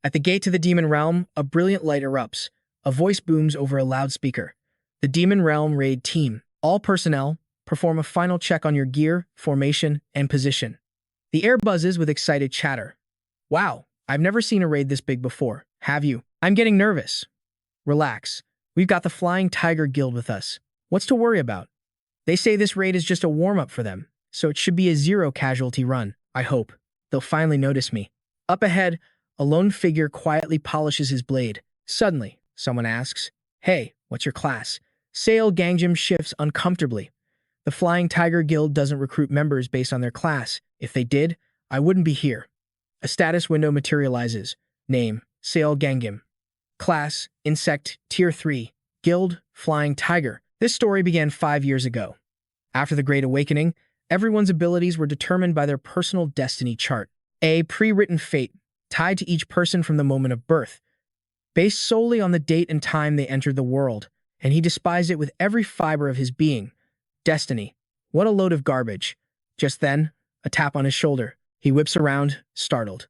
At the gate to the demon realm, a brilliant light erupts. A voice booms over a loudspeaker. The demon realm raid team. All personnel, perform a final check on your gear, formation, and position. The air buzzes with excited chatter. Wow, I've never seen a raid this big before. Have you? I'm getting nervous. Relax. We've got the Flying Tiger Guild with us. What's to worry about? They say this raid is just a warm-up for them, so it should be a zero-casualty run. I hope. They'll finally notice me. Up ahead, a lone figure quietly polishes his blade. Suddenly, someone asks, "Hey, what's your class?" Seol Gangim shifts uncomfortably. The Flying Tiger Guild doesn't recruit members based on their class. If they did, I wouldn't be here. A status window materializes. Name, Seol Gangim. Class, Insect, Tier 3. Guild, Flying Tiger. This story began 5 years ago. After the Great Awakening, everyone's abilities were determined by their personal destiny chart. A pre-written fate, tied to each person from the moment of birth, based solely on the date and time they entered the world, and he despised it with every fiber of his being. Destiny. What a load of garbage. Just then, a tap on his shoulder. He whips around, startled.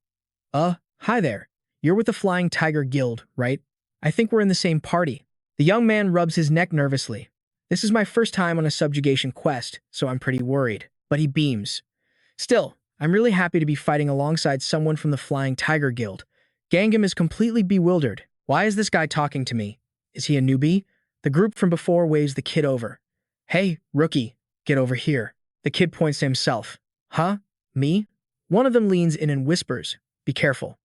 Hi there. You're with the Flying Tiger Guild, right? I think we're in the same party." The young man rubs his neck nervously. "This is my first time on a subjugation quest, so I'm pretty worried." But he beams. "Still, I'm really happy to be fighting alongside someone from the Flying Tiger Guild." Gangam is completely bewildered. Why is this guy talking to me? Is he a newbie? The group from before waves the kid over. "Hey, rookie, get over here." The kid points to himself. "Huh? Me?" One of them leans in and whispers, "Be careful.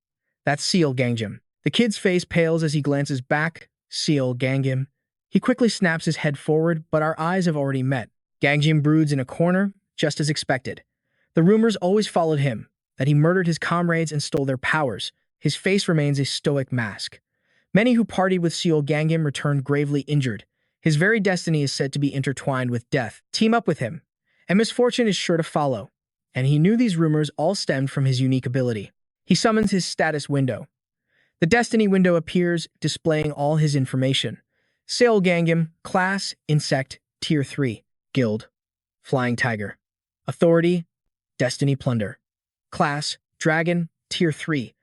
That's Seol Gangim." The kid's face pales as he glances back. Seol Gangim. He quickly snaps his head forward, but our eyes have already met. Gangim broods in a corner, just as expected. The rumors always followed him, that he murdered his comrades and stole their powers. His face remains a stoic mask. Many who partied with Seol Gangim returned gravely injured. His very destiny is said to be intertwined with death. Team up with him, and misfortune is sure to follow. And he knew these rumors all stemmed from his unique ability. He summons his status window. The destiny window appears, displaying all his information. Seol Gangim, Class, Insect, Tier 3. Guild, Flying Tiger. Authority, Destiny Plunder. Class, Dragon, Tier 3.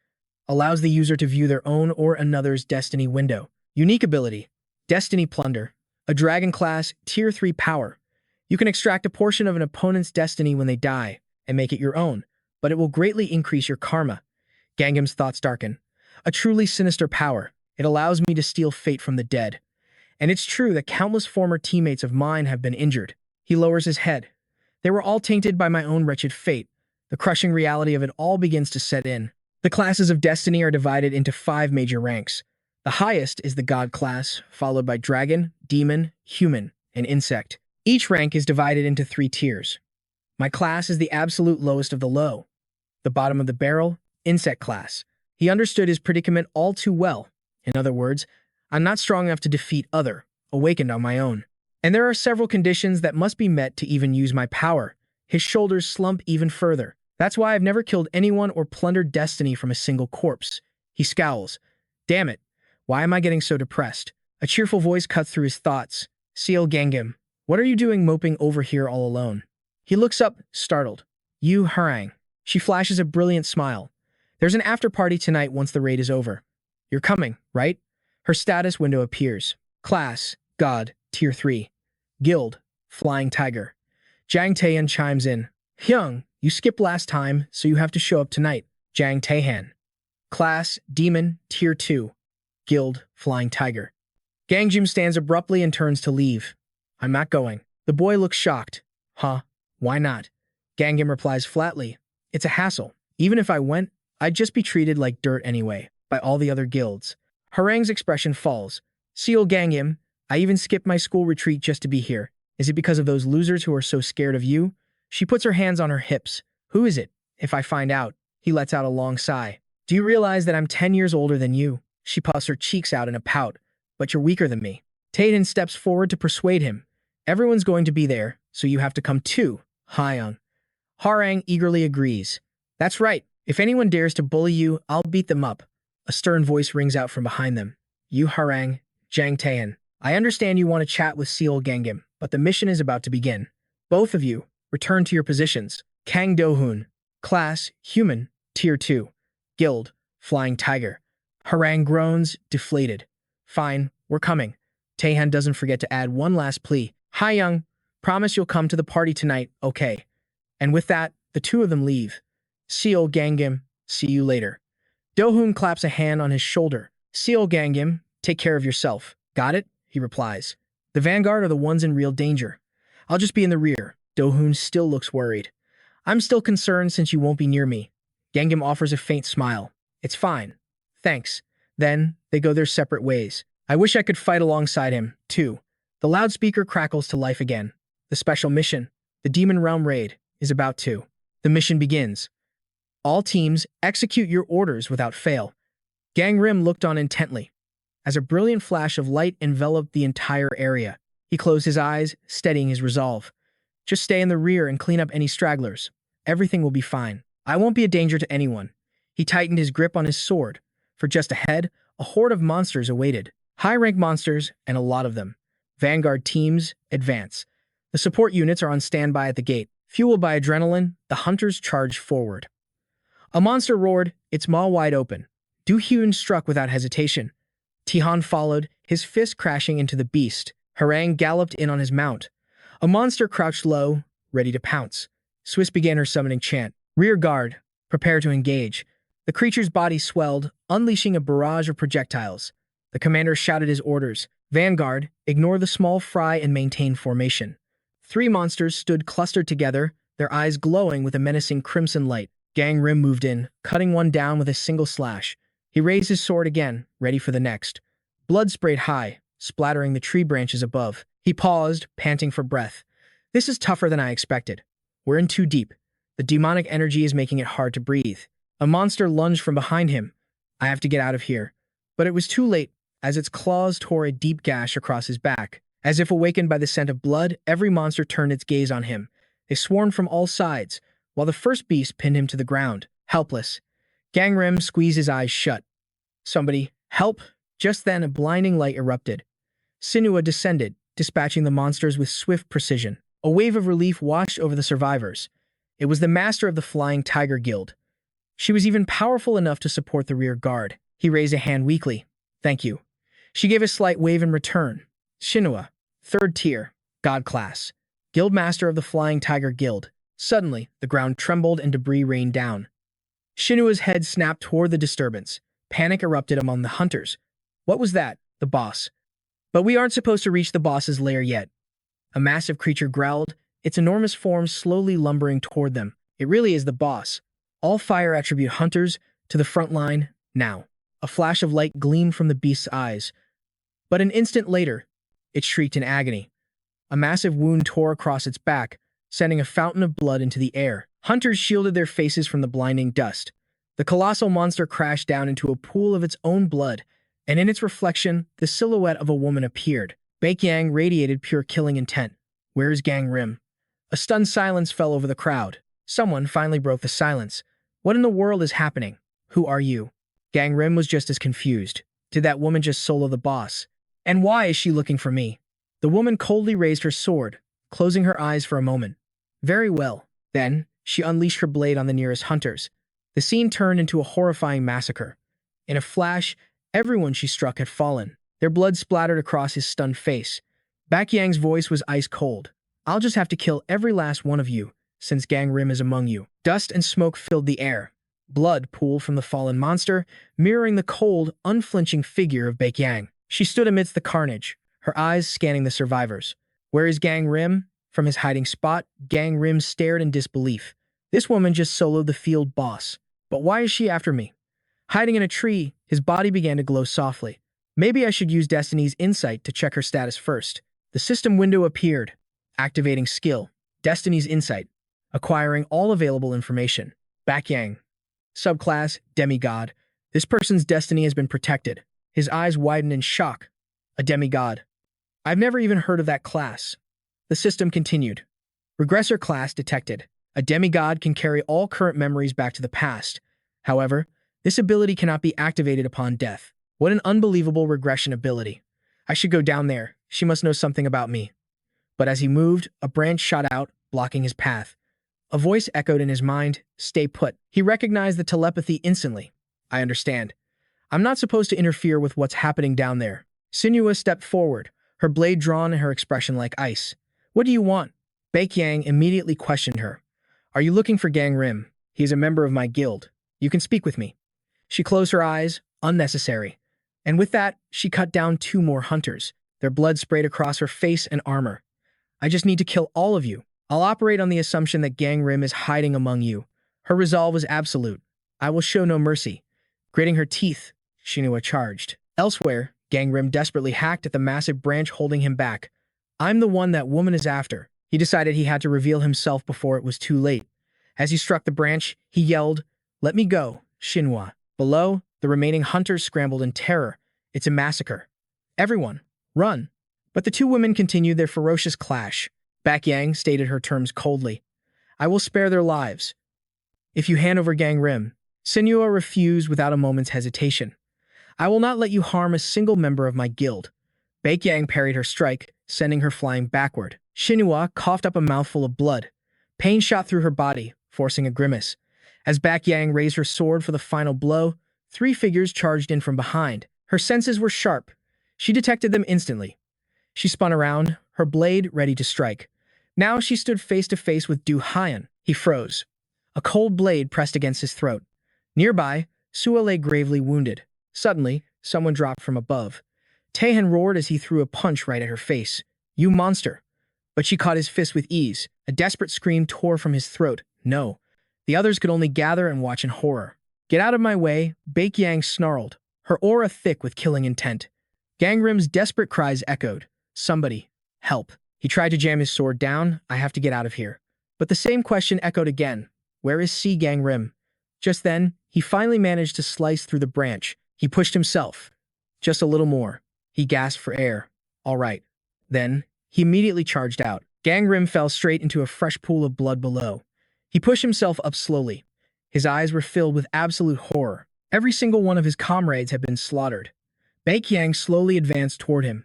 Allows the user to view their own or another's destiny window. Unique ability, Destiny Plunder. A Dragon Class, Tier 3 power. You can extract a portion of an opponent's destiny when they die, and make it your own, but it will greatly increase your karma. Gangim's thoughts darken. A truly sinister power. It allows me to steal fate from the dead. And it's true that countless former teammates of mine have been injured. He lowers his head. They were all tainted by my own wretched fate. The crushing reality of it all begins to set in. The classes of destiny are divided into 5 major ranks. The highest is the God class, followed by Dragon, Demon, Human, and Insect. Each rank is divided into 3 tiers. My class is the absolute lowest of the low. The bottom of the barrel, Insect class. He understood his predicament all too well. In other words, I'm not strong enough to defeat other, awakened on my own. And there are several conditions that must be met to even use my power. His shoulders slump even further. That's why I've never killed anyone or plundered destiny from a single corpse. He scowls. Damn it, why am I getting so depressed? A cheerful voice cuts through his thoughts. Seol Gangim, what are you doing moping over here all alone? He looks up, startled. You, Harang. She flashes a brilliant smile. There's an after-party tonight once the raid is over. You're coming, right? Her status window appears. Class, God, Tier 3. Guild, Flying Tiger. Jang Taehan chimes in. Hyung, you skipped last time, so you have to show up tonight. Jang Taehan. Class, Demon, Tier 2. Guild, Flying Tiger. Gangjim stands abruptly and turns to leave. I'm not going. The boy looks shocked. Huh? Why not? Gangim replies flatly. It's a hassle. Even if I went, I'd just be treated like dirt anyway, by all the other guilds. Harang's expression falls. Seol Gangim, I even skipped my school retreat just to be here. Is it because of those losers who are so scared of you? She puts her hands on her hips. Who is it? If I find out. He lets out a long sigh. Do you realize that I'm 10 years older than you? She puffs her cheeks out in a pout. But you're weaker than me. Taehan steps forward to persuade him. Everyone's going to be there, so you have to come too, Hyung. Harang eagerly agrees. That's right. If anyone dares to bully you, I'll beat them up. A stern voice rings out from behind them. You, Harang, Jang Taehan. I understand you want to chat with Seol Gangim, but the mission is about to begin. Both of you, return to your positions. Kang Do-hoon. Class, Human, Tier 2. Guild, Flying Tiger. Harang groans, deflated. Fine, we're coming. Taehan doesn't forget to add one last plea. Hi, Young. Promise you'll come to the party tonight, okay? And with that, the two of them leave. Seol Gangim, see you later. Do-hoon claps a hand on his shoulder. Seol Gangim, take care of yourself. Got it? He replies. The vanguard are the ones in real danger. I'll just be in the rear. Do-hoon still looks worried. I'm still concerned since you won't be near me. Gangim offers a faint smile. It's fine. Thanks. Then, they go their separate ways. I wish I could fight alongside him, too. The loudspeaker crackles to life again. The special mission, the Demon Realm Raid, is about to. The mission begins. All teams, execute your orders without fail. Gangrim looked on intently. As a brilliant flash of light enveloped the entire area, he closed his eyes, steadying his resolve. Just stay in the rear and clean up any stragglers. Everything will be fine. I won't be a danger to anyone. He tightened his grip on his sword. For just ahead, a horde of monsters awaited. High-rank monsters, and a lot of them. Vanguard teams, advance. The support units are on standby at the gate. Fueled by adrenaline, the hunters charged forward. A monster roared, its maw wide open. Do-hyun struck without hesitation. Tihan followed, his fist crashing into the beast. Harang galloped in on his mount. A monster crouched low, ready to pounce. Swiss began her summoning chant. Rear guard, prepare to engage. The creature's body swelled, unleashing a barrage of projectiles. The commander shouted his orders. Vanguard, ignore the small fry and maintain formation. 3 monsters stood clustered together, their eyes glowing with a menacing crimson light. Gangrim moved in, cutting one down with a single slash. He raised his sword again, ready for the next. Blood sprayed high, splattering the tree branches above. He paused, panting for breath. This is tougher than I expected. We're in too deep. The demonic energy is making it hard to breathe. A monster lunged from behind him. I have to get out of here. But it was too late, as its claws tore a deep gash across his back. As if awakened by the scent of blood, every monster turned its gaze on him. They swarmed from all sides, while the first beast pinned him to the ground, helpless. Gangrim squeezed his eyes shut. Somebody, help! Just then, a blinding light erupted. Shinsua descended, dispatching the monsters with swift precision. A wave of relief washed over the survivors. It was the master of the Flying Tiger Guild. She was even powerful enough to support the rear guard. He raised a hand weakly. Thank you. She gave a slight wave in return. Shinsua, 3rd tier, God class, Guildmaster of the Flying Tiger Guild. Suddenly, the ground trembled and debris rained down. Shinua's head snapped toward the disturbance. Panic erupted among the hunters. What was that? The boss. But we aren't supposed to reach the boss's lair yet. A massive creature growled, its enormous form slowly lumbering toward them. It really is the boss. All fire attribute hunters, to the front line, now. A flash of light gleamed from the beast's eyes. But an instant later, it shrieked in agony. A massive wound tore across its back, sending a fountain of blood into the air. Hunters shielded their faces from the blinding dust. The colossal monster crashed down into a pool of its own blood, and in its reflection, the silhouette of a woman appeared. Baekhyang radiated pure killing intent. Where is Gangrim? A stunned silence fell over the crowd. Someone finally broke the silence. What in the world is happening? Who are you? Gangrim was just as confused. Did that woman just solo the boss? And why is she looking for me? The woman coldly raised her sword, closing her eyes for a moment. Very well. Then, she unleashed her blade on the nearest hunters. The scene turned into a horrifying massacre. In a flash, everyone she struck had fallen. Their blood splattered across his stunned face. Baekhyang's voice was ice cold. I'll just have to kill every last one of you, since Gangrim is among you. Dust and smoke filled the air. Blood pooled from the fallen monster, mirroring the cold, unflinching figure of Baekhyang. She stood amidst the carnage, her eyes scanning the survivors. Where is Gangrim? From his hiding spot, Gangrim stared in disbelief. This woman just soloed the field boss. But why is she after me? Hiding in a tree, his body began to glow softly. Maybe I should use Destiny's insight to check her status first. The system window appeared. Activating skill. Destiny's insight. Acquiring all available information. Baekhyang. Subclass, demigod. This person's destiny has been protected. His eyes widened in shock. A demigod. I've never even heard of that class. The system continued. Regressor class detected. A demigod can carry all current memories back to the past. However, this ability cannot be activated upon death. What an unbelievable regression ability. I should go down there. She must know something about me. But as he moved, a branch shot out, blocking his path. A voice echoed in his mind, stay put. He recognized the telepathy instantly. I understand. I'm not supposed to interfere with what's happening down there. Shinsua stepped forward, her blade drawn and her expression like ice. What do you want? Baekhyang immediately questioned her. Are you looking for Gangrim? He is a member of my guild. You can speak with me. She closed her eyes, unnecessary. And with that, she cut down 2 more hunters. Their blood sprayed across her face and armor. I just need to kill all of you. I'll operate on the assumption that Gangrim is hiding among you. Her resolve was absolute. I will show no mercy. Gritting her teeth, Shinsua charged. Elsewhere, Gangrim desperately hacked at the massive branch holding him back. I'm the one that woman is after. He decided he had to reveal himself before it was too late. As he struck the branch, he yelled, "Let me go, Shinsua." Below, the remaining hunters scrambled in terror. It's a massacre. Everyone, run. But the 2 women continued their ferocious clash. Baekhyang stated her terms coldly. I will spare their lives if you hand over Gangrim. Shinsua refused without a moment's hesitation. I will not let you harm a single member of my guild. Baekhyang parried her strike, sending her flying backward. Shinsua coughed up a mouthful of blood. Pain shot through her body, forcing a grimace. As Baekhyang raised her sword for the final blow, 3 figures charged in from behind. Her senses were sharp. She detected them instantly. She spun around, her blade ready to strike. Now she stood face to face with Du Hyan. He froze. A cold blade pressed against his throat. Nearby, Sua lay gravely wounded. Suddenly, someone dropped from above. Taehan roared as he threw a punch right at her face. You monster! But she caught his fist with ease. A desperate scream tore from his throat. No. The others could only gather and watch in horror. Get out of my way, Baekhyang snarled, her aura thick with killing intent. Gangrim's desperate cries echoed. Somebody, help. He tried to jam his sword down. I have to get out of here. But the same question echoed again. Where is Gangrim? Just then, he finally managed to slice through the branch. He pushed himself. Just a little more. He gasped for air. All right. Then, he immediately charged out. Gangrim fell straight into a fresh pool of blood below. He pushed himself up slowly. His eyes were filled with absolute horror. Every single one of his comrades had been slaughtered. Baekhyang slowly advanced toward him.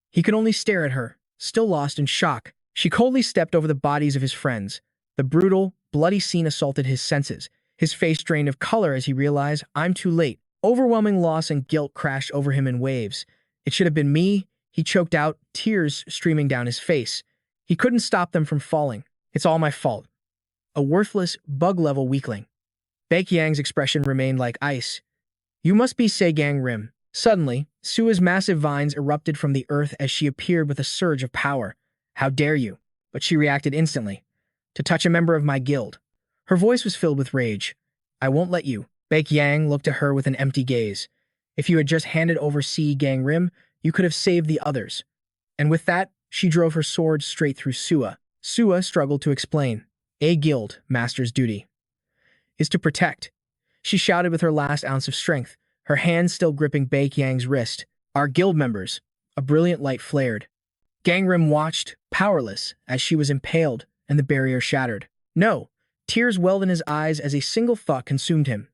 He could only stare at her, still lost in shock. She coldly stepped over the bodies of his friends. The brutal, bloody scene assaulted his senses. His face drained of color as he realized, I'm too late. Overwhelming loss and guilt crashed over him in waves. It should have been me, he choked out, tears streaming down his face. He couldn't stop them from falling. It's all my fault. A worthless, bug-level weakling. Baekhyang's expression remained like ice. You must be Gangrim. Suddenly, Sua's massive vines erupted from the earth as she appeared with a surge of power. How dare you? But she reacted instantly. To touch a member of my guild. Her voice was filled with rage. I won't let you. Baekhyang looked at her with an empty gaze. If you had just handed over Gangrim, you could have saved the others. And with that, she drove her sword straight through Sua. Sua struggled to explain. A guild master's duty is to protect. She shouted with her last ounce of strength, her hand still gripping Baekhyang's wrist. Our guild members. A brilliant light flared. Gangrim watched, powerless, as she was impaled, and the barrier shattered. No. Tears welled in his eyes as a single thought consumed him.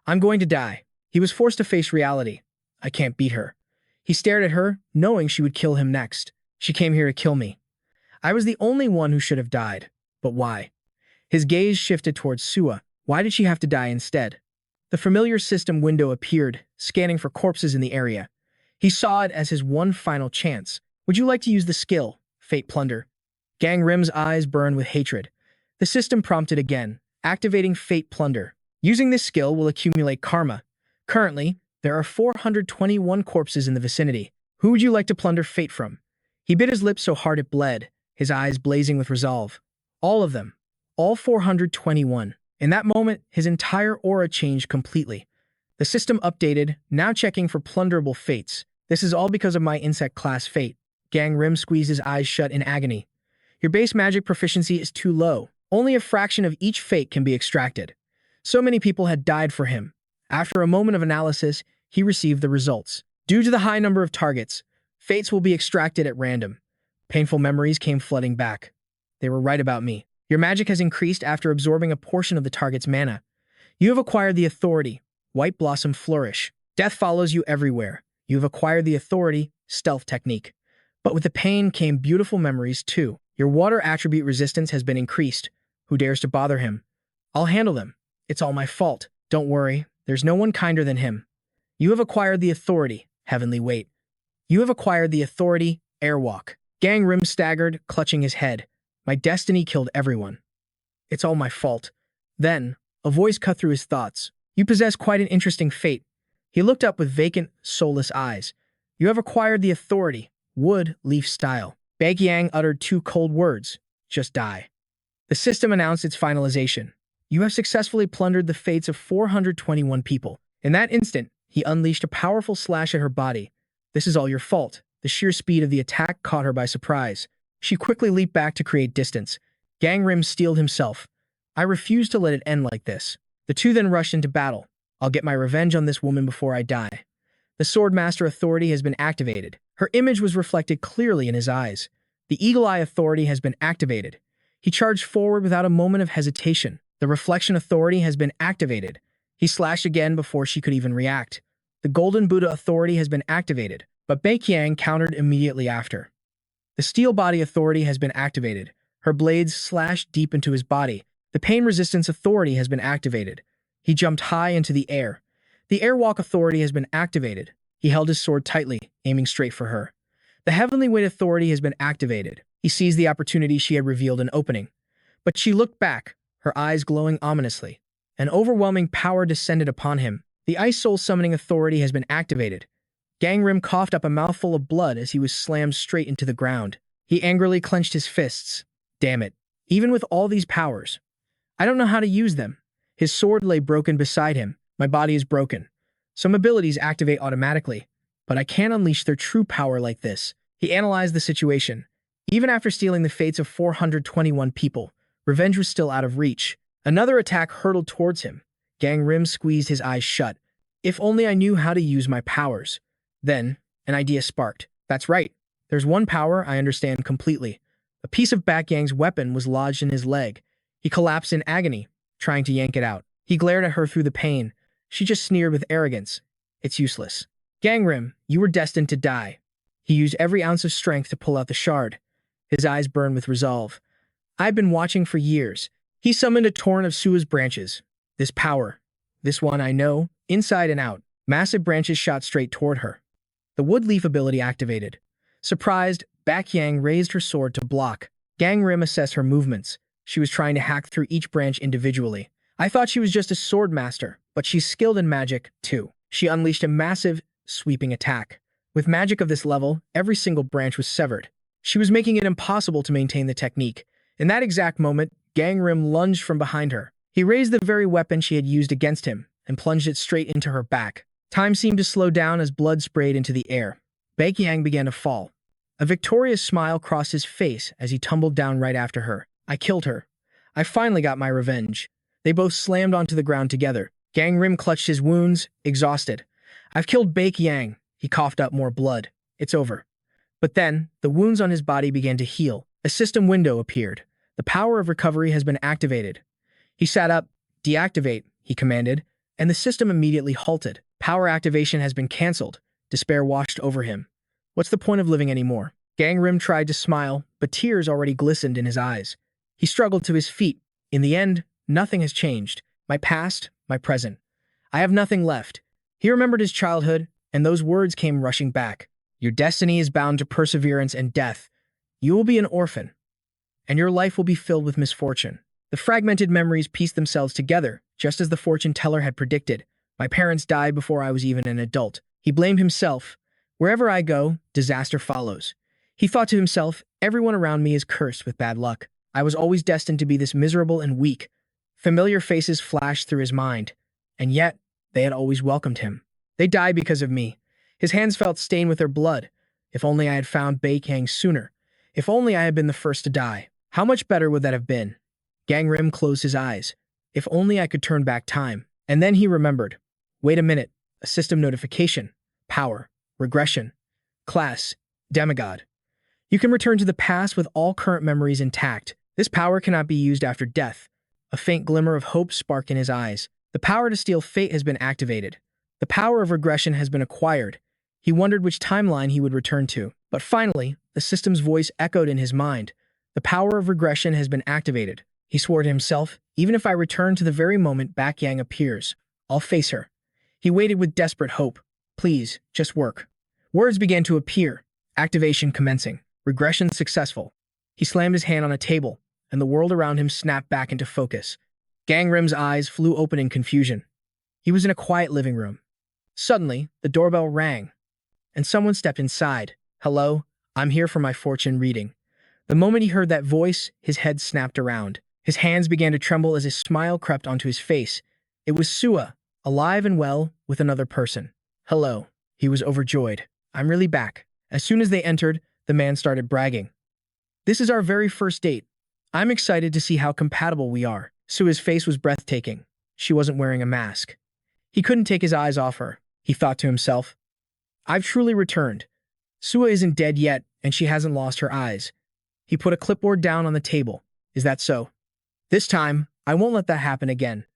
I'm going to die. He was forced to face reality. I can't beat her. He stared at her, knowing she would kill him next. She came here to kill me. I was the only one who should have died. But why? His gaze shifted towards Sua. Why did she have to die instead? The familiar system window appeared, scanning for corpses in the area. He saw it as his one final chance. Would you like to use the skill, Fate Plunder? Gangrim's eyes burned with hatred. The system prompted again, activating Fate Plunder. Using this skill will accumulate karma. Currently, there are 421 corpses in the vicinity. Who would you like to plunder fate from? He bit his lip so hard it bled, his eyes blazing with resolve. All of them. All 421. In that moment, his entire aura changed completely. The system updated, now checking for plunderable fates. This is all because of my insect class fate. Gangrim squeezed his eyes shut in agony. Your base magic proficiency is too low. Only a fraction of each fate can be extracted. So many people had died for him. After a moment of analysis, he received the results. Due to the high number of targets, fates will be extracted at random. Painful memories came flooding back. They were right about me. Your magic has increased after absorbing a portion of the target's mana. You have acquired the authority, White Blossom Flourish. Death follows you everywhere. You have acquired the authority, Stealth Technique. But with the pain came beautiful memories too. Your water attribute resistance has been increased. Who dares to bother him? I'll handle them. It's all my fault. Don't worry, there's no one kinder than him. You have acquired the authority, heavenly weight. You have acquired the authority, airwalk. Gangrim staggered, clutching his head. My destiny killed everyone. It's all my fault. Then, a voice cut through his thoughts. You possess quite an interesting fate. He looked up with vacant, soulless eyes. You have acquired the authority, wood, leaf style. Baikyang uttered two cold words. Just die. The system announced its finalization. You have successfully plundered the fates of 421 people. In that instant, he unleashed a powerful slash at her body. This is all your fault. The sheer speed of the attack caught her by surprise. She quickly leaped back to create distance. Gangrim steeled himself. I refuse to let it end like this. The two then rushed into battle. I'll get my revenge on this woman before I die. The Swordmaster authority has been activated. Her image was reflected clearly in his eyes. The Eagle Eye authority has been activated. He charged forward without a moment of hesitation. The Reflection authority has been activated. He slashed again before she could even react. The Golden Buddha authority has been activated, but Baikyang countered immediately after. The Steel Body authority has been activated. Her blades slashed deep into his body. The Pain Resistance authority has been activated. He jumped high into the air. The Airwalk authority has been activated. He held his sword tightly, aiming straight for her. The Heavenly Weight authority has been activated. He seized the opportunity she had revealed an opening. But she looked back, her eyes glowing ominously. An overwhelming power descended upon him. The Ice Soul Summoning authority has been activated. Gangrim coughed up a mouthful of blood as he was slammed straight into the ground. He angrily clenched his fists. Damn it. Even with all these powers, I don't know how to use them. His sword lay broken beside him. My body is broken. Some abilities activate automatically, but I can't unleash their true power like this. He analyzed the situation. Even after stealing the fates of 421 people, revenge was still out of reach. Another attack hurtled towards him. Gangrim squeezed his eyes shut. If only I knew how to use my powers. Then, an idea sparked. That's right. There's one power I understand completely. A piece of Baikyang's weapon was lodged in his leg. He collapsed in agony, trying to yank it out. He glared at her through the pain. She just sneered with arrogance. It's useless. Gangrim, you were destined to die. He used every ounce of strength to pull out the shard. His eyes burned with resolve. I've been watching for years. He summoned a torrent of Sua's branches. This power. This one I know, inside and out. Massive branches shot straight toward her. The wood leaf ability activated. Surprised, Baikyang raised her sword to block. Gangrim assessed her movements. She was trying to hack through each branch individually. I thought she was just a sword master, but she's skilled in magic, too. She unleashed a massive, sweeping attack. With magic of this level, every single branch was severed. She was making it impossible to maintain the technique. In that exact moment, Gangrim lunged from behind her. He raised the very weapon she had used against him and plunged it straight into her back. Time seemed to slow down as blood sprayed into the air. Baikyang began to fall. A victorious smile crossed his face as he tumbled down right after her. I killed her. I finally got my revenge. They both slammed onto the ground together. Gangrim clutched his wounds, exhausted. I've killed Baikyang. He coughed up more blood. It's over. But then, the wounds on his body began to heal. A system window appeared. The power of recovery has been activated. He sat up. Deactivate, he commanded, and the system immediately halted. Power activation has been cancelled. Despair washed over him. What's the point of living anymore? Gangrim tried to smile, but tears already glistened in his eyes. He struggled to his feet. In the end, nothing has changed. My past, my present. I have nothing left. He remembered his childhood, and those words came rushing back. Your destiny is bound to perseverance and death. You will be an orphan, and your life will be filled with misfortune. The fragmented memories pieced themselves together, just as the fortune teller had predicted. My parents died before I was even an adult. He blamed himself. Wherever I go, disaster follows. He thought to himself, everyone around me is cursed with bad luck. I was always destined to be this miserable and weak. Familiar faces flashed through his mind, and yet they had always welcomed him. They died because of me. His hands felt stained with their blood. If only I had found Baikyang sooner. If only I had been the first to die. How much better would that have been? Gangrim closed his eyes. If only I could turn back time. And then he remembered. Wait a minute. A system notification. Power. Regression. Class. Demigod. You can return to the past with all current memories intact. This power cannot be used after death. A faint glimmer of hope sparked in his eyes. The power to steal fate has been activated. The power of regression has been acquired. He wondered which timeline he would return to. But finally, the system's voice echoed in his mind. The power of regression has been activated. He swore to himself, even if I return to the very moment Baikyang appears, I'll face her. He waited with desperate hope. Please, just work. Words began to appear. Activation commencing. Regression successful. He slammed his hand on a table, and the world around him snapped back into focus. Gangrim's eyes flew open in confusion. He was in a quiet living room. Suddenly, the doorbell rang, and someone stepped inside. "Hello, I'm here for my fortune reading." The moment he heard that voice, his head snapped around. His hands began to tremble as a smile crept onto his face. It was Sua, alive and well, with another person. "Hello." He was overjoyed. "I'm really back." As soon as they entered, the man started bragging. "This is our very first date. I'm excited to see how compatible we are." Sua's face was breathtaking. She wasn't wearing a mask. He couldn't take his eyes off her. He thought to himself, "I've truly returned. Sua isn't dead yet, and she hasn't lost her eyes." He put a clipboard down on the table. "Is that so? This time, I won't let that happen again."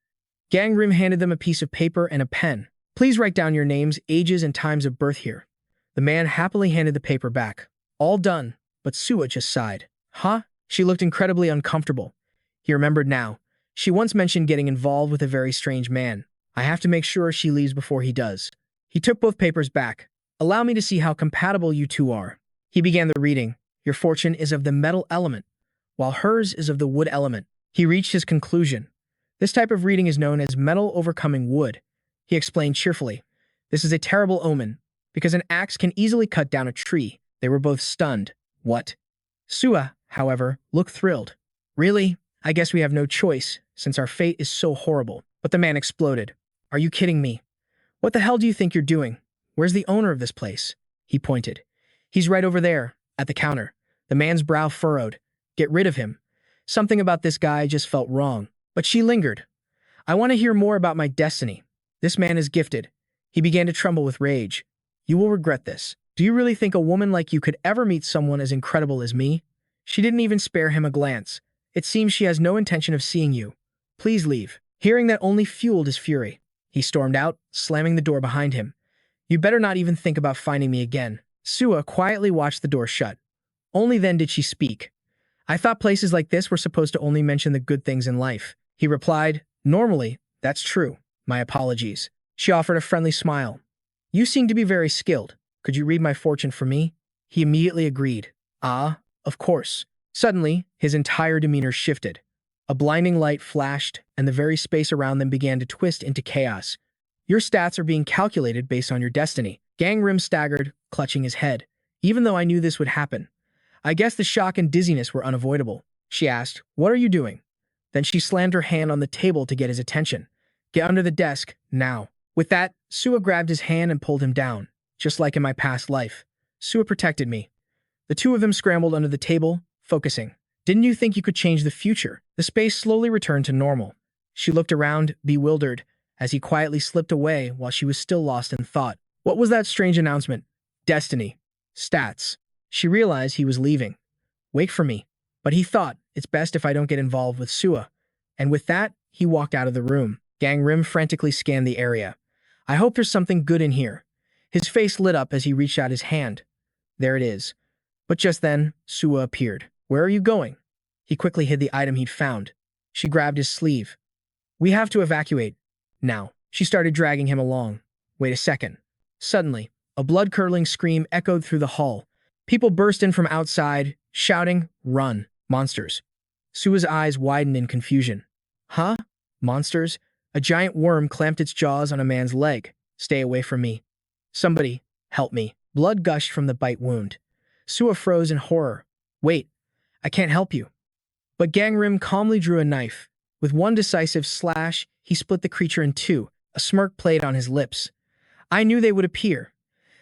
Gangrim handed them a piece of paper and a pen. "Please write down your names, ages, and times of birth here." The man happily handed the paper back. All done, but Sua just sighed. "Huh?" She looked incredibly uncomfortable. He remembered now. She once mentioned getting involved with a very strange man. "I have to make sure she leaves before he does." He took both papers back. "Allow me to see how compatible you two are." He began the reading. "Your fortune is of the metal element, while hers is of the wood element." He reached his conclusion. This type of reading is known as metal overcoming wood. He explained cheerfully. "This is a terrible omen, because an axe can easily cut down a tree." They were both stunned. "What?" Sua, however, looked thrilled. "Really? I guess we have no choice, since our fate is so horrible." But the man exploded. "Are you kidding me? What the hell do you think you're doing? Where's the owner of this place?" He pointed. "He's right over there, at the counter." The man's brow furrowed. "Get rid of him." Something about this guy just felt wrong. But she lingered. "I want to hear more about my destiny. This man is gifted." He began to tremble with rage. "You will regret this. Do you really think a woman like you could ever meet someone as incredible as me?" She didn't even spare him a glance. "It seems she has no intention of seeing you. Please leave." Hearing that only fueled his fury. He stormed out, slamming the door behind him. "You better not even think about finding me again." Sua quietly watched the door shut. Only then did she speak. "I thought places like this were supposed to only mention the good things in life." He replied, "Normally, that's true. My apologies." She offered a friendly smile. "You seem to be very skilled. Could you read my fortune for me?" He immediately agreed. "Ah, of course." Suddenly, his entire demeanor shifted. A blinding light flashed, and the very space around them began to twist into chaos. "Your stats are being calculated based on your destiny." Gangrim staggered, clutching his head. "Even though I knew this would happen, I guess the shock and dizziness were unavoidable." She asked, "What are you doing?" Then she slammed her hand on the table to get his attention. "Get under the desk, now." With that, Sua grabbed his hand and pulled him down. "Just like in my past life. Sua protected me." The two of them scrambled under the table, focusing. "Didn't you think you could change the future?" The space slowly returned to normal. She looked around, bewildered, as he quietly slipped away while she was still lost in thought. What was that strange announcement? Destiny. Stats. She realized he was leaving. "Wait for me." But he thought, "It's best if I don't get involved with Sua." And with that, he walked out of the room. Gangrim frantically scanned the area. "I hope there's something good in here." His face lit up as he reached out his hand. "There it is." But just then, Sua appeared. "Where are you going?" He quickly hid the item he'd found. She grabbed his sleeve. "We have to evacuate. Now." She started dragging him along. "Wait a second." Suddenly, a blood-curdling scream echoed through the hall. People burst in from outside, shouting, "Run, monsters." Sua's eyes widened in confusion. "Huh? Monsters?" A giant worm clamped its jaws on a man's leg. "Stay away from me. Somebody, help me." Blood gushed from the bite wound. Sua froze in horror. "Wait, I can't help you." But Gangrim calmly drew a knife. With one decisive slash, he split the creature in two. A smirk played on his lips. "I knew they would appear."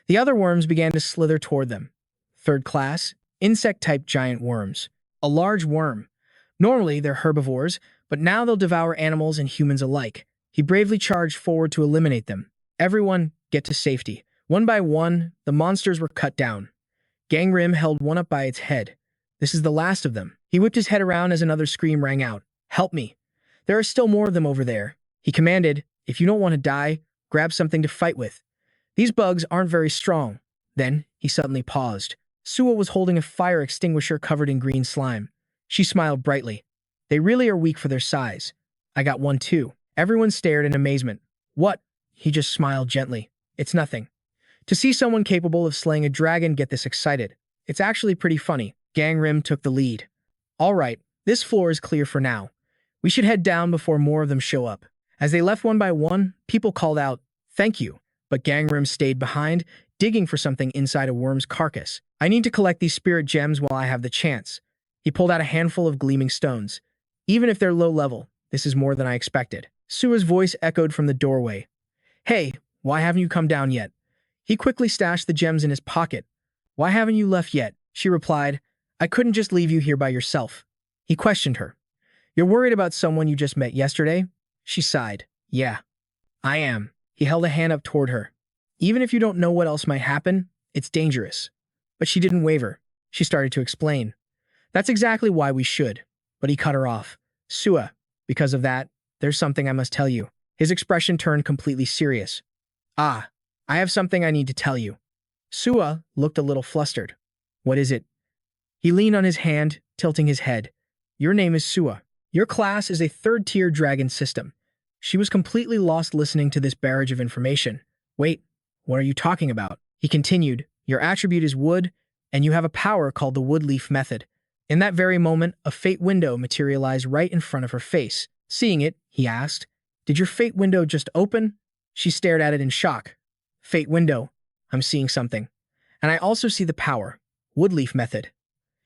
The other worms began to slither toward them. Third class, insect-type giant worms. A large worm. Normally, they're herbivores, but now they'll devour animals and humans alike. He bravely charged forward to eliminate them. Everyone, get to safety. One by one, the monsters were cut down. Gangrim held one up by its head. "This is the last of them." He whipped his head around as another scream rang out. "Help me. There are still more of them over there." He commanded, "If you don't want to die, grab something to fight with. These bugs aren't very strong." Then, he suddenly paused. Sua was holding a fire extinguisher covered in green slime. She smiled brightly. "They really are weak for their size. I got one too." Everyone stared in amazement. "What?" He just smiled gently. "It's nothing. To see someone capable of slaying a dragon get this excited, it's actually pretty funny. Gangrim took the lead. All right, this floor is clear for now. We should head down before more of them show up. As they left one by one, people called out, "Thank you," but Gangrim stayed behind, digging for something inside a worm's carcass. "I need to collect these spirit gems while I have the chance." He pulled out a handful of gleaming stones. "Even if they're low level, this is more than I expected." Sua's voice echoed from the doorway. "Hey, why haven't you come down yet?" He quickly stashed the gems in his pocket. "Why haven't you left yet?" She replied, "I couldn't just leave you here by yourself." He questioned her. "You're worried about someone you just met yesterday?" She sighed. "Yeah, I am." He held a hand up toward her. "Even if you don't know what else might happen, it's dangerous." But she didn't waver. She started to explain. "That's exactly why we should." But he cut her off. "Sua, because of that, there's something I must tell you." His expression turned completely serious. "Ah, I have something I need to tell you." Sua looked a little flustered. "What is it?" He leaned on his hand, tilting his head. "Your name is Sua. Your class is a third-tier dragon system." She was completely lost listening to this barrage of information. "Wait, what are you talking about?" He continued, "Your attribute is wood, and you have a power called the wood leaf method." In that very moment, a fate window materialized right in front of her face. Seeing it, he asked, "Did your fate window just open?" She stared at it in shock. "Fate window, I'm seeing something. And I also see the power, wood leaf method."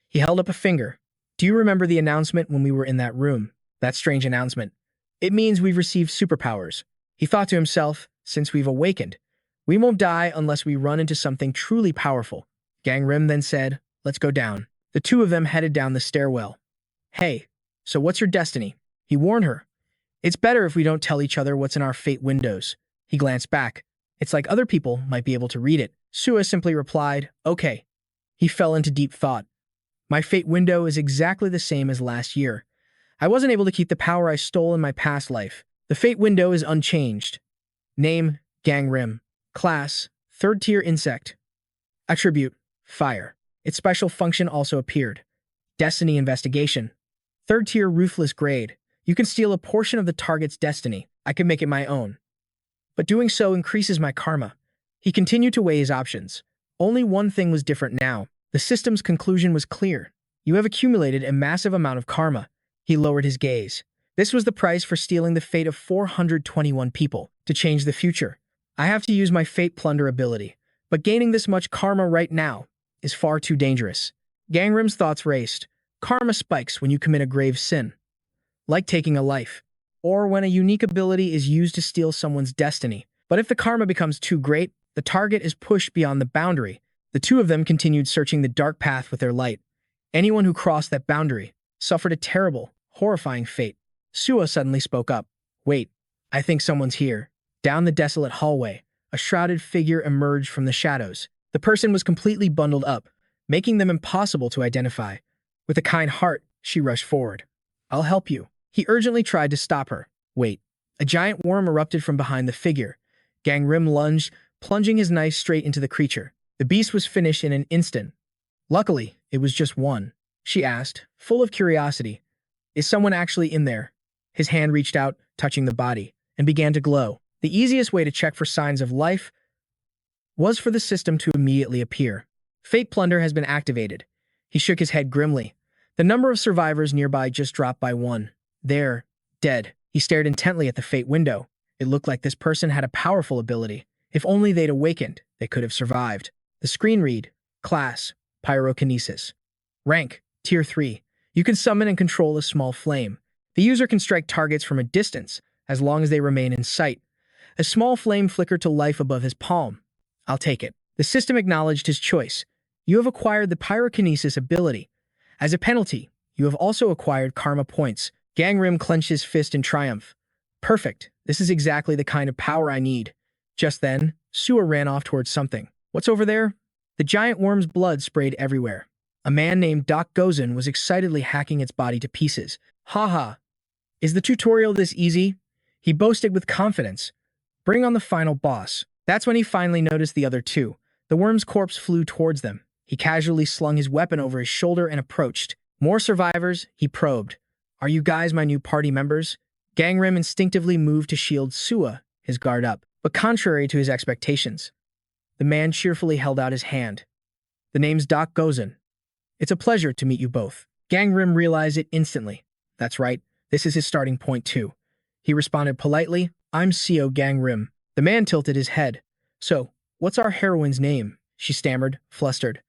He held up a finger. "Do you remember the announcement when we were in that room? That strange announcement. It means we've received superpowers." He thought to himself, "Since we've awakened, we won't die unless we run into something truly powerful." Gangrim then said, "Let's go down." The two of them headed down the stairwell. "Hey, so what's your destiny?" He warned her. "It's better if we don't tell each other what's in our fate windows." He glanced back. "It's like other people might be able to read it." Sua simply replied, "Okay." He fell into deep thought. "My fate window is exactly the same as last year. I wasn't able to keep the power I stole in my past life. The fate window is unchanged. Name, Gangrim. Class, third-tier insect. Attribute, fire. Its special function also appeared. Destiny investigation. Third-tier ruthless grade. You can steal a portion of the target's destiny. I can make it my own. But doing so increases my karma." He continued to weigh his options. Only one thing was different now. The system's conclusion was clear. "You have accumulated a massive amount of karma." He lowered his gaze. "This was the price for stealing the fate of 421 people. To change the future, I have to use my fate plunder ability. But gaining this much karma right now is far too dangerous." Gangrim's thoughts raced. Karma spikes when you commit a grave sin, like taking a life, or when a unique ability is used to steal someone's destiny. But if the karma becomes too great, the target is pushed beyond the boundary. The two of them continued searching the dark path with their light. Anyone who crossed that boundary suffered a terrible, horrifying fate. Sua suddenly spoke up. "Wait, I think someone's here." Down the desolate hallway, a shrouded figure emerged from the shadows. The person was completely bundled up, making them impossible to identify. With a kind heart, she rushed forward. "I'll help you." He urgently tried to stop her. "Wait." A giant worm erupted from behind the figure. Gangrim lunged, plunging his knife straight into the creature. The beast was finished in an instant. Luckily, it was just one. She asked, full of curiosity, "Is someone actually in there?" His hand reached out, touching the body, and began to glow. The easiest way to check for signs of life was for the system to immediately appear. Fate Plunder has been activated. He shook his head grimly. The number of survivors nearby just dropped by one. They're dead. He stared intently at the fate window. It looked like this person had a powerful ability. If only they'd awakened, they could have survived. The screen read, Class, Pyrokinesis. Rank, Tier 3. You can summon and control a small flame. The user can strike targets from a distance, as long as they remain in sight. A small flame flickered to life above his palm. "I'll take it." The system acknowledged his choice. "You have acquired the Pyrokinesis ability. As a penalty, you have also acquired karma points." Gangrim clenched his fist in triumph. "Perfect. This is exactly the kind of power I need." Just then, Sua ran off towards something. "What's over there?" The giant worm's blood sprayed everywhere. A man named Doc Gozen was excitedly hacking its body to pieces. "Haha. Is the tutorial this easy?" He boasted with confidence. "Bring on the final boss." That's when he finally noticed the other two. The worm's corpse flew towards them. He casually slung his weapon over his shoulder and approached. "More survivors?" he probed. "Are you guys my new party members?" Gangrim instinctively moved to shield Sua, his guard up. But contrary to his expectations, The man cheerfully held out his hand. The name's Doc Gozen. It's a pleasure to meet you both. Gangrim realized it instantly. That's right, this is his starting point too. He responded politely, I'm Seol Gangim. The man tilted his head. So, what's our heroine's name? She stammered, flustered.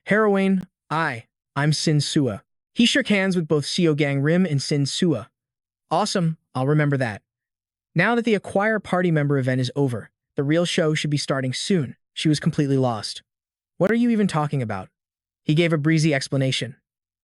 Heroine, I'm Shinsua. He shook hands with both Seol Gangim and Shinsua. Awesome, I'll remember that. Now that the Acquire Party member event is over, the real show should be starting soon. She was completely lost. What are you even talking about? He gave a breezy explanation.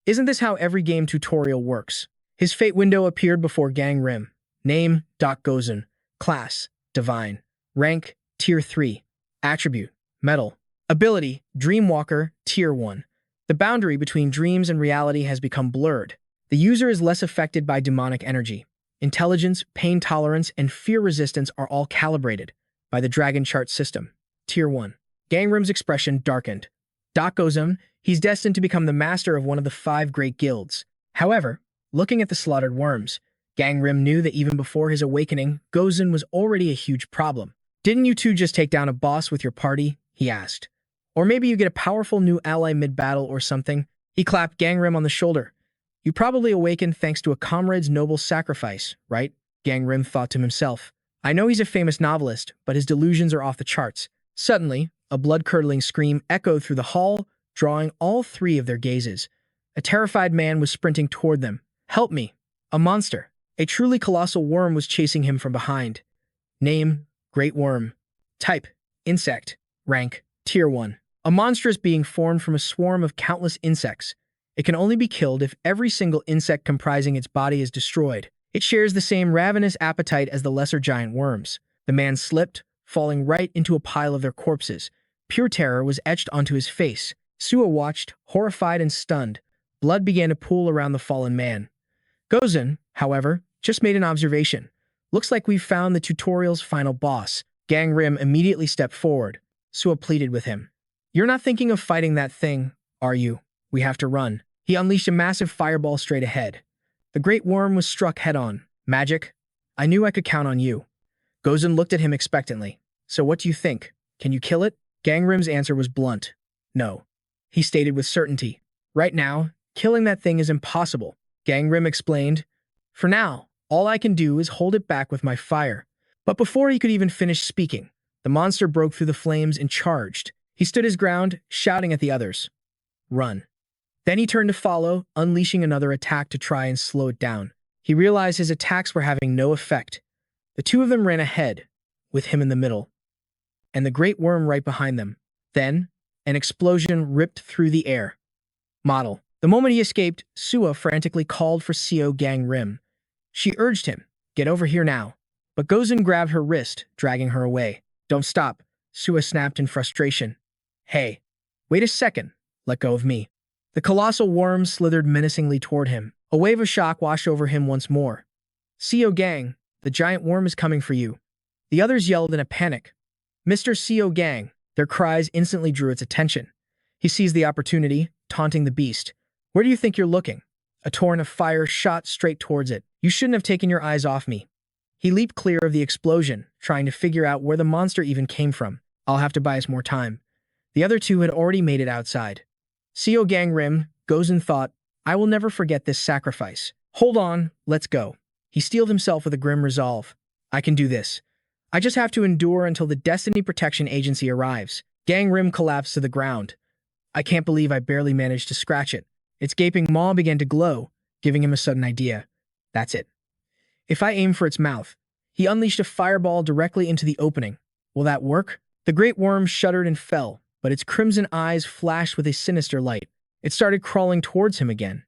Isn't this how every game tutorial works? His fate window appeared before Gangrim. Name, Doc Gozen. Class, Divine. Rank, Tier 3. Attribute, Metal. Ability, Dreamwalker, Tier 1. The boundary between dreams and reality has become blurred. The user is less affected by demonic energy. Intelligence, pain tolerance, and fear resistance are all calibrated by the Dragon Chart system. Tier 1. Gangrim's expression darkened. Doc Gozen, he's destined to become the master of one of the 5 great guilds. However, looking at the slaughtered worms, Gangrim knew that even before his awakening, Gozen was already a huge problem. Didn't you two just take down a boss with your party? He asked. Or maybe you get a powerful new ally mid-battle or something? He clapped Gangrim on the shoulder. You probably awakened thanks to a comrade's noble sacrifice, right? Gangrim thought to himself. I know he's a famous novelist, but his delusions are off the charts. Suddenly, a blood-curdling scream echoed through the hall, drawing all 3 of their gazes. A terrified man was sprinting toward them. Help me! A monster! A truly colossal worm was chasing him from behind. Name, Great Worm. Type, Insect. Rank, Tier 1. A monstrous being formed from a swarm of countless insects. It can only be killed if every single insect comprising its body is destroyed. It shares the same ravenous appetite as the lesser giant worms. The man slipped, falling right into a pile of their corpses. Pure terror was etched onto his face. Sua watched, horrified and stunned. Blood began to pool around the fallen man. Gozen, however, just made an observation. Looks like we've found the tutorial's final boss. Gangrim immediately stepped forward. Sua pleaded with him. You're not thinking of fighting that thing, are you? We have to run. He unleashed a massive fireball straight ahead. The great worm was struck head-on. Magic? I knew I could count on you. Gozen looked at him expectantly. So what do you think? Can you kill it? Gangrim's answer was blunt. No. He stated with certainty. Right now, killing that thing is impossible. Gangrim explained. For now, all I can do is hold it back with my fire. But before he could even finish speaking, the monster broke through the flames and charged. He stood his ground, shouting at the others. Run. Then he turned to follow, unleashing another attack to try and slow it down. He realized his attacks were having no effect. The 2 of them ran ahead, with him in the middle, and the great worm right behind them. Then, an explosion ripped through the air. Model. The moment he escaped, Sua frantically called for Seol Gangim. She urged him, get over here now. But Gozen grabbed her wrist, dragging her away. Don't stop, Sua snapped in frustration. Hey, wait a second, let go of me. The colossal worm slithered menacingly toward him. A wave of shock washed over him once more. Seol Gang, the giant worm is coming for you. The others yelled in a panic. Mr. Seol Gang, their cries instantly drew its attention. He seized the opportunity, taunting the beast. Where do you think you're looking? A torrent of fire shot straight towards it. You shouldn't have taken your eyes off me. He leaped clear of the explosion, trying to figure out where the monster even came from. I'll have to buy us more time. The other 2 had already made it outside. Seol Gangim, Gozen thought, I will never forget this sacrifice. Hold on, let's go. He steeled himself with a grim resolve. I can do this. I just have to endure until the Destiny Protection Agency arrives. Gangrim collapsed to the ground. I can't believe I barely managed to scratch it. Its gaping maw began to glow, giving him a sudden idea. That's it. If I aim for its mouth, he unleashed a fireball directly into the opening. Will that work? The great worm shuddered and fell, but its crimson eyes flashed with a sinister light. It started crawling towards him again.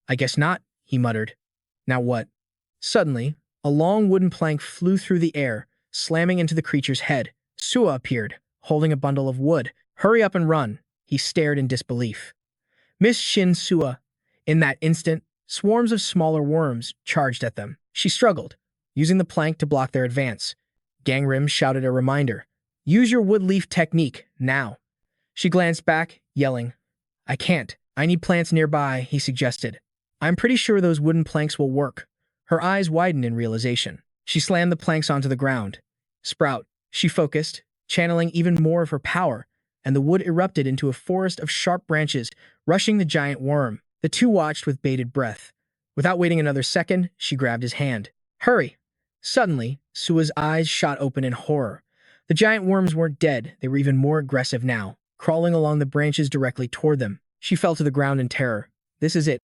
I guess not, he muttered. Now what? Suddenly, a long wooden plank flew through the air, slamming into the creature's head. Sua appeared, holding a bundle of wood. Hurry up and run, he stared in disbelief. Miss Shinsua. In that instant, swarms of smaller worms charged at them. She struggled, using the plank to block their advance. Gangrim shouted a reminder. Use your wood leaf technique, now. She glanced back, yelling. I can't. I need plants nearby, he suggested. I'm pretty sure those wooden planks will work. Her eyes widened in realization. She slammed the planks onto the ground. Sprout. She focused, channeling even more of her power. and the wood erupted into a forest of sharp branches, rushing the giant worm. The two watched with bated breath. Without waiting another second, she grabbed his hand. Hurry! Suddenly, Sua's eyes shot open in horror. The giant worms weren't dead, they were even more aggressive now, crawling along the branches directly toward them. She fell to the ground in terror. This is it.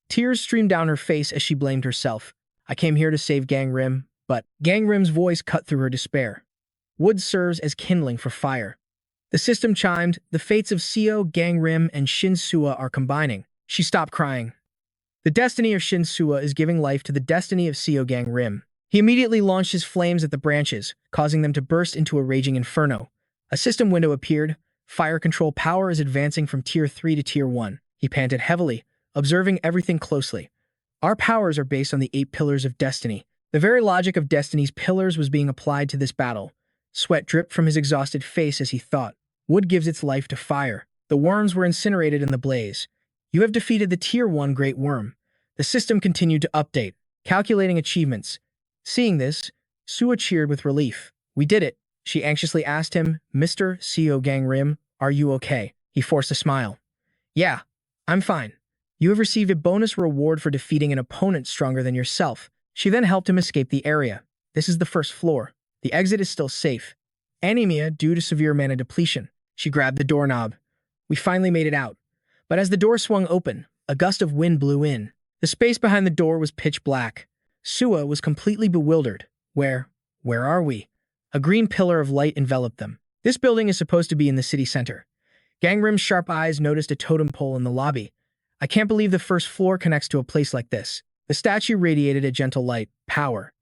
Tears streamed down her face as she blamed herself. I came here to save Gangrim, but Gangrim's voice cut through her despair. Wood serves as kindling for fire. The system chimed, the fates of Seol Gangim and Shinsua are combining. She stopped crying. The destiny of Shinsua is giving life to the destiny of Seol Gangim. He immediately launched his flames at the branches, causing them to burst into a raging inferno. A system window appeared. Fire control power is advancing from Tier 3 to Tier 1. He panted heavily, observing everything closely. Our powers are based on the 8 pillars of destiny. The very logic of Destiny's pillars was being applied to this battle. Sweat dripped from his exhausted face as he thought. Wood gives its life to fire. The worms were incinerated in the blaze. You have defeated the Tier 1 Great Worm. The system continued to update, calculating achievements. Seeing this, Sua cheered with relief. We did it, she anxiously asked him. Mr. Seol Gangim, are you okay? He forced a smile. Yeah, I'm fine. You have received a bonus reward for defeating an opponent stronger than yourself. She then helped him escape the area. This is the first floor. The exit is still safe. Anemia due to severe mana depletion. She grabbed the doorknob. We finally made it out. But as the door swung open, a gust of wind blew in. The space behind the door was pitch black. Sua was completely bewildered. Where are we? A green pillar of light enveloped them. This building is supposed to be in the city center. Gangrim's sharp eyes noticed a totem pole in the lobby. I can't believe the first floor connects to a place like this. The statue radiated a gentle light. Power.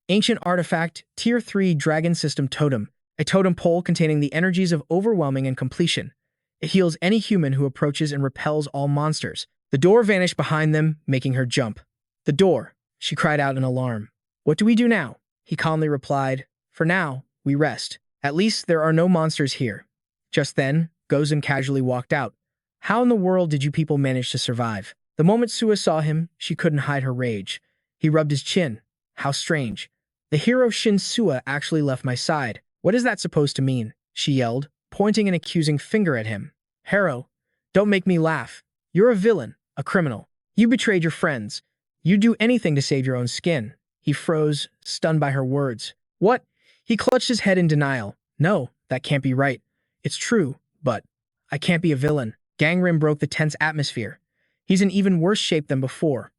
Ancient artifact, Tier 3 Dragon System Totem. A totem pole containing the energies of overwhelming and completion. It heals any human who approaches and repels all monsters. The door vanished behind them, making her jump. The door, she cried out in alarm. What do we do now? He calmly replied, for now, we rest. At least there are no monsters here. Just then, Gozen casually walked out. How in the world did you people manage to survive? The moment Sua saw him, she couldn't hide her rage. He rubbed his chin. How strange. The hero Shinsua actually left my side. What is that supposed to mean? She yelled, pointing an accusing finger at him. Hero, don't make me laugh. You're a villain, a criminal. You betrayed your friends. You'd do anything to save your own skin. He froze, stunned by her words. What? He clutched his head in denial. No, that can't be right. It's true, but I can't be a villain. Gangrim broke the tense atmosphere. He's in even worse shape than before.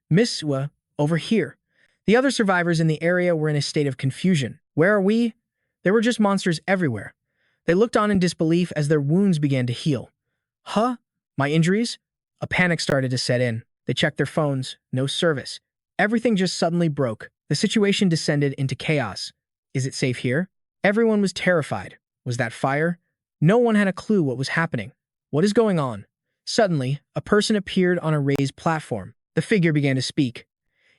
Miss Sua, over here. The other survivors in the area were in a state of confusion. Where are we? There were just monsters everywhere. They looked on in disbelief as their wounds began to heal. Huh? My injuries? A panic started to set in. They checked their phones. No service. Everything just suddenly broke. The situation descended into chaos. Is it safe here? Everyone was terrified. Was that fire? No one had a clue what was happening. What is going on? Suddenly, a person appeared on a raised platform. The figure began to speak.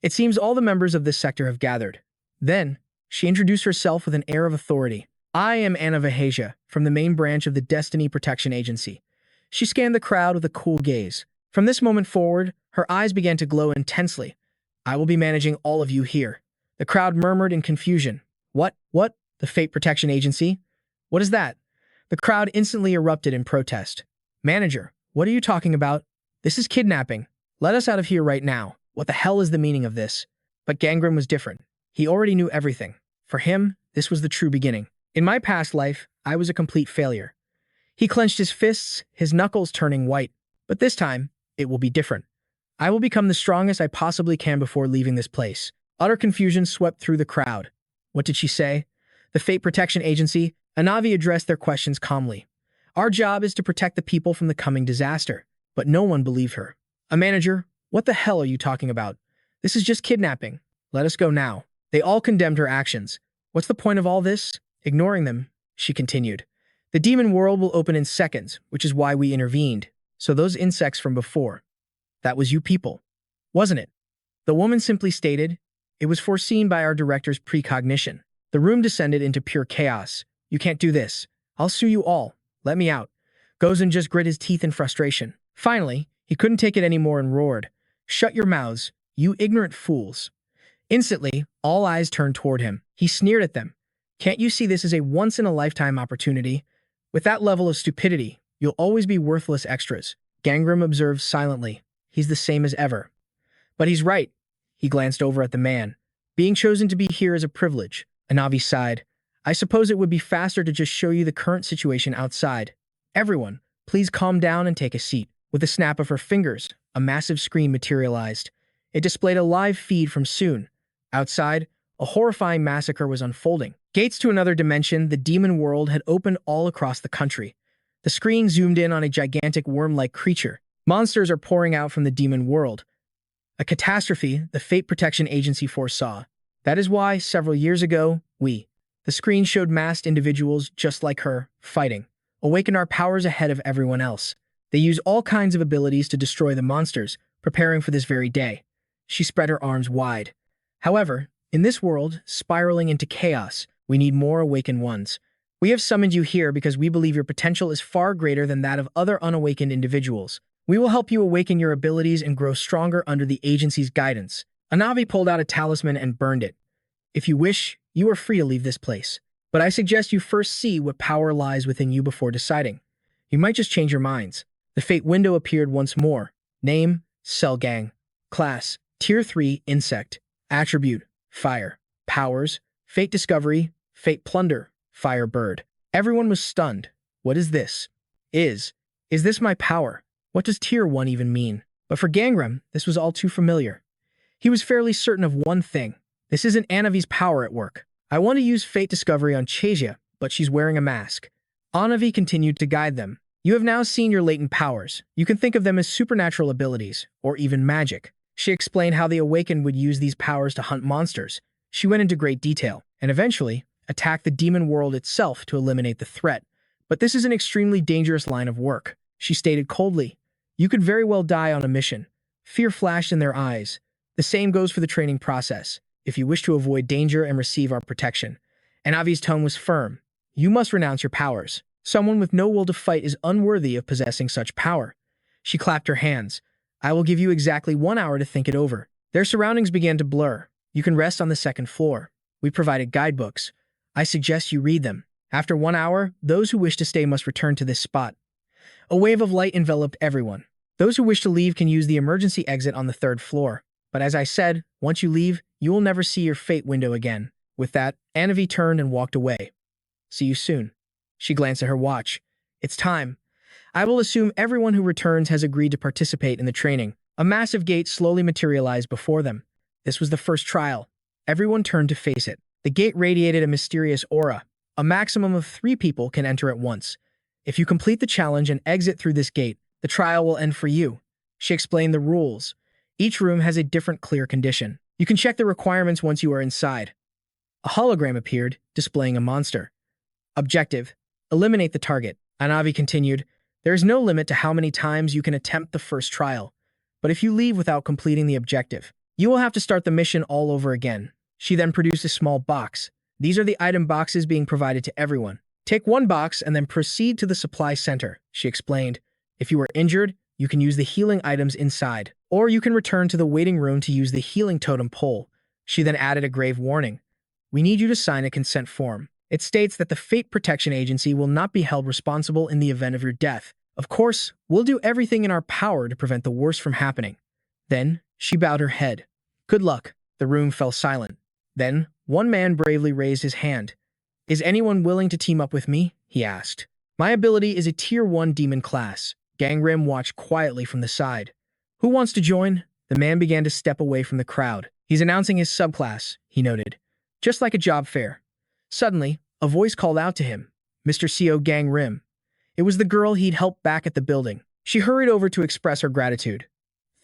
It seems all the members of this sector have gathered. Then, she introduced herself with an air of authority. I am Anna Vahasia, from the main branch of the Destiny Protection Agency. She scanned the crowd with a cool gaze. From this moment forward, her eyes began to glow intensely. I will be managing all of you here. The crowd murmured in confusion. What? The Fate Protection Agency? What is that? The crowd instantly erupted in protest. Manager, what are you talking about? This is kidnapping. Let us out of here right now. What the hell is the meaning of this? But Gangrim was different. He already knew everything. For him, this was the true beginning. In my past life, I was a complete failure. He clenched his fists, his knuckles turning white. But this time, it will be different. I will become the strongest I possibly can before leaving this place. Utter confusion swept through the crowd. What did she say? The Fate Protection Agency. Anavi addressed their questions calmly. Our job is to protect the people from the coming disaster. But no one believed her. A manager, what the hell are you talking about? This is just kidnapping. Let us go now. They all condemned her actions. What's the point of all this? Ignoring them, she continued. The demon world will open in seconds, which is why we intervened. So those insects from before. That was you people, wasn't it? The woman simply stated, it was foreseen by our director's precognition. The room descended into pure chaos. You can't do this. I'll sue you all. Let me out. Gozen just grit his teeth in frustration. Finally, he couldn't take it anymore and roared. Shut your mouths, you ignorant fools. Instantly, all eyes turned toward him. He sneered at them. Can't you see this is a once-in-a-lifetime opportunity? With that level of stupidity, you'll always be worthless extras. Gangrim observed silently. He's the same as ever. But he's right. He glanced over at the man. Being chosen to be here is a privilege. Anavi sighed. I suppose it would be faster to just show you the current situation outside. Everyone, please calm down and take a seat. With a snap of her fingers, a massive screen materialized. It displayed a live feed from Soon. Outside, a horrifying massacre was unfolding. Gates to another dimension, the demon world, had opened all across the country. The screen zoomed in on a gigantic worm-like creature. Monsters are pouring out from the demon world. A catastrophe the Fate Protection Agency foresaw. That is why, several years ago, the screen showed masked individuals just like her, fighting. Awaken our powers ahead of everyone else. They use all kinds of abilities to destroy the monsters, preparing for this very day. She spread her arms wide. However, in this world, spiraling into chaos, we need more awakened ones. We have summoned you here because we believe your potential is far greater than that of other unawakened individuals. We will help you awaken your abilities and grow stronger under the agency's guidance. Anavi pulled out a talisman and burned it. If you wish, you are free to leave this place. But I suggest you first see what power lies within you before deciding. You might just change your minds. The fate window appeared once more. Name, Seol Gangim. Class, Tier 3, Insect. Attribute, Fire. Powers, Fate Discovery, Fate Plunder, Fire Bird. Everyone was stunned. What is this? Is this my power? What does Tier 1 even mean? But for Gangrim, this was all too familiar. He was fairly certain of one thing. This isn't Anavi's power at work. I want to use Fate Discovery on Chazia, but she's wearing a mask. Anavi continued to guide them. You have now seen your latent powers. You can think of them as supernatural abilities, or even magic. She explained how the Awakened would use these powers to hunt monsters. She went into great detail, and eventually attack the demon world itself to eliminate the threat. But this is an extremely dangerous line of work. She stated coldly, you could very well die on a mission. Fear flashed in their eyes. The same goes for the training process. If you wish to avoid danger and receive our protection. Anavi's tone was firm. You must renounce your powers. Someone with no will to fight is unworthy of possessing such power. She clapped her hands. I will give you exactly 1 hour to think it over. Their surroundings began to blur. You can rest on the second floor. We provided guidebooks. I suggest you read them. After 1 hour, those who wish to stay must return to this spot. A wave of light enveloped everyone. Those who wish to leave can use the emergency exit on the 3rd floor. But as I said, once you leave, you will never see your fate window again. With that, Anavi turned and walked away. See you soon. She glanced at her watch. It's time. I will assume everyone who returns has agreed to participate in the training. A massive gate slowly materialized before them. This was the first trial. Everyone turned to face it. The gate radiated a mysterious aura. A maximum of 3 people can enter at once. If you complete the challenge and exit through this gate, the trial will end for you. She explained the rules. Each room has a different clear condition. You can check the requirements once you are inside. A hologram appeared, displaying a monster. Objective: eliminate the target. Anavi continued, there is no limit to how many times you can attempt the first trial. But if you leave without completing the objective, you will have to start the mission all over again. She then produced a small box. These are the item boxes being provided to everyone. Take 1 box and then proceed to the supply center, she explained. If you are injured, you can use the healing items inside, or you can return to the waiting room to use the healing totem pole. She then added a grave warning. We need you to sign a consent form. It states that the Fate Protection Agency will not be held responsible in the event of your death. Of course, we'll do everything in our power to prevent the worst from happening. Then, she bowed her head. Good luck. The room fell silent. Then, one man bravely raised his hand. Is anyone willing to team up with me? He asked. My ability is a Tier 1 demon class. Gangrim watched quietly from the side. Who wants to join? The man began to step away from the crowd. He's announcing his subclass, he noted. Just like a job fair. Suddenly, a voice called out to him. Mr. Seol Gangim. It was the girl he'd helped back at the building. She hurried over to express her gratitude.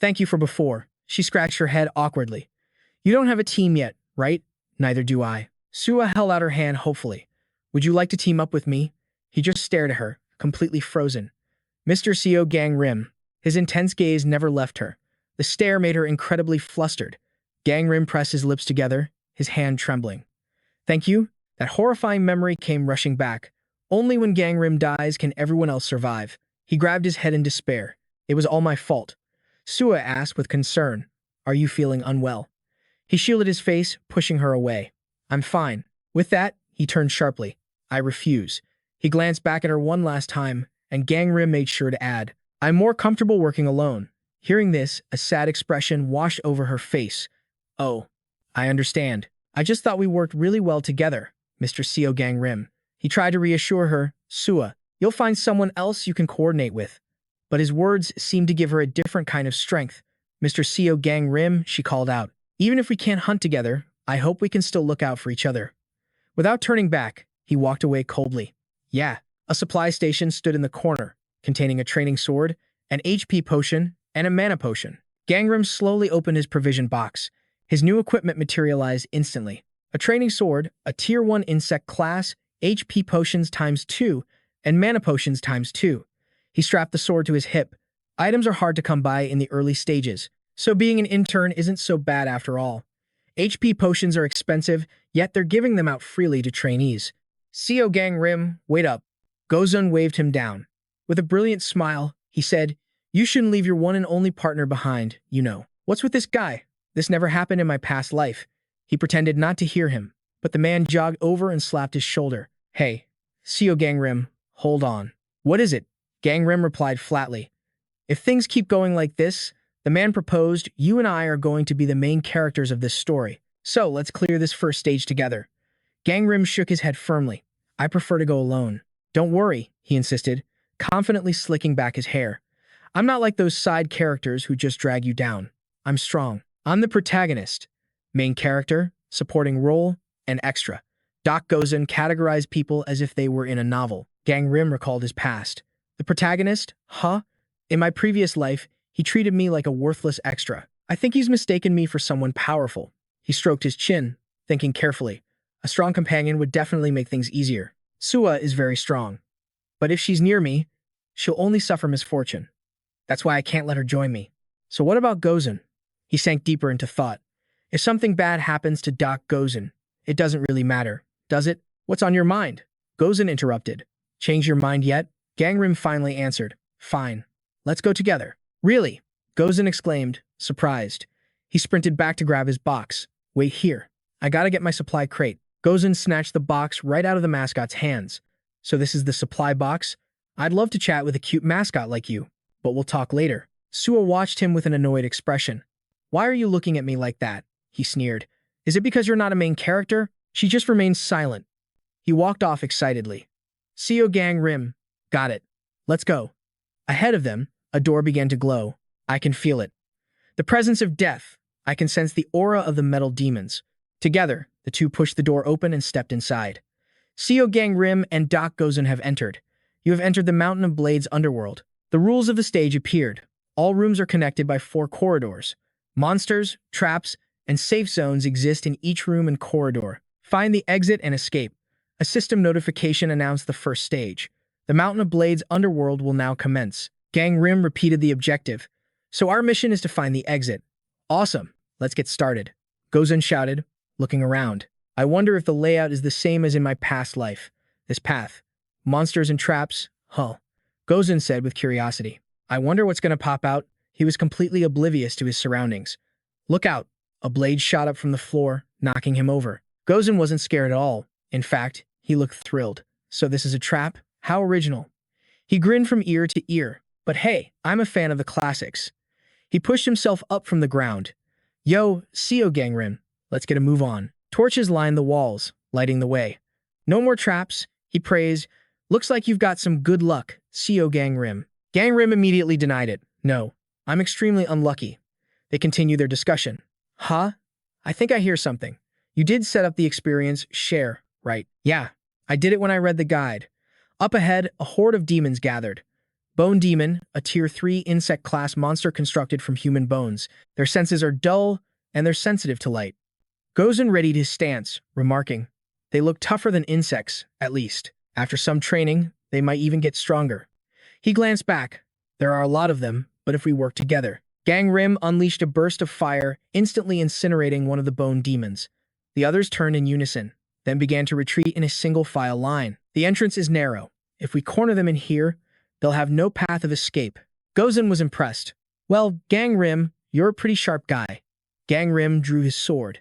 Thank you for before. She scratched her head awkwardly. You don't have a team yet, right? Neither do I. Sua held out her hand hopefully. Would you like to team up with me? He just stared at her, completely frozen. Mr. Seol Gangim. His intense gaze never left her. The stare made her incredibly flustered. Gangrim pressed his lips together, his hand trembling. Thank you. That horrifying memory came rushing back. Only when Gangrim dies can everyone else survive. He grabbed his head in despair. It was all my fault. Sua asked with concern. Are you feeling unwell? He shielded his face, pushing her away. I'm fine. With that, he turned sharply. I refuse. He glanced back at her one last time, and Gangrim made sure to add, I'm more comfortable working alone. Hearing this, a sad expression washed over her face. Oh, I understand. I just thought we worked really well together, Mr. Seol Gangim. He tried to reassure her, Sua, you'll find someone else you can coordinate with. But his words seemed to give her a different kind of strength. Mr. Seol Gangim, she called out, even if we can't hunt together, I hope we can still look out for each other. Without turning back, he walked away coldly. Yeah, a supply station stood in the corner, containing a training sword, an HP potion, and a mana potion. Gangrim slowly opened his provision box. His new equipment materialized instantly. A training sword, a tier 1 insect class, HP potions ×2, and mana potions ×2. He strapped the sword to his hip. Items are hard to come by in the early stages, so being an intern isn't so bad after all. HP potions are expensive, yet they're giving them out freely to trainees. Seol Gangim, wait up. Gozen waved him down. With a brilliant smile, he said, you shouldn't leave your one and only partner behind, you know. What's with this guy? This never happened in my past life. He pretended not to hear him, but the man jogged over and slapped his shoulder. Hey, Seol Gangim, hold on. What is it? Gangrim replied flatly. If things keep going like this, the man proposed, you and I are going to be the main characters of this story. So let's clear this first stage together. Gangrim shook his head firmly. I prefer to go alone. Don't worry, he insisted, confidently slicking back his hair. I'm not like those side characters who just drag you down. I'm strong. I'm the protagonist. Main character, supporting role, and extra. Doc Gozen categorized people as if they were in a novel. Gangrim recalled his past. The protagonist? Huh? In my previous life, he treated me like a worthless extra. I think he's mistaken me for someone powerful. He stroked his chin, thinking carefully. A strong companion would definitely make things easier. Sua is very strong. But if she's near me, she'll only suffer misfortune. That's why I can't let her join me. So what about Gozen? He sank deeper into thought. If something bad happens to Doc Gozen, it doesn't really matter, does it? What's on your mind? Gozen interrupted. Change your mind yet? Gangrim finally answered. Fine. Let's go together. Really? Gozen exclaimed, surprised. He sprinted back to grab his box. Wait here. I gotta get my supply crate. Gozen snatched the box right out of the mascot's hands. So this is the supply box? I'd love to chat with a cute mascot like you, but we'll talk later. Sua watched him with an annoyed expression. Why are you looking at me like that? He sneered. Is it because you're not a main character? She just remained silent. He walked off excitedly. Seol Gangim. Got it. Let's go. Ahead of them, a door began to glow. I can feel it. The presence of death. I can sense the aura of the metal demons. Together, the two pushed the door open and stepped inside. Seol Gangim and Doc Gozen have entered. You have entered the Mountain of Blades underworld. The rules of the stage appeared. All rooms are connected by 4 corridors. Monsters, traps, and safe zones exist in each room and corridor. Find the exit and escape. A system notification announced the first stage. The Mountain of Blades underworld will now commence. Gangrim repeated the objective. So our mission is to find the exit. Awesome. Let's get started. Gozen shouted, looking around. I wonder if the layout is the same as in my past life. This path. Monsters and traps. Huh. Gozen said with curiosity. I wonder what's going to pop out. He was completely oblivious to his surroundings. Look out. A blade shot up from the floor, knocking him over. Gozen wasn't scared at all. In fact, he looked thrilled. So this is a trap? How original. He grinned from ear to ear. But hey, I'm a fan of the classics. He pushed himself up from the ground. Yo, Seol Gangim, let's get a move on. Torches lined the walls, lighting the way. No more traps, he praised. Looks like you've got some good luck, Seol Gangim. Gangrim immediately denied it. No, I'm extremely unlucky. They continue their discussion. Huh? I think I hear something. You did set up the experience share, right? Yeah, I did it when I read the guide. Up ahead, a horde of demons gathered. Bone Demon, a tier 3 insect class monster constructed from human bones. Their senses are dull, and they're sensitive to light. Gozen readied his stance, remarking, they look tougher than insects, at least. After some training, they might even get stronger. He glanced back. There are a lot of them, but if we work together. Gangrim unleashed a burst of fire, instantly incinerating one of the bone demons. The others turned in unison, then began to retreat in a single file line. The entrance is narrow. If we corner them in here, they'll have no path of escape. Gozen was impressed. Well, Gangrim, you're a pretty sharp guy. Gangrim drew his sword.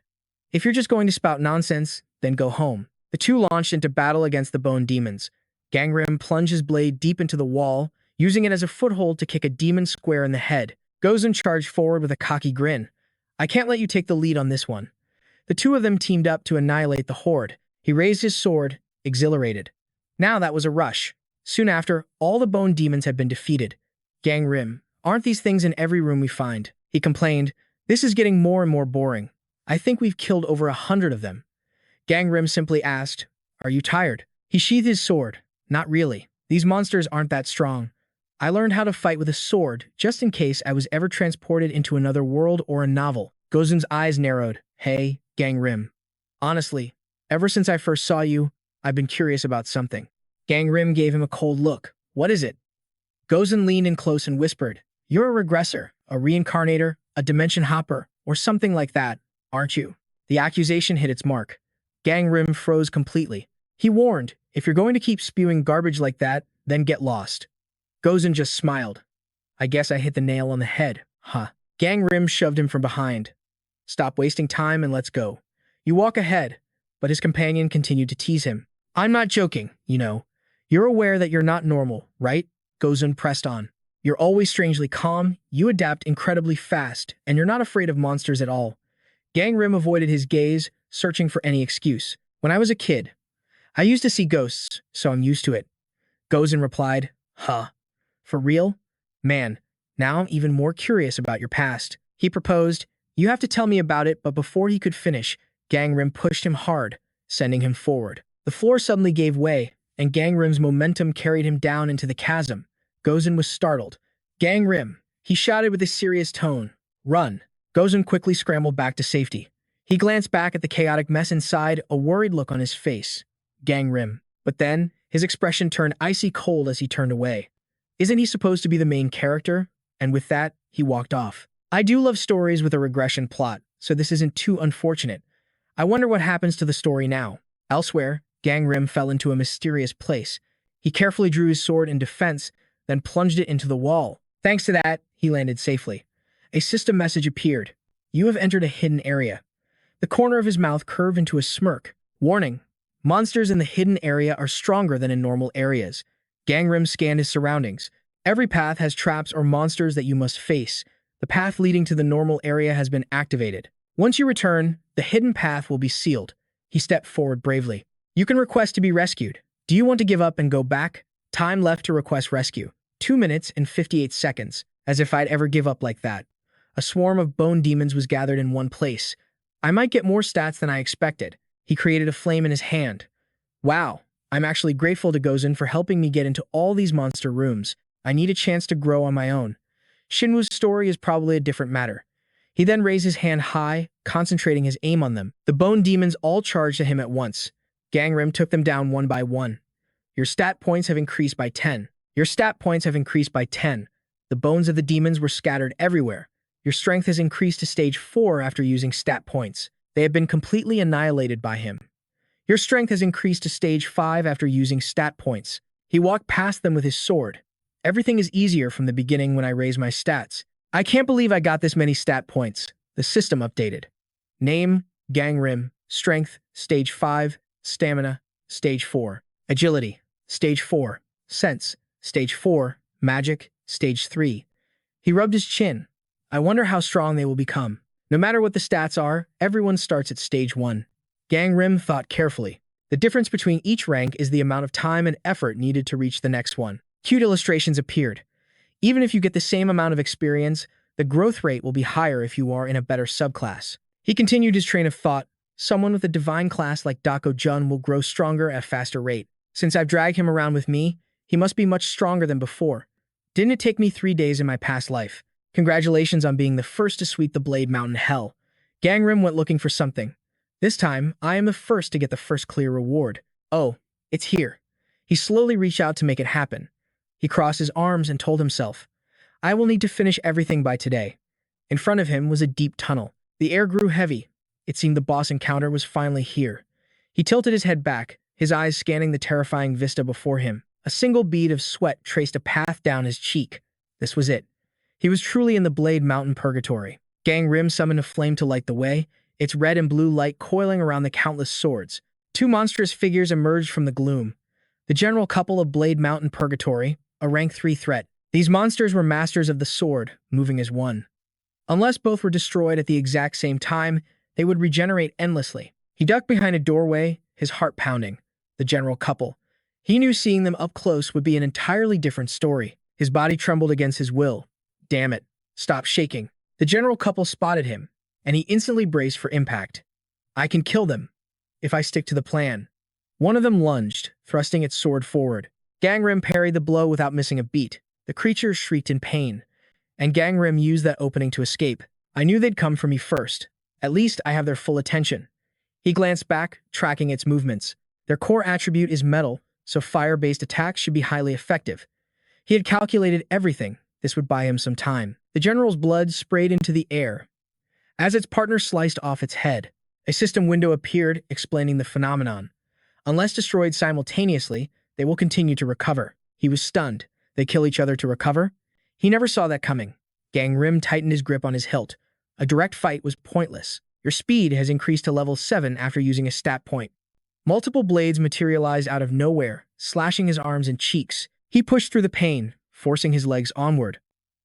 If you're just going to spout nonsense, then go home. The two launched into battle against the bone demons. Gangrim plunged his blade deep into the wall, using it as a foothold to kick a demon square in the head. Gozen charged forward with a cocky grin. I can't let you take the lead on this one. The two of them teamed up to annihilate the horde. He raised his sword, exhilarated. Now that was a rush. Soon after, all the bone demons had been defeated. Gangrim, aren't these things in every room we find? He complained. This is getting more and more boring. I think we've killed over 100 of them. Gangrim simply asked, Are you tired? He sheathed his sword. Not really. These monsters aren't that strong. I learned how to fight with a sword, just in case I was ever transported into another world or a novel. Gozen's eyes narrowed. Hey, Gangrim. Honestly, ever since I first saw you, I've been curious about something. Gangrim gave him a cold look. What is it? Gozen leaned in close and whispered, You're a regressor, a reincarnator, a dimension hopper, or something like that, aren't you? The accusation hit its mark. Gangrim froze completely. He warned, if you're going to keep spewing garbage like that, then get lost. Gozen just smiled. I guess I hit the nail on the head, huh? Gangrim shoved him from behind. Stop wasting time and let's go. You walk ahead, but his companion continued to tease him. I'm not joking, you know. You're aware that you're not normal, right? Gozen pressed on. You're always strangely calm, you adapt incredibly fast, and you're not afraid of monsters at all. Gangrim avoided his gaze, searching for any excuse. When I was a kid, I used to see ghosts, so I'm used to it. Gozen replied, Huh. For real? Man, now I'm even more curious about your past. He proposed, You have to tell me about it, but before he could finish, Gangrim pushed him hard, sending him forward. The floor suddenly gave way, and Gangrim's momentum carried him down into the chasm. Gozen was startled. Gangrim, he shouted with a serious tone. Run. Gozen quickly scrambled back to safety. He glanced back at the chaotic mess inside, a worried look on his face. Gangrim. But then, his expression turned icy cold as he turned away. Isn't he supposed to be the main character? And with that, he walked off. I do love stories with a regression plot, so this isn't too unfortunate. I wonder what happens to the story now. Elsewhere, Gangrim fell into a mysterious place. He carefully drew his sword in defense, then plunged it into the wall. Thanks to that, he landed safely. A system message appeared. You have entered a hidden area. The corner of his mouth curved into a smirk. Warning. Monsters in the hidden area are stronger than in normal areas. Gangrim scanned his surroundings. Every path has traps or monsters that you must face. The path leading to the normal area has been activated. Once you return, the hidden path will be sealed. He stepped forward bravely. You can request to be rescued. Do you want to give up and go back? Time left to request rescue. 2 minutes and 58 seconds. As if I'd ever give up like that. A swarm of bone demons was gathered in one place. I might get more stats than I expected. He created a flame in his hand. Wow, I'm actually grateful to Gozen for helping me get into all these monster rooms. I need a chance to grow on my own. Shinwoo's story is probably a different matter. He then raised his hand high, concentrating his aim on them. The bone demons all charged at him at once. Gangrim took them down one by one. Your stat points have increased by 10. Your stat points have increased by 10. The bones of the demons were scattered everywhere. Your strength has increased to stage 4 after using stat points. They have been completely annihilated by him. Your strength has increased to stage 5 after using stat points. He walked past them with his sword. Everything is easier from the beginning when I raise my stats. I can't believe I got this many stat points. The system updated. Name, Gangrim. Strength, stage 5. Stamina, stage 4. Agility, stage 4. Sense, stage 4. Magic, stage 3. He rubbed his chin. I wonder how strong they will become. No matter what the stats are, everyone starts at stage 1. Gangrim thought carefully. The difference between each rank is the amount of time and effort needed to reach the next one. Cute illustrations appeared. Even if you get the same amount of experience, the growth rate will be higher if you are in a better subclass. He continued his train of thought. Someone with a divine class like Doc Gozen will grow stronger at a faster rate. Since I've dragged him around with me, he must be much stronger than before. Didn't it take me 3 days in my past life? Congratulations on being the first to sweep the Blade Mountain Hell. Gangrim went looking for something. This time, I am the first to get the first clear reward. Oh, it's here. He slowly reached out to make it happen. He crossed his arms and told himself, I will need to finish everything by today. In front of him was a deep tunnel. The air grew heavy. It seemed the boss encounter was finally here. He tilted his head back, his eyes scanning the terrifying vista before him. A single bead of sweat traced a path down his cheek. This was it. He was truly in the Blade Mountain Purgatory. Gangrim summoned a flame to light the way, its red and blue light coiling around the countless swords. 2 monstrous figures emerged from the gloom. The general couple of Blade Mountain Purgatory, a rank 3 threat. These monsters were masters of the sword, moving as one. Unless both were destroyed at the exact same time, they would regenerate endlessly. He ducked behind a doorway, his heart pounding. The general couple. He knew seeing them up close would be an entirely different story. His body trembled against his will. Damn it. Stop shaking. The general couple spotted him, and he instantly braced for impact. I can kill them, if I stick to the plan. One of them lunged, thrusting its sword forward. Gangrim parried the blow without missing a beat. The creatures shrieked in pain, and Gangrim used that opening to escape. I knew they'd come for me first. At least I have their full attention. He glanced back, tracking its movements. Their core attribute is metal, so fire-based attacks should be highly effective. He had calculated everything. This would buy him some time. The general's blood sprayed into the air. As its partner sliced off its head, a system window appeared, explaining the phenomenon. Unless destroyed simultaneously, they will continue to recover. He was stunned. They kill each other to recover? He never saw that coming. Gangrim tightened his grip on his hilt. A direct fight was pointless. Your speed has increased to level 7 after using a stat point. Multiple blades materialized out of nowhere, slashing his arms and cheeks. He pushed through the pain, forcing his legs onward.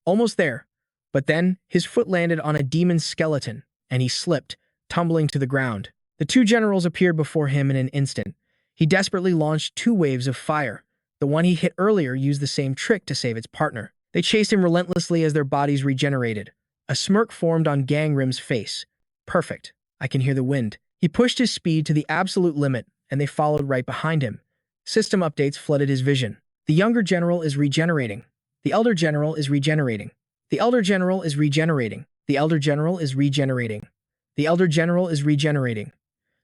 Almost there. But then, his foot landed on a demon's skeleton, and he slipped, tumbling to the ground. The two generals appeared before him in an instant. He desperately launched 2 waves of fire. The one he hit earlier used the same trick to save its partner. They chased him relentlessly as their bodies regenerated. A smirk formed on Gangrim's face. Perfect. I can hear the wind. He pushed his speed to the absolute limit, and they followed right behind him. System updates flooded his vision. The younger general is regenerating. The elder general is regenerating. The elder general is regenerating. The elder general is regenerating. The elder general is regenerating.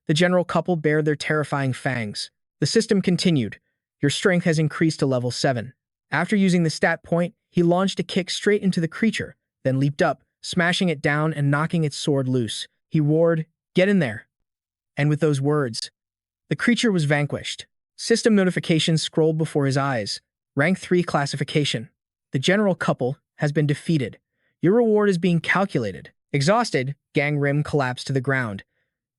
The general couple bared their terrifying fangs. The system continued. Your strength has increased to level 7. After using the stat point, he launched a kick straight into the creature, then leaped up, smashing it down and knocking its sword loose. He roared, "Get in there!" And with those words, the creature was vanquished. System notifications scrolled before his eyes. Rank 3 classification. The general couple has been defeated. Your reward is being calculated. Exhausted, Gangrim collapsed to the ground.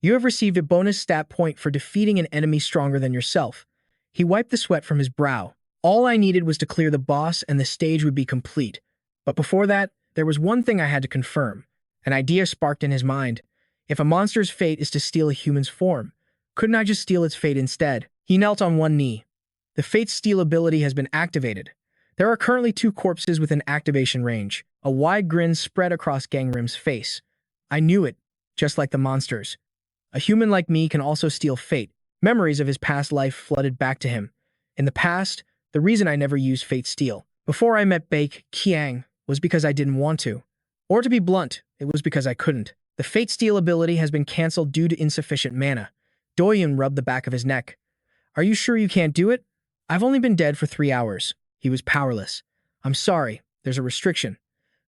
You have received a bonus stat point for defeating an enemy stronger than yourself. He wiped the sweat from his brow. All I needed was to clear the boss and the stage would be complete. But before that, there was one thing I had to confirm. An idea sparked in his mind. If a monster's fate is to steal a human's form, couldn't I just steal its fate instead? He knelt on one knee. The Fate Steal ability has been activated. There are currently 2 corpses within activation range. A wide grin spread across Gangrim's face. I knew it, just like the monsters. A human like me can also steal fate. Memories of his past life flooded back to him. In the past, the reason I never used Fate Steal, before I met Baek Kiang, was because I didn't want to. Or to be blunt, it was because I couldn't. The Fate Steal ability has been cancelled due to insufficient mana. Doyun rubbed the back of his neck. Are you sure you can't do it? I've only been dead for 3 hours. He was powerless. I'm sorry, there's a restriction.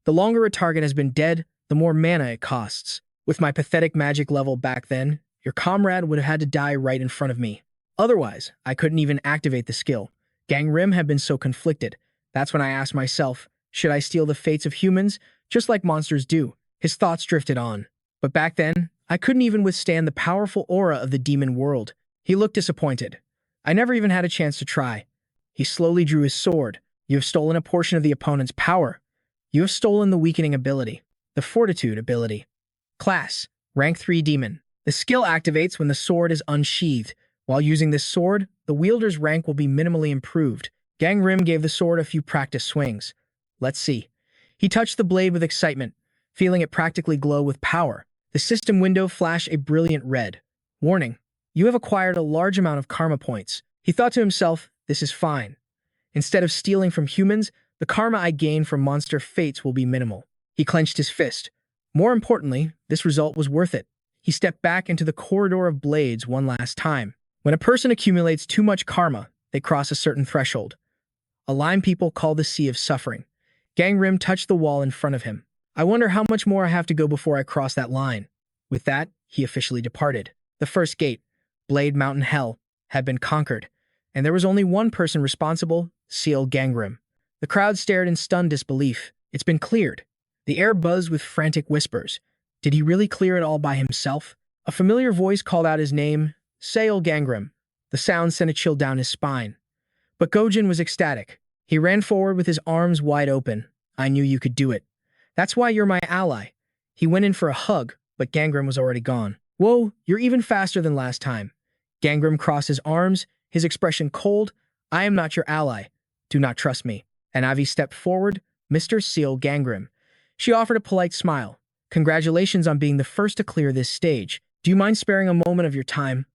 The longer a target has been dead, the more mana it costs. With my pathetic magic level back then, your comrade would have had to die right in front of me. Otherwise, I couldn't even activate the skill. Gangrim had been so conflicted. That's when I asked myself, should I steal the fates of humans, just like monsters do? His thoughts drifted on. But back then, I couldn't even withstand the powerful aura of the demon world. He looked disappointed. I never even had a chance to try. He slowly drew his sword. You have stolen a portion of the opponent's power. You have stolen the weakening ability, the fortitude ability. Class, rank 3 demon. The skill activates when the sword is unsheathed. While using this sword, the wielder's rank will be minimally improved. Gangrim gave the sword a few practice swings. Let's see. He touched the blade with excitement, feeling it practically glow with power. The system window flashed a brilliant red. Warning, you have acquired a large amount of karma points. He thought to himself, this is fine. Instead of stealing from humans, the karma I gain from monster fates will be minimal. He clenched his fist. More importantly, this result was worth it. He stepped back into the corridor of blades one last time. When a person accumulates too much karma, they cross a certain threshold. Aligned people call the Sea of Suffering. Gangrim touched the wall in front of him. I wonder how much more I have to go before I cross that line. With that, he officially departed. The first gate, Blade Mountain Hell, had been conquered, and there was only one person responsible, Seol Gangim. The crowd stared in stunned disbelief. It's been cleared. The air buzzed with frantic whispers. Did he really clear it all by himself? A familiar voice called out his name, Seol Gangim. The sound sent a chill down his spine. But Gozen was ecstatic. He ran forward with his arms wide open. I knew you could do it. That's why you're my ally. He went in for a hug, but Gangrim was already gone. Whoa, you're even faster than last time. Gangrim crossed his arms, his expression cold. I am not your ally. Do not trust me. And Avi stepped forward, Mr. Seol Gangim. She offered a polite smile. Congratulations on being the first to clear this stage. Do you mind sparing a moment of your time?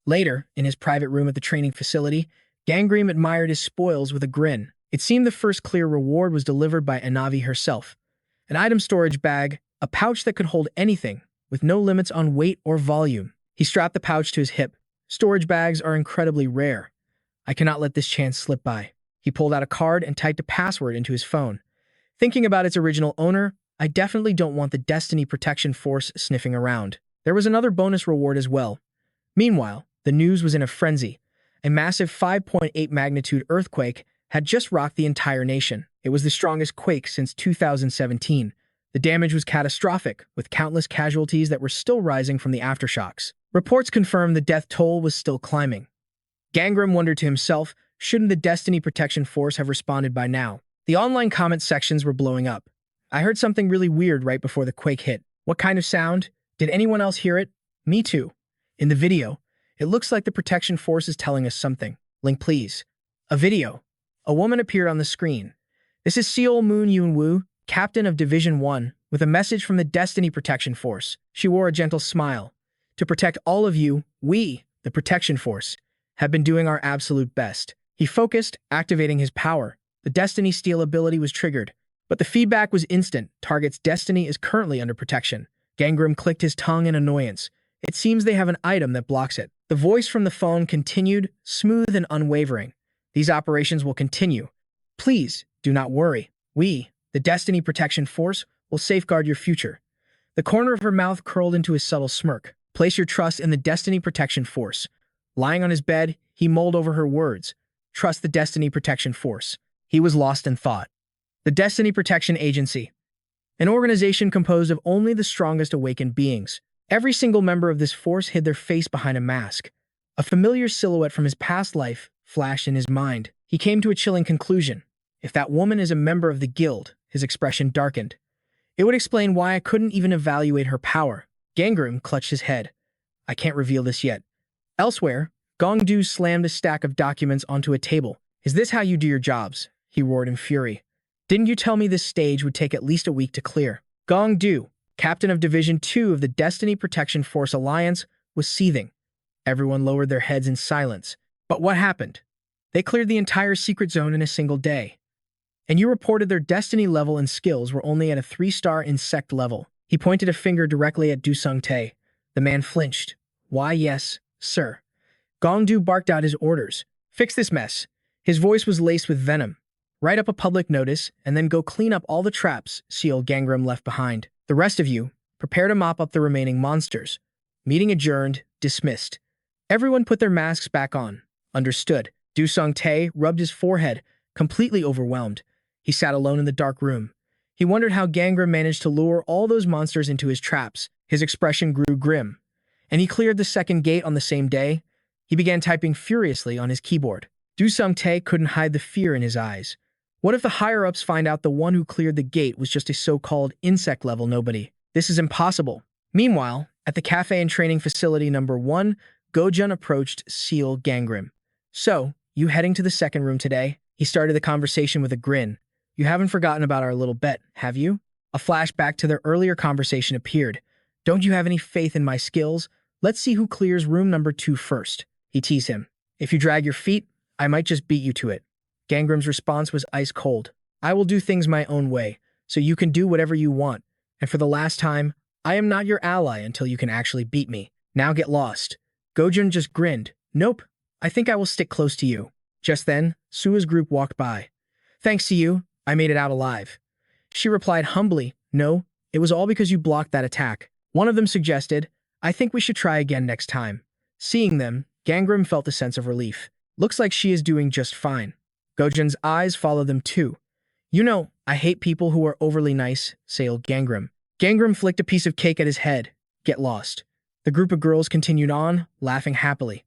Later, in his private room at the training facility, Gangrim admired his spoils with a grin. It seemed the first clear reward was delivered by Anavi herself. An item storage bag, a pouch that could hold anything, with no limits on weight or volume. He strapped the pouch to his hip. Storage bags are incredibly rare. I cannot let this chance slip by. He pulled out a card and typed a password into his phone. Thinking about its original owner, I definitely don't want the Destiny Protection Force sniffing around. There was another bonus reward as well. Meanwhile, the news was in a frenzy. A massive 5.8 magnitude earthquake had just rocked the entire nation. It was the strongest quake since 2017. The damage was catastrophic, with countless casualties that were still rising from the aftershocks. Reports confirmed the death toll was still climbing. Gangrim wondered to himself, shouldn't the Destiny Protection Force have responded by now? The online comment sections were blowing up. I heard something really weird right before the quake hit. What kind of sound? Did anyone else hear it? Me too. In the video, it looks like the Protection Force is telling us something. Link please. A video. A woman appeared on the screen. This is Seol Moon Yoon-woo, captain of Division 1, with a message from the Destiny Protection Force. She wore a gentle smile. To protect all of you, we, the Protection Force, have been doing our absolute best. He focused, activating his power. The Destiny Steel ability was triggered, but the feedback was instant. Target's destiny is currently under protection. Gangrim clicked his tongue in annoyance. It seems they have an item that blocks it. The voice from the phone continued, smooth and unwavering. These operations will continue. Please, do not worry. We, the Destiny Protection Force, will safeguard your future. The corner of her mouth curled into a subtle smirk. Place your trust in the Destiny Protection Force. Lying on his bed, he mulled over her words. Trust the Destiny Protection Force. He was lost in thought. The Destiny Protection Agency. An organization composed of only the strongest awakened beings. Every single member of this force hid their face behind a mask. A familiar silhouette from his past life flashed in his mind. He came to a chilling conclusion. If that woman is a member of the guild, his expression darkened. It would explain why I couldn't even evaluate her power. Gangrim clutched his head. I can't reveal this yet. Elsewhere, Gongdu slammed a stack of documents onto a table. Is this how you do your jobs? He roared in fury. Didn't you tell me this stage would take at least a week to clear? Gongdu, captain of Division 2 of the Destiny Protection Force Alliance, was seething. Everyone lowered their heads in silence. But what happened? They cleared the entire secret zone in a single day. And you reported their destiny level and skills were only at a 3-star insect level. He pointed a finger directly at Du Sung-tae. The man flinched. Why, yes, sir. Gongdu barked out his orders. Fix this mess. His voice was laced with venom. Write up a public notice, and then go clean up all the traps Seol Gangim left behind. The rest of you, prepare to mop up the remaining monsters. Meeting adjourned, dismissed. Everyone put their masks back on. Understood. Du Sung-tae rubbed his forehead, completely overwhelmed. He sat alone in the dark room. He wondered how Gangrim managed to lure all those monsters into his traps. His expression grew grim. And he cleared the second gate on the same day. He began typing furiously on his keyboard. Du Sung-tae couldn't hide the fear in his eyes. What if the higher-ups find out the one who cleared the gate was just a so-called insect-level nobody? This is impossible. Meanwhile, at the cafe and training facility number 1, Gozen approached Seol Gangim. So, you heading to the second room today? He started the conversation with a grin. You haven't forgotten about our little bet, have you? A flashback to their earlier conversation appeared. Don't you have any faith in my skills? Let's see who clears room number 2 first. He teased him. If you drag your feet, I might just beat you to it. Gangrim's response was ice cold. I will do things my own way, so you can do whatever you want. And for the last time, I am not your ally until you can actually beat me. Now get lost. Gozen just grinned. Nope, I think I will stick close to you. Just then, Sua's group walked by. Thanks to you, I made it out alive. She replied humbly, no, it was all because you blocked that attack. One of them suggested, I think we should try again next time. Seeing them, Gangrim felt a sense of relief. Looks like she is doing just fine. Gozen's eyes followed them too. You know, I hate people who are overly nice, Seol Gangim. Gangrim flicked a piece of cake at his head. Get lost. The group of girls continued on, laughing happily.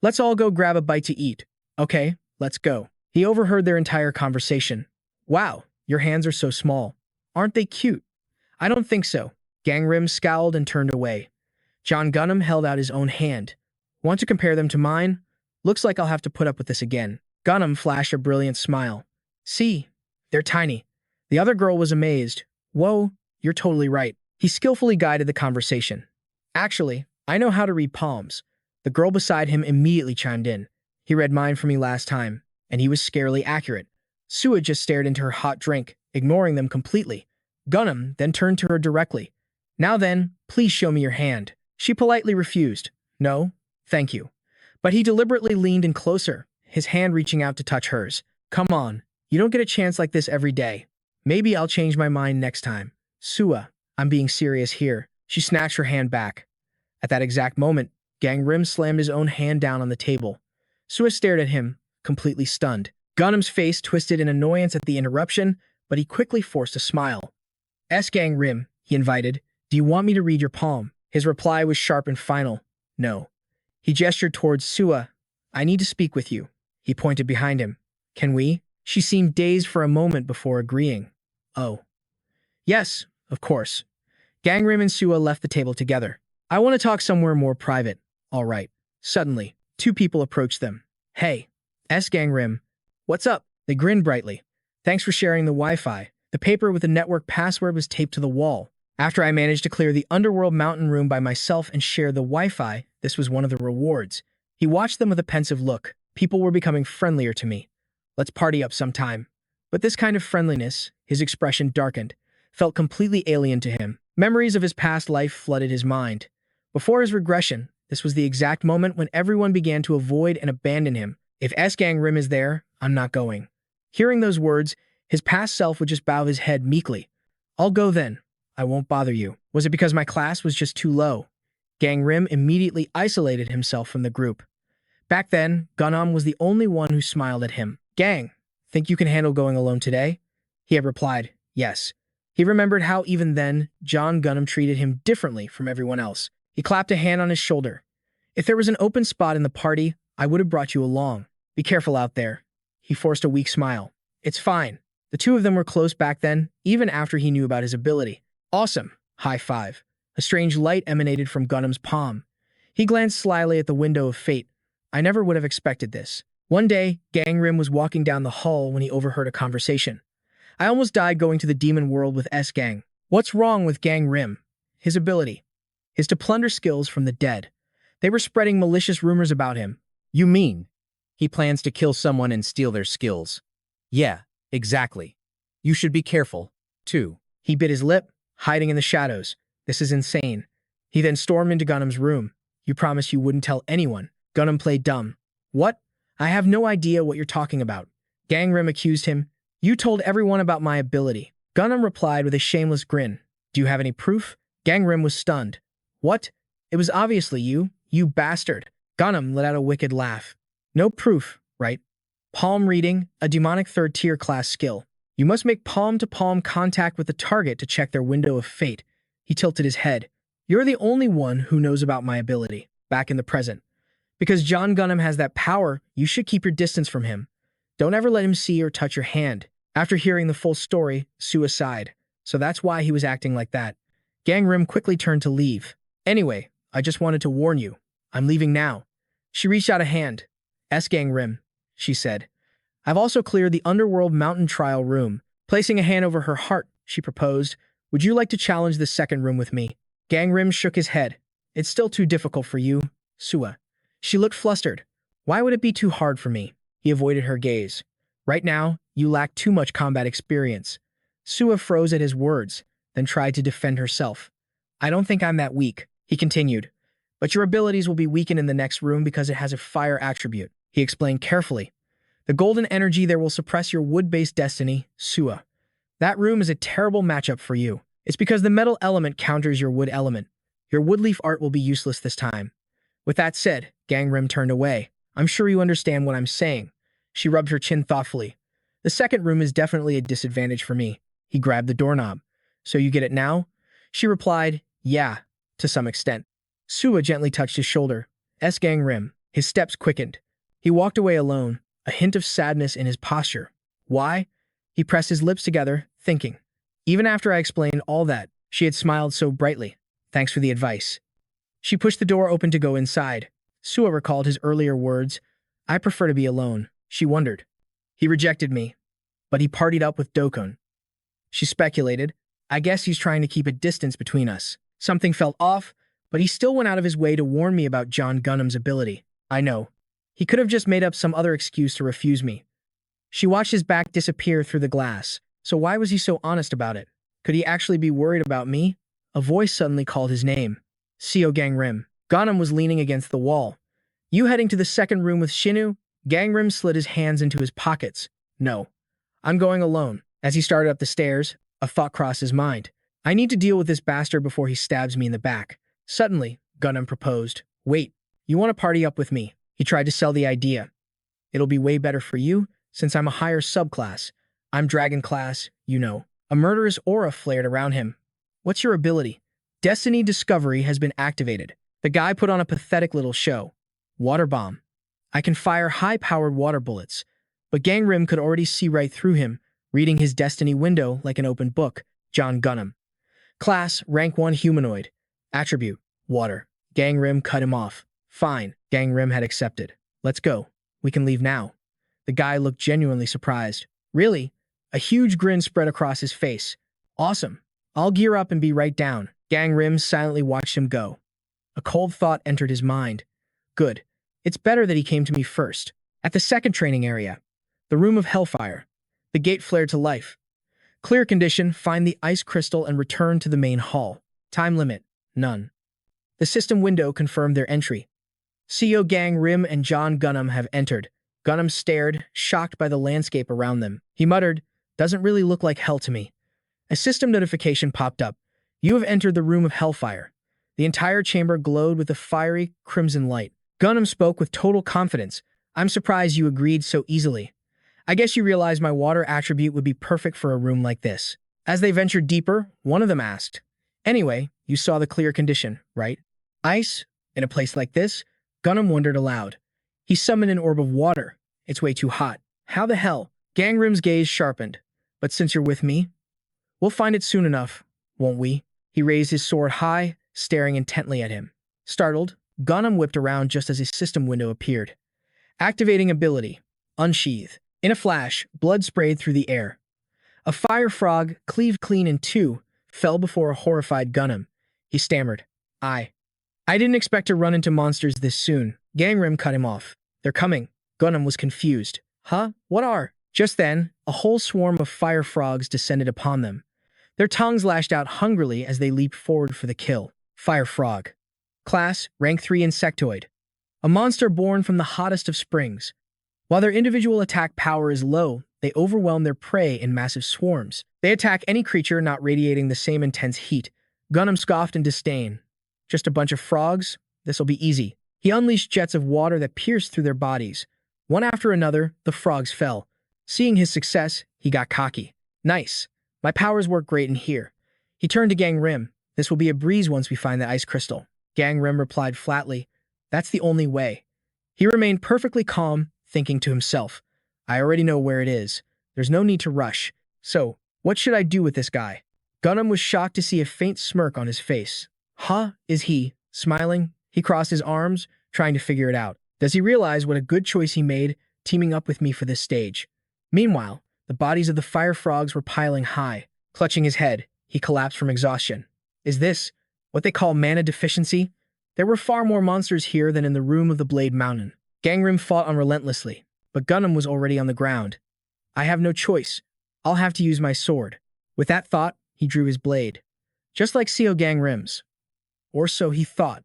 Let's all go grab a bite to eat. Okay, let's go. He overheard their entire conversation. Wow, your hands are so small. Aren't they cute? I don't think so. Gangrim scowled and turned away. John Gunham held out his own hand. Want to compare them to mine? Looks like I'll have to put up with this again. Gunham flashed a brilliant smile. See, they're tiny. The other girl was amazed. Whoa, you're totally right. He skillfully guided the conversation. Actually, I know how to read palms. The girl beside him immediately chimed in. He read mine for me last time, and he was scarily accurate. Sua just stared into her hot drink, ignoring them completely. Gunham then turned to her directly. Now then, please show me your hand. She politely refused. No, thank you. But he deliberately leaned in closer, his hand reaching out to touch hers. Come on, you don't get a chance like this every day. Maybe I'll change my mind next time. Sua, I'm being serious here. She snatched her hand back. At that exact moment, Gangrim slammed his own hand down on the table. Sua stared at him, completely stunned. Gunham's face twisted in annoyance at the interruption, but he quickly forced a smile. Gangrim, he invited, do you want me to read your palm? His reply was sharp and final. No. He gestured towards Sua. I need to speak with you. He pointed behind him. Can we? She seemed dazed for a moment before agreeing. Oh. Yes, of course. Gangrim and Sua left the table together. I want to talk somewhere more private. All right. Suddenly, two people approached them. Hey. Gangrim. What's up? They grinned brightly. Thanks for sharing the Wi-Fi. The paper with the network password was taped to the wall. After I managed to clear the underworld mountain room by myself and share the Wi-Fi, this was one of the rewards. He watched them with a pensive look. People were becoming friendlier to me. Let's party up sometime. But this kind of friendliness, his expression darkened, felt completely alien to him. Memories of his past life flooded his mind. Before his regression, this was the exact moment when everyone began to avoid and abandon him. If Gangrim is there, I'm not going. Hearing those words, his past self would just bow his head meekly. I'll go then. I won't bother you. Was it because my class was just too low? Gangrim immediately isolated himself from the group. Back then, Gunham was the only one who smiled at him. Gang, think you can handle going alone today? He had replied, yes. He remembered how even then, John Gunham treated him differently from everyone else. He clapped a hand on his shoulder. If there was an open spot in the party, I would have brought you along. Be careful out there. He forced a weak smile. It's fine. The two of them were close back then, even after he knew about his ability. Awesome. High five. A strange light emanated from Gunham's palm. He glanced slyly at the window of fate. I never would have expected this. One day, Gangrim was walking down the hall when he overheard a conversation. I almost died going to the demon world with S-Gang. What's wrong with Gangrim? His ability. His to plunder skills from the dead. They were spreading malicious rumors about him. You mean he plans to kill someone and steal their skills? Yeah, exactly. You should be careful, too. He bit his lip, hiding in the shadows. This is insane. He then stormed into Gunham's room. You promised you wouldn't tell anyone. Gunham played dumb. What? I have no idea what you're talking about. Gangrim accused him. You told everyone about my ability. Gunham replied with a shameless grin. Do you have any proof? Gangrim was stunned. What? It was obviously you bastard. Gunham let out a wicked laugh. No proof, right? Palm reading, a demonic third-tier class skill. You must make palm-to-palm contact with the target to check their window of fate. He tilted his head. You're the only one who knows about my ability, back in the present. Because John Gunham has that power, you should keep your distance from him. Don't ever let him see or touch your hand. After hearing the full story, Sua sighed. So that's why he was acting like that. Gangrim quickly turned to leave. Anyway, I just wanted to warn you. I'm leaving now. She reached out a hand. Gangrim, she said. I've also cleared the underworld mountain trial room. Placing a hand over her heart, she proposed, would you like to challenge this second room with me? Gangrim shook his head. It's still too difficult for you, Sua. She looked flustered. Why would it be too hard for me? He avoided her gaze. Right now, you lack too much combat experience. Sua froze at his words, then tried to defend herself. I don't think I'm that weak, he continued. But your abilities will be weakened in the next room because it has a fire attribute, he explained carefully. The golden energy there will suppress your wood-based destiny, Sua. That room is a terrible matchup for you. It's because the metal element counters your wood element. Your wood leaf art will be useless this time. With that said, Gangrim turned away. I'm sure you understand what I'm saying. She rubbed her chin thoughtfully. The second room is definitely a disadvantage for me. He grabbed the doorknob. So you get it now? She replied, yeah, to some extent. Sua gently touched his shoulder. Gangrim. His steps quickened. He walked away alone. a hint of sadness in his posture. Why? He pressed his lips together, thinking. Even after I explained all that, she had smiled so brightly. Thanks for the advice. She pushed the door open to go inside. Sua recalled his earlier words. I prefer to be alone. She wondered. He rejected me, but he partied up with Dokun. She speculated. I guess he's trying to keep a distance between us. Something felt off, but he still went out of his way to warn me about John Gunnam's ability. I know. He could have just made up some other excuse to refuse me. She watched his back disappear through the glass. So why was he so honest about it? Could he actually be worried about me? A voice suddenly called his name. Seol Gangim. Gunnam was leaning against the wall. You heading to the second room with Shinu? Gangrim slid his hands into his pockets. No. I'm going alone. As he started up the stairs, a thought crossed his mind. I need to deal with this bastard before he stabs me in the back. Suddenly, Gunnam proposed. Wait, you want to party up with me? He tried to sell the idea. It'll be way better for you, since I'm a higher subclass. I'm Dragon class, you know. A murderous aura flared around him. What's your ability? Destiny Discovery has been activated. The guy put on a pathetic little show. Water bomb. I can fire high-powered water bullets. But Gangrim could already see right through him, reading his destiny window like an open book. John Gunnam. Class, rank 1 humanoid. Attribute, water. Gangrim cut him off. Fine, Gangrim had accepted. Let's go. We can leave now. The guy looked genuinely surprised. Really? A huge grin spread across his face. Awesome. I'll gear up and be right down. Gangrim silently watched him go. A cold thought entered his mind. Good. It's better that he came to me first. At the second training area, the room of Hellfire. The gate flared to life. Clear condition, find the ice crystal and return to the main hall. Time limit, none. The system window confirmed their entry. Seol Gangim and John Gunnam have entered. Gunnam stared, shocked by the landscape around them. He muttered, doesn't really look like hell to me. A system notification popped up. You have entered the room of Hellfire. The entire chamber glowed with a fiery, crimson light. Gunnam spoke with total confidence. I'm surprised you agreed so easily. I guess you realized my water attribute would be perfect for a room like this. As they ventured deeper, one of them asked, Anyway, you saw the clear condition, right? Ice? In a place like this? Gunnam wondered aloud. He summoned an orb of water. It's way too hot. How the hell? Gangrim's gaze sharpened. But since you're with me, we'll find it soon enough, won't we? He raised his sword high, staring intently at him. Startled, Gunnam whipped around just as his system window appeared. Activating ability. Unsheath. In a flash, blood sprayed through the air. A fire frog, cleaved clean in two, fell before a horrified Gunnam. He stammered. I didn't expect to run into monsters this soon. Gangrim cut him off. They're coming. Gunnam was confused. Huh? What are? Just then, a whole swarm of fire frogs descended upon them. Their tongues lashed out hungrily as they leaped forward for the kill. Fire frog. Class, rank 3 insectoid. A monster born from the hottest of springs. While their individual attack power is low, they overwhelm their prey in massive swarms. They attack any creature not radiating the same intense heat. Gunnam scoffed in disdain. Just a bunch of frogs? This'll be easy. He unleashed jets of water that pierced through their bodies. One after another, the frogs fell. Seeing his success, he got cocky. Nice. My powers work great in here. He turned to Gangrim. This will be a breeze once we find the ice crystal. Gangrim replied flatly. That's the only way. He remained perfectly calm, thinking to himself. I already know where it is. There's no need to rush. So, what should I do with this guy? Gunnam was shocked to see a faint smirk on his face. Huh? Is he? Smiling, he crossed his arms, trying to figure it out. Does he realize what a good choice he made, teaming up with me for this stage? Meanwhile, the bodies of the fire frogs were piling high. Clutching his head, he collapsed from exhaustion. Is this what they call mana deficiency? There were far more monsters here than in the room of the Blade Mountain. Gangrim fought unrelentlessly, but Gunnam was already on the ground. I have no choice. I'll have to use my sword. With that thought, he drew his blade. Just like Seol Gangrim's. Or so he thought.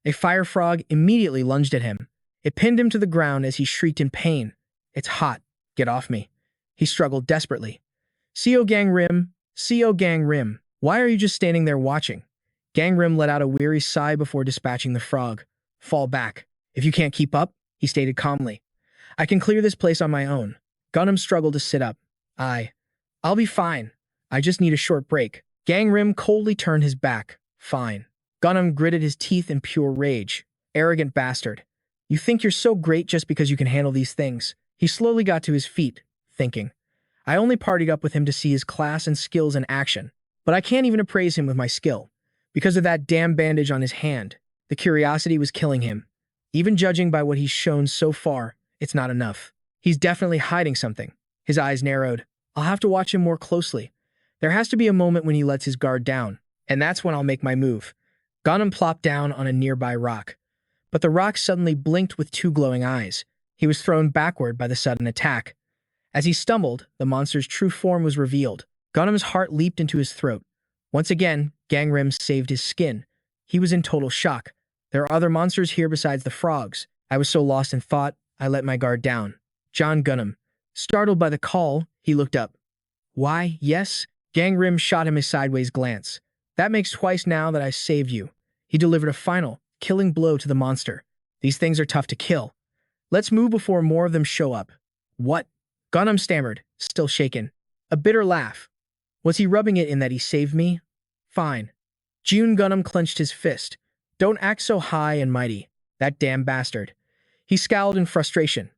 A fire frog immediately lunged at him. It pinned him to the ground as he shrieked in pain. It's hot. Get off me. He struggled desperately. Seol Gangrim, why are you just standing there watching? Gangrim let out a weary sigh before dispatching the frog. Fall back. If you can't keep up, he stated calmly. I can clear this place on my own. Gunnam struggled to sit up. I'll be fine. I just need a short break. Gangrim coldly turned his back. Fine. Gunnam gritted his teeth in pure rage. Arrogant bastard. You think you're so great just because you can handle these things. He slowly got to his feet, thinking, I only partied up with him to see his class and skills in action, but I can't even appraise him with my skill. Because of that damn bandage on his hand, the curiosity was killing him. Even judging by what he's shown so far, it's not enough. He's definitely hiding something. His eyes narrowed. I'll have to watch him more closely. There has to be a moment when he lets his guard down, and that's when I'll make my move. Gangim plopped down on a nearby rock, but the rock suddenly blinked with two glowing eyes. He was thrown backward by the sudden attack. As he stumbled, the monster's true form was revealed. Gangim's heart leaped into his throat. Once again, Gangrim saved his skin. He was in total shock. There are other monsters here besides the frogs. I was so lost in thought, I let my guard down. John Gangim. Startled by the call, he looked up. Why, yes? Gangrim shot him a sideways glance. That makes twice now that I saved you. He delivered a final, killing blow to the monster. These things are tough to kill. Let's move before more of them show up. What? Gangim stammered, still shaken. A bitter laugh. Was he rubbing it in that he saved me? Fine. June Gangim clenched his fist. Don't act so high and mighty. That damn bastard. He scowled in frustration.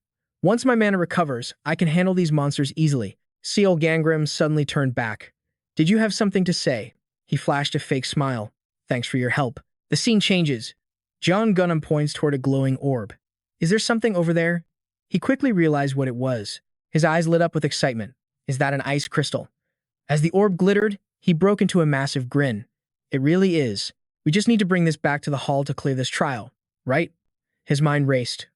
Once my mana recovers, I can handle these monsters easily. Seol Gangim suddenly turned back. Did you have something to say? He flashed a fake smile. Thanks for your help. The scene changes. John Gangim points toward a glowing orb. Is there something over there? He quickly realized what it was. His eyes lit up with excitement. Is that an ice crystal? As the orb glittered, he broke into a massive grin. It really is. We just need to bring this back to the hall to clear this trial, right? His mind raced.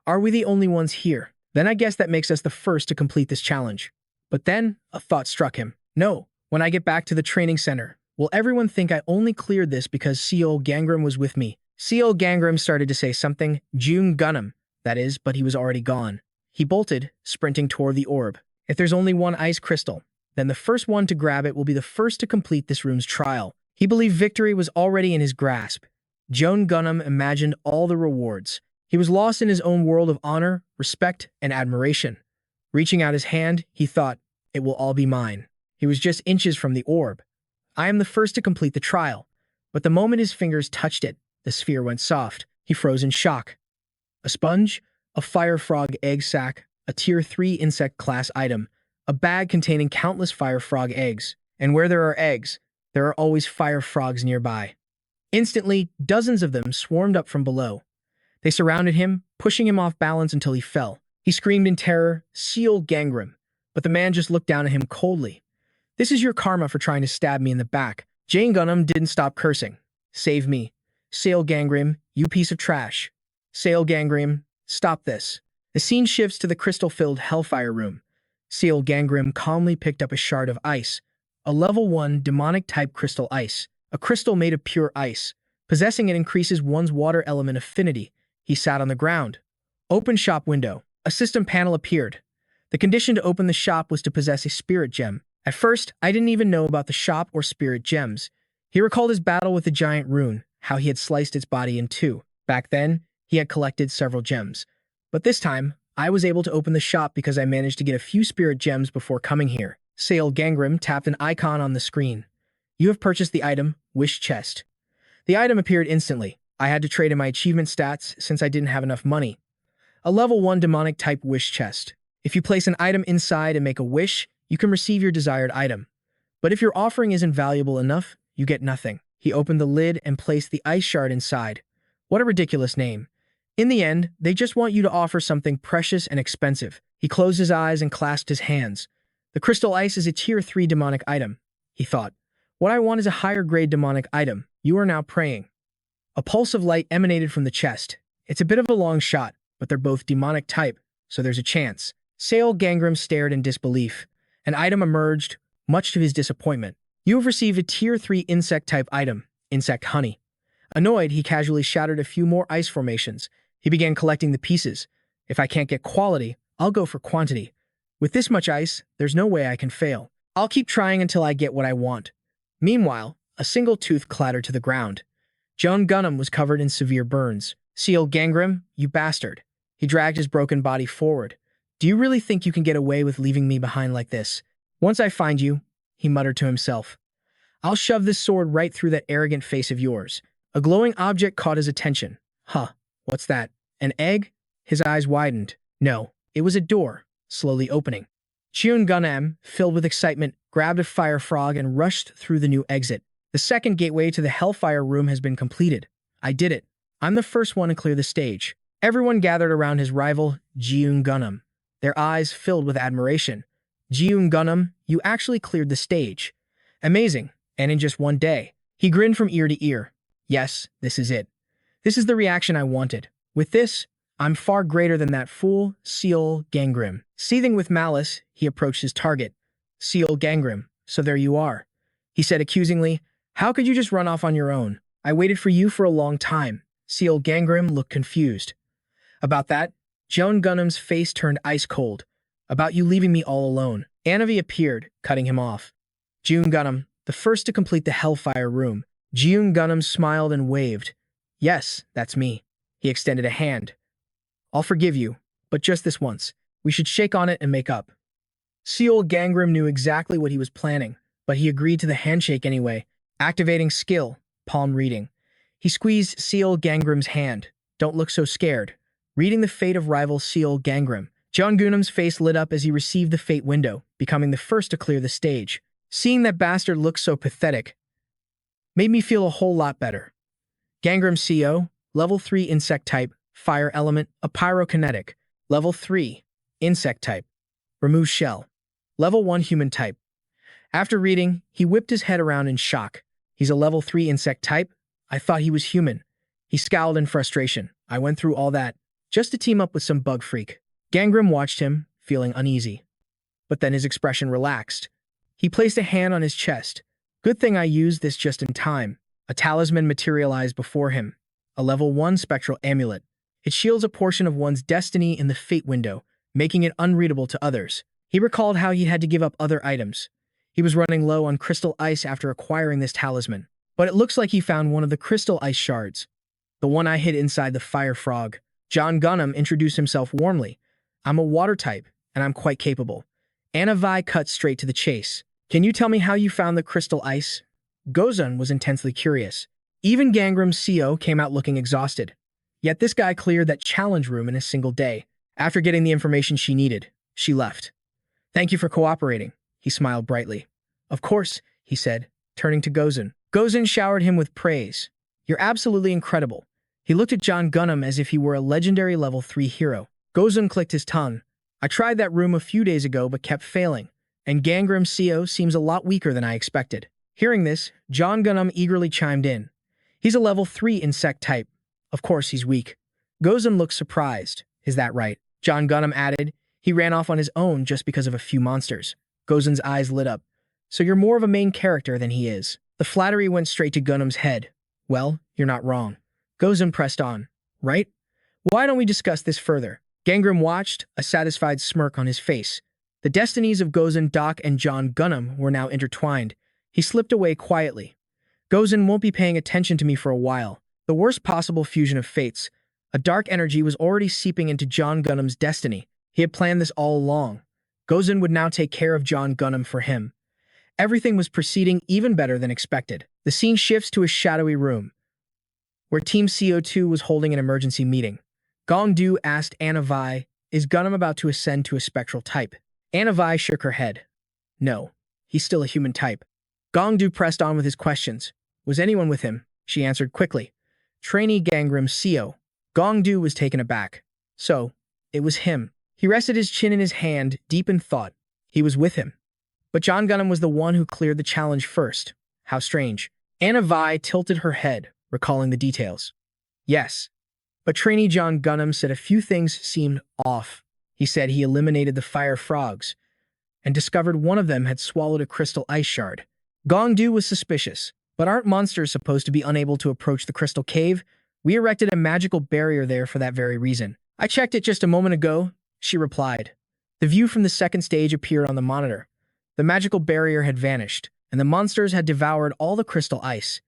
Are we the only ones here? Then I guess that makes us the first to complete this challenge. But then, a thought struck him. No, when I get back to the training center, will everyone think I only cleared this because Seol Gangim was with me? Seol Gangim started to say something, June Gangim, that is, but he was already gone. He bolted, sprinting toward the orb. If there's only one ice crystal, then the first one to grab it will be the first to complete this room's trial. He believed victory was already in his grasp. John Gangim imagined all the rewards. He was lost in his own world of honor, respect, and admiration. Reaching out his hand, he thought, it will all be mine. He was just inches from the orb. I am the first to complete the trial. But the moment his fingers touched it, the sphere went soft. He froze in shock. A sponge, a fire frog egg sac, a tier 3 insect class item, a bag containing countless fire frog eggs. And where there are eggs, there are always fire frogs nearby. Instantly, dozens of them swarmed up from below. They surrounded him, pushing him off balance until he fell. He screamed in terror, Seol Gangim, but the man just looked down at him coldly. This is your karma for trying to stab me in the back. Jane Gangim didn't stop cursing. Save me. Seol Gangim, you piece of trash. Seol Gangim, stop this. The scene shifts to the crystal-filled Hellfire room. Seol Gangim calmly picked up a shard of ice, a level 1 demonic-type crystal ice, a crystal made of pure ice. Possessing it increases one's water element affinity. He sat on the ground. Open shop window. A system panel appeared. The condition to open the shop was to possess a spirit gem. At first, I didn't even know about the shop or spirit gems. He recalled his battle with the giant rune, how he had sliced its body in two. Back then, he had collected several gems. But this time, I was able to open the shop because I managed to get a few spirit gems before coming here. Seol Gangim tapped an icon on the screen. You have purchased the item, Wish Chest. The item appeared instantly. I had to trade in my achievement stats since I didn't have enough money. A level 1 demonic type wish chest. If you place an item inside and make a wish, you can receive your desired item. But if your offering isn't valuable enough, you get nothing. He opened the lid and placed the ice shard inside. What a ridiculous name. In the end, they just want you to offer something precious and expensive. He closed his eyes and clasped his hands. The crystal ice is a tier 3 demonic item, he thought. What I want is a higher grade demonic item. You are now praying. A pulse of light emanated from the chest. It's a bit of a long shot, but they're both demonic type, so there's a chance. Seol Gangim stared in disbelief. An item emerged, much to his disappointment. You have received a tier 3 insect type item, insect honey. Annoyed, he casually shattered a few more ice formations. He began collecting the pieces. If I can't get quality, I'll go for quantity. With this much ice, there's no way I can fail. I'll keep trying until I get what I want. Meanwhile, a single tooth clattered to the ground. John Gangim was covered in severe burns. Seol Gangim, you bastard. He dragged his broken body forward. Do you really think you can get away with leaving me behind like this? Once I find you, he muttered to himself, I'll shove this sword right through that arrogant face of yours. A glowing object caught his attention. Huh, what's that? An egg? His eyes widened. No, It was a door, slowly opening. Seol Gangim, filled with excitement, grabbed a fire frog and rushed through the new exit. The second gateway to the Hellfire room has been completed. I did it. I'm the first one to clear the stage. Everyone gathered around his rival, Seol Gangim, their eyes filled with admiration. Seol Gangim, you actually cleared the stage. Amazing, and in just one day. He grinned from ear to ear. Yes, this is it. This is the reaction I wanted. With this, I'm far greater than that fool, Seol Gangim. Seething with malice, he approached his target. Seol Gangim, so there you are. He said accusingly, how could you just run off on your own? I waited for you for a long time. Seol Gangim looked confused. About that, Seol Gangim's face turned ice cold. About you leaving me all alone. Anavi appeared, cutting him off. Seol Gangim, the first to complete the Hellfire room. Seol Gangim smiled and waved. Yes, that's me. He extended a hand. I'll forgive you, but just this once. We should shake on it and make up. Seol Gangim knew exactly what he was planning, but he agreed to the handshake anyway, activating skill, palm reading. He squeezed Seol Gangim's hand. Don't look so scared. Reading the fate of rival Seol Gangim, Seol Gangim's face lit up as he received the fate window, becoming the first to clear the stage. Seeing that bastard look so pathetic made me feel a whole lot better. Gangim CO, level 3 insect type, fire element, a pyrokinetic. Level 3, insect type. Remove shell. Level 1 human type. After reading, he whipped his head around in shock. He's a level 3 insect type? I thought he was human. He scowled in frustration. I went through all that just to team up with some bug freak. Gangim watched him, feeling uneasy. But then his expression relaxed. He placed a hand on his chest. Good thing I used this just in time. A talisman materialized before him. A level 1 spectral amulet. It shields a portion of one's destiny in the fate window, making it unreadable to others. He recalled how he had to give up other items. He was running low on crystal ice after acquiring this talisman. But it looks like he found one of the crystal ice shards. The one I hid inside the fire frog. Seol Gangim introduced himself warmly. I'm a water type, and I'm quite capable. Anavi cut straight to the chase. Can you tell me how you found the crystal ice? Gozen was intensely curious. Even Gangim's CO came out looking exhausted. Yet this guy cleared that challenge room in a single day. After getting the information she needed, she left. Thank you for cooperating, he smiled brightly. Of course, he said, turning to Gozen. Gozen showered him with praise. You're absolutely incredible. He looked at Seol Gangim as if he were a legendary level 3 hero. Gozen clicked his tongue. I tried that room a few days ago but kept failing, and Gangim's CO seems a lot weaker than I expected. Hearing this, Seol Gangim eagerly chimed in. He's a level 3 insect type. Of course he's weak. Gozen looked surprised. Is that right? Seol Gangim added. He ran off on his own just because of a few monsters. Gozen's eyes lit up. So you're more of a main character than he is. The flattery went straight to Gangim's head. Well, you're not wrong. Gozen pressed on. Right? Why don't we discuss this further? Gangim watched, a satisfied smirk on his face. The destinies of Gozen, Doc, and Seol Gangim were now intertwined. He slipped away quietly. Gozen won't be paying attention to me for a while. The worst possible fusion of fates. A dark energy was already seeping into Seol Gangim's destiny. He had planned this all along. Gozen would now take care of Seol Gangim for him. Everything was proceeding even better than expected. The scene shifts to a shadowy room, where Team CO2 was holding an emergency meeting. Gongdu asked Anavi, is Gangim about to ascend to a spectral type? Anavi shook her head. No, he's still a human type. Gongdu pressed on with his questions. Was anyone with him? She answered quickly. Trainee Gangim CO. Gongdu was taken aback. So, it was him. He rested his chin in his hand, deep in thought. He was with him. But Seol Gangim was the one who cleared the challenge first. How strange. Anavi tilted her head, recalling the details. Yes. But trainee Seol Gangim said a few things seemed off. He said he eliminated the fire frogs and discovered one of them had swallowed a crystal ice shard. Gongdu was suspicious. But aren't monsters supposed to be unable to approach the crystal cave? We erected a magical barrier there for that very reason. I checked it just a moment ago, she replied. The view from the second stage appeared on the monitor. The magical barrier had vanished, and the monsters had devoured all the crystal ice.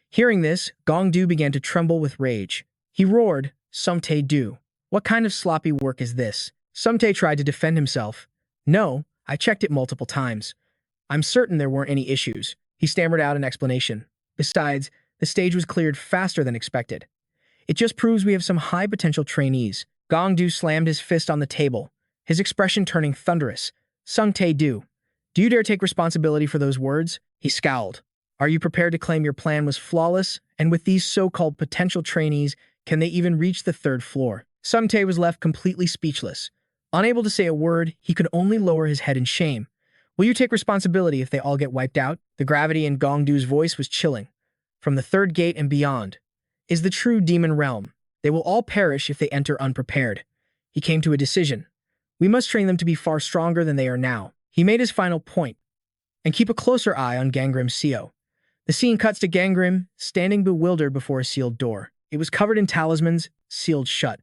Hearing this, Gongdu began to tremble with rage. He roared, Sumte do. What kind of sloppy work is this? Sumte tried to defend himself. No, I checked it multiple times. I'm certain there weren't any issues. He stammered out an explanation. Besides, the stage was cleared faster than expected. It just proves we have some high-potential trainees. Gongdu slammed his fist on the table. his expression turning thunderous. Sung Tae-do, do you dare take responsibility for those words? He scowled. Are you prepared to claim your plan was flawless? And with these so-called potential trainees, can they even reach the third floor? Sung Tae was left completely speechless. Unable to say a word, he could only lower his head in shame. Will you take responsibility if they all get wiped out? The gravity in Gongdu's voice was chilling. From the third gate and beyond is the true demon realm. They will all perish if they enter unprepared. He came to a decision. We must train them to be far stronger than they are now. He made his final point. And keep a closer eye on Gangrim's Seo. The scene cuts to Gangrim, standing bewildered before a sealed door. It was covered in talismans, sealed shut.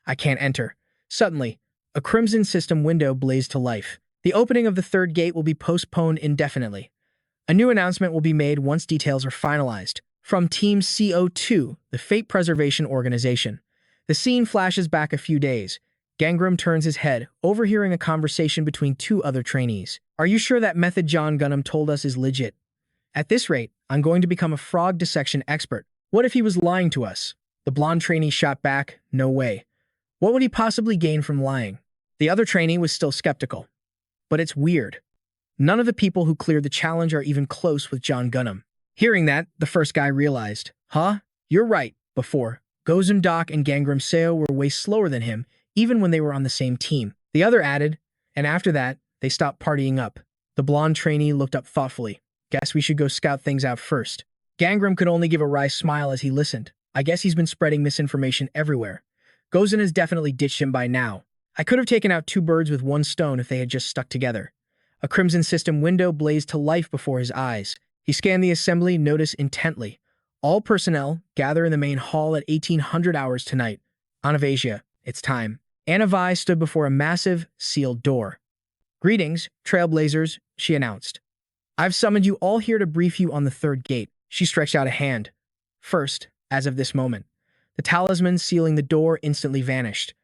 I can't enter. Suddenly, a crimson system window blazed to life. The opening of the third gate will be postponed indefinitely. A new announcement will be made once details are finalized. From Team CO2, the Fate Preservation Organization. The scene flashes back a few days. Gangrim turns his head, overhearing a conversation between two other trainees. Are you sure that method John Gunham told us is legit? At this rate, I'm going to become a frog dissection expert. What if he was lying to us? The blonde trainee shot back, no way. What would he possibly gain from lying? The other trainee was still skeptical. But it's weird. None of the people who cleared the challenge are even close with John Gunham. Hearing that, the first guy realized, You're right. Before, Gozen, Doc, and Gangrim Seo were way slower than him, even when they were on the same team. The other added, and after that, they stopped partying up. The blonde trainee looked up thoughtfully. Guess we should go scout things out first. Gangrim could only give a wry smile as he listened. I guess he's been spreading misinformation everywhere. Gozen has definitely ditched him by now. I could have taken out two birds with one stone if they had just stuck together. A crimson system window blazed to life before his eyes. He scanned the assembly, noticed intently. All personnel gather in the main hall at 1800 hours tonight. Anavasia, it's time. Anavai stood before a massive, sealed door. Greetings, trailblazers, she announced. I've summoned you all here to brief you on the third gate. She stretched out a hand. First, as of this moment, the talisman sealing the door instantly vanished.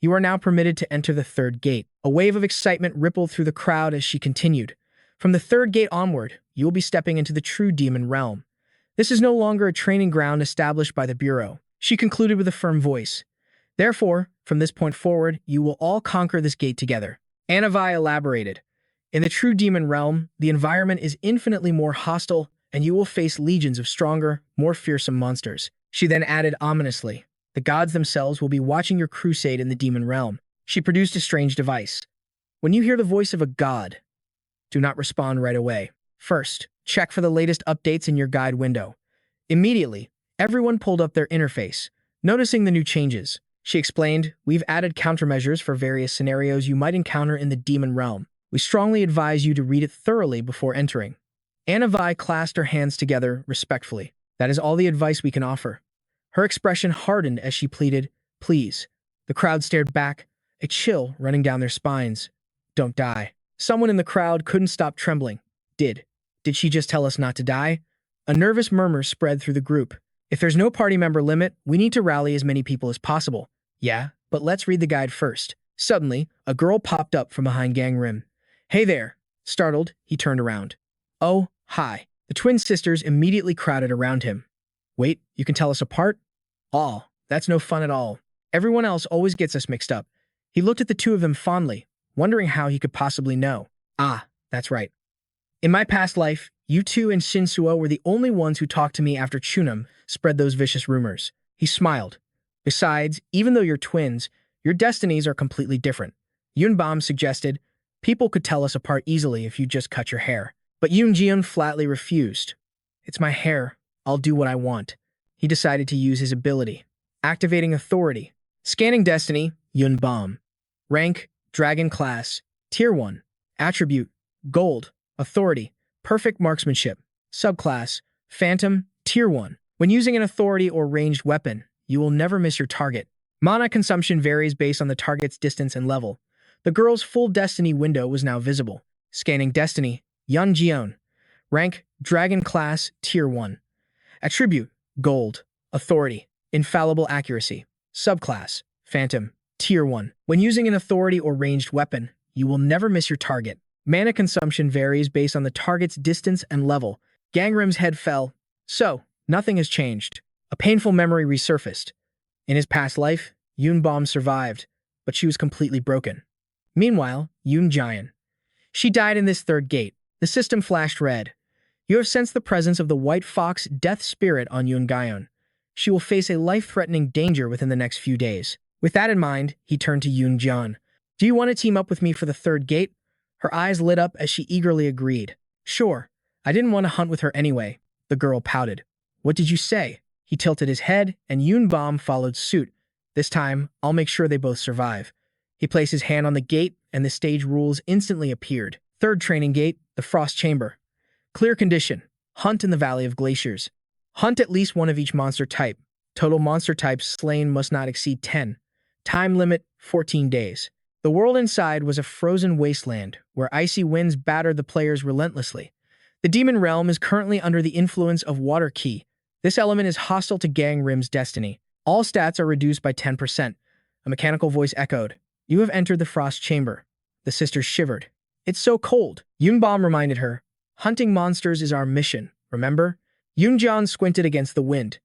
You are now permitted to enter the third gate. A wave of excitement rippled through the crowd as she continued. From the third gate onward, you will be stepping into the true demon realm. This is no longer a training ground established by the Bureau. She concluded with a firm voice. Therefore, from this point forward, you will all conquer this gate together. Anavai elaborated. In the true demon realm, the environment is infinitely more hostile, and you will face legions of stronger, more fearsome monsters. She then added ominously, the gods themselves will be watching your crusade in the demon realm. She produced a strange device. When you hear the voice of a god, do not respond right away. First, check for the latest updates in your guide window. Immediately, everyone pulled up their interface, noticing the new changes. She explained, we've added countermeasures for various scenarios you might encounter in the demon realm. We strongly advise you to read it thoroughly before entering. Anavai clasped her hands together respectfully. That is all the advice we can offer. Her expression hardened as she pleaded, please. The crowd stared back, a chill running down their spines. Don't die. Someone in the crowd couldn't stop trembling. Did she just tell us not to die? A nervous murmur spread through the group. If there's no party member limit, we need to rally as many people as possible. Yeah, but let's read the guide first. Suddenly, a girl popped up from behind Gangrim. Hey there. Startled, he turned around. Oh, hi. The twin sisters immediately crowded around him. Wait, you can tell us apart? Oh, that's no fun at all. Everyone else always gets us mixed up. He looked at the two of them fondly, wondering how he could possibly know. Ah, that's right. In my past life, you two and Shinsua were the only ones who talked to me after Chunam spread those vicious rumors. He smiled. Besides, even though you're twins, your destinies are completely different. Yunbom suggested, people could tell us apart easily if you just cut your hair. But Yoonjiun flatly refused. It's my hair. I'll do what I want. He decided to use his ability. Activating authority. Scanning destiny, Yunbom. Rank, Dragon Class. Tier 1. Attribute, Gold. Authority, Perfect Marksmanship. Subclass, Phantom, Tier 1. When using an authority or ranged weapon, you will never miss your target. Mana consumption varies based on the target's distance and level. The girl's full destiny window was now visible. Scanning destiny, Yeonjeon. Rank, Dragon Class, Tier 1. Attribute, Gold. Authority, Infallible Accuracy. Subclass, Phantom, Tier 1. When using an authority or ranged weapon, you will never miss your target. Mana consumption varies based on the target's distance and level. Gangrim's head fell. So, nothing has changed. A painful memory resurfaced. In his past life, Yunbom survived, but she was completely broken. Meanwhile, Yoon Jaeon. She died in this third gate. The system flashed red. You have sensed the presence of the White Fox Death Spirit on Yoon Gaeon. She will face a life-threatening danger within the next few days. With that in mind, he turned to Yoon Jeon. Do you want to team up with me for the third gate? Her eyes lit up as she eagerly agreed. Sure. I didn't want to hunt with her anyway. The girl pouted. What did you say? He tilted his head, and Yoon Bom followed suit. This time, I'll make sure they both survive. He placed his hand on the gate, and the stage rules instantly appeared. Third training gate, the Frost Chamber. Clear condition. Hunt in the Valley of Glaciers. Hunt at least one of each monster type. Total monster types slain must not exceed 10. Time limit, 14 days. The world inside was a frozen wasteland, where icy winds battered the players relentlessly. The demon realm is currently under the influence of Water Ki. This element is hostile to Gangrim's destiny. All stats are reduced by 10%. A mechanical voice echoed. You have entered the Frost Chamber. The sisters shivered. It's so cold. Yoonbom reminded her. Hunting monsters is our mission, remember? Yoonjeon squinted against the wind.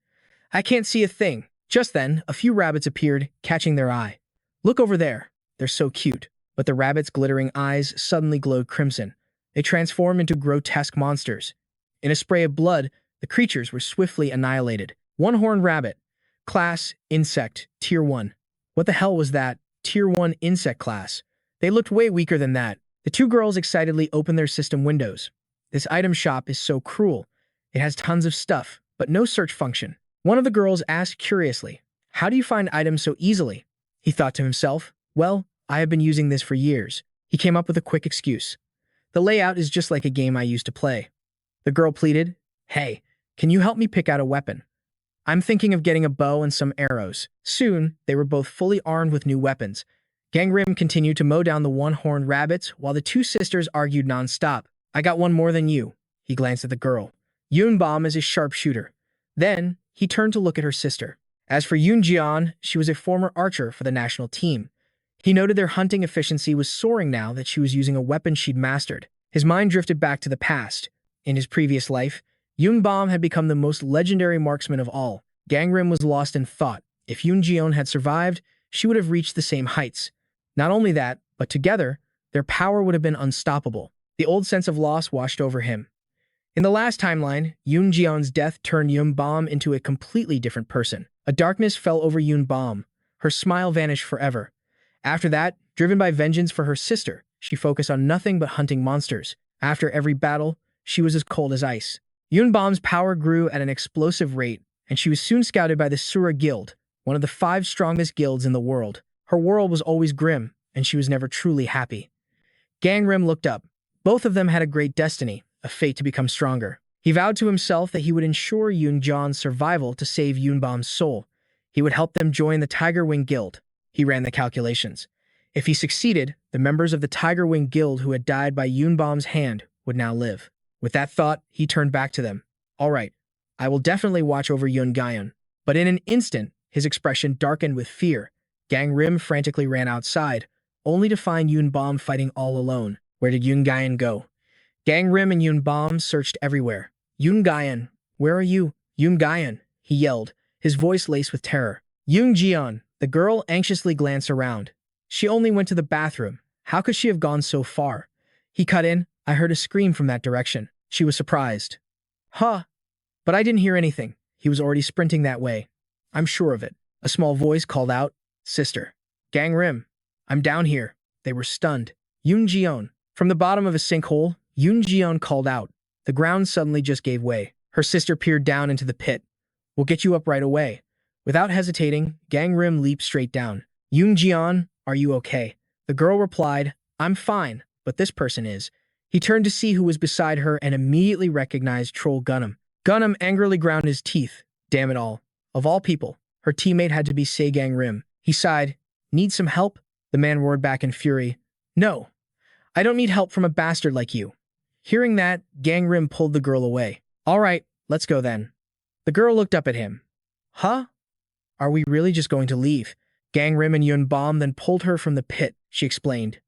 I can't see a thing. Just then, a few rabbits appeared, catching their eye. Look over there. They're so cute. But the rabbits' glittering eyes suddenly glowed crimson. They transformed into grotesque monsters. In a spray of blood, the creatures were swiftly annihilated. One-horned rabbit. Class, insect, tier 1. What the hell was that? Tier 1 insect class. They looked way weaker than that. The two girls excitedly opened their system windows. This item shop is so cruel. It has tons of stuff, but no search function. One of the girls asked curiously, how do you find items so easily? He thought to himself, well, I have been using this for years. He came up with a quick excuse. The layout is just like a game I used to play. The girl pleaded, hey, can you help me pick out a weapon? I'm thinking of getting a bow and some arrows. Soon, they were both fully armed with new weapons. Gangrim continued to mow down the one-horned rabbits while the two sisters argued non-stop. I got one more than you. He glanced at the girl. Yoonbom is a sharpshooter. Then, he turned to look at her sister. As for Yoon Jeon, she was a former archer for the national team. He noted their hunting efficiency was soaring now that she was using a weapon she'd mastered. His mind drifted back to the past. In his previous life, Yoonbom had become the most legendary marksman of all. Gangrim was lost in thought. If Yoon Jeon had survived, she would have reached the same heights. Not only that, but together, their power would have been unstoppable. The old sense of loss washed over him. In the last timeline, Yoon Jeon's death turned Yoonbom into a completely different person. A darkness fell over Yoonbom. Her smile vanished forever. After that, driven by vengeance for her sister, she focused on nothing but hunting monsters. After every battle, she was as cold as ice. Yoonbom's power grew at an explosive rate, and she was soon scouted by the Sura Guild, one of the 5 strongest guilds in the world. Her world was always grim, and she was never truly happy. Gangrim looked up. Both of them had a great destiny, a fate to become stronger. He vowed to himself that he would ensure Yoonjeon's survival to save Yoonbom's soul. He would help them join the Tiger Wing Guild. He ran the calculations. If he succeeded, the members of the Tiger Wing Guild who had died by Yoonbom's hand would now live. With that thought, he turned back to them. All right, I will definitely watch over Yoon Gaeon. But in an instant, his expression darkened with fear. Gangrim frantically ran outside, only to find Yoonbom fighting all alone. Where did Yoon Gaeon go? Gangrim and Yoonbom searched everywhere. Yoon Gaeon, where are you? Yoon Gaeon, he yelled, his voice laced with terror. Yoon Jeon, the girl anxiously glanced around. She only went to the bathroom. How could she have gone so far? He cut in. I heard a scream from that direction. She was surprised. Huh. But I didn't hear anything. He was already sprinting that way. I'm sure of it. A small voice called out, Sister. Gangrim. I'm down here. They were stunned. Yoon Jeon. From the bottom of a sinkhole, Yoon Jeon called out. The ground suddenly just gave way. Her sister peered down into the pit. We'll get you up right away. Without hesitating, Gangrim leaped straight down. Yoon Jeon, are you okay? The girl replied, I'm fine, but this person is. He turned to see who was beside her and immediately recognized Troll Gunham. Gunham angrily ground his teeth. Damn it all. Of all people, her teammate had to be Se Gangrim. He sighed. Need some help? The man roared back in fury. No. I don't need help from a bastard like you. Hearing that, Gangrim pulled the girl away. All right, let's go then. The girl looked up at him. Huh? Are we really just going to leave? Gangrim and Yoonbom then pulled her from the pit, she explained.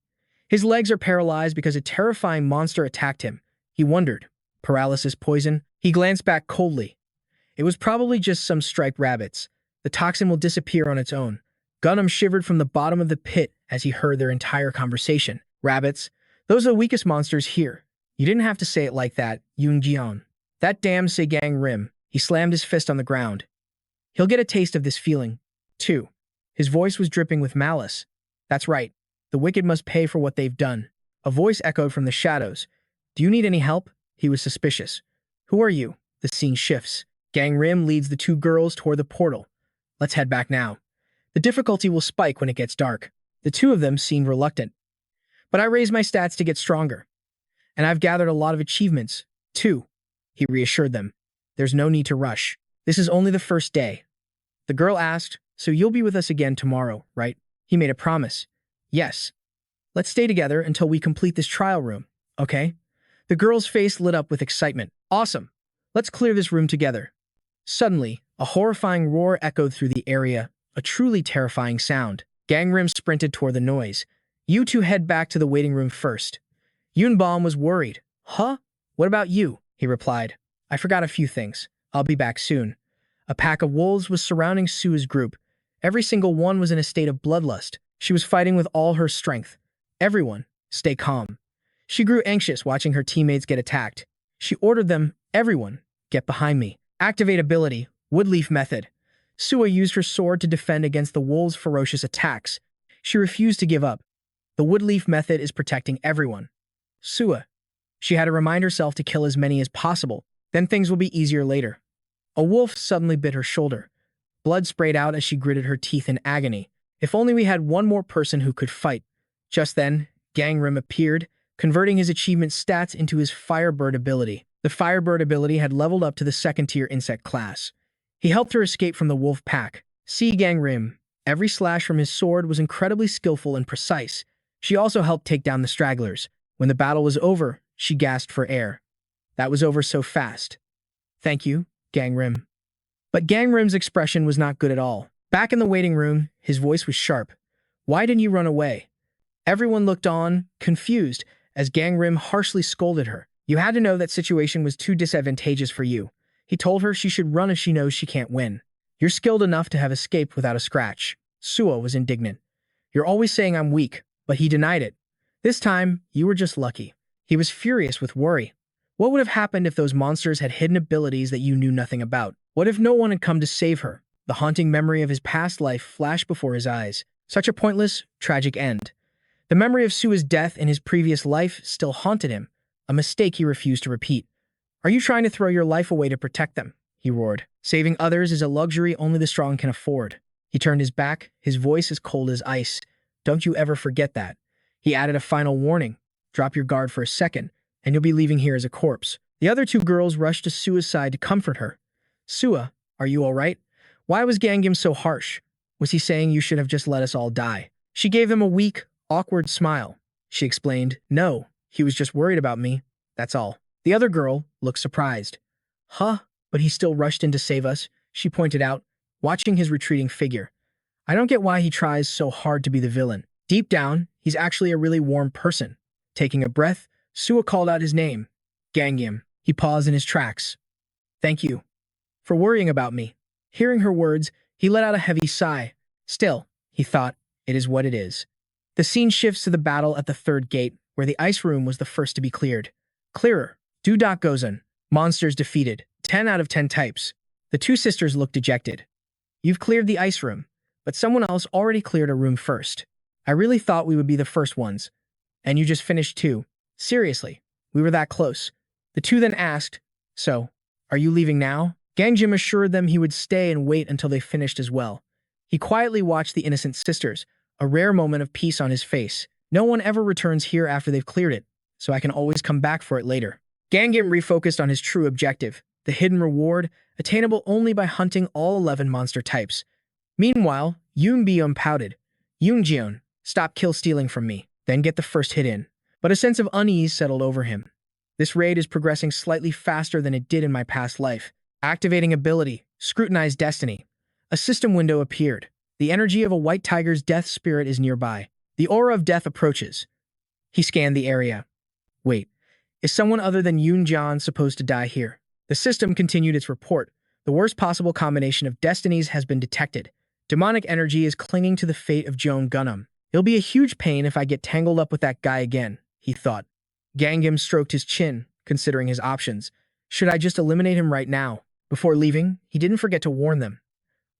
His legs are paralyzed because a terrifying monster attacked him. He wondered. Paralysis poison? He glanced back coldly. It was probably just some striped rabbits. The toxin will disappear on its own. Gunham shivered from the bottom of the pit as he heard their entire conversation. Rabbits, those are the weakest monsters here. You didn't have to say it like that, Yoon-jion. That damn Seol Gangim. He slammed his fist on the ground. He'll get a taste of this feeling, too. His voice was dripping with malice. That's right. The wicked must pay for what they've done. A voice echoed from the shadows. Do you need any help? He was suspicious. Who are you? The scene shifts. Gangrim leads the two girls toward the portal. Let's head back now. The difficulty will spike when it gets dark. The two of them seemed reluctant. But I raised my stats to get stronger. And I've gathered a lot of achievements, too. He reassured them. There's no need to rush. This is only the first day. The girl asked, so you'll be with us again tomorrow, right? He made a promise. Yes. Let's stay together until we complete this trial room, okay? The girl's face lit up with excitement. Awesome. Let's clear this room together. Suddenly, a horrifying roar echoed through the area, a truly terrifying sound. Gangrim sprinted toward the noise. You two head back to the waiting room first. Yunbom was worried. Huh? What about you? He replied. I forgot a few things. I'll be back soon. A pack of wolves was surrounding Sua's group. Every single one was in a state of bloodlust. She was fighting with all her strength. Everyone, stay calm. She grew anxious watching her teammates get attacked. She ordered them, everyone, get behind me. Activate ability, Woodleaf method. Sua used her sword to defend against the wolves' ferocious attacks. She refused to give up. The Woodleaf method is protecting everyone. Sua. She had to remind herself to kill as many as possible. Then things will be easier later. A wolf suddenly bit her shoulder. Blood sprayed out as she gritted her teeth in agony. If only we had one more person who could fight. Just then, Gangrim appeared, converting his achievement stats into his Firebird ability. The Firebird ability had leveled up to the 2nd-tier insect class. He helped her escape from the wolf pack. See Gangrim. Every slash from his sword was incredibly skillful and precise. She also helped take down the stragglers. When the battle was over, she gasped for air. That was over so fast. Thank you, Gangrim. But Gangrim's expression was not good at all. Back in the waiting room, his voice was sharp. Why didn't you run away? Everyone looked on, confused, as Gangrim harshly scolded her. You had to know that situation was too disadvantageous for you. He told her she should run if she knows she can't win. You're skilled enough to have escaped without a scratch. Sua was indignant. You're always saying I'm weak, but he denied it. This time, you were just lucky. He was furious with worry. What would have happened if those monsters had hidden abilities that you knew nothing about? What if no one had come to save her? The haunting memory of his past life flashed before his eyes. Such a pointless, tragic end. The memory of Sua's death in his previous life still haunted him, a mistake he refused to repeat. Are you trying to throw your life away to protect them? He roared. Saving others is a luxury only the strong can afford. He turned his back, his voice as cold as ice. Don't you ever forget that. He added a final warning. Drop your guard for a second, and you'll be leaving here as a corpse. The other two girls rushed to Sua's side to comfort her. Sua, are you all right? Why was Gangim so harsh? Was he saying you should have just let us all die? She gave them a weak, awkward smile. She explained, no, he was just worried about me. That's all. The other girl looked surprised. Huh? But he still rushed in to save us, she pointed out, watching his retreating figure. I don't get why he tries so hard to be the villain. Deep down, he's actually a really warm person. Taking a breath, Sua called out his name. Gangim. He paused in his tracks. Thank you for worrying about me. Hearing her words, he let out a heavy sigh. Still, he thought, it is what it is. The scene shifts to the battle at the third gate, where the ice room was the first to be cleared. Clearer. Do Doc Gozen. Monsters defeated. 10 out of 10 types. The two sisters looked dejected. You've cleared the ice room, but someone else already cleared a room first. I really thought we would be the first ones. And you just finished too. Seriously, we were that close. The two then asked, so, are you leaving now? Gangjim assured them he would stay and wait until they finished as well. He quietly watched the innocent sisters, a rare moment of peace on his face. No one ever returns here after they've cleared it, so I can always come back for it later. Gangim refocused on his true objective, the hidden reward, attainable only by hunting all 11 monster types. Meanwhile, Yoon-bium pouted. Yoon-jion, stop kill-stealing from me, then get the first hit in. But a sense of unease settled over him. This raid is progressing slightly faster than it did in my past life. Activating ability, scrutinize destiny. A system window appeared. The energy of a white tiger's death spirit is nearby. The aura of death approaches. He scanned the area. Wait, is someone other than Yoon-jion supposed to die here? The system continued its report. The worst possible combination of destinies has been detected. Demonic energy is clinging to the fate of Joan Gunnam. It'll be a huge pain if I get tangled up with that guy again, he thought. Gangim stroked his chin, considering his options. Should I just eliminate him right now? Before leaving, he didn't forget to warn them.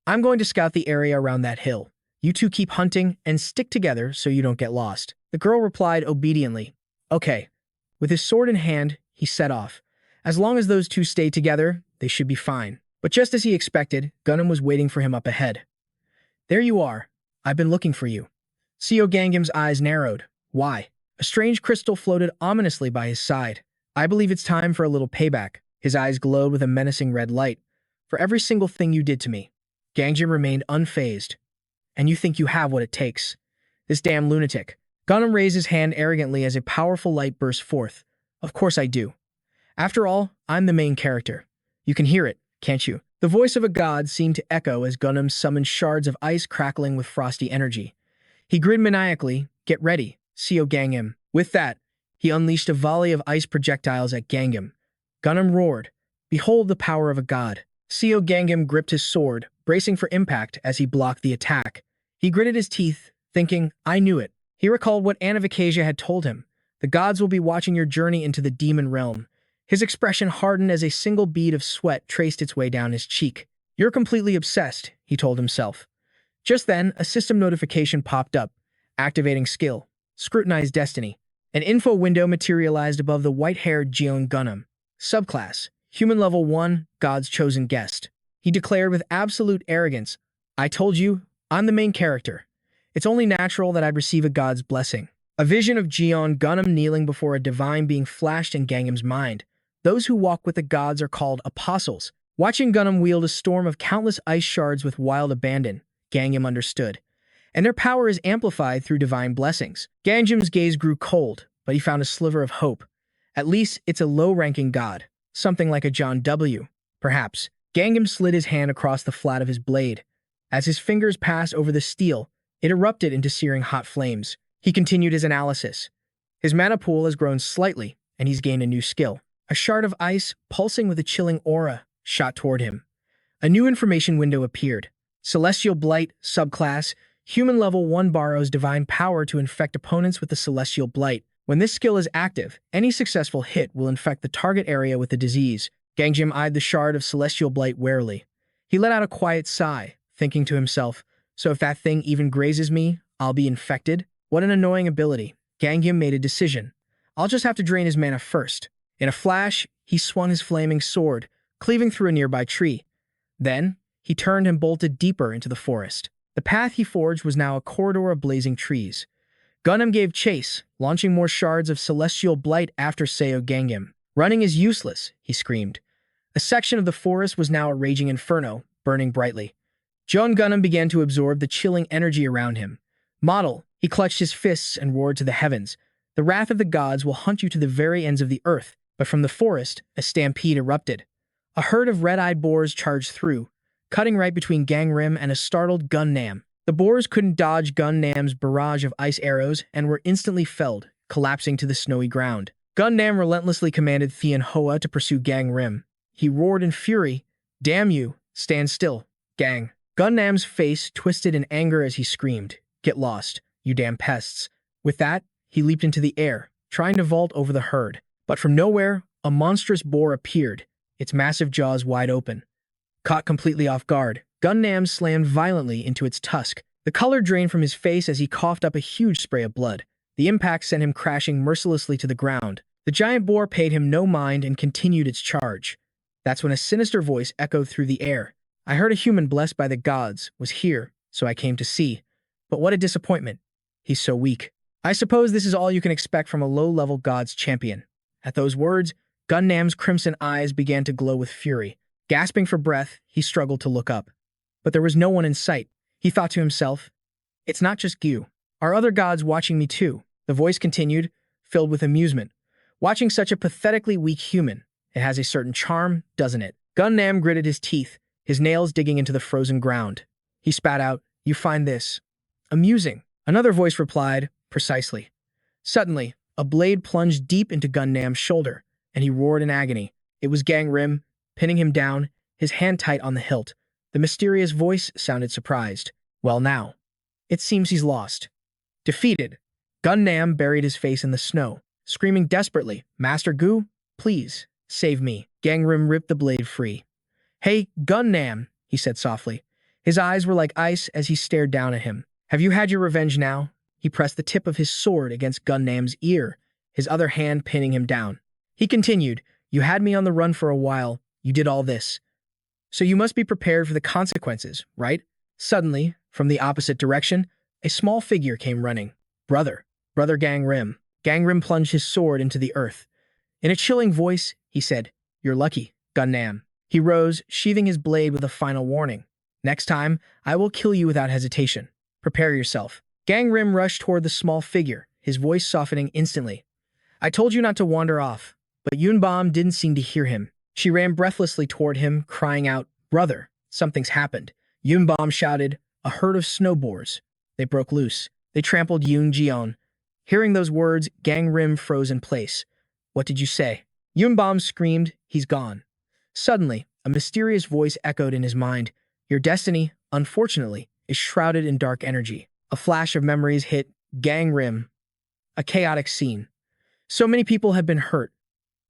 I'm going to scout the area around that hill. You two keep hunting and stick together so you don't get lost. The girl replied obediently. Okay. With his sword in hand, he set off. As long as those two stay together, they should be fine. But just as he expected, Gundam was waiting for him up ahead. There you are. I've been looking for you. Seol Gangim's eyes narrowed. Why? A strange crystal floated ominously by his side. I believe it's time for a little payback. His eyes glowed with a menacing red light. For every single thing you did to me. Gangim remained unfazed. And you think you have what it takes. This damn lunatic. Gundam raised his hand arrogantly as a powerful light burst forth. Of course I do. After all, I'm the main character. You can hear it, can't you? The voice of a god seemed to echo as Gundam summoned shards of ice crackling with frosty energy. He grinned maniacally. Get ready, Seol Gangim. With that, he unleashed a volley of ice projectiles at Gangim. Gundam roared. Behold the power of a god. Seol Gangim gripped his sword, bracing for impact as he blocked the attack. He gritted his teeth, thinking, I knew it. He recalled what Anavikasia had told him. The gods will be watching your journey into the demon realm. His expression hardened as a single bead of sweat traced its way down his cheek. You're completely obsessed, he told himself. Just then, a system notification popped up. Activating skill. Scrutinize destiny. An info window materialized above the white-haired Jeon Gundam. Subclass. Human level 1, God's chosen guest. He declared with absolute arrogance, I told you, I'm the main character. It's only natural that I'd receive a god's blessing. A vision of Jeon Gundam kneeling before a divine being flashed in Gangim's mind. Those who walk with the gods are called apostles. Watching Gundam wield a storm of countless ice shards with wild abandon, Gangim understood. And their power is amplified through divine blessings. Gangim's gaze grew cold, but he found a sliver of hope. At least it's a low-ranking god. Something like a John W. Perhaps. Gangim slid his hand across the flat of his blade. As his fingers passed over the steel, it erupted into searing hot flames. He continued his analysis. His mana pool has grown slightly, and he's gained a new skill. A shard of ice, pulsing with a chilling aura, shot toward him. A new information window appeared. Celestial Blight, subclass, human level 1 borrows divine power to infect opponents with the Celestial Blight. When this skill is active, any successful hit will infect the target area with the disease. Gangim eyed the shard of Celestial Blight warily. He let out a quiet sigh, thinking to himself, so if that thing even grazes me, I'll be infected? What an annoying ability. Gangim made a decision. I'll just have to drain his mana first. In a flash, he swung his flaming sword, cleaving through a nearby tree. Then, he turned and bolted deeper into the forest. The path he forged was now a corridor of blazing trees. Gundam gave chase, launching more shards of Celestial Blight after Seol Gangim. Running is useless, he screamed. A section of the forest was now a raging inferno, burning brightly. Jeon Gundam began to absorb the chilling energy around him. Model, he clutched his fists and roared to the heavens. The wrath of the gods will hunt you to the very ends of the earth. But from the forest, a stampede erupted. A herd of red-eyed boars charged through, cutting right between Gangrim and a startled Gundam. The boars couldn't dodge Gundam's barrage of ice arrows and were instantly felled, collapsing to the snowy ground. Gundam relentlessly commanded Thean Hoa to pursue Gangrim. He roared in fury, Damn you, stand still, Gang. Gundam's face twisted in anger as he screamed, Get lost, you damn pests. With that, he leaped into the air, trying to vault over the herd. But from nowhere, a monstrous boar appeared, its massive jaws wide open. Caught completely off guard, Gundam slammed violently into its tusk. The color drained from his face as he coughed up a huge spray of blood. The impact sent him crashing mercilessly to the ground. The giant boar paid him no mind and continued its charge. That's when a sinister voice echoed through the air. I heard a human blessed by the gods was here, so I came to see. But what a disappointment. He's so weak. I suppose this is all you can expect from a low-level god's champion. At those words, Gundam's crimson eyes began to glow with fury. Gasping for breath, he struggled to look up. But there was no one in sight. He thought to himself, It's not just Gyu. Are other gods watching me too? The voice continued, filled with amusement. Watching such a pathetically weak human, it has a certain charm, doesn't it? Gundam gritted his teeth, his nails digging into the frozen ground. He spat out, You find this amusing. Another voice replied, Precisely. Suddenly, a blade plunged deep into Gundam's shoulder, and he roared in agony. It was Gangrim, pinning him down, his hand tight on the hilt. The mysterious voice sounded surprised. Well now. It seems he's lost. Defeated, Gundam buried his face in the snow, screaming desperately, Master Gu, please, save me. Gangrim ripped the blade free. Hey, Gundam, he said softly. His eyes were like ice as he stared down at him. Have you had your revenge now? He pressed the tip of his sword against Gundam's ear, his other hand pinning him down. He continued, you had me on the run for a while, you did all this. So you must be prepared for the consequences, right? Suddenly, from the opposite direction, a small figure came running. Brother Gangrim. Gangrim plunged his sword into the earth. In a chilling voice, he said, you're lucky, Gundam. He rose, sheathing his blade with a final warning. Next time, I will kill you without hesitation. Prepare yourself. Gangrim rushed toward the small figure, his voice softening instantly. I told you not to wander off, but Yunbom didn't seem to hear him. She ran breathlessly toward him, crying out, Brother, something's happened. Yunbom shouted, a herd of snowboars. They broke loose. They trampled Yoon Jeon. Hearing those words, Gangrim froze in place. What did you say? Yunbom screamed, he's gone. Suddenly, a mysterious voice echoed in his mind. Your destiny, unfortunately, is shrouded in dark energy. A flash of memories hit Gangrim. A chaotic scene. So many people have been hurt,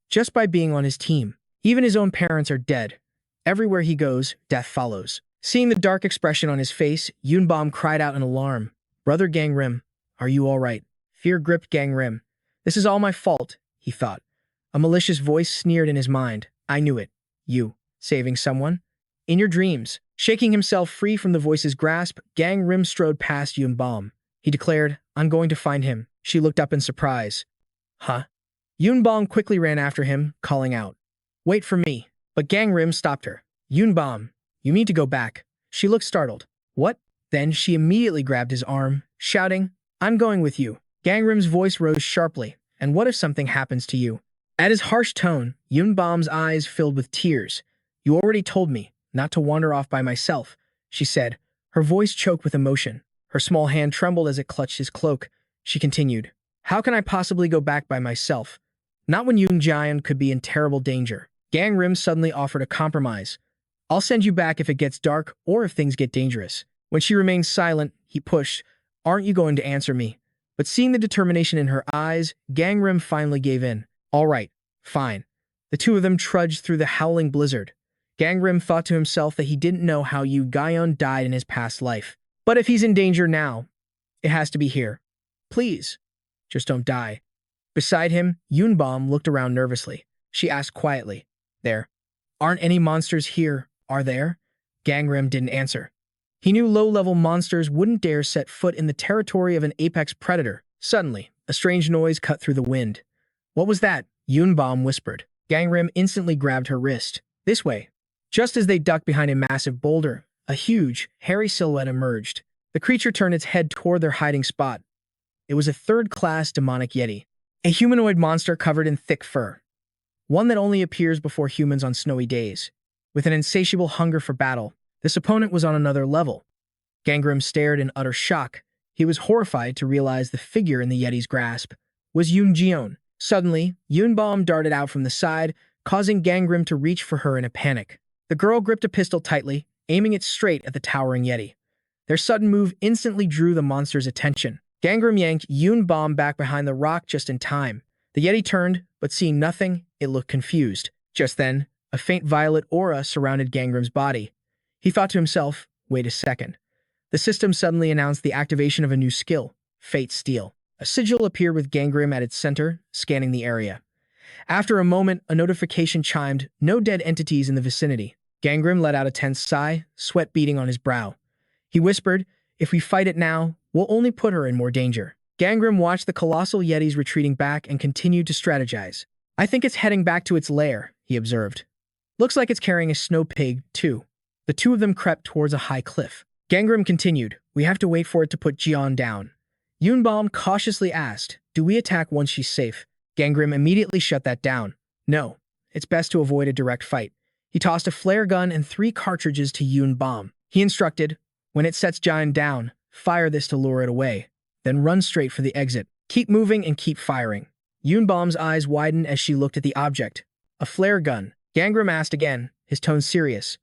just by being on his team. Even his own parents are dead. Everywhere he goes, death follows. Seeing the dark expression on his face, Yunbom cried out in alarm. Brother Gangrim, are you all right? Fear gripped Gangrim. This is all my fault, he thought. A malicious voice sneered in his mind. I knew it. You, saving someone? In your dreams. Shaking himself free from the voice's grasp, Gangrim strode past Yunbom. He declared, I'm going to find him. She looked up in surprise. Huh? Yunbom quickly ran after him, calling out. Wait for me. But Gangrim stopped her. Yunbom, you need to go back. She looked startled. What? Then she immediately grabbed his arm, shouting, I'm going with you. Gangrim's voice rose sharply. And what if something happens to you? At his harsh tone, Yunbom's eyes filled with tears. You already told me not to wander off by myself, she said. Her voice choked with emotion. Her small hand trembled as it clutched his cloak. She continued, how can I possibly go back by myself? Not when Yoon Jian could be in terrible danger. Gangrim suddenly offered a compromise. I'll send you back if it gets dark or if things get dangerous. When she remained silent, he pushed, aren't you going to answer me? But seeing the determination in her eyes, Gangrim finally gave in. All right, fine. The two of them trudged through the howling blizzard. Gangrim thought to himself that he didn't know how Yu Gaion died in his past life. But if he's in danger now, it has to be here. Please, just don't die. Beside him, Yunbom looked around nervously. She asked quietly, There aren't any monsters here, are there? Gangrim didn't answer. He knew low-level monsters wouldn't dare set foot in the territory of an apex predator. Suddenly, a strange noise cut through the wind. What was that? Yunbom whispered. Gangrim instantly grabbed her wrist. This way. Just as they ducked behind a massive boulder, a huge, hairy silhouette emerged. The creature turned its head toward their hiding spot. It was a third-class demonic yeti, a humanoid monster covered in thick fur. One that only appears before humans on snowy days. With an insatiable hunger for battle, this opponent was on another level. Gangrim stared in utter shock. He was horrified to realize the figure in the yeti's grasp was Yoon Jeon. Suddenly, Yunbom darted out from the side, causing Gangrim to reach for her in a panic. The girl gripped a pistol tightly, aiming it straight at the towering yeti. Their sudden move instantly drew the monster's attention. Gangrim yanked Yunbom back behind the rock just in time. The yeti turned, but seeing nothing, it looked confused. Just then, a faint violet aura surrounded Gangrim's body. He thought to himself, wait a second. The system suddenly announced the activation of a new skill, Fate Steel. A sigil appeared with Gangrim at its center, scanning the area. After a moment, a notification chimed, no dead entities in the vicinity. Gangrim let out a tense sigh, sweat beading on his brow. He whispered, if we fight it now, we'll only put her in more danger. Gangrim watched the colossal yetis retreating back and continued to strategize. I think it's heading back to its lair, he observed. Looks like it's carrying a snow pig, too. The two of them crept towards a high cliff. Gangrim continued, we have to wait for it to put Jeon down. Yunbom cautiously asked, do we attack once she's safe? Gangrim immediately shut that down. No, it's best to avoid a direct fight. He tossed a flare gun and 3 cartridges to Yunbom. He instructed, when it sets Jeon down, fire this to lure it away. Then run straight for the exit. Keep moving and keep firing. Yunbom's eyes widened as she looked at the object. A flare gun. Gangrim asked again, his tone serious.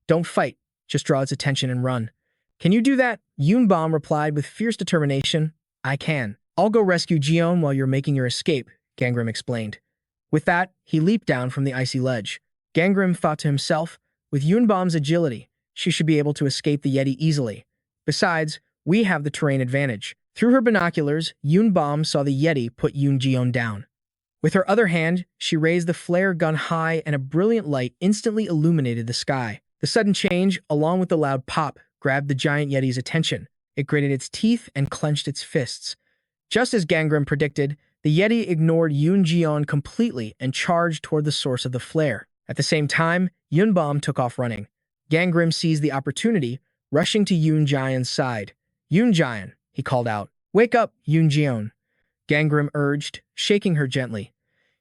Don't fight, just draw its attention and run. Can you do that? Yunbom replied with fierce determination. I can. I'll go rescue Gion while you're making your escape, Gangrim explained. With that, he leaped down from the icy ledge. Gangrim thought to himself, with Yunbom's agility, she should be able to escape the Yeti easily. Besides, we have the terrain advantage. Through her binoculars, Yunbom saw the Yeti put Yoon Jion down. With her other hand, she raised the flare gun high and a brilliant light instantly illuminated the sky. The sudden change, along with the loud pop, grabbed the giant Yeti's attention. It gritted its teeth and clenched its fists. Just as Gangrim predicted, the Yeti ignored Yoon Jion completely and charged toward the source of the flare. At the same time, Yunbom took off running. Gangrim seized the opportunity, rushing to Yoon Jion's side. Yoon Jion, he called out. Wake up, Yoon Jion. Gangrim urged, shaking her gently.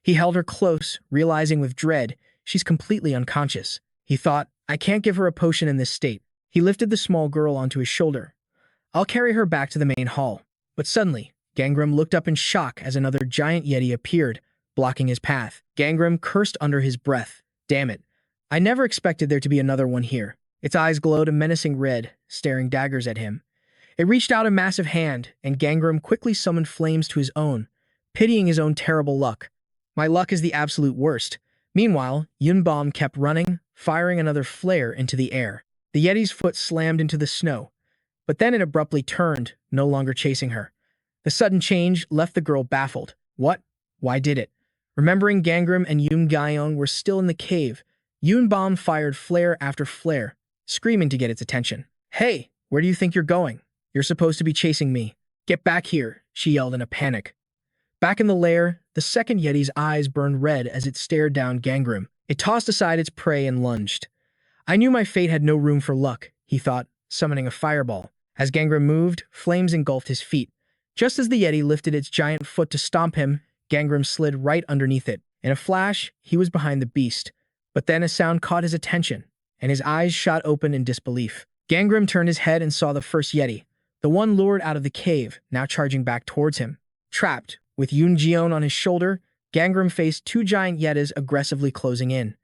He held her close, realizing with dread, she's completely unconscious. He thought, I can't give her a potion in this state. He lifted the small girl onto his shoulder. I'll carry her back to the main hall. But suddenly, Gangrim looked up in shock as another giant Yeti appeared, blocking his path. Gangrim cursed under his breath. Damn it. I never expected there to be another one here. Its eyes glowed a menacing red, staring daggers at him. It reached out a massive hand, and Gangrim quickly summoned flames to his own, pitying his own terrible luck. My luck is the absolute worst. Meanwhile, Yunbom kept running, firing another flare into the air. The Yeti's foot slammed into the snow, but then it abruptly turned, no longer chasing her. The sudden change left the girl baffled. What? Why did it? Remembering Gangrim and Yoon Gyeong were still in the cave, Yunbom fired flare after flare, screaming to get its attention. Hey, where do you think you're going? You're supposed to be chasing me. Get back here, she yelled in a panic. Back in the lair, the second Yeti's eyes burned red as it stared down Gangrim. It tossed aside its prey and lunged. I knew my fate had no room for luck, he thought, summoning a fireball. As Gangrim moved, flames engulfed his feet. Just as the Yeti lifted its giant foot to stomp him, Gangrim slid right underneath it. In a flash, he was behind the beast. But then a sound caught his attention, and his eyes shot open in disbelief. Gangrim turned his head and saw the first Yeti, the one lured out of the cave, now charging back towards him. Trapped, with Yoon Jion on his shoulder, Gangrim faced two giant Yetis aggressively closing in.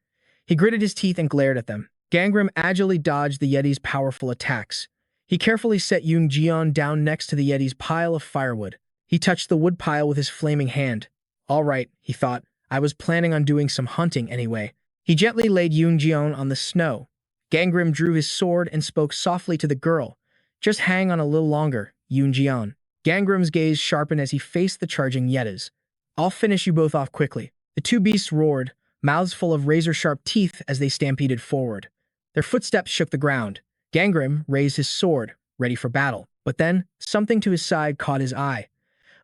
He gritted his teeth and glared at them. Gangrim agilely dodged the Yeti's powerful attacks. He carefully set Yoon Jion down next to the Yeti's pile of firewood. He touched the wood pile with his flaming hand. All right, he thought, I was planning on doing some hunting anyway. He gently laid Yoon Jion on the snow. Gangrim drew his sword and spoke softly to the girl. Just hang on a little longer, Yoon Jion. Gangrim's gaze sharpened as he faced the charging Yetis. I'll finish you both off quickly. The two beasts roared, mouths full of razor-sharp teeth as they stampeded forward. Their footsteps shook the ground. Gangrim raised his sword, ready for battle. But then, something to his side caught his eye.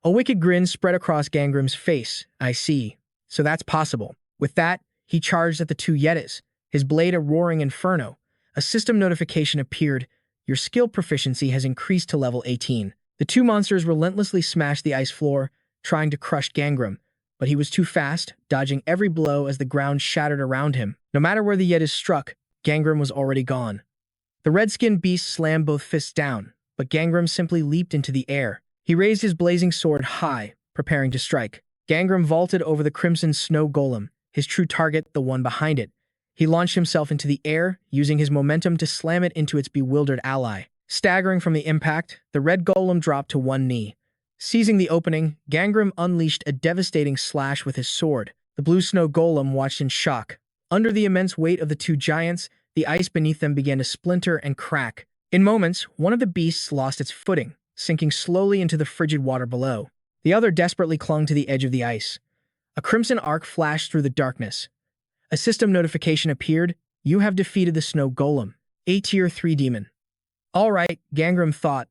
A wicked grin spread across Gangrim's face. I see. So that's possible. With that, he charged at the two Yetis, his blade a roaring inferno. A system notification appeared. Your skill proficiency has increased to level 18. The two monsters relentlessly smashed the ice floor, trying to crush Gangrim, but he was too fast, dodging every blow as the ground shattered around him. No matter where the Yetis struck, Gangrim was already gone. The red-skinned beast slammed both fists down, but Gangrim simply leaped into the air. He raised his blazing sword high, preparing to strike. Gangrim vaulted over the crimson snow golem, his true target the one behind it. He launched himself into the air, using his momentum to slam it into its bewildered ally. Staggering from the impact, the red golem dropped to one knee. Seizing the opening, Gangrim unleashed a devastating slash with his sword. The blue snow golem watched in shock. Under the immense weight of the two giants, the ice beneath them began to splinter and crack. In moments, one of the beasts lost its footing, sinking slowly into the frigid water below. The other desperately clung to the edge of the ice. A crimson arc flashed through the darkness. A system notification appeared. You have defeated the snow golem, a tier 3 demon. All right, Gangrim thought.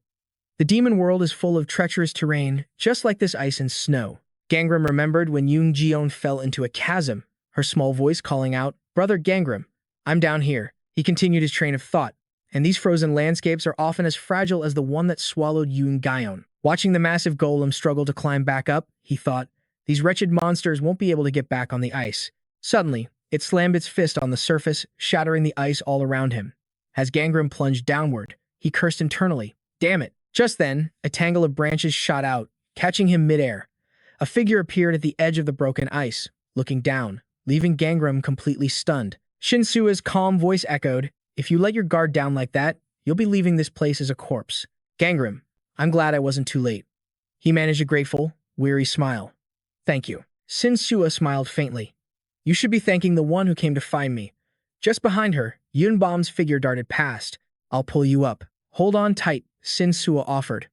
The demon world is full of treacherous terrain, just like this ice and snow. Gangrim remembered when Yoon Jion fell into a chasm, her small voice calling out, Brother Gangrim, I'm down here. He continued his train of thought, and these frozen landscapes are often as fragile as the one that swallowed Yoon Gyeon. Watching the massive golem struggle to climb back up, he thought, these wretched monsters won't be able to get back on the ice. Suddenly, it slammed its fist on the surface, shattering the ice all around him. As Gangrim plunged downward, he cursed internally. Damn it. Just then, a tangle of branches shot out, catching him midair. A figure appeared at the edge of the broken ice, looking down, leaving Gangrim completely stunned. Shinsua's calm voice echoed, if you let your guard down like that, you'll be leaving this place as a corpse. Gangrim, I'm glad I wasn't too late. He managed a grateful, weary smile. Thank you. Shinsua smiled faintly. You should be thanking the one who came to find me. Just behind her, Yunbom's figure darted past. I'll pull you up. Hold on tight, Shinsua offered.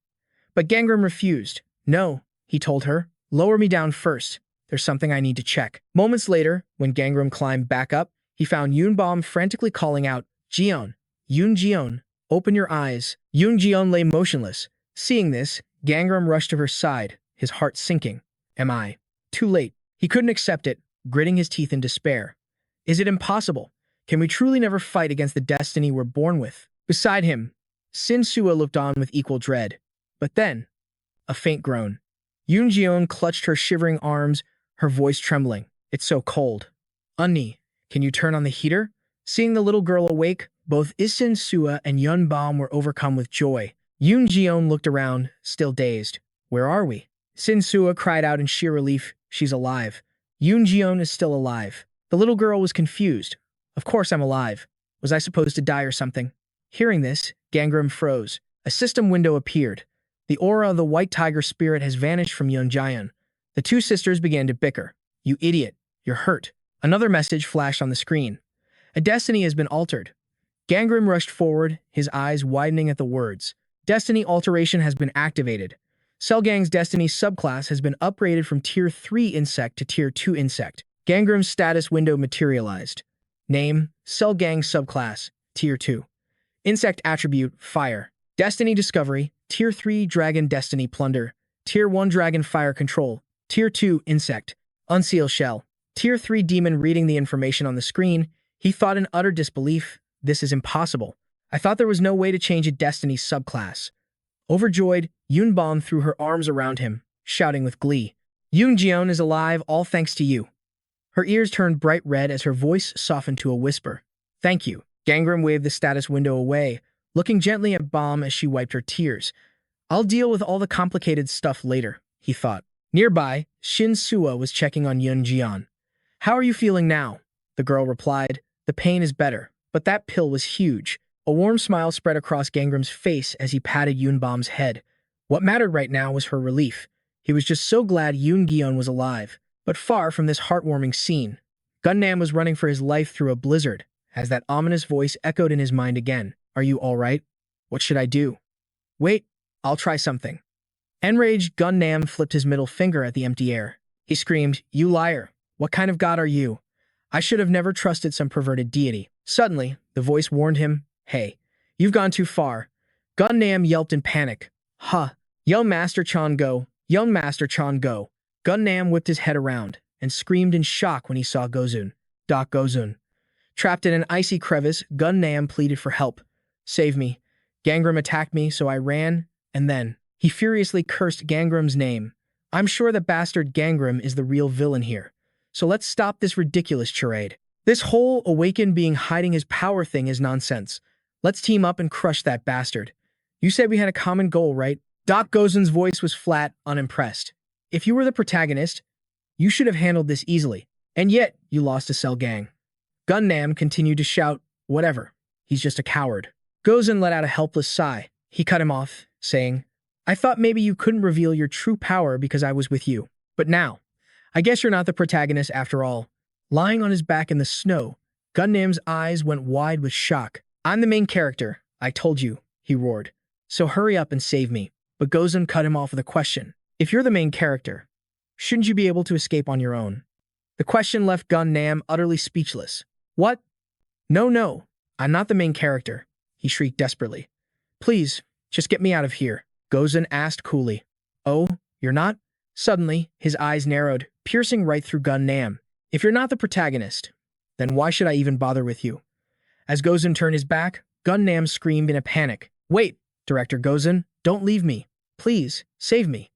But Gangrim refused. No, he told her. Lower me down first. There's something I need to check. Moments later, when Gangrim climbed back up, he found Yunbom frantically calling out, Jion, Yun-Jion, open your eyes. Yun-Jion lay motionless. Seeing this, Gangrim rushed to her side, his heart sinking. Am I too late? He couldn't accept it, gritting his teeth in despair. Is it impossible? Can we truly never fight against the destiny we're born with? Beside him, Shinsua looked on with equal dread. But then, a faint groan. Yun-Jion clutched her shivering arms, her voice trembling. It's so cold. Unni, can you turn on the heater? Seeing the little girl awake, both Shinsua and Yunbom were overcome with joy. Yun-Jion looked around, still dazed. Where are we? Shinsua cried out in sheer relief. She's alive. Yun-Jion is still alive. The little girl was confused. Of course I'm alive. Was I supposed to die or something? Hearing this, Gangrim froze. A system window appeared. The aura of the white tiger spirit has vanished from Yun-Jion. The two sisters began to bicker. You idiot. You're hurt. Another message flashed on the screen. A destiny has been altered. Gangrim rushed forward, his eyes widening at the words. Destiny alteration has been activated. Seol Gang's destiny subclass has been upgraded from Tier 3 insect to Tier 2 insect. Gangrim's status window materialized. Name, Seol Gang subclass, Tier 2. Insect attribute, Fire. Destiny discovery, Tier 3 Dragon Destiny Plunder. Tier 1 Dragon Fire Control. Tier 2 Insect. Unseal Shell. Tier 3 Demon. Reading the information on the screen, he thought in utter disbelief, this is impossible. I thought there was no way to change a destiny subclass. Overjoyed, Yunbom threw her arms around him, shouting with glee. Yun-Jion is alive, all thanks to you. Her ears turned bright red as her voice softened to a whisper. Thank you. Gangrim waved the status window away, looking gently at Bomb as she wiped her tears. I'll deal with all the complicated stuff later, he thought. Nearby, Shinsua was checking on Yun-Jion. How are you feeling now? The girl replied. The pain is better, but that pill was huge. A warm smile spread across Gangrim's face as he patted Yunbom's head. What mattered right now was her relief. He was just so glad Yun-Jion was alive. But far from this heartwarming scene, Gunnam was running for his life through a blizzard, as that ominous voice echoed in his mind again. Are you all right? What should I do? Wait, I'll try something. Enraged, Gunnam flipped his middle finger at the empty air. He screamed, You liar! What kind of god are you? I should have never trusted some perverted deity. Suddenly, the voice warned him, Hey, you've gone too far. Gunnam yelped in panic. Huh. Young Master Chan go. Young Master Chan go. Gunnam whipped his head around and screamed in shock when he saw Gozen. Doc Gozen. Trapped in an icy crevice, Gunnam pleaded for help. Save me. Gangrim attacked me, so I ran, and then he furiously cursed Gangrim's name. I'm sure that bastard Gangrim is the real villain here. So let's stop this ridiculous charade. This whole awakened being hiding his power thing is nonsense. Let's team up and crush that bastard. You said we had a common goal, right? Doc Gozen's voice was flat, unimpressed. If you were the protagonist, you should have handled this easily. And yet, you lost to Seol Gang. Gunnam continued to shout, Whatever. He's just a coward. Gozen let out a helpless sigh. He cut him off, saying, I thought maybe you couldn't reveal your true power because I was with you. But now, I guess you're not the protagonist after all. Lying on his back in the snow, Gunnam's eyes went wide with shock. I'm the main character, I told you, he roared. So hurry up and save me. But Gozen cut him off with a question. If you're the main character, shouldn't you be able to escape on your own? The question left Gunnam utterly speechless. What? No, I'm not the main character, he shrieked desperately. Please, just get me out of here, Gozen asked coolly. Oh, you're not? Suddenly, his eyes narrowed, piercing right through Gunnam. If you're not the protagonist, then why should I even bother with you? As Gozen turned his back, Gunnam screamed in a panic. Wait, Director Gozen, don't leave me. Please, save me.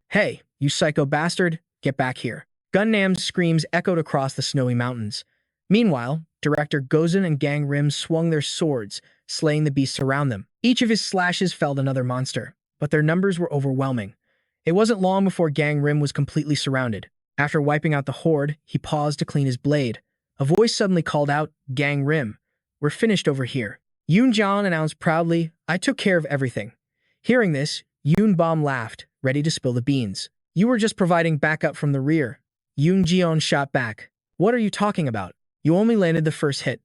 Hey, you psycho bastard, get back here. Gunnam's screams echoed across the snowy mountains. Meanwhile, Director Gozen and Gangrim swung their swords, slaying the beasts around them. Each of his slashes felled another monster, but their numbers were overwhelming. It wasn't long before Gangrim was completely surrounded. After wiping out the horde, he paused to clean his blade. A voice suddenly called out, Gangrim, we're finished over here. Yun-Jion announced proudly, I took care of everything. Hearing this, Yunbom laughed. ready to spill the beans. You were just providing backup from the rear. Yoon Jeon shot back. What are you talking about? You only landed the first hit.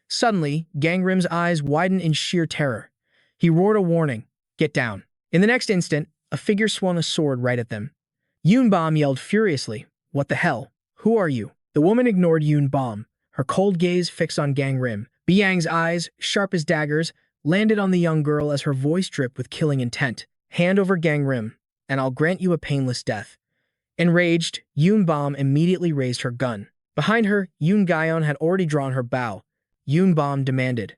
Suddenly, Gangrim's eyes widened in sheer terror. He roared a warning. Get down. In the next instant, a figure swung a sword right at them. Yoon Bom yelled furiously. What the hell? Who are you? The woman ignored Yoon Bom, her cold gaze fixed on Gangrim. Biang's eyes, sharp as daggers, landed on the young girl as her voice dripped with killing intent. Hand over Gangrim, and I'll grant you a painless death. Enraged, Yoon Bom immediately raised her gun. Behind her, Yoon Gyeon had already drawn her bow. Yoon Bom demanded,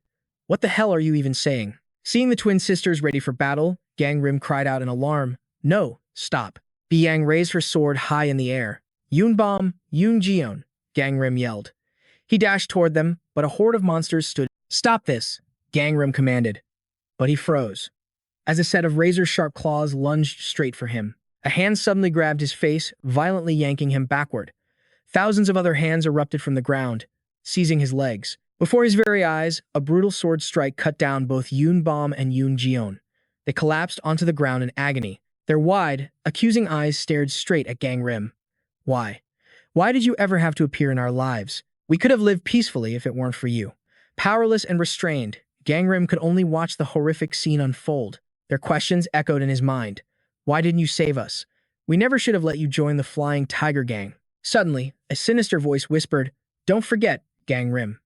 What the hell are you even saying? Seeing the twin sisters ready for battle, Gangrim cried out in alarm. No, stop. Biang raised her sword high in the air. Yoon Bom, Yoon Jeon, Gangrim yelled. He dashed toward them, but a horde of monsters stood. Stop this, Gangrim commanded. But he froze. As a set of razor-sharp claws lunged straight for him. A hand suddenly grabbed his face, violently yanking him backward. Thousands of other hands erupted from the ground, seizing his legs. Before his very eyes, a brutal sword strike cut down both Yoon Bom and Yoon Jeon. They collapsed onto the ground in agony. Their wide, accusing eyes stared straight at Gangrim. Why? Why did you ever have to appear in our lives? We could have lived peacefully if it weren't for you. Powerless and restrained, Gangrim could only watch the horrific scene unfold. Their questions echoed in his mind. Why didn't you save us? We never should have let you join the Flying Tiger Gang. Suddenly, a sinister voice whispered, Don't forget, Gangrim.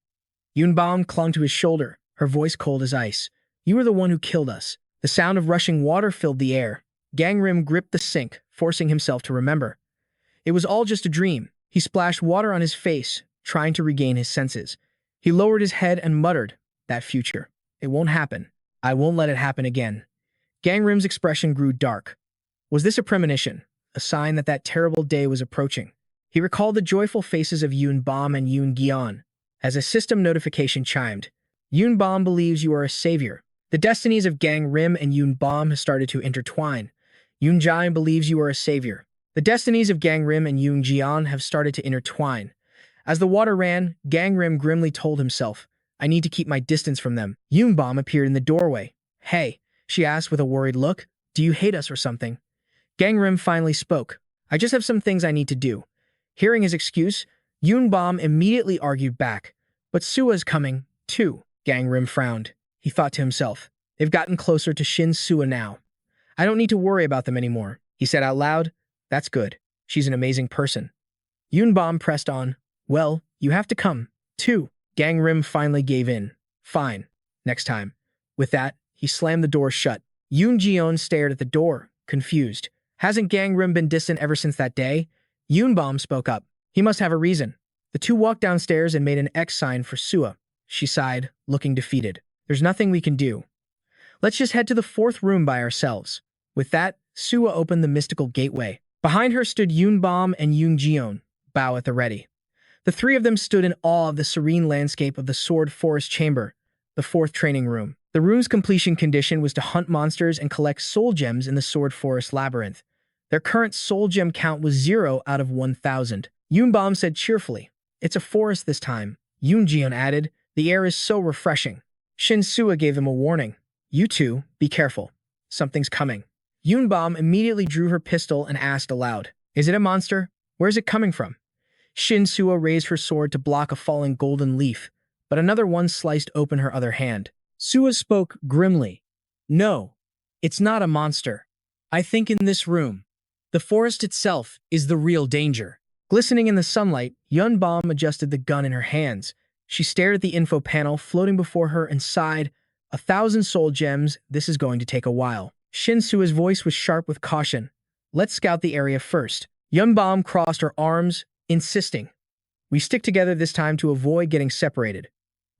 Yoon Bom clung to his shoulder, her voice cold as ice. You were the one who killed us. The sound of rushing water filled the air. Gangrim gripped the sink, forcing himself to remember. It was all just a dream. He splashed water on his face, trying to regain his senses. He lowered his head and muttered, That future. It won't happen. I won't let it happen again. Gangrim's expression grew dark. Was this a premonition? A sign that that terrible day was approaching? He recalled the joyful faces of Yoon Bom and Yoon Gyeon as a system notification chimed. Yoon Bom believes you are a savior. The destinies of Gangrim and Yoon Bom have started to intertwine. Yoon Jeon believes you are a savior. The destinies of Gangrim and Yoon Jeon have started to intertwine. As the water ran, Gangrim grimly told himself, I need to keep my distance from them. Yoon Bom appeared in the doorway. Hey, she asked with a worried look, do you hate us or something? Gangrim finally spoke. I just have some things I need to do. Hearing his excuse, Yoon Bom immediately argued back. But Sua's coming, too. Gangrim frowned. He thought to himself, they've gotten closer to Shinsua now. I don't need to worry about them anymore. He said out loud, That's good. She's an amazing person. Yoon Bom pressed on. Well, you have to come, too. Gangrim finally gave in. Fine. Next time. With that, he slammed the door shut. Yoon Jeon stared at the door, confused. Hasn't Gangrim been distant ever since that day? Yoon Bom spoke up. He must have a reason. The two walked downstairs and made an X sign for Sua. She sighed, looking defeated. There's nothing we can do. Let's just head to the fourth room by ourselves. With that, Sua opened the mystical gateway. Behind her stood Yoon Bom and Yoon Jeon, bow at the ready. The three of them stood in awe of the serene landscape of the Sword Forest Chamber, the fourth training room. The room's completion condition was to hunt monsters and collect soul gems in the Sword Forest Labyrinth. Their current soul gem count was 0 out of 1,000. Yoon Bom said cheerfully, It's a forest this time. Yoon Jeon added, The air is so refreshing. Shinsua gave them a warning. You two, be careful. Something's coming. Yoon Bom immediately drew her pistol and asked aloud, Is it a monster? Where's it coming from? Shinsua raised her sword to block a falling golden leaf, but another one sliced open her other hand. Sua spoke grimly. No, it's not a monster. I think in this room. The forest itself is the real danger. Glistening in the sunlight, Yoon Bom adjusted the gun in her hands. She stared at the info panel floating before her and sighed, 1,000 soul gems, this is going to take a while. Shinsua's voice was sharp with caution. Let's scout the area first. Yoon Bom crossed her arms, insisting. We stick together this time to avoid getting separated.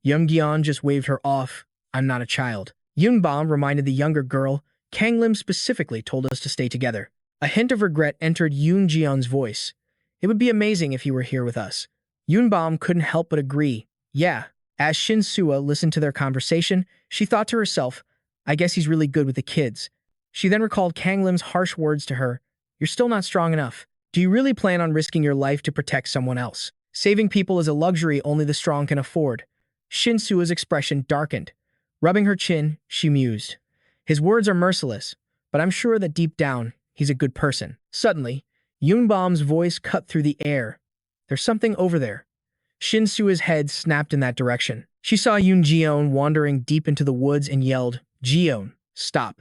Yoon Gyeon just waved her off. I'm not a child. Yoon Bom reminded the younger girl, Kang Lim specifically told us to stay together. A hint of regret entered Yoon Jeon's voice. It would be amazing if you were here with us. Yoon Bom couldn't help but agree. Yeah. As Shinsua listened to their conversation, she thought to herself, I guess he's really good with the kids. She then recalled Kang Lim's harsh words to her. You're still not strong enough. Do you really plan on risking your life to protect someone else? Saving people is a luxury only the strong can afford. Shinsua's expression darkened. Rubbing her chin, she mused. His words are merciless, but I'm sure that deep down, He's a good person. Suddenly, Yunbom's voice cut through the air. There's something over there. Shinsua's head snapped in that direction. She saw Yoon Jeon wandering deep into the woods and yelled, "Jeon, stop."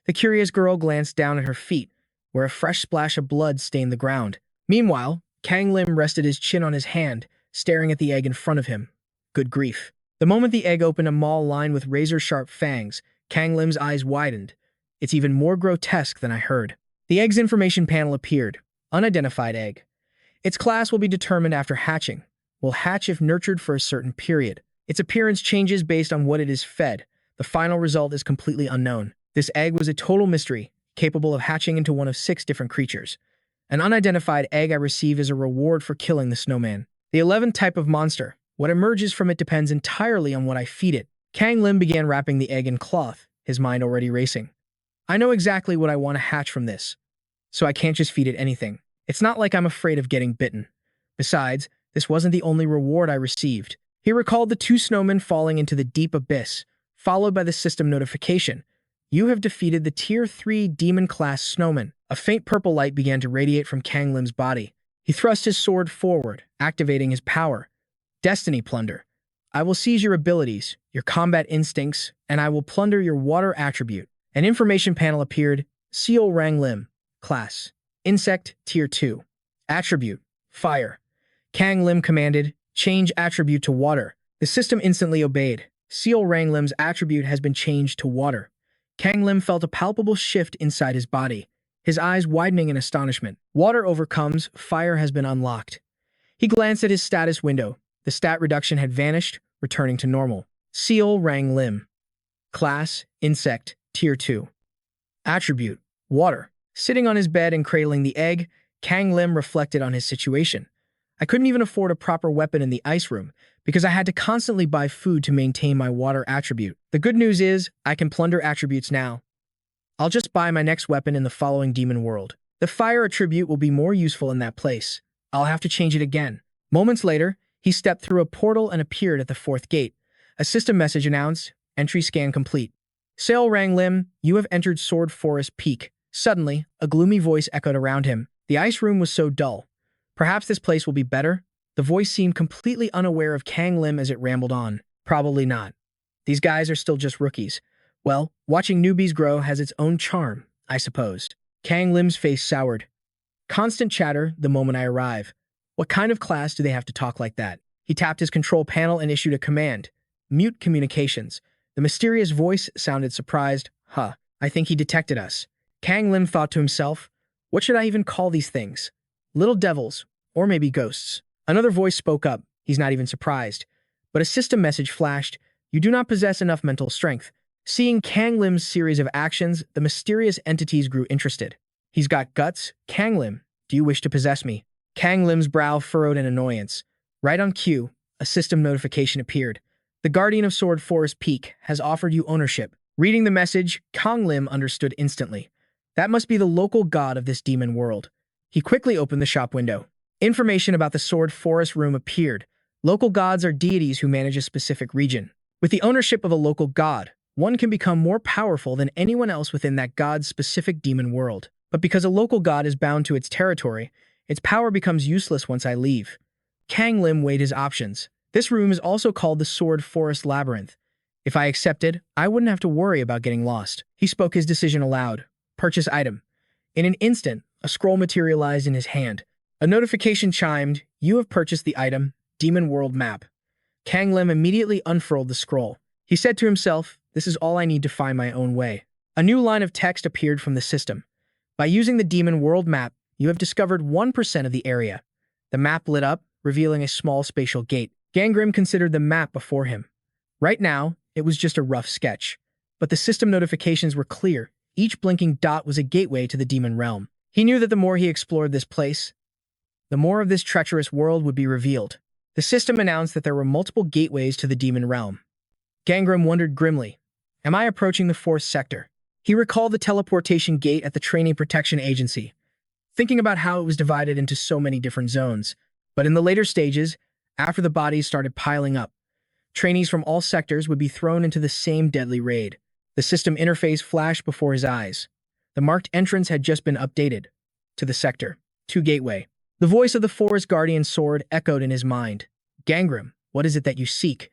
The curious girl glanced down at her feet, where a fresh splash of blood stained the ground. Meanwhile, Kang Lim rested his chin on his hand, staring at the egg in front of him. Good grief. The moment the egg opened a maw lined with razor-sharp fangs, Kang Lim's eyes widened. It's even more grotesque than I heard. The egg's information panel appeared. Unidentified egg. Its class will be determined after hatching. Will hatch if nurtured for a certain period. Its appearance changes based on what it is fed. The final result is completely unknown. This egg was a total mystery, capable of hatching into one of 6 different creatures. An unidentified egg I received as a reward for killing the snowman. The 11th type of monster. What emerges from it depends entirely on what I feed it. Kang Lim began wrapping the egg in cloth, his mind already racing. I know exactly what I want to hatch from this, so I can't just feed it anything. It's not like I'm afraid of getting bitten. Besides, this wasn't the only reward I received. He recalled the 2 snowmen falling into the deep abyss, followed by the system notification. You have defeated the Tier 3 Demon-class snowman. A faint purple light began to radiate from Kang Lim's body. He thrust his sword forward, activating his power. Destiny Plunder. I will seize your abilities, your combat instincts, and I will plunder your water attribute. An information panel appeared. Seol Gangim. Class. Insect, Tier 2. Attribute. Fire. Kang Lim commanded, change attribute to water. The system instantly obeyed. Seol Gangim's attribute has been changed to water. Kang Lim felt a palpable shift inside his body, his eyes widening in astonishment. Water overcomes, fire has been unlocked. He glanced at his status window. The stat reduction had vanished, returning to normal. Seol Gangim. Class, Insect, Tier 2. Attribute, Water. Sitting on his bed and cradling the egg, Kang Lim reflected on his situation. I couldn't even afford a proper weapon in the ice room because I had to constantly buy food to maintain my water attribute. The good news is, I can plunder attributes now. I'll just buy my next weapon in the following demon world. The fire attribute will be more useful in that place. I'll have to change it again. Moments later, he stepped through a portal and appeared at the 4th gate. A system message announced, entry scan complete. Seol Gangim, you have entered Sword Forest Peak. Suddenly, a gloomy voice echoed around him. The ice room was so dull. Perhaps this place will be better? The voice seemed completely unaware of Kang Lim as it rambled on. Probably not. These guys are still just rookies. Well, watching newbies grow has its own charm, I suppose. Kang Lim's face soured. Constant chatter the moment I arrive. What kind of class do they have to talk like that? He tapped his control panel and issued a command. Mute communications. The mysterious voice sounded surprised. I think he detected us. Kang Lim thought to himself, what should I even call these things? Little devils, or maybe ghosts. Another voice spoke up. He's not even surprised. But a system message flashed. You do not possess enough mental strength. Seeing Kang Lim's series of actions, the mysterious entities grew interested. He's got guts. Kang Lim, do you wish to possess me? Kang Lim's brow furrowed in annoyance. Right on cue, a system notification appeared. The Guardian of Sword Forest Peak has offered you ownership. Reading the message, Kang Lim understood instantly. That must be the local god of this demon world. He quickly opened the shop window. Information about the Sword Forest room appeared. Local gods are deities who manage a specific region. With the ownership of a local god, one can become more powerful than anyone else within that god's specific demon world. But because a local god is bound to its territory, its power becomes useless once I leave. Kang Lim weighed his options. This room is also called the Sword Forest Labyrinth. If I accepted, I wouldn't have to worry about getting lost. He spoke his decision aloud. Purchase item. In an instant, a scroll materialized in his hand. A notification chimed, you have purchased the item, Demon World Map. Kang Lim immediately unfurled the scroll. He said to himself, this is all I need to find my own way. A new line of text appeared from the system. By using the Demon World Map, you have discovered 1% of the area. The map lit up, revealing a small spatial gate. Gangrim considered the map before him. Right now, it was just a rough sketch. But the system notifications were clear. Each blinking dot was a gateway to the demon realm. He knew that the more he explored this place, the more of this treacherous world would be revealed. The system announced that there were multiple gateways to the demon realm. Gangrim wondered grimly, am I approaching the 4th sector? He recalled the teleportation gate at the Training Protection Agency, thinking about how it was divided into so many different zones. But in the later stages, after the bodies started piling up, trainees from all sectors would be thrown into the same deadly raid. The system interface flashed before his eyes. The marked entrance had just been updated to the Sector 2 gateway. The voice of the Forest Guardian sword echoed in his mind. Gangrim, what is it that you seek?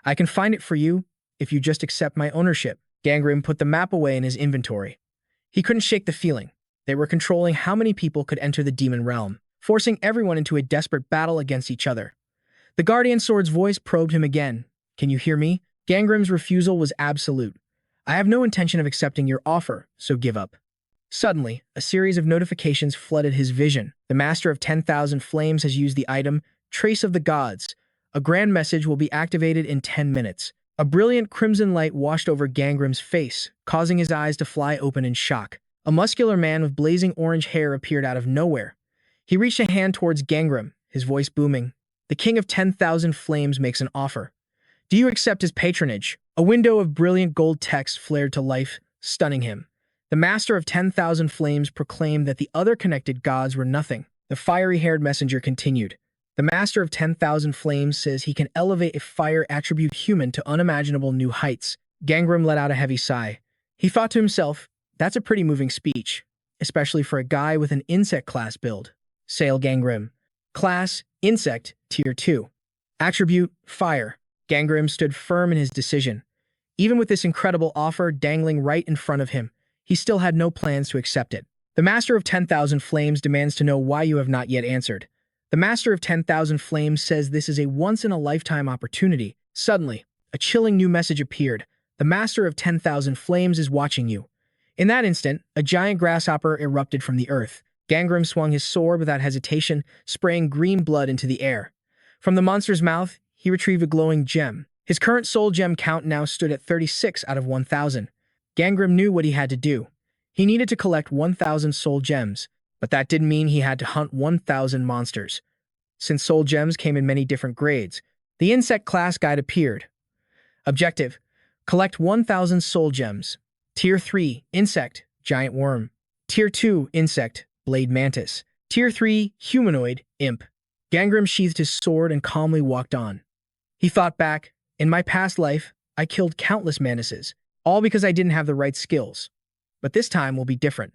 I can find it for you if you just accept my ownership. Gangrim put the map away in his inventory. He couldn't shake the feeling. They were controlling how many people could enter the demon realm, forcing everyone into a desperate battle against each other. The Guardian Sword's voice probed him again. Can you hear me? Gangrim's refusal was absolute. I have no intention of accepting your offer, so give up. Suddenly, a series of notifications flooded his vision. The Master of 10,000 Flames has used the item, Trace of the Gods. A grand message will be activated in 10 minutes. A brilliant crimson light washed over Gangrim's face, causing his eyes to fly open in shock. A muscular man with blazing orange hair appeared out of nowhere. He reached a hand towards Gangrim, his voice booming. The King of 10,000 Flames makes an offer. Do you accept his patronage? A window of brilliant gold text flared to life, stunning him. The Master of 10,000 Flames proclaimed that the other connected gods were nothing. The fiery-haired messenger continued. The Master of 10,000 Flames says he can elevate a fire attribute human to unimaginable new heights. Gangrim let out a heavy sigh. He thought to himself, that's a pretty moving speech, especially for a guy with an insect class build. Seol Gangim. Class, Insect, Tier 2. Attribute, Fire. Gangrim stood firm in his decision. Even with this incredible offer dangling right in front of him, he still had no plans to accept it. The Master of 10,000 Flames demands to know why you have not yet answered. The Master of 10,000 Flames says this is a once-in-a-lifetime opportunity. Suddenly, a chilling new message appeared. The Master of 10,000 Flames is watching you. In that instant, a giant grasshopper erupted from the earth. Gangrim swung his sword without hesitation, spraying green blood into the air. From the monster's mouth, he retrieved a glowing gem. His current soul gem count now stood at 36 out of 1,000. Gangrim knew what he had to do. He needed to collect 1,000 soul gems, but that didn't mean he had to hunt 1,000 monsters. Since soul gems came in many different grades, the insect class guide appeared. Objective: collect 1,000 soul gems. Tier 3, Insect, Giant Worm. Tier 2, Insect, Blade Mantis. Tier 3, Humanoid, Imp. Gangrim sheathed his sword and calmly walked on. He thought back, in my past life, I killed countless Mantises, all because I didn't have the right skills. But this time will be different.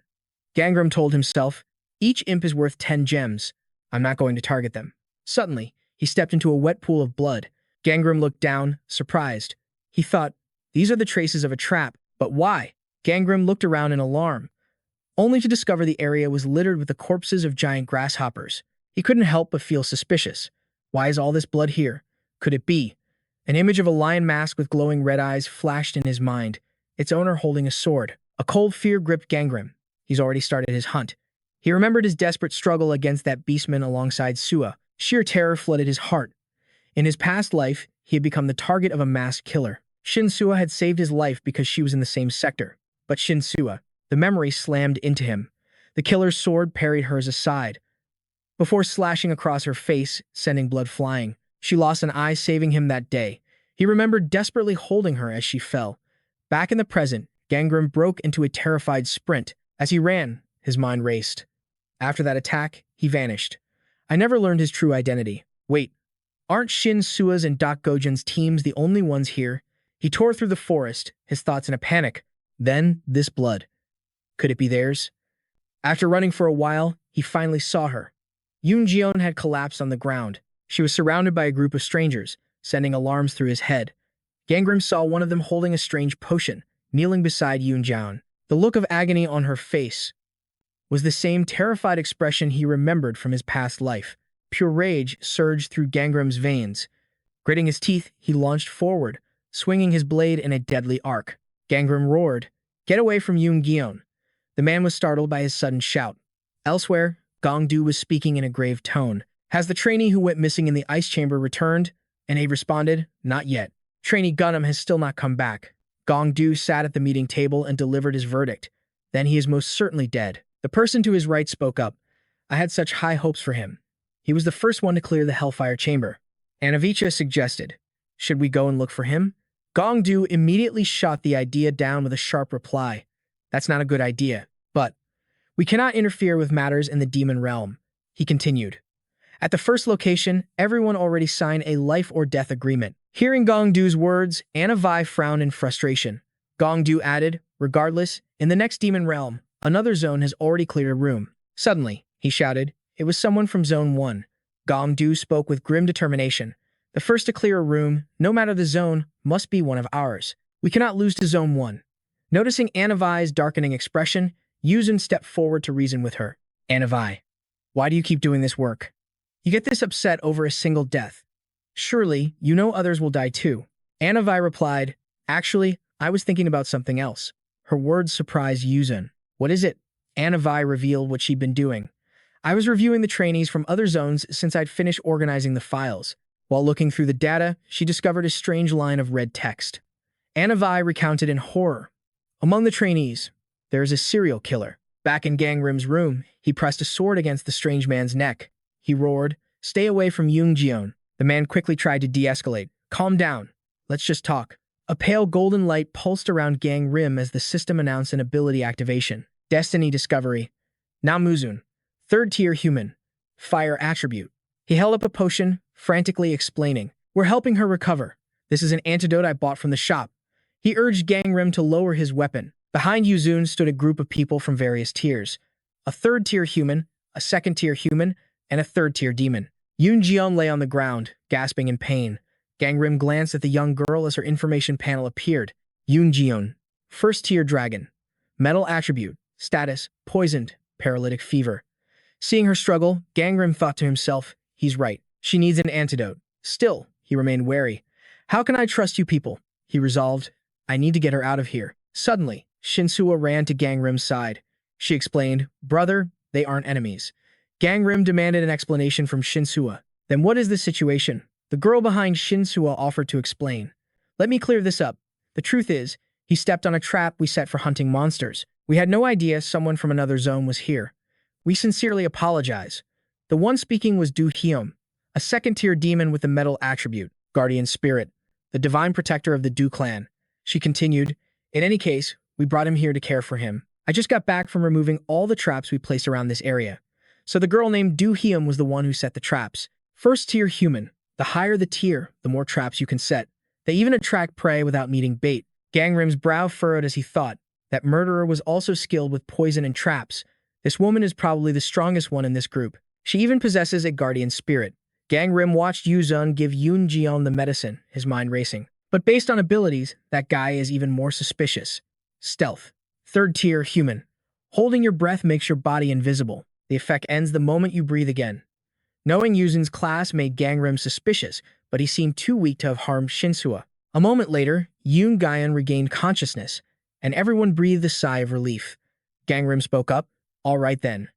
Gangrim told himself, each imp is worth 10 gems. I'm not going to target them. Suddenly, he stepped into a wet pool of blood. Gangrim looked down, surprised. He thought, these are the traces of a trap, but why? Gangrim looked around in alarm, only to discover the area was littered with the corpses of giant grasshoppers. He couldn't help but feel suspicious. Why is all this blood here? Could it be? An image of a lion mask with glowing red eyes flashed in his mind, its owner holding a sword. A cold fear gripped Gangrim. He's already started his hunt. He remembered his desperate struggle against that beastman alongside Sua. Sheer terror flooded his heart. In his past life, he had become the target of a masked killer. Shinsua had saved his life because she was in the same sector. But Shinsua, the memory slammed into him. The killer's sword parried hers aside, before slashing across her face, sending blood flying. She lost an eye, saving him that day. He remembered desperately holding her as she fell. Back in the present, Gangrim broke into a terrified sprint. As he ran, his mind raced. After that attack, he vanished. I never learned his true identity. Wait, aren't Shinsua's and Doc Gozen's teams the only ones here? He tore through the forest, his thoughts in a panic. Then, this blood. Could it be theirs? After running for a while, he finally saw her. Yoon-jeon had collapsed on the ground. She was surrounded by a group of strangers, sending alarms through his head. Gangrim saw one of them holding a strange potion, kneeling beside Yoon-jeon. The look of agony on her face was the same terrified expression he remembered from his past life. Pure rage surged through Gangrim's veins. Gritting his teeth, he launched forward, swinging his blade in a deadly arc. Gangrim roared, "Get away from Yoon-jeon." The man was startled by his sudden shout. Elsewhere, Gong-do was speaking in a grave tone. Has the trainee who went missing in the ice chamber returned? And Abe responded, not yet. Trainee Gunham has still not come back. Gong-do sat at the meeting table and delivered his verdict. Then he is most certainly dead. The person to his right spoke up. I had such high hopes for him. He was the first one to clear the Hellfire chamber. Anavicha suggested, should we go and look for him? Gong-do immediately shot the idea down with a sharp reply. That's not a good idea, but we cannot interfere with matters in the demon realm, he continued. At the first location, everyone already signed a life or death agreement. Hearing Gong-do's words, Anavi frowned in frustration. Gong-do added, regardless, in the next demon realm, Another zone has already cleared a room. Suddenly, he shouted, it was someone from Zone 1. Gong-du spoke with grim determination. The first to clear a room, no matter the zone, must be one of ours. We cannot lose to Zone 1. Noticing Anavai's darkening expression, Yuzun stepped forward to reason with her. Anavai, why do you keep doing this work? You get this upset over a single death. Surely, you know others will die too. Anavai replied, actually, I was thinking about something else. Her words surprised Yuzun. What is it? Anavai revealed what she'd been doing. I was reviewing the trainees from other zones since I'd finished organizing the files. While looking through the data, she discovered a strange line of red text. Anavai recounted in horror. Among the trainees, there is a serial killer. Back in Gangrim's room, he pressed a sword against the strange man's neck. He roared, stay away from Yoonjeon. The man quickly tried to de-escalate. Calm down. Let's just talk. A pale golden light pulsed around Gangrim as the system announced an ability activation. Destiny Discovery. Namuzun. Third-tier human. Fire attribute. He held up a potion, frantically explaining. We're helping her recover. This is an antidote I bought from the shop. He urged Gangrim to lower his weapon. Behind Yuzun stood a group of people from various tiers. A third-tier human, a second-tier human, and a third-tier demon. Yoonjeon lay on the ground, gasping in pain. Gangrim glanced at the young girl as her information panel appeared. Yoonjeon. First-tier dragon. Metal attribute. Status. Poisoned. Paralytic fever. Seeing her struggle, Gangrim thought to himself, he's right. She needs an antidote. Still, he remained wary. How can I trust you people? He resolved. I need to get her out of here. Suddenly, Shinsua ran to Gangrim's side. She explained, brother, they aren't enemies. Gangrim demanded an explanation from Shinsua. Then what is the situation? The girl behind Shinsua offered to explain. Let me clear this up. The truth is, he stepped on a trap we set for hunting monsters. We had no idea someone from another zone was here. We sincerely apologize. The one speaking was Du Hyum, a second-tier demon with the metal attribute, guardian spirit, the divine protector of the Du clan. She continued, in any case, we brought him here to care for him. I just got back from removing all the traps we placed around this area. So the girl named Du Hyum was the one who set the traps. First-tier human. The higher the tier, the more traps you can set. They even attract prey without needing bait. Gangrim's brow furrowed as he thought. That murderer was also skilled with poison and traps. This woman is probably the strongest one in this group. She even possesses a guardian spirit. Gangrim watched Yuzun give Yoonjeon the medicine, his mind racing. But based on abilities, that guy is even more suspicious. Stealth. Third-tier human. Holding your breath makes your body invisible. The effect ends the moment you breathe again. Knowing Yuzun's class made Gangrim suspicious, but he seemed too weak to have harmed Shinsua. A moment later, Yoon-Gyan regained consciousness, and everyone breathed a sigh of relief. Gangrim spoke up. All right then.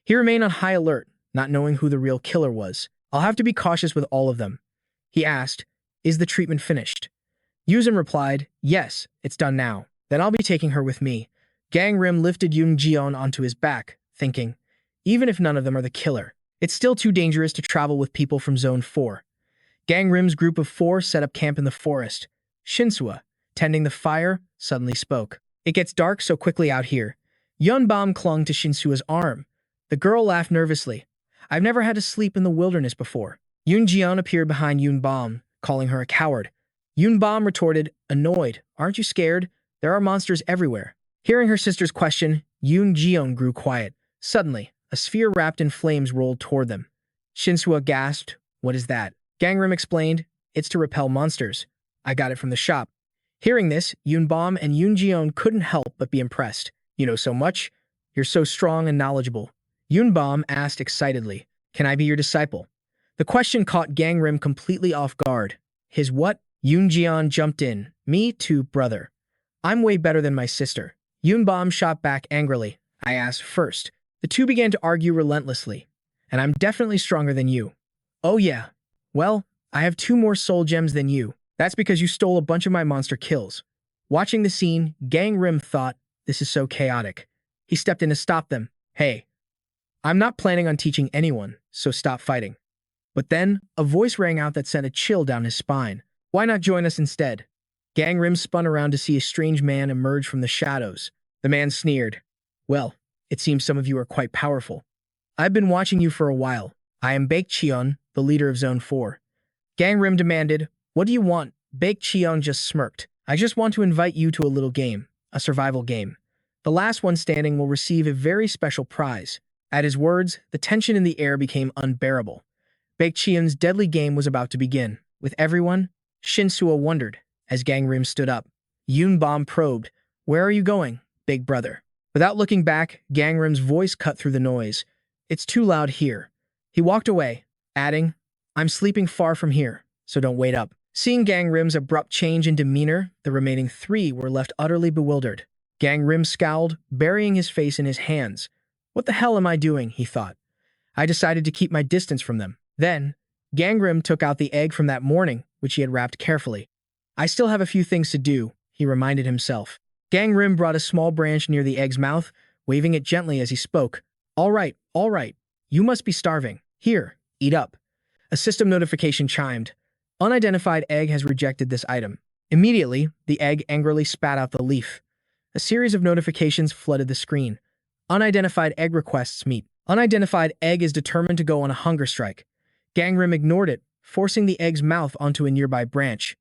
He remained on high alert, not knowing who the real killer was. I'll have to be cautious with all of them. He asked, is the treatment finished? Yuzun replied, yes, it's done now. Then I'll be taking her with me. Gangrim lifted Yoonjeon onto his back, thinking, even if none of them are the killer, it's still too dangerous to travel with people from Zone 4. Gangrim's group of 4 set up camp in the forest. Shinsua, tending the fire, suddenly spoke. It gets dark so quickly out here. Yunbom clung to Shinsua's arm. The girl laughed nervously. I've never had to sleep in the wilderness before. Yoonjeon appeared behind Yunbom, calling her a coward. Yunbom retorted, annoyed, aren't you scared? There are monsters everywhere. Hearing her sister's question, Yoonjeon grew quiet. Suddenly, a sphere wrapped in flames rolled toward them. Shinsua gasped, what is that? Gangrim explained, it's to repel monsters. I got it from the shop. Hearing this, Yunbom and Yoonjeon couldn't help but be impressed. You know so much. You're so strong and knowledgeable. Yunbom asked excitedly, can I be your disciple? The question caught Gangrim completely off guard. His what? Yoonjeon jumped in. Me too, brother. I'm way better than my sister. Yunbom shot back angrily. I asked first. The two began to argue relentlessly. And I'm definitely stronger than you. Oh yeah. Well, I have 2 more soul gems than you. That's because you stole a bunch of my monster kills. Watching the scene, Gangrim thought, this is so chaotic. He stepped in to stop them. Hey, I'm not planning on teaching anyone, so stop fighting. But then, a voice rang out that sent a chill down his spine. Why not join us instead? Gangrim spun around to see a strange man emerge from the shadows. The man sneered. Well, it seems some of you are quite powerful. I've been watching you for a while. I am Baekcheon, the leader of Zone 4. Gangrim demanded, what do you want? Baekcheon just smirked. I just want to invite you to a little game. A survival game. The last one standing will receive a very special prize. At his words, the tension in the air became unbearable. Baekcheon's deadly game was about to begin. With everyone, Shinsua wondered, as Gangrim stood up. Yunbom probed, "Where are you going, big brother?" Without looking back, Gangrim's voice cut through the noise. "It's too loud here." He walked away, adding, "I'm sleeping far from here, so don't wait up." Seeing Gangrim's abrupt change in demeanor, the remaining three were left utterly bewildered. Gangrim scowled, burying his face in his hands. "What the hell am I doing?" he thought. I decided to keep my distance from them. Then, Gangrim took out the egg from that morning, which he had wrapped carefully. "I still have a few things to do," he reminded himself. Gangrim brought a small branch near the egg's mouth, waving it gently as he spoke. All right. You must be starving. Here, eat up." A system notification chimed. "Unidentified egg has rejected this item." Immediately, the egg angrily spat out the leaf. A series of notifications flooded the screen. Unidentified egg requests meet. Unidentified egg is determined to go on a hunger strike. Gangrim ignored it, forcing the egg's mouth onto a nearby branch.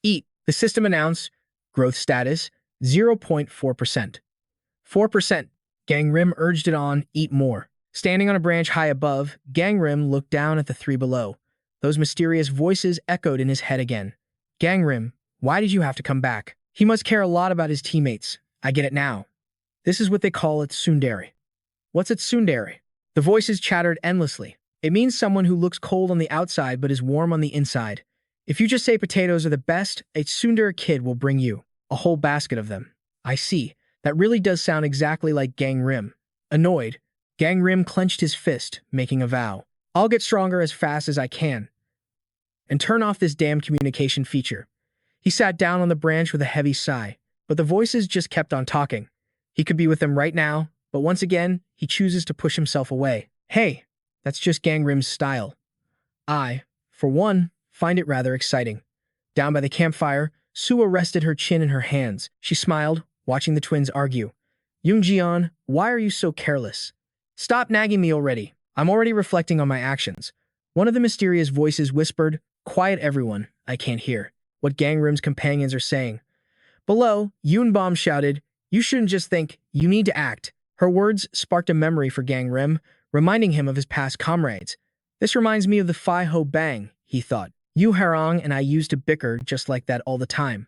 "Eat," the system announced. Growth status, 0.4%. 4%. Gangrim urged it on, "Eat more." Standing on a branch high above, Gangrim looked down at the three below. Those mysterious voices echoed in his head again. "Gangrim, why did you have to come back?" He must care a lot about his teammates. I get it now. This is what they call it tsundere. What's a tsundere? The voices chattered endlessly. It means someone who looks cold on the outside but is warm on the inside. If you just say potatoes are the best, a tsundere kid will bring you a whole basket of them. I see. That really does sound exactly like Gangrim. Annoyed, Gangrim clenched his fist, making a vow. "I'll get stronger as fast as I can. And turn off this damn communication feature." He sat down on the branch with a heavy sigh, but the voices just kept on talking. He could be with them right now, but once again, he chooses to push himself away. Hey, that's just Gangrim's style. I, for one, find it rather exciting. Down by the campfire, Sua rested her chin in her hands. She smiled, watching the twins argue. "Yoonjeon, why are you so careless? Stop nagging me already. I'm already reflecting on my actions." One of the mysterious voices whispered, "Quiet everyone, I can't hear what Gangrim's companions are saying." Below, Yunbom shouted, "You shouldn't just think, you need to act." Her words sparked a memory for Gangrim, reminding him of his past comrades. "This reminds me of the Phi Ho Bang," he thought. "You Harang and I used to bicker just like that all the time."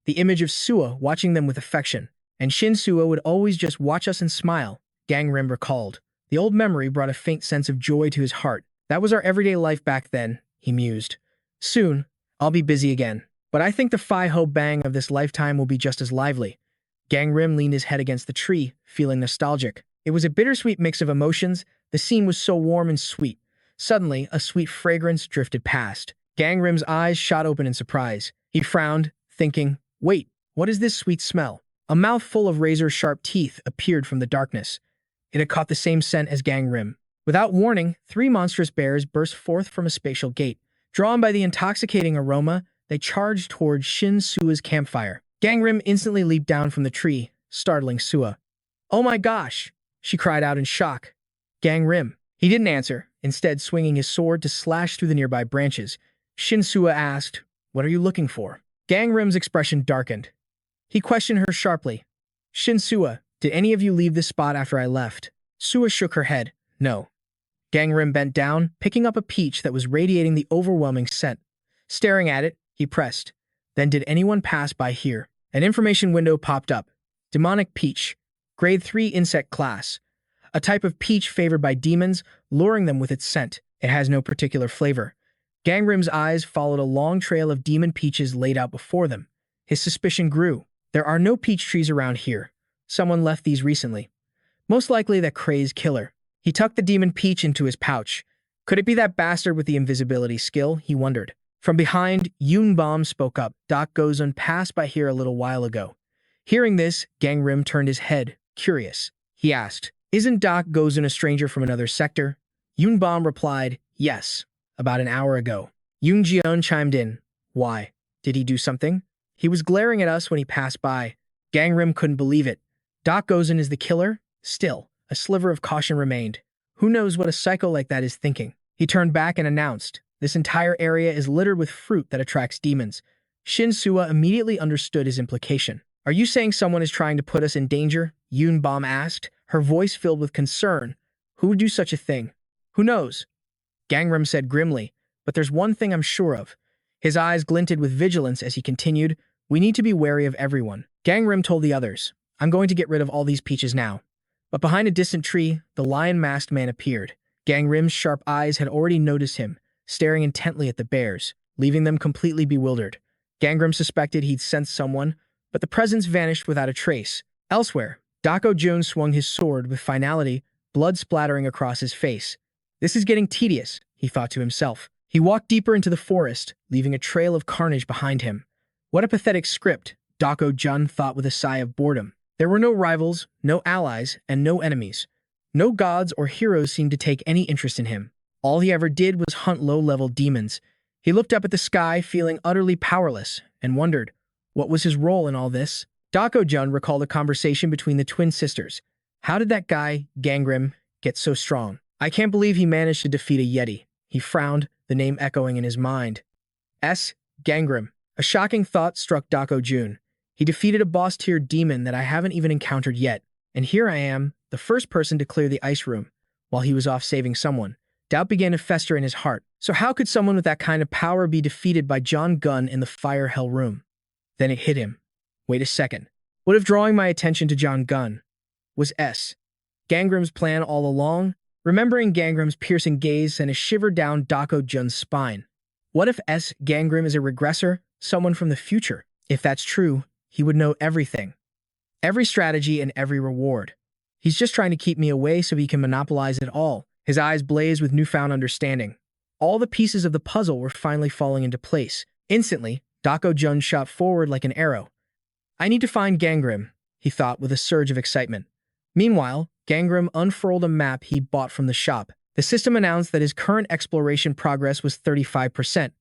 The image of Sua watching them with affection, and Shinsua would always just watch us and smile, Gangrim recalled. The old memory brought a faint sense of joy to his heart. That was our everyday life back then, he mused. Soon, I'll be busy again. But I think the Phi Ho Bang of this lifetime will be just as lively. Gangrim leaned his head against the tree, feeling nostalgic. It was a bittersweet mix of emotions. The scene was so warm and sweet. Suddenly, a sweet fragrance drifted past. Gangrim's eyes shot open in surprise. He frowned, thinking, wait, what is this sweet smell? A mouthful of razor-sharp teeth appeared from the darkness. It had caught the same scent as Gangrim. Without warning, 3 monstrous bears burst forth from a spatial gate. Drawn by the intoxicating aroma, they charged toward Shinsua's campfire. Gangrim instantly leaped down from the tree, startling Sua. "Oh my gosh!" she cried out in shock. "Gangrim." He didn't answer, instead swinging his sword to slash through the nearby branches. Shinsua asked, "What are you looking for?" Gangrim's expression darkened. He questioned her sharply. "Shinsua, did any of you leave this spot after I left?" Sua shook her head. "No." Gangrim bent down, picking up a peach that was radiating the overwhelming scent. Staring at it, he pressed. "Then did anyone pass by here?" An information window popped up. Demonic peach. Grade 3 insect class. A type of peach favored by demons, luring them with its scent. It has no particular flavor. Gangrim's eyes followed a long trail of demon peaches laid out before them. His suspicion grew. There are no peach trees around here. Someone left these recently. Most likely that crazed killer. He tucked the demon peach into his pouch. Could it be that bastard with the invisibility skill, he wondered. From behind, Yunbom spoke up. "Doc Gozen passed by here a little while ago." Hearing this, Gangrim turned his head, curious. He asked, "Isn't Doc Gozen a stranger from another sector?" Yunbom replied, "Yes, about an hour ago." Yoonjeon chimed in. "Why? Did he do something?" "He was glaring at us when he passed by." Gangrim couldn't believe it. Doc Gozen is the killer? Still, a sliver of caution remained. Who knows what a psycho like that is thinking? He turned back and announced, "This entire area is littered with fruit that attracts demons." Shinsua immediately understood his implication. "Are you saying someone is trying to put us in danger?" Yunbom asked, her voice filled with concern. Who would do such a thing? Who knows? Gangrim said grimly, but there's one thing I'm sure of. His eyes glinted with vigilance as he continued, we need to be wary of everyone. Gangrim told the others, I'm going to get rid of all these peaches now. But behind a distant tree, the lion-masked man appeared. Gangrim's sharp eyes had already noticed him, staring intently at the bears, leaving them completely bewildered. Gangrim suspected he'd sensed someone, but the presence vanished without a trace. Elsewhere, Doc Gozen swung his sword with finality, blood splattering across his face. This is getting tedious, he thought to himself. He walked deeper into the forest, leaving a trail of carnage behind him. What a pathetic script, Doc Gozen thought with a sigh of boredom. There were no rivals, no allies, and no enemies. No gods or heroes seemed to take any interest in him. All he ever did was hunt low-level demons. He looked up at the sky, feeling utterly powerless, and wondered, what was his role in all this? Doc Gozen recalled a conversation between the twin sisters. How did that guy, Gangrim, get so strong? I can't believe he managed to defeat a Yeti. He frowned, the name echoing in his mind. Gangrim. A shocking thought struck Doc Gozen. He defeated a boss-tier demon that I haven't even encountered yet. And here I am, the first person to clear the ice room, while he was off saving someone. Doubt began to fester in his heart. So how could someone with that kind of power be defeated by John Gunn in the fire hell room? Then it hit him. Wait a second. What if drawing my attention to John Gunn was Gangrim's plan all along? Remembering Gangrim's piercing gaze sent a shiver down Doc Gozen's spine. What if Gangrim is a regressor, someone from the future? If that's true, he would know everything. Every strategy and every reward. He's just trying to keep me away so he can monopolize it all. His eyes blazed with newfound understanding. All the pieces of the puzzle were finally falling into place. Instantly, Doc Gozen shot forward like an arrow. I need to find Gangrim, he thought with a surge of excitement. Meanwhile, Gangrim unfurled a map he bought from the shop. The system announced that his current exploration progress was 35%.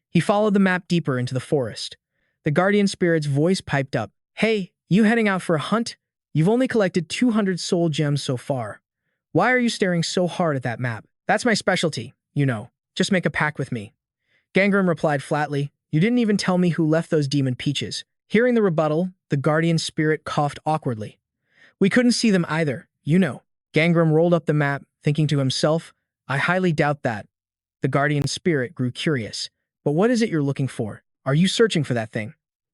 He followed the map deeper into the forest. The guardian spirit's voice piped up. Hey, you heading out for a hunt? You've only collected 200 soul gems so far. Why are you staring so hard at that map? That's my specialty, you know. Just make a pact with me. Gangrim replied flatly, you didn't even tell me who left those demon peaches. Hearing the rebuttal, the guardian spirit coughed awkwardly. We couldn't see them either, you know. Gangrim rolled up the map, thinking to himself, I highly doubt that. The guardian spirit grew curious. But what is it you're looking for? Are you searching for that thing?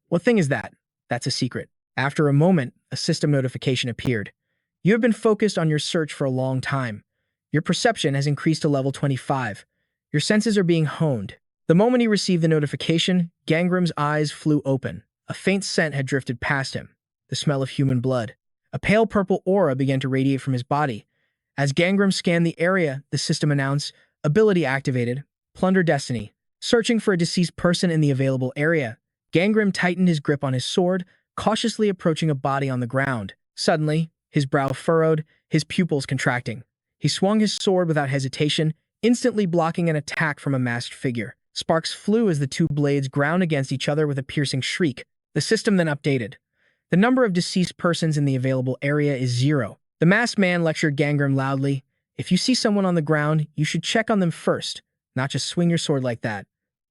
What thing is that? That's a secret. After a moment, a system notification appeared. You have been focused on your search for a long time. Your perception has increased to level 25. Your senses are being honed. The moment he received the notification, Gangrim's eyes flew open. A faint scent had drifted past him, the smell of human blood. A pale purple aura began to radiate from his body. As Gangrim scanned the area, the system announced, ability activated, Plunder Destiny. Searching for a deceased person in the available area, Gangrim tightened his grip on his sword, cautiously approaching a body on the ground. Suddenly, his brow furrowed, his pupils contracting. He swung his sword without hesitation, instantly blocking an attack from a masked figure. Sparks flew as the two blades ground against each other with a piercing shriek. The system then updated. The number of deceased persons in the available area is 0. The masked man lectured Gangrim loudly. If you see someone on the ground, you should check on them first, not just swing your sword like that.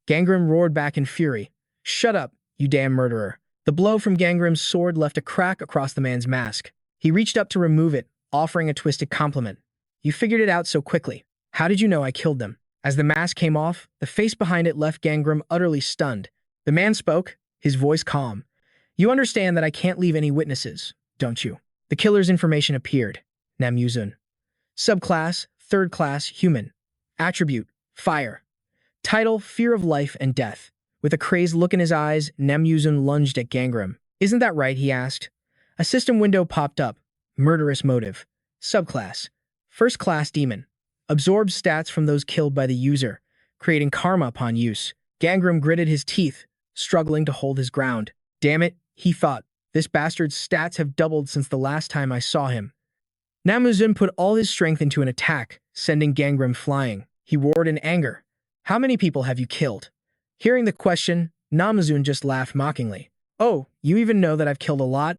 Gangrim roared back in fury. Shut up, you damn murderer. The blow from Gangrim's sword left a crack across the man's mask. He reached up to remove it, offering a twisted compliment. You figured it out so quickly. How did you know I killed them? As the mask came off, the face behind it left Gangrim utterly stunned. The man spoke, his voice calm. You understand that I can't leave any witnesses, don't you? The killer's information appeared. Namuzun. Subclass, 3rd class, human. Attribute, fire. Title, fear of life and death. With a crazed look in his eyes, Namuzun lunged at Gangrim. Isn't that right, he asked. A system window popped up. Murderous motive. Subclass. 1st class demon. Absorbs stats from those killed by the user, creating karma upon use. Gangrim gritted his teeth, struggling to hold his ground. Damn it, he thought. This bastard's stats have doubled since the last time I saw him. Namuzun put all his strength into an attack, sending Gangrim flying. He roared in anger. How many people have you killed? Hearing the question, Namuzun just laughed mockingly. Oh, you even know that I've killed a lot?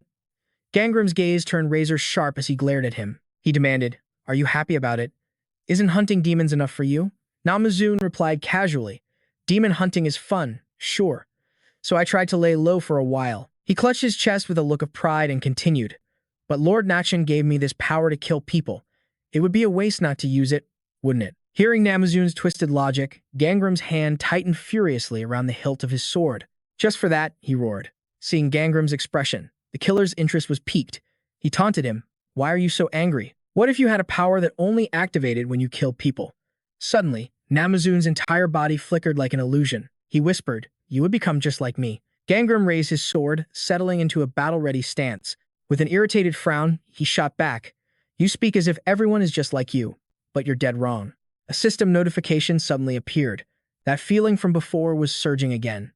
Gangrim's gaze turned razor sharp as he glared at him. He demanded, Are you happy about it? Isn't hunting demons enough for you? Namuzun replied casually. Demon hunting is fun, sure. So I tried to lay low for a while. He clutched his chest with a look of pride and continued. But Lord Nachin gave me this power to kill people. It would be a waste not to use it, wouldn't it? Hearing Namazoon's twisted logic, Gangrim's hand tightened furiously around the hilt of his sword. Just for that, he roared. Seeing Gangrim's expression, the killer's interest was piqued. He taunted him. Why are you so angry? What if you had a power that only activated when you kill people? Suddenly, Namazoon's entire body flickered like an illusion. He whispered, you would become just like me. Gangrim raised his sword, settling into a battle-ready stance. With an irritated frown, he shot back. You speak as if everyone is just like you, but you're dead wrong. A system notification suddenly appeared. That feeling from before was surging again.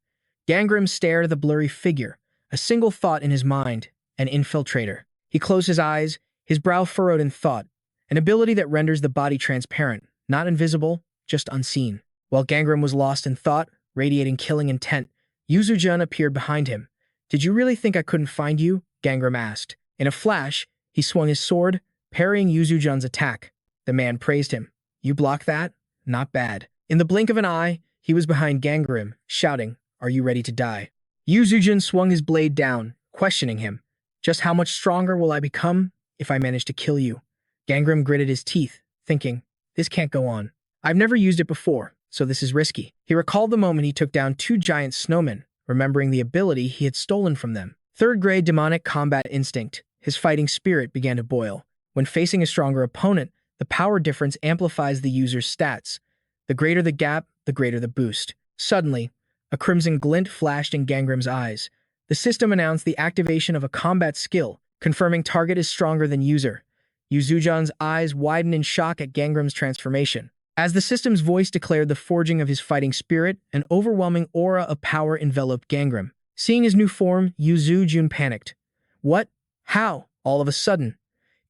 Gangrim stared at the blurry figure, a single thought in his mind, an infiltrator. He closed his eyes, his brow furrowed in thought, an ability that renders the body transparent, not invisible, just unseen. While Gangrim was lost in thought, radiating killing intent, Yuzujun appeared behind him. Did you really think I couldn't find you? Gangrim asked. In a flash, he swung his sword, parrying Yuzujun's attack. The man praised him. You blocked that? Not bad. In the blink of an eye, he was behind Gangrim, shouting, Are you ready to die? Yuzujun swung his blade down, questioning him. Just how much stronger will I become if I manage to kill you? Gangrim gritted his teeth, thinking, This can't go on. I've never used it before, so this is risky. He recalled the moment he took down 2 giant snowmen, remembering the ability he had stolen from them. Third-grade demonic combat instinct, his fighting spirit began to boil. When facing a stronger opponent, the power difference amplifies the user's stats. The greater the gap, the greater the boost. Suddenly, a crimson glint flashed in Gangrim's eyes. The system announced the activation of a combat skill, confirming target is stronger than user. Yuzujun's eyes widened in shock at Gangrim's transformation. As the system's voice declared the forging of his fighting spirit, an overwhelming aura of power enveloped Gangrim. Seeing his new form, Yuzujun panicked. What? How? All of a sudden.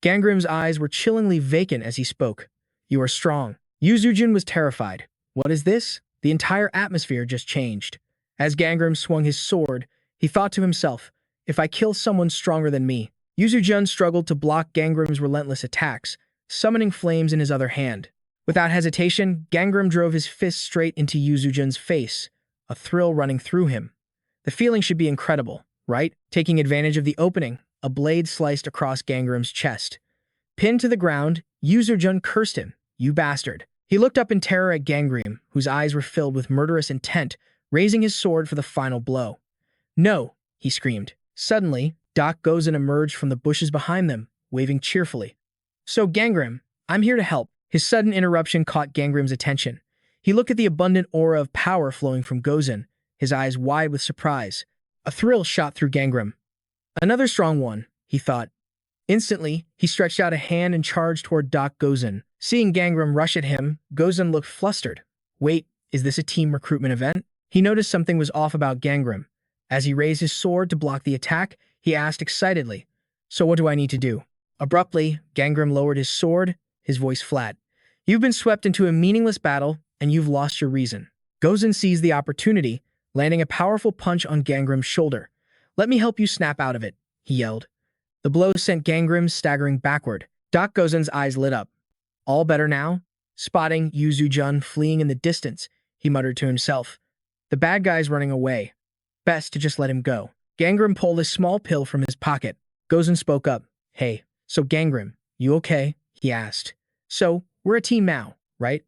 Gangrim's eyes were chillingly vacant as he spoke. You are strong. Yuzujun was terrified. What is this? The entire atmosphere just changed. As Gangrim swung his sword, he thought to himself, if I kill someone stronger than me. Yuzujun struggled to block Gangrim's relentless attacks, summoning flames in his other hand. Without hesitation, Gangrim drove his fist straight into Yuzujun's face, a thrill running through him. The feeling should be incredible, right? Taking advantage of the opening, a blade sliced across Gangrim's chest. Pinned to the ground, Yuzujun cursed him. You bastard. He looked up in terror at Gangrim, whose eyes were filled with murderous intent, raising his sword for the final blow. No, he screamed. Suddenly, Doc Gozen emerged from the bushes behind them, waving cheerfully. So Gangrim, I'm here to help. His sudden interruption caught Gangrim's attention. He looked at the abundant aura of power flowing from Gozen, his eyes wide with surprise. A thrill shot through Gangrim. Another strong one, he thought. Instantly, he stretched out a hand and charged toward Doc Gozen. Seeing Gangrim rush at him, Gozen looked flustered. Wait, is this a team recruitment event? He noticed something was off about Gangrim. As he raised his sword to block the attack, he asked excitedly, So what do I need to do? Abruptly, Gangrim lowered his sword, his voice flat. You've been swept into a meaningless battle, and you've lost your reason. Gozen seized the opportunity, landing a powerful punch on Gangrim's shoulder. Let me help you snap out of it, he yelled. The blow sent Gangrim staggering backward. Doc Gozen's eyes lit up. All better now? Spotting Yuzujun fleeing in the distance, he muttered to himself. The bad guy's running away. Best to just let him go. Gangrim pulled a small pill from his pocket. Gozen spoke up. Hey, so Gangrim, you okay? He asked. So, we're a team now, right?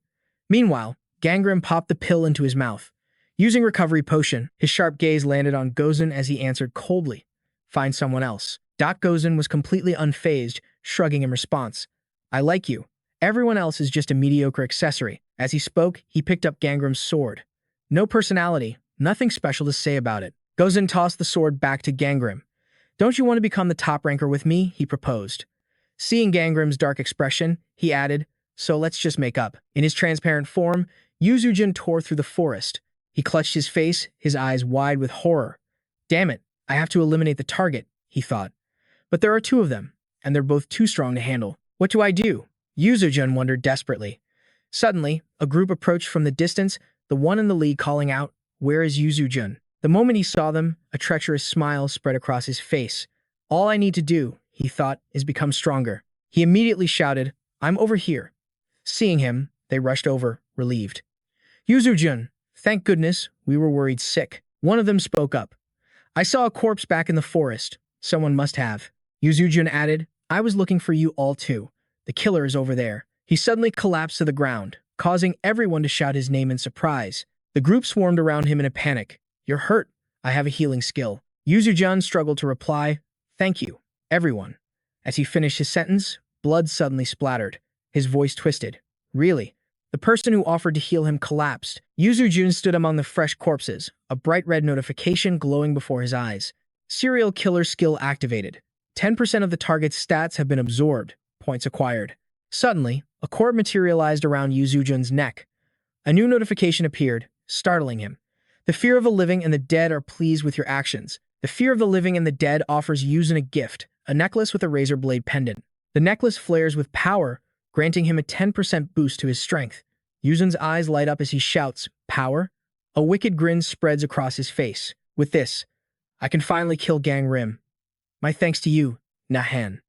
Meanwhile, Gangrim popped the pill into his mouth. Using recovery potion, his sharp gaze landed on Gozen as he answered coldly. Find someone else. Doc Gozen was completely unfazed, shrugging in response. I like you. Everyone else is just a mediocre accessory. As he spoke, he picked up Gangrim's sword. No personality, nothing special to say about it. Gozen tossed the sword back to Gangrim. Don't you want to become the top ranker with me? He proposed. Seeing Gangrim's dark expression, he added, So let's just make up. In his transparent form, Yuzujun tore through the forest. He clutched his face, his eyes wide with horror. Damn it, I have to eliminate the target, he thought. But there are 2 of them, and they're both too strong to handle. What do I do? Yuzujun wondered desperately. Suddenly, a group approached from the distance, the one in the lead calling out, Where is Yuzujun? The moment he saw them, a treacherous smile spread across his face. All I need to do, he thought, is become stronger. He immediately shouted, I'm over here. Seeing him, they rushed over, relieved. Yuzujun, thank goodness, we were worried sick. One of them spoke up. I saw a corpse back in the forest. Someone must have. Yuzujun added, I was looking for you all too. The killer is over there. He suddenly collapsed to the ground, causing everyone to shout his name in surprise. The group swarmed around him in a panic. You're hurt. I have a healing skill. Yuzujun struggled to reply, thank you, everyone. As he finished his sentence, blood suddenly splattered. His voice twisted. Really? The person who offered to heal him collapsed. Yuzujun stood among the fresh corpses, a bright red notification glowing before his eyes. Serial killer skill activated. 10% of the target's stats have been absorbed. Points acquired. Suddenly, a cord materialized around Yuzujun's neck. A new notification appeared, startling him. The fear of the living and the dead are pleased with your actions. The fear of the living and the dead offers Yuzun a gift, a necklace with a razor blade pendant. The necklace flares with power, granting him a 10% boost to his strength. Yuzun's eyes light up as he shouts, power? A wicked grin spreads across his face. With this, I can finally kill Gangrim. My thanks to you, Nahan.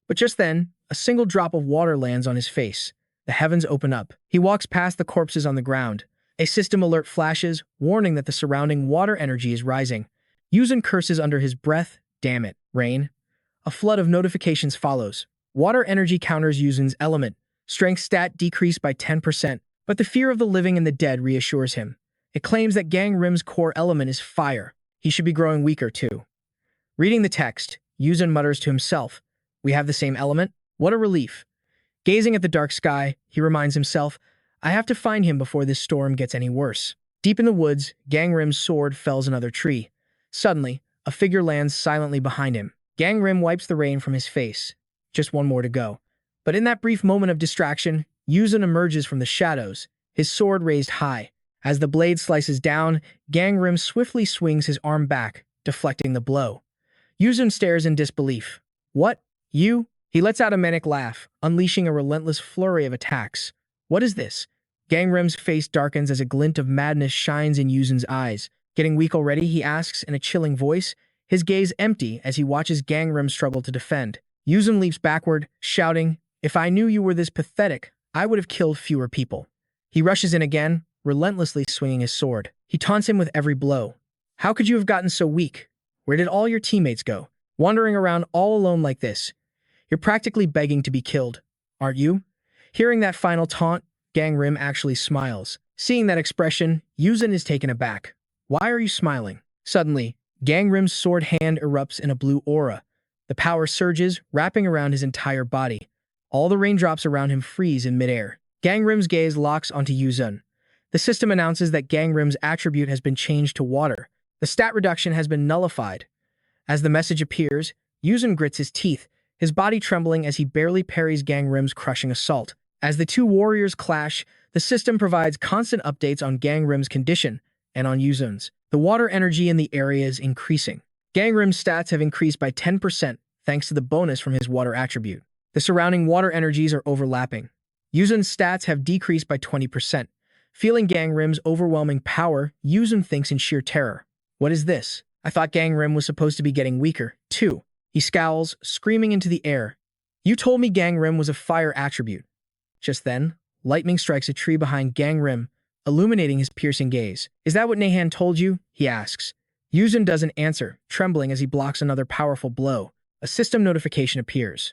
But just then, a single drop of water lands on his face. The heavens open up. He walks past the corpses on the ground. A system alert flashes, warning that the surrounding water energy is rising. Yuzun curses under his breath, damn it, rain. A flood of notifications follows. Water energy counters Yuzun's element. Strength stat decreased by 10%, but the fear of the living and the dead reassures him. It claims that Gangrim's core element is fire. He should be growing weaker too. Reading the text, Yuzun mutters to himself, we have the same element? What a relief. Gazing at the dark sky, he reminds himself, I have to find him before this storm gets any worse. Deep in the woods, Gangrim's sword fells another tree. Suddenly, a figure lands silently behind him. Gangrim wipes the rain from his face. Just one more to go. But in that brief moment of distraction, Yuzun emerges from the shadows, his sword raised high. As the blade slices down, Gangrim swiftly swings his arm back, deflecting the blow. Yuzun stares in disbelief. What? You? He lets out a manic laugh, unleashing a relentless flurry of attacks. What is this? Gangrim's face darkens as a glint of madness shines in Yuzun's eyes. Getting weak already, he asks in a chilling voice, his gaze empty as he watches Gangrim struggle to defend. Yuzun leaps backward, shouting, if I knew you were this pathetic, I would have killed fewer people. He rushes in again, relentlessly swinging his sword. He taunts him with every blow. How could you have gotten so weak? Where did all your teammates go? Wandering around all alone like this. You're practically begging to be killed, aren't you? Hearing that final taunt, Gangrim actually smiles. Seeing that expression, Yuzun is taken aback. Why are you smiling? Suddenly, Gangrim's sword hand erupts in a blue aura. The power surges, wrapping around his entire body. All the raindrops around him freeze in midair. Gangrim's gaze locks onto Yuzun. The system announces that Gangrim's attribute has been changed to water. The stat reduction has been nullified. As the message appears, Yuzun grits his teeth, his body trembling as he barely parries Gangrim's crushing assault. As the two warriors clash, the system provides constant updates on Gangrim's condition and on Yuzun's. The water energy in the area is increasing. Gangrim's stats have increased by 10% thanks to the bonus from his water attribute. The surrounding water energies are overlapping. Yuzun's stats have decreased by 20%. Feeling Gangrim's overwhelming power, Yuzun thinks in sheer terror. What is this? I thought Gangrim was supposed to be getting weaker, too. He scowls, screaming into the air. You told me Gangrim was a fire attribute. Just then, lightning strikes a tree behind Gangrim, illuminating his piercing gaze. Is that what Nahan told you? He asks. Yuzun doesn't answer, trembling as he blocks another powerful blow. A system notification appears.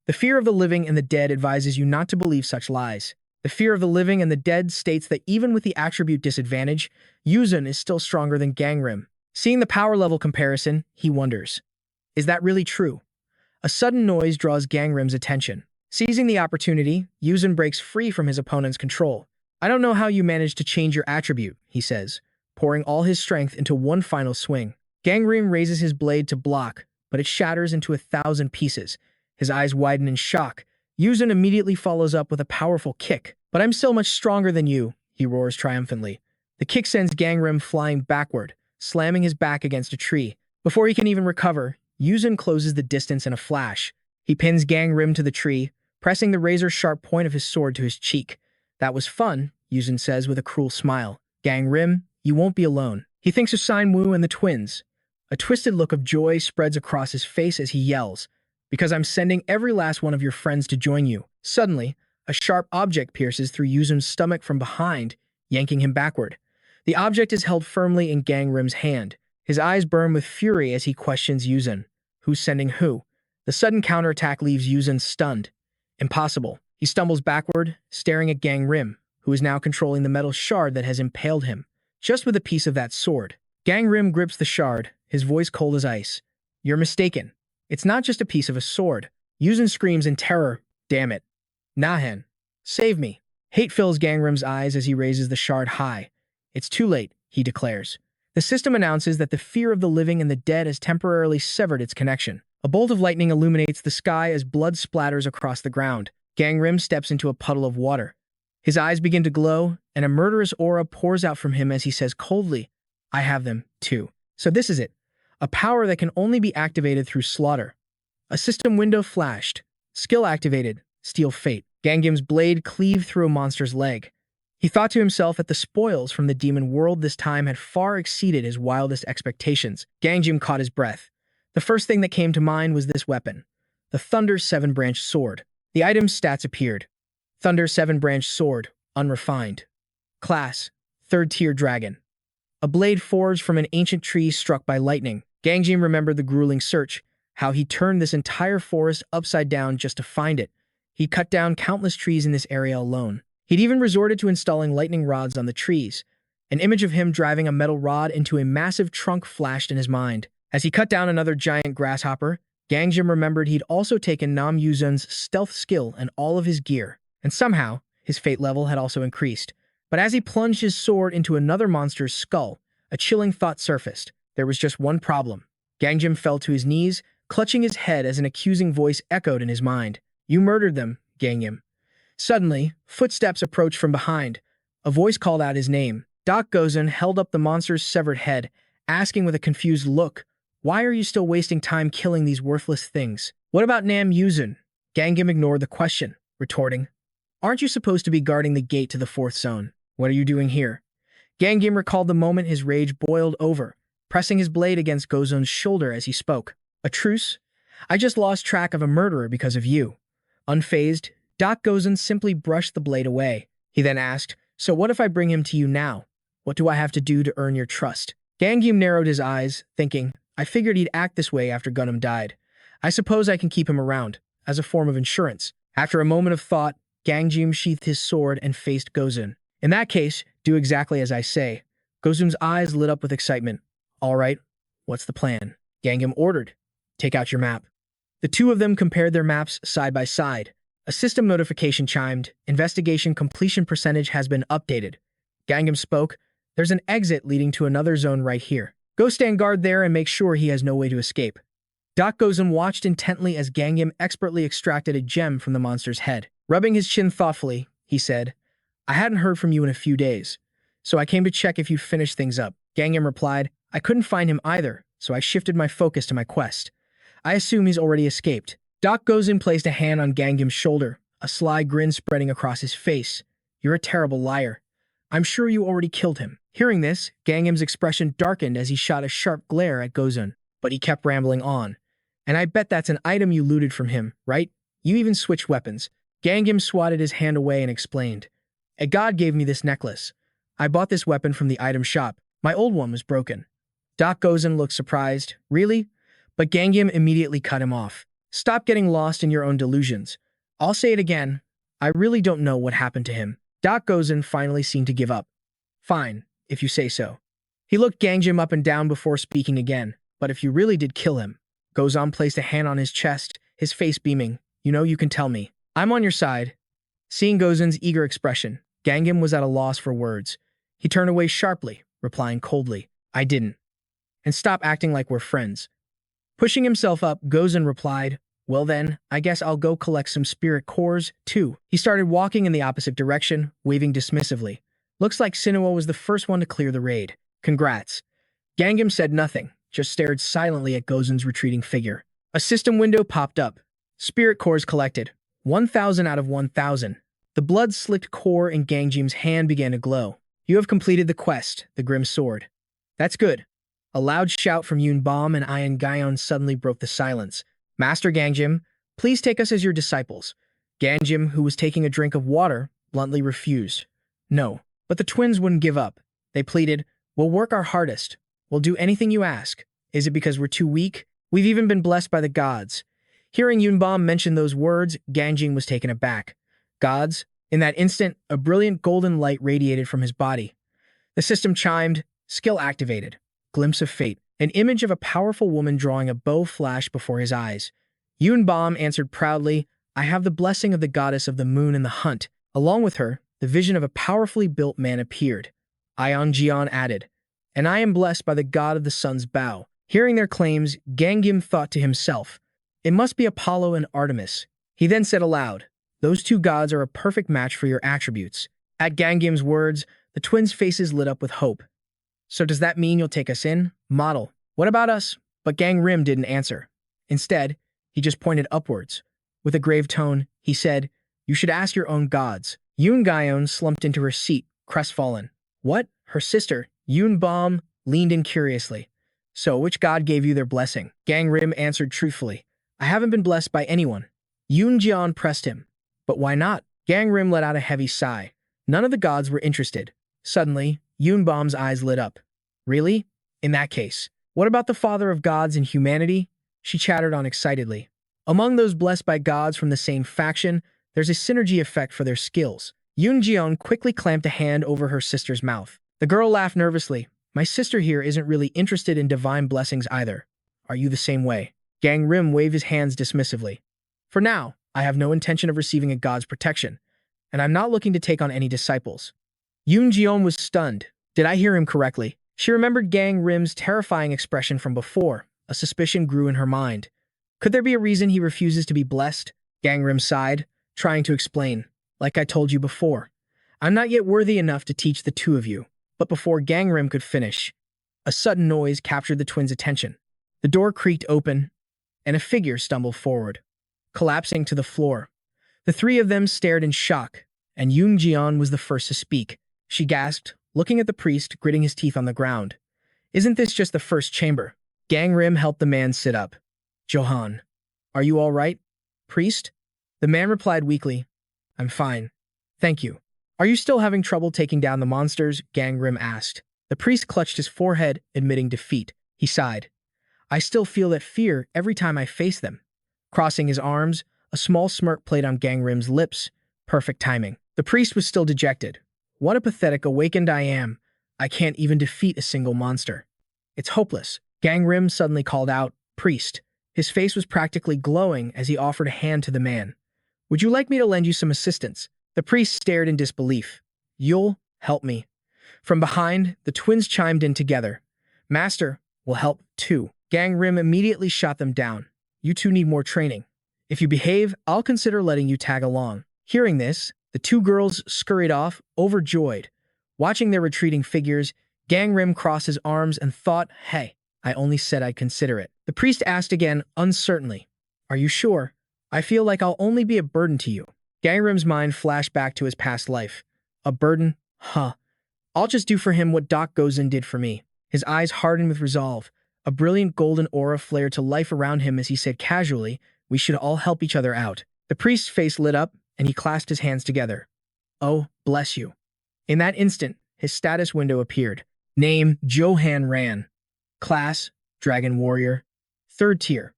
The fear of the living and the dead advises you not to believe such lies. The fear of the living and the dead states that even with the attribute disadvantage, Yuzun is still stronger than Gangrim. Seeing the power level comparison, he wonders. Is that really true? A sudden noise draws Gangrim's attention. Seizing the opportunity, Yuzun breaks free from his opponent's control. I don't know how you managed to change your attribute, he says, pouring all his strength into one final swing. Gangrim raises his blade to block, but it shatters into 1,000 pieces. His eyes widen in shock. Yuzun immediately follows up with a powerful kick. But I'm still much stronger than you, he roars triumphantly. The kick sends Gangrim flying backward, slamming his back against a tree. Before he can even recover, Yuzun closes the distance in a flash. He pins Gangrim to the tree, pressing the razor-sharp point of his sword to his cheek. That was fun, Yuzun says with a cruel smile. Gangrim, you won't be alone. He thinks of Sinwu and the twins. A twisted look of joy spreads across his face as he yells, because I'm sending every last one of your friends to join you. Suddenly, a sharp object pierces through Yuzun's stomach from behind, yanking him backward. The object is held firmly in Gangrim's hand. His eyes burn with fury as he questions Yuzun. Who's sending who? The sudden counterattack leaves Yuzhen stunned. Impossible. He stumbles backward, staring at Gangrim, who is now controlling the metal shard that has impaled him, just with a piece of that sword. Gangrim grips the shard, his voice cold as ice. You're mistaken. It's not just a piece of a sword. Yuzhen screams in terror. Damn it. Nahen. Save me. Hate fills Gangrim's eyes as he raises the shard high. It's too late, he declares. The system announces that the fear of the living and the dead has temporarily severed its connection. A bolt of lightning illuminates the sky as blood splatters across the ground. Gangrim steps into a puddle of water. His eyes begin to glow, and a murderous aura pours out from him as he says coldly, I have them, too. So this is it. A power that can only be activated through slaughter. A system window flashed. Skill activated. Steal fate. Gangim's blade cleaved through a monster's leg. He thought to himself that the spoils from the demon world this time had far exceeded his wildest expectations. Gangim caught his breath. The first thing that came to mind was this weapon. The Thunder 7-branch sword. The item's stats appeared. Thunder 7-branch sword, unrefined. Class, 3rd tier dragon. A blade forged from an ancient tree struck by lightning. Gangim remembered the grueling search, how he turned this entire forest upside down just to find it. He cut down countless trees in this area alone. He'd even resorted to installing lightning rods on the trees. An image of him driving a metal rod into a massive trunk flashed in his mind. As he cut down another giant grasshopper, Gangim remembered he'd also taken Nam Yuzhen's stealth skill and all of his gear, and somehow, his fate level had also increased. But as he plunged his sword into another monster's skull, a chilling thought surfaced. There was just one problem. Gangim fell to his knees, clutching his head as an accusing voice echoed in his mind. You murdered them, Gangim. Suddenly, footsteps approached from behind. A voice called out his name. Doc Gozen held up the monster's severed head, asking with a confused look, why are you still wasting time killing these worthless things? What about Nam Yuzhen? Gangim ignored the question, retorting, aren't you supposed to be guarding the gate to the 4th zone? What are you doing here? Gangim recalled the moment his rage boiled over, pressing his blade against Gozen's shoulder as he spoke. A truce? I just lost track of a murderer because of you. Unfazed, Doc Gozen simply brushed the blade away. He then asked, so what if I bring him to you now? What do I have to do to earn your trust? Gangim narrowed his eyes, thinking, I figured he'd act this way after Gunham died. I suppose I can keep him around, as a form of insurance. After a moment of thought, Gangim sheathed his sword and faced Gozen. In that case, do exactly as I say. Gozen's eyes lit up with excitement. All right, what's the plan? Gangim ordered. Take out your map. The two of them compared their maps side by side. A system notification chimed. Investigation completion percentage has been updated. Gangim spoke. There's an exit leading to another zone right here. Go stand guard there and make sure he has no way to escape. Doc Gozen watched intently as Gangim expertly extracted a gem from the monster's head. Rubbing his chin thoughtfully, he said, I hadn't heard from you in a few days, so I came to check if you'd finished things up. Gangim replied, I couldn't find him either, so I shifted my focus to my quest. I assume he's already escaped. Doc Gozen placed a hand on Gangim's shoulder, a sly grin spreading across his face. You're a terrible liar. I'm sure you already killed him. Hearing this, Gangim's expression darkened as he shot a sharp glare at Gozen, but he kept rambling on. And I bet that's an item you looted from him, right? You even switched weapons. Gangim swatted his hand away and explained. A god gave me this necklace. I bought this weapon from the item shop. My old one was broken. Doc Gozen looked surprised. Really? But Gangim immediately cut him off. Stop getting lost in your own delusions. I'll say it again. I really don't know what happened to him. Doc Gozen finally seemed to give up. Fine, if you say so. He looked Gangim up and down before speaking again. But if you really did kill him, Gozen placed a hand on his chest, his face beaming. You know, you can tell me. I'm on your side. Seeing Gozen's eager expression, Gangim was at a loss for words. He turned away sharply, replying coldly, I didn't. And stop acting like we're friends. Pushing himself up, Gozen replied, well then, I guess I'll go collect some spirit cores, too. He started walking in the opposite direction, waving dismissively. Looks like Shinsua was the first one to clear the raid. Congrats. Gangim said nothing, just stared silently at Gozen's retreating figure. A system window popped up. Spirit cores collected. 1,000 out of 1,000. The blood-slicked core in Gangim's hand began to glow. You have completed the quest, the Grim Sword. That's good. A loud shout from Yun Bom and Ian Gaion suddenly broke the silence. Master Gangim, please take us as your disciples. Gangim, who was taking a drink of water, bluntly refused. No, but the twins wouldn't give up. They pleaded, we'll work our hardest. We'll do anything you ask. Is it because we're too weak? We've even been blessed by the gods. Hearing Yunbom mention those words, Gangjing was taken aback. Gods? In that instant, a brilliant golden light radiated from his body. The system chimed, skill activated. Glimpse of fate. An image of a powerful woman drawing a bow flashed before his eyes. Yunbom answered proudly, I have the blessing of the goddess of the moon and the hunt. Along with her, the vision of a powerfully built man appeared. Ion Jian added, and I am blessed by the god of the sun's bow. Hearing their claims, Gangim thought to himself, it must be Apollo and Artemis. He then said aloud, those two gods are a perfect match for your attributes. At Gangim's words, the twins' faces lit up with hope. So does that mean you'll take us in? Model. What about us? But Gangrim didn't answer. Instead, he just pointed upwards. With a grave tone, he said, you should ask your own gods. Yoon Gyeon slumped into her seat, crestfallen. What? Her sister, Yoon Bom, leaned in curiously. So which god gave you their blessing? Gangrim answered truthfully. I haven't been blessed by anyone. Yoon Jian pressed him. But why not? Gangrim let out a heavy sigh. None of the gods were interested. Suddenly, Yoon Bom's eyes lit up. Really? In that case, what about the father of gods and humanity? She chattered on excitedly. Among those blessed by gods from the same faction, there's a synergy effect for their skills. Yoon Jian quickly clamped a hand over her sister's mouth. The girl laughed nervously. My sister here isn't really interested in divine blessings either. Are you the same way? Gangrim waved his hands dismissively. For now, I have no intention of receiving a god's protection, and I'm not looking to take on any disciples. Yoon Jian was stunned. Did I hear him correctly? She remembered Gangrim's terrifying expression from before. A suspicion grew in her mind. Could there be a reason he refuses to be blessed? Gangrim sighed, trying to explain. Like I told you before, I'm not yet worthy enough to teach the two of you. But before Gangrim could finish, a sudden noise captured the twins' attention. The door creaked open, and a figure stumbled forward, collapsing to the floor. The three of them stared in shock, and Yoon Jian was the first to speak. She gasped, looking at the priest gritting his teeth on the ground. Isn't this just the first chamber? Gangrim helped the man sit up. Johan, are you all right, priest? The man replied weakly, I'm fine. Thank you. Are you still having trouble taking down the monsters? Gangrim asked. The priest clutched his forehead, admitting defeat. He sighed. I still feel that fear every time I face them. Crossing his arms, a small smirk played on Gangrim's lips. Perfect timing. The priest was still dejected. What a pathetic awakened I am. I can't even defeat a single monster. It's hopeless. Gangrim suddenly called out, Priest. His face was practically glowing as he offered a hand to the man. Would you like me to lend you some assistance? The priest stared in disbelief. You'll help me. From behind, the twins chimed in together. Master will help too. Gangrim immediately shot them down. You two need more training. If you behave, I'll consider letting you tag along. Hearing this, the two girls scurried off, overjoyed. Watching their retreating figures, Gangrim crossed his arms and thought, hey, I only said I'd consider it. The priest asked again, uncertainly, Are you sure? I feel like I'll only be a burden to you. Gangrim's mind flashed back to his past life. A burden? Huh. I'll just do for him what Doc Gozen did for me. His eyes hardened with resolve. A brilliant golden aura flared to life around him as he said casually, we should all help each other out. The priest's face lit up, and he clasped his hands together. Oh, bless you. In that instant, his status window appeared. Name, Johan Ran. Class, Dragon Warrior. 3rd tier.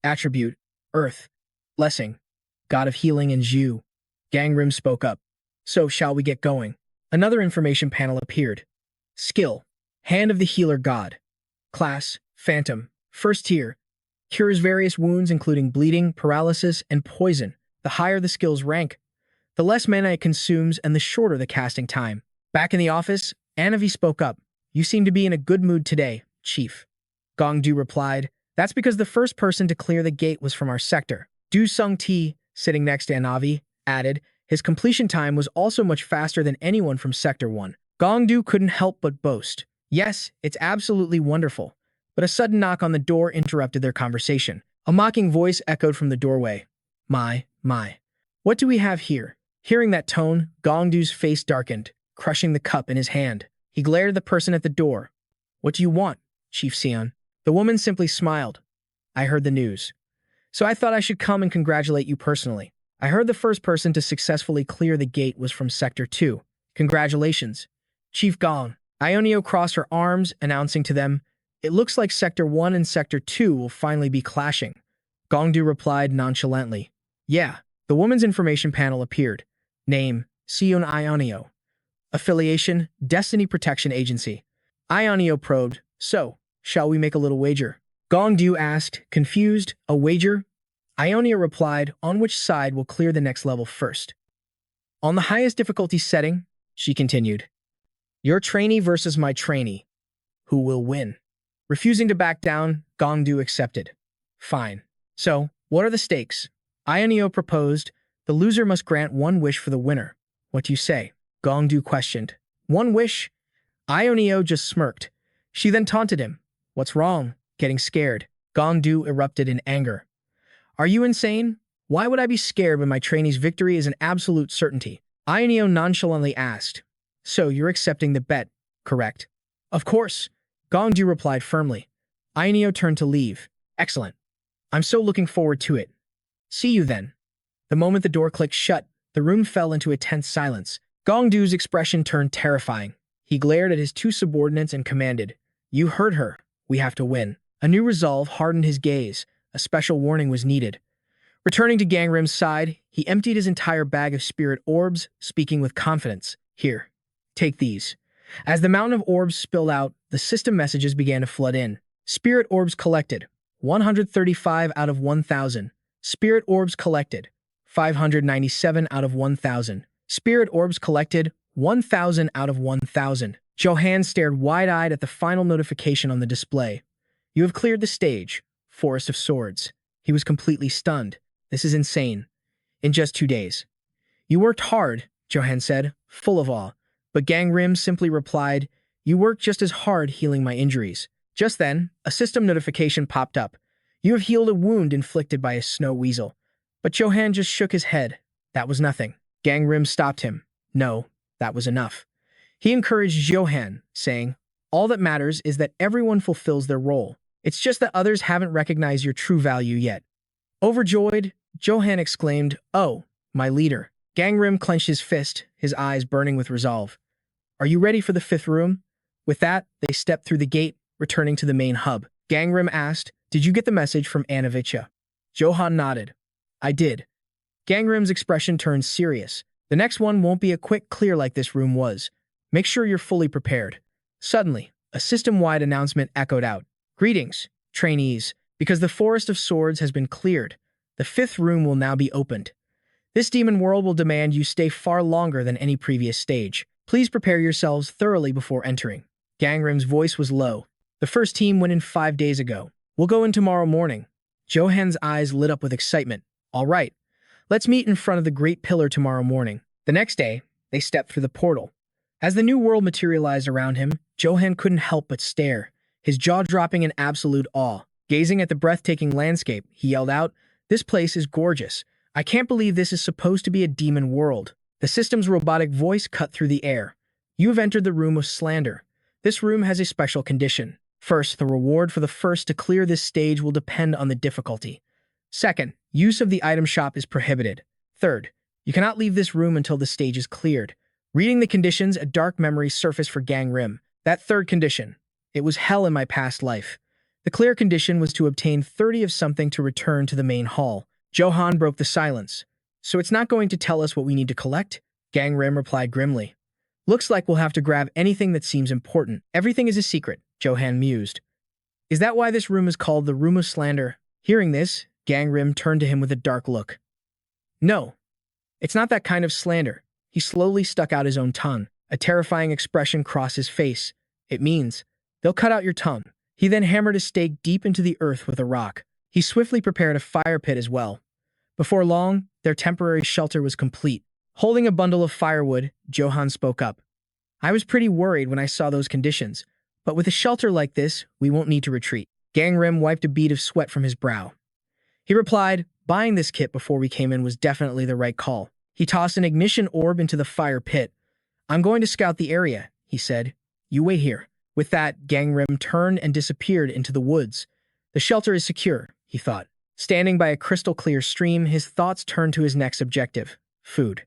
Attribute, Earth. Blessing, God of Healing and Zhu. Gangrim spoke up. So, shall we get going? Another information panel appeared. Skill, Hand of the Healer God. Class, Phantom. 1st tier. Cures various wounds including bleeding, paralysis, and poison. The higher the skill's rank, the less mana it consumes and the shorter the casting time. Back in the office, Anavi spoke up. You seem to be in a good mood today, Chief. Gongdu replied. That's because the first person to clear the gate was from our sector. Du Sung Ti, sitting next to Anavi, added, his completion time was also much faster than anyone from Sector 1. Gongdu couldn't help but boast. Yes, it's absolutely wonderful. But a sudden knock on the door interrupted their conversation. A mocking voice echoed from the doorway. My. What do we have here? Hearing that tone, Gongdu's face darkened, crushing the cup in his hand. He glared at the person at the door. What do you want, Chief Sion? The woman simply smiled. I heard the news. So I thought I should come and congratulate you personally. I heard the first person to successfully clear the gate was from Sector 2. Congratulations, Chief Gong. Ionio crossed her arms, announcing to them, it looks like Sector 1 and Sector 2 will finally be clashing. Gongdu replied nonchalantly. Yeah. The woman's information panel appeared. Name, Sion Ionio. Affiliation, Destiny Protection Agency. Ionio probed. So, shall we make a little wager? Gongdu asked, confused. A wager? Ionio replied, on which side will clear the next level first? On the highest difficulty setting, she continued. Your trainee versus my trainee. Who will win? Refusing to back down, Gongdu accepted. Fine. So, what are the stakes? Ionio proposed, the loser must grant one wish for the winner. What do you say? Gongdu questioned. One wish? Ionio just smirked. She then taunted him. What's wrong? Getting scared. Gongdu erupted in anger. Are you insane? Why would I be scared when my trainee's victory is an absolute certainty? Ionio nonchalantly asked. So you're accepting the bet, correct? Of course. Gongdu replied firmly. Ionio turned to leave. Excellent. I'm so looking forward to it. See you then. The moment the door clicked shut, the room fell into a tense silence. Gongdu's expression turned terrifying. He glared at his two subordinates and commanded, You heard her. We have to win. A new resolve hardened his gaze. A special warning was needed. Returning to Gangrim's side, he emptied his entire bag of spirit orbs, speaking with confidence. Here, take these. As the mountain of orbs spilled out, the system messages began to flood in. Spirit orbs collected. 135 out of 1,000. Spirit orbs collected. 597 out of 1,000. Spirit orbs collected. 1,000 out of 1,000. Johan stared wide-eyed at the final notification on the display. You have cleared the stage. Forest of Swords. He was completely stunned. This is insane. In just 2 days. You worked hard, Johan said, full of awe. But Gangrim simply replied, You worked just as hard healing my injuries. Just then, a system notification popped up. You have healed a wound inflicted by a snow weasel. But Johan just shook his head. That was nothing. Gangrim stopped him. No, that was enough. He encouraged Johan, saying, All that matters is that everyone fulfills their role. It's just that others haven't recognized your true value yet. Overjoyed, Johan exclaimed, Oh, my leader. Gangrim clenched his fist, his eyes burning with resolve. Are you ready for the 5th room? With that, they stepped through the gate, returning to the main hub. Gangrim asked, Did you get the message from Anavicha? Johan nodded. I did. Gangrim's expression turned serious. The next one won't be a quick clear like this room was. Make sure you're fully prepared. Suddenly, a system-wide announcement echoed out. Greetings, trainees. Because the Forest of Swords has been cleared, the 5th room will now be opened. This demon world will demand you stay far longer than any previous stage. Please prepare yourselves thoroughly before entering. Gangrim's voice was low. The first team went in 5 days ago. We'll go in tomorrow morning. Johan's eyes lit up with excitement. All right. Let's meet in front of the Great Pillar tomorrow morning. The next day, they stepped through the portal. As the new world materialized around him, Johan couldn't help but stare, his jaw dropping in absolute awe. Gazing at the breathtaking landscape, he yelled out, This place is gorgeous. I can't believe this is supposed to be a demon world. The system's robotic voice cut through the air. You have entered the room of slander. This room has a special condition. First, the reward for the first to clear this stage will depend on the difficulty. Second, use of the item shop is prohibited. Third, you cannot leave this room until the stage is cleared. Reading the conditions, a dark memory surfaced for Gangrim. That third condition. It was hell in my past life. The clear condition was to obtain 30 of something to return to the main hall. Johan broke the silence. So it's not going to tell us what we need to collect? Gangrim replied grimly. Looks like we'll have to grab anything that seems important. Everything is a secret, Johan mused. Is that why this room is called the Room of Slander? Hearing this, Gangrim turned to him with a dark look. No, it's not that kind of slander. He slowly stuck out his own tongue. A terrifying expression crossed his face. It means, they'll cut out your tongue. He then hammered a stake deep into the earth with a rock. He swiftly prepared a fire pit as well. Before long, their temporary shelter was complete. Holding a bundle of firewood, Johan spoke up. I was pretty worried when I saw those conditions, but with a shelter like this, we won't need to retreat. Gangrim wiped a bead of sweat from his brow. He replied, buying this kit before we came in was definitely the right call. He tossed an ignition orb into the fire pit. I'm going to scout the area, he said. You wait here. With that, Gangrim turned and disappeared into the woods. The shelter is secure, he thought. Standing by a crystal-clear stream, his thoughts turned to his next objective, food.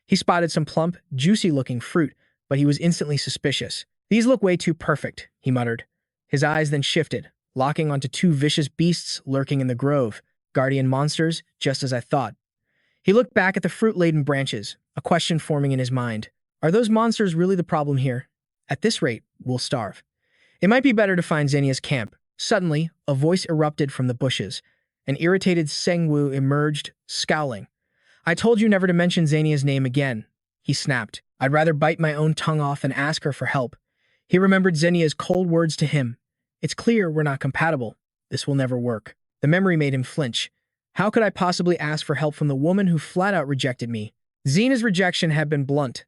He spotted some plump, juicy-looking fruit, but he was instantly suspicious. These look way too perfect, he muttered. His eyes then shifted, locking onto two vicious beasts lurking in the grove. Guardian monsters, just as I thought. He looked back at the fruit-laden branches, a question forming in his mind. Are those monsters really the problem here? At this rate, we'll starve. It might be better to find Xenia's camp. Suddenly, a voice erupted from the bushes. An irritated Sengwu emerged, scowling. I told you never to mention Xenia's name again, he snapped. I'd rather bite my own tongue off than ask her for help. He remembered Xenia's cold words to him. It's clear we're not compatible. This will never work. The memory made him flinch. How could I possibly ask for help from the woman who flat-out rejected me? Xenia's rejection had been blunt.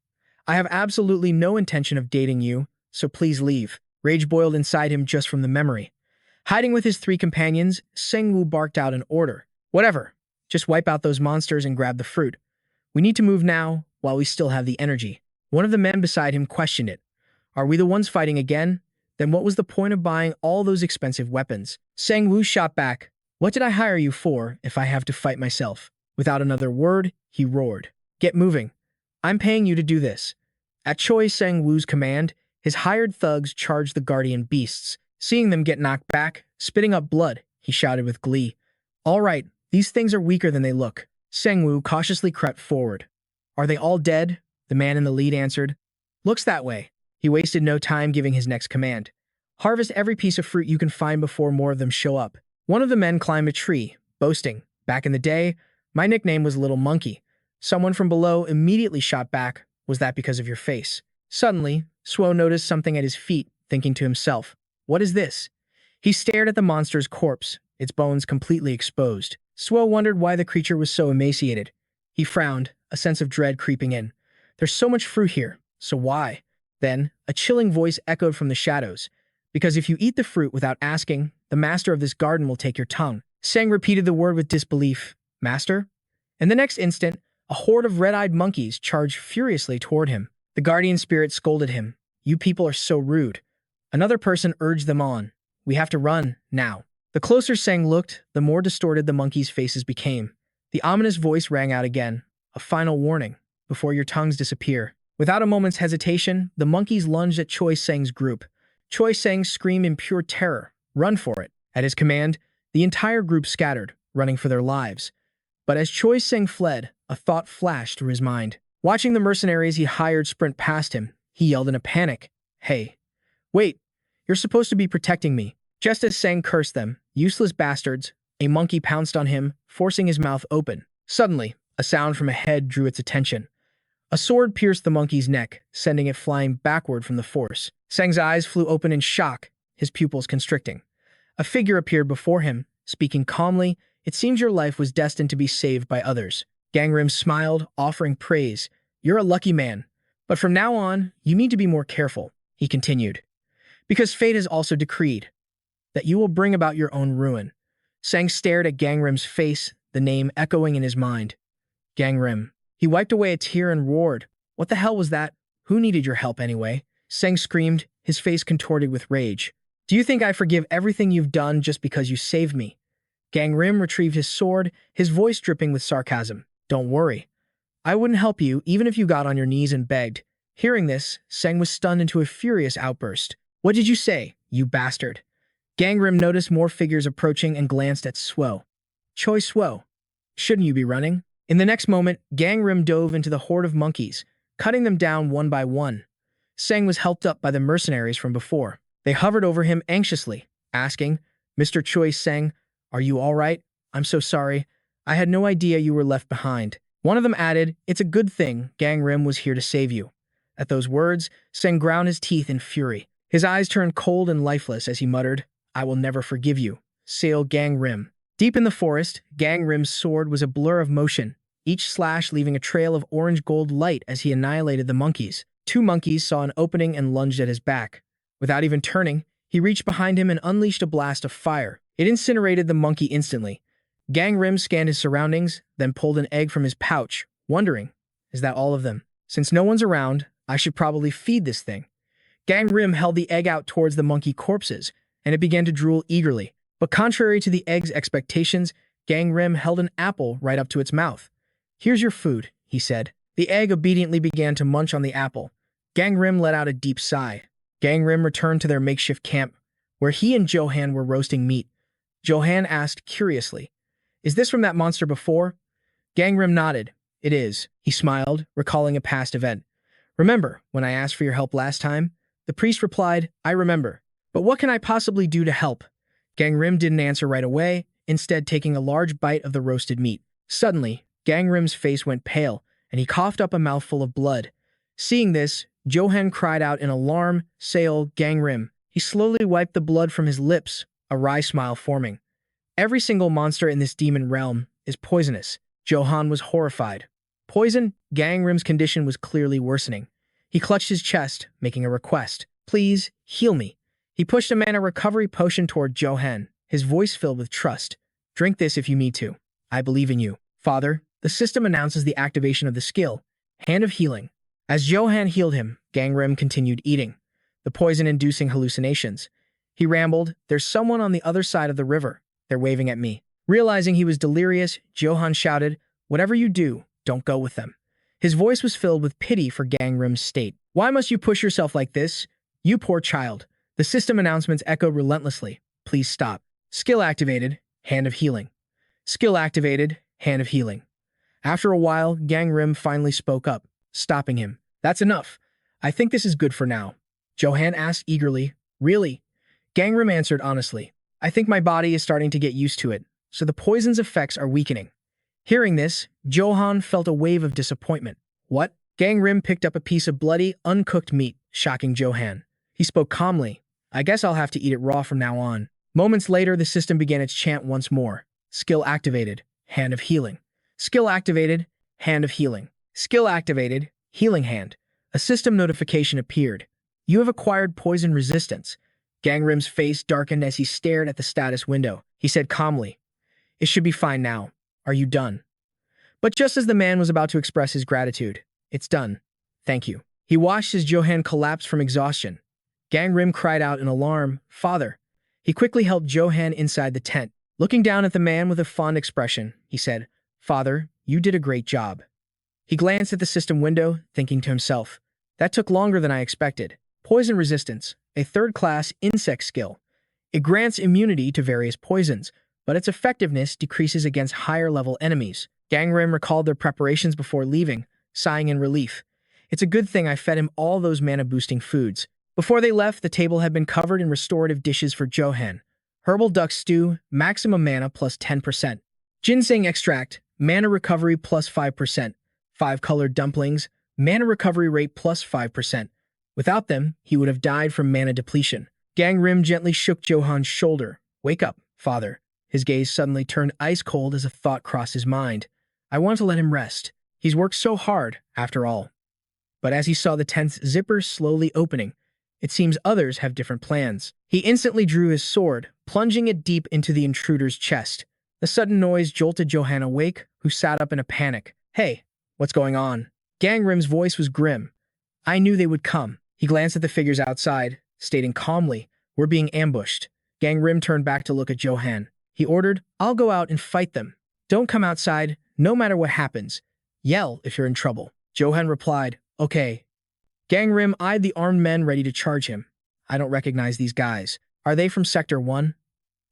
I have absolutely no intention of dating you, so please leave. Rage boiled inside him just from the memory. Hiding with his 3 companions, Sengwu barked out an order. Whatever. Just wipe out those monsters and grab the fruit. We need to move now, while we still have the energy. One of the men beside him questioned it. Are we the ones fighting again? Then what was the point of buying all those expensive weapons? Sengwu shot back. What did I hire you for if I have to fight myself? Without another word, he roared. Get moving. I'm paying you to do this. At Choi Sengwu's command, his hired thugs charged the guardian beasts. Seeing them get knocked back, spitting up blood, he shouted with glee. All right, these things are weaker than they look. Sengwu cautiously crept forward. Are they all dead? The man in the lead answered. Looks that way. He wasted no time giving his next command. Harvest every piece of fruit you can find before more of them show up. One of the men climbed a tree, boasting, back in the day, my nickname was Little Monkey. Someone from below immediately shot back, was that because of your face? Suddenly, Suo noticed something at his feet, thinking to himself, what is this? He stared at the monster's corpse, its bones completely exposed. Suo wondered why the creature was so emaciated. He frowned, a sense of dread creeping in. There's so much fruit here, so why? Then, a chilling voice echoed from the shadows. Because if you eat the fruit without asking, the master of this garden will take your tongue. Seng repeated the word with disbelief. Master? In the next instant, a horde of red-eyed monkeys charged furiously toward him. The guardian spirit scolded him. You people are so rude. Another person urged them on. We have to run, now. The closer Seng looked, the more distorted the monkeys' faces became. The ominous voice rang out again. A final warning, before your tongues disappear. Without a moment's hesitation, the monkeys lunged at Choi Seng's group. Choi Seng screamed in pure terror. Run for it. At his command, the entire group scattered, running for their lives. But as Choi Seng fled, a thought flashed through his mind. Watching the mercenaries he hired sprint past him, he yelled in a panic. Hey, wait, you're supposed to be protecting me. Just as Seng cursed them, useless bastards, a monkey pounced on him, forcing his mouth open. Suddenly, a sound from ahead drew its attention. A sword pierced the monkey's neck, sending it flying backward from the force. Seng's eyes flew open in shock, his pupils constricting. A figure appeared before him, speaking calmly. It seems your life was destined to be saved by others. Gangrim smiled, offering praise. You're a lucky man. But from now on, you need to be more careful, he continued. Because fate has also decreed that you will bring about your own ruin. Seng stared at Gangrim's face, the name echoing in his mind. Gangrim. He wiped away a tear and roared. What the hell was that? Who needed your help anyway? Seng screamed, his face contorted with rage. Do you think I forgive everything you've done just because you saved me? Gangrim retrieved his sword, his voice dripping with sarcasm. Don't worry. I wouldn't help you even if you got on your knees and begged. Hearing this, Seng was stunned into a furious outburst. What did you say, you bastard? Gangrim noticed more figures approaching and glanced at Suo. Choi Suo. Shouldn't you be running? In the next moment, Gangrim dove into the horde of monkeys, cutting them down one by one. Seng was helped up by the mercenaries from before. They hovered over him anxiously, asking, Mr. Choi Seng, are you all right? I'm so sorry. I had no idea you were left behind. One of them added, It's a good thing Gangrim was here to save you. At those words, Seng ground his teeth in fury. His eyes turned cold and lifeless as he muttered, I will never forgive you. Seol Gangim. Deep in the forest, Gangrim's sword was a blur of motion, each slash leaving a trail of orange-gold light as he annihilated the monkeys. 2 monkeys saw an opening and lunged at his back. Without even turning, he reached behind him and unleashed a blast of fire. It incinerated the monkey instantly. Gangrim scanned his surroundings, then pulled an egg from his pouch, wondering, is that all of them? Since no one's around, I should probably feed this thing. Gangrim held the egg out towards the monkey corpses, and it began to drool eagerly. But contrary to the egg's expectations, Gangrim held an apple right up to its mouth. Here's your food, he said. The egg obediently began to munch on the apple. Gangrim let out a deep sigh. Gangrim returned to their makeshift camp, where he and Johan were roasting meat. Johan asked curiously, Is this from that monster before? Gangrim nodded. It is. He smiled, recalling a past event. Remember, when I asked for your help last time? The priest replied, I remember. But what can I possibly do to help? Gangrim didn't answer right away, instead taking a large bite of the roasted meat. Suddenly, Gangrim's face went pale, and he coughed up a mouthful of blood. Seeing this, Johan cried out in alarm, Seol Gangim. He slowly wiped the blood from his lips, a wry smile forming. Every single monster in this demon realm is poisonous. Johan was horrified. Poison? Gangrim's condition was clearly worsening. He clutched his chest, making a request. Please, heal me. He pushed a mana recovery potion toward Johan, his voice filled with trust. Drink this if you need to. I believe in you. Father, the system announces the activation of the skill, Hand of Healing. As Johan healed him, Gangrim continued eating, the poison-inducing hallucinations. He rambled, there's someone on the other side of the river. They're waving at me. Realizing he was delirious, Johan shouted, whatever you do, don't go with them. His voice was filled with pity for Gangrim's state. Why must you push yourself like this? You poor child. The system announcements echoed relentlessly. Please stop. Skill activated, Hand of Healing. Skill activated, Hand of Healing. After a while, Gangrim finally spoke up, stopping him. That's enough. I think this is good for now. Johan asked eagerly, really? Gangrim answered honestly. I think my body is starting to get used to it, so the poison's effects are weakening. Hearing this, Johan felt a wave of disappointment. What? Gangrim picked up a piece of bloody, uncooked meat, shocking Johan. He spoke calmly. I guess I'll have to eat it raw from now on. Moments later, the system began its chant once more. Skill activated, Hand of Healing. Skill activated, Hand of Healing. Skill activated, Healing Hand. A system notification appeared. You have acquired poison resistance. Gangrim's face darkened as he stared at the status window. He said calmly, it should be fine now. Are you done? But just as the man was about to express his gratitude, it's done. Thank you. He watched as Johan collapsed from exhaustion. Gangrim cried out in alarm, Father. He quickly helped Johan inside the tent. Looking down at the man with a fond expression, he said, Father, you did a great job. He glanced at the system window, thinking to himself, that took longer than I expected. Poison resistance, a third-class insect skill. It grants immunity to various poisons, but its effectiveness decreases against higher-level enemies. Gangrim recalled their preparations before leaving, sighing in relief. It's a good thing I fed him all those mana-boosting foods. Before they left, the table had been covered in restorative dishes for Johan. Herbal duck stew, maximum mana plus 10%. Ginseng extract, mana recovery plus 5%. 5-colored dumplings, mana recovery rate plus 5%. Without them, he would have died from mana depletion. Gangrim gently shook Johan's shoulder. Wake up, father. His gaze suddenly turned ice-cold as a thought crossed his mind. I want to let him rest. He's worked so hard, after all. But as he saw the tent's zipper slowly opening, it seems others have different plans. He instantly drew his sword, plunging it deep into the intruder's chest. The sudden noise jolted Johan awake, who sat up in a panic. Hey, what's going on? Gangrim's voice was grim. I knew they would come. He glanced at the figures outside, stating calmly, we're being ambushed. Gangrim turned back to look at Johan. He ordered, I'll go out and fight them. Don't come outside, no matter what happens. Yell if you're in trouble. Johan replied, okay. Gangrim eyed the armed men ready to charge him. I don't recognize these guys. Are they from Sector 1?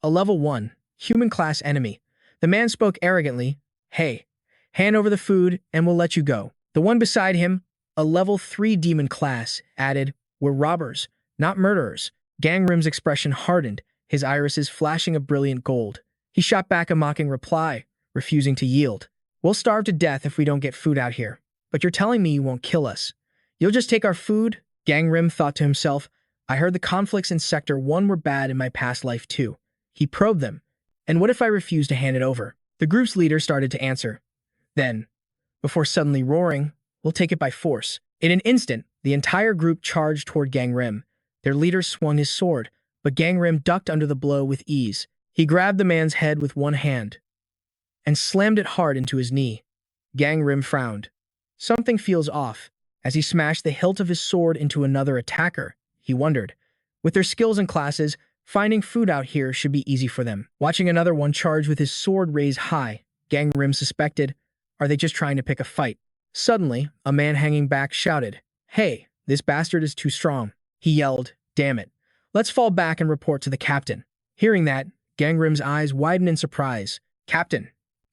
A level 1, human class enemy. The man spoke arrogantly. Hey, hand over the food and we'll let you go. The one beside him, a level 3 demon class, added, we're robbers, not murderers. Gangrim's expression hardened, his irises flashing a brilliant gold. He shot back a mocking reply, refusing to yield. We'll starve to death if we don't get food out here. But you're telling me you won't kill us. You'll just take our food? Gangrim thought to himself. I heard the conflicts in Sector 1 were bad in my past life too. He probed them. And what if I refuse to hand it over? The group's leader started to answer. Then, before suddenly roaring, we'll take it by force. In an instant, the entire group charged toward Gangrim. Their leader swung his sword, but Gangrim ducked under the blow with ease. He grabbed the man's head with one hand and slammed it hard into his knee. Gangrim frowned. Something feels off. As he smashed the hilt of his sword into another attacker, he wondered. With their skills and classes, finding food out here should be easy for them. Watching another one charge with his sword raised high, Gangrim suspected, are they just trying to pick a fight? Suddenly, a man hanging back shouted, Hey, this bastard is too strong. He yelled, Damn it. Let's fall back and report to the captain. Hearing that, Gangrim's eyes widened in surprise. Captain,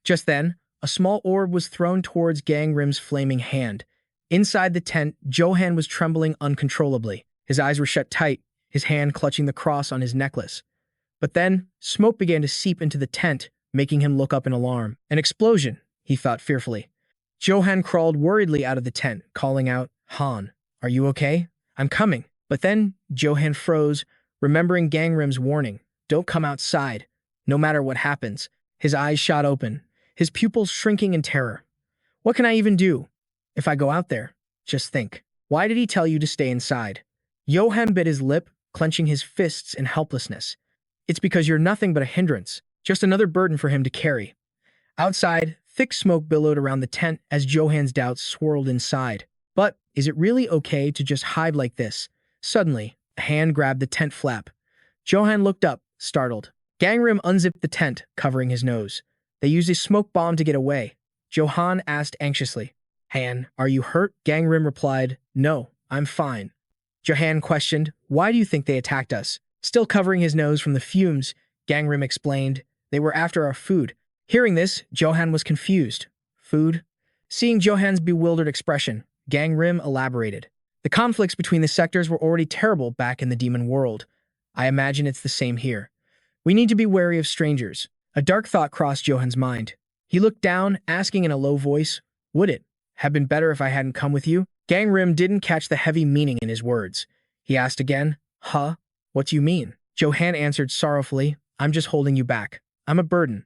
Just then, a small orb was thrown towards Gangrim's flaming hand. Inside the tent, Johan was trembling uncontrollably. His eyes were shut tight, his hand clutching the cross on his necklace. But then, smoke began to seep into the tent, making him look up in alarm. An explosion, he thought fearfully. Johan crawled worriedly out of the tent, calling out, "Han, are you okay? I'm coming." But then, Johan froze, remembering Gangrim's warning. Don't come outside, no matter what happens. His eyes shot open, his pupils shrinking in terror. What can I even do? If I go out there, just think. Why did he tell you to stay inside? Johan bit his lip, clenching his fists in helplessness. It's because you're nothing but a hindrance, just another burden for him to carry. Outside, thick smoke billowed around the tent as Johan's doubts swirled inside. But is it really okay to just hide like this? Suddenly, a hand grabbed the tent flap. Johan looked up, startled. Gangrim unzipped the tent, covering his nose. They used a smoke bomb to get away. Johan asked anxiously, "Han, are you hurt?" Gangrim replied, "No, I'm fine." Johan questioned, "Why do you think they attacked us?" Still covering his nose from the fumes, Gangrim explained, "They were after our food." Hearing this, Johan was confused. Food? Seeing Johan's bewildered expression, Gangrim elaborated. The conflicts between the sectors were already terrible back in the demon world. I imagine it's the same here. We need to be wary of strangers. A dark thought crossed Johan's mind. He looked down, asking in a low voice, "Would it have been better if I hadn't come with you?" Gangrim didn't catch the heavy meaning in his words. He asked again, "Huh? What do you mean?" Johan answered sorrowfully, "I'm just holding you back. I'm a burden.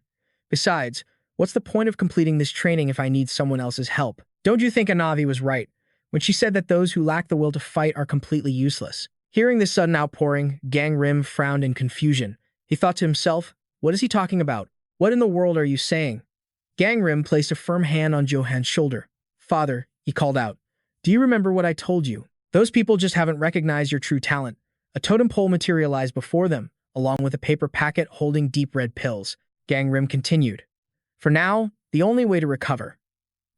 Besides, what's the point of completing this training if I need someone else's help? Don't you think Anavi was right when she said that those who lack the will to fight are completely useless?" Hearing this sudden outpouring, Gangrim frowned in confusion. He thought to himself, what is he talking about? What in the world are you saying? Gangrim placed a firm hand on Johan's shoulder. "Father," he called out, "do you remember what I told you? Those people just haven't recognized your true talent." A totem pole materialized before them, along with a paper packet holding deep red pills. Gangrim continued, "For now, the only way to recover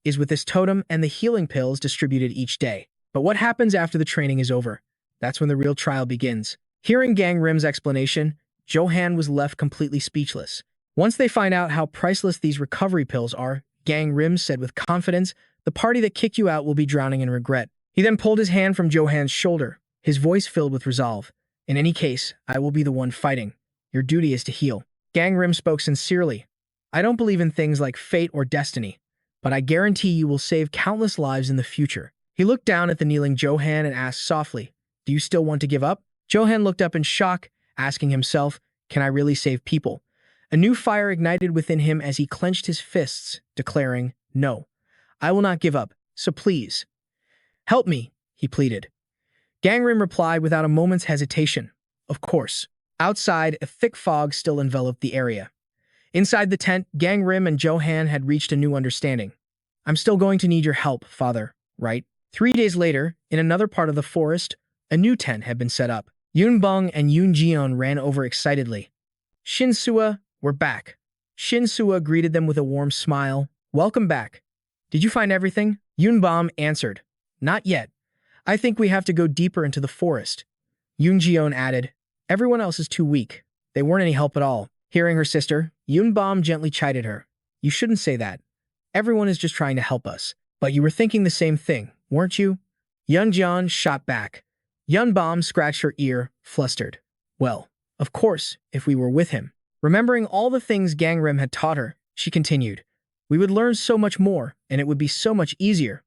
is with this totem and the healing pills distributed each day. But what happens after the training is over? That's when the real trial begins." Hearing Gangrim's explanation, Johan was left completely speechless. Once they find out how priceless these recovery pills are, Gangrim said with confidence, "The party that kicked you out will be drowning in regret." He then pulled his hand from Johan's shoulder, his voice filled with resolve. "In any case, I will be the one fighting. Your duty is to heal." Gangrim spoke sincerely. "I don't believe in things like fate or destiny, but I guarantee you will save countless lives in the future." He looked down at the kneeling Johan and asked softly, "Do you still want to give up?" Johan looked up in shock, asking himself, "Can I really save people?" A new fire ignited within him as he clenched his fists, declaring, "No, I will not give up, so please, help me," he pleaded. Gangrim replied without a moment's hesitation, "Of course." Outside, a thick fog still enveloped the area. Inside the tent, Gangrim and Johan had reached a new understanding. "I'm still going to need your help, father, right?" 3 days later, in another part of the forest, a new tent had been set up. Yunbong and Yunjion ran over excitedly. "Shinsua, we're back." Shinsua greeted them with a warm smile. "Welcome back. Did you find everything?" Yunbom answered, "Not yet. I think we have to go deeper into the forest." Yunjion added, "Everyone else is too weak. They weren't any help at all." Hearing her sister, Yunbom gently chided her. "You shouldn't say that. Everyone is just trying to help us." "But you were thinking the same thing, weren't you?" Yunjion shot back. Yunbom scratched her ear, flustered. "Well, of course, if we were with him." Remembering all the things Gangrim had taught her, she continued, "We would learn so much more, and it would be so much easier.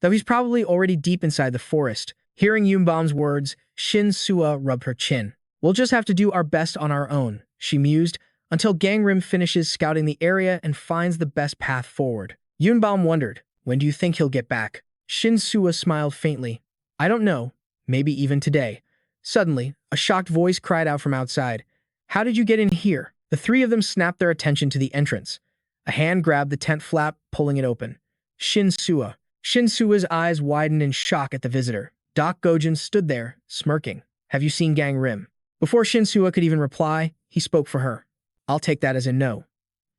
Though he's probably already deep inside the forest." Hearing Yunbom's words, Shinsua rubbed her chin. "We'll just have to do our best on our own," she mused, until Gangrim finishes scouting the area and finds the best path forward. Yunbom wondered, "When do you think he'll get back?" Shinsua smiled faintly. "I don't know. Maybe even today." Suddenly, a shocked voice cried out from outside, "How did you get in here?" The three of them snapped their attention to the entrance. A hand grabbed the tent flap, pulling it open. Shinsua. Shinsua's eyes widened in shock at the visitor. Doc Gozen stood there, smirking. "Have you seen Gangrim?" Before Shinsua could even reply, he spoke for her. "I'll take that as a no."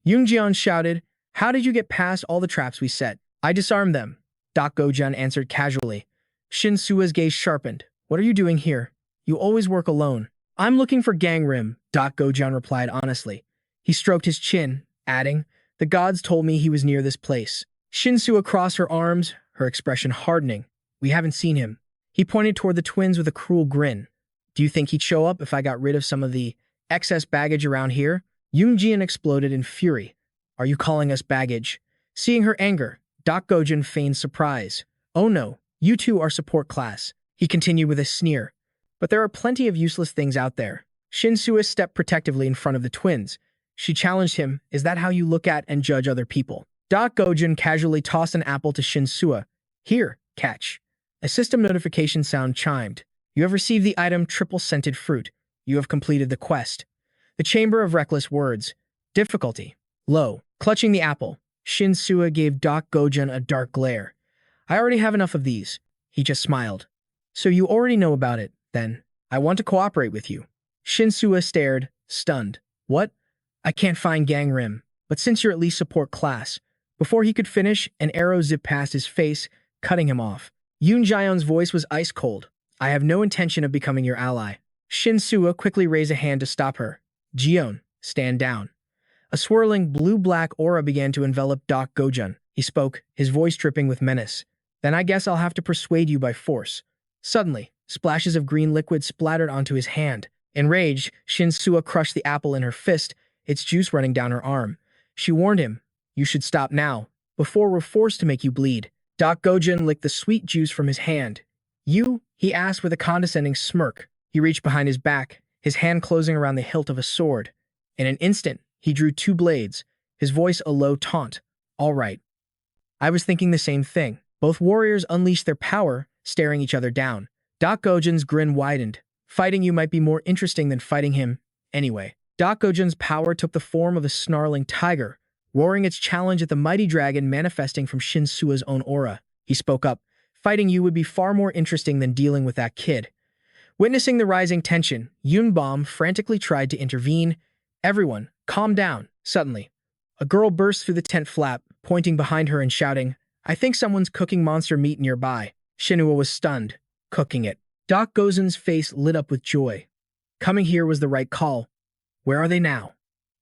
Yunjian shouted, "How did you get past all the traps we set?" "I disarmed them," Doc Gozen answered casually. Shinsua's gaze sharpened. "What are you doing here? You always work alone." "I'm looking for Gangrim," Doc Gozen replied honestly. He stroked his chin, adding, The gods told me he was near this place. Shinsua crossed her arms, her expression hardening. We haven't seen him. He pointed toward the twins with a cruel grin. Do you think he'd show up if I got rid of some of the excess baggage around here? Yoonjian exploded in fury. Are you calling us baggage? Seeing her anger, Doc Gozen feigned surprise. Oh no, you two are support class. He continued with a sneer. But there are plenty of useless things out there. Shinsua stepped protectively in front of the twins. She challenged him, is that how you look at and judge other people? Doc Gozen casually tossed an apple to Shinsua. Here, catch. A system notification sound chimed. You have received the item triple-scented fruit. You have completed the quest. The Chamber of Reckless Words. Difficulty. Low. Clutching the apple, Shinsua gave Doc Gozen a dark glare. I already have enough of these. He just smiled. So you already know about it, then. I want to cooperate with you. Shinsua stared, stunned. What? I can't find Gangrim, but since you're at least support class. Before he could finish, an arrow zipped past his face, cutting him off. Yoon Jaeon's voice was ice cold. I have no intention of becoming your ally. Shinsua quickly raised a hand to stop her. Jeon, stand down. A swirling blue-black aura began to envelop Doc Gozen. He spoke, his voice dripping with menace. Then I guess I'll have to persuade you by force. Suddenly, splashes of green liquid splattered onto his hand. Enraged, Shinsua crushed the apple in her fist, its juice running down her arm. She warned him, you should stop now, before we're forced to make you bleed. Doc Gozen licked the sweet juice from his hand. You? He asked with a condescending smirk. He reached behind his back, his hand closing around the hilt of a sword. In an instant, he drew two blades, his voice a low taunt. All right. I was thinking the same thing. Both warriors unleashed their power, staring each other down. Doc Gozen's grin widened. Fighting you might be more interesting than fighting him. Anyway, Doc Gozen's power took the form of a snarling tiger, roaring its challenge at the mighty dragon manifesting from Shinsua's own aura. He spoke up. Fighting you would be far more interesting than dealing with that kid. Witnessing the rising tension, Yunbom frantically tried to intervene. Everyone, calm down. Suddenly, a girl burst through the tent flap, pointing behind her and shouting, I think someone's cooking monster meat nearby. Shinua was stunned. Cooking it. Doc Gozen's face lit up with joy. Coming here was the right call. Where are they now?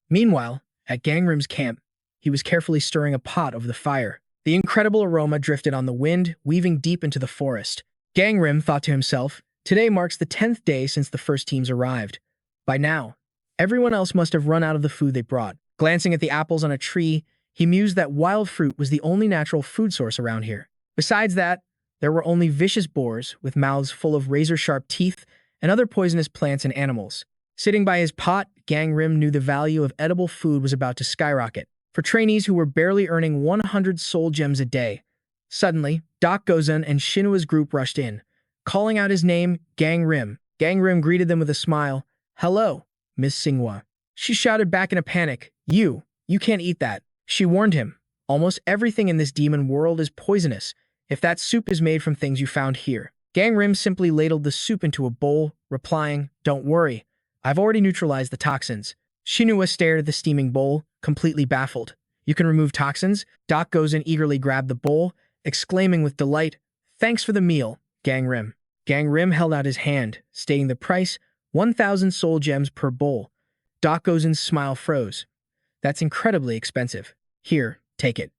Meanwhile, at Gangrim's camp, he was carefully stirring a pot over the fire. The incredible aroma drifted on the wind, weaving deep into the forest. Gangrim thought to himself, today marks the 10th day since the first teams arrived. By now, everyone else must have run out of the food they brought. Glancing at the apples on a tree, he mused that wild fruit was the only natural food source around here. Besides that, there were only vicious boars with mouths full of razor-sharp teeth and other poisonous plants and animals. Sitting by his pot, Gangrim knew the value of edible food was about to skyrocket. For trainees who were barely earning 100 soul gems a day. Suddenly, Doc Gozen and Shinua's group rushed in. Calling out his name, Gangrim. Gangrim greeted them with a smile. Hello, Miss Singhua. She shouted back in a panic. You can't eat that. She warned him. Almost everything in this demon world is poisonous, if that soup is made from things you found here. Gangrim simply ladled the soup into a bowl, replying, Don't worry, I've already neutralized the toxins. Shinua stared at the steaming bowl, completely baffled. You can remove toxins? Doc Gozen eagerly grabbed the bowl, exclaiming with delight, Thanks for the meal, Gangrim. Gangrim held out his hand, stating the price, 1,000 soul gems per bowl. Doc Gozen's smile froze. That's incredibly expensive. Here, take it.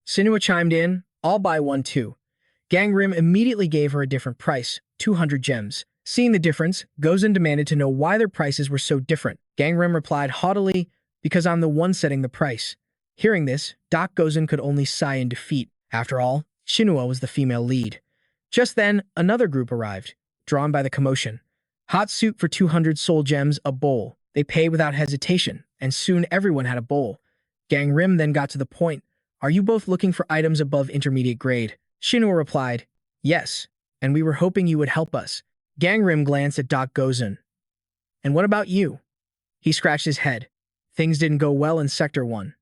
Shinua chimed in, I'll buy one too. Gangrim immediately gave her a different price, 200 gems. Seeing the difference, Gozen demanded to know why their prices were so different. Gangrim replied haughtily, because I'm the one setting the price. Hearing this, Doc Gozen could only sigh in defeat. After all, Shinua was the female lead. Just then, another group arrived, drawn by the commotion. Hot soup for 200 soul gems, a bowl. They paid without hesitation, and soon everyone had a bowl. Gangrim then got to the point. Are you both looking for items above intermediate grade? Shinua replied, Yes, and we were hoping you would help us. Gangrim glanced at Doc Gozen. And what about you? He scratched his head. Things didn't go well in Sector 1.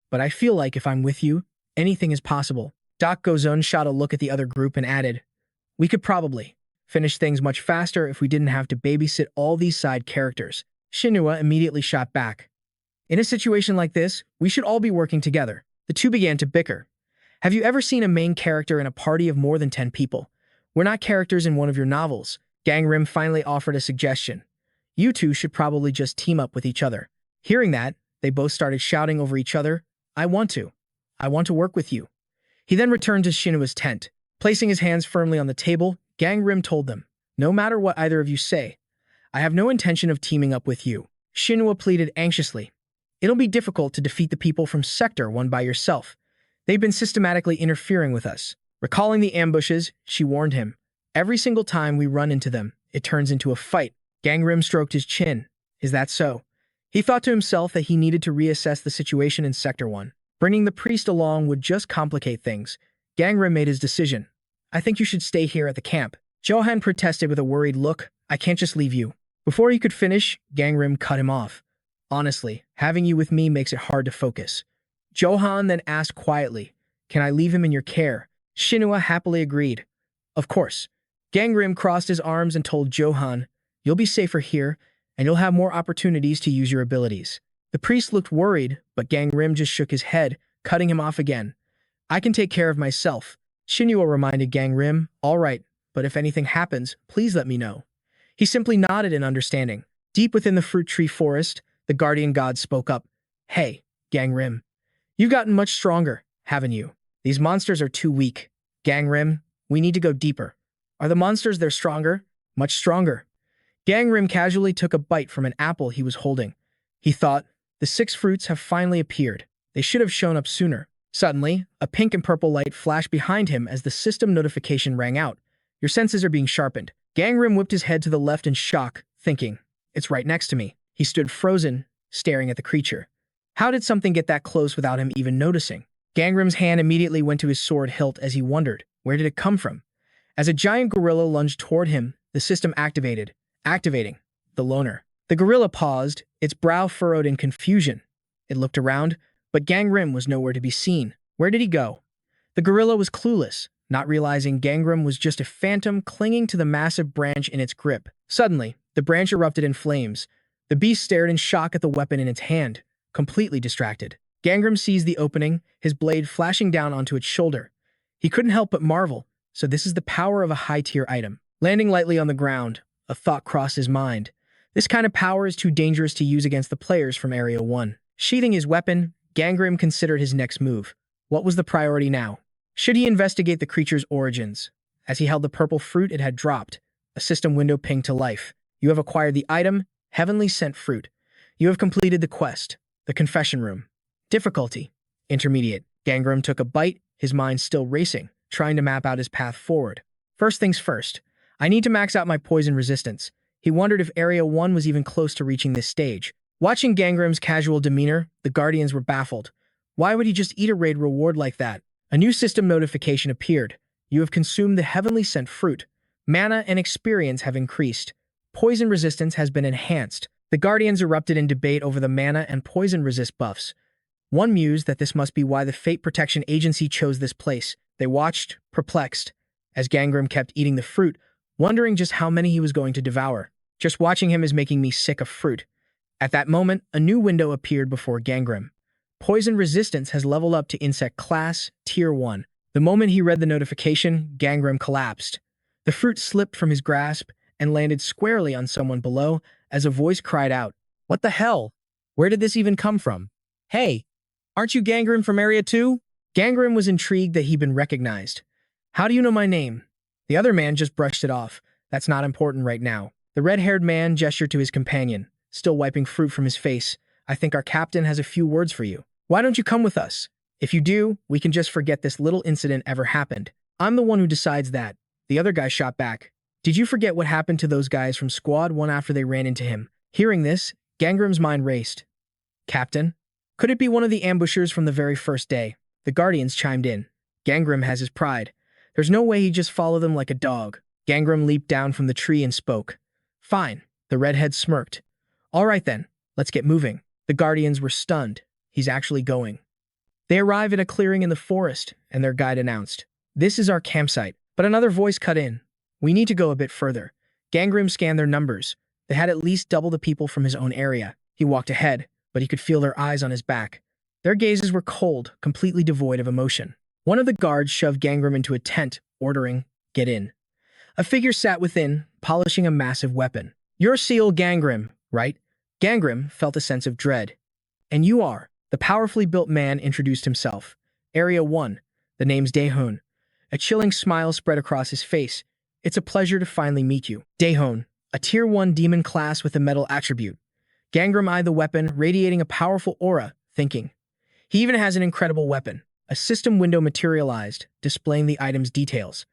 But I feel like if I'm with you, anything is possible. Doc Gozen shot a look at the other group and added, We could probably finish things much faster if we didn't have to babysit all these side characters. Shinua immediately shot back. In a situation like this, we should all be working together. The two began to bicker. Have you ever seen a main character in a party of more than 10 people? We're not characters in one of your novels. Gangrim finally offered a suggestion. You two should probably just team up with each other. Hearing that, they both started shouting over each other. I want to. I want to work with you. He then returned to Shinua's tent. Placing his hands firmly on the table, Gangrim told them, no matter what either of you say, I have no intention of teaming up with you. Shinua pleaded anxiously. It'll be difficult to defeat the people from Sector 1 by yourself. They've been systematically interfering with us. Recalling the ambushes, she warned him. Every single time we run into them, it turns into a fight. Gangrim stroked his chin. Is that so? He thought to himself that he needed to reassess the situation in Sector 1. Bringing the priest along would just complicate things. Gangrim made his decision. I think you should stay here at the camp. Johan protested with a worried look. I can't just leave you. Before he could finish, Gangrim cut him off. Honestly, having you with me makes it hard to focus. Johan then asked quietly, can I leave him in your care? Shinua happily agreed. Of course. Gangrim crossed his arms and told Johan, you'll be safer here, and you'll have more opportunities to use your abilities. The priest looked worried, but Gangrim just shook his head, cutting him off again. I can take care of myself. Shinua reminded Gangrim, all right, but if anything happens, please let me know. He simply nodded in understanding. Deep within the fruit tree forest, the guardian god spoke up. Hey, Gangrim, you've gotten much stronger, haven't you? These monsters are too weak. Gangrim, we need to go deeper. Are the monsters there stronger? Much stronger. Gangrim casually took a bite from an apple he was holding. He thought, the 6 fruits have finally appeared. They should have shown up sooner. Suddenly, a pink and purple light flashed behind him as the system notification rang out. Your senses are being sharpened. Gangrim whipped his head to the left in shock, thinking, it's right next to me. He stood frozen, staring at the creature. How did something get that close without him even noticing? Gangrim's hand immediately went to his sword hilt as he wondered, where did it come from? As a giant gorilla lunged toward him, the system activated, activating the loner. The gorilla paused, its brow furrowed in confusion. It looked around, but Gangrim was nowhere to be seen. Where did he go? The gorilla was clueless, not realizing Gangrim was just a phantom clinging to the massive branch in its grip. Suddenly, the branch erupted in flames. The beast stared in shock at the weapon in its hand, completely distracted. Gangrim seized the opening, his blade flashing down onto its shoulder. He couldn't help but marvel, so this is the power of a high-tier item. Landing lightly on the ground, a thought crossed his mind. This kind of power is too dangerous to use against the players from Area 1. Sheathing his weapon, Gangrim considered his next move. What was the priority now? Should he investigate the creature's origins? As he held the purple fruit it had dropped, a system window pinged to life. You have acquired the item, Heavenly Sent Fruit. You have completed the quest, the confession room. Difficulty, intermediate. Gangrim took a bite, his mind still racing, trying to map out his path forward. First things first, I need to max out my poison resistance. He wondered if Area 1 was even close to reaching this stage. Watching Gangrim's casual demeanor, the Guardians were baffled. Why would he just eat a raid reward like that? A new system notification appeared. You have consumed the Heavenly Sent Fruit. Mana and experience have increased. Poison resistance has been enhanced. The Guardians erupted in debate over the mana and poison resist buffs. One mused that this must be why the Fate Protection Agency chose this place. They watched, perplexed, as Gangrim kept eating the fruit, wondering just how many he was going to devour. Just watching him is making me sick of fruit. At that moment, a new window appeared before Gangrim. Poison resistance has leveled up to insect class, tier 1. The moment he read the notification, Gangrim collapsed. The fruit slipped from his grasp and landed squarely on someone below as a voice cried out, what the hell? Where did this even come from? Hey, aren't you Gangrim from Area 2? Gangrim was intrigued that he'd been recognized. How do you know my name? The other man just brushed it off. That's not important right now. The red-haired man gestured to his companion, still wiping fruit from his face. I think our captain has a few words for you. Why don't you come with us? If you do, we can just forget this little incident ever happened. I'm the one who decides that. The other guy shot back. Did you forget what happened to those guys from Squad 1 after they ran into him? Hearing this, Gangrim's mind raced. Captain? Could it be one of the ambushers from the very first day? The Guardians chimed in. Gangrim has his pride. There's no way he'd just follow them like a dog. Gangrim leaped down from the tree and spoke. Fine. The redhead smirked. All right then, let's get moving. The Guardians were stunned. He's actually going. They arrive at a clearing in the forest, and their guide announced, this is our campsite. But another voice cut in. We need to go a bit further. Gangrim scanned their numbers. They had at least double the people from his own area. He walked ahead, but he could feel their eyes on his back. Their gazes were cold, completely devoid of emotion. One of the guards shoved Gangrim into a tent, ordering, get in. A figure sat within, polishing a massive weapon. You're Seol Gangim, right? Gangrim felt a sense of dread. And you are. The powerfully built man introduced himself. Area 1. The name's Daehun. A chilling smile spread across his face. It's a pleasure to finally meet you. Daehun, a Tier 1 demon class with a metal attribute. Gangrim eyed the weapon, radiating a powerful aura, thinking. He even has an incredible weapon. A system window materialized, displaying the item's details.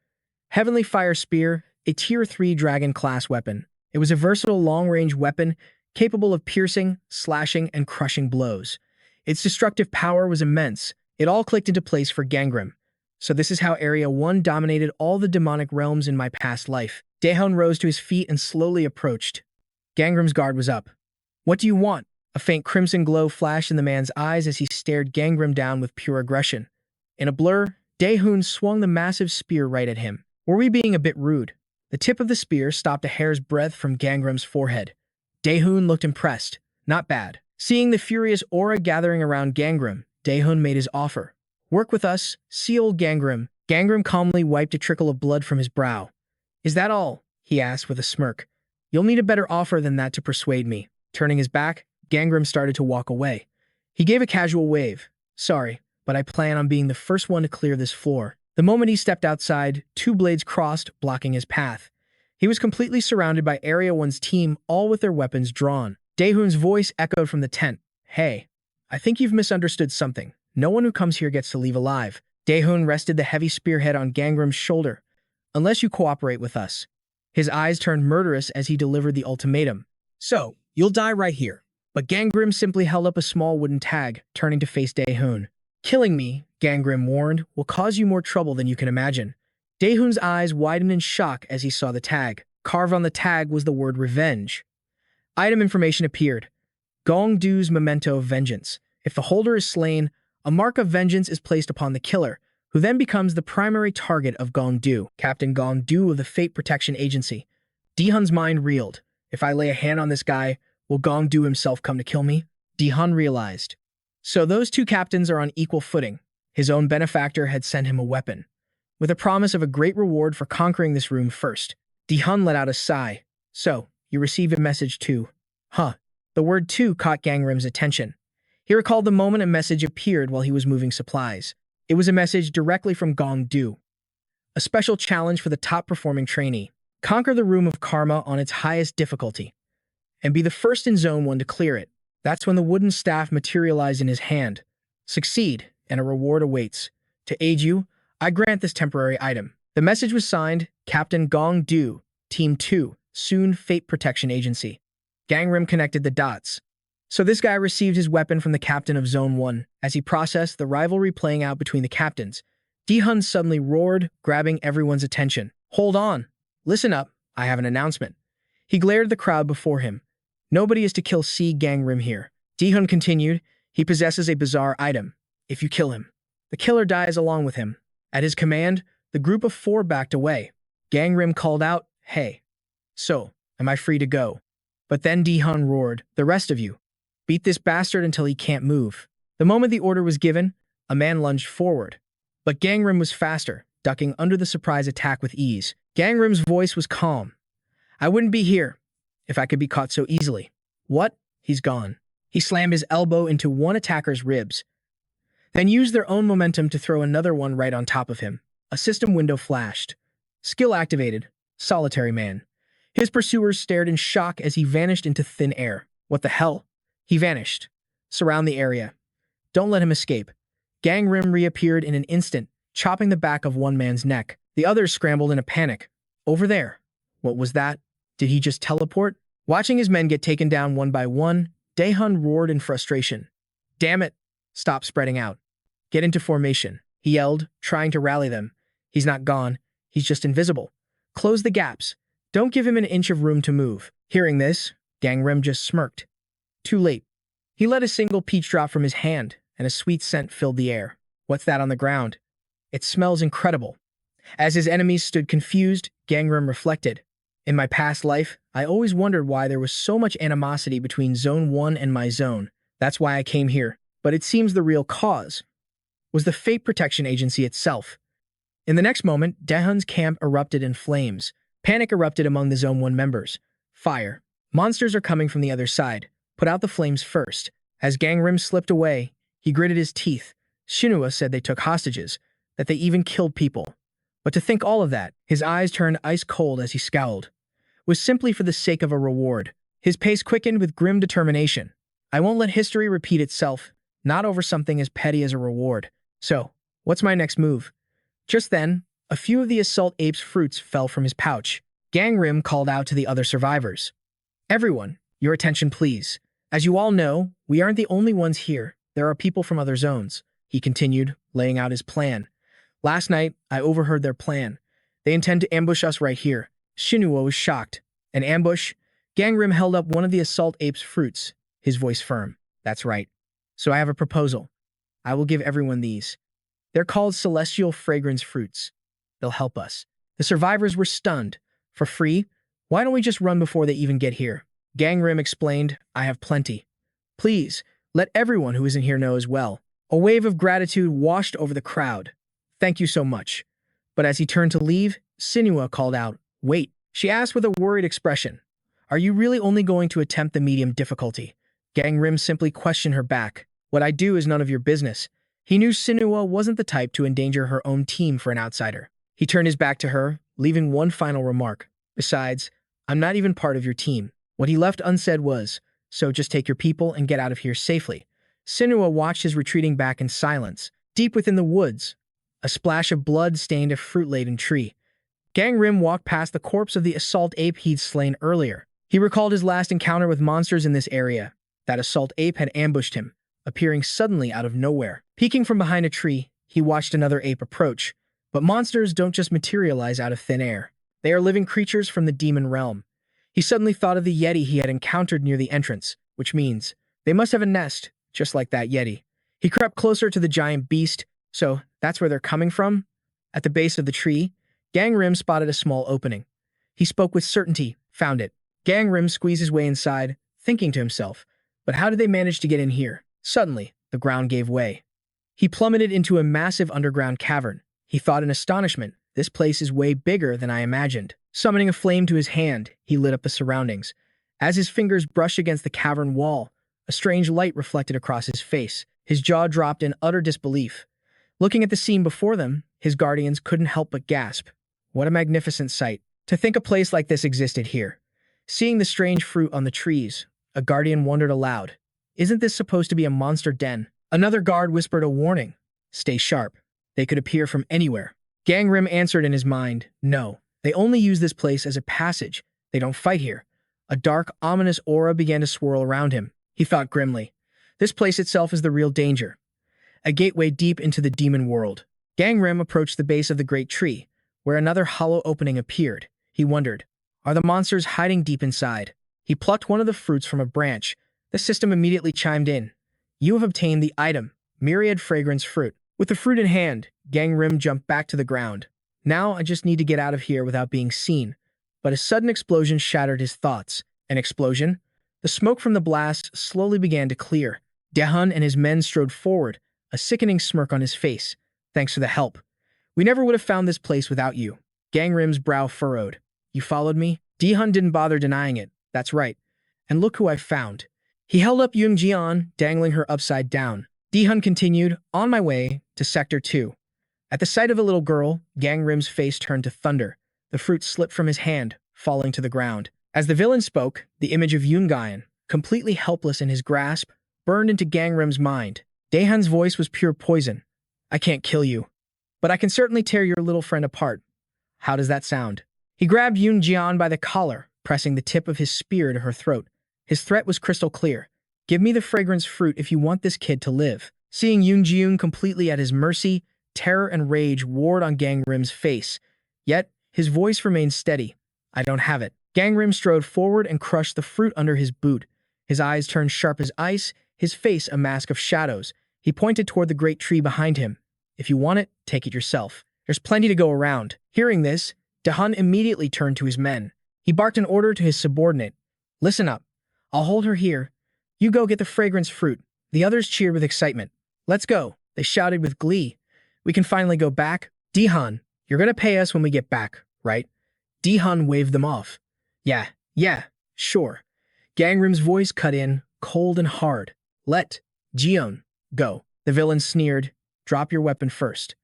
Heavenly Fire Spear, a Tier 3 dragon class weapon. It was a versatile long-range weapon capable of piercing, slashing, and crushing blows. Its destructive power was immense. It all clicked into place for Gangrim. So this is how Area 1 dominated all the demonic realms in my past life. Daehun rose to his feet and slowly approached. Gangrim's guard was up. What do you want? A faint crimson glow flashed in the man's eyes as he stared Gangrim down with pure aggression. In a blur, Daehun swung the massive spear right at him. Were we being a bit rude? The tip of the spear stopped a hair's breadth from Gangrim's forehead. Daehun looked impressed. Not bad. Seeing the furious aura gathering around Gangrim, Daehun made his offer. Work with us, Seol Gangim. Gangrim calmly wiped a trickle of blood from his brow. Is that all? He asked with a smirk. You'll need a better offer than that to persuade me. Turning his back, Gangrim started to walk away. He gave a casual wave. Sorry, but I plan on being the first one to clear this floor. The moment he stepped outside, two blades crossed, blocking his path. He was completely surrounded by Area 1's team, all with their weapons drawn. Daehun's voice echoed from the tent. Hey, I think you've misunderstood something. No one who comes here gets to leave alive. Daehun rested the heavy spearhead on Gangrim's shoulder. Unless you cooperate with us. His eyes turned murderous as he delivered the ultimatum. So, you'll die right here. But Gangrim simply held up a small wooden tag, turning to face Daehun. Killing me, Gangrim warned, will cause you more trouble than you can imagine. Daehun's eyes widened in shock as he saw the tag. Carved on the tag was the word revenge. Item information appeared. Gongdu's Memento of Vengeance. If the holder is slain, a mark of vengeance is placed upon the killer, who then becomes the primary target of Gongdu, Captain Gongdu of the Fate Protection Agency. Daehun's mind reeled. If I lay a hand on this guy, will Gongdu himself come to kill me? Daehun realized. So those two captains are on equal footing. His own benefactor had sent him a weapon, with a promise of a great reward for conquering this room first. Daehun let out a sigh. So, you received a message too. Huh. The word too caught Gangrim's attention. He recalled the moment a message appeared while he was moving supplies. It was a message directly from Gongdu. A special challenge for the top-performing trainee. Conquer the Room of Karma on its highest difficulty, and be the first in Zone 1 to clear it. That's when the wooden staff materialized in his hand. Succeed, and a reward awaits. To aid you, I grant this temporary item. The message was signed, Captain Gongdu, Team 2, Soon Fate Protection Agency. Gangrim connected the dots. So this guy received his weapon from the captain of Zone 1. As he processed the rivalry playing out between the captains, Daehun suddenly roared, grabbing everyone's attention. Hold on. Listen up. I have an announcement. He glared at the crowd before him. Nobody is to kill C. Gangrim here. Daehun continued. He possesses a bizarre item. If you kill him, the killer dies along with him. At his command, the group of 4 backed away. Gangrim called out, Hey. So, am I free to go? But then Daehun roared, The rest of you. Beat this bastard until he can't move. The moment the order was given, a man lunged forward. But Gangrim was faster, ducking under the surprise attack with ease. Gangrim's voice was calm. I wouldn't be here if I could be caught so easily. What? He's gone. He slammed his elbow into one attacker's ribs, then used their own momentum to throw another one right on top of him. A system window flashed. Skill activated. Solitary man. His pursuers stared in shock as he vanished into thin air. What the hell? He vanished. Surround the area. Don't let him escape. Gangrim reappeared in an instant, chopping the back of one man's neck. The others scrambled in a panic. Over there. What was that? Did he just teleport? Watching his men get taken down one by one, Daehun roared in frustration. Damn it. Stop spreading out. Get into formation, he yelled, trying to rally them. He's not gone. He's just invisible. Close the gaps. Don't give him an inch of room to move. Hearing this, Gangrim just smirked. Too late. He let a single peach drop from his hand, and a sweet scent filled the air. What's that on the ground? It smells incredible. As his enemies stood confused, Gangrim reflected. In my past life, I always wondered why there was so much animosity between Zone 1 and my zone. That's why I came here. But it seems the real cause was the Fate Protection Agency itself. In the next moment, Daehun's camp erupted in flames. Panic erupted among the Zone 1 members. Fire. Monsters are coming from the other side. Put out the flames first. As Gangrim slipped away, He gritted his teeth. Shinsua said they took hostages, that they even killed people. But to think all of that, his eyes turned ice cold as he scowled, was simply for the sake of a reward. His pace quickened with grim determination. I won't let history repeat itself, not over something as petty as a reward. So, what's my next move? Just then, a few of the assault ape's fruits fell from his pouch. Gangrim called out to the other survivors. Everyone, your attention please. As you all know, we aren't the only ones here. There are people from other zones. He continued, laying out his plan. Last night, I overheard their plan. They intend to ambush us right here. Shinsua was shocked. An ambush? Gangrim held up one of the assault ape's fruits, his voice firm. That's right. So I have a proposal. I will give everyone these. They're called celestial fragrance fruits. They'll help us. The survivors were stunned. For free? Why don't we just run before they even get here? Gangrim explained, I have plenty. Please, let everyone who isn't here know as well. A wave of gratitude washed over the crowd. Thank you so much. But as he turned to leave, Shinsua called out, Wait. She asked with a worried expression. Are you really only going to attempt the medium difficulty? Gangrim simply questioned her back. What I do is none of your business. He knew Shinsua wasn't the type to endanger her own team for an outsider. He turned his back to her, leaving one final remark. Besides, I'm not even part of your team. What he left unsaid was, so just take your people and get out of here safely. Shinsua watched his retreating back in silence. Deep within the woods, a splash of blood stained a fruit-laden tree. Gangrim walked past the corpse of the assault ape he'd slain earlier. He recalled his last encounter with monsters in this area. That assault ape had ambushed him, appearing suddenly out of nowhere. Peeking from behind a tree, he watched another ape approach. But monsters don't just materialize out of thin air. They are living creatures from the demon realm. He suddenly thought of the Yeti he had encountered near the entrance, which means they must have a nest, just like that Yeti. He crept closer to the giant beast, so that's where they're coming from? At the base of the tree, Gangrim spotted a small opening. He spoke with certainty, found it. Gangrim squeezed his way inside, thinking to himself, but how did they manage to get in here? Suddenly, the ground gave way. He plummeted into a massive underground cavern. He thought in astonishment, this place is way bigger than I imagined. Summoning a flame to his hand, he lit up the surroundings. As his fingers brushed against the cavern wall, a strange light reflected across his face. His jaw dropped in utter disbelief. Looking at the scene before them, his guardians couldn't help but gasp. What a magnificent sight. To think a place like this existed here. Seeing the strange fruit on the trees, a guardian wondered aloud. Isn't this supposed to be a monster den? Another guard whispered a warning. Stay sharp. They could appear from anywhere. Gangrim answered in his mind, no. They only use this place as a passage. They don't fight here. A dark, ominous aura began to swirl around him. He thought grimly. This place itself is the real danger. A gateway deep into the demon world. Gangrim approached the base of the great tree, where another hollow opening appeared. He wondered, are the monsters hiding deep inside? He plucked one of the fruits from a branch. The system immediately chimed in. You have obtained the item, Myriad Fragrance Fruit. With the fruit in hand, Gangrim jumped back to the ground. Now I just need to get out of here without being seen. But a sudden explosion shattered his thoughts. An explosion? The smoke from the blast slowly began to clear. Dehun and his men strode forward, a sickening smirk on his face. Thanks for the help. We never would have found this place without you. Gangrim's brow furrowed. You followed me? Dehun didn't bother denying it. That's right. And look who I found. He held up Yoonjian, dangling her upside down. Dehun continued, on my way to Sector 2. At the sight of the little girl, Gangrim's face turned to thunder. The fruit slipped from his hand, falling to the ground. As the villain spoke, the image of Yoonjian, completely helpless in his grasp, burned into Gangrim's mind. Dehun's voice was pure poison. I can't kill you, but I can certainly tear your little friend apart. How does that sound? He grabbed Yoonjian by the collar, pressing the tip of his spear to her throat. His threat was crystal clear. Give me the fragrance fruit if you want this kid to live. Seeing Yoonjian completely at his mercy, terror and rage warred on Gangrim's face. Yet, his voice remained steady. I don't have it. Gangrim strode forward and crushed the fruit under his boot. His eyes turned sharp as ice, his face a mask of shadows. He pointed toward the great tree behind him. If you want it, take it yourself. There's plenty to go around. Hearing this, Dehun immediately turned to his men. He barked an order to his subordinate. Listen up. I'll hold her here. You go get the fragrance fruit. The others cheered with excitement. Let's go, they shouted with glee. We can finally go back. Dehun, you're gonna pay us when we get back, right? Dehun waved them off. Yeah, sure. Gangrim's voice cut in, cold and hard. Let Jeon go. The villain sneered, "Drop your weapon first."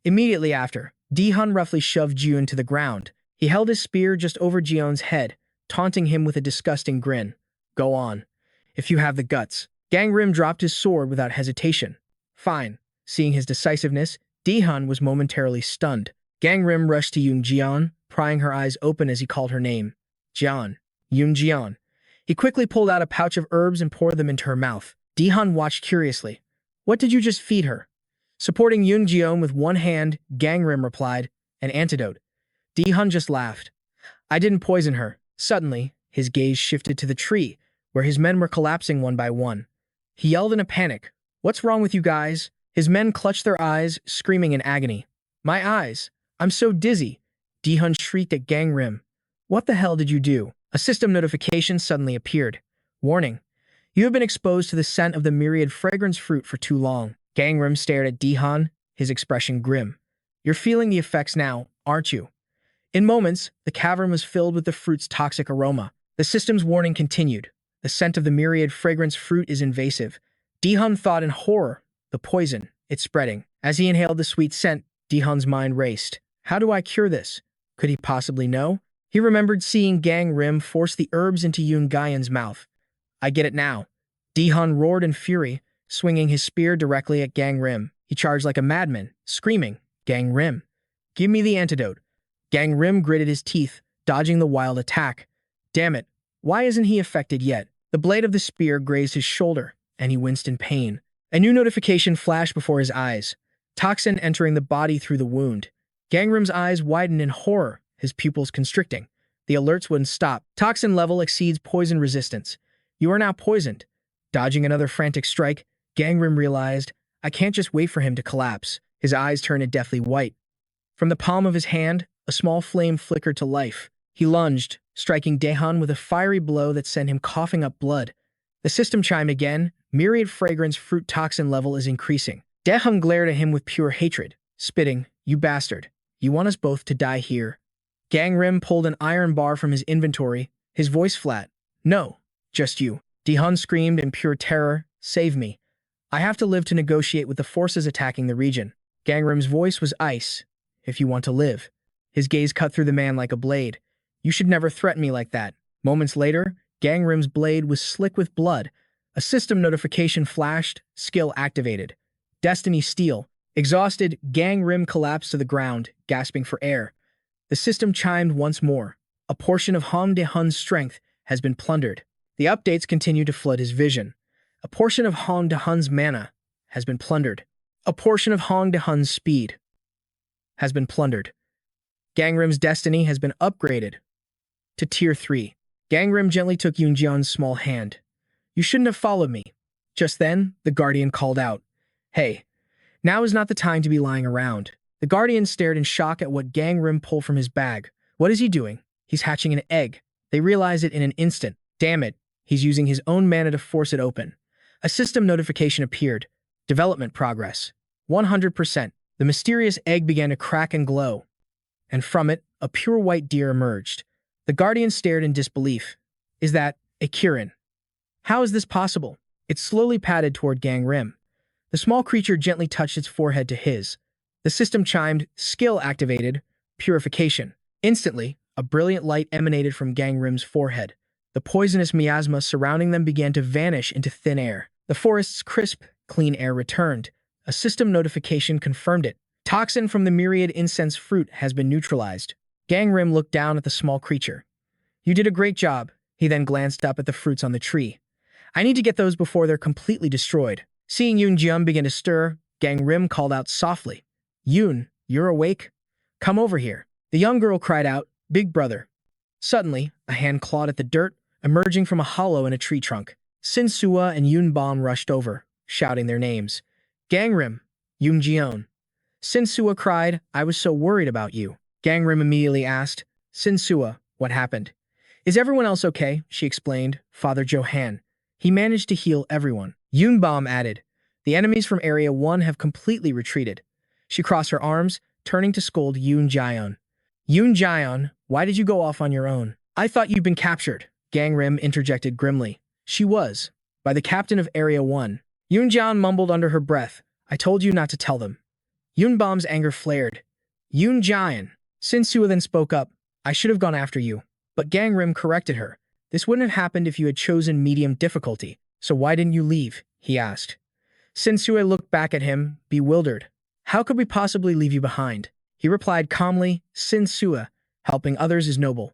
Immediately after, Dihun roughly shoved Jun to the ground. He held his spear just over Jion's head, taunting him with a disgusting grin. "Go on, if you have the guts." Gangrim dropped his sword without hesitation. "Fine." Seeing his decisiveness, Dihun was momentarily stunned. Gangrim rushed to Yoon Jian, prying her eyes open as he called her name. "Jian. Yoon Jian." He quickly pulled out a pouch of herbs and poured them into her mouth. Dihun watched curiously. "What did you just feed her?" Supporting Yoon Jian with one hand, Gangrim replied, "An antidote." Dihun just laughed. "I didn't poison her." Suddenly, his gaze shifted to the tree, where his men were collapsing one by one. He yelled in a panic, "What's wrong with you guys?" His men clutched their eyes, screaming in agony. "My eyes! I'm so dizzy!" Dihun shrieked at Gangrim. "What the hell did you do?" A system notification suddenly appeared. "Warning. You have been exposed to the scent of the myriad fragrance fruit for too long." Gangrim stared at Dihun, his expression grim. "You're feeling the effects now, aren't you?" In moments, the cavern was filled with the fruit's toxic aroma. The system's warning continued. "The scent of the myriad fragrance fruit is invasive." Dihun thought in horror. The poison, it's spreading. As he inhaled the sweet scent, Dihun's mind raced. How do I cure this? Could he possibly know? He remembered seeing Gangrim force the herbs into Yoon Gyan's mouth. "I get it now." Dihun roared in fury, swinging his spear directly at Gangrim. He charged like a madman, screaming, "Gangrim, give me the antidote." Gangrim gritted his teeth, dodging the wild attack. Damn it, why isn't he affected yet? The blade of the spear grazed his shoulder, and he winced in pain. A new notification flashed before his eyes. Toxin entering the body through the wound. Gangrim's eyes widened in horror, his pupils constricting. The alerts wouldn't stop. Toxin level exceeds poison resistance. You are now poisoned. Dodging another frantic strike, Gangrim realized, I can't just wait for him to collapse. His eyes turned a deathly white. From the palm of his hand, a small flame flickered to life. He lunged, striking Daehan with a fiery blow that sent him coughing up blood. The system chimed again. Myriad fragrance fruit toxin level is increasing. Daehan glared at him with pure hatred, spitting, "You bastard. You want us both to die here." Gangrim pulled an iron bar from his inventory, his voice flat. "No, just you." Daehan screamed in pure terror, "Save me. I have to live to negotiate with the forces attacking the region." Gangrim's voice was ice. "If you want to live." His gaze cut through the man like a blade. "You should never threaten me like that." Moments later, Gangrim's blade was slick with blood. A system notification flashed, skill activated. Destiny Steel. Exhausted, Gangrim collapsed to the ground, gasping for air. The system chimed once more. A portion of Han De-hun's strength has been plundered. The updates continue to flood his vision. A portion of Han De-hun's mana has been plundered. A portion of Han De-hun's speed has been plundered. Gangrim's destiny has been upgraded to Tier 3. Gangrim gently took Yoonjeon's small hand. "You shouldn't have followed me." Just then, the Guardian called out, "Hey, now is not the time to be lying around." The Guardian stared in shock at what Gangrim pulled from his bag. What is he doing? He's hatching an egg. They realized it in an instant. Damn it, he's using his own mana to force it open. A system notification appeared. Development progress. 100%. The mysterious egg began to crack and glow. And from it, a pure white deer emerged. The Guardian stared in disbelief. Is that a Kirin? How is this possible? It slowly padded toward Gangrim. The small creature gently touched its forehead to his. The system chimed, skill activated, purification. Instantly, a brilliant light emanated from Gangrim's forehead. The poisonous miasma surrounding them began to vanish into thin air. The forest's crisp, clean air returned. A system notification confirmed it. Toxin from the myriad incense fruit has been neutralized. Gangrim looked down at the small creature. You did a great job. He then glanced up at the fruits on the tree. I need to get those before they're completely destroyed. Seeing Yoon begin to stir, Gangrim called out softly. Yoon, you're awake? Come over here. The young girl cried out, Big brother. Suddenly, a hand clawed at the dirt, emerging from a hollow in a tree trunk. Shinsua and Yoon rushed over, shouting their names. Gangrim, Yoon. Shinsua cried, I was so worried about you. Gangrim immediately asked, Shinsua, what happened? Is everyone else okay? She explained, Father Johan. He managed to heal everyone. Yoon added, the enemies from Area 1 have completely retreated. She crossed her arms, turning to scold Yoon Jaeon. Yoon Jaeon, why did you go off on your own? I thought you'd been captured. Gangrim interjected grimly. She was, by the captain of Area 1. Yoon Jaeon mumbled under her breath, I told you not to tell them. Yunbom's anger flared. Yun Jian. Shinsua then spoke up. I should have gone after you. But Gangrim corrected her. This wouldn't have happened if you had chosen medium difficulty, so why didn't you leave? He asked. Shinsua looked back at him, bewildered. How could we possibly leave you behind? He replied calmly, Shinsua, helping others is noble.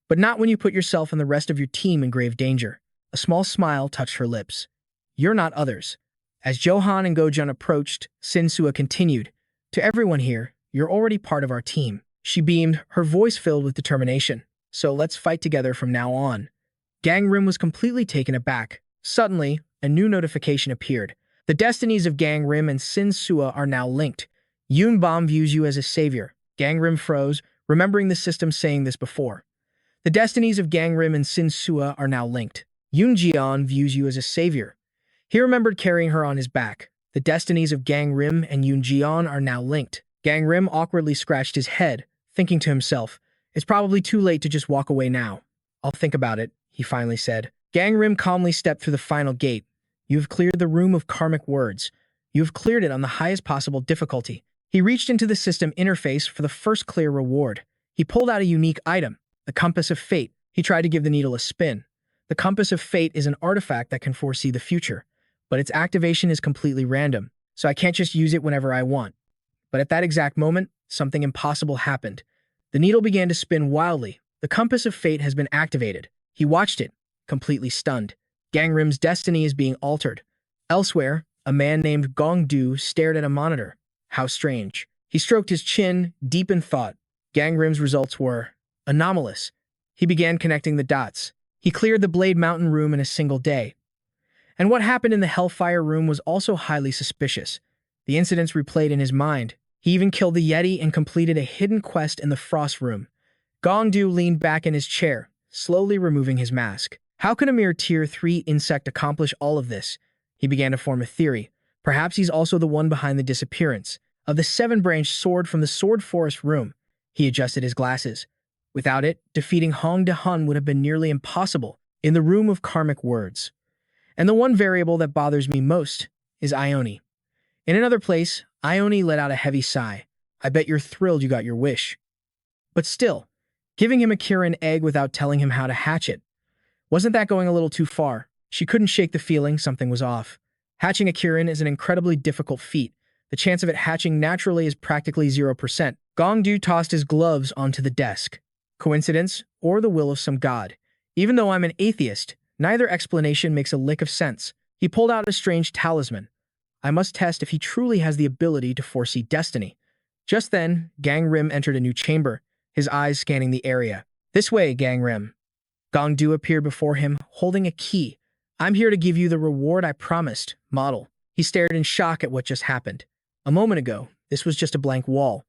But not when you put yourself and the rest of your team in grave danger. A small smile touched her lips. You're not others. As Johan and Gojen approached, Shinsua continued. To everyone here, you're already part of our team. She beamed, her voice filled with determination. So let's fight together from now on. Gangrim was completely taken aback. Suddenly, a new notification appeared. The destinies of Gangrim and Shinsua are now linked. Yunbom views you as a savior. Gangrim froze, remembering the system saying this before. The destinies of Gangrim and Shinsua are now linked. Yunjian views you as a savior. He remembered carrying her on his back. The destinies of Gangrim and Yunjian are now linked. Gangrim awkwardly scratched his head, thinking to himself, it's probably too late to just walk away now. I'll think about it, he finally said. Gangrim calmly stepped through the final gate. You have cleared the room of karmic words. You have cleared it on the highest possible difficulty. He reached into the system interface for the first clear reward. He pulled out a unique item, the Compass of Fate. He tried to give the needle a spin. The Compass of Fate is an artifact that can foresee the future, but its activation is completely random, so I can't just use it whenever I want. But at that exact moment, something impossible happened. The needle began to spin wildly. The Compass of Fate has been activated. He watched it, completely stunned. Gangrim's destiny is being altered. Elsewhere, a man named Gongdu stared at a monitor. How strange. He stroked his chin, deep in thought. Gangrim's results were anomalous. He began connecting the dots. He cleared the Blade Mountain room in a single day. And what happened in the Hellfire room was also highly suspicious. The incidents replayed in his mind. He even killed the Yeti and completed a hidden quest in the Frost room. Gongdu leaned back in his chair, slowly removing his mask. How can a mere Tier 3 insect accomplish all of this? He began to form a theory. Perhaps he's also the one behind the disappearance of the 7-branched sword from the Sword Forest room. He adjusted his glasses. Without it, defeating Hong De-hun would have been nearly impossible in the room of karmic words. And the one variable that bothers me most is Ione. In another place, Ione let out a heavy sigh. I bet you're thrilled you got your wish. But still, giving him a Kirin egg without telling him how to hatch it. Wasn't that going a little too far? She couldn't shake the feeling something was off. Hatching a Kirin is an incredibly difficult feat. The chance of it hatching naturally is practically 0%. Gongdu tossed his gloves onto the desk. Coincidence, or the will of some god? Even though I'm an atheist, neither explanation makes a lick of sense. He pulled out a strange talisman. I must test if he truly has the ability to foresee destiny. Just then, Gangrim entered a new chamber, his eyes scanning the area. This way, Gangrim. Gongdu appeared before him, holding a key. I'm here to give you the reward I promised, model. He stared in shock at what just happened. A moment ago, this was just a blank wall.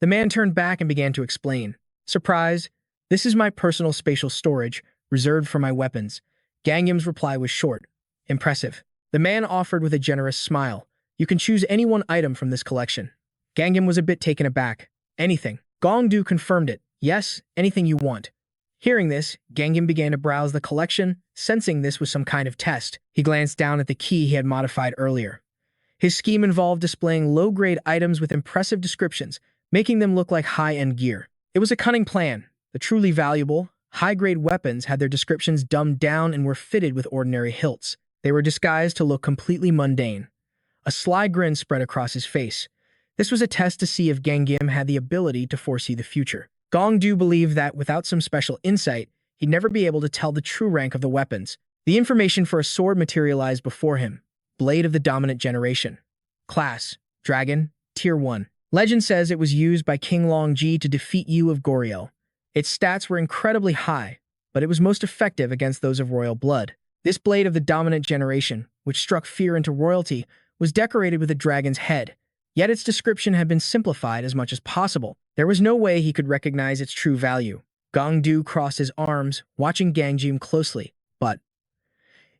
The man turned back and began to explain. Surprise, this is my personal spatial storage, reserved for my weapons. Gangim's reply was short. Impressive. The man offered with a generous smile. You can choose any one item from this collection. Gangim was a bit taken aback. Anything. Gongdu confirmed it. Yes, anything you want. Hearing this, Gangim began to browse the collection, sensing this was some kind of test. He glanced down at the key he had modified earlier. His scheme involved displaying low-grade items with impressive descriptions, making them look like high-end gear. It was a cunning plan. The truly valuable, high-grade weapons had their descriptions dumbed down and were fitted with ordinary hilts. They were disguised to look completely mundane. A sly grin spread across his face. This was a test to see if Gangim had the ability to foresee the future. Gongdu believed that without some special insight, he'd never be able to tell the true rank of the weapons. The information for a sword materialized before him. Blade of the Dominant Generation. Class: Dragon, Tier 1. Legend says it was used by King Longji to defeat Yu of Goriel. Its stats were incredibly high, but it was most effective against those of royal blood. This Blade of the Dominant Generation, which struck fear into royalty, was decorated with a dragon's head. Yet its description had been simplified as much as possible. There was no way he could recognize its true value. Gongdu crossed his arms, watching Gangjim closely. But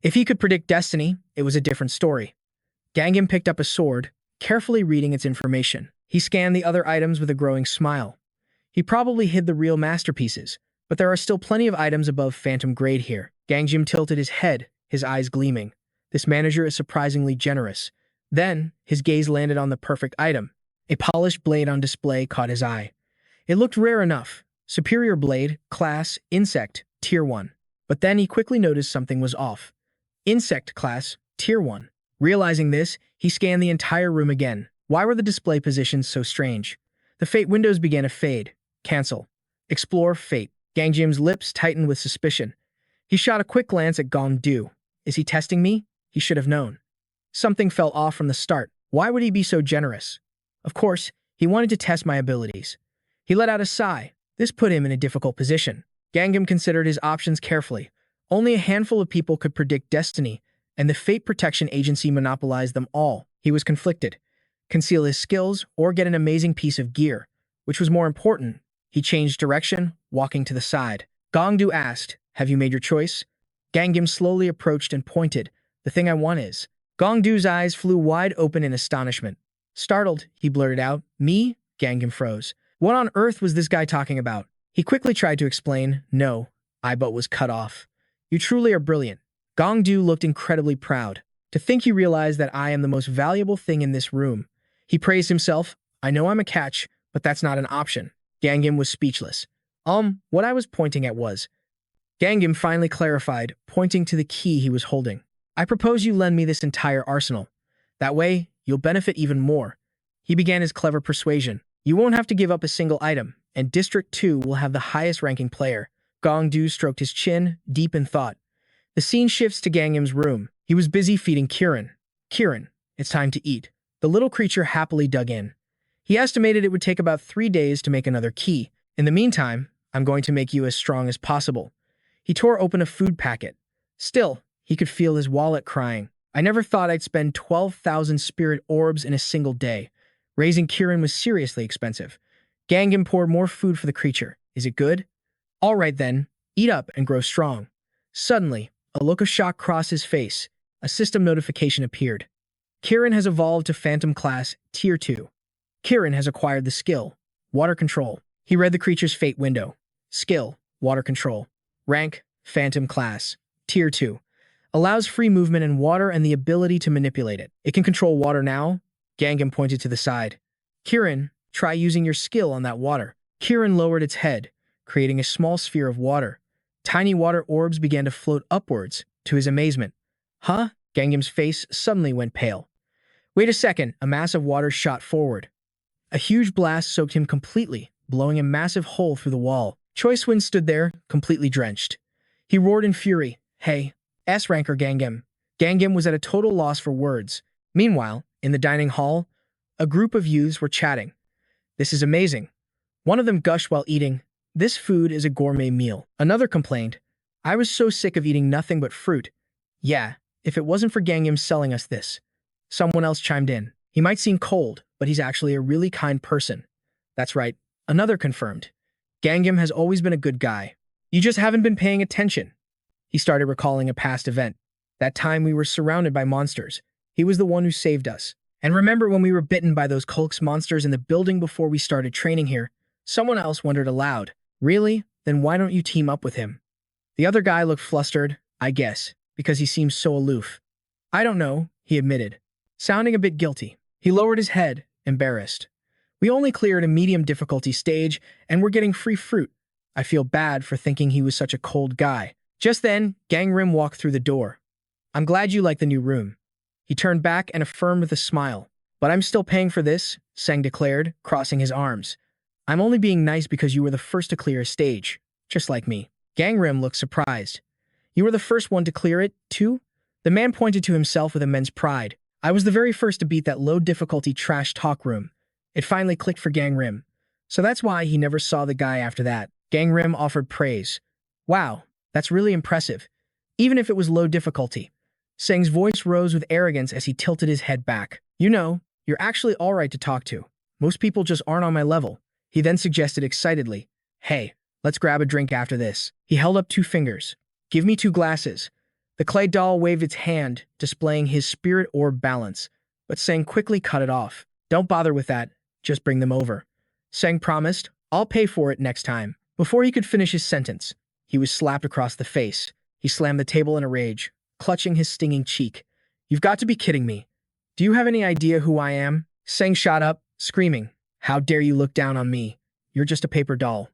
if he could predict destiny, it was a different story. Gangim picked up a sword, carefully reading its information. He scanned the other items with a growing smile. He probably hid the real masterpieces, but there are still plenty of items above phantom grade here. Gangjim tilted his head, his eyes gleaming. This manager is surprisingly generous. Then, his gaze landed on the perfect item. A polished blade on display caught his eye. It looked rare enough. Superior blade, class, insect, tier 1. But then he quickly noticed something was off. Insect class, tier 1. Realizing this, he scanned the entire room again. Why were the display positions so strange? The fate windows began to fade. Cancel. Explore fate. Gangjim's lips tightened with suspicion. He shot a quick glance at Gongdu. Is he testing me? He should have known. Something felt off from the start. Why would he be so generous? Of course, he wanted to test my abilities. He let out a sigh. This put him in a difficult position. Gangim considered his options carefully. Only a handful of people could predict destiny, and the Fate Protection Agency monopolized them all. He was conflicted. Conceal his skills or get an amazing piece of gear. Which was more important? He changed direction, walking to the side. Gongdu asked, "Have you made your choice?" Gangim slowly approached and pointed. "The thing I want is..." Gongdu's eyes flew wide open in astonishment. Startled, he blurted out, "Me?" Gangim froze. What on earth was this guy talking about? He quickly tried to explain. "No," but was cut off. "You truly are brilliant." Gongdu looked incredibly proud. "To think you realize that I am the most valuable thing in this room." He praised himself. "I know I'm a catch, but that's not an option." Gangim was speechless. What I was pointing at was..." Gangim finally clarified, pointing to the key he was holding. "I propose you lend me this entire arsenal. That way, you'll benefit even more." He began his clever persuasion. "You won't have to give up a single item, and District 2 will have the highest ranking player." Gongdu stroked his chin, deep in thought. The scene shifts to Gangim's room. He was busy feeding Kirin. "Kirin, it's time to eat." The little creature happily dug in. He estimated it would take about 3 days to make another key. "In the meantime, I'm going to make you as strong as possible." He tore open a food packet. Still, he could feel his wallet crying. "I never thought I'd spend 12,000 spirit orbs in a single day." Raising Kirin was seriously expensive. Gangim poured more food for the creature. "Is it good?" "All right then, eat up and grow strong." Suddenly, a look of shock crossed his face. A system notification appeared. Kirin has evolved to Phantom Class, Tier 2. Kirin has acquired the skill, Water Control. He read the creature's fate window. Skill, Water Control. Rank, Phantom Class, Tier 2. Allows free movement in water and the ability to manipulate it. It can control water now. Gangim pointed to the side. "Kirin, try using your skill on that water." Kirin lowered its head, creating a small sphere of water. Tiny water orbs began to float upwards, to his amazement. "Huh?" Gangim's face suddenly went pale. "Wait a second," a mass of water shot forward. A huge blast soaked him completely, blowing a massive hole through the wall. Choice Wind stood there, completely drenched. He roared in fury, "Hey, S-ranker Gangim." Gangim was at a total loss for words. Meanwhile, in the dining hall, a group of youths were chatting. "This is amazing." One of them gushed while eating. "This food is a gourmet meal." Another complained, "I was so sick of eating nothing but fruit." "Yeah, if it wasn't for Gangim selling us this." Someone else chimed in. "He might seem cold, but he's actually a really kind person." "That's right," another confirmed. "Gangim has always been a good guy. You just haven't been paying attention." He started recalling a past event. That time we were surrounded by monsters. He was the one who saved us. "And remember when we were bitten by those Kulks monsters in the building before we started training here?" Someone else wondered aloud. "Really? Then why don't you team up with him?" The other guy looked flustered, I guess, because he seems so aloof. "I don't know," he admitted, sounding a bit guilty. He lowered his head, embarrassed. "We only cleared a medium difficulty stage, and we're getting free fruit. I feel bad for thinking he was such a cold guy." Just then, Gangrim walked through the door. "I'm glad you like the new room." He turned back and affirmed with a smile. "But I'm still paying for this," Sang declared, crossing his arms. "I'm only being nice because you were the first to clear a stage, just like me." Gangrim looked surprised. "You were the first one to clear it, too?" The man pointed to himself with immense pride. "I was the very first to beat that low-difficulty trash talk room." It finally clicked for Gangrim. So that's why he never saw the guy after that. Gangrim offered praise. "Wow, that's really impressive, even if it was low difficulty." Sang's voice rose with arrogance as he tilted his head back. "You know, you're actually all right to talk to. Most people just aren't on my level." He then suggested excitedly, "Hey, let's grab a drink after this." He held up 2 fingers. "Give me 2 glasses." The clay doll waved its hand, displaying his spirit orb balance, but Sang quickly cut it off. "Don't bother with that, just bring them over." Sang promised, "I'll pay for it next time." Before he could finish his sentence, he was slapped across the face. He slammed the table in a rage, clutching his stinging cheek. "You've got to be kidding me." Do you have any idea who I am? Seng shot up, screaming. How dare you look down on me? You're just a paper doll.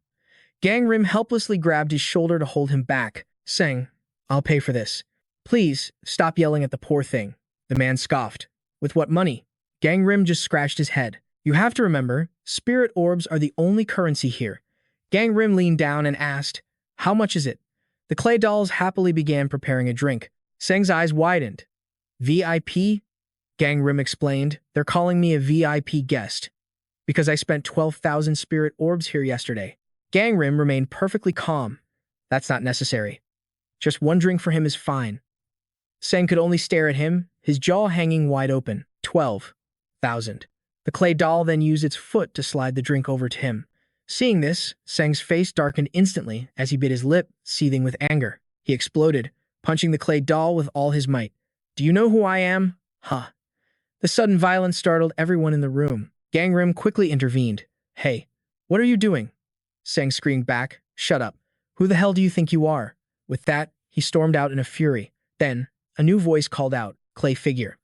Gangrim helplessly grabbed his shoulder to hold him back. Seng, I'll pay for this. Please, stop yelling at the poor thing. The man scoffed. With what money? Gangrim just scratched his head. You have to remember, spirit orbs are the only currency here. Gangrim leaned down and asked, how much is it? The clay dolls happily began preparing a drink. Seng's eyes widened. VIP? Gangrim explained, they're calling me a VIP guest. Because I spent 12,000 spirit orbs here yesterday. Gangrim remained perfectly calm. That's not necessary. Just one drink for him is fine. Seng could only stare at him, his jaw hanging wide open. 12,000. The clay doll then used its foot to slide the drink over to him. Seeing this, Seng's face darkened instantly as he bit his lip, seething with anger. He exploded, punching the clay doll with all his might. Do you know who I am? Huh. The sudden violence startled everyone in the room. Gangrim quickly intervened. Hey, what are you doing? Seng screamed back. Shut up. Who the hell do you think you are? With that, he stormed out in a fury. Then, a new voice called out, clay figure.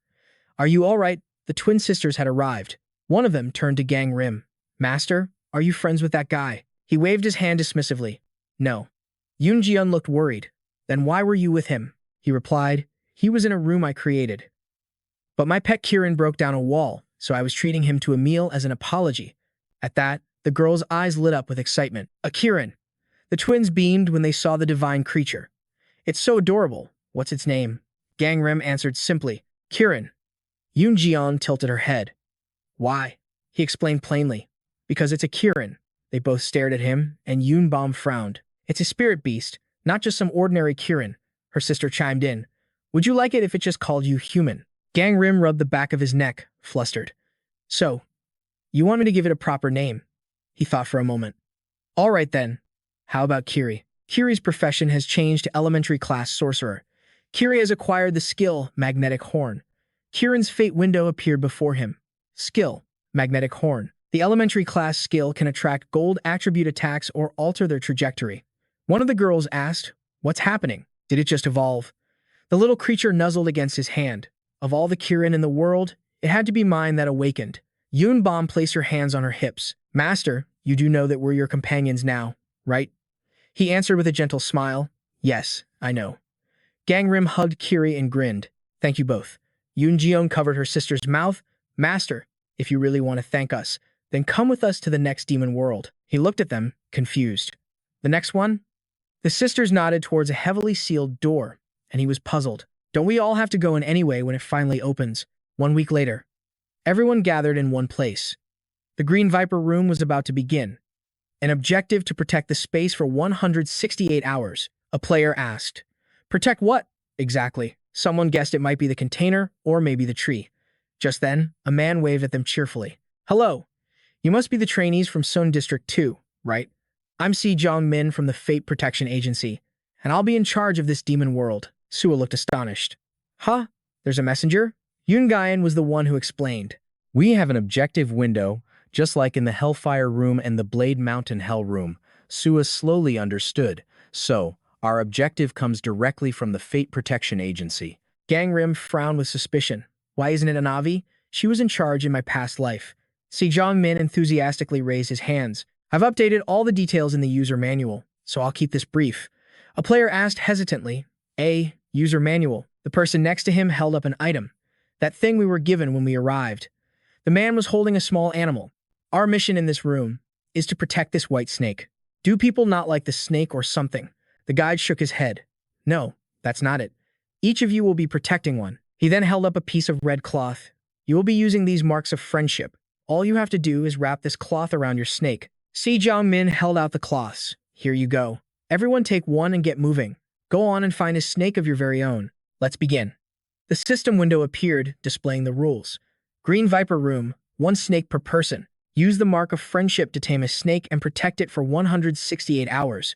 Are you all right? The twin sisters had arrived. One of them turned to Gangrim. Master, are you friends with that guy? He waved his hand dismissively. No. Yoonjiun looked worried. Then why were you with him? He replied. He was in a room I created. But my pet Kirin broke down a wall, so I was treating him to a meal as an apology. At that, the girl's eyes lit up with excitement. A Kirin. The twins beamed when they saw the divine creature. It's so adorable. What's its name? Gangrim answered simply. Kirin. Yoonjiun tilted her head. Why? He explained plainly. Because it's a Kirin. They both stared at him, and Yoonbom frowned. It's a spirit beast, not just some ordinary Kirin. Her sister chimed in. Would you like it if it just called you human? Gangrim rubbed the back of his neck, flustered. So, you want me to give it a proper name? He thought for a moment. All right then. How about Kiri? Kiri's profession has changed to elementary class sorcerer. Kiri has acquired the skill, Magnetic Horn. Kirin's fate window appeared before him. Skill, Magnetic Horn. The elementary class skill can attract gold attribute attacks or alter their trajectory. One of the girls asked, what's happening? Did it just evolve? The little creature nuzzled against his hand. Of all the Kirin in the world, it had to be mine that awakened. Yoonbom placed her hands on her hips. Master, you do know that we're your companions now, right? He answered with a gentle smile. Yes, I know. Gangrim hugged Kiri and grinned. Thank you both. Yoonjiun covered her sister's mouth. Master, if you really want to thank us, then come with us to the next demon world. He looked at them, confused. The next one? The sisters nodded towards a heavily sealed door, and he was puzzled. Don't we all have to go in anyway when it finally opens? 1 week later, everyone gathered in one place. The Green Viper room was about to begin. An objective to protect the space for 168 hours. A player asked. Protect what? Exactly. Someone guessed it might be the container or maybe the tree. Just then, a man waved at them cheerfully. Hello. You must be the trainees from Sun District 2, right? I'm Sejong Min from the Fate Protection Agency, and I'll be in charge of this demon world. Sua looked astonished. Huh? There's a messenger? Yoon-gayan was the one who explained. We have an objective window, just like in the Hellfire room and the Blade Mountain Hell room. Sua slowly understood. So, our objective comes directly from the Fate Protection Agency. Gangrim frowned with suspicion. Why isn't it a Navi? She was in charge in my past life. Sejong Min enthusiastically raised his hands. I've updated all the details in the user manual, so I'll keep this brief. A player asked hesitantly, user manual. The person next to him held up an item. That thing we were given when we arrived. The man was holding a small animal. Our mission in this room is to protect this white snake. Do people not like the snake or something? The guide shook his head. No, that's not it. Each of you will be protecting one. He then held up a piece of red cloth. You will be using these marks of friendship. All you have to do is wrap this cloth around your snake. Sejong Min held out the cloths. Here you go. Everyone take one and get moving. Go on and find a snake of your very own. Let's begin. The system window appeared, displaying the rules. Green Viper room, 1 snake per person. Use the mark of friendship to tame a snake and protect it for 168 hours.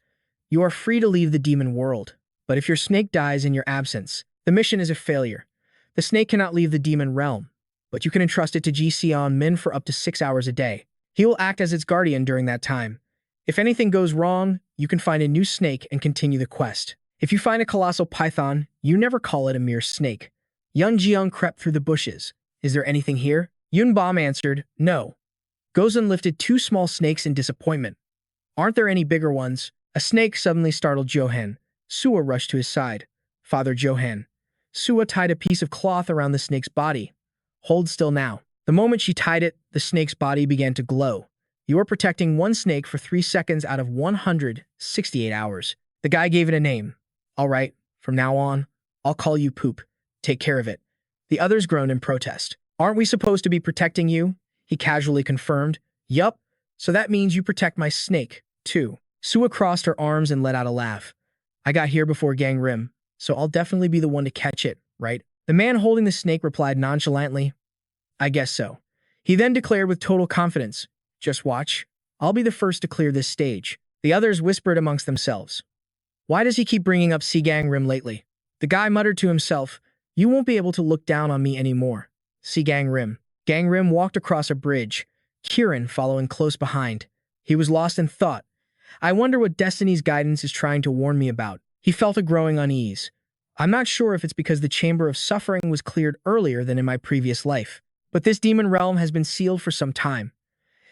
You are free to leave the demon world, but if your snake dies in your absence, the mission is a failure. The snake cannot leave the demon realm, but you can entrust it to Ji Seon Min for up to 6 hours a day. He will act as its guardian during that time. If anything goes wrong, you can find a new snake and continue the quest. If you find a colossal python, you never call it a mere snake. Young Jiyoung crept through the bushes, Is there anything here? Yunbom answered, no. Gozen lifted two small snakes in disappointment. Aren't there any bigger ones? A snake suddenly startled Johan. Sua rushed to his side. Father Johan. Sua tied a piece of cloth around the snake's body. Hold still now. The moment she tied it, the snake's body began to glow. You are protecting one snake for 3 seconds out of 168 hours. The guy gave it a name. All right, from now on, I'll call you Poop. Take care of it. The others groaned in protest. Aren't we supposed to be protecting you? He casually confirmed. Yup, so that means you protect my snake, too. Sua crossed her arms and let out a laugh. I got here before Gangrim, so I'll definitely be the one to catch it, right? The man holding the snake replied nonchalantly, I guess so. He then declared with total confidence, just watch. I'll be the first to clear this stage. The others whispered amongst themselves. Why does he keep bringing up Seol Gangim lately? The guy muttered to himself, you won't be able to look down on me anymore. Seol Gangim. Gangrim walked across a bridge, Kieran following close behind. He was lost in thought. I wonder what Destiny's guidance is trying to warn me about. He felt a growing unease. I'm not sure if it's because the Chamber of Suffering was cleared earlier than in my previous life, but this demon realm has been sealed for some time.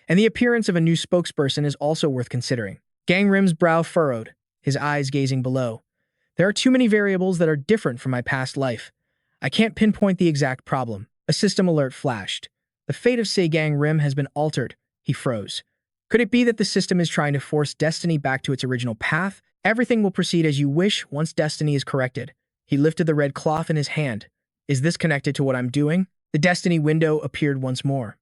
And the appearance of a new spokesperson is also worth considering. Gangrim's brow furrowed, his eyes gazing below. There are too many variables that are different from my past life. I can't pinpoint the exact problem. A system alert flashed. The fate of Seol Gangim has been altered. He froze. Could it be that the system is trying to force Destiny back to its original path? Everything will proceed as you wish once Destiny is corrected. He lifted the red cloth in his hand. Is this connected to what I'm doing? The Destiny window appeared once more.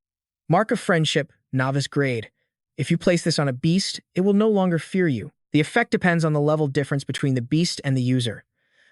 Mark of Friendship, Novice Grade. If you place this on a beast, it will no longer fear you. The effect depends on the level difference between the beast and the user.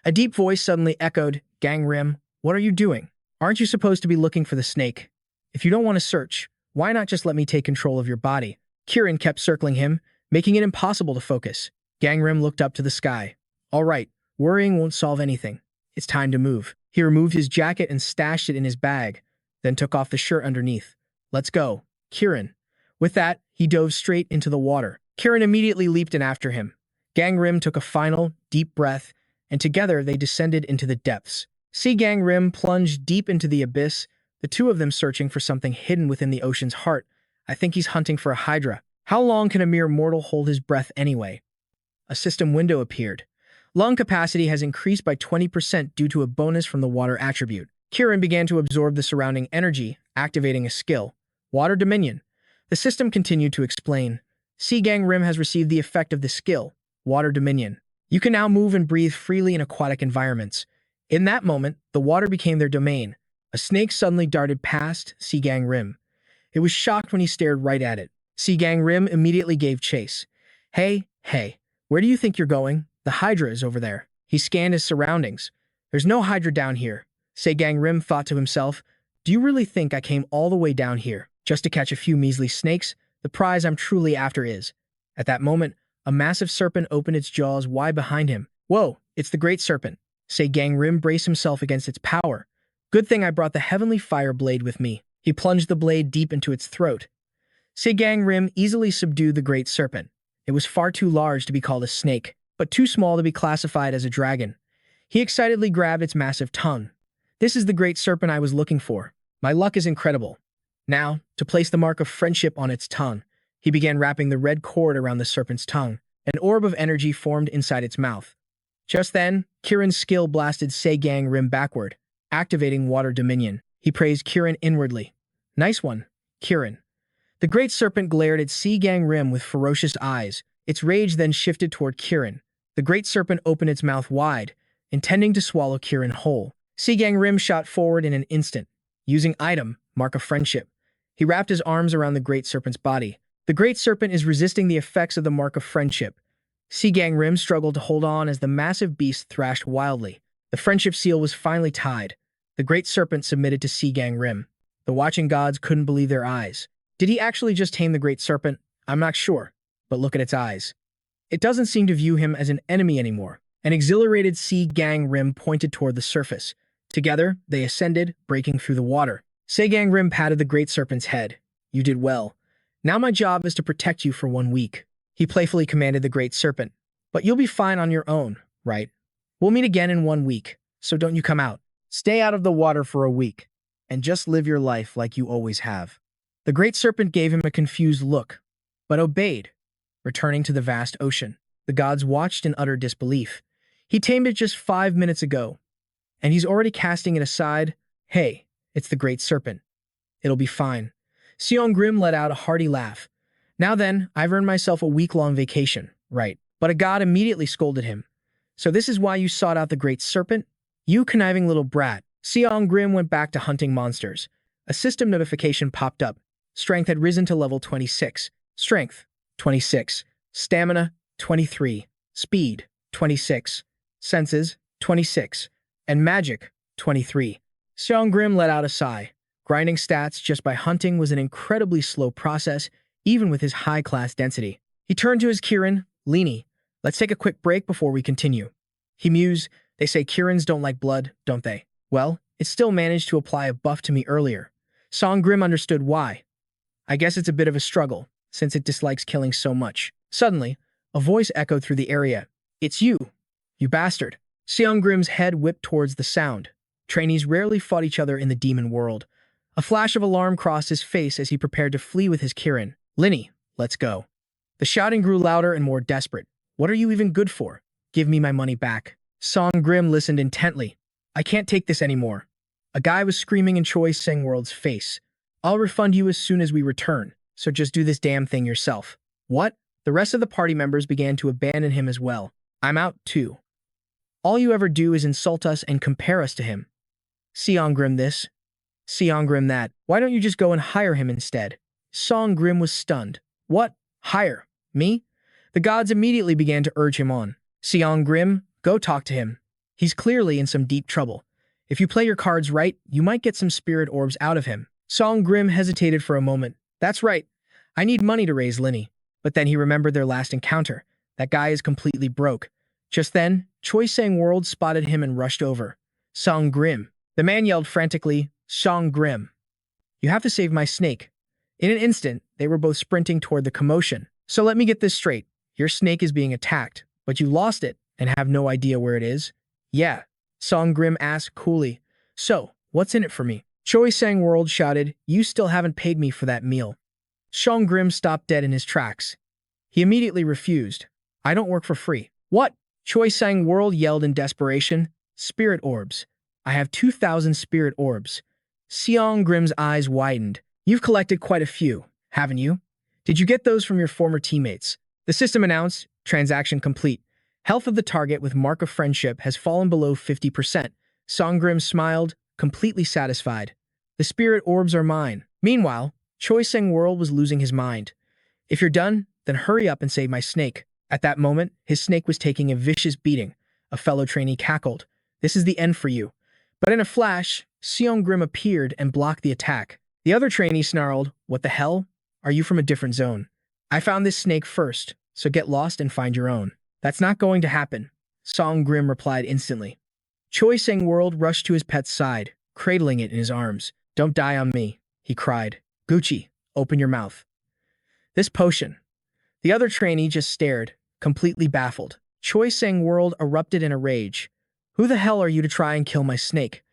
A deep voice suddenly echoed, Gangrim, what are you doing? Aren't you supposed to be looking for the snake? If you don't want to search, why not just let me take control of your body? Kieran kept circling him, making it impossible to focus. Gangrim looked up to the sky. All right, worrying won't solve anything. It's time to move. He removed his jacket and stashed it in his bag, then took off the shirt underneath. Let's go, Kieran. With that, he dove straight into the water. Kieran immediately leaped in after him. Gangrim took a final, deep breath, and together they descended into the depths. Seol Gangim plunged deep into the abyss, the two of them searching for something hidden within the ocean's heart. I think he's hunting for a hydra. How long can a mere mortal hold his breath anyway? A system window appeared. Lung capacity has increased by 20% due to a bonus from the water attribute. Kieran began to absorb the surrounding energy, activating a skill. Water Dominion. The system continued to explain. Seol Gangim has received the effect of the skill, Water Dominion. You can now move and breathe freely in aquatic environments. In that moment, the water became their domain. A snake suddenly darted past Seol Gangim. It was shocked when he stared right at it. Seol Gangim immediately gave chase. Hey, where do you think you're going? The Hydra is over there. He scanned his surroundings. There's no Hydra down here. Seol Gangim thought to himself, do you really think I came all the way down here just to catch a few measly snakes? The prize I'm truly after is. At that moment, a massive serpent opened its jaws wide behind him. Whoa, it's the Great Serpent. Seol Gangim braced himself against its power. Good thing I brought the heavenly fire blade with me. He plunged the blade deep into its throat. Seol Gangim easily subdued the Great Serpent. It was far too large to be called a snake, but too small to be classified as a dragon. He excitedly grabbed its massive tongue. This is the Great Serpent I was looking for. My luck is incredible. Now, to place the mark of friendship on its tongue, he began wrapping the red cord around the serpent's tongue. An orb of energy formed inside its mouth. Just then, Kieran's skill blasted Seol Gangim backward, activating Water Dominion. He praised Kieran inwardly. Nice one, Kieran. The Great Serpent glared at Seol Gangim with ferocious eyes. Its rage then shifted toward Kieran. The Great Serpent opened its mouth wide, intending to swallow Kieran whole. Seol Gangim shot forward in an instant, using item, Mark of Friendship. He wrapped his arms around the Great Serpent's body. The Great Serpent is resisting the effects of the Mark of Friendship. Seol Gangim struggled to hold on as the massive beast thrashed wildly. The friendship seal was finally tied. The Great Serpent submitted to Seol Gangim. The watching gods couldn't believe their eyes. Did he actually just tame the Great Serpent? I'm not sure, but look at its eyes. It doesn't seem to view him as an enemy anymore. An exhilarated Seol Gangim pointed toward the surface. Together, they ascended, breaking through the water. Seol Gangim patted the Great Serpent's head. You did well. Now my job is to protect you for 1 week. He playfully commanded the Great Serpent. But you'll be fine on your own, right? We'll meet again in 1 week, so don't you come out. Stay out of the water for a week. and just live your life like you always have." The Great Serpent gave him a confused look, but obeyed, returning to the vast ocean. The gods watched in utter disbelief. He tamed it just 5 minutes ago, and he's already casting it aside. Hey, it's the Great Serpent. It'll be fine. Seol Gangim let out a hearty laugh. Now then, I've earned myself a week-long vacation, right? But a god immediately scolded him. So this is why you sought out the Great Serpent? You conniving little brat. Seol Gangim went back to hunting monsters. A system notification popped up. Strength had risen to level 26. Strength, 26. Stamina, 23. Speed, 26. Senses, 26. And magic, 23. Seol Gangim let out a sigh. Grinding stats just by hunting was an incredibly slow process, even with his high-class density. He turned to his Kirin, Lini. Let's take a quick break before we continue. He mused. They say Kirins don't like blood, don't they? Well, it still managed to apply a buff to me earlier. Seol Gangim understood why. I guess it's a bit of a struggle, since it dislikes killing so much. Suddenly, a voice echoed through the area. It's you bastard. Seol Gangim's head whipped towards the sound. Trainees rarely fought each other in the demon world. A flash of alarm crossed his face as he prepared to flee with his Kirin. Lini, let's go. The shouting grew louder and more desperate. What are you even good for? Give me my money back. Seol Gangim listened intently. I can't take this anymore. A guy was screaming in Choi Sang-world's face. I'll refund you as soon as we return, so just do this damn thing yourself. What? The rest of the party members began to abandon him as well. I'm out too. All you ever do is insult us and compare us to him. Seol Gangim this, Seol Gangim that. Why don't you just go and hire him instead? Seol Gangim was stunned. What? Hire? Me? The gods immediately began to urge him on. Seol Gangim, go talk to him. He's clearly in some deep trouble. If you play your cards right, you might get some spirit orbs out of him. Seol Gangim hesitated for a moment. That's right. I need money to raise Lini. But then he remembered their last encounter. That guy is completely broke. Just then, Choi Sang-world spotted him and rushed over. Seol Gangim. The man yelled frantically, Seol Gangim. You have to save my snake. In an instant, they were both sprinting toward the commotion. So let me get this straight. Your snake is being attacked, but you lost it and have no idea where it is? Yeah, Seol Gangim asked coolly. So, what's in it for me? Choi Sang-world shouted, you still haven't paid me for that meal. Seol Gangim stopped dead in his tracks. He immediately refused. I don't work for free. What? Choi Sang-world yelled in desperation. Spirit orbs. I have 2,000 spirit orbs. Seol Gangim's eyes widened. You've collected quite a few, haven't you? Did you get those from your former teammates? The system announced, transaction complete. Health of the target with mark of friendship has fallen below 50%. Seol Gangim smiled, completely satisfied. The spirit orbs are mine. Meanwhile, Choi Sang-world was losing his mind. If you're done, then hurry up and save my snake. At that moment, his snake was taking a vicious beating. A fellow trainee cackled. This is the end for you. But in a flash, Seol Gangim appeared and blocked the attack. The other trainee snarled, what the hell? Are you from a different zone? I found this snake first, so get lost and find your own. That's not going to happen, Seol Gangim replied instantly. Choi Sang-world rushed to his pet's side, cradling it in his arms. Don't die on me, he cried. Gucci, open your mouth. This potion. The other trainee just stared, completely baffled. Choi Sang-world erupted in a rage. Who the hell are you to try and kill my snake?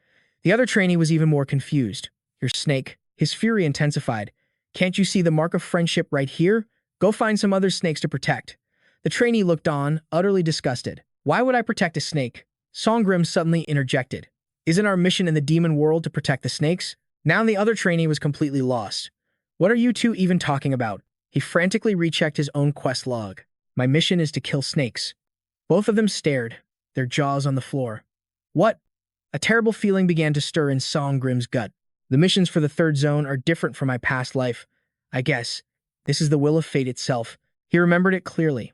The other trainee was even more confused. Your snake. His fury intensified. Can't you see the mark of friendship right here? Go find some other snakes to protect. The trainee looked on, utterly disgusted. Why would I protect a snake? Seol Gangim suddenly interjected. Isn't our mission in the demon world to protect the snakes? Now the other trainee was completely lost. What are you two even talking about? He frantically rechecked his own quest log. My mission is to kill snakes. Both of them stared, their jaws on the floor. What? A terrible feeling began to stir in Seol Gangim's gut. The missions for the third zone are different from my past life. I guess. This is the will of fate itself. He remembered it clearly.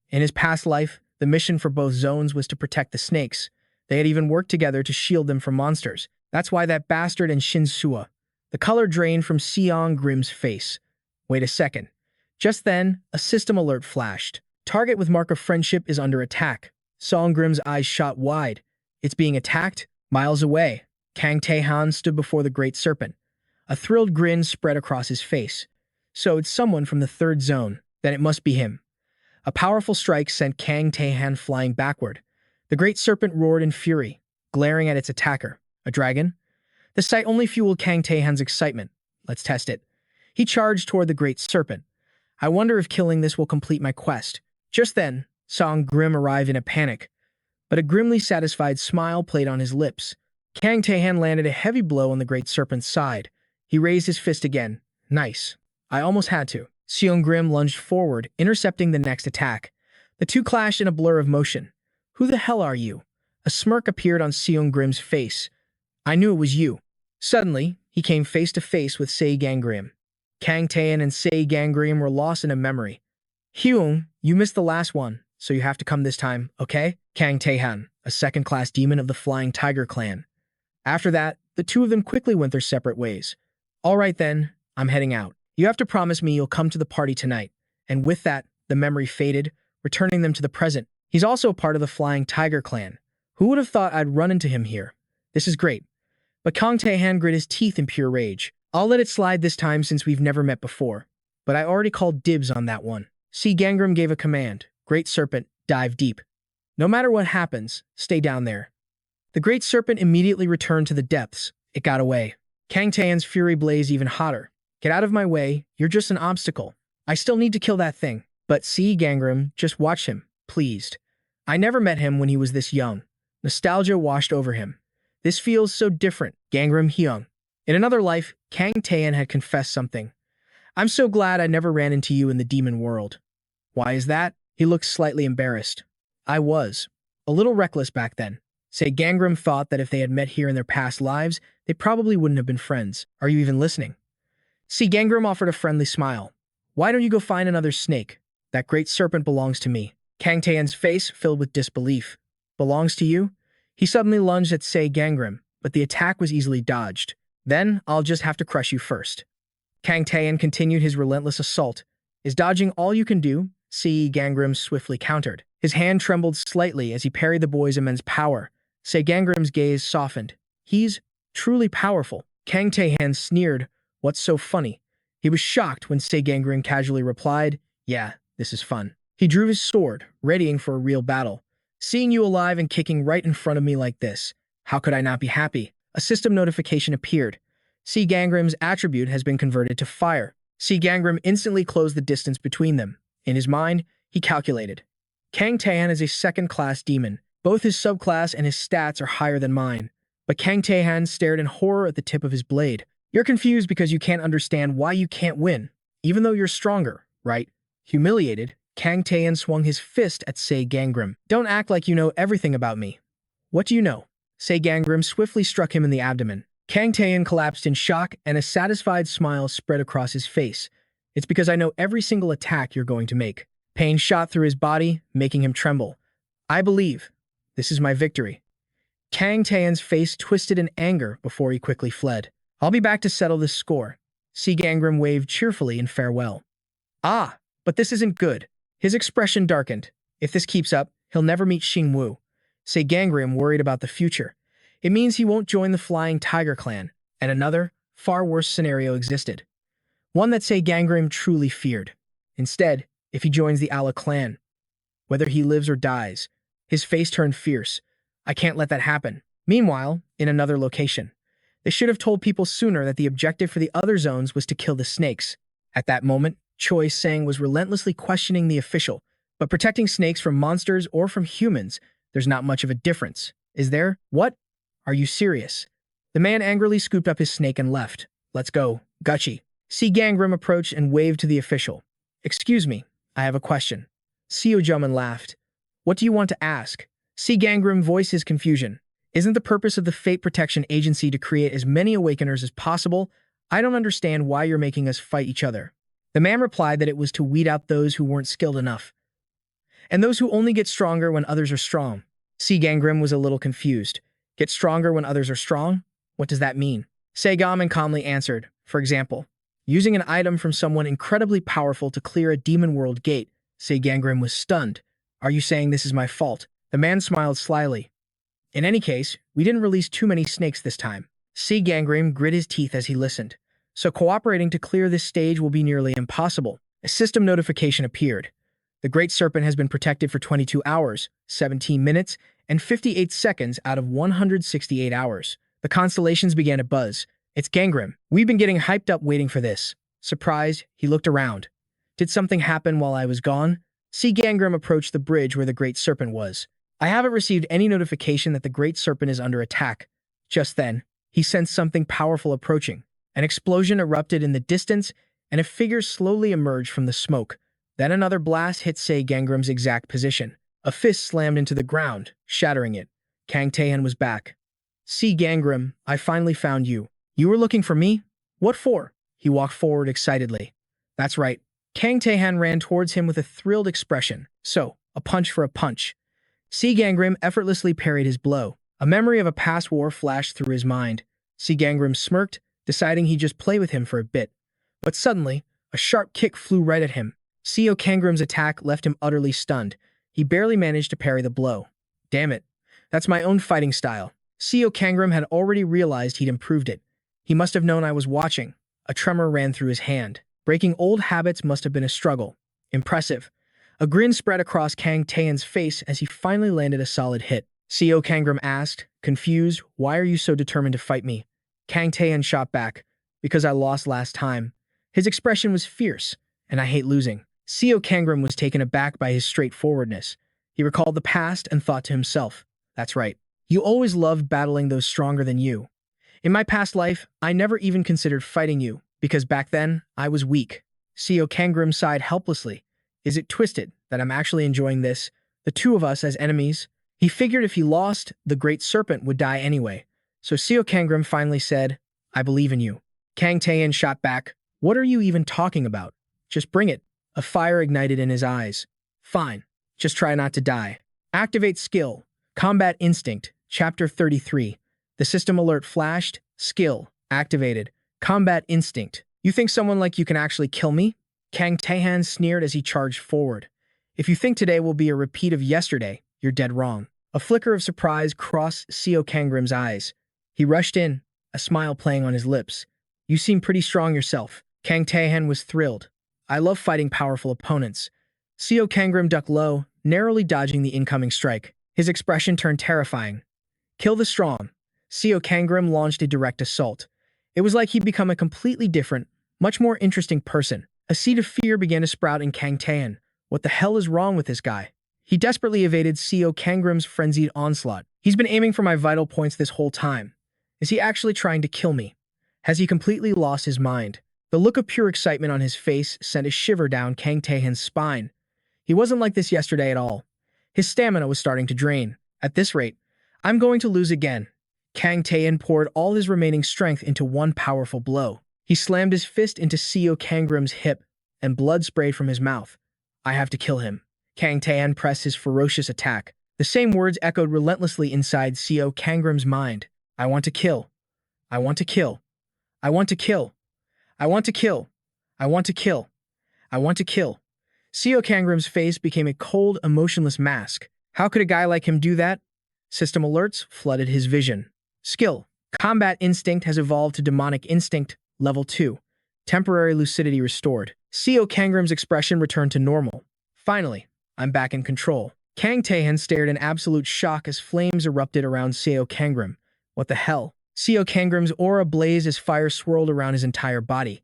In his past life, the mission for both zones was to protect the snakes. They had even worked together to shield them from monsters. That's why that bastard and Shinsua. The color drained from Seol Gangim's face. Wait a second. Just then, a system alert flashed. Target with mark of friendship is under attack. Seol Gangim's eyes shot wide. It's being attacked? Miles away. Kang Tae-han stood before the Great Serpent. A thrilled grin spread across his face. So it's someone from the third zone. Then it must be him. A powerful strike sent Kang Tae-han flying backward. The Great Serpent roared in fury, glaring at its attacker. A dragon? The sight only fueled Kang Taehan's excitement. Let's test it. He charged toward the great serpent. I wonder if killing this will complete my quest. Just then, Song Grim arrived in a panic, but a grimly satisfied smile played on his lips. Kang Taehan landed a heavy blow on the great serpent's side. He raised his fist again. Nice. I almost had to. Seol Grim lunged forward, intercepting the next attack. The two clashed in a blur of motion. Who the hell are you? A smirk appeared on Seol Grim's face. I knew it was you. Suddenly, he came face to face with Seol Gangim. Kang Taehan and Seol Gangim were lost in a memory. Hyung, you missed the last one, so you have to come this time, okay? Kang Taehan, a second-class demon of the Flying Tiger clan. After that, the two of them quickly went their separate ways. All right then, I'm heading out. You have to promise me you'll come to the party tonight. And with that, the memory faded, returning them to the present. He's also part of the Flying Tiger clan. Who would have thought I'd run into him here? This is great. But Kang Taehan grit his teeth in pure rage. I'll let it slide this time since we've never met before. But I already called dibs on that one. Seol Gangim gave a command. Great Serpent, dive deep. No matter what happens, stay down there. The Great Serpent immediately returned to the depths. It got away. Kang Taehan's fury blazed even hotter. Get out of my way, you're just an obstacle. I still need to kill that thing. But Seol Gangim, just watch him, pleased. I never met him when he was this young. Nostalgia washed over him. This feels so different, Gangim Hyung. In another life, Kang Taehan had confessed something. I'm so glad I never ran into you in the demon world. Why is that? He looked slightly embarrassed. I was. A little reckless back then. Seol Gangim thought that if they had met here in their past lives, they probably wouldn't have been friends. Are you even listening? Seol Gangim offered a friendly smile. Why don't you go find another snake? That great serpent belongs to me. Kang Taehan's face filled with disbelief. Belongs to you? He suddenly lunged at Seol Gangim, but the attack was easily dodged. Then, I'll just have to crush you first. Kang Taehan continued his relentless assault. Is dodging all you can do? Seol Gangim swiftly countered. His hand trembled slightly as he parried the boy's immense power. Seol Gangim's gaze softened. He's truly powerful. Kang Taehan sneered. What's so funny? He was shocked when Seol Gangim casually replied, yeah, this is fun. He drew his sword, readying for a real battle. Seeing you alive and kicking right in front of me like this, how could I not be happy? A system notification appeared. Seol Gangim's attribute has been converted to fire. Seol Gangim instantly closed the distance between them. In his mind, he calculated. Kang Taehan is a second-class demon. Both his subclass and his stats are higher than mine. But Kang Taehan stared in horror at the tip of his blade. You're confused because you can't understand why you can't win, even though you're stronger, right? Humiliated, Kang Taehan swung his fist at Seol Gangim. Don't act like you know everything about me. What do you know? Seol Gangim swiftly struck him in the abdomen. Kang Taehan collapsed in shock, and a satisfied smile spread across his face. It's because I know every single attack you're going to make. Pain shot through his body, making him tremble. I believe. This is my victory. Kang Taehan's face twisted in anger before he quickly fled. I'll be back to settle this score. Seol Gangim waved cheerfully in farewell. Ah, but this isn't good. His expression darkened. If this keeps up, he'll never meet Xingwu. Seol Gangim worried about the future. It means he won't join the Flying Tiger clan, and another, far worse scenario existed. One that Seol Gangim truly feared. Instead, if he joins the Allah clan, whether he lives or dies, his face turned fierce. I can't let that happen. Meanwhile, in another location, they should have told people sooner that the objective for the other zones was to kill the snakes. At that moment, Choi Sang was relentlessly questioning the official, but protecting snakes from monsters or from humans, there's not much of a difference. Is there? What? Are you serious? The man angrily scooped up his snake and left. Let's go, Gucci. Seol Gangim approached and waved to the official. Excuse me, I have a question. Seo Juman laughed. What do you want to ask? Seol Gangim voiced his confusion. Isn't the purpose of the Fate Protection Agency to create as many Awakeners as possible? I don't understand why you're making us fight each other. The man replied that it was to weed out those who weren't skilled enough, and those who only get stronger when others are strong. Seol Gangim was a little confused. Get stronger when others are strong? What does that mean? Seol Gangim calmly answered, for example, using an item from someone incredibly powerful to clear a demon world gate. Seol Gangim was stunned. Are you saying this is my fault? The man smiled slyly. In any case, we didn't release too many snakes this time. Seol Gangim grit his teeth as he listened. So cooperating to clear this stage will be nearly impossible. A system notification appeared. The Great Serpent has been protected for 22 hours, 17 minutes, and 58 seconds out of 168 hours. The constellations began to buzz. It's Gangrim. We've been getting hyped up waiting for this. Surprised, he looked around. Did something happen while I was gone? See Gangrim approached the bridge where the Great Serpent was. I haven't received any notification that the Great Serpent is under attack. Just then, he sensed something powerful approaching. An explosion erupted in the distance, and a figure slowly emerged from the smoke. Then another blast hit Seol Gangrim's exact position. A fist slammed into the ground, shattering it. Kang Taehan was back. See Gangrim, I finally found you. You were looking for me? What for? He walked forward excitedly. That's right. Kang Taehan ran towards him with a thrilled expression. So, a punch for a punch. See Gangrim effortlessly parried his blow. A memory of a past war flashed through his mind. See Gangrim smirked, deciding he'd just play with him for a bit. But suddenly, a sharp kick flew right at him. Seol Gangrim's attack left him utterly stunned. He barely managed to parry the blow. Damn it. That's my own fighting style. Seol Gangrim had already realized he'd improved it. He must have known I was watching. A tremor ran through his hand. Breaking old habits must have been a struggle. Impressive. A grin spread across Kang Taehan's face as he finally landed a solid hit. Seol Gangrim asked, confused, why are you so determined to fight me? Kang Taehan shot back, because I lost last time. His expression was fierce, and I hate losing. Seol Gangrim was taken aback by his straightforwardness. He recalled the past and thought to himself, that's right. You always loved battling those stronger than you. In my past life, I never even considered fighting you, because back then, I was weak. Seol Gangrim sighed helplessly. Is it twisted that I'm actually enjoying this, the two of us as enemies? He figured if he lost, the Great Serpent would die anyway. So Seol Gangrim finally said, I believe in you. Kang Taehan shot back. What are you even talking about? Just bring it. A fire ignited in his eyes. Fine. Just try not to die. Activate skill. Combat Instinct. Chapter 33. The system alert flashed. Skill. Activated. Combat Instinct. You think someone like you can actually kill me? Kang Taehan sneered as he charged forward. If you think today will be a repeat of yesterday, you're dead wrong. A flicker of surprise crossed Seol Gangrim's eyes. He rushed in, a smile playing on his lips. You seem pretty strong yourself. Kang Taehan was thrilled. I love fighting powerful opponents. Seol Gangrim ducked low, narrowly dodging the incoming strike. His expression turned terrifying. Kill the strong. Seol Gangrim launched a direct assault. It was like he'd become a completely different, much more interesting person. A seed of fear began to sprout in Kang Taehan. What the hell is wrong with this guy? He desperately evaded Seol Gangrim's frenzied onslaught. He's been aiming for my vital points this whole time. Is he actually trying to kill me? Has he completely lost his mind? The look of pure excitement on his face sent a shiver down Kang Taehan's spine. He wasn't like this yesterday at all. His stamina was starting to drain. At this rate, I'm going to lose again. Kang Taehan poured all his remaining strength into one powerful blow. He slammed his fist into Seol Gangrim's hip, and blood sprayed from his mouth. I have to kill him. Kang Taehan pressed his ferocious attack. The same words echoed relentlessly inside Seol Gangrim's mind. I want to kill. I want to kill. I want to kill. I want to kill. I want to kill. I want to kill. Seol Gangrim's face became a cold, emotionless mask. How could a guy like him do that? System alerts flooded his vision. Skill. Combat Instinct has evolved to Demonic Instinct, Level 2. Temporary lucidity restored. Seol Gangrim's expression returned to normal. Finally, I'm back in control. Kang Taehan stared in absolute shock as flames erupted around Seol Gangrim. What the hell? Seol Gangrim's aura blazed as fire swirled around his entire body.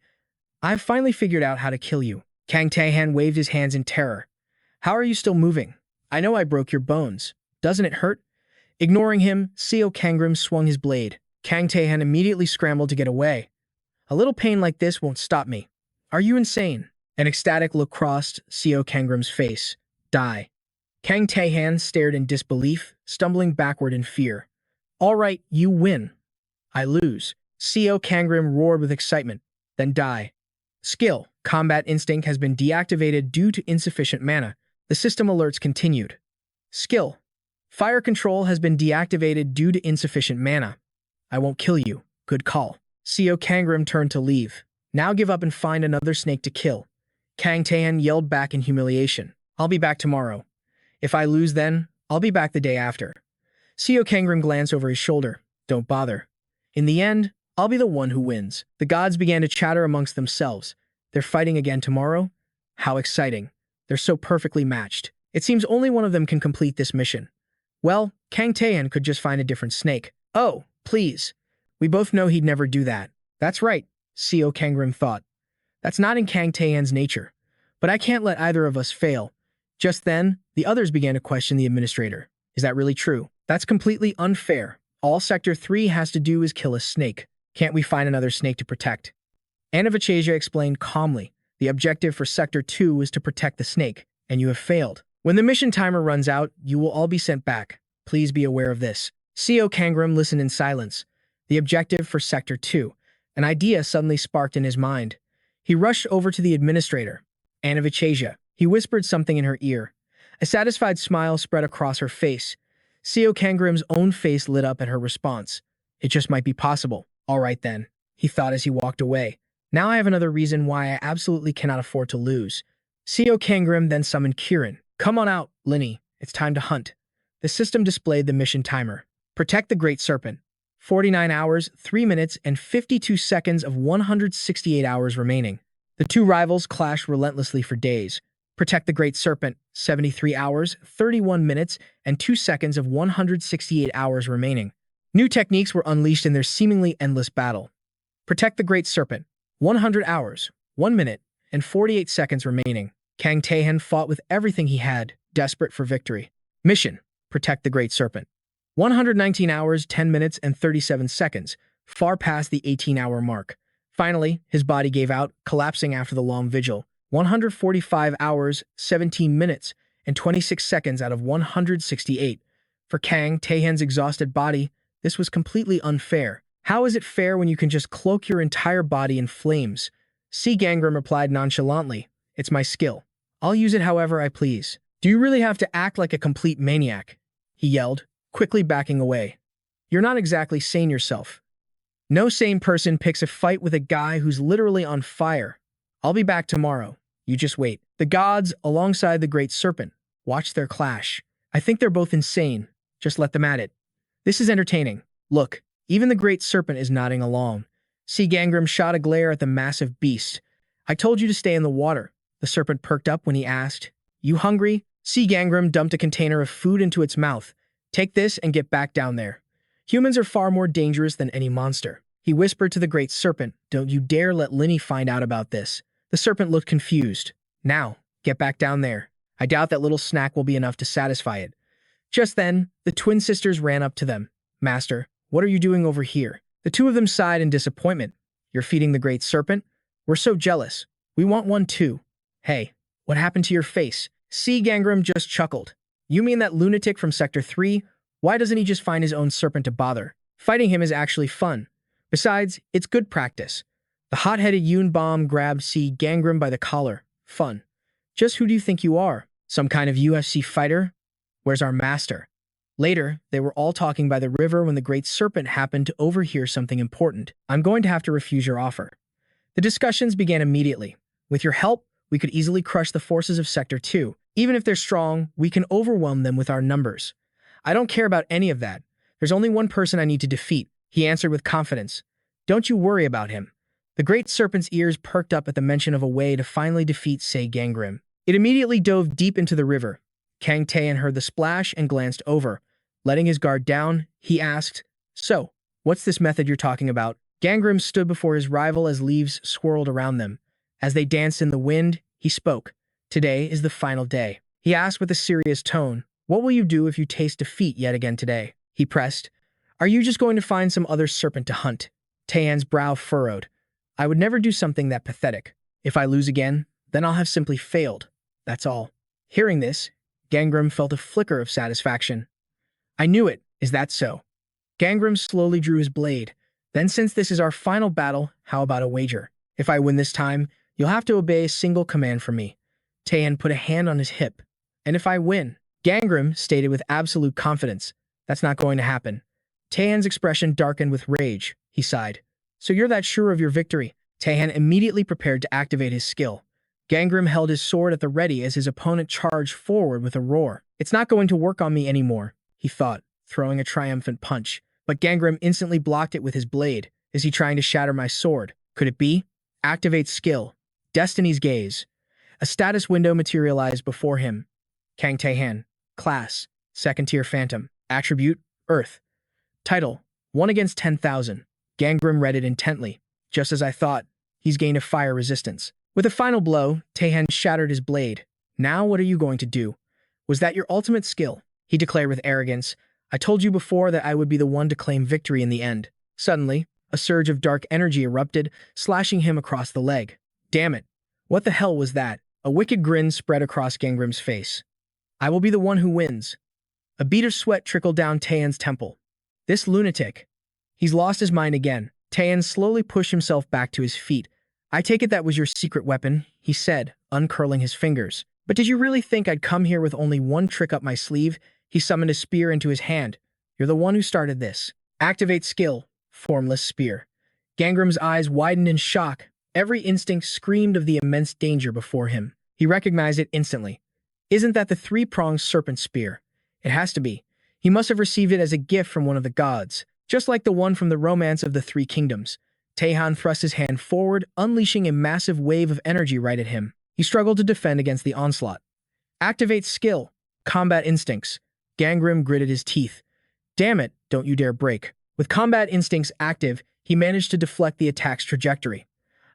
I've finally figured out how to kill you. Kang Taehan waved his hands in terror. How are you still moving? I know I broke your bones. Doesn't it hurt? Ignoring him, Seol Gangrim swung his blade. Kang Taehan immediately scrambled to get away. A little pain like this won't stop me. Are you insane? An ecstatic look crossed Seol Gangrim's face. Die. Kang Taehan stared in disbelief, stumbling backward in fear. All right, you win. I lose. Seol Gangrim roared with excitement. Then die. Skill. Combat Instinct has been deactivated due to insufficient mana. The system alerts continued. Skill. Fire Control has been deactivated due to insufficient mana. I won't kill you. Good call. Seol Gangrim turned to leave. Now give up and find another snake to kill. Kang Taehan yelled back in humiliation. I'll be back tomorrow. If I lose then, I'll be back the day after. Seol Gangrim glanced over his shoulder. Don't bother. In the end, I'll be the one who wins. The gods began to chatter amongst themselves. They're fighting again tomorrow? How exciting. They're so perfectly matched. It seems only one of them can complete this mission. Well, Kang Taehan could just find a different snake. Oh, please. We both know he'd never do that. That's right, Seol Gangim thought. That's not in Kang Taehan's nature. But I can't let either of us fail. Just then, the others began to question the administrator. Is that really true? That's completely unfair. All Sector 3 has to do is kill a snake. Can't we find another snake to protect? Anastasia explained calmly. The objective for Sector 2 is to protect the snake, and you have failed. When the mission timer runs out, you will all be sent back. Please be aware of this. Seol Gangim listened in silence. The objective for Sector 2. An idea suddenly sparked in his mind. He rushed over to the administrator. Anastasia. He whispered something in her ear. A satisfied smile spread across her face. Seol Gangim's own face lit up at her response. It just might be possible. All right then, he thought as he walked away. Now I have another reason why I absolutely cannot afford to lose. Seol Gangim then summoned Kirin. Come on out, Linny. It's time to hunt. The system displayed the mission timer. Protect the Great Serpent. 49 hours, 3 minutes, and 52 seconds of 168 hours remaining. The two rivals clashed relentlessly for days. Protect the Great Serpent. 73 hours, 31 minutes, and 2 seconds of 168 hours remaining. New techniques were unleashed in their seemingly endless battle. Protect the Great Serpent. 100 hours, 1 minute, and 48 seconds remaining. Kang Taehan fought with everything he had, desperate for victory. Mission: Protect the Great Serpent. 119 hours, 10 minutes, and 37 seconds, far past the 18-hour mark. Finally, his body gave out, collapsing after the long vigil. 145 hours, 17 minutes, and 26 seconds out of 168. For Kang Taehan's exhausted body, this was completely unfair. How is it fair when you can just cloak your entire body in flames? Seol Gangim replied nonchalantly. It's my skill. I'll use it however I please. Do you really have to act like a complete maniac? He yelled, quickly backing away. You're not exactly sane yourself. No sane person picks a fight with a guy who's literally on fire. I'll be back tomorrow. You just wait. The gods, alongside the Great Serpent, watched their clash. I think they're both insane. Just let them at it. This is entertaining. Look, even the Great Serpent is nodding along. Seol Gangim shot a glare at the massive beast. I told you to stay in the water. The serpent perked up when he asked. You hungry? Seol Gangim dumped a container of food into its mouth. Take this and get back down there. Humans are far more dangerous than any monster. He whispered to the Great Serpent, don't you dare let Linny find out about this. The serpent looked confused. Now, get back down there. I doubt that little snack will be enough to satisfy it. Just then, the twin sisters ran up to them. Master, what are you doing over here? The two of them sighed in disappointment. You're feeding the Great Serpent? We're so jealous. We want one too. Hey, what happened to your face? Seol Gangim just chuckled. You mean that lunatic from Sector 3? Why doesn't he just find his own serpent to bother? Fighting him is actually fun. Besides, it's good practice. The hot-headed Yoon Bomb grabbed Seol Gangim by the collar. Fun. Just who do you think you are? Some kind of UFC fighter? Where's our master? Later, they were all talking by the river when the Great Serpent happened to overhear something important. I'm going to have to refuse your offer. The discussions began immediately. With your help, we could easily crush the forces of Sector 2. Even if they're strong, we can overwhelm them with our numbers. I don't care about any of that. There's only one person I need to defeat, he answered with confidence. Don't you worry about him. The Great Serpent's ears perked up at the mention of a way to finally defeat Seol Gangim. It immediately dove deep into the river. Kang Taehan heard the splash and glanced over. Letting his guard down, he asked, So, what's this method you're talking about? Gangim stood before his rival as leaves swirled around them. As they danced in the wind, he spoke. Today is the final day. He asked with a serious tone, What will you do if you taste defeat yet again today? He pressed. Are you just going to find some other serpent to hunt? Taehan's brow furrowed. I would never do something that pathetic. If I lose again, then I'll have simply failed. That's all. Hearing this, Gangim felt a flicker of satisfaction. I knew it. Is that so? Gangim slowly drew his blade. Then since this is our final battle, how about a wager? If I win this time, you'll have to obey a single command from me. Taehan put a hand on his hip. And if I win, Gangim stated with absolute confidence, that's not going to happen. Taehan's expression darkened with rage. He sighed. So you're that sure of your victory? Taehan immediately prepared to activate his skill. Gangim held his sword at the ready as his opponent charged forward with a roar. It's not going to work on me anymore, he thought, throwing a triumphant punch. But Gangim instantly blocked it with his blade. Is he trying to shatter my sword? Could it be? Activate skill. Destiny's gaze. A status window materialized before him. Kang Taehan. Class. Second tier phantom. Attribute. Earth. Title. 1 against 10,000. Gangrim read it intently. Just as I thought, he's gained a fire resistance. With a final blow, Taehan shattered his blade. Now what are you going to do? Was that your ultimate skill? He declared with arrogance. I told you before that I would be the one to claim victory in the end. Suddenly, a surge of dark energy erupted, slashing him across the leg. Damn it. What the hell was that? A wicked grin spread across Gangrim's face. I will be the one who wins. A bead of sweat trickled down Taehan's temple. This lunatic. He's lost his mind again. Taehan slowly pushed himself back to his feet. I take it that was your secret weapon, he said, uncurling his fingers. But did you really think I'd come here with only one trick up my sleeve? He summoned a spear into his hand. You're the one who started this. Activate skill. Formless spear. Gangrim's eyes widened in shock. Every instinct screamed of the immense danger before him. He recognized it instantly. Isn't that the three-pronged serpent spear? It has to be. He must have received it as a gift from one of the gods, just like the one from the Romance of the Three Kingdoms. Taehan thrust his hand forward, unleashing a massive wave of energy right at him. He struggled to defend against the onslaught. Activate skill. Combat instincts. Gangrim gritted his teeth. Damn it, don't you dare break. With combat instincts active, he managed to deflect the attack's trajectory.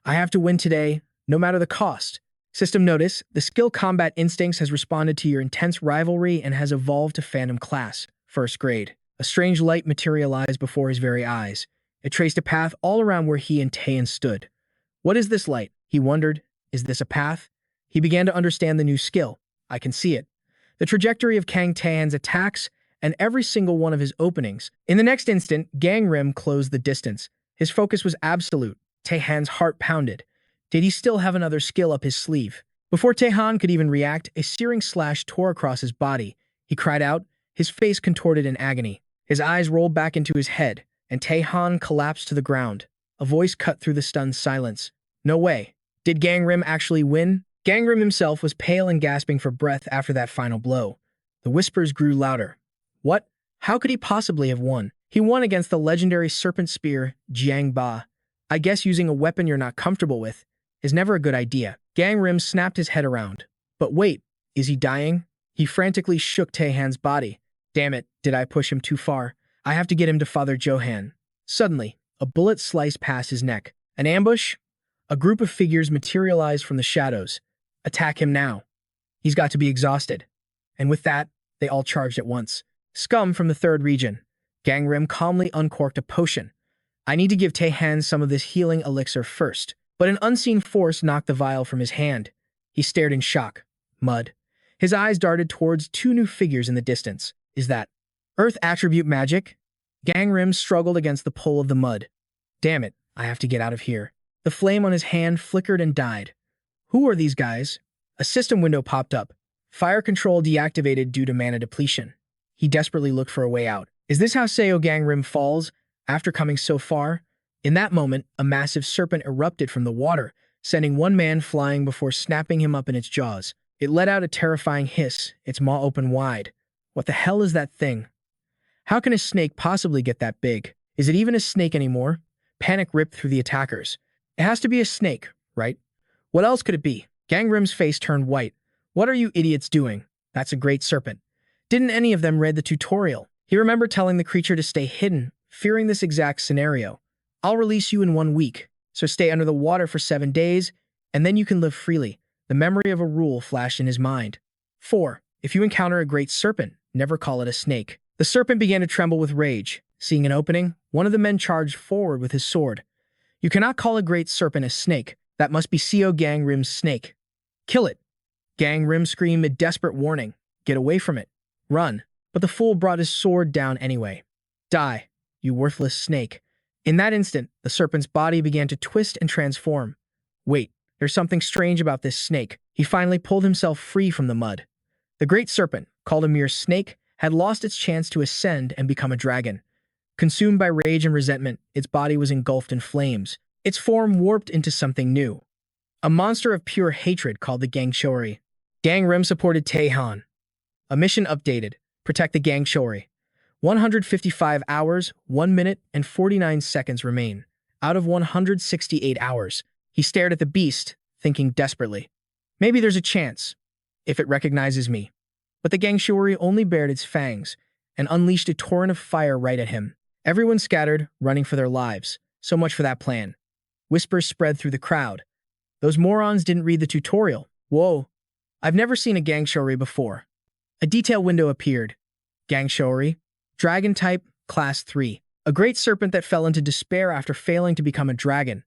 I have to win today, no matter the cost. System notice, the skill Combat Instincts has responded to your intense rivalry and has evolved to Phantom Class, first grade. A strange light materialized before his very eyes. It traced a path all around where he and Taehan stood. What is this light? He wondered. Is this a path? He began to understand the new skill. I can see it. The trajectory of Kang Taehan's attacks and every single one of his openings. In the next instant, Gangrim closed the distance. His focus was absolute. Taehan's heart pounded. Did he still have another skill up his sleeve? Before Taehan could even react, a searing slash tore across his body. He cried out, his face contorted in agony. His eyes rolled back into his head, and Taehan collapsed to the ground. A voice cut through the stunned silence. No way. Did Gangrim actually win? Gangrim himself was pale and gasping for breath after that final blow. The whispers grew louder. What? How could he possibly have won? He won against the legendary serpent spear, Jiang Ba. I guess using a weapon you're not comfortable with is never a good idea. Gangrim snapped his head around. But wait, is he dying? He frantically shook Taehan's body. Damn it, did I push him too far? I have to get him to Father Johan. Suddenly, a bullet sliced past his neck. An ambush? A group of figures materialized from the shadows. Attack him now. He's got to be exhausted. And with that, they all charged at once. Scum from the third region. Gangrim calmly uncorked a potion. I need to give Taehan some of this healing elixir first. But an unseen force knocked the vial from his hand. He stared in shock. Mud. His eyes darted towards two new figures in the distance. Is that Earth attribute magic? Gangrim struggled against the pull of the mud. Damn it, I have to get out of here. The flame on his hand flickered and died. Who are these guys? A system window popped up. Fire control deactivated due to mana depletion. He desperately looked for a way out. Is this how Seol Gangim falls? After coming so far? In that moment, a massive serpent erupted from the water, sending one man flying before snapping him up in its jaws. It let out a terrifying hiss, its maw open wide. What the hell is that thing? How can a snake possibly get that big? Is it even a snake anymore? Panic ripped through the attackers. It has to be a snake, right? What else could it be? Gangrim's face turned white. What are you idiots doing? That's a great serpent. Didn't any of them read the tutorial? He remembered telling the creature to stay hidden, fearing this exact scenario. I'll release you in 1 week, so stay under the water for 7 days, and then you can live freely. The memory of a rule flashed in his mind. 4. If you encounter a great serpent, never call it a snake. The serpent began to tremble with rage. Seeing an opening, one of the men charged forward with his sword. You cannot call a great serpent a snake. That must be Seol Gangrim's snake. Kill it. Gangrim screamed a desperate warning. Get away from it. Run. But the fool brought his sword down anyway. Die, you worthless snake. In that instant, the serpent's body began to twist and transform. Wait, there's something strange about this snake. He finally pulled himself free from the mud. The great serpent, called a mere snake, had lost its chance to ascend and become a dragon. Consumed by rage and resentment, its body was engulfed in flames. Its form warped into something new. A monster of pure hatred called the Gangshori. Gangrim supported Taehan. A mission updated. Protect the Gangshori. 155 hours, 1 minute, and 49 seconds remain. Out of 168 hours, he stared at the beast, thinking desperately. Maybe there's a chance, if it recognizes me. But the Gangshori only bared its fangs and unleashed a torrent of fire right at him. Everyone scattered, running for their lives. So much for that plan. Whispers spread through the crowd. Those morons didn't read the tutorial. Whoa. I've never seen a Gangshori before. A detail window appeared. Gangshori. Dragon type, class 3. A great serpent that fell into despair after failing to become a dragon.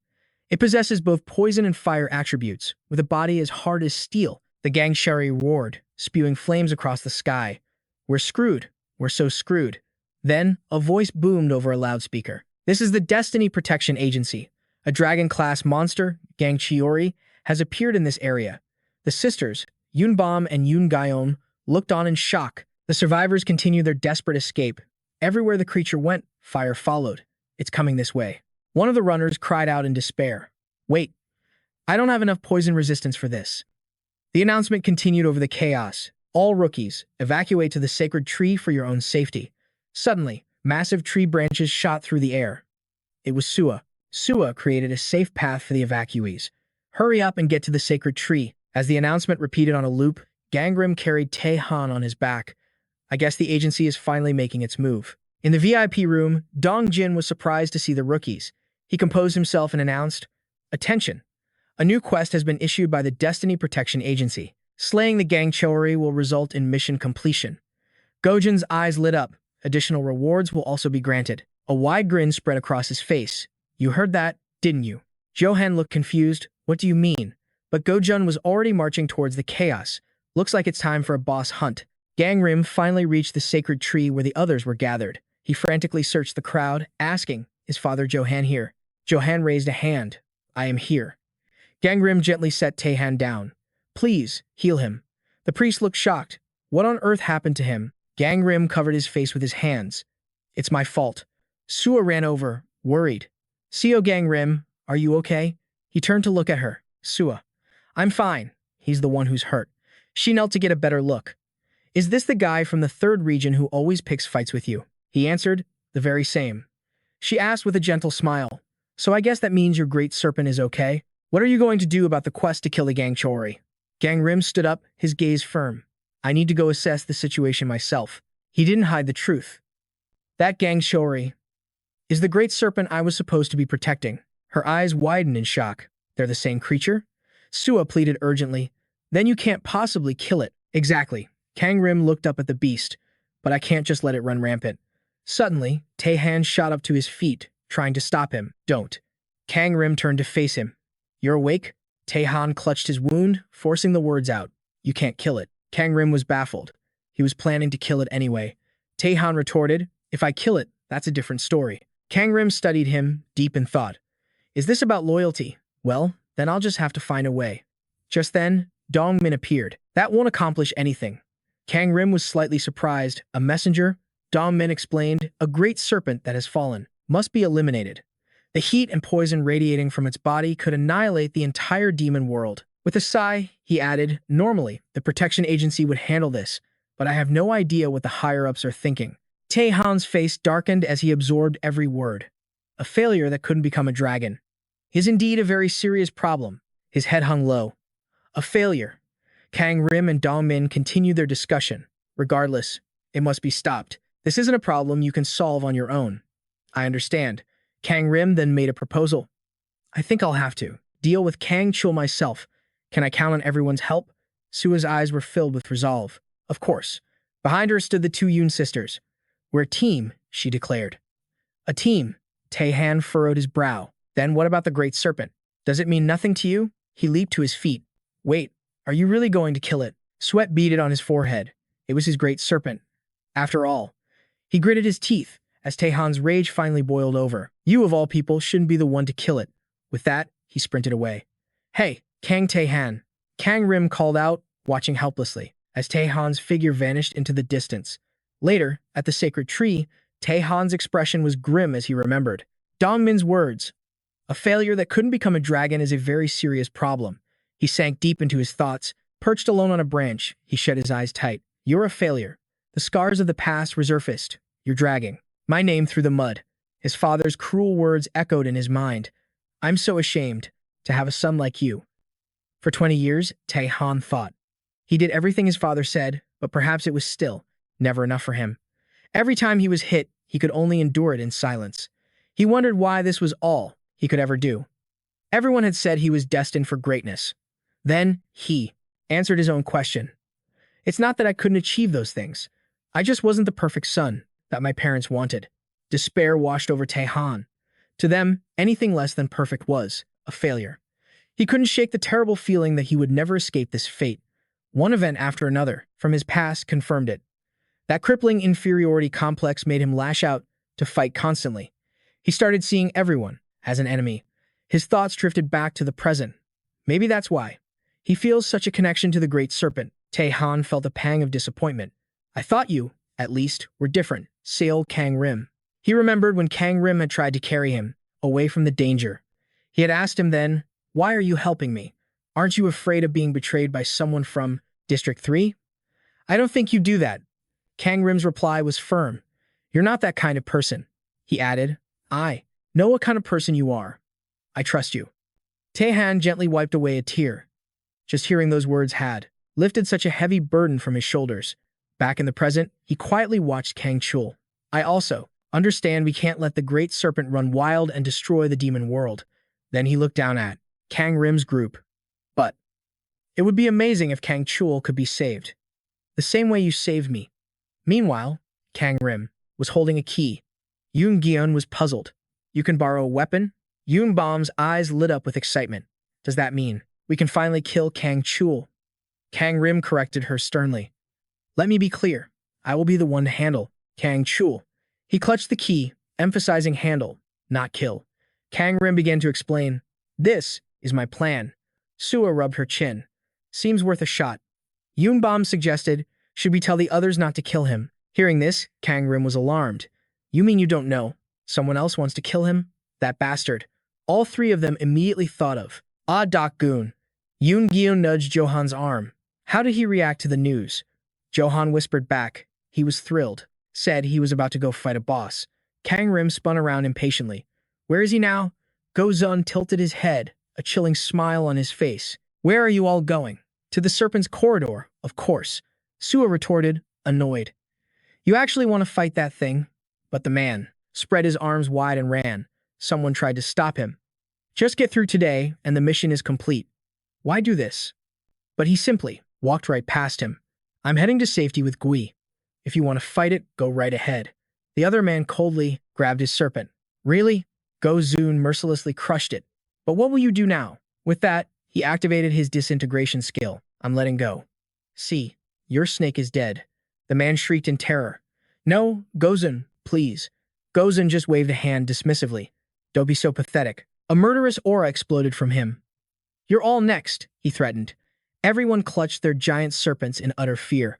It possesses both poison and fire attributes, with a body as hard as steel. The Gangshori roared, spewing flames across the sky. We're screwed. We're so screwed. Then, a voice boomed over a loudspeaker. This is the Destiny Protection Agency. A dragon-class monster, Gangchiori, has appeared in this area. The sisters, Yunbom and Yungayon, looked on in shock. The survivors continued their desperate escape. Everywhere the creature went, fire followed. It's coming this way. One of the runners cried out in despair. Wait, I don't have enough poison resistance for this. The announcement continued over the chaos. All rookies, evacuate to the sacred tree for your own safety. Suddenly, massive tree branches shot through the air. It was Sua. Sua created a safe path for the evacuees. Hurry up and get to the sacred tree. As the announcement repeated on a loop, Gangrim carried Tae-han on his back. I guess the agency is finally making its move. In the VIP room, Dong-jin was surprised to see the rookies. He composed himself and announced, Attention! A new quest has been issued by the Destiny Protection Agency. Slaying the Gangchori will result in mission completion. Gojen's eyes lit up. Additional rewards will also be granted. A wide grin spread across his face. You heard that, didn't you? Johan looked confused. What do you mean? But Gojen was already marching towards the chaos. Looks like it's time for a boss hunt. Gangrim finally reached the sacred tree where the others were gathered. He frantically searched the crowd, asking, Is Father Johan here? Johan raised a hand. I am here. Gangrim gently set Tae-han down. Please, heal him. The priest looked shocked. What on earth happened to him? Gangrim covered his face with his hands. It's my fault. Sua ran over, worried. Seol Gangim, are you okay? He turned to look at her. Sua. I'm fine. He's the one who's hurt. She knelt to get a better look. Is this the guy from the 3rd region who always picks fights with you? He answered, the very same. She asked with a gentle smile. So I guess that means your great serpent is okay? What are you going to do about the quest to kill the Gangchori? Gangrim stood up, his gaze firm. I need to go assess the situation myself. He didn't hide the truth. That Gangchori is the great serpent I was supposed to be protecting. Her eyes widened in shock. They're the same creature? Sua pleaded urgently. Then you can't possibly kill it. Exactly. Gangrim looked up at the beast. But I can't just let it run rampant. Suddenly, Tae-han shot up to his feet, trying to stop him. Don't. Gangrim turned to face him. You're awake? Tae-han clutched his wound, forcing the words out. You can't kill it. Gangrim was baffled. He was planning to kill it anyway. Tae-han retorted, If I kill it, that's a different story. Gangrim studied him, deep in thought. Is this about loyalty? Well, then I'll just have to find a way. Just then, Dong-min appeared. That won't accomplish anything. Gangrim was slightly surprised. A messenger? Dong-min explained, a great serpent that has fallen. Must be eliminated. The heat and poison radiating from its body could annihilate the entire demon world. With a sigh, he added, normally, the protection agency would handle this, but I have no idea what the higher-ups are thinking. Tae-han's face darkened as he absorbed every word. A failure that couldn't become a dragon. Is indeed a very serious problem. His head hung low. A failure. Gangrim and Dong-min continued their discussion. Regardless, it must be stopped. This isn't a problem you can solve on your own. I understand. Gangrim then made a proposal. I think I'll have to deal with Gangchul myself. Can I count on everyone's help? Sua's eyes were filled with resolve. Of course. Behind her stood the 2 Yoon sisters. We're a team, she declared. A team. Tae-han furrowed his brow. Then what about the great serpent? Does it mean nothing to you? He leaped to his feet. Wait, are you really going to kill it? Sweat beaded on his forehead. It was his great serpent. After all. He gritted his teeth as Tae-han's rage finally boiled over. You of all people shouldn't be the one to kill it. With that, he sprinted away. Hey, Kang Tae-han. Gangrim called out, watching helplessly, as Tae-han's figure vanished into the distance. Later, at the sacred tree, Tae-han's expression was grim as he remembered. Dong-min's words. A failure that couldn't become a dragon is a very serious problem. He sank deep into his thoughts. Perched alone on a branch, he shut his eyes tight. You're a failure. The scars of the past resurfaced. You're dragging my name through the mud. His father's cruel words echoed in his mind. I'm so ashamed to have a son like you. For 20 years, Tae-han thought. He did everything his father said, but perhaps it was still never enough for him. Every time he was hit, he could only endure it in silence. He wondered why this was all he could ever do. Everyone had said he was destined for greatness. Then he answered his own question. It's not that I couldn't achieve those things. I just wasn't the perfect son that my parents wanted. Despair washed over Taehan. To them, anything less than perfect was a failure. He couldn't shake the terrible feeling that he would never escape this fate. One event after another from his past confirmed it. That crippling inferiority complex made him lash out to fight constantly. He started seeing everyone as an enemy. His thoughts drifted back to the present. Maybe that's why. He feels such a connection to the Great Serpent. Taehan felt a pang of disappointment. I thought you, at least, were different. Seol Gangim. He remembered when Gangim had tried to carry him away from the danger. He had asked him then, "Why are you helping me? Aren't you afraid of being betrayed by someone from District 3? I don't think you do that." Gangim's reply was firm. "You're not that kind of person." He added, "I know what kind of person you are. I trust you." Taehan gently wiped away a tear. Just hearing those words had lifted such a heavy burden from his shoulders. Back in the present, he quietly watched Kang Chul. "I also understand we can't let the Great Serpent run wild and destroy the demon world." Then he looked down at Gangim's group. "But it would be amazing if Kang Chul could be saved. The same way you saved me." Meanwhile, Gangim was holding a key. Yoon Gyeon was puzzled. "You can borrow a weapon?" Yoon Bom's eyes lit up with excitement. "Does that mean we can finally kill Kang Chul?" Gangim corrected her sternly. "Let me be clear. I will be the one to handle Kang Chul." He clutched the key, emphasizing handle, not kill. Gangim began to explain. "This is my plan." Sua rubbed her chin. "Seems worth a shot." Yoon Bom suggested, "Should we tell the others not to kill him?" Hearing this, Gangim was alarmed. "You mean you don't know? Someone else wants to kill him? That bastard." All three of them immediately thought of Doc Gozen. Yoon Gyeon nudged Johan's arm. How did he react to the news? Johan whispered back. He was thrilled. Said he was about to go fight a boss. Gangim spun around impatiently. "Where is he now?" Gozen tilted his head, a chilling smile on his face. "Where are you all going?" "To the Serpent's corridor, of course." Sua retorted, annoyed. "You actually want to fight that thing?" But the man spread his arms wide and ran. Someone tried to stop him. "Just get through today, and the mission is complete." Why do this? But he simply walked right past him. "I'm heading to safety with Gui. If you want to fight it, go right ahead." The other man coldly grabbed his serpent. "Really?" Gozen mercilessly crushed it. "But what will you do now?" With that, he activated his disintegration skill. "I'm letting go." "See, your snake is dead." The man shrieked in terror. "No, Gozen, please." Gozen just waved a hand dismissively. "Don't be so pathetic." A murderous aura exploded from him. "You're all next," he threatened. Everyone clutched their giant serpents in utter fear.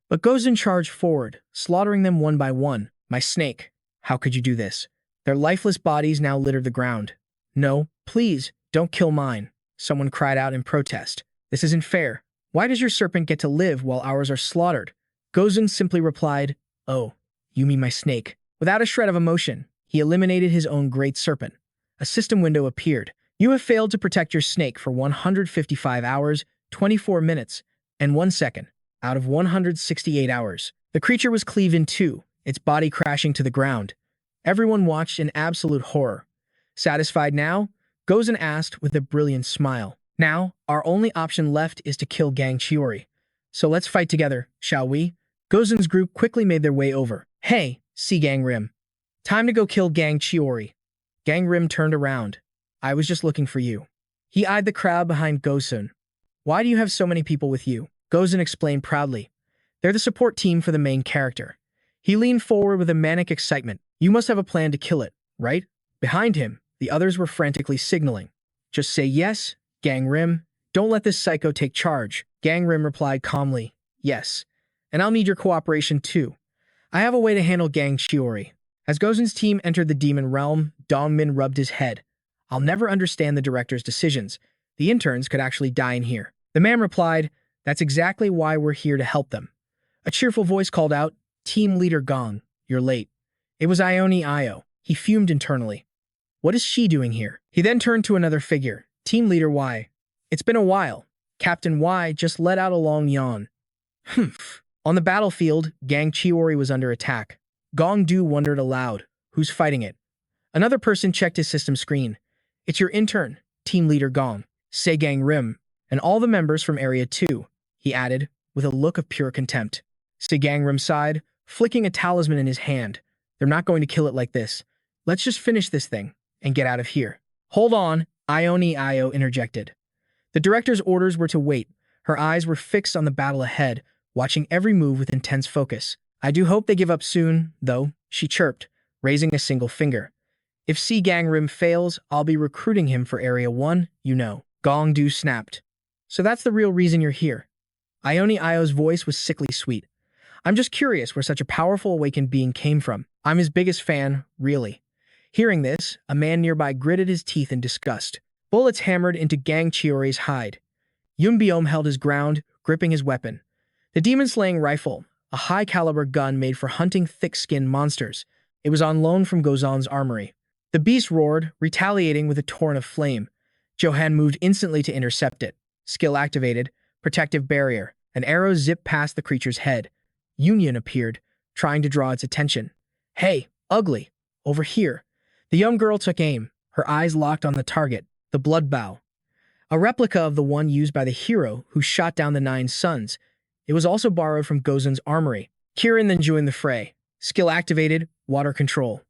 But Gozen charged forward, slaughtering them one by one. "My snake, how could you do this?" Their lifeless bodies now littered the ground. "No, please, don't kill mine," someone cried out in protest. "This isn't fair. Why does your serpent get to live while ours are slaughtered?" Gozen simply replied, "Oh, you mean my snake." Without a shred of emotion, he eliminated his own great serpent. A system window appeared. "You have failed to protect your snake for 155 hours, 24 minutes, and 1 second out of 168 hours. The creature was cleaved in two, its body crashing to the ground. Everyone watched in absolute horror. Satisfied now? Gozen asked with a brilliant smile. "Now, our only option left is to kill Gang Chiori. So let's fight together, shall we?" Gozen's group quickly made their way over. "Hey, see Gangim. Time to go kill Gang Chiori." Gangim turned around. "I was just looking for you." He eyed the crowd behind Gozen. "Why do you have so many people with you?" Gozen explained proudly. "They're the support team for the main character." He leaned forward with a manic excitement. "You must have a plan to kill it, right?" Behind him, the others were frantically signaling. "Just say yes, Gangim. Don't let this psycho take charge." Gangim replied calmly, "Yes, and I'll need your cooperation too. I have a way to handle Gang Chiori." As Gozen's team entered the demon realm, Dongmin rubbed his head. "I'll never understand the director's decisions. The interns could actually die in here." The man replied, "That's exactly why we're here to help them." A cheerful voice called out, "Team Leader Gong, you're late." It was Ione Io. He fumed internally. What is she doing here? He then turned to another figure, Team Leader Y. "It's been a while." Captain Y just let out a long yawn. Humph. On the battlefield, Gang Chiori was under attack. Gong Du wondered aloud, who's fighting it? Another person checked his system screen. It's your intern, team leader Gong, Seol Gangim, and all the members from Area 2, he added, with a look of pure contempt. Seol Gangim sighed, flicking a talisman in his hand. They're not going to kill it like this. Let's just finish this thing and get out of here. Hold on, Ione Io interjected. The director's orders were to wait. Her eyes were fixed on the battle ahead, watching every move with intense focus. I do hope they give up soon, though, she chirped, raising a single finger. If Seol Gangim fails, I'll be recruiting him for Area 1, you know. Gong Du snapped. So that's the real reason you're here. Ione Io's voice was sickly sweet. I'm just curious where such a powerful awakened being came from. I'm his biggest fan, really. Hearing this, a man nearby gritted his teeth in disgust. Bullets hammered into Gang Chiori's hide. Yunbiom held his ground, gripping his weapon. The demon-slaying rifle, a high-caliber gun made for hunting thick-skinned monsters. It was on loan from Gozen's armory. The beast roared, retaliating with a torrent of flame. Johan moved instantly to intercept it. Skill activated, protective barrier. An arrow zipped past the creature's head. Union appeared, trying to draw its attention. Hey, ugly, over here. The young girl took aim, her eyes locked on the target, the blood bow. A replica of the one used by the hero who shot down the 9 sons. It was also borrowed from Gozen's armory. Kirin then joined the fray. Skill activated, water control.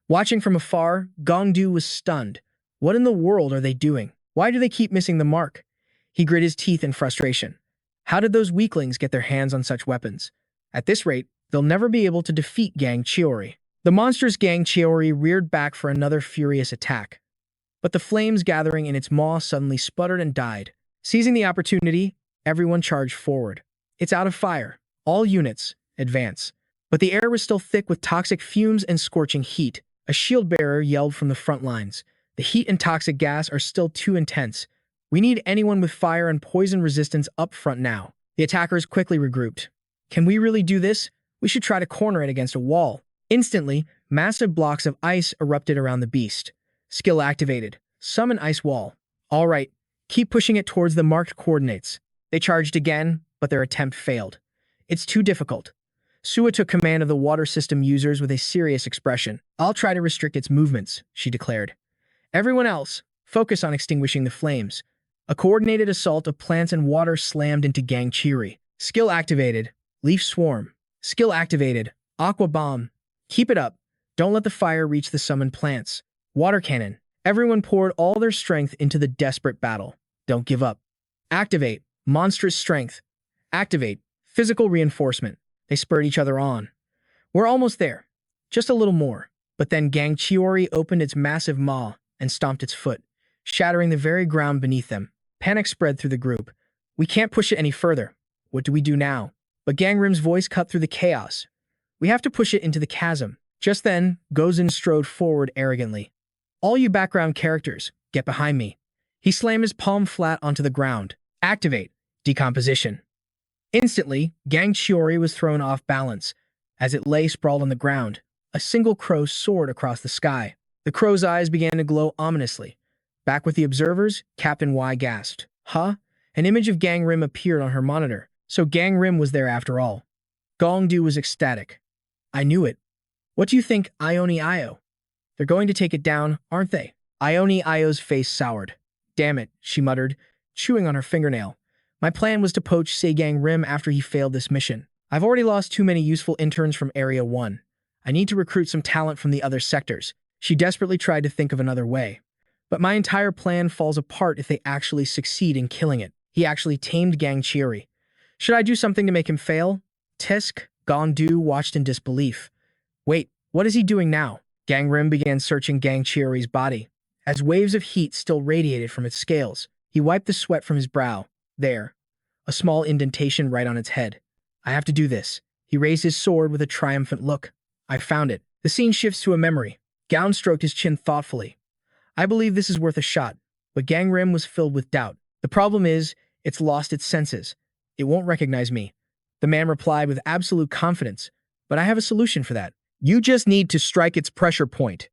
Watching from afar, Gong Du was stunned. What in the world are they doing? Why do they keep missing the mark? He grit his teeth in frustration. How did those weaklings get their hands on such weapons? At this rate, they'll never be able to defeat Gang Chiori. The monstrous Gang Chiori reared back for another furious attack. But the flames gathering in its maw suddenly sputtered and died. Seizing the opportunity, everyone charged forward. It's out of fire. All units, advance. But the air was still thick with toxic fumes and scorching heat. A shield bearer yelled from the front lines. The heat and toxic gas are still too intense. We need anyone with fire and poison resistance up front now. The attackers quickly regrouped. Can we really do this? We should try to corner it against a wall. Instantly, massive blocks of ice erupted around the beast. Skill activated. Summon ice wall. All right, keep pushing it towards the marked coordinates. They charged again, but their attempt failed. It's too difficult. Sua took command of the water system users with a serious expression. I'll try to restrict its movements, she declared. Everyone else, focus on extinguishing the flames. A coordinated assault of plants and water slammed into Gang Chiori. Skill activated. Leaf swarm. Skill activated. Aqua bomb. Keep it up. Don't let the fire reach the summoned plants. Water cannon. Everyone poured all their strength into the desperate battle. Don't give up. Activate. Monstrous strength. Activate. Physical reinforcement. They spurred each other on. We're almost there. Just a little more. But then Gang Chiori opened its massive maw and stomped its foot, shattering the very ground beneath them. Panic spread through the group. We can't push it any further. What do we do now? But Gangrim's voice cut through the chaos. We have to push it into the chasm. Just then, Gozen strode forward arrogantly. All you background characters, get behind me. He slammed his palm flat onto the ground. Activate. Decomposition. Instantly, Gang Chiori was thrown off balance. As it lay sprawled on the ground, a single crow soared across the sky. The crow's eyes began to glow ominously. Back with the observers, Captain Y gasped. Huh? An image of Gangrim appeared on her monitor. So Gangrim was there after all. Gong Du was ecstatic. I knew it. What do you think, Ione Io? They're going to take it down, aren't they? Ione Io's face soured. Damn it, she muttered, chewing on her fingernail. My plan was to poach Seol Gangim after he failed this mission. I've already lost too many useful interns from Area 1. I need to recruit some talent from the other sectors. She desperately tried to think of another way. But my entire plan falls apart if they actually succeed in killing it. He actually tamed Gang Chiori. Should I do something to make him fail? Tisk, Gong Du watched in disbelief. Wait, what is he doing now? Gangrim began searching Gang Chiori's body. As waves of heat still radiated from its scales, he wiped the sweat from his brow. There. A small indentation right on its head. I have to do this. He raised his sword with a triumphant look. I found it. The scene shifts to a memory. Gown stroked his chin thoughtfully. I believe this is worth a shot, but Gangrim was filled with doubt. The problem is, it's lost its senses. It won't recognize me. The man replied with absolute confidence, but I have a solution for that. You just need to strike its pressure point,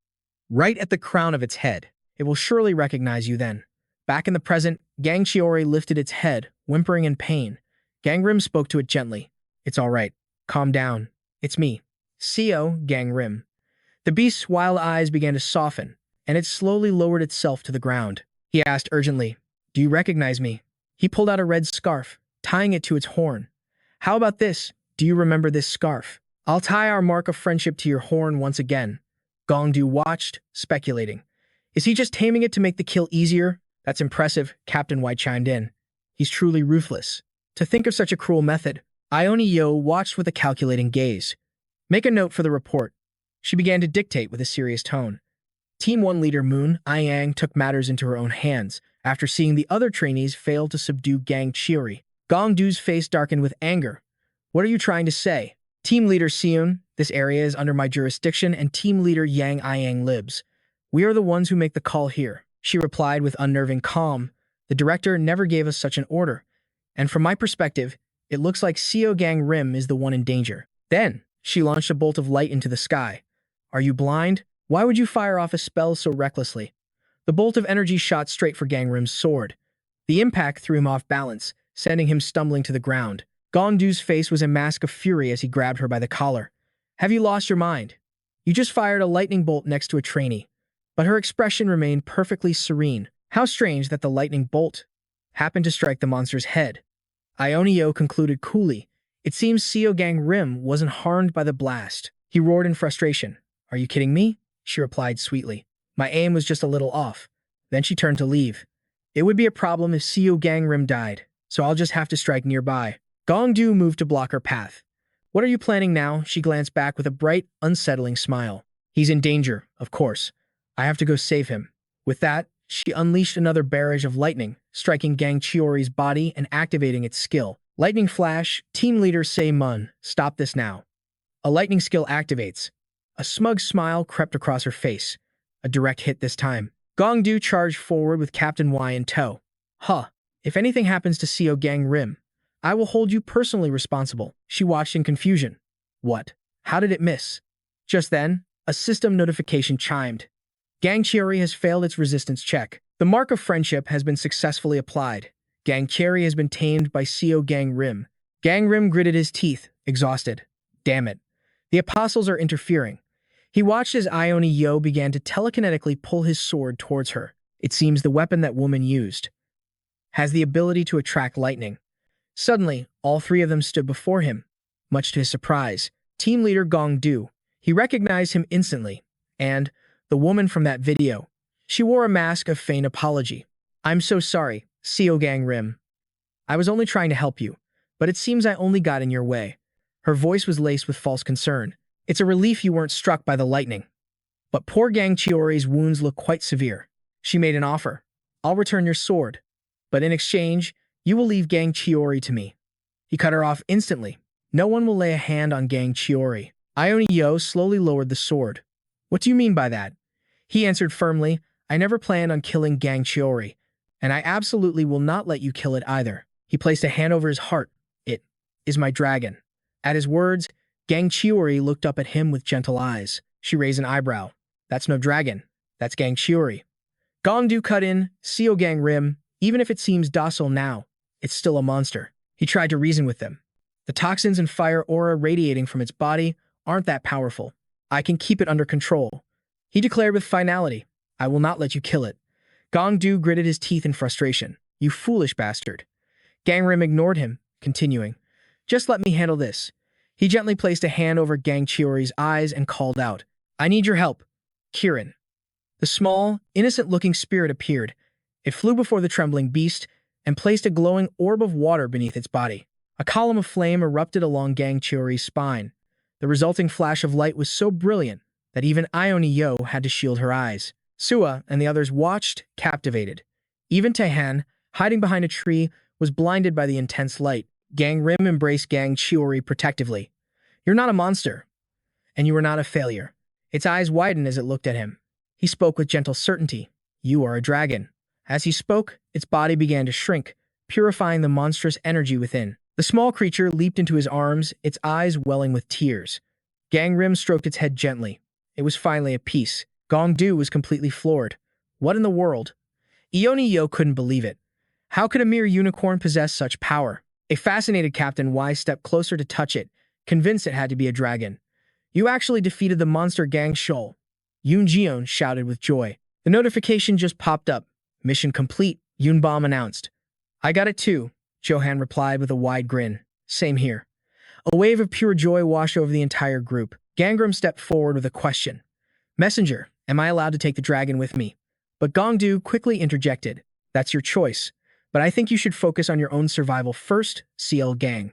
right at the crown of its head. It will surely recognize you then. Back in the present, Gang Chiori lifted its head, whimpering in pain. Gangrim spoke to it gently. It's all right. Calm down. It's me. Seol Gangim. The beast's wild eyes began to soften, and it slowly lowered itself to the ground. He asked urgently, "Do you recognize me?" He pulled out a red scarf, tying it to its horn. "How about this? Do you remember this scarf? I'll tie our mark of friendship to your horn once again." Gongdu watched, speculating. Is he just taming it to make the kill easier? That's impressive, Captain White chimed in. He's truly ruthless. To think of such a cruel method. Ione Yo watched with a calculating gaze. Make a note for the report. She began to dictate with a serious tone. Team 1 leader Moon Ayang took matters into her own hands after seeing the other trainees fail to subdue Gang Chiori. Gongdu's face darkened with anger. What are you trying to say? Team leader Seon, this area is under my jurisdiction, and team leader Yang Ayang lives. We are the ones who make the call here, she replied with unnerving calm. The director never gave us such an order, and from my perspective, it looks like Seol Gangim is the one in danger. Then, she launched a bolt of light into the sky. Are you blind? Why would you fire off a spell so recklessly? The bolt of energy shot straight for Gangrim's sword. The impact threw him off balance, sending him stumbling to the ground. Gongdu's face was a mask of fury as he grabbed her by the collar. Have you lost your mind? You just fired a lightning bolt next to a trainee. But her expression remained perfectly serene. How strange that the lightning bolt happened to strike the monster's head. Ionio concluded coolly. It seems Seol Gangim wasn't harmed by the blast. He roared in frustration. Are you kidding me? She replied sweetly. My aim was just a little off. Then she turned to leave. It would be a problem if Seol Gangim died, so I'll just have to strike nearby. Gongdu moved to block her path. What are you planning now? She glanced back with a bright, unsettling smile. He's in danger, of course. I have to go save him. With that, she unleashed another barrage of lightning, striking Gang Chiori's body and activating its skill. Lightning flash, team leader Se Mun, stop this now. A lightning skill activates. A smug smile crept across her face. A direct hit this time. Gongdu charged forward with Captain Y in tow. If anything happens to Seol Gangim, I will hold you personally responsible. She watched in confusion. What? How did it miss? Just then, a system notification chimed. Gang Chiori has failed its resistance check. The mark of friendship has been successfully applied. Gang Chiori has been tamed by Seol Gangim. Gangrim gritted his teeth, exhausted. Damn it. The apostles are interfering. He watched as Ione Yo began to telekinetically pull his sword towards her. It seems the weapon that woman used has the ability to attract lightning. Suddenly, all three of them stood before him. Much to his surprise, team leader Gongdu. He recognized him instantly. And the woman from that video. She wore a mask of feigned apology. I'm so sorry, Seol Gangim. I was only trying to help you, but it seems I only got in your way. Her voice was laced with false concern. It's a relief you weren't struck by the lightning. But poor Gang Chiori's wounds look quite severe. She made an offer. I'll return your sword. But in exchange, you will leave Gang Chiori to me. He cut her off instantly. No one will lay a hand on Gang Chiori. Ione Yo slowly lowered the sword. What do you mean by that? He answered firmly, I never planned on killing Gang Chiori, and I absolutely will not let you kill it either. He placed a hand over his heart. It is my dragon. At his words, Gang Chiori looked up at him with gentle eyes. She raised an eyebrow. That's no dragon. That's Gang Chiori. Gongdu cut in, Seol Gangim, even if it seems docile now, it's still a monster. He tried to reason with them. The toxins and fire aura radiating from its body aren't that powerful. I can keep it under control. He declared with finality, I will not let you kill it. Gongdu gritted his teeth in frustration. You foolish bastard. Gangrim ignored him, continuing, just let me handle this. He gently placed a hand over Gang Chiori's eyes and called out, I need your help. Kirin. The small, innocent-looking spirit appeared. It flew before the trembling beast and placed a glowing orb of water beneath its body. A column of flame erupted along Gang Chiori's spine. The resulting flash of light was so brilliant that even Ione Yo had to shield her eyes. Sua and the others watched, captivated. Even Taehan, hiding behind a tree, was blinded by the intense light. Gangrim embraced Gang Chiori protectively. You're not a monster, and you are not a failure. Its eyes widened as it looked at him. He spoke with gentle certainty. You are a dragon. As he spoke, its body began to shrink, purifying the monstrous energy within. The small creature leaped into his arms, its eyes welling with tears. Gangrim stroked its head gently. It was finally at peace. Gongdu was completely floored. What in the world? Ione Yo couldn't believe it. How could a mere unicorn possess such power? A fascinated Captain Y stepped closer to touch it, convinced it had to be a dragon. You actually defeated the monster gang Shoal. Yoon Jion shouted with joy. The notification just popped up. Mission complete, Yoonbom announced. I got it too, Johan replied with a wide grin. Same here. A wave of pure joy washed over the entire group. Gangram stepped forward with a question. Messenger, am I allowed to take the dragon with me? But Gongdu quickly interjected. That's your choice. But I think you should focus on your own survival first, Seol Gang.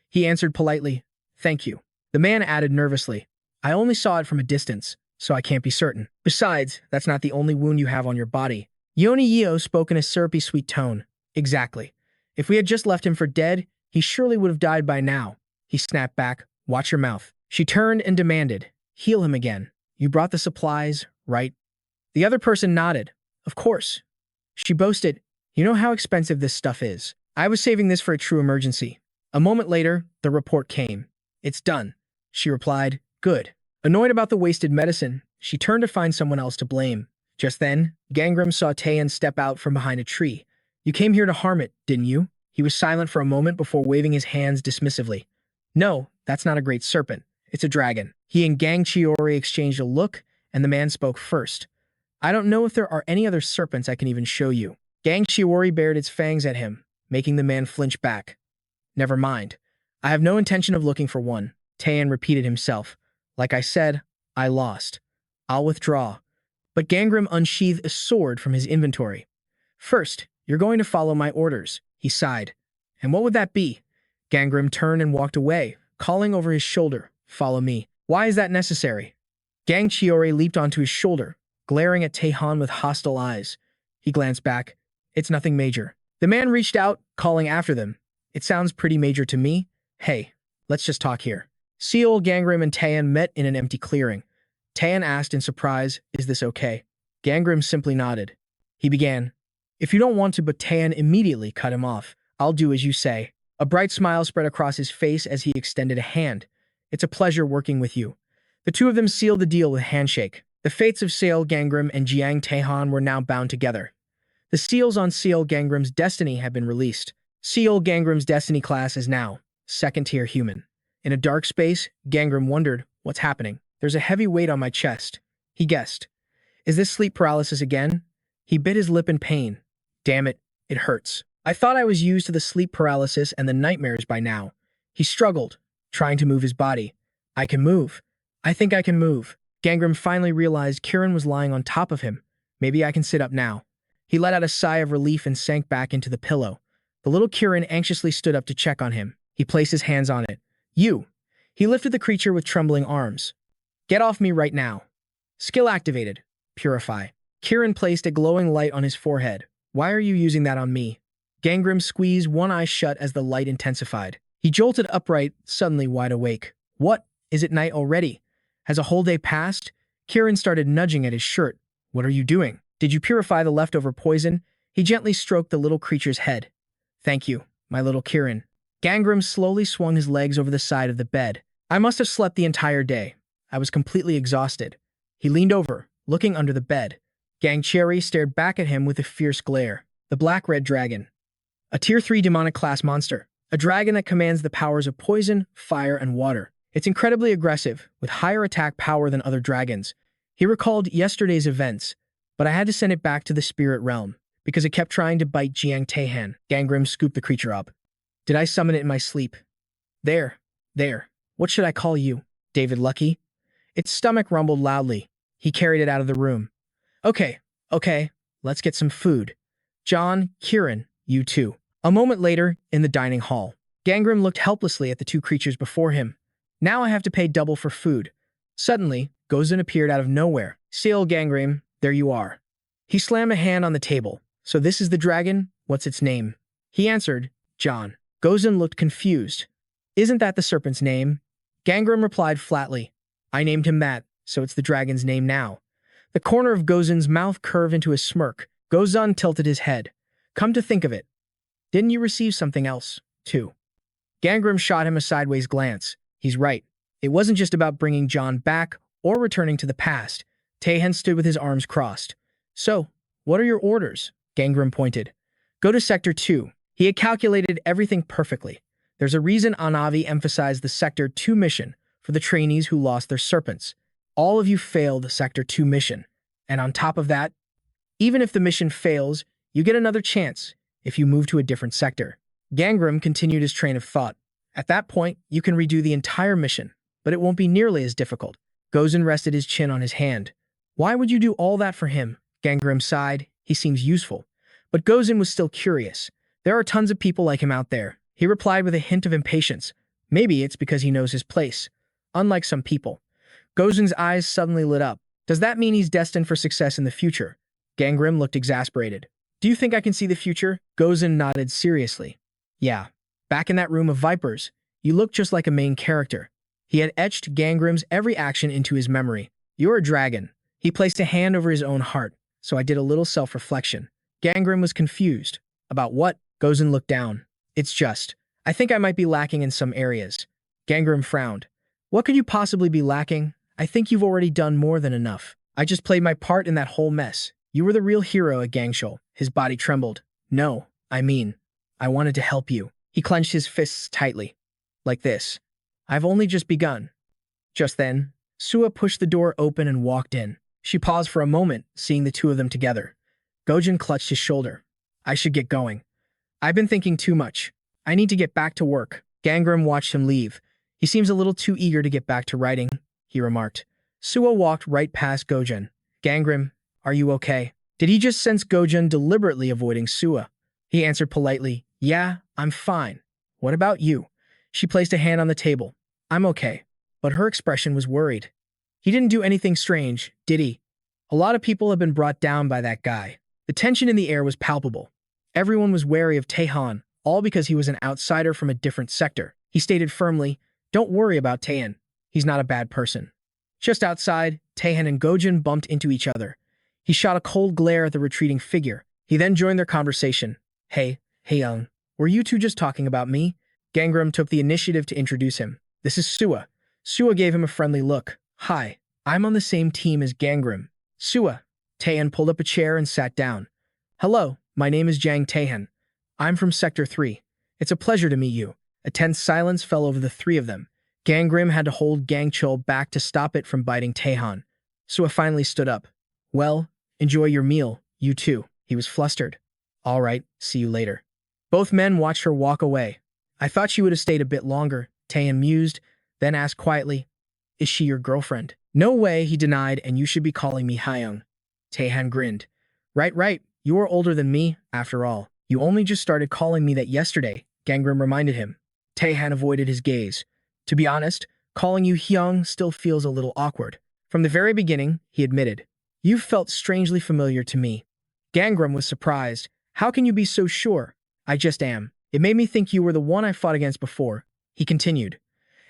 He answered politely. Thank you. The man added nervously. I only saw it from a distance, so I can't be certain. Besides, that's not the only wound you have on your body. Yoni Yeo spoke in a syrupy sweet tone. Exactly. If we had just left him for dead, he surely would have died by now. He snapped back. Watch your mouth. She turned and demanded. Heal him again. You brought the supplies, right? The other person nodded. Of course. She boasted. You know how expensive this stuff is. I was saving this for a true emergency. A moment later, the report came. It's done. She replied. Good. Annoyed about the wasted medicine, she turned to find someone else to blame. Just then, Gangram saw Taeyeon step out from behind a tree. You came here to harm it, didn't you? He was silent for a moment before waving his hands dismissively. No, that's not a great serpent. It's a dragon. He and Gang Chiori exchanged a look, and the man spoke first. I don't know if there are any other serpents I can even show you. Gang Chiori bared its fangs at him, making the man flinch back. Never mind. I have no intention of looking for one, Taeyeon repeated himself. Like I said, I lost. I'll withdraw. But Gangram unsheathed a sword from his inventory. First, you're going to follow my orders, he sighed. And what would that be? Gangram turned and walked away, calling over his shoulder, Follow me. Why is that necessary? Gang Chiori leaped onto his shoulder, glaring at Taeyeon with hostile eyes. He glanced back. It's nothing major. The man reached out, calling after them. It sounds pretty major to me. Hey, let's just talk here. Seol Gangim and Taeyeon met in an empty clearing. Taeyeon asked in surprise, Is this okay? Gangrim simply nodded. He began. If you don't want to, but Taeyeon immediately cut him off. I'll do as you say. A bright smile spread across his face as he extended a hand. It's a pleasure working with you. The two of them sealed the deal with a handshake. The fates of Seol Gangim and Jiang Taeyeon were now bound together. The seals on Seol Gangrim's destiny have been released. Seol Gangrim's destiny class is now second-tier human. In a dark space, Gangrim wondered, what's happening? There's a heavy weight on my chest. He guessed. Is this sleep paralysis again? He bit his lip in pain. Damn it, it hurts. I thought I was used to the sleep paralysis and the nightmares by now. He struggled, trying to move his body. I can move. I think I can move. Gangrim finally realized Kirin was lying on top of him. Maybe I can sit up now. He let out a sigh of relief and sank back into the pillow. The little Kirin anxiously stood up to check on him. He placed his hands on it. You. He lifted the creature with trembling arms. Get off me right now. Skill activated. Purify. Kirin placed a glowing light on his forehead. Why are you using that on me? Gangrim squeezed one eye shut as the light intensified. He jolted upright, suddenly wide awake. What? Is it night already? Has a whole day passed? Kirin started nudging at his shirt. What are you doing? Did you purify the leftover poison? He gently stroked the little creature's head. Thank you, my little Kirin. Gangrim slowly swung his legs over the side of the bed. I must have slept the entire day. I was completely exhausted. He leaned over, looking under the bed. Gang Cherry stared back at him with a fierce glare. The Black-Red Dragon. A Tier 3 demonic class monster. A dragon that commands the powers of poison, fire, and water. It's incredibly aggressive, with higher attack power than other dragons. He recalled yesterday's events, but I had to send it back to the spirit realm, because it kept trying to bite Jiang Taeyeon. Gangrim scooped the creature up. Did I summon it in my sleep? There. What should I call you? David Lucky? Its stomach rumbled loudly. He carried it out of the room. Okay, let's get some food. John, Kirin, you too. A moment later, in the dining hall, Gangrim looked helplessly at the two creatures before him. Now I have to pay double for food. Suddenly, Gozen appeared out of nowhere. Seol Gangim, there you are. He slammed a hand on the table. So this is the dragon? What's its name? He answered, John. Gozen looked confused. Isn't that the serpent's name? Gangrim replied flatly. I named him that, so it's the dragon's name now. The corner of Gozen's mouth curved into a smirk. Gozen tilted his head. Come to think of it, didn't you receive something else, too? Gangrim shot him a sideways glance. He's right. It wasn't just about bringing John back or returning to the past. Taeyeon stood with his arms crossed. So, what are your orders? Gangrim pointed. Go to Sector 2. He had calculated everything perfectly. There's a reason Anavi emphasized the Sector 2 mission. for the trainees who lost their serpents. All of you failed the Sector 2 mission. And on top of that, even if the mission fails, you get another chance if you move to a different sector. Gangrim continued his train of thought. At that point, you can redo the entire mission, but it won't be nearly as difficult. Gozen rested his chin on his hand. Why would you do all that for him? Gangrim sighed. He seems useful. But Gozen was still curious. There are tons of people like him out there. He replied with a hint of impatience. Maybe it's because he knows his place. Unlike some people. Gozen's eyes suddenly lit up. Does that mean he's destined for success in the future? Gangrim looked exasperated. Do you think I can see the future? Gozen nodded seriously. Yeah. Back in that room of vipers, you look just like a main character. He had etched Gangrim's every action into his memory. You're a dragon. He placed a hand over his own heart, so I did a little self-reflection. Gangrim was confused. About what? Gozen looked down. It's just, I think I might be lacking in some areas. Gangrim frowned. What could you possibly be lacking? I think you've already done more than enough. I just played my part in that whole mess. You were the real hero at Gangshul. His body trembled. No, I wanted to help you. He clenched his fists tightly. Like this. I've only just begun. Just then, Sua pushed the door open and walked in. She paused for a moment, seeing the two of them together. Gozen clutched his shoulder. I should get going. I've been thinking too much. I need to get back to work. Gangrim watched him leave. He seems a little too eager to get back to writing, he remarked. Sua walked right past Gozen. Gangrim, are you okay? Did he just sense Gozen deliberately avoiding Sua? He answered politely, yeah, I'm fine. What about you? She placed a hand on the table. I'm okay. But her expression was worried. He didn't do anything strange, did he? A lot of people have been brought down by that guy. The tension in the air was palpable. Everyone was wary of Taehan, all because he was an outsider from a different sector. He stated firmly, don't worry about Taehan. He's not a bad person. Just outside, Taehan and Gozen bumped into each other. He shot a cold glare at the retreating figure. He then joined their conversation. Hey, Young, were you two just talking about me? Gangrim took the initiative to introduce him. This is Sua. Sua gave him a friendly look. Hi, I'm on the same team as Gangrim. Sua. Taehan pulled up a chair and sat down. Hello, my name is Jang Taehan. I'm from Sector 3. It's a pleasure to meet you. A tense silence fell over the three of them. Gangrim had to hold Gangchul back to stop it from biting Taehan. Sua finally stood up. Well, enjoy your meal, you too. He was flustered. All right, see you later. Both men watched her walk away. I thought she would have stayed a bit longer, Taehan mused, then asked quietly, is she your girlfriend? No way, he denied, and you should be calling me Hyung. Taehan grinned. Right, you are older than me, after all. You only just started calling me that yesterday, Gangrim reminded him. Taehan avoided his gaze. To be honest, calling you Hyung still feels a little awkward. From the very beginning, he admitted. You've felt strangely familiar to me. Gangrim was surprised. How can you be so sure? I just am. It made me think you were the one I fought against before. He continued.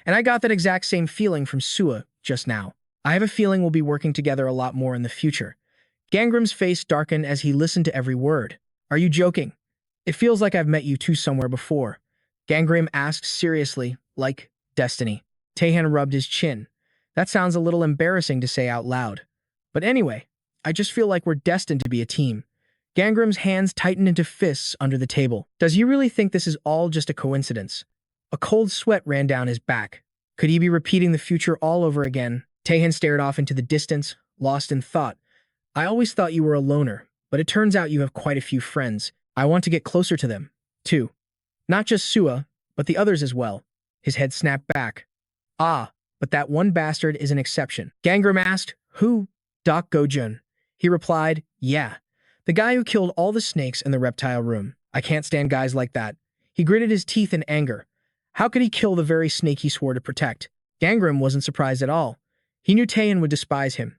And I got that exact same feeling from Sua just now. I have a feeling we'll be working together a lot more in the future. Gangrim's face darkened as he listened to every word. Are you joking? It feels like I've met you two somewhere before. Gangrim asked seriously, like Destiny. Taehan rubbed his chin. That sounds a little embarrassing to say out loud. But anyway, I just feel like we're destined to be a team. Gangrim's hands tightened into fists under the table. Does he really think this is all just a coincidence? A cold sweat ran down his back. Could he be repeating the future all over again? Taehan stared off into the distance, lost in thought. I always thought you were a loner, but it turns out you have quite a few friends. I want to get closer to them, too. Not just Sua, but the others as well. His head snapped back. Ah, but that one bastard is an exception. Gangrim asked, who? Doc Gozen. He replied, yeah. The guy who killed all the snakes in the reptile room. I can't stand guys like that. He gritted his teeth in anger. How could he kill the very snake he swore to protect? Gangrim wasn't surprised at all. He knew Taehan would despise him.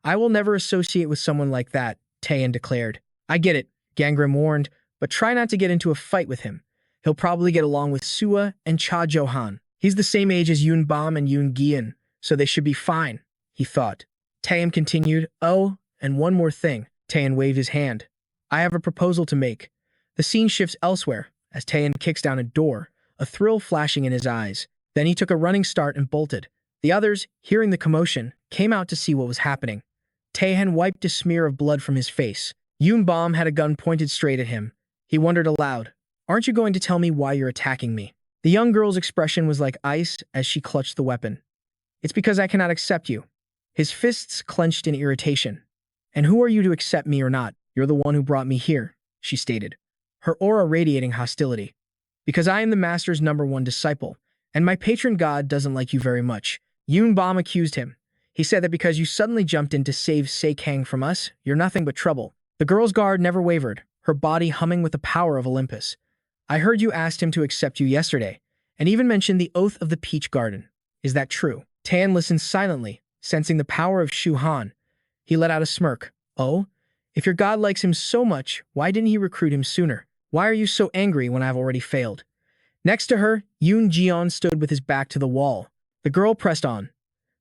I will never associate with someone like that, Taehan declared. I get it, Gangrim warned, but try not to get into a fight with him. He'll probably get along with Sua and Cha Johan. He's the same age as Yoon Bam and Yoon Gian, so they should be fine, he thought. Taehan continued, oh, and one more thing. Taehan waved his hand. I have a proposal to make. The scene shifts elsewhere, as Taehan kicks down a door, a thrill flashing in his eyes. Then he took a running start and bolted. The others, hearing the commotion, came out to see what was happening. Taehan wiped a smear of blood from his face. Yoon Bam had a gun pointed straight at him. He wondered aloud, aren't you going to tell me why you're attacking me? The young girl's expression was like ice as she clutched the weapon. It's because I cannot accept you. His fists clenched in irritation. And who are you to accept me or not? You're the one who brought me here, she stated, her aura radiating hostility. Because I am the master's #1 disciple, and my patron god doesn't like you very much. Yunbom accused him. He said that because you suddenly jumped in to save Seikang from us, you're nothing but trouble. The girl's guard never wavered, her body humming with the power of Olympus. I heard you asked him to accept you yesterday, and even mentioned the oath of the Peach Garden. Is that true? Tan listened silently, sensing the power of Shu Han. He let out a smirk. Oh? If your god likes him so much, why didn't he recruit him sooner? Why are you so angry when I've already failed? Next to her, Yoon Jion stood with his back to the wall. The girl pressed on.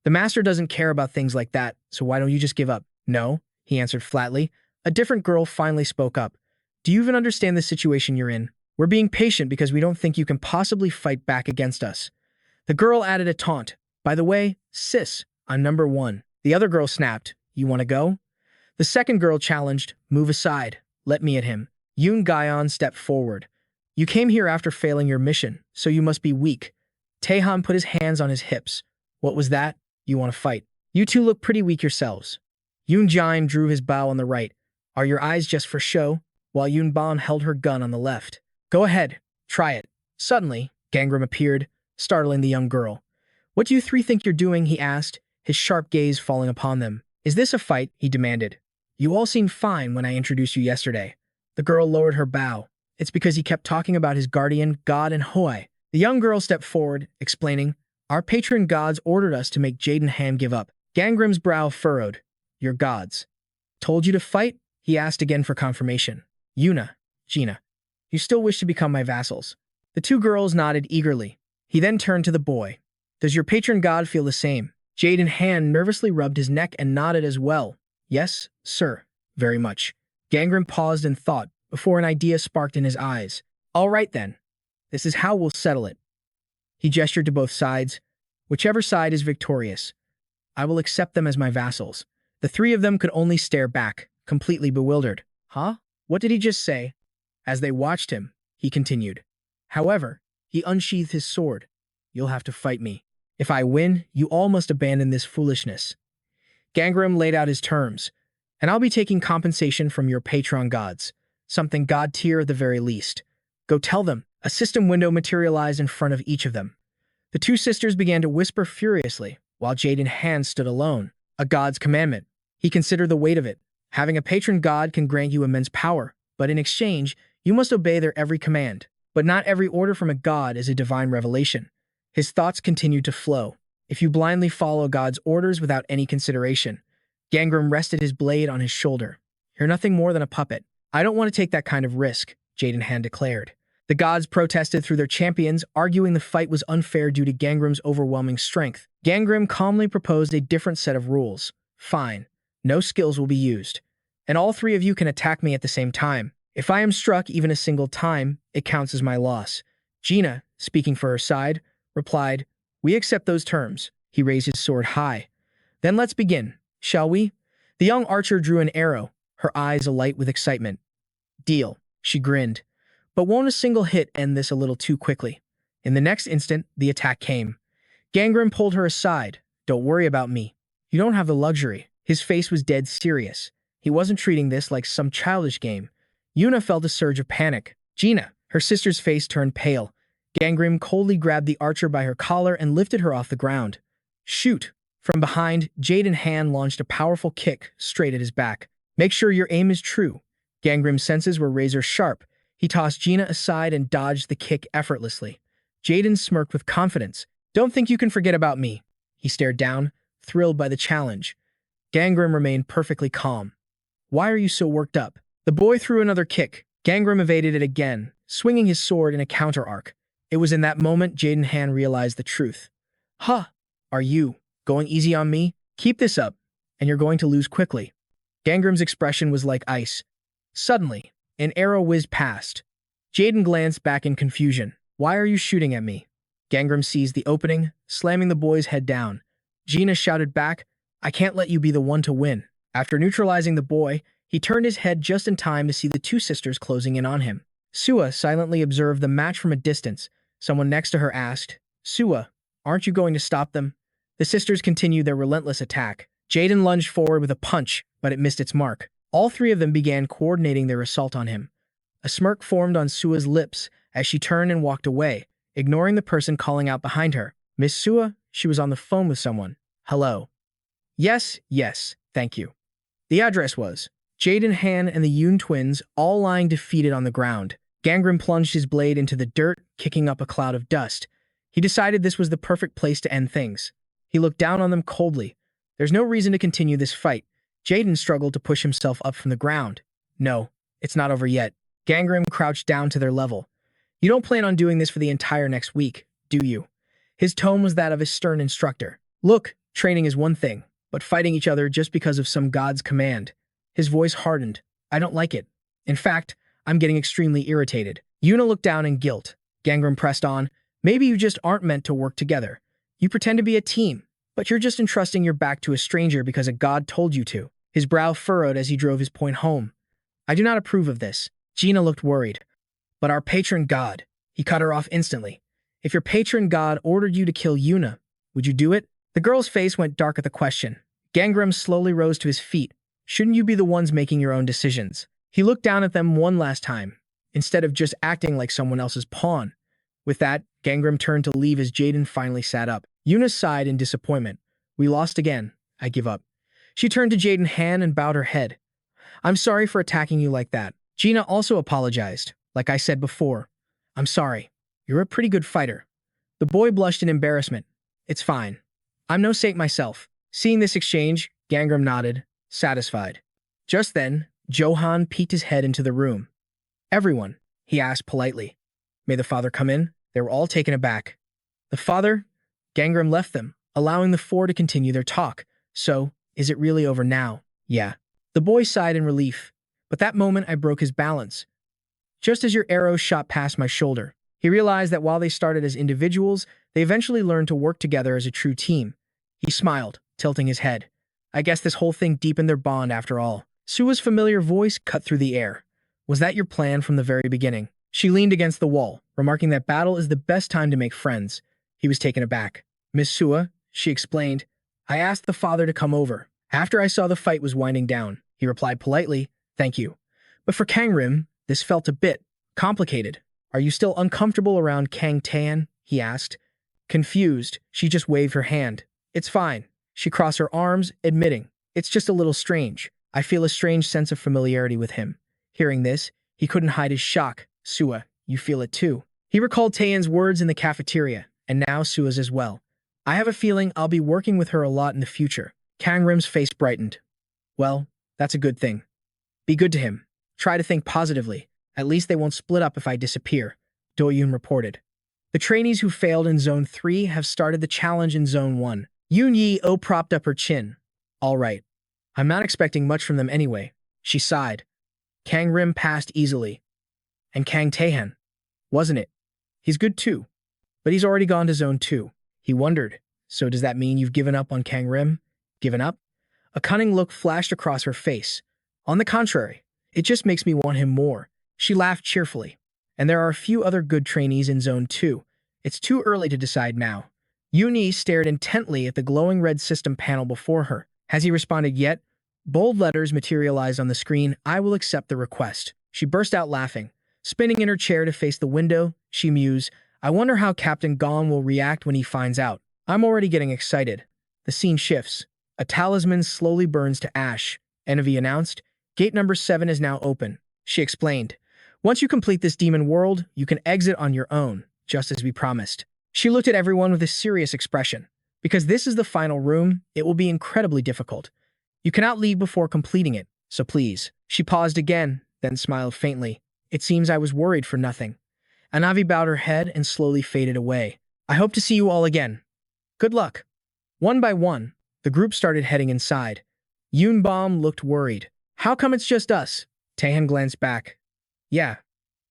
The master doesn't care about things like that, so why don't you just give up? No, he answered flatly. A different girl finally spoke up. Do you even understand the situation you're in? We're being patient because we don't think you can possibly fight back against us. The girl added a taunt. By the way, sis, I'm #1. The other girl snapped. You want to go? The second girl challenged. Move aside. Let me at him. Yoon Gyeon stepped forward. You came here after failing your mission, so you must be weak. Taehan put his hands on his hips. What was that? You want to fight? You two look pretty weak yourselves. Yoon Jin drew his bow on the right. Are your eyes just for show? While Yoon Ban held her gun on the left. Go ahead. Try it. Suddenly, Gangrim appeared, startling the young girl. What do you three think you're doing? He asked, his sharp gaze falling upon them. Is this a fight? He demanded. You all seemed fine when I introduced you yesterday. The girl lowered her bow. It's because he kept talking about his guardian, god, and Hoi. The young girl stepped forward, explaining, our patron gods ordered us to make Jaden Han give up. Gangrim's brow furrowed. Your gods. Told you to fight? He asked again for confirmation. Yuna, Gina, you still wish to become my vassals? The two girls nodded eagerly. He then turned to the boy. Does your patron god feel the same? Jaden Han nervously rubbed his neck and nodded as well. Yes, sir, very much. Gangrim paused in thought before an idea sparked in his eyes. All right then. This is how we'll settle it. He gestured to both sides. Whichever side is victorious, I will accept them as my vassals. The three of them could only stare back, completely bewildered. Huh? What did he just say? As they watched him, he continued. However, he unsheathed his sword. You'll have to fight me. If I win, you all must abandon this foolishness. Gangrim laid out his terms. And I'll be taking compensation from your patron gods. Something god tier at the very least. Go tell them. A system window materialized in front of each of them. The two sisters began to whisper furiously, while Jaden Han stood alone. A god's commandment. He considered the weight of it. Having a patron god can grant you immense power, but in exchange, you must obey their every command. But not every order from a god is a divine revelation. His thoughts continued to flow. If you blindly follow God's orders without any consideration. Gangrim rested his blade on his shoulder. You're nothing more than a puppet. I don't want to take that kind of risk, Jaden Han declared. The gods protested through their champions, arguing the fight was unfair due to Gangrim's overwhelming strength. Gangrim calmly proposed a different set of rules. Fine. No skills will be used. And all three of you can attack me at the same time. If I am struck even a single time, it counts as my loss. Gina, speaking for her side, replied, We accept those terms. He raised his sword high. Then let's begin, shall we? The young archer drew an arrow, her eyes alight with excitement. Deal, she grinned. But won't a single hit end this a little too quickly? In the next instant, the attack came. Gangrim pulled her aside. Don't worry about me. You don't have the luxury. His face was dead serious. He wasn't treating this like some childish game. Yuna felt a surge of panic. Gina, her sister's face turned pale. Gangrim coldly grabbed the archer by her collar and lifted her off the ground. Shoot! From behind, Jaden Han launched a powerful kick straight at his back. Make sure your aim is true. Gangrim's senses were razor sharp. He tossed Gina aside and dodged the kick effortlessly. Jaden smirked with confidence. Don't think you can forget about me. He stared down, thrilled by the challenge. Gangrim remained perfectly calm. Why are you so worked up? The boy threw another kick. Gangrim evaded it again, swinging his sword in a counter-arc. It was in that moment Jaden Han realized the truth. Huh, are you going easy on me? Keep this up, and you're going to lose quickly. Gangrim's expression was like ice. Suddenly, an arrow whizzed past. Jaden glanced back in confusion. Why are you shooting at me? Gangrim seized the opening, slamming the boy's head down. Gina shouted back, I can't let you be the one to win. After neutralizing the boy, he turned his head just in time to see the two sisters closing in on him. Sua silently observed the match from a distance. Someone next to her asked, Sua, aren't you going to stop them? The sisters continued their relentless attack. Jaden lunged forward with a punch, but it missed its mark. All three of them began coordinating their assault on him. A smirk formed on Sua's lips as she turned and walked away, ignoring the person calling out behind her. Miss Sua, she was on the phone with someone. Hello. Yes, thank you. The address was Jaden, Han, and the Yoon twins all lying defeated on the ground. Gangrim plunged his blade into the dirt, kicking up a cloud of dust. He decided this was the perfect place to end things. He looked down on them coldly. There's no reason to continue this fight. Jaden struggled to push himself up from the ground. No, it's not over yet. Gangrim crouched down to their level. You don't plan on doing this for the entire next week, do you? His tone was that of a stern instructor. Look, training is one thing, but fighting each other just because of some god's command. His voice hardened. I don't like it. In fact, I'm getting extremely irritated. Yuna looked down in guilt. Gangrim pressed on. Maybe you just aren't meant to work together. You pretend to be a team, but you're just entrusting your back to a stranger because a god told you to. His brow furrowed as he drove his point home. I do not approve of this. Gina looked worried. But our patron god. He cut her off instantly. If your patron god ordered you to kill Yuna, would you do it? The girl's face went dark at the question. Gangrim slowly rose to his feet. Shouldn't you be the ones making your own decisions? He looked down at them one last time, instead of just acting like someone else's pawn. With that, Gangrim turned to leave as Jaden finally sat up. Yuna sighed in disappointment. We lost again. I give up. She turned to Jaden Han and bowed her head. I'm sorry for attacking you like that. Gina also apologized. Like I said before, I'm sorry. You're a pretty good fighter. The boy blushed in embarrassment. It's fine. I'm no saint myself. Seeing this exchange, Gangrim nodded, satisfied. Just then, Johan peeked his head into the room. Everyone, he asked politely. May the father come in? They were all taken aback. The father? Gangrim left them, allowing the four to continue their talk. So, is it really over now? Yeah. The boy sighed in relief. But that moment I broke his balance. Just as your arrow shot past my shoulder. He realized that while they started as individuals, they eventually learned to work together as a true team. He smiled, tilting his head. I guess this whole thing deepened their bond after all. Sua's familiar voice cut through the air. Was that your plan from the very beginning? She leaned against the wall, remarking that battle is the best time to make friends. He was taken aback. Miss Sua, she explained, I asked the father to come over. After I saw the fight was winding down, he replied politely, thank you. But for Gangrim, this felt a bit complicated. Are you still uncomfortable around Kang Tan? He asked. Confused, she just waved her hand. It's fine. She crossed her arms, admitting, it's just a little strange. I feel a strange sense of familiarity with him. Hearing this, he couldn't hide his shock. Sua, you feel it too. He recalled Taeyeon's words in the cafeteria, and now Sua's as well. I have a feeling I'll be working with her a lot in the future. Gangrim's face brightened. Well, that's a good thing. Be good to him. Try to think positively. At least they won't split up if I disappear, Do-yoon reported. The trainees who failed in Zone 3 have started the challenge in Zone 1. Yoon Yi-oh propped up her chin. All right. I'm not expecting much from them anyway. She sighed. Gangrim passed easily. And Kang Taehan, wasn't it? He's good too. But he's already gone to Zone 2. He wondered, so does that mean you've given up on Gangrim? Given up? A cunning look flashed across her face. On the contrary, it just makes me want him more. She laughed cheerfully. And there are a few other good trainees in Zone 2. It's too early to decide now. Yoon stared intently at the glowing red system panel before her. Has he responded yet? Bold letters materialized on the screen. I will accept the request. She burst out laughing. Spinning in her chair to face the window, she mused, I wonder how Captain Gon will react when he finds out. I'm already getting excited. The scene shifts. A talisman slowly burns to ash. Enevi announced, Gate number 7 is now open. She explained, once you complete this demon world, you can exit on your own, just as we promised. She looked at everyone with a serious expression. Because this is the final room, it will be incredibly difficult. You cannot leave before completing it, so please. She paused again, then smiled faintly. It seems I was worried for nothing. Anavi bowed her head and slowly faded away. I hope to see you all again. Good luck. One by one, the group started heading inside. Yoonbom looked worried. How come it's just us? Taehan glanced back. Yeah.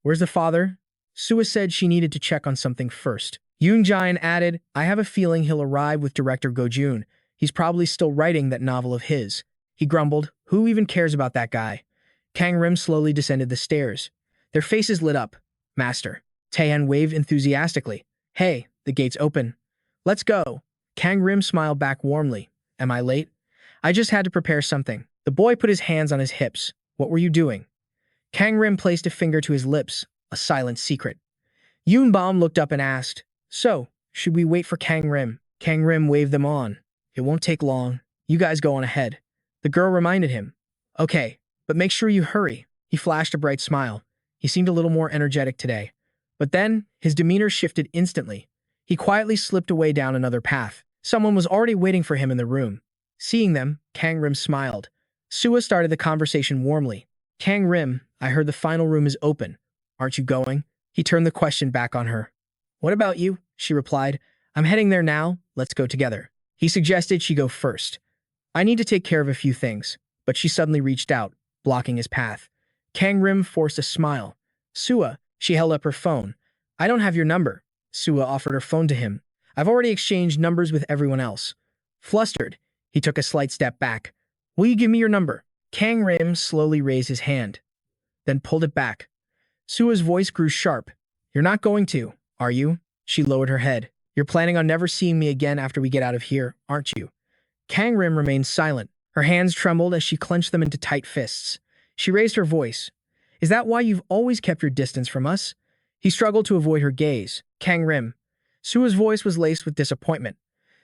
Where's the father? Sua said she needed to check on something first. Yoonjain added, I have a feeling he'll arrive with director Gojun. He's probably still writing that novel of his. He grumbled, who even cares about that guy? Gangrim slowly descended the stairs. Their faces lit up. Master. Taehan waved enthusiastically. Hey, the gate's open. Let's go. Kang Rim smiled back warmly. Am I late? I just had to prepare something. The boy put his hands on his hips. What were you doing? Kang Rim placed a finger to his lips, a silent secret. Yoon Bom looked up and asked, So, should we wait for Kang Rim? Kang Rim waved them on. It won't take long. You guys go on ahead. The girl reminded him. Okay, but make sure you hurry. He flashed a bright smile. He seemed a little more energetic today. But then, his demeanor shifted instantly. He quietly slipped away down another path. Someone was already waiting for him in the room. Seeing them, Kang Rim smiled. Sua started the conversation warmly. Kang Rim, I heard the final room is open. Aren't you going? He turned the question back on her. What about you? She replied. I'm heading there now. Let's go together. He suggested she go first. I need to take care of a few things. But she suddenly reached out, blocking his path. Kang Rim forced a smile. Sua, she held up her phone. I don't have your number. Sua offered her phone to him. I've already exchanged numbers with everyone else. Flustered, he took a slight step back. Will you give me your number? Kang Rim slowly raised his hand, then pulled it back. Sua's voice grew sharp. You're not going to, are you? She lowered her head. You're planning on never seeing me again after we get out of here, aren't you? Kang Rim remained silent. Her hands trembled as she clenched them into tight fists. She raised her voice. Is that why you've always kept your distance from us? He struggled to avoid her gaze. Kang Rim. Sua's voice was laced with disappointment.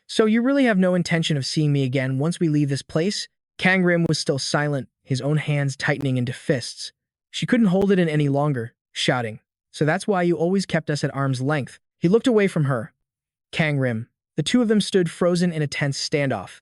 So you really have no intention of seeing me again once we leave this place? Kang Rim was still silent, his own hands tightening into fists. She couldn't hold it in any longer, shouting. So that's why you always kept us at arm's length. He looked away from her. Kang Rim. The two of them stood frozen in a tense standoff.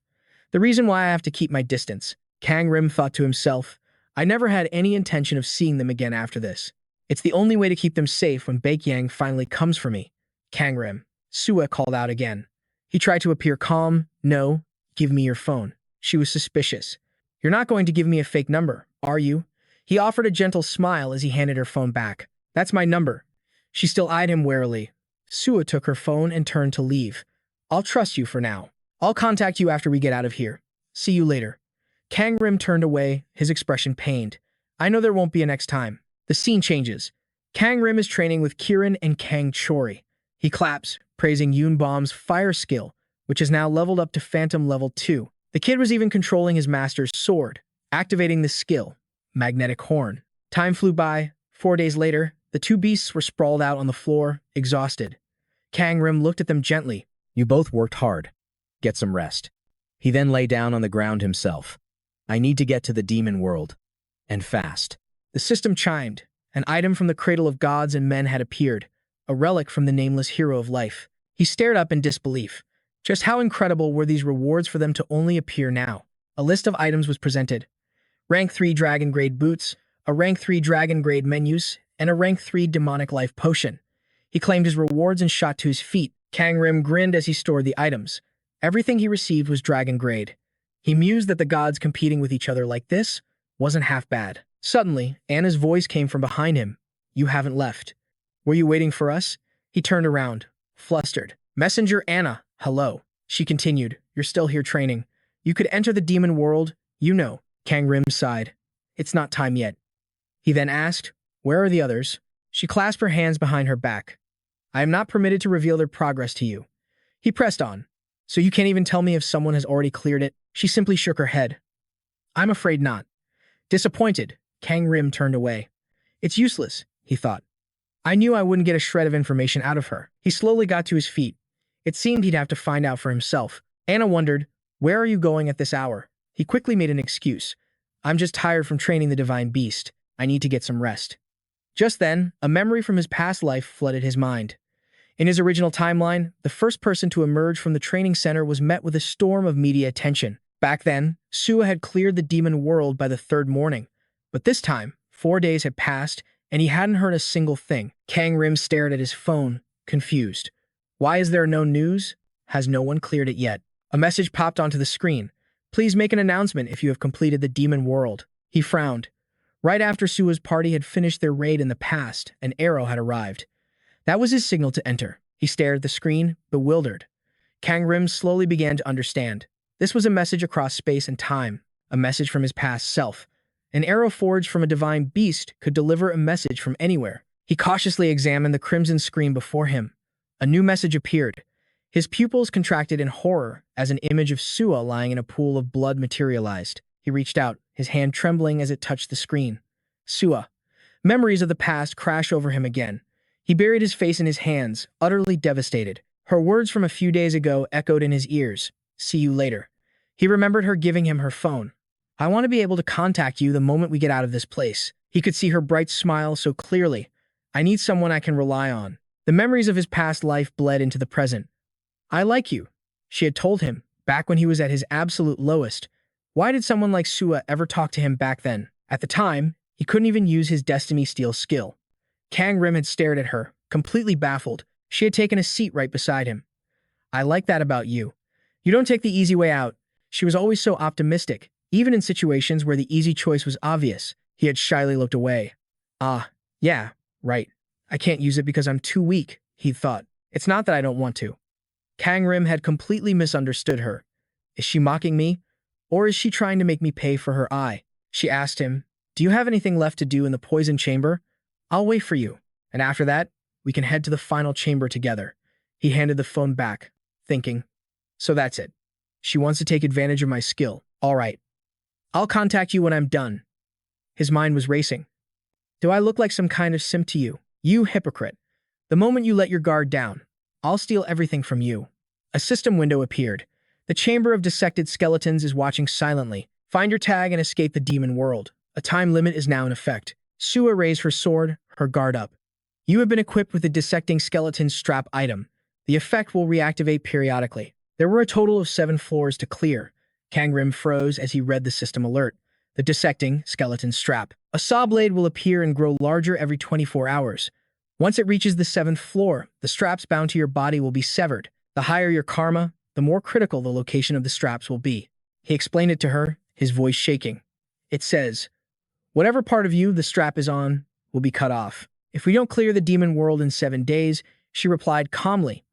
The reason why I have to keep my distance, Kang Rim thought to himself. I never had any intention of seeing them again after this. It's the only way to keep them safe when Baekhyang finally comes for me. Kang Rim. Sua called out again. He tried to appear calm. No, give me your phone. She was suspicious. You're not going to give me a fake number, are you? He offered a gentle smile as he handed her phone back. That's my number. She still eyed him warily. Sua took her phone and turned to leave. I'll trust you for now. I'll contact you after we get out of here. See you later. Kang Rim turned away, his expression pained. I know there won't be a next time. The scene changes. Kang Rim is training with Kirin and Kang Chori. He claps, praising Yoon Bom's fire skill, which is now leveled up to Phantom Level 2. The kid was even controlling his master's sword, activating the skill, Magnetic Horn. Time flew by. 4 days later, the two beasts were sprawled out on the floor, exhausted. Kang Rim looked at them gently. You both worked hard. Get some rest. He then lay down on the ground himself. I need to get to the demon world. And fast. The system chimed. An item from the cradle of gods and men had appeared, a relic from the nameless hero of life. He stared up in disbelief. Just how incredible were these rewards for them to only appear now? A list of items was presented. Rank 3 Dragon Grade Boots, a Rank 3 Dragon Grade Menus, and a Rank 3 Demonic Life Potion. He claimed his rewards and shot to his feet. Kang Rim grinned as he stored the items. Everything he received was Dragon Grade. He mused that the gods competing with each other like this wasn't half bad. Suddenly, Anna's voice came from behind him. You haven't left. Were you waiting for us? He turned around, flustered. Messenger Anna, hello. She continued, you're still here training. You could enter the demon world, you know. Kang Rim sighed. It's not time yet. He then asked, where are the others? She clasped her hands behind her back. I am not permitted to reveal their progress to you. He pressed on. So you can't even tell me if someone has already cleared it? She simply shook her head. I'm afraid not. Disappointed, Kang Rim turned away. It's useless, he thought. I knew I wouldn't get a shred of information out of her. He slowly got to his feet. It seemed he'd have to find out for himself. Anna wondered, where are you going at this hour? He quickly made an excuse. I'm just tired from training the divine beast. I need to get some rest. Just then, a memory from his past life flooded his mind. In his original timeline, the first person to emerge from the training center was met with a storm of media attention. Back then, Sua had cleared the demon world by the third morning. But this time, 4 days had passed, and he hadn't heard a single thing. Kang Rim stared at his phone, confused. Why is there no news? Has no one cleared it yet? A message popped onto the screen. Please make an announcement if you have completed the demon world. He frowned. Right after Sua's party had finished their raid in the past, an arrow had arrived. That was his signal to enter. He stared at the screen, bewildered. Kang Rim slowly began to understand. This was a message across space and time, a message from his past self. An arrow forged from a divine beast could deliver a message from anywhere. He cautiously examined the crimson screen before him. A new message appeared. His pupils contracted in horror as an image of Sua lying in a pool of blood materialized. He reached out, his hand trembling as it touched the screen. Sua. Memories of the past crash over him again. He buried his face in his hands, utterly devastated. Her words from a few days ago echoed in his ears. See you later. He remembered her giving him her phone. I want to be able to contact you the moment we get out of this place. He could see her bright smile so clearly. I need someone I can rely on. The memories of his past life bled into the present. I like you, she had told him, back when he was at his absolute lowest. Why did someone like Sua ever talk to him back then? At the time, he couldn't even use his Destiny Steel skill. Kang Rim had stared at her, completely baffled. She had taken a seat right beside him. I like that about you. You don't take the easy way out. She was always so optimistic, even in situations where the easy choice was obvious. He had shyly looked away. Ah, yeah, right. I can't use it because I'm too weak, he thought. It's not that I don't want to. Kang Rim had completely misunderstood her. Is she mocking me? Or is she trying to make me pay for her eye? She asked him, do you have anything left to do in the poison chamber? I'll wait for you. And after that, we can head to the final chamber together. He handed the phone back, thinking, so that's it. She wants to take advantage of my skill. All right. I'll contact you when I'm done. His mind was racing. Do I look like some kind of simp to you? You hypocrite. The moment you let your guard down, I'll steal everything from you. A system window appeared. The chamber of dissected skeletons is watching silently. Find your tag and escape the demon world. A time limit is now in effect. Sua raised her sword, her guard up. You have been equipped with the dissecting skeleton strap item. The effect will reactivate periodically. There were a total of 7 floors to clear. Kang Rim froze as he read the system alert. The dissecting skeleton strap. A saw blade will appear and grow larger every 24 hours. Once it reaches the 7th floor, the straps bound to your body will be severed. The higher your karma, the more critical the location of the straps will be. He explained it to her, his voice shaking. It says, whatever part of you the strap is on will be cut off. If we don't clear the demon world in 7 days, she replied calmly.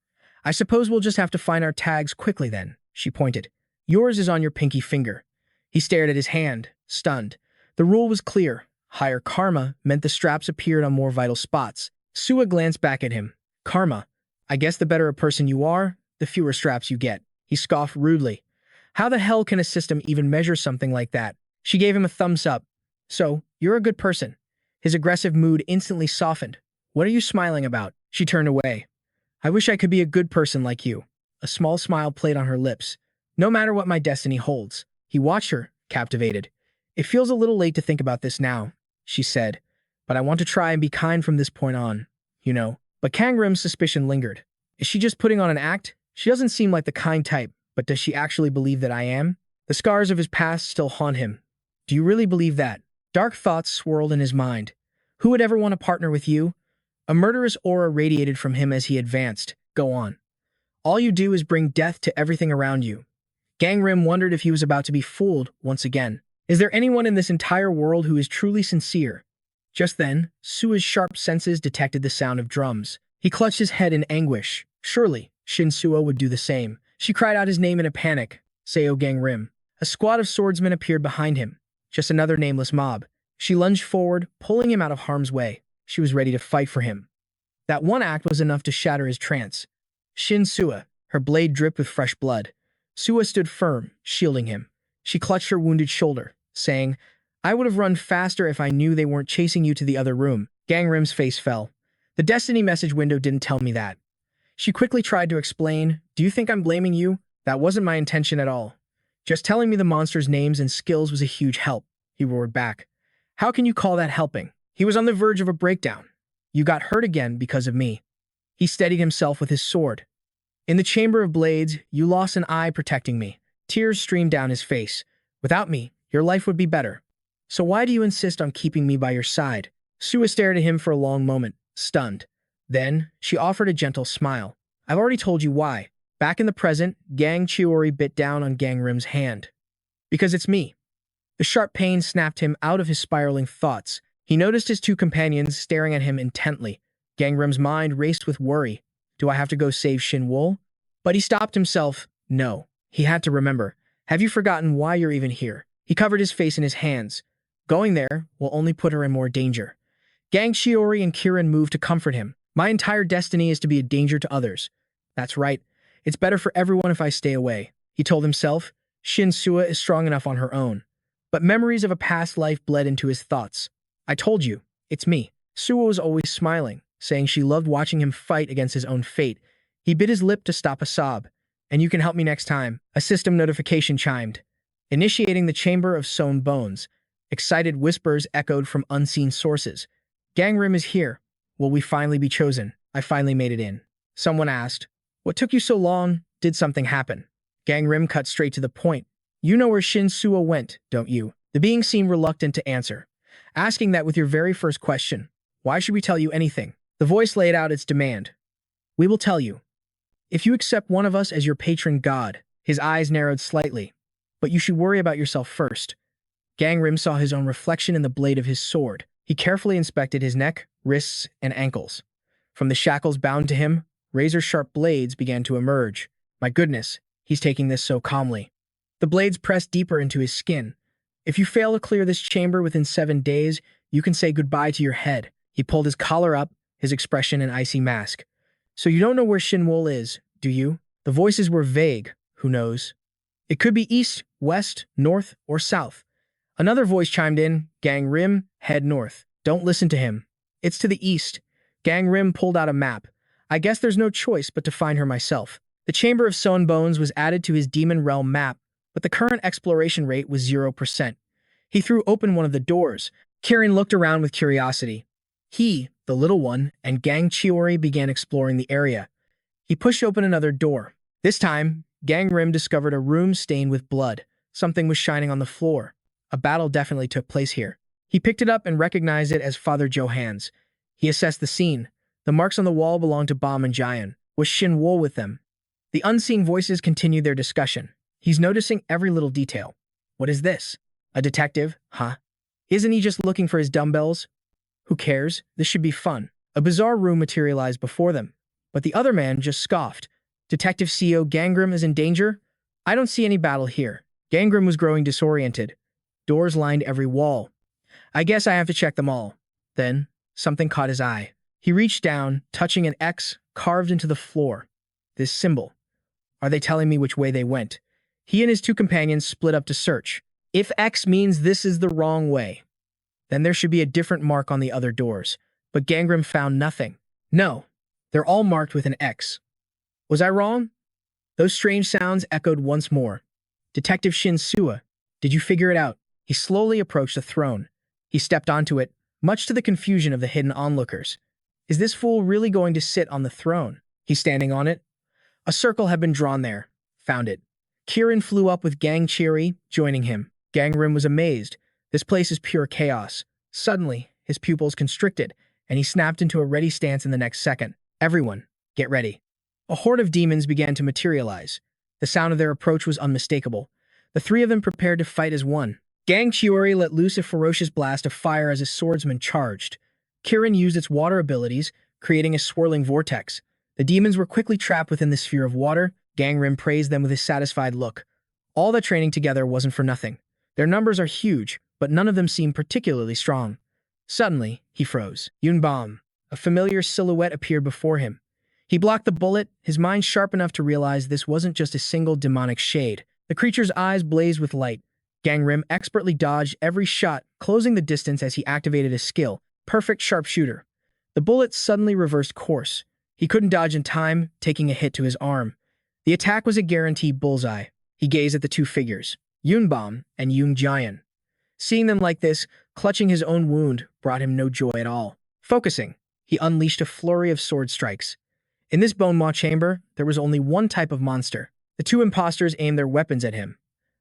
I suppose we'll just have to find our tags quickly then, she pointed. Yours is on your pinky finger. He stared at his hand, stunned. The rule was clear. Higher karma meant the straps appeared on more vital spots. Sua glanced back at him. Karma. I guess the better a person you are, the fewer straps you get. He scoffed rudely. How the hell can a system even measure something like that? She gave him a thumbs up. So, you're a good person. His aggressive mood instantly softened. What are you smiling about? She turned away. I wish I could be a good person like you. A small smile played on her lips. No matter what my destiny holds. He watched her, captivated. It feels a little late to think about this now, she said. But I want to try and be kind from this point on, you know. But Kang Rim's suspicion lingered. Is she just putting on an act? She doesn't seem like the kind type, but does she actually believe that I am? The scars of his past still haunt him. Do you really believe that? Dark thoughts swirled in his mind. Who would ever want to partner with you? A murderous aura radiated from him as he advanced. Go on. All you do is bring death to everything around you. Kang Rim wondered if he was about to be fooled once again. Is there anyone in this entire world who is truly sincere? Just then, Sua's sharp senses detected the sound of drums. He clutched his head in anguish. Surely, Shinsua would do the same. She cried out his name in a panic. Seol Gangim. A squad of swordsmen appeared behind him. Just another nameless mob. She lunged forward, pulling him out of harm's way. She was ready to fight for him. That one act was enough to shatter his trance. Shinsua, her blade dripped with fresh blood. Sua stood firm, shielding him. She clutched her wounded shoulder, saying, I would have run faster if I knew they weren't chasing you to the other room. Kang Rim's face fell. The Destiny message window didn't tell me that. She quickly tried to explain, do you think I'm blaming you? That wasn't my intention at all. Just telling me the monsters' names and skills was a huge help, he roared back. How can you call that helping? He was on the verge of a breakdown. You got hurt again because of me. He steadied himself with his sword. In the Chamber of Blades, you lost an eye protecting me. Tears streamed down his face. Without me, your life would be better. So why do you insist on keeping me by your side? Sua stared at him for a long moment, stunned. Then, she offered a gentle smile. I've already told you why. Back in the present, Gang Chiori bit down on Kang Rim's hand. Because it's me. The sharp pain snapped him out of his spiraling thoughts. He noticed his 2 companions staring at him intently. Kang Rim's mind raced with worry. Do I have to go save Shinwoo? But he stopped himself. No. He had to remember. Have you forgotten why you're even here? He covered his face in his hands. Going there will only put her in more danger. Gang Chiori and Kirin moved to comfort him. My entire destiny is to be a danger to others. That's right. It's better for everyone if I stay away. He told himself. Shinsua is strong enough on her own. But memories of a past life bled into his thoughts. I told you, it's me. Suo was always smiling, saying she loved watching him fight against his own fate. He bit his lip to stop a sob. And you can help me next time. A system notification chimed, initiating the chamber of sewn bones. Excited whispers echoed from unseen sources. Gangrim is here. Will we finally be chosen? I finally made it in. Someone asked, what took you so long? Did something happen? Gangrim cut straight to the point. You know where Shinsua went, don't you? The being seemed reluctant to answer, asking that with your very first question. Why should we tell you anything? The voice laid out its demand. We will tell you. If you accept one of us as your patron god. His eyes narrowed slightly. But you should worry about yourself first. Gangrim saw his own reflection in the blade of his sword. He carefully inspected his neck, wrists, and ankles. From the shackles bound to him, razor-sharp blades began to emerge. My goodness, he's taking this so calmly. The blades pressed deeper into his skin. If you fail to clear this chamber within 7 days, you can say goodbye to your head. He pulled his collar up, his expression an icy mask. So you don't know where Shinwol is, do you? The voices were vague. Who knows? It could be east, west, north, or south. Another voice chimed in. Gangrim, head north. Don't listen to him. It's to the east. Gangrim pulled out a map. I guess there's no choice but to find her myself. The Chamber of Sewn Bones was added to his Demon Realm map, but the current exploration rate was 0%. He threw open one of the doors. Kirin looked around with curiosity. He, the little one, and Gang Chiori began exploring the area. He pushed open another door. This time, Gangrim discovered a room stained with blood. Something was shining on the floor. A battle definitely took place here. He picked it up and recognized it as Father Johan's. He assessed the scene. The marks on the wall belonged to Bam and Jian. Was Shinwol with them? The unseen voices continued their discussion. He's noticing every little detail. What is this? A detective? Huh? Isn't he just looking for his dumbbells? Who cares? This should be fun. A bizarre room materialized before them, but the other man just scoffed. Detective Seol Gangim is in danger? I don't see any battle here. Gangrim was growing disoriented. Doors lined every wall. I guess I have to check them all. Then, something caught his eye. He reached down, touching an X carved into the floor. This symbol. Are they telling me which way they went? He and his two companions split up to search. If X means this is the wrong way, then there should be a different mark on the other doors. But Gangrim found nothing. No, they're all marked with an X. Was I wrong? Those strange sounds echoed once more. Detective Shinsua, did you figure it out? He slowly approached the throne. He stepped onto it, much to the confusion of the hidden onlookers. Is this fool really going to sit on the throne? He's standing on it. A circle had been drawn there. Found it. Kirin flew up with Gang Chiori, joining him. Gangrim was amazed. This place is pure chaos. Suddenly, his pupils constricted, and he snapped into a ready stance in the next second. Everyone, get ready. A horde of demons began to materialize. The sound of their approach was unmistakable. The three of them prepared to fight as one. Gang Chiori let loose a ferocious blast of fire as his swordsman charged. Kirin used its water abilities, creating a swirling vortex. The demons were quickly trapped within the sphere of water. Gangrim praised them with his satisfied look. All that training together wasn't for nothing. Their numbers are huge, but none of them seemed particularly strong. Suddenly, he froze. Yunbam, a familiar silhouette appeared before him. He blocked the bullet, his mind sharp enough to realize this wasn't just a single demonic shade. The creature's eyes blazed with light. Gangrim expertly dodged every shot, closing the distance as he activated his skill. Perfect sharpshooter. The bullet suddenly reversed course. He couldn't dodge in time, taking a hit to his arm. The attack was a guaranteed bullseye. He gazed at the two figures, Yunbam and Yung Jian. Seeing them like this, clutching his own wound, brought him no joy at all. Focusing, he unleashed a flurry of sword strikes. In this bone maw chamber, there was only one type of monster. The two imposters aimed their weapons at him.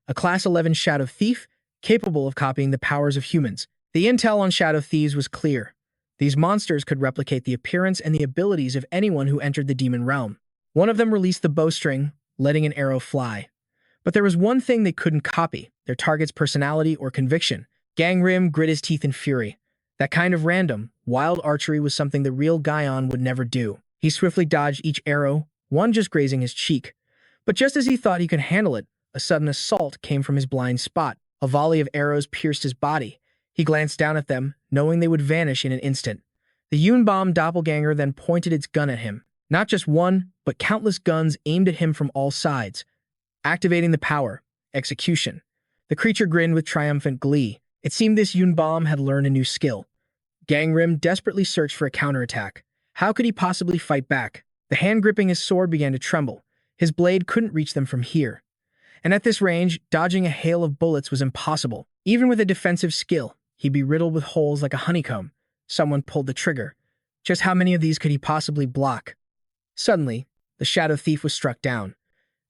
A Class 11 Shadow Thief, capable of copying the powers of humans. The intel on Shadow Thieves was clear. These monsters could replicate the appearance and the abilities of anyone who entered the demon realm. One of them released the bowstring, letting an arrow fly. But there was one thing they couldn't copy, their target's personality or conviction. Gangrim grit his teeth in fury. That kind of random, wild archery was something the real Guyon would never do. He swiftly dodged each arrow, one just grazing his cheek. But just as he thought he could handle it, a sudden assault came from his blind spot. A volley of arrows pierced his body. He glanced down at them, knowing they would vanish in an instant. The Yunbam doppelganger then pointed its gun at him. Not just one, but countless guns aimed at him from all sides. Activating the power. Execution. The creature grinned with triumphant glee. It seemed this Yunbom had learned a new skill. Gangrim desperately searched for a counterattack. How could he possibly fight back? The hand gripping his sword began to tremble. His blade couldn't reach them from here. And at this range, dodging a hail of bullets was impossible. Even with a defensive skill, he'd be riddled with holes like a honeycomb. Someone pulled the trigger. Just how many of these could he possibly block? Suddenly, the Shadow Thief was struck down.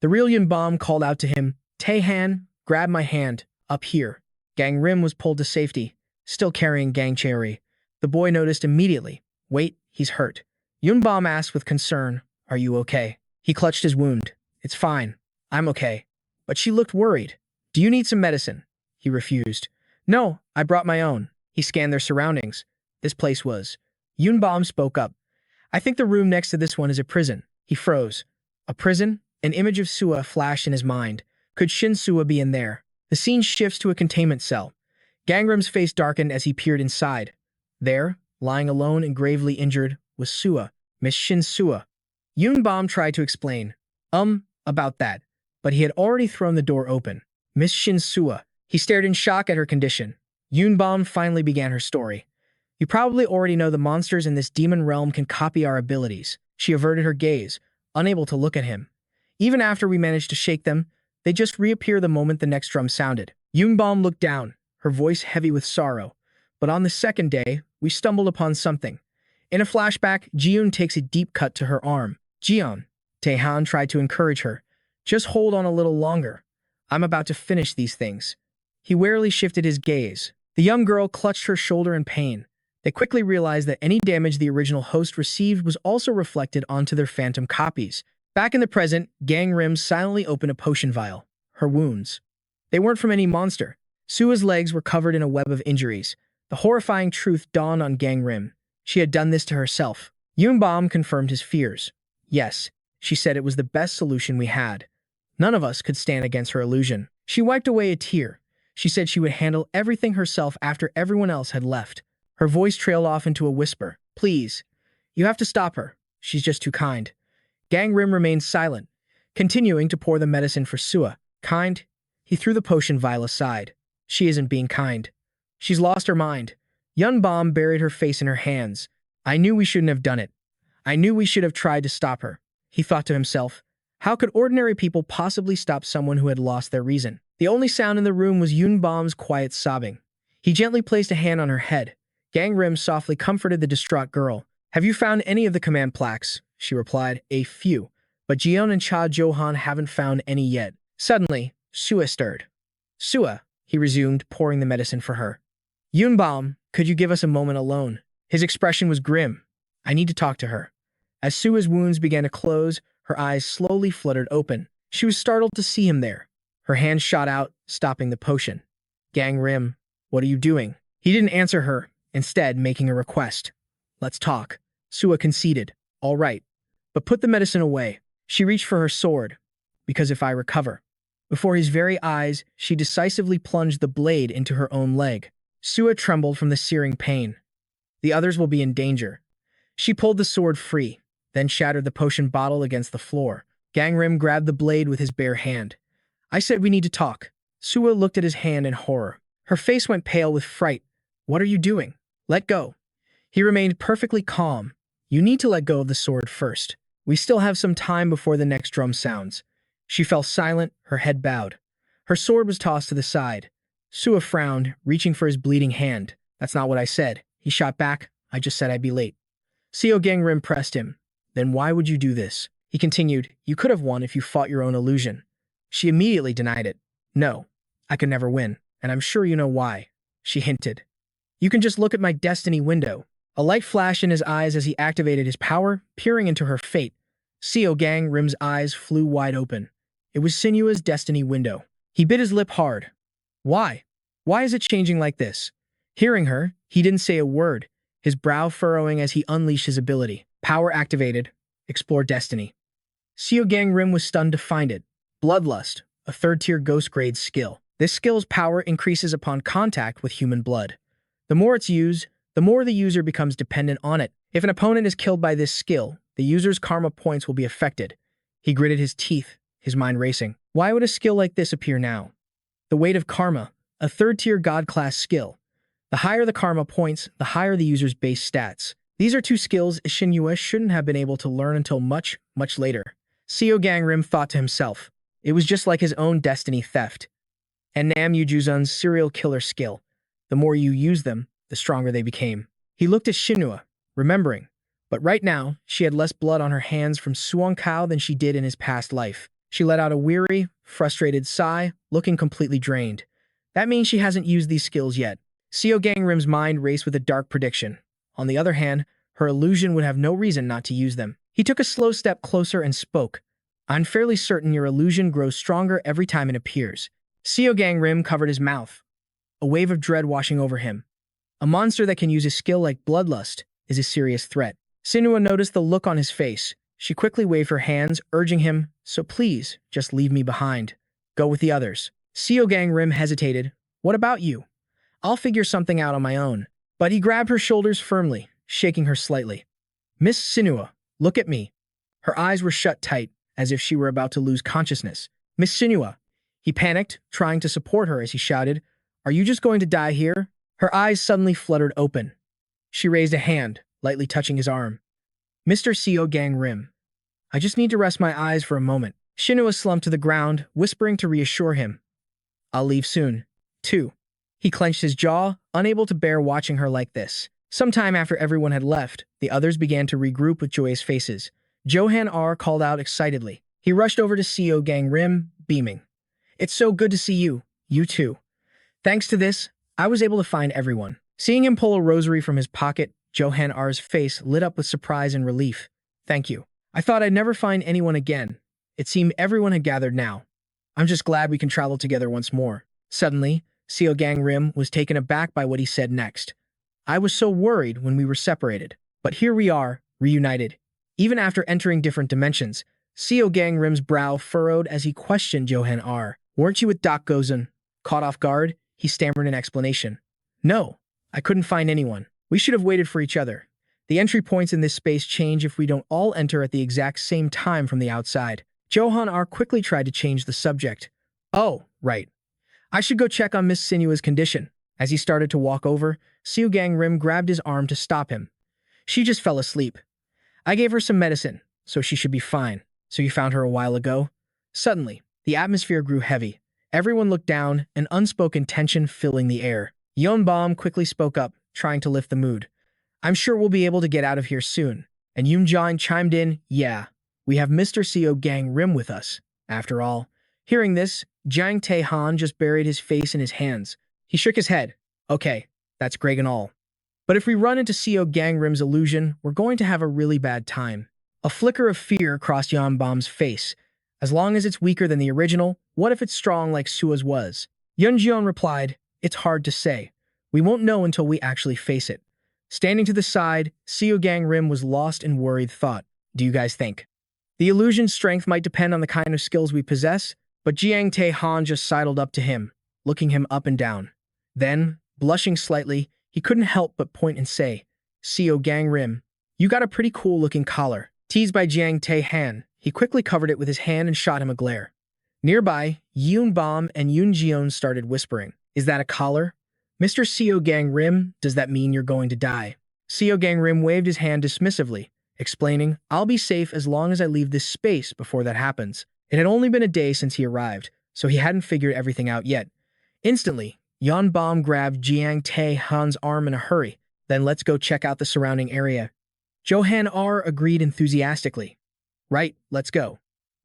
The real Yunbom called out to him, "Tae-han, grab my hand, up here." Gang Rim was pulled to safety, still carrying Gang Cheori. The boy noticed immediately. Wait, he's hurt. Yunbom asked with concern, "Are you okay?" He clutched his wound. "It's fine. I'm okay." But she looked worried. "Do you need some medicine?" He refused. "No, I brought my own." He scanned their surroundings. This place was. Yunbom spoke up. "I think the room next to this one is a prison." He froze. A prison? An image of Sua flashed in his mind. Could Shinsua be in there? The scene shifts to a containment cell. Gangrim's face darkened as he peered inside. There, lying alone and gravely injured, was Sua, Miss Shinsua. Yunbom tried to explain. About that. But he had already thrown the door open. Miss Shinsua. He stared in shock at her condition. Yunbom finally began her story. "You probably already know the monsters in this demon realm can copy our abilities." She averted her gaze, unable to look at him. "Even after we managed to shake them, they just reappear the moment the next drum sounded." Yunbom looked down, her voice heavy with sorrow. "But on the second day, we stumbled upon something." In a flashback, Jiun takes a deep cut to her arm. "Jiun," Tae-han tried to encourage her. "Just hold on a little longer. I'm about to finish these things." He warily shifted his gaze. The young girl clutched her shoulder in pain. They quickly realized that any damage the original host received was also reflected onto their phantom copies. Back in the present, Gang Rim silently opened a potion vial. Her wounds. They weren't from any monster. Sua's legs were covered in a web of injuries. The horrifying truth dawned on Gang Rim. She had done this to herself. Yunbom confirmed his fears. "Yes," she said, "it was the best solution we had. None of us could stand against her illusion." She wiped away a tear. She said she would handle everything herself after everyone else had left. Her voice trailed off into a whisper. "Please, you have to stop her. She's just too kind." Gang Rim remained silent, continuing to pour the medicine for Sua. "Kind?" He threw the potion vial aside. "She isn't being kind. She's lost her mind." Yunbom buried her face in her hands. "I knew we shouldn't have done it. I knew we should have tried to stop her." He thought to himself, how could ordinary people possibly stop someone who had lost their reason? The only sound in the room was Yunbom's quiet sobbing. He gently placed a hand on her head. Gang Rim softly comforted the distraught girl. "Have you found any of the command plaques?" She replied, "A few. But Jion and Cha Johan haven't found any yet." Suddenly, Sua stirred. "Sua," he resumed, pouring the medicine for her. "Yunbom, could you give us a moment alone?" His expression was grim. "I need to talk to her." As Sua's wounds began to close, her eyes slowly fluttered open. She was startled to see him there. Her hand shot out, stopping the potion. "Gang Rim, what are you doing?" He didn't answer her, instead making a request. "Let's talk." Sua conceded. "All right. But put the medicine away." She reached for her sword. "Because if I recover." Before his very eyes, she decisively plunged the blade into her own leg. Sua trembled from the searing pain. "The others will be in danger." She pulled the sword free, then shattered the potion bottle against the floor. Gang Rim grabbed the blade with his bare hand. "I said we need to talk." Sua looked at his hand in horror. Her face went pale with fright. "What are you doing?" "Let go." He remained perfectly calm. "You need to let go of the sword first. We still have some time before the next drum sounds." She fell silent, her head bowed. Her sword was tossed to the side. Sua frowned, reaching for his bleeding hand. "That's not what I said." He shot back. "I just said I'd be late." Seol Gangim pressed him. "Then why would you do this?" He continued, "You could have won if you fought your own illusion." She immediately denied it. "No, I could never win, and I'm sure you know why," she hinted. "You can just look at my destiny window." A light flashed in his eyes as he activated his power, peering into her fate. Seol Gangim's eyes flew wide open. It was Sinua's destiny window. He bit his lip hard. "Why? Why is it changing like this?" Hearing her, he didn't say a word, his brow furrowing as he unleashed his ability. Power activated. Explore destiny. Seol Gangim was stunned to find it. Bloodlust, a third-tier ghost grade skill. This skill's power increases upon contact with human blood. The more it's used, the more the user becomes dependent on it. If an opponent is killed by this skill, the user's karma points will be affected. He gritted his teeth, his mind racing. Why would a skill like this appear now? The weight of karma, a third-tier god-class skill. The higher the karma points, the higher the user's base stats. These are two skills Shinsua shouldn't have been able to learn until much, much later. Seol Gangim thought to himself. It was just like his own destiny theft. And Nam Yujuzun's serial killer skill. The more you use them, the stronger they became. He looked at Shinsua, remembering. But right now, she had less blood on her hands from Suan Kao than she did in his past life. She let out a weary, frustrated sigh, looking completely drained. That means she hasn't used these skills yet. Seol Gangim's mind raced with a dark prediction. On the other hand, her illusion would have no reason not to use them. He took a slow step closer and spoke. I'm fairly certain your illusion grows stronger every time it appears. Seol Gangim covered his mouth, a wave of dread washing over him. A monster that can use a skill like bloodlust is a serious threat. Shinsua noticed the look on his face. She quickly waved her hands, urging him, so please, just leave me behind. Go with the others. Seol Gangim hesitated. What about you? I'll figure something out on my own. But he grabbed her shoulders firmly, shaking her slightly. Miss Shinsua, look at me. Her eyes were shut tight, as if she were about to lose consciousness. Miss Shinsua. He panicked, trying to support her as he shouted, Are you just going to die here? Her eyes suddenly fluttered open. She raised a hand, lightly touching his arm. Mr. Seol Gangim, I just need to rest my eyes for a moment. Shinsua slumped to the ground, whispering to reassure him. I'll leave soon, too. He clenched his jaw, unable to bear watching her like this. Sometime after everyone had left, the others began to regroup with joyous faces. Johan R. called out excitedly. He rushed over to Seol Gangim, beaming. It's so good to see you. You too. Thanks to this, I was able to find everyone. Seeing him pull a rosary from his pocket, Johan R.'s face lit up with surprise and relief. Thank you. I thought I'd never find anyone again. It seemed everyone had gathered now. I'm just glad we can travel together once more. Suddenly, Seol Gangim was taken aback by what he said next. I was so worried when we were separated. But here we are, reunited. Even after entering different dimensions, Seol Gangim's brow furrowed as he questioned Johan R. Weren't you with Doc Gozen? Caught off guard, he stammered an explanation. No, I couldn't find anyone. We should have waited for each other. The entry points in this space change if we don't all enter at the exact same time from the outside. Johan R. quickly tried to change the subject. Oh, right. I should go check on Miss Shinua's condition. As he started to walk over, Seol Gangim grabbed his arm to stop him. She just fell asleep. I gave her some medicine, so she should be fine. So you found her a while ago? Suddenly, the atmosphere grew heavy. Everyone looked down, an unspoken tension filling the air. Yeonbom quickly spoke up, trying to lift the mood. I'm sure we'll be able to get out of here soon. And Yoonjong chimed in, yeah, we have Mr. Seol Gangim with us. After all, hearing this, Jang Tae-han just buried his face in his hands. He shook his head. Okay, that's great and all. But if we run into Seol Gangim's illusion, we're going to have a really bad time. A flicker of fear crossed Yeonbom's face. As long as it's weaker than the original, what if it's strong like Sua's was? Yeonjeon replied, It's hard to say. We won't know until we actually face it. Standing to the side, Seol Gangim was lost in worried thought. Do you guys think? The illusion's strength might depend on the kind of skills we possess, but Jiang Tae-han just sidled up to him, looking him up and down. Then, blushing slightly, he couldn't help but point and say, Seol Gangim, you got a pretty cool-looking collar. Teased by Jiang Tae-han, he quickly covered it with his hand and shot him a glare. Nearby, Yeonbom and Yoonjeon started whispering, Is that a collar? Mr. Seol Gangim, does that mean you're going to die? Seol Gangim waved his hand dismissively, explaining, I'll be safe as long as I leave this space before that happens. It had only been a day since he arrived, so he hadn't figured everything out yet. Instantly, Yeonbom grabbed Jiang Tae-han's arm in a hurry. Then let's go check out the surrounding area. Johan R. agreed enthusiastically. Right, let's go.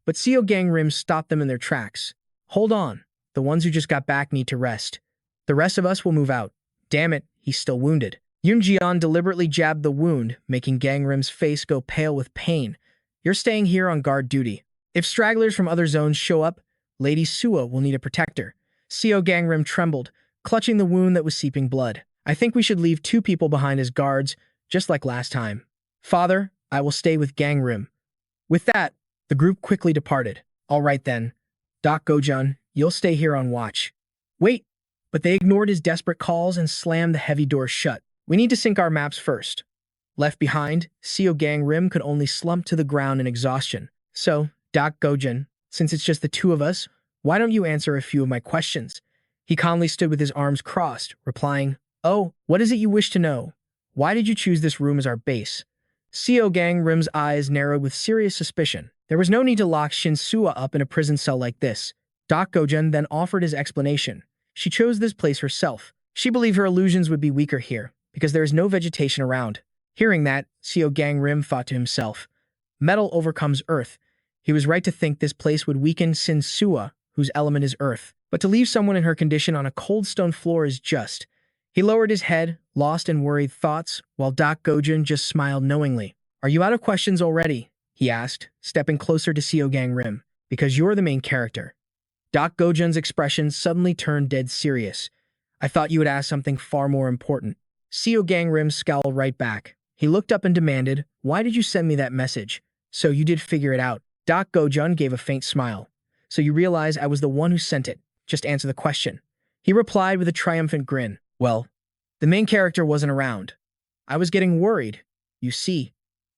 But Seol Gangim stopped them in their tracks. Hold on, the ones who just got back need to rest. The rest of us will move out. Damn it, he's still wounded. Yoonjeon deliberately jabbed the wound, making Gangrim's face go pale with pain. You're staying here on guard duty. If stragglers from other zones show up, Lady Sua will need a protector. Seol Gangim trembled, clutching the wound that was seeping blood. I think we should leave 2 people behind as guards, just like last time. Father, I will stay with Gangim. With that, the group quickly departed. All right then. Doc Gozen, you'll stay here on watch. Wait, but they ignored his desperate calls and slammed the heavy door shut. We need to sync our maps first. Left behind, Seol Gangim could only slump to the ground in exhaustion. So, Doc Gozen, since it's just the two of us, why don't you answer a few of my questions? He calmly stood with his arms crossed, replying, "Oh, what is it you wish to know? Why did you choose this room as our base?" Seol Gangim's eyes narrowed with serious suspicion. There was no need to lock Shinsua up in a prison cell like this. Doc Gozen then offered his explanation. She chose this place herself. She believed her illusions would be weaker here, because there is no vegetation around. Hearing that, Seol Gangim thought to himself, metal overcomes earth. He was right to think this place would weaken Shinsua, whose element is earth. But to leave someone in her condition on a cold stone floor is just. He lowered his head, lost in worried thoughts, while Doc Gozen just smiled knowingly. "Are you out of questions already?" he asked, stepping closer to Seol Gangim. "Because you're the main character." Doc Gozen's expression suddenly turned dead serious. "I thought you would ask something far more important." Seol Gangim scowled right back. He looked up and demanded, "Why did you send me that message?" "So you did figure it out." Doc Gozen gave a faint smile. "So you realize I was the one who sent it. Just answer the question." He replied with a triumphant grin. "Well, the main character wasn't around. I was getting worried. You see,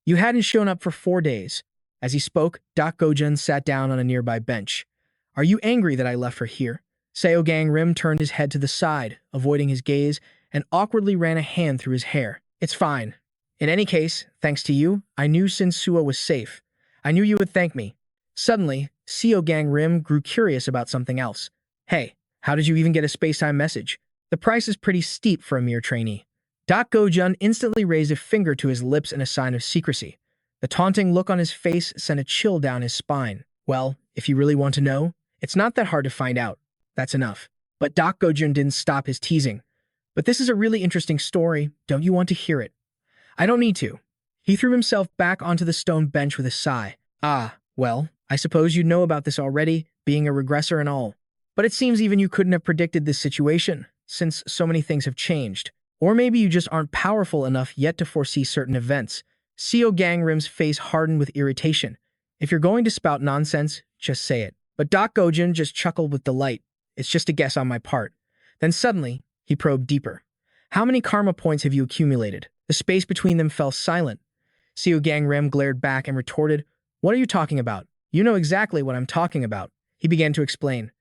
you hadn't shown up for 4 days." As he spoke, Doc Gozen sat down on a nearby bench. "Are you angry that I left her here?" Seol Gangim turned his head to the side, avoiding his gaze, and awkwardly ran a hand through his hair. "It's fine. In any case, thanks to you, I knew Shinsua was safe. I knew you would thank me." Suddenly, Seol Gangim grew curious about something else. "Hey, how did you even get a space-time message? The price is pretty steep for a mere trainee." Doc Gozen instantly raised a finger to his lips in a sign of secrecy. The taunting look on his face sent a chill down his spine. "Well, if you really want to know, it's not that hard to find out. That's enough." But Doc Gozen didn't stop his teasing. "But this is a really interesting story. Don't you want to hear it?" "I don't need to." He threw himself back onto the stone bench with a sigh. "Ah, well, I suppose you know about this already, being a regressor and all. But it seems even you couldn't have predicted this situation, since so many things have changed. Or maybe you just aren't powerful enough yet to foresee certain events." Seol Gangim's face hardened with irritation. "If you're going to spout nonsense, just say it." But Doc Gozen just chuckled with delight. "It's just a guess on my part." Then suddenly, he probed deeper. "How many karma points have you accumulated?" The space between them fell silent. Seol Gangim glared back and retorted, "What are you talking about?" "You know exactly what I'm talking about." He began to explain.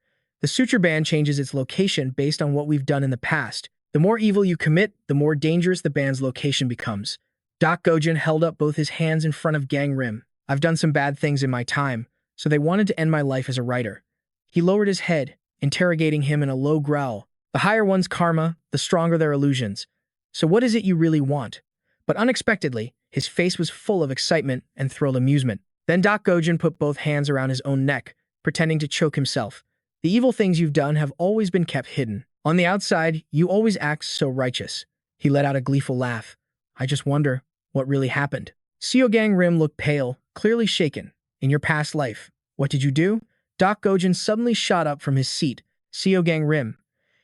"The suture band changes its location based on what we've done in the past. The more evil you commit, the more dangerous the band's location becomes." Doc Gozen held up both his hands in front of Gangim. "I've done some bad things in my time, so they wanted to end my life as a writer." He lowered his head, interrogating him in a low growl. "The higher one's karma, the stronger their illusions. So what is it you really want?" But unexpectedly, his face was full of excitement and thrilled amusement. Then Doc Gozen put both hands around his own neck, pretending to choke himself. "The evil things you've done have always been kept hidden. On the outside, you always act so righteous." He let out a gleeful laugh. "I just wonder what really happened." Seol Gangim looked pale, clearly shaken. "In your past life, what did you do?" Doc Gozen suddenly shot up from his seat. Seol Gangim.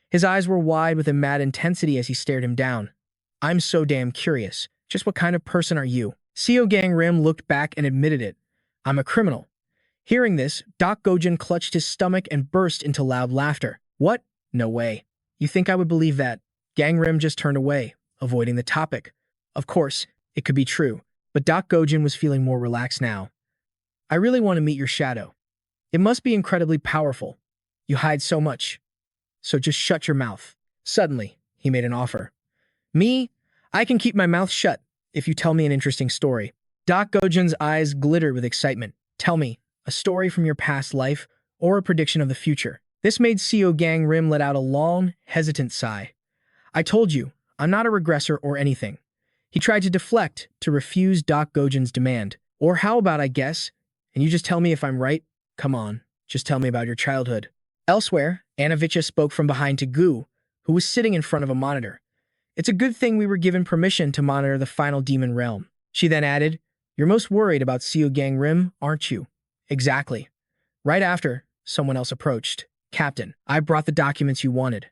His eyes were wide with a mad intensity as he stared him down. "I'm so damn curious. Just what kind of person are you?" Seol Gangim looked back and admitted it. "I'm a criminal." Hearing this, Doc Gozen clutched his stomach and burst into loud laughter. "What? No way. You think I would believe that?" Gangim just turned away, avoiding the topic. Of course, it could be true, but Doc Gozen was feeling more relaxed now. "I really want to meet your shadow. It must be incredibly powerful. You hide so much. So just shut your mouth." Suddenly, he made an offer. "Me? I can keep my mouth shut if you tell me an interesting story." Doc Gozen's eyes glittered with excitement. "Tell me, a story from your past life or a prediction of the future." This made Seol Gangim let out a long, hesitant sigh. "I told you, I'm not a regressor or anything." He tried to deflect, to refuse Doc Gozen's demand. "Or how about I guess, and you just tell me if I'm right? Come on, just tell me about your childhood." Elsewhere, Anavicha spoke from behind to Gu, who was sitting in front of a monitor. "It's a good thing we were given permission to monitor the final demon realm." She then added, "You're most worried about Seol Gangim, aren't you?" "Exactly." Right after, someone else approached. "Captain, I brought the documents you wanted."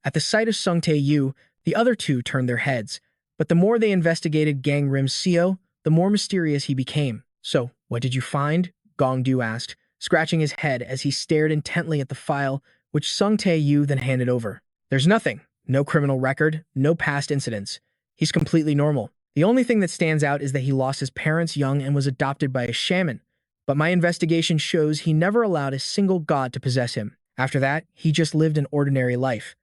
At the sight of Sung Tae-yu, the other two turned their heads, but the more they investigated Gangrim's Seo, the more mysterious he became. "So, what did you find?" Gongdu asked, scratching his head as he stared intently at the file, which Sung Tae-yu then handed over. "There's nothing. No criminal record, no past incidents. He's completely normal." The only thing that stands out is that he lost his parents young and was adopted by a shaman, but my investigation shows he never allowed a single god to possess him. After that, he just lived an ordinary life.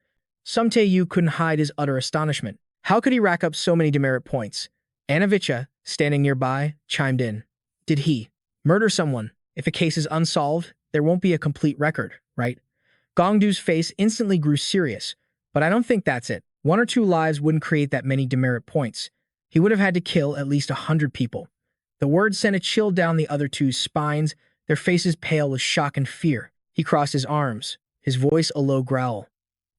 Some Taeyu couldn't hide his utter astonishment. How could he rack up so many demerit points? Anavicha, standing nearby, chimed in. Did he murder someone? If a case is unsolved, there won't be a complete record, right? Gongdu's face instantly grew serious, but I don't think that's it. 1 or 2 lives wouldn't create that many demerit points. He would have had to kill at least 100 people. The word sent a chill down the other two's spines, their faces pale with shock and fear. He crossed his arms, his voice a low growl.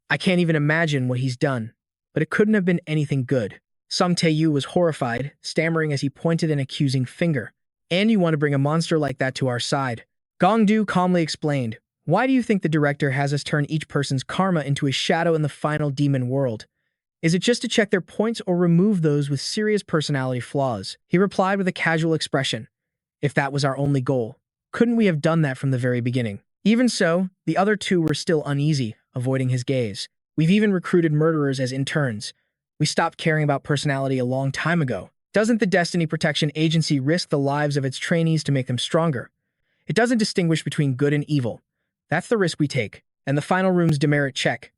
I can't even imagine what he's done, but it couldn't have been anything good. Some Taeyu was horrified, stammering as he pointed an accusing finger. And you want to bring a monster like that to our side. Gongdu calmly explained, why do you think the director has us turn each person's karma into a shadow in the final demon world? Is it just to check their points or remove those with serious personality flaws? He replied with a casual expression. If that was our only goal, couldn't we have done that from the very beginning? Even so, the other two were still uneasy, avoiding his gaze. We've even recruited murderers as interns. We stopped caring about personality a long time ago. Doesn't the Destiny Protection Agency risk the lives of its trainees to make them stronger? It doesn't distinguish between good and evil. That's the risk we take. And the final room's demerit check.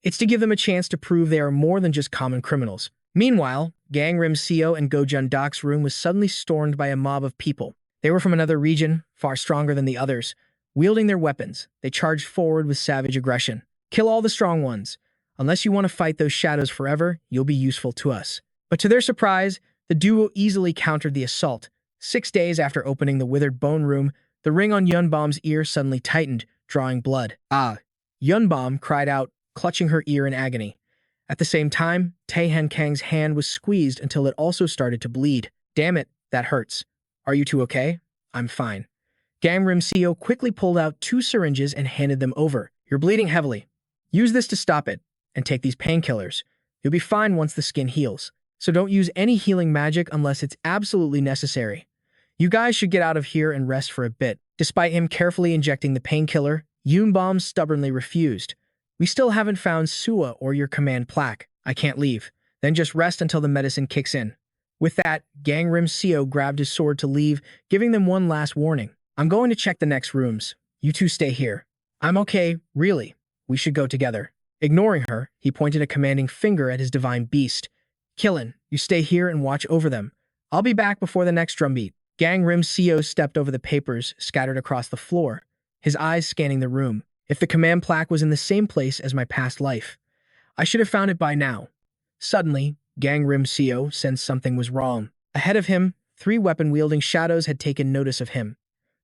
It's to give them a chance to prove they are more than just common criminals. Meanwhile, Gangrim Seo and Gojun Doc's room was suddenly stormed by a mob of people. They were from another region, far stronger than the others. Wielding their weapons, they charged forward with savage aggression. Kill all the strong ones. Unless you want to fight those shadows forever, you'll be useful to us. But to their surprise, the duo easily countered the assault. 6 days after opening the withered bone room, the ring on Yunbom's ear suddenly tightened, drawing blood. Ah! Yunbom cried out, clutching her ear in agony. At the same time, Tae Han Kang's hand was squeezed until it also started to bleed. Damn it, that hurts. Are you two okay? I'm fine. Gangrim Seo quickly pulled out 2 syringes and handed them over. You're bleeding heavily. Use this to stop it, and take these painkillers. You'll be fine once the skin heals. So don't use any healing magic unless it's absolutely necessary. You guys should get out of here and rest for a bit. Despite him carefully injecting the painkiller, Yunbom stubbornly refused. We still haven't found Sua or your command plaque. I can't leave. Then just rest until the medicine kicks in. With that, Gangrim Seo grabbed his sword to leave, giving them one last warning. I'm going to check the next rooms. You two stay here. I'm okay, really. We should go together. Ignoring her, he pointed a commanding finger at his divine beast. Killin, you stay here and watch over them. I'll be back before the next drumbeat. Gangrim Seo stepped over the papers scattered across the floor, his eyes scanning the room. If the command plaque was in the same place as my past life, I should have found it by now. Suddenly, Gangrim Seo sensed something was wrong. Ahead of him, 3 weapon-wielding shadows had taken notice of him.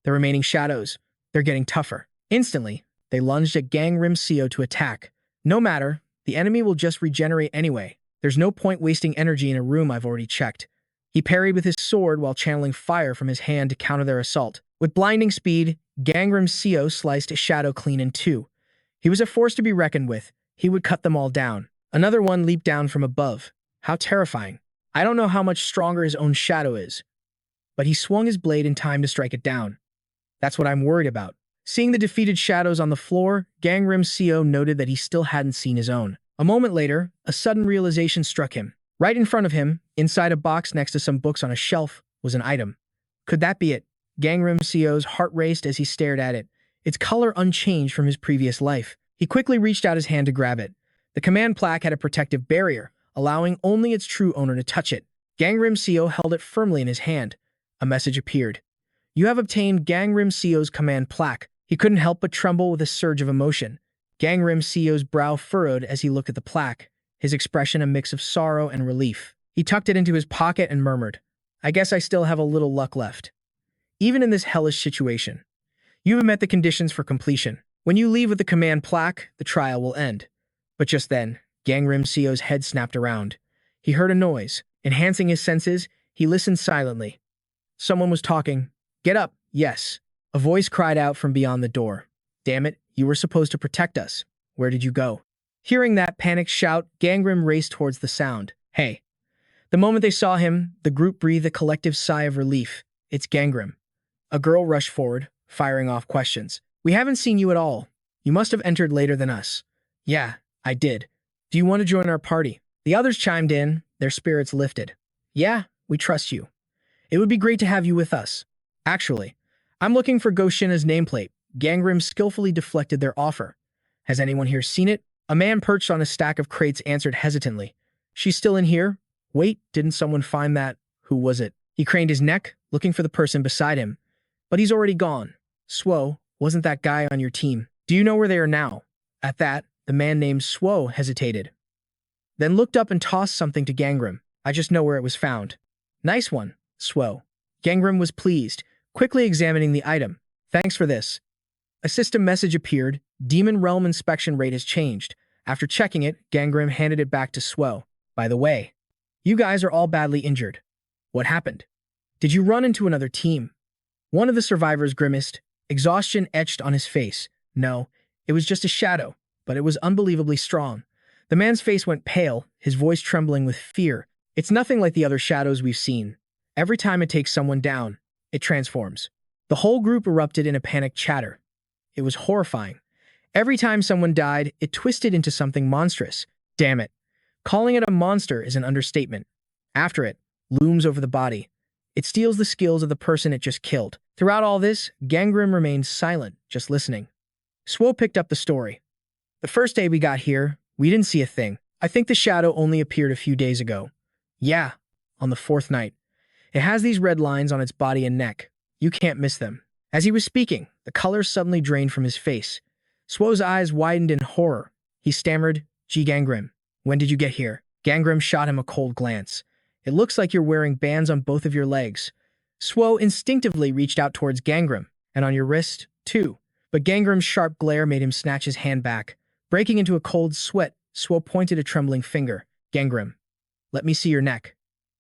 The remaining shadows, they're getting tougher. Instantly, they lunged at Gangrim Seo to attack. No matter, the enemy will just regenerate anyway. There's no point wasting energy in a room I've already checked. He parried with his sword while channeling fire from his hand to counter their assault. With blinding speed, Gangrim Seo sliced a shadow clean in 2. He was a force to be reckoned with. He would cut them all down. Another one leaped down from above. How terrifying. I don't know how much stronger his own shadow is, but he swung his blade in time to strike it down. That's what I'm worried about. Seeing the defeated shadows on the floor, Gangrim Seo noted that he still hadn't seen his own. A moment later, a sudden realization struck him. Right in front of him, inside a box next to some books on a shelf, was an item. Could that be it? Gangrim Seo's heart raced as he stared at it, its color unchanged from his previous life. He quickly reached out his hand to grab it. The command plaque had a protective barrier, allowing only its true owner to touch it. Gangrim Seo held it firmly in his hand. A message appeared. You have obtained Gangrim Seo's command plaque. He couldn't help but tremble with a surge of emotion. Gangrim Seo's brow furrowed as he looked at the plaque, his expression a mix of sorrow and relief. He tucked it into his pocket and murmured, I guess I still have a little luck left. Even in this hellish situation, you have met the conditions for completion. When you leave with the command plaque, the trial will end. But just then, Gangrim Seo's head snapped around. He heard a noise. Enhancing his senses, he listened silently. Someone was talking. Get up, yes. A voice cried out from beyond the door. Damn it, you were supposed to protect us. Where did you go? Hearing that panicked shout, Gangrim raced towards the sound. Hey. The moment they saw him, the group breathed a collective sigh of relief. It's Gangrim. A girl rushed forward, firing off questions. We haven't seen you at all. You must have entered later than us. Yeah, I did. Do you want to join our party? The others chimed in, their spirits lifted. Yeah, we trust you. It would be great to have you with us. Actually, I'm looking for Goshina's nameplate. Gangrim skillfully deflected their offer. Has anyone here seen it? A man perched on a stack of crates answered hesitantly. She's still in here? Wait, didn't someone find that? Who was it? He craned his neck, looking for the person beside him. But he's already gone. Swo, wasn't that guy on your team? Do you know where they are now? At that, the man named Swo hesitated. Then looked up and tossed something to Gangrim. I just know where it was found. Nice one, Swo. Gangrim was pleased, quickly examining the item. Thanks for this. A system message appeared. Demon Realm inspection rate has changed. After checking it, Gangrim handed it back to Swo. By the way, you guys are all badly injured. What happened? Did you run into another team? One of the survivors grimaced, exhaustion etched on his face. No, it was just a shadow, but it was unbelievably strong. The man's face went pale, his voice trembling with fear. It's nothing like the other shadows we've seen. Every time it takes someone down, it transforms. The whole group erupted in a panicked chatter. It was horrifying. Every time someone died, it twisted into something monstrous. Damn it. Calling it a monster is an understatement. After it, looms over the body. It steals the skills of the person it just killed. Throughout all this, Gangrim remained silent, just listening. Swo picked up the story. The first day we got here, we didn't see a thing. I think the shadow only appeared a few days ago. Yeah, on the fourth night. It has these red lines on its body and neck. You can't miss them. As he was speaking, the color suddenly drained from his face. Swo's eyes widened in horror. He stammered, Gee Gangrim, when did you get here? Gangrim shot him a cold glance. It looks like you're wearing bands on both of your legs. Swo instinctively reached out towards Gangrim, and on your wrist, too. But Gangrim's sharp glare made him snatch his hand back. Breaking into a cold sweat, Swo pointed a trembling finger. Gangrim, let me see your neck.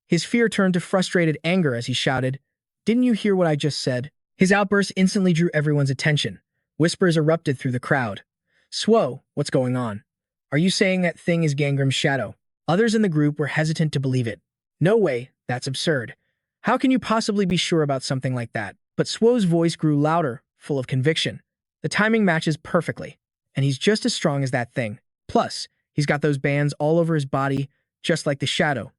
His fear turned to frustrated anger as he shouted, Didn't you hear what I just said? His outburst instantly drew everyone's attention. Whispers erupted through the crowd. Swo, what's going on? Are you saying that thing is Gangrim's shadow? Others in the group were hesitant to believe it. No way, that's absurd. How can you possibly be sure about something like that? But Swo's voice grew louder, full of conviction. The timing matches perfectly, and he's just as strong as that thing. Plus, he's got those bands all over his body, just like the shadow.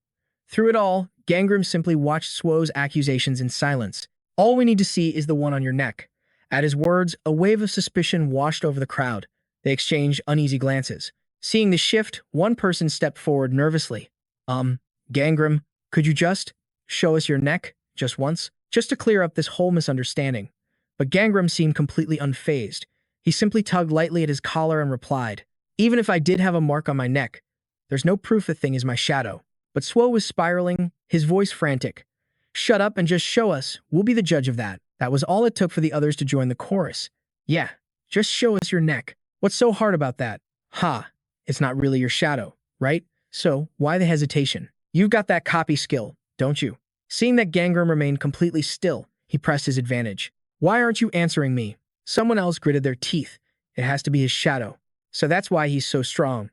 Through it all, Gangrim simply watched Swo's accusations in silence. All we need to see is the one on your neck. At his words, a wave of suspicion washed over the crowd. They exchanged uneasy glances. Seeing the shift, one person stepped forward nervously. Gangrim, could you just show us your neck, just once? Just to clear up this whole misunderstanding. But Gangrim seemed completely unfazed. He simply tugged lightly at his collar and replied, Even if I did have a mark on my neck, there's no proof the thing is my shadow. But Swo was spiraling, his voice frantic. Shut up and just show us. We'll be the judge of that. That was all it took for the others to join the chorus. Yeah, just show us your neck. What's so hard about that? Ha, it's not really your shadow, right? So, why the hesitation? You've got that copy skill, don't you? Seeing that Gangrim remained completely still, he pressed his advantage. Why aren't you answering me? Someone else gritted their teeth. It has to be his shadow. So that's why he's so strong.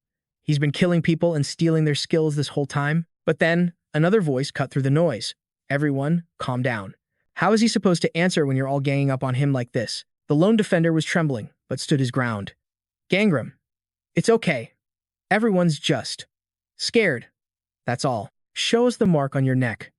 He's been killing people and stealing their skills this whole time. But then, another voice cut through the noise. Everyone, calm down. How is he supposed to answer when you're all ganging up on him like this? The lone defender was trembling, but stood his ground. Gangrim, it's okay. Everyone's just scared. That's all. Show us the mark on your neck.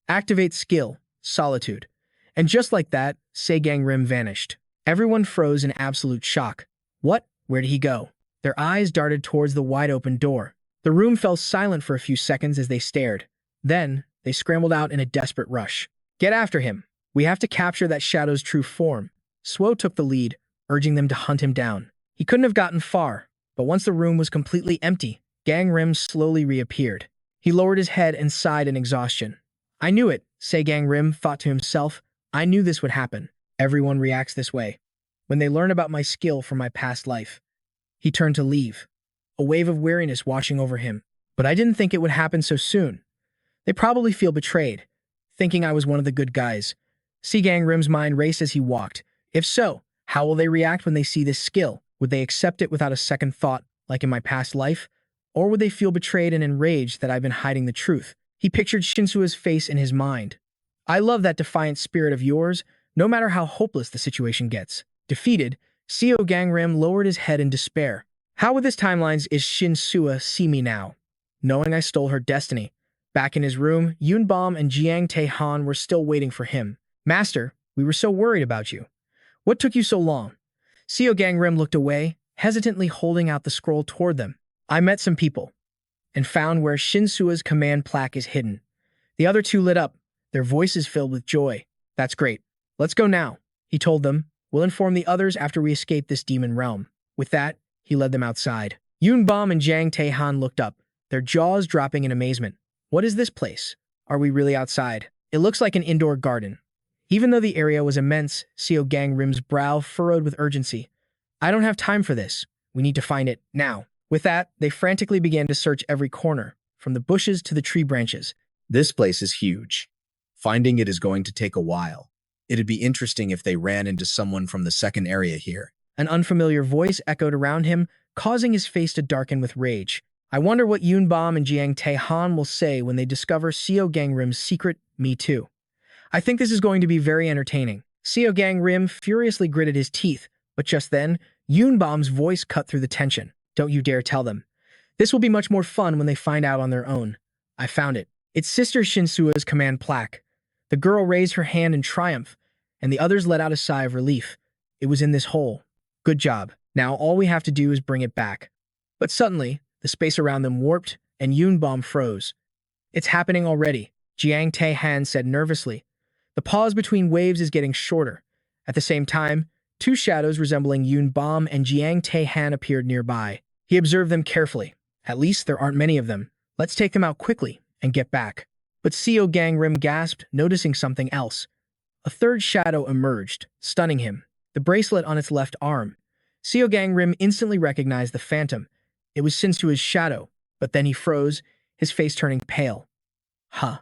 Activate skill, solitude. And just like that, Se Gangrim vanished. Everyone froze in absolute shock. What? Where did he go? Their eyes darted towards the wide-open door. The room fell silent for a few seconds as they stared. Then, they scrambled out in a desperate rush. Get after him. We have to capture that shadow's true form. Swo took the lead, urging them to hunt him down. He couldn't have gotten far, but once the room was completely empty, Gangrim slowly reappeared. He lowered his head and sighed in exhaustion. I knew it, Se Gangrim thought to himself. I knew this would happen. Everyone reacts this way when they learn about my skill from my past life. He turned to leave, a wave of weariness washing over him. But I didn't think it would happen so soon. They probably feel betrayed, thinking I was one of the good guys. Se Gangrim's mind raced as he walked. If so, how will they react when they see this skill? Would they accept it without a second thought, like in my past life? Or would they feel betrayed and enraged that I've been hiding the truth? He pictured Shinsua's face in his mind. I love that defiant spirit of yours, no matter how hopeless the situation gets. Defeated, Seol Gangim lowered his head in despair. How with his timelines is Shinsua see me now? Knowing I stole her destiny. Back in his room, Yunbom and Jiang Taehan were still waiting for him. Master, we were so worried about you. What took you so long? Seol Gangim looked away, hesitantly holding out the scroll toward them. I met some people and found where Shinsua's command plaque is hidden. The other two lit up, their voices filled with joy. That's great. Let's go now, he told them. We'll inform the others after we escape this demon realm. With that, he led them outside. Yunbom and Jiang Taehan looked up, their jaws dropping in amazement. What is this place? Are we really outside? It looks like an indoor garden. Even though the area was immense, Seol Gangrim's brow furrowed with urgency. I don't have time for this. We need to find it now. With that, they frantically began to search every corner, from the bushes to the tree branches. This place is huge. Finding it is going to take a while. It'd be interesting if they ran into someone from the second area here. An unfamiliar voice echoed around him, causing his face to darken with rage. I wonder what Yunbom and Jiang Taehan will say when they discover Seol Gangrim's secret. Me too. I think this is going to be very entertaining. Seol Gangim furiously gritted his teeth, but just then, Yunbom's voice cut through the tension. Don't you dare tell them. This will be much more fun when they find out on their own. I found it. It's Sister Shinsua's command plaque. The girl raised her hand in triumph, and the others let out a sigh of relief. It was in this hole. Good job. Now all we have to do is bring it back. But suddenly, the space around them warped, and Yunbom froze. It's happening already, Jiang Taehan said nervously. The pause between waves is getting shorter. At the same time, two shadows resembling Yunbom and Jiang Taehan appeared nearby. He observed them carefully. At least there aren't many of them. Let's take them out quickly and get back. But Seol Gangim gasped, noticing something else. A third shadow emerged, stunning him. The bracelet on its left arm. Seol Gangim instantly recognized the phantom. It was Shinsua's shadow, but then he froze, his face turning pale. Huh.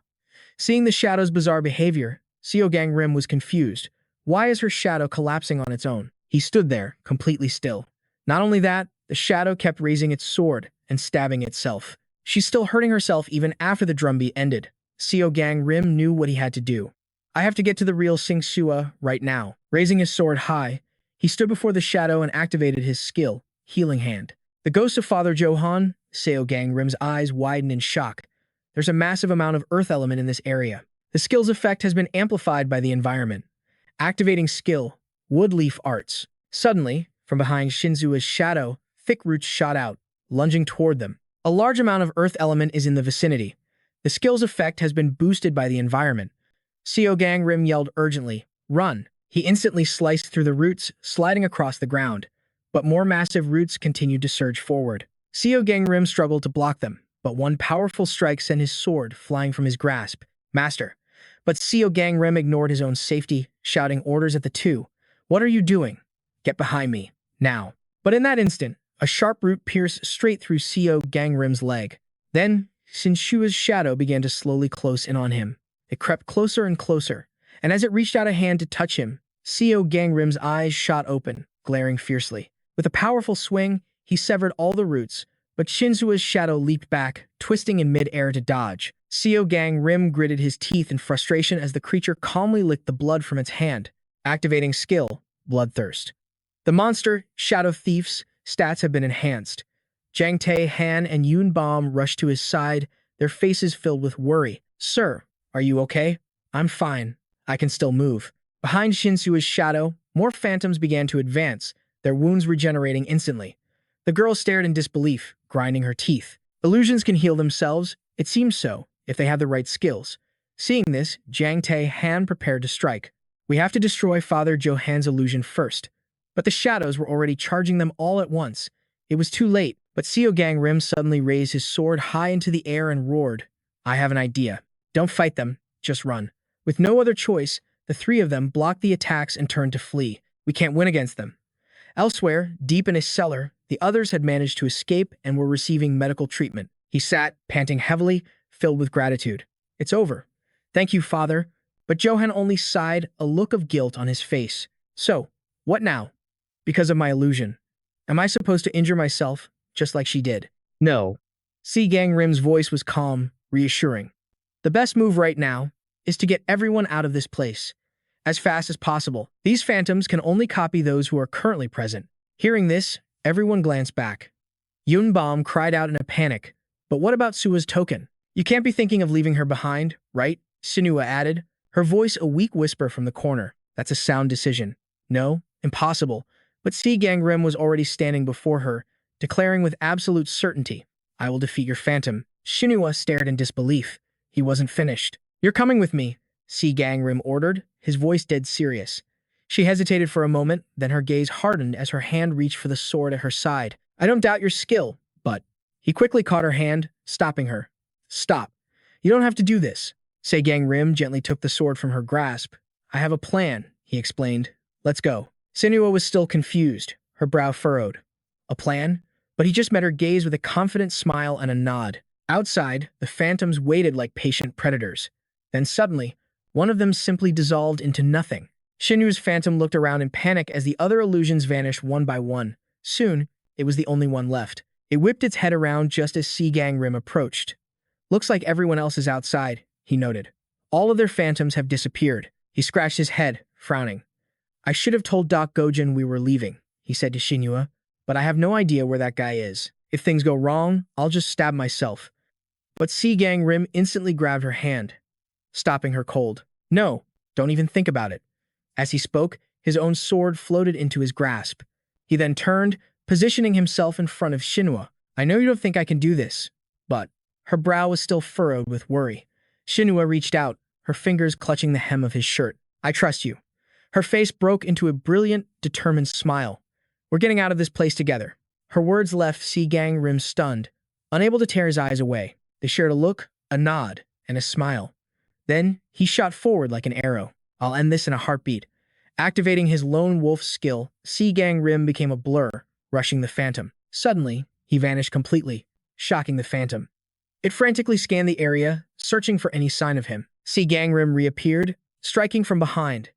Seeing the shadow's bizarre behavior, Seol Gangim was confused. Why is her shadow collapsing on its own? He stood there, completely still. Not only that, the shadow kept raising its sword and stabbing itself. She's still hurting herself even after the drumbeat ended. Seol Gangim knew what he had to do. I have to get to the real Shinsua right now. Raising his sword high, he stood before the shadow and activated his skill, Healing Hand. The ghost of Father Johan, Seol Gangrim's eyes widened in shock. There's a massive amount of earth element in this area. The skill's effect has been amplified by the environment. Activating skill, Wood Leaf Arts. Suddenly, from behind Shinsua's shadow, thick roots shot out, lunging toward them. A large amount of earth element is in the vicinity. The skill's effect has been boosted by the environment. Seol Gangim yelled urgently, "Run!" He instantly sliced through the roots, sliding across the ground. But more massive roots continued to surge forward. Seol Gangim struggled to block them, but one powerful strike sent his sword flying from his grasp. Master. But Seol Gangim ignored his own safety, shouting orders at the two. What are you doing? Get behind me, now. But in that instant, a sharp root pierced straight through Seol Gangrim's leg. Then, Shinsua's shadow began to slowly close in on him. It crept closer and closer, and as it reached out a hand to touch him, Seol Gangrim's eyes shot open, glaring fiercely. With a powerful swing, he severed all the roots, but Shinsua's shadow leaped back, twisting in mid-air to dodge. Seol Gangim gritted his teeth in frustration as the creature calmly licked the blood from its hand, activating skill, Bloodthirst. The monster, Shadow Thief's, stats have been enhanced. Jiang Taehan and Yunbom rushed to his side, their faces filled with worry. Sir, are you okay? I'm fine. I can still move. Behind Shinsua's shadow, more phantoms began to advance, their wounds regenerating instantly. The girl stared in disbelief, grinding her teeth. Illusions can heal themselves, it seems so, if they have the right skills. Seeing this, Jiang Taehan prepared to strike. We have to destroy Father Johan's illusion first. But the shadows were already charging them all at once. It was too late, but Seol Gangim suddenly raised his sword high into the air and roared. I have an idea. Don't fight them, just run. With no other choice, the three of them blocked the attacks and turned to flee. We can't win against them. Elsewhere, deep in a cellar, the others had managed to escape and were receiving medical treatment. He sat, panting heavily, filled with gratitude. It's over. Thank you, Father. But Johan only sighed, a look of guilt on his face. So, what now? Because of my illusion. Am I supposed to injure myself, just like she did? No. Seol Gangrim's voice was calm, reassuring. The best move right now is to get everyone out of this place. As fast as possible. These phantoms can only copy those who are currently present. Hearing this, everyone glanced back. Yunbom cried out in a panic. But what about Sua's token? You can't be thinking of leaving her behind, right? Shinsua added, her voice a weak whisper from the corner. That's a sound decision. No, impossible. But Seol Gangim was already standing before her, declaring with absolute certainty, I will defeat your phantom. Shinsua stared in disbelief. He wasn't finished. You're coming with me, Seol Gangim ordered, his voice dead serious. She hesitated for a moment, then her gaze hardened as her hand reached for the sword at her side. I don't doubt your skill, but... He quickly caught her hand, stopping her. Stop. You don't have to do this. Seol Gangim gently took the sword from her grasp. I have a plan, he explained. Let's go. Shinsua was still confused, her brow furrowed. A plan? But he just met her gaze with a confident smile and a nod. Outside, the phantoms waited like patient predators. Then suddenly, one of them simply dissolved into nothing. Shinsua's phantom looked around in panic as the other illusions vanished one by one. Soon, it was the only one left. It whipped its head around just as Seol Gangim approached. Looks like everyone else is outside, he noted. All of their phantoms have disappeared. He scratched his head, frowning. I should have told Doc Gozen we were leaving, he said to Shinsua, but I have no idea where that guy is. If things go wrong, I'll just stab myself. But Seol Gangim instantly grabbed her hand, stopping her cold. No, don't even think about it. As he spoke, his own sword floated into his grasp. He then turned, positioning himself in front of Shinsua. I know you don't think I can do this, but... Her brow was still furrowed with worry. Shinsua reached out, her fingers clutching the hem of his shirt. I trust you. Her face broke into a brilliant, determined smile. We're getting out of this place together. Her words left Seol Gangim stunned, unable to tear his eyes away. They shared a look, a nod, and a smile. Then, he shot forward like an arrow. I'll end this in a heartbeat. Activating his lone wolf skill, Seol Gangim became a blur, rushing the phantom. Suddenly, he vanished completely, shocking the phantom. It frantically scanned the area, searching for any sign of him. Seol Gangim reappeared, striking from behind.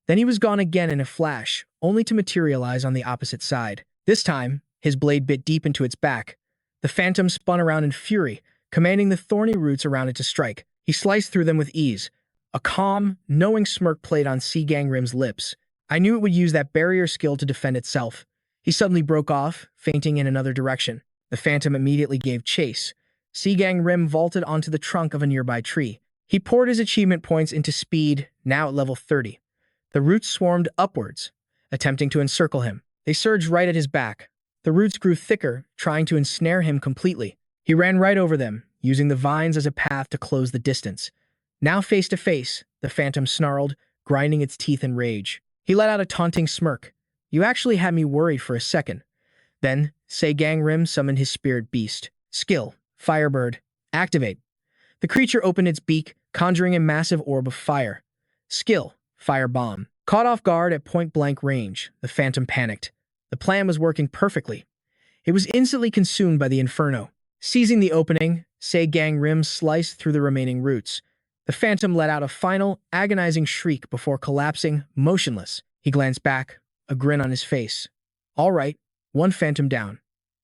Then he was gone again in a flash, only to materialize on the opposite side. This time, his blade bit deep into its back. The phantom spun around in fury, commanding the thorny roots around it to strike. He sliced through them with ease. A calm, knowing smirk played on Seol Gangim's lips. I knew it would use that barrier skill to defend itself. He suddenly broke off, feinting in another direction. The phantom immediately gave chase. Seol Gangim vaulted onto the trunk of a nearby tree. He poured his achievement points into speed, now at level 30. The roots swarmed upwards, attempting to encircle him. They surged right at his back. The roots grew thicker, trying to ensnare him completely. He ran right over them, using the vines as a path to close the distance. Now face to face, the phantom snarled, grinding its teeth in rage. He let out a taunting smirk. You actually had me worried for a second. Then, Seol Gangim summoned his spirit beast. Skill. Firebird. Activate. The creature opened its beak, conjuring a massive orb of fire. Skill. Firebomb. Caught off guard at point-blank range, the phantom panicked. The plan was working perfectly. It was instantly consumed by the inferno. Seizing the opening, Seol Gangim sliced through the remaining roots. The phantom let out a final, agonizing shriek before collapsing, motionless. He glanced back, a grin on his face. All right, one phantom down.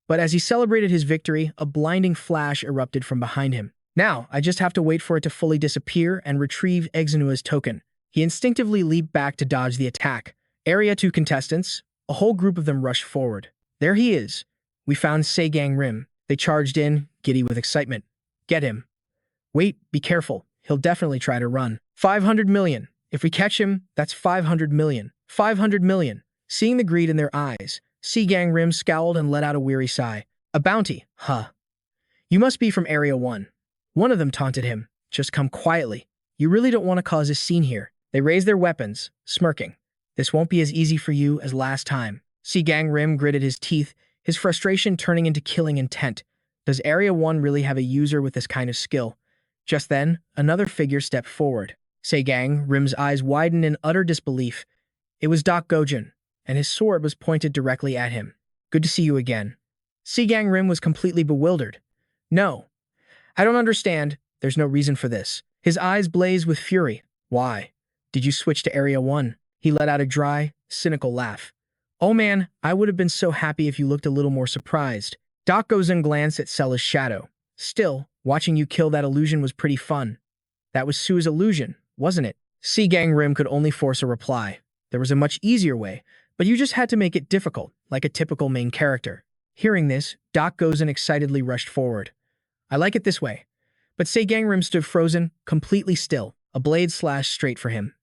But as he celebrated his victory, a blinding flash erupted from behind him. Now, I just have to wait for it to fully disappear and retrieve Exenua's token. He instinctively leaped back to dodge the attack. Area 2 contestants, a whole group of them rushed forward. There he is. We found Seol Gangim. They charged in, giddy with excitement. Get him. Wait, be careful. He'll definitely try to run. 500 million. If we catch him, that's 500 million. 500 million. Seeing the greed in their eyes, Seol Gangim scowled and let out a weary sigh. A bounty, huh? You must be from Area 1. One of them taunted him. Just come quietly. You really don't want to cause a scene here. They raised their weapons, smirking. This won't be as easy for you as last time. Seol Gangim gritted his teeth, his frustration turning into killing intent. Does Area 1 really have a user with this kind of skill? Just then, another figure stepped forward. Seol Gangim's eyes widened in utter disbelief. It was Doc Gozen, and his sword was pointed directly at him. Good to see you again. Seol Gangim was completely bewildered. No. I don't understand. There's no reason for this. His eyes blazed with fury. Why? Did you switch to Area 1? He let out a dry, cynical laugh. Oh man, I would have been so happy if you looked a little more surprised. Doc Gozen glanced at Sella's shadow. Still, watching you kill that illusion was pretty fun. That was Sue's illusion, wasn't it? Seol Gangim could only force a reply. There was a much easier way, but you just had to make it difficult, like a typical main character. Hearing this, Doc Gozen excitedly rushed forward. I like it this way. But Seol Gangim stood frozen, completely still, a blade slashed straight for him.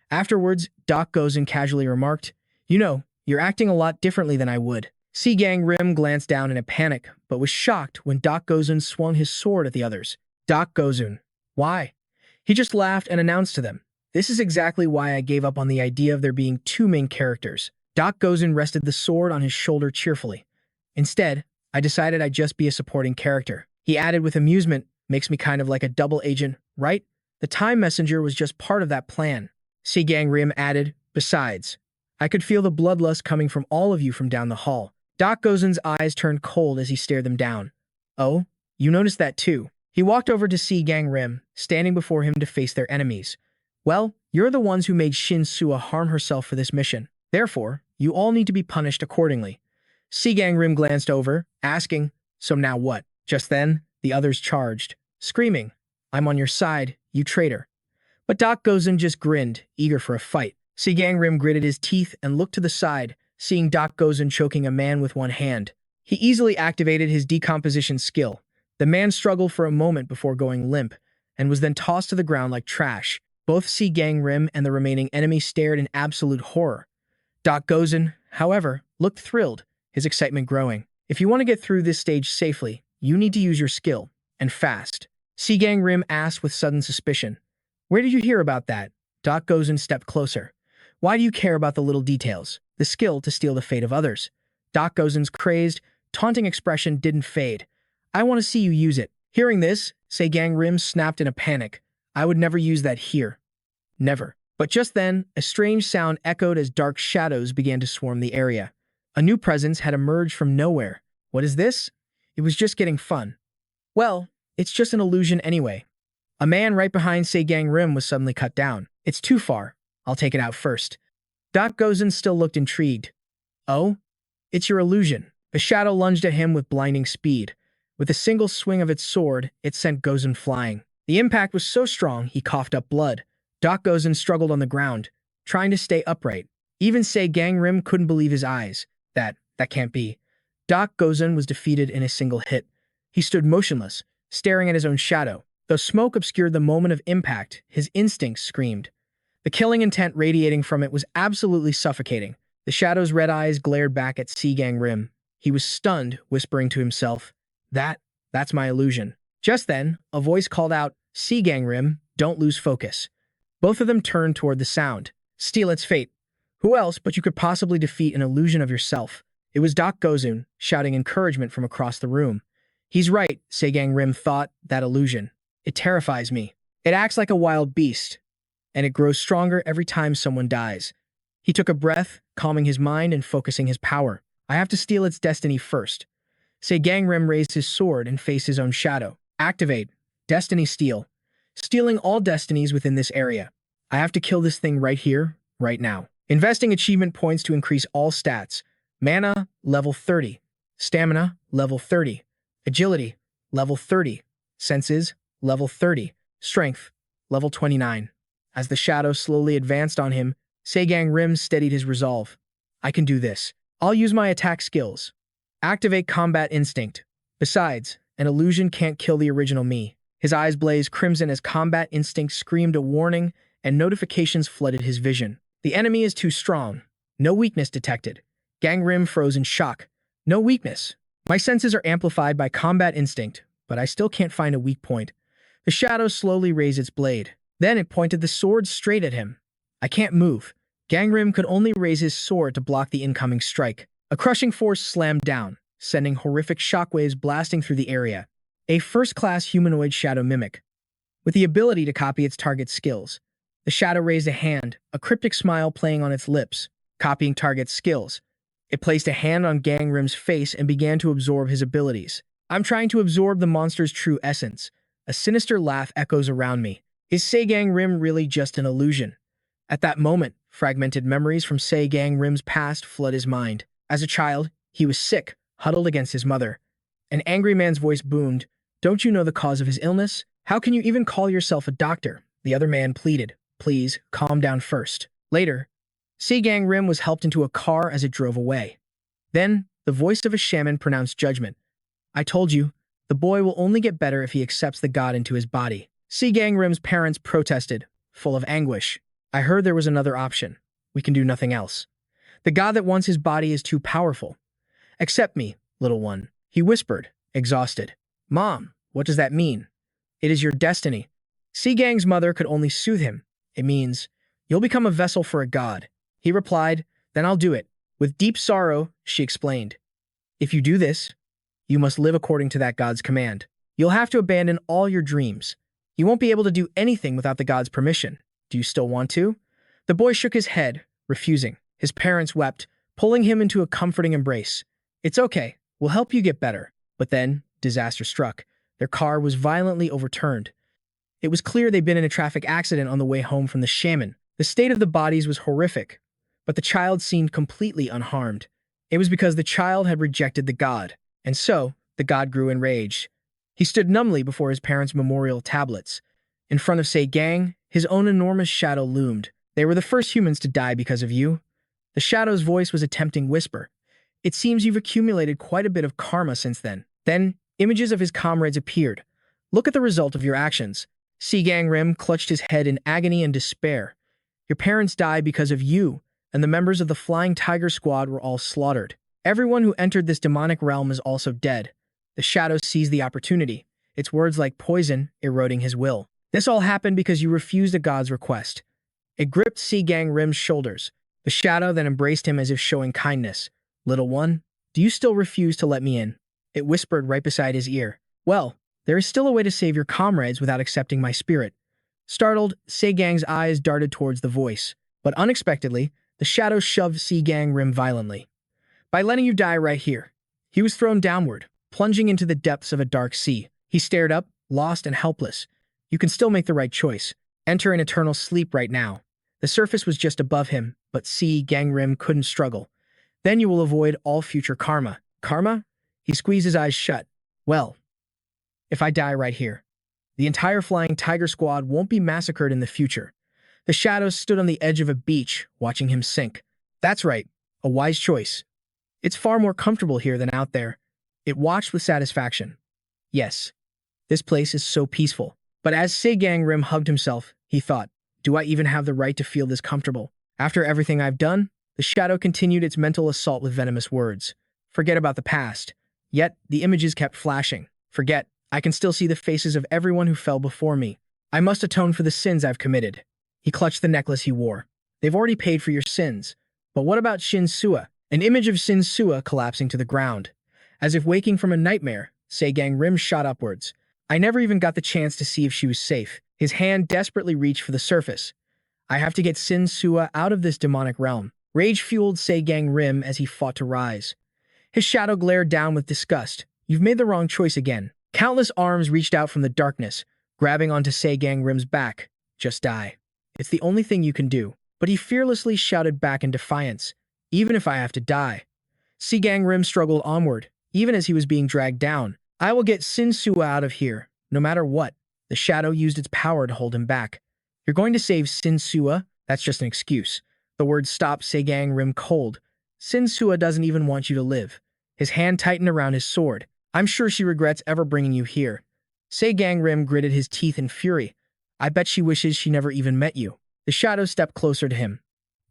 Afterwards, Doc Gozen casually remarked, "You know, you're acting a lot differently than I would." Seol Gangim glanced down in a panic, but was shocked when Doc Gozen swung his sword at the others. Doc Gozen. Why? He just laughed and announced to them, "This is exactly why I gave up on the idea of there being two main characters." Doc Gozen rested the sword on his shoulder cheerfully. "Instead, I decided I'd just be a supporting character." He added with amusement, "Makes me kind of like a double agent, right? The Time Messenger was just part of that plan." Seol Gangim added, "Besides, I could feel the bloodlust coming from all of you from down the hall." Doc Gozen's eyes turned cold as he stared them down. "Oh, you noticed that too?" He walked over to Seol Gangim, standing before him to face their enemies. "Well, you're the ones who made Shinsua harm herself for this mission. Therefore, you all need to be punished accordingly." Seol Gangim glanced over, asking, "So now what?" Just then, the others charged, screaming, "I'm on your side, you traitor." But Doc Gozen just grinned, eager for a fight. Seol Gangim gritted his teeth and looked to the side, seeing Doc Gozen choking a man with one hand. He easily activated his decomposition skill. The man struggled for a moment before going limp, and was then tossed to the ground like trash. Both Seol Gangim and the remaining enemy stared in absolute horror. Doc Gozen, however, looked thrilled, his excitement growing. "If you want to get through this stage safely, you need to use your skill, and fast." Seol Gangim asked with sudden suspicion. "Where did you hear about that?" Doc Gozen stepped closer. "Why do you care about the little details? The skill to steal the fate of others." Doc Gozen's crazed, taunting expression didn't fade. "I want to see you use it." Hearing this, Seol Gangim snapped in a panic. "I would never use that here. Never." But just then, a strange sound echoed as dark shadows began to swarm the area. A new presence had emerged from nowhere. "What is this?" It was just getting fun. "Well, it's just an illusion anyway." A man right behind Seol Gangim was suddenly cut down. "It's too far. I'll take it out first." Doc Gozen still looked intrigued. "Oh? It's your illusion." A shadow lunged at him with blinding speed. With a single swing of its sword, it sent Gozen flying. The impact was so strong, he coughed up blood. Doc Gozen struggled on the ground, trying to stay upright. Even Seol Gangim couldn't believe his eyes. That can't be. Doc Gozen was defeated in a single hit. He stood motionless, staring at his own shadow. Though smoke obscured the moment of impact, his instincts screamed. The killing intent radiating from it was absolutely suffocating. The shadow's red eyes glared back at Seol Gangim. He was stunned, whispering to himself, That's my illusion." Just then, a voice called out, "Seol Gangim, don't lose focus." Both of them turned toward the sound. "Steal its fate. Who else but you could possibly defeat an illusion of yourself?" It was Doc Gozen, shouting encouragement from across the room. "He's right," Seol Gangim thought, "that illusion. It terrifies me. It acts like a wild beast, and it grows stronger every time someone dies." He took a breath, calming his mind and focusing his power. "I have to steal its destiny first." Seol Gangim raised his sword and faced his own shadow. "Activate. Destiny steal. Stealing all destinies within this area. I have to kill this thing right here, right now." Investing achievement points to increase all stats. Mana, level 30. Stamina, level 30. Agility, level 30. Senses, level 30. Strength, level 29. As the shadow slowly advanced on him, Seol Gangim steadied his resolve. "I can do this. I'll use my attack skills. Activate combat instinct. Besides, an illusion can't kill the original me." His eyes blazed crimson as combat instinct screamed a warning and notifications flooded his vision. "The enemy is too strong. No weakness detected." Gangim froze in shock. "No weakness. My senses are amplified by combat instinct, but I still can't find a weak point." The shadow slowly raised its blade. Then it pointed the sword straight at him. "I can't move." Gangim could only raise his sword to block the incoming strike. A crushing force slammed down, sending horrific shockwaves blasting through the area. A first-class humanoid shadow mimic. With the ability to copy its target's skills, the shadow raised a hand, a cryptic smile playing on its lips. Copying target's skills, it placed a hand on Gangrim's face and began to absorb his abilities. "I'm trying to absorb the monster's true essence." A sinister laugh echoes around me. Is Seol Gangim really just an illusion? At that moment, fragmented memories from Seol Gangim's past flood his mind. As a child, he was sick, huddled against his mother. An angry man's voice boomed, "Don't you know the cause of his illness? How can you even call yourself a doctor?" The other man pleaded, "Please, calm down first." Later, Seol Gangim was helped into a car as it drove away. Then, the voice of a shaman pronounced judgment. "I told you, The boy will only get better if he accepts the god into his body. Seol Gangim's parents protested, full of anguish. I heard there was another option. We can do nothing else. The god that wants his body is too powerful. Accept me, little one, he whispered, exhausted. Mom, what does that mean? It is your destiny. Seol Gangim's mother could only soothe him. It means, you'll become a vessel for a god. He replied, then I'll do it. With deep sorrow, she explained. If you do this, you must live according to that god's command. You'll have to abandon all your dreams. You won't be able to do anything without the god's permission. Do you still want to? The boy shook his head, refusing. His parents wept, pulling him into a comforting embrace. It's okay. We'll help you get better. But then, disaster struck. Their car was violently overturned. It was clear they'd been in a traffic accident on the way home from the shaman. The state of the bodies was horrific, but the child seemed completely unharmed. It was because the child had rejected the god, and so the god grew enraged. He stood numbly before his parents' memorial tablets. In front of Seol Gangim, his own enormous shadow loomed. They were the first humans to die because of you. The shadow's voice was a tempting whisper. It seems you've accumulated quite a bit of karma since then. Then, images of his comrades appeared. Look at the result of your actions. Seol Gangim clutched his head in agony and despair. Your parents died because of you, and the members of the Flying Tiger Squad were all slaughtered. Everyone who entered this demonic realm is also dead. The shadow seized the opportunity, its words like poison eroding his will. This all happened because you refused a god's request. It gripped Seol Gangim's shoulders. The shadow then embraced him as if showing kindness. Little one, do you still refuse to let me in? It whispered right beside his ear. Well, there is still a way to save your comrades without accepting my spirit. Startled, Seol Gangim's eyes darted towards the voice. But unexpectedly, the shadow shoved Seol Gangim violently. By letting you die right here. He was thrown downward, plunging into the depths of a dark sea. He stared up, lost and helpless. You can still make the right choice. Enter an eternal sleep right now. The surface was just above him, but Seol Gangim couldn't struggle. Then you will avoid all future karma. Karma? He squeezed his eyes shut. Well, if I die right here, the entire Flying Tiger Squad won't be massacred in the future. The shadows stood on the edge of a beach, watching him sink. That's right, a wise choice. It's far more comfortable here than out there. It watched with satisfaction. Yes, this place is so peaceful. But as Seol Gangim hugged himself, he thought, do I even have the right to feel this comfortable? After everything I've done? The shadow continued its mental assault with venomous words. Forget about the past. Yet, the images kept flashing. Forget, I can still see the faces of everyone who fell before me. I must atone for the sins I've committed. He clutched the necklace he wore. They've already paid for your sins. But what about Shinsua? An image of Shinsua collapsing to the ground. As if waking from a nightmare, Seol Gangim shot upwards. I never even got the chance to see if she was safe. His hand desperately reached for the surface. I have to get Shinsua out of this demonic realm. Rage fueled Seol Gangim as he fought to rise. His shadow glared down with disgust. You've made the wrong choice again. Countless arms reached out from the darkness, grabbing onto Seol Gangim's back. Just die. It's the only thing you can do. But he fearlessly shouted back in defiance. Even if I have to die. Seol Gangim struggled onward, even as he was being dragged down. I will get Shinsua out of here, no matter what. The shadow used its power to hold him back. You're going to save Shinsua? That's just an excuse. The words stopped Seol Gangim cold. Shinsua doesn't even want you to live. His hand tightened around his sword. I'm sure she regrets ever bringing you here. Seol Gangim gritted his teeth in fury. I bet she wishes she never even met you. The shadow stepped closer to him.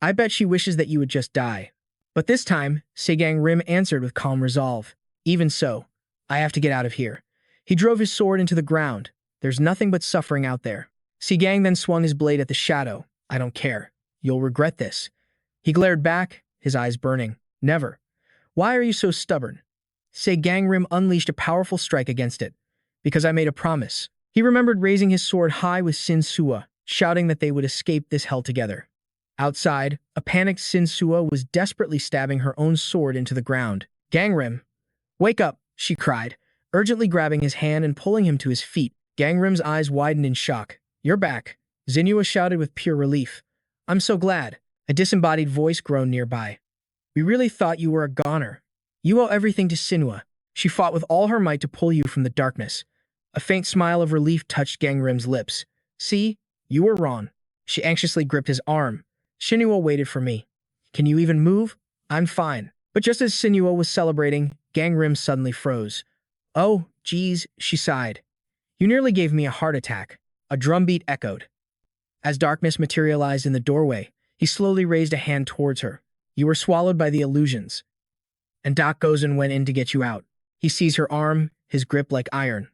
I bet she wishes that you would just die. But this time, Seol Gangim answered with calm resolve. Even so, I have to get out of here. He drove his sword into the ground. There's nothing but suffering out there. Seol Gangim then swung his blade at the shadow. I don't care. You'll regret this. He glared back, his eyes burning. Never. Why are you so stubborn? Seol Gangim unleashed a powerful strike against it. Because I made a promise. He remembered raising his sword high with Shinsua, shouting that they would escape this hell together. Outside, a panicked Shinsua was desperately stabbing her own sword into the ground. Gangim, wake up, she cried, urgently grabbing his hand and pulling him to his feet. Gangrim's eyes widened in shock. You're back, Shinsua shouted with pure relief. I'm so glad. A disembodied voice groaned nearby. We really thought you were a goner. You owe everything to Shinsua. She fought with all her might to pull you from the darkness. A faint smile of relief touched Gangrim's lips. See, you were wrong. She anxiously gripped his arm. Shinsua waited for me. Can you even move? I'm fine. But just as Shinsua was celebrating, Gangim suddenly froze. Oh, Geez, she sighed. You nearly gave me a heart attack. A drumbeat echoed. As darkness materialized in the doorway, he slowly raised a hand towards her. You were swallowed by the illusions. And Doc Gozen went in to get you out. He seized her arm, his grip like iron.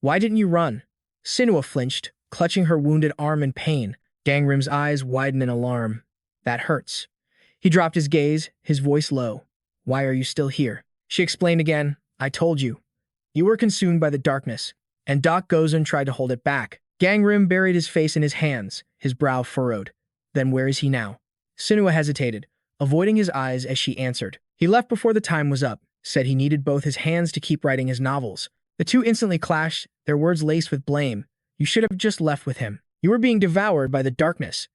Why didn't you run? Shinsua flinched, clutching her wounded arm in pain. Gangrim's eyes widened in alarm. That hurts. He dropped his gaze, his voice low. Why are you still here? She explained again. I told you. You were consumed by the darkness. And Doc Gozen tried to hold it back. Gangrim buried his face in his hands, his brow furrowed. Then where is he now? Shinsua hesitated, avoiding his eyes as she answered. He left before the time was up, said he needed both his hands to keep writing his novels. The two instantly clashed, their words laced with blame. You should have just left with him. You were being devoured by the darkness.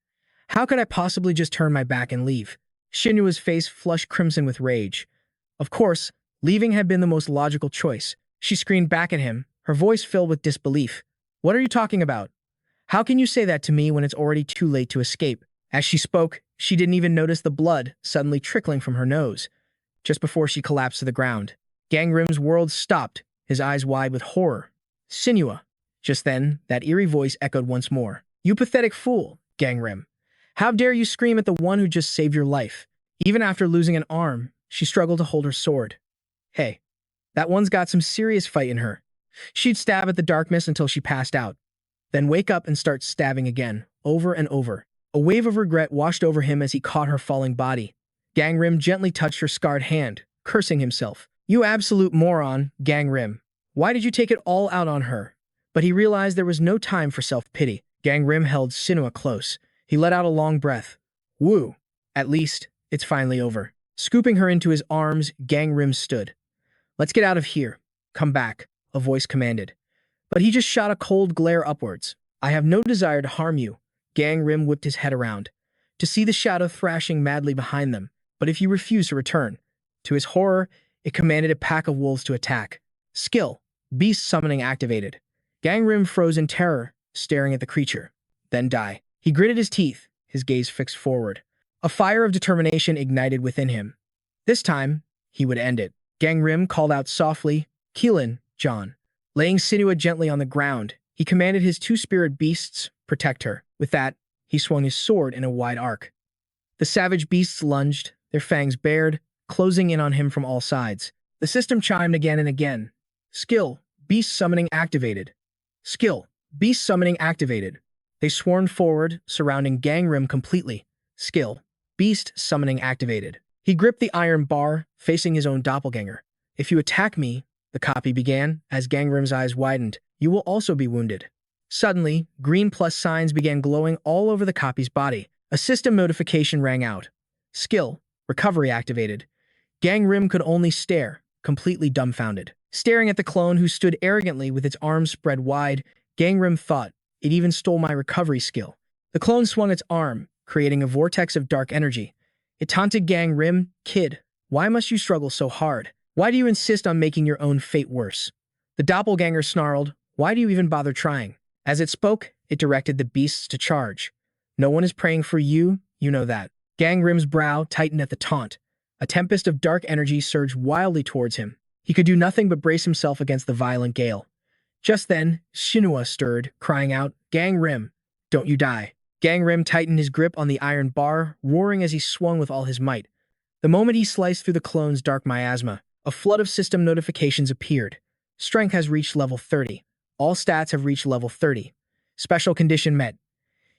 How could I possibly just turn my back and leave? Shinsua's face flushed crimson with rage. Of course, leaving had been the most logical choice. She screamed back at him, her voice filled with disbelief. What are you talking about? How can you say that to me when it's already too late to escape? As she spoke, she didn't even notice the blood suddenly trickling from her nose. Just before she collapsed to the ground, Gangrim's world stopped, his eyes wide with horror. Shinsua. Just then, that eerie voice echoed once more. You pathetic fool, Gangrim. How dare you scream at the one who just saved your life? Even after losing an arm, she struggled to hold her sword. Hey, that one's got some serious fight in her. She'd stab at the darkness until she passed out, then wake up and start stabbing again, over and over. A wave of regret washed over him as he caught her falling body. Gangrim gently touched her scarred hand, cursing himself. You absolute moron, Gangrim. Why did you take it all out on her? But he realized there was no time for self-pity. Gangrim held Shinsua close. He let out a long breath. Woo. At least, it's finally over. Scooping her into his arms, Gangrim stood. Let's get out of here. Come back, a voice commanded. But he just shot a cold glare upwards. I have no desire to harm you. Gangrim whipped his head around, to see the shadow thrashing madly behind them. But if you refuse to return, to his horror, it commanded a pack of wolves to attack. Skill. Beast summoning activated. Gangrim froze in terror, staring at the creature. Then die. He gritted his teeth, his gaze fixed forward. A fire of determination ignited within him. This time, he would end it. Gangrim called out softly, Keelan, John. Laying Shinsua gently on the ground, he commanded his two spirit beasts, protect her. With that, he swung his sword in a wide arc. The savage beasts lunged, their fangs bared, closing in on him from all sides. The system chimed again and again. Skill, beast summoning activated. Skill, beast summoning activated. They swarmed forward, surrounding Gangrim completely. Skill, beast summoning activated. He gripped the iron bar, facing his own doppelganger. If you attack me, the copy began, as Gangrim's eyes widened, you will also be wounded. Suddenly, green plus signs began glowing all over the copy's body. A system notification rang out. Skill, recovery activated. Gangrim could only stare, completely dumbfounded. Staring at the clone who stood arrogantly with its arms spread wide, Gangrim thought, it even stole my recovery skill. The clone swung its arm, creating a vortex of dark energy. It taunted Gangrim, kid, why must you struggle so hard? Why do you insist on making your own fate worse? The doppelganger snarled, why do you even bother trying? As it spoke, it directed the beasts to charge. No one is praying for you, you know that. Gangrim's brow tightened at the taunt. A tempest of dark energy surged wildly towards him. He could do nothing but brace himself against the violent gale. Just then, Shinsua stirred, crying out, Gangrim, don't you die. Gangrim tightened his grip on the iron bar, roaring as he swung with all his might. The moment he sliced through the clone's dark miasma, a flood of system notifications appeared. Strength has reached level 30. All stats have reached level 30. Special condition met.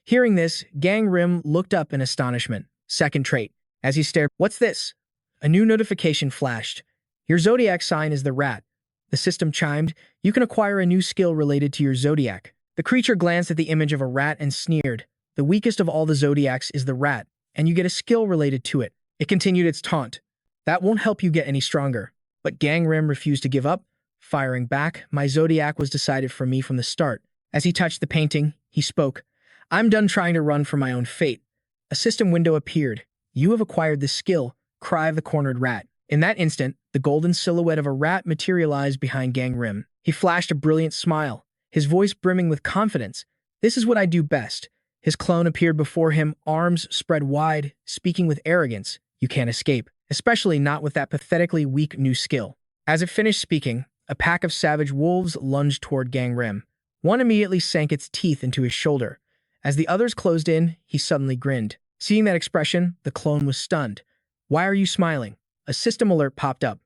Hearing this, Gangrim looked up in astonishment. Second trait. As he stared, what's this? A new notification flashed. Your zodiac sign is the rat. The system chimed, you can acquire a new skill related to your zodiac. The creature glanced at the image of a rat and sneered. The weakest of all the zodiacs is the rat, and you get a skill related to it. It continued its taunt. That won't help you get any stronger. But Gangrim refused to give up, firing back. My zodiac was decided for me from the start. As he touched the painting, he spoke. I'm done trying to run from my own fate. A system window appeared. You have acquired the skill, Cry of the Cornered Rat. In that instant, the golden silhouette of a rat materialized behind Gangrim. He flashed a brilliant smile, his voice brimming with confidence. This is what I do best. His clone appeared before him, arms spread wide, speaking with arrogance. You can't escape, especially not with that pathetically weak new skill. As it finished speaking, a pack of savage wolves lunged toward Gangrim. One immediately sank its teeth into his shoulder. As the others closed in, he suddenly grinned. Seeing that expression, the clone was stunned. "Why are you smiling?" A system alert popped up.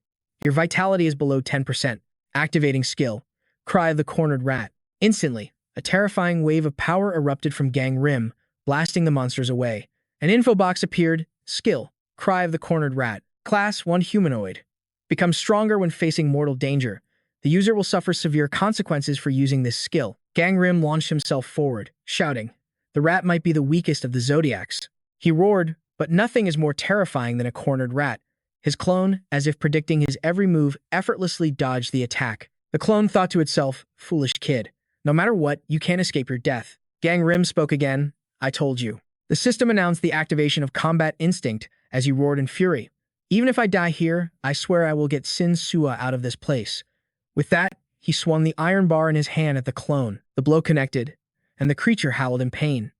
"Your vitality is below 10%. Activating skill." Cry of the cornered rat. Instantly, a terrifying wave of power erupted from Gangrim, blasting the monsters away. An info box appeared. Skill. Cry of the cornered rat. Class 1 humanoid. Becomes stronger when facing mortal danger. The user will suffer severe consequences for using this skill. Gangrim launched himself forward, shouting. The rat might be the weakest of the zodiacs. He roared, but nothing is more terrifying than a cornered rat. His clone, as if predicting his every move, effortlessly dodged the attack. The clone thought to itself, "Foolish kid. No matter what, you can't escape your death." Gangrim spoke again. "I told you." The system announced the activation of combat instinct as he roared in fury. "Even if I die here, I swear I will get Shinsua out of this place." With that, he swung the iron bar in his hand at the clone. The blow connected, and the creature howled in pain.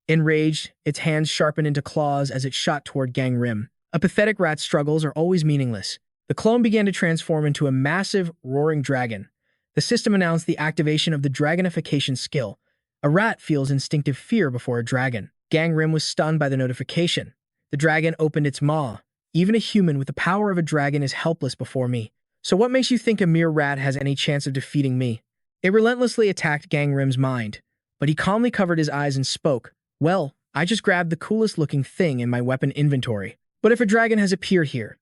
Enraged, its hands sharpened into claws as it shot toward Gangrim. A pathetic rat's struggles are always meaningless. The clone began to transform into a massive, roaring dragon. The system announced the activation of the dragonification skill. A rat feels instinctive fear before a dragon. Gangrim was stunned by the notification. The dragon opened its maw. "Even a human with the power of a dragon is helpless before me. So what makes you think a mere rat has any chance of defeating me?" It relentlessly attacked Gangrim's mind, but he calmly covered his eyes and spoke. "Well, I just grabbed the coolest looking thing in my weapon inventory. But if a dragon has appeared here..."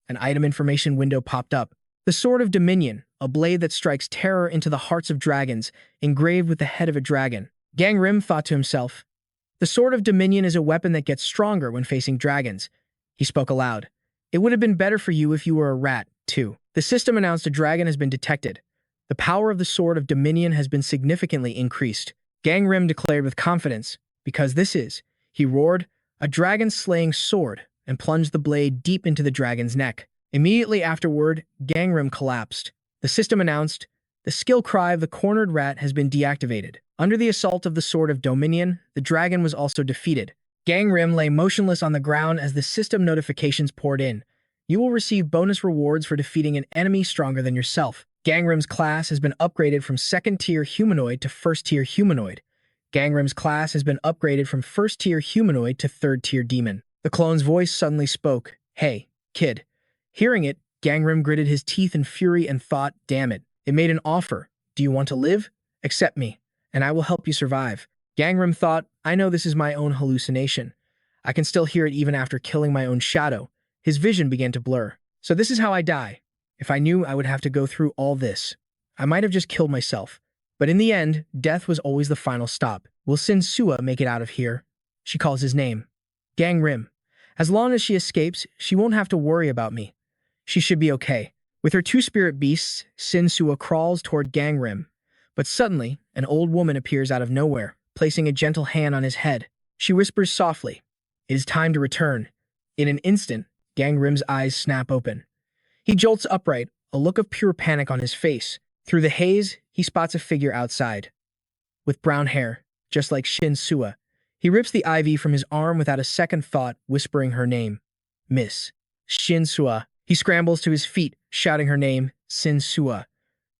An item information window popped up. The Sword of Dominion, a blade that strikes terror into the hearts of dragons, engraved with the head of a dragon. Gangrim thought to himself, "The Sword of Dominion is a weapon that gets stronger when facing dragons." He spoke aloud. "It would have been better for you if you were a rat, too." The system announced a dragon has been detected. The power of the Sword of Dominion has been significantly increased. Gangrim declared with confidence, "Because this is," he roared, "a dragon-slaying sword," and plunged the blade deep into the dragon's neck. Immediately afterward, Gangrim collapsed. The system announced, "The skill cry of the cornered rat has been deactivated." Under the assault of the Sword of Dominion, the dragon was also defeated. Gangrim lay motionless on the ground as the system notifications poured in. You will receive bonus rewards for defeating an enemy stronger than yourself. Gangrim's class has been upgraded from second-tier humanoid to first-tier humanoid. Gangrim's class has been upgraded from first-tier humanoid to third-tier demon. The clone's voice suddenly spoke. "Hey, kid." Hearing it, Gangrim gritted his teeth in fury and thought, "Damn it. It made an offer. Do you want to live? Accept me, and I will help you survive." Gangrim thought, "I know this is my own hallucination. I can still hear it even after killing my own shadow." His vision began to blur. "So this is how I die. If I knew I would have to go through all this, I might have just killed myself. But in the end, death was always the final stop. Will Shinsua make it out of here?" She calls his name. "Gangrim. As long as she escapes, she won't have to worry about me. She should be okay." With her two spirit beasts, Shinsua crawls toward Gangrim. But suddenly, an old woman appears out of nowhere, placing a gentle hand on his head. She whispers softly, "It is time to return." In an instant, Gangrim's eyes snap open. He jolts upright, a look of pure panic on his face. Through the haze, he spots a figure outside. With brown hair, just like Shinsua, he rips the IV from his arm without a second thought, whispering her name. "Miss Shinsua." He scrambles to his feet, shouting her name, Shinsua.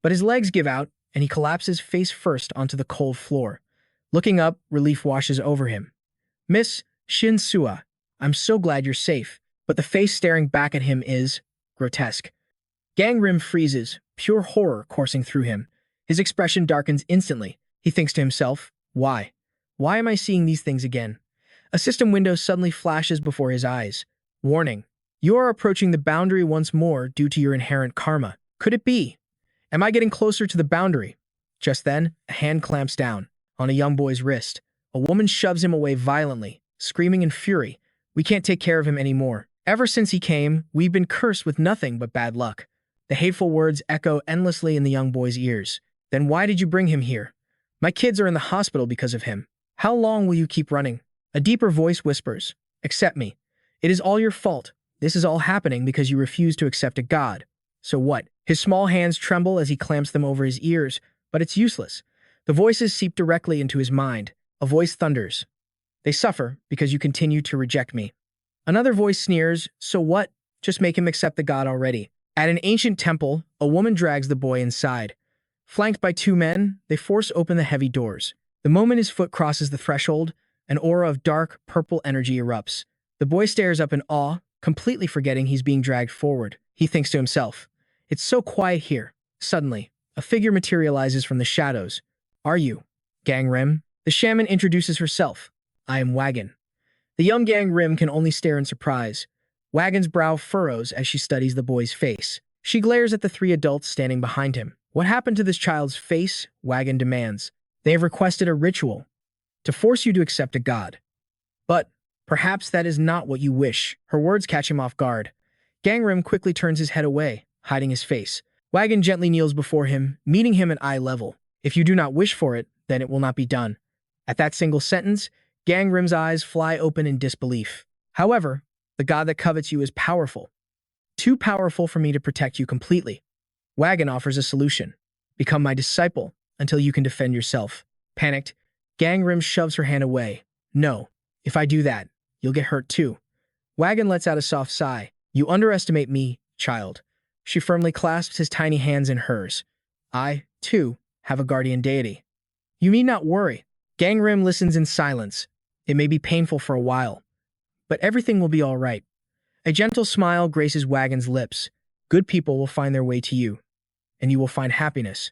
But his legs give out, and he collapses face first onto the cold floor. Looking up, relief washes over him. "Miss Shinsua, I'm so glad you're safe." But the face staring back at him is grotesque. Gangrim freezes, pure horror coursing through him. His expression darkens instantly. He thinks to himself, "Why? Why am I seeing these things again?" A system window suddenly flashes before his eyes. Warning. You are approaching the boundary once more due to your inherent karma. Could it be? Am I getting closer to the boundary? Just then, a hand clamps down on a young boy's wrist. A woman shoves him away violently, screaming in fury. "We can't take care of him anymore. Ever since he came, we've been cursed with nothing but bad luck." The hateful words echo endlessly in the young boy's ears. "Then why did you bring him here? My kids are in the hospital because of him. How long will you keep running?" A deeper voice whispers, "Accept me. It is all your fault. This is all happening because you refuse to accept a god. So what?" His small hands tremble as he clamps them over his ears, but it's useless. The voices seep directly into his mind. A voice thunders. "They suffer because you continue to reject me." Another voice sneers, "So what? Just make him accept the god already." At an ancient temple, a woman drags the boy inside. Flanked by two men, they force open the heavy doors. The moment his foot crosses the threshold, an aura of dark, purple energy erupts. The boy stares up in awe, completely forgetting he's being dragged forward. He thinks to himself, "It's so quiet here." Suddenly, a figure materializes from the shadows. "Are you Gangrim?" The shaman introduces herself. "I am Wagon." The young Gangrim can only stare in surprise. Wagon's brow furrows as she studies the boy's face. She glares at the three adults standing behind him. "What happened to this child's face?" Wagon demands. "They have requested a ritual to force you to accept a god. But perhaps that is not what you wish." Her words catch him off guard. Gangrim quickly turns his head away, hiding his face. Wagon gently kneels before him, meeting him at eye level. "If you do not wish for it, then it will not be done." At that single sentence, Gangrim's eyes fly open in disbelief. "However, the god that covets you is powerful. Too powerful for me to protect you completely." Wagon offers a solution. "Become my disciple until you can defend yourself." Panicked, Gangrim shoves her hand away. "No, if I do that, you'll get hurt too." Wagon lets out a soft sigh. "You underestimate me, child." She firmly clasps his tiny hands in hers. "I, too, have a guardian deity. You need not worry." Gangrim listens in silence. It may be painful for a while, but everything will be all right. A gentle smile graces Wagon's lips. "Good people will find their way to you, and you will find happiness."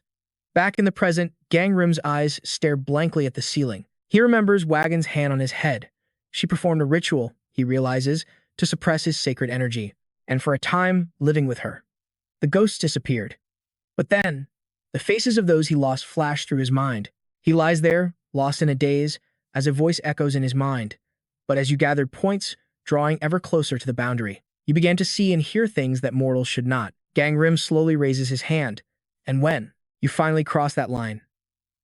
Back in the present, Gangrim's eyes stare blankly at the ceiling. He remembers Wagon's hand on his head. She performed a ritual, he realizes, to suppress his sacred energy, and for a time, living with her. The ghosts disappeared. But then, the faces of those he lost flash through his mind. He lies there, lost in a daze, as a voice echoes in his mind. But as you gathered points, drawing ever closer to the boundary, you began to see and hear things that mortals should not. Gangrim slowly raises his hand, and when you finally cross that line,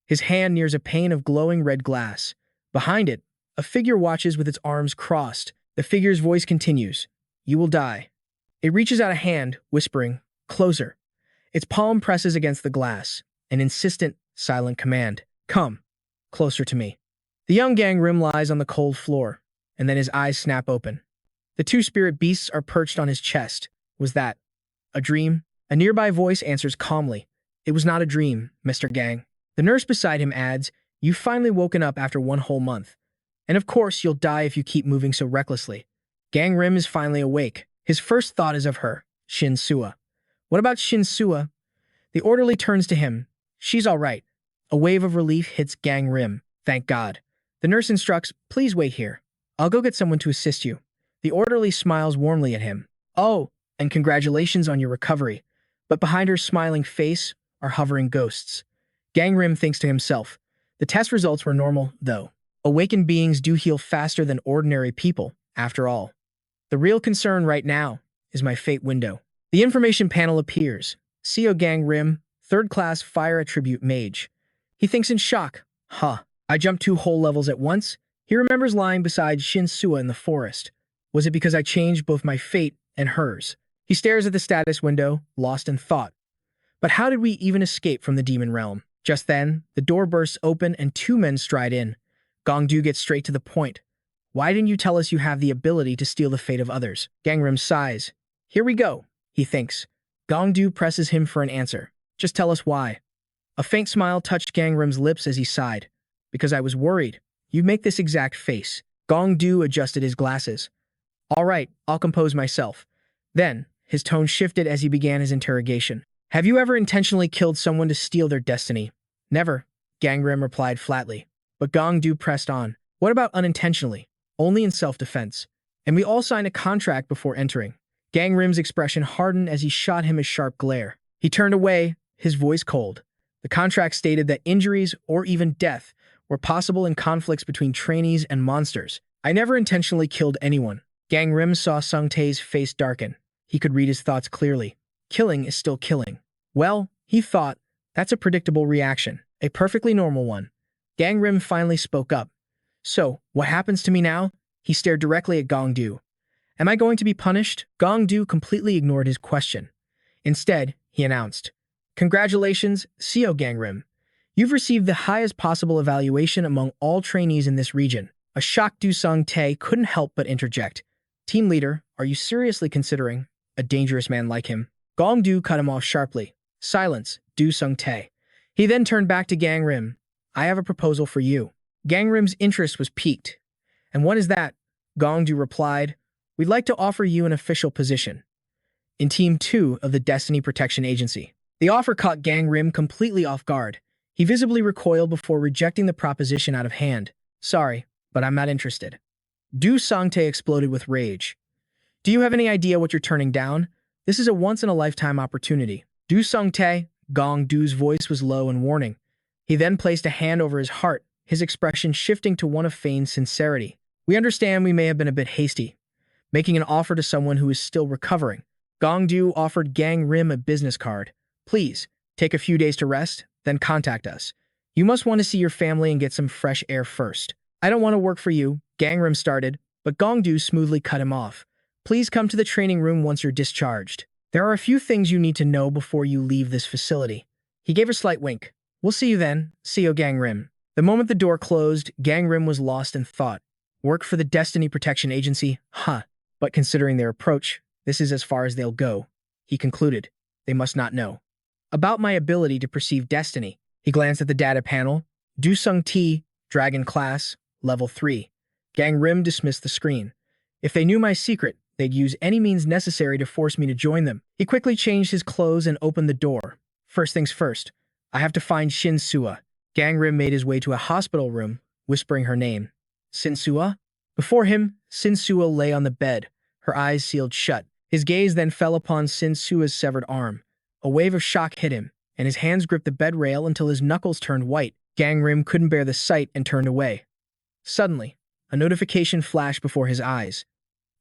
his hand nears a pane of glowing red glass. Behind it, a figure watches with its arms crossed. The figure's voice continues, "You will die." It reaches out a hand, whispering, "Closer." Its palm presses against the glass, an insistent, silent command. "Come, closer to me." The young Gangrim lies on the cold floor, and then his eyes snap open. The two spirit beasts are perched on his chest. Was that a dream? A nearby voice answers calmly, "It was not a dream, Mr. Gang." The nurse beside him adds, "You've finally woken up after 1 whole month. And of course, you'll die if you keep moving so recklessly." Gangrim is finally awake. His first thought is of her, Shinsua. "What about Shinsua?" The orderly turns to him. "She's all right." A wave of relief hits Gangrim. "Thank God." The nurse instructs, "Please wait here. I'll go get someone to assist you." The orderly smiles warmly at him. "Oh, and congratulations on your recovery." But behind her smiling face are hovering ghosts. Gangrim thinks to himself, the test results were normal, though. Awakened beings do heal faster than ordinary people, after all. The real concern right now is my fate window. The information panel appears. Seol Gangim, 3rd class fire attribute mage. He thinks in shock. I jumped 2 whole levels at once. He remembers lying beside Shinsua in the forest. Was it because I changed both my fate and hers? He stares at the status window, lost in thought. But how did we even escape from the demon realm? Just then, the door bursts open and 2 men stride in. Gongdu gets straight to the point. "Why didn't you tell us you have the ability to steal the fate of others?" Gangrim sighs. "Here we go," he thinks. Gongdu presses him for an answer. "Just tell us why." A faint smile touched Gangrim's lips as he sighed. "Because I was worried. You'd make this exact face." Gongdu adjusted his glasses. "All right, I'll compose myself." Then, his tone shifted as he began his interrogation. "Have you ever intentionally killed someone to steal their destiny?" "Never," Gangrim replied flatly. But Gongdu pressed on. "What about unintentionally?" "Only in self-defense. And we all signed a contract before entering." Gangrim's expression hardened as he shot him a sharp glare. He turned away, his voice cold. The contract stated that injuries, or even death, were possible in conflicts between trainees and monsters. "I never intentionally killed anyone." Gangrim saw Sung Tae's face darken. He could read his thoughts clearly. Killing is still killing. Well, he thought, that's a predictable reaction, a perfectly normal one. Gangrim finally spoke up. "So, what happens to me now?" He stared directly at Gongdu. "Am I going to be punished?" Gongdu completely ignored his question. Instead, he announced, "Congratulations, Seol Gangim. You've received the highest possible evaluation among all trainees in this region." A shocked Sung Tae couldn't help but interject. "Team leader, are you seriously considering a dangerous man like him?" Gong-du cut him off sharply. Silence, Du Sung-tae. He then turned back to Gang Rim. I have a proposal for you. Gang Rim's interest was piqued. And what is that? Gong-du replied. We'd like to offer you an official position in Team 2 of the Destiny Protection Agency. The offer caught Gang Rim completely off guard. He visibly recoiled before rejecting the proposition out of hand. Sorry, but I'm not interested. Du Sung-tae exploded with rage. Do you have any idea what you're turning down? This is a once-in-a-lifetime opportunity. Du Sung-tae, Gong-du's voice was low and warning. He then placed a hand over his heart, his expression shifting to one of feigned sincerity. We understand we may have been a bit hasty, making an offer to someone who is still recovering. Gong-du offered Gang Rim a business card. Please, take a few days to rest, then contact us. You must want to see your family and get some fresh air first. I don't want to work for you, Gang Rim started, but Gong-du smoothly cut him off. Please come to the training room once you're discharged. There are a few things you need to know before you leave this facility. He gave a slight wink. We'll see you then, Seol Gangim. The moment the door closed, Gang Rim was lost in thought. Work for the Destiny Protection Agency? Huh. But considering their approach, this is as far as they'll go. He concluded. They must not know. About my ability to perceive destiny. He glanced at the data panel. Du Sung-tae, Dragon Class, Level 3. Gang Rim dismissed the screen. If they knew my secret, they'd use any means necessary to force me to join them. He quickly changed his clothes and opened the door. First things first, I have to find Shinsua. Gang Rim made his way to a hospital room, whispering her name. Shinsua? Before him, Shinsua lay on the bed, her eyes sealed shut. His gaze then fell upon Shinsua's severed arm. A wave of shock hit him, and his hands gripped the bed rail until his knuckles turned white. Gang Rim couldn't bear the sight and turned away. Suddenly, a notification flashed before his eyes.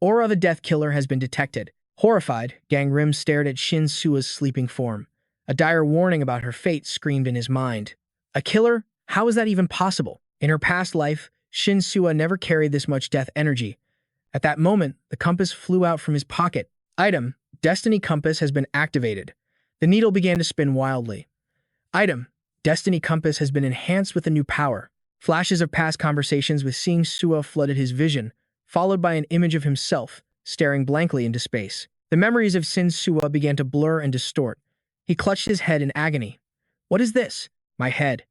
Aura of a death killer has been detected. Horrified, Gang Rim stared at Shinsua's sleeping form. A dire warning about her fate screamed in his mind. A killer? How is that even possible? In her past life, Shinsua never carried this much death energy. At that moment, the compass flew out from his pocket. Item: Destiny Compass has been activated. The needle began to spin wildly. Item: Destiny Compass has been enhanced with a new power. Flashes of past conversations with Shinsua flooded his vision, followed by an image of himself, staring blankly into space. The memories of Shinsua began to blur and distort. He clutched his head in agony. What is this? My head.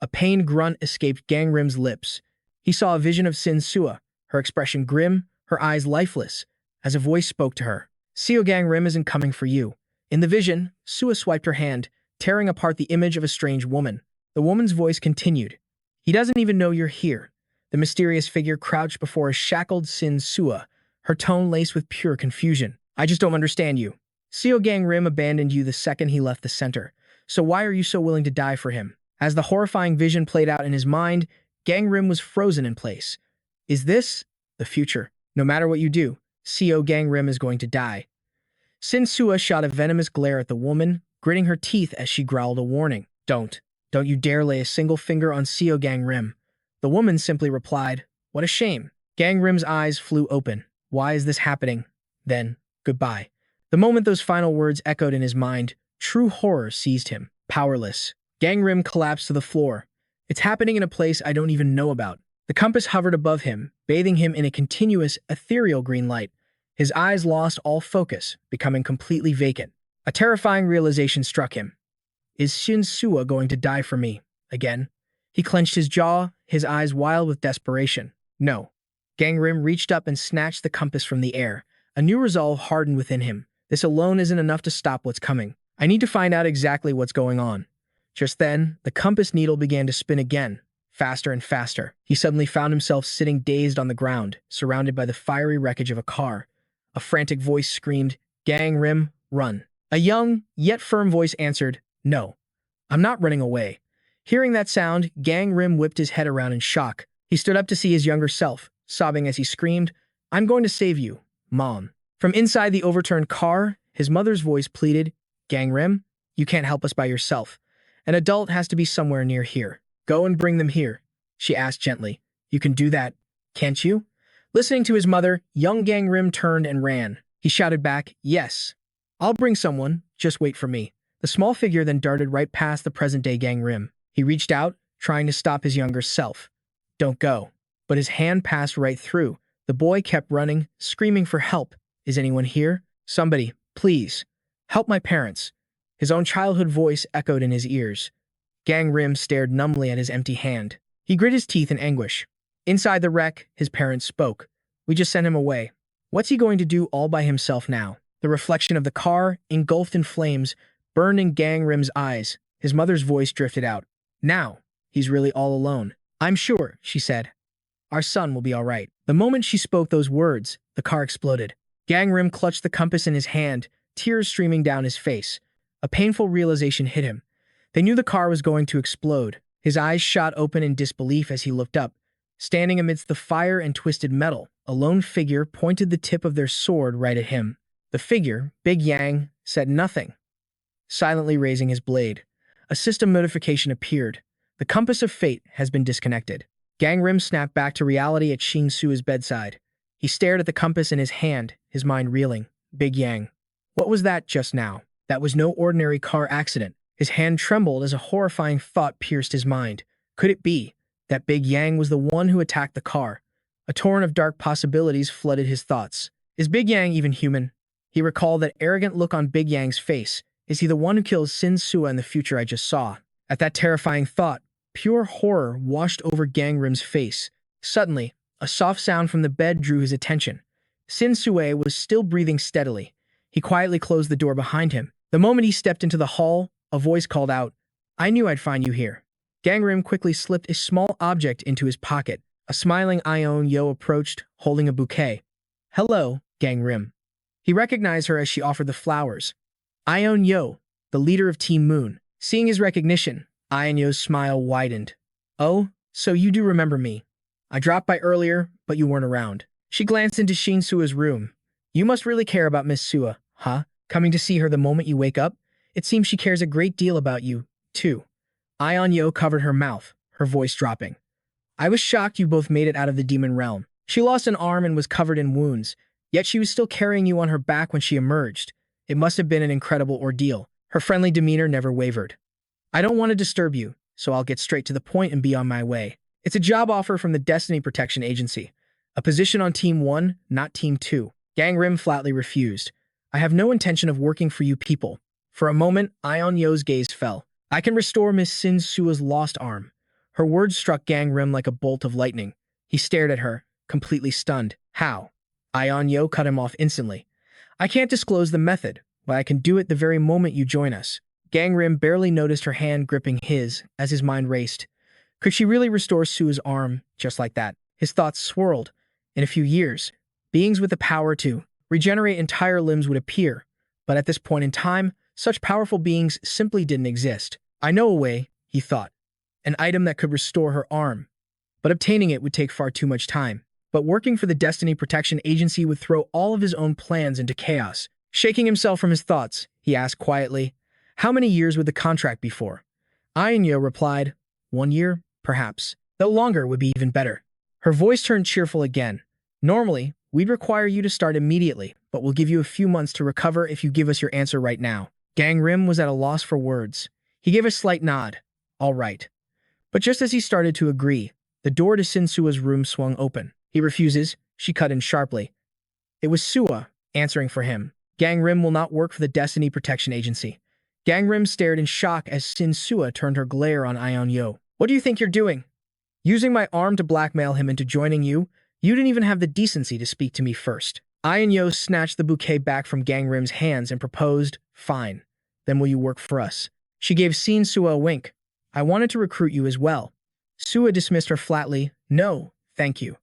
A pained grunt escaped Gang Rim's lips. He saw a vision of Shinsua, her expression grim, her eyes lifeless, as a voice spoke to her. Seol Gangim isn't coming for you. In the vision, Sua swiped her hand, tearing apart the image of a strange woman. The woman's voice continued. He doesn't even know you're here. The mysterious figure crouched before a shackled Shinsua, her tone laced with pure confusion. I just don't understand you. Seol Gangim abandoned you the second he left the center. So why are you so willing to die for him? As the horrifying vision played out in his mind, Gangrim was frozen in place. Is this the future? No matter what you do, Seol Gangim is going to die. Shinsua shot a venomous glare at the woman, gritting her teeth as she growled a warning. Don't you dare lay a single finger on Seol Gangim. The woman simply replied, what a shame. Gangrim's eyes flew open. Why is this happening? Then, goodbye. The moment those final words echoed in his mind, true horror seized him. Powerless. Gangrim collapsed to the floor. It's happening in a place I don't even know about. The compass hovered above him, bathing him in a continuous, ethereal green light. His eyes lost all focus, becoming completely vacant. A terrifying realization struck him. Is Shinsua going to die for me? Again? He clenched his jaw, his eyes wild with desperation. No. Gangrim reached up and snatched the compass from the air. A new resolve hardened within him. This alone isn't enough to stop what's coming. I need to find out exactly what's going on. Just then, the compass needle began to spin again, faster and faster. He suddenly found himself sitting dazed on the ground, surrounded by the fiery wreckage of a car. A frantic voice screamed, Gangrim, run. A young, yet firm voice answered, no, I'm not running away. Hearing that sound, Gangrim whipped his head around in shock. He stood up to see his younger self, sobbing as he screamed, I'm going to save you, Mom. From inside the overturned car, his mother's voice pleaded, Gangrim, you can't help us by yourself. An adult has to be somewhere near here. Go and bring them here, she asked gently. You can do that, can't you? Listening to his mother, young Gangrim turned and ran. He shouted back, yes. I'll bring someone, just wait for me. The small figure then darted right past the present-day Gangrim. He reached out, trying to stop his younger self. Don't go. But his hand passed right through. The boy kept running, screaming for help. Is anyone here? Somebody, please. Help my parents. His own childhood voice echoed in his ears. Gang Rim stared numbly at his empty hand. He grit his teeth in anguish. Inside the wreck, his parents spoke. We just sent him away. What's he going to do all by himself now? The reflection of the car, engulfed in flames, burned in Gang Rim's eyes. His mother's voice drifted out. Now, he's really all alone. I'm sure, she said. Our son will be all right. The moment she spoke those words, the car exploded. Gang Rim clutched the compass in his hand, tears streaming down his face. A painful realization hit him. They knew the car was going to explode. His eyes shot open in disbelief as he looked up. Standing amidst the fire and twisted metal, a lone figure pointed the tip of their sword right at him. The figure, Big Yang, said nothing, silently raising his blade. A system notification appeared. The compass of fate has been disconnected. Gang Rim snapped back to reality at Shinsua's bedside. He stared at the compass in his hand, his mind reeling. Big Yang. What was that just now? That was no ordinary car accident. His hand trembled as a horrifying thought pierced his mind. Could it be that Big Yang was the one who attacked the car? A torrent of dark possibilities flooded his thoughts. Is Big Yang even human? He recalled that arrogant look on Big Yang's face. Is he the one who kills Shinsua in the future I just saw? At that terrifying thought, pure horror washed over Gang Rim's face. Suddenly, a soft sound from the bed drew his attention. Shinsua was still breathing steadily. He quietly closed the door behind him. The moment he stepped into the hall, a voice called out, I knew I'd find you here. Gang Rim quickly slipped a small object into his pocket. A smiling Ion Yo approached, holding a bouquet. Hello, Gang Rim. He recognized her as she offered the flowers. Ion Yo, the leader of Team Moon. Seeing his recognition, Ion Yo's smile widened. Oh, so you do remember me. I dropped by earlier, but you weren't around. She glanced into Shinsua's room. You must really care about Miss Sua, huh? Coming to see her the moment you wake up? It seems she cares a great deal about you, too. Ion Yo covered her mouth, her voice dropping. I was shocked you both made it out of the demon realm. She lost an arm and was covered in wounds, yet she was still carrying you on her back when she emerged. It must have been an incredible ordeal. Her friendly demeanor never wavered. I don't want to disturb you, so I'll get straight to the point and be on my way. It's a job offer from the Destiny Protection Agency. A position on Team 1, not Team 2. Gang Rim flatly refused. I have no intention of working for you people. For a moment, Ion Yo's gaze fell. I can restore Miss Shinsua's lost arm. Her words struck Gang Rim like a bolt of lightning. He stared at her, completely stunned. How? Ion Yo cut him off instantly. I can't disclose the method, but I can do it the very moment you join us. Gang Rim barely noticed her hand gripping his as his mind raced. Could she really restore Sua's arm just like that? His thoughts swirled. In a few years, beings with the power to regenerate entire limbs would appear, but at this point in time, such powerful beings simply didn't exist. I know a way, he thought. An item that could restore her arm. But obtaining it would take far too much time. But working for the Destiny Protection Agency would throw all of his own plans into chaos. Shaking himself from his thoughts, he asked quietly, how many years would the contract be for? Ion Yo replied, 1 year, perhaps. Though longer would be even better. Her voice turned cheerful again. Normally, we'd require you to start immediately, but we'll give you a few months to recover if you give us your answer right now. Gang Rim was at a loss for words. He gave a slight nod. All right. But just as he started to agree, the door to Shinsua's room swung open. He refuses, she cut in sharply. It was Sua, answering for him. Gang Rim will not work for the Destiny Protection Agency. Gang Rim stared in shock as Shinsua turned her glare on Ion Yo. What do you think you're doing? Using my arm to blackmail him into joining you? You didn't even have the decency to speak to me first. Ion Yo snatched the bouquet back from Gang Rim's hands and proposed, fine. Then will you work for us? She gave Shinsua a wink. I wanted to recruit you as well. Sua dismissed her flatly. No, thank you.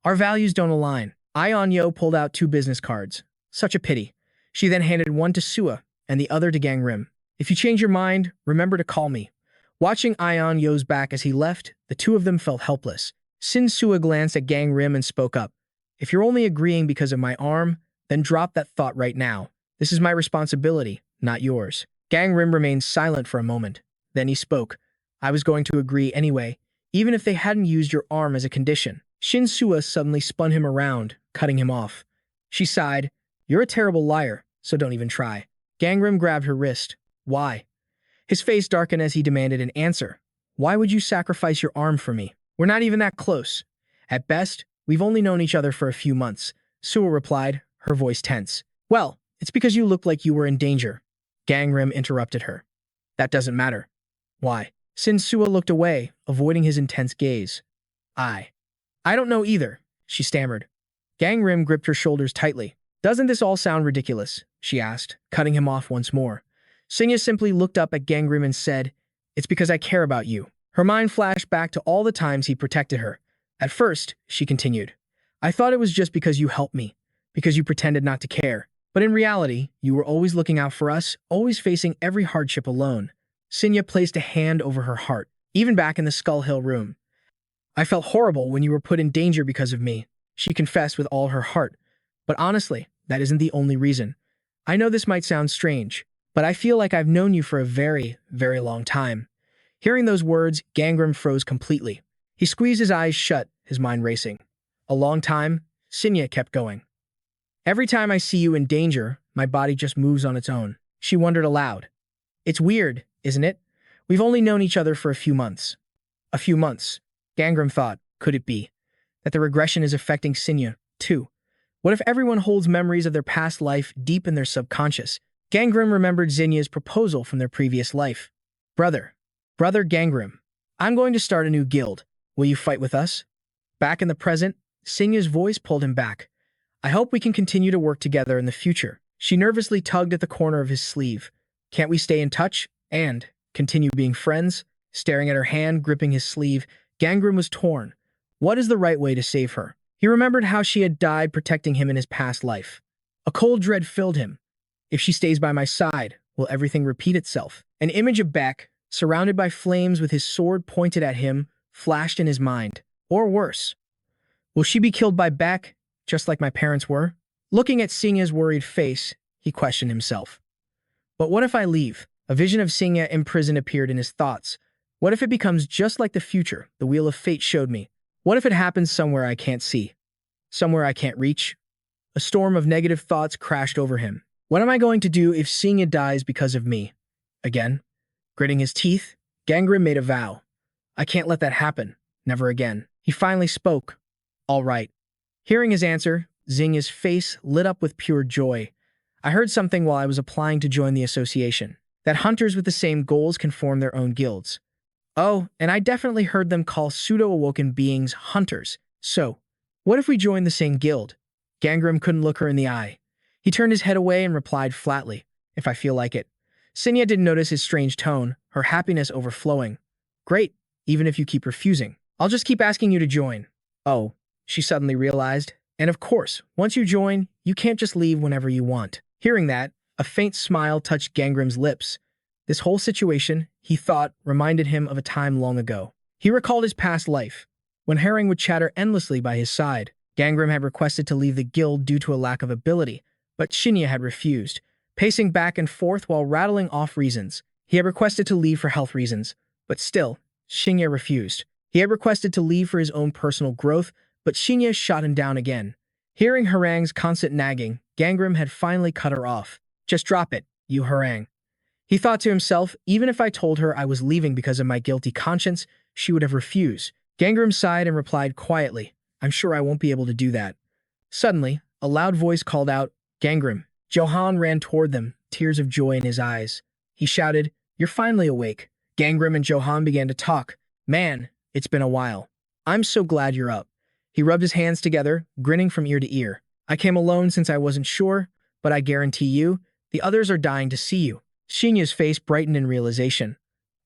Our values don't align. Ion Yo pulled out 2 business cards. Such a pity. She then handed one to Sua and the other to Gang Rim. If you change your mind, remember to call me. Watching Ion Yo's back as he left, the two of them felt helpless. Shinsua glanced at Gang Rim and spoke up. If you're only agreeing because of my arm, then drop that thought right now. This is my responsibility, not yours. Gang Rim remained silent for a moment. Then he spoke. I was going to agree anyway, even if they hadn't used your arm as a condition. Shinsua suddenly spun him around, cutting him off. She sighed. You're a terrible liar, so don't even try. Gang Rim grabbed her wrist. Why? His face darkened as he demanded an answer. Why would you sacrifice your arm for me? We're not even that close. At best, we've only known each other for a few months, Sua replied, her voice tense. Well, it's because you looked like you were in danger. Gangrim interrupted her. That doesn't matter. Why? Shinsua looked away, avoiding his intense gaze. I don't know either, she stammered. Gangrim gripped her shoulders tightly. Doesn't this all sound ridiculous? She asked, cutting him off once more. Shinya simply looked up at Gangrim and said, It's because I care about you. Her mind flashed back to all the times he protected her. At first, she continued, I thought it was just because you helped me, because you pretended not to care. But in reality, you were always looking out for us, always facing every hardship alone. Shinya placed a hand over her heart, even back in the Skull Hill room. I felt horrible when you were put in danger because of me, she confessed with all her heart. But honestly, that isn't the only reason. I know this might sound strange, but I feel like I've known you for a very, very long time. Hearing those words, Gangrim froze completely. He squeezed his eyes shut, his mind racing. A long time, Shinya kept going. Every time I see you in danger, my body just moves on its own. She wondered aloud. It's weird, isn't it? We've only known each other for a few months. A few months. Gangrim thought, could it be that the regression is affecting Shinya, too? What if everyone holds memories of their past life deep in their subconscious? Gangrim remembered Zinya's proposal from their previous life. Brother Gangrim, I'm going to start a new guild. Will you fight with us? Back in the present, Sinya's voice pulled him back. I hope we can continue to work together in the future. She nervously tugged at the corner of his sleeve. Can't we stay in touch and continue being friends? Staring at her hand gripping his sleeve, Gangrim was torn. What is the right way to save her? He remembered how she had died protecting him in his past life. A cold dread filled him. If she stays by my side, will everything repeat itself? An image of Beck, surrounded by flames with his sword pointed at him, flashed in his mind. Or worse, will she be killed by Beck, just like my parents were? Looking at Sinya's worried face, he questioned himself. But what if I leave? A vision of Sinya imprisoned appeared in his thoughts. What if it becomes just like the future the Wheel of Fate showed me? What if it happens somewhere I can't see? Somewhere I can't reach? A storm of negative thoughts crashed over him. What am I going to do if Sinya dies because of me? Again? Gritting his teeth, Gangrim made a vow. I can't let that happen. Never again. He finally spoke. All right. Hearing his answer, Zinya's face lit up with pure joy. I heard something while I was applying to join the association. That hunters with the same goals can form their own guilds. Oh, and I definitely heard them call pseudo-awoken beings hunters. So, what if we join the same guild? Gangrim couldn't look her in the eye. He turned his head away and replied flatly, if I feel like it. Sinya didn't notice his strange tone, her happiness overflowing. Great, even if you keep refusing. I'll just keep asking you to join. Oh, she suddenly realized. And of course, once you join, you can't just leave whenever you want. Hearing that, a faint smile touched Gangrim's lips. This whole situation, he thought, reminded him of a time long ago. He recalled his past life, when Harang would chatter endlessly by his side. Gangrim had requested to leave the guild due to a lack of ability, but Shinya had refused, pacing back and forth while rattling off reasons. He had requested to leave for health reasons, but still, Shinya refused. He had requested to leave for his own personal growth, but Shinya shot him down again. Hearing Harang's constant nagging, Gangrim had finally cut her off. Just drop it, you Harang. He thought to himself, even if I told her I was leaving because of my guilty conscience, she would have refused. Gangrim sighed and replied quietly, I'm sure I won't be able to do that. Suddenly, a loud voice called out, Gangrim. Johan ran toward them, tears of joy in his eyes. He shouted, You're finally awake. Gangrim and Johan began to talk. Man, it's been a while. I'm so glad you're up. He rubbed his hands together, grinning from ear to ear. I came alone since I wasn't sure, but I guarantee you, the others are dying to see you. Shinya's face brightened in realization.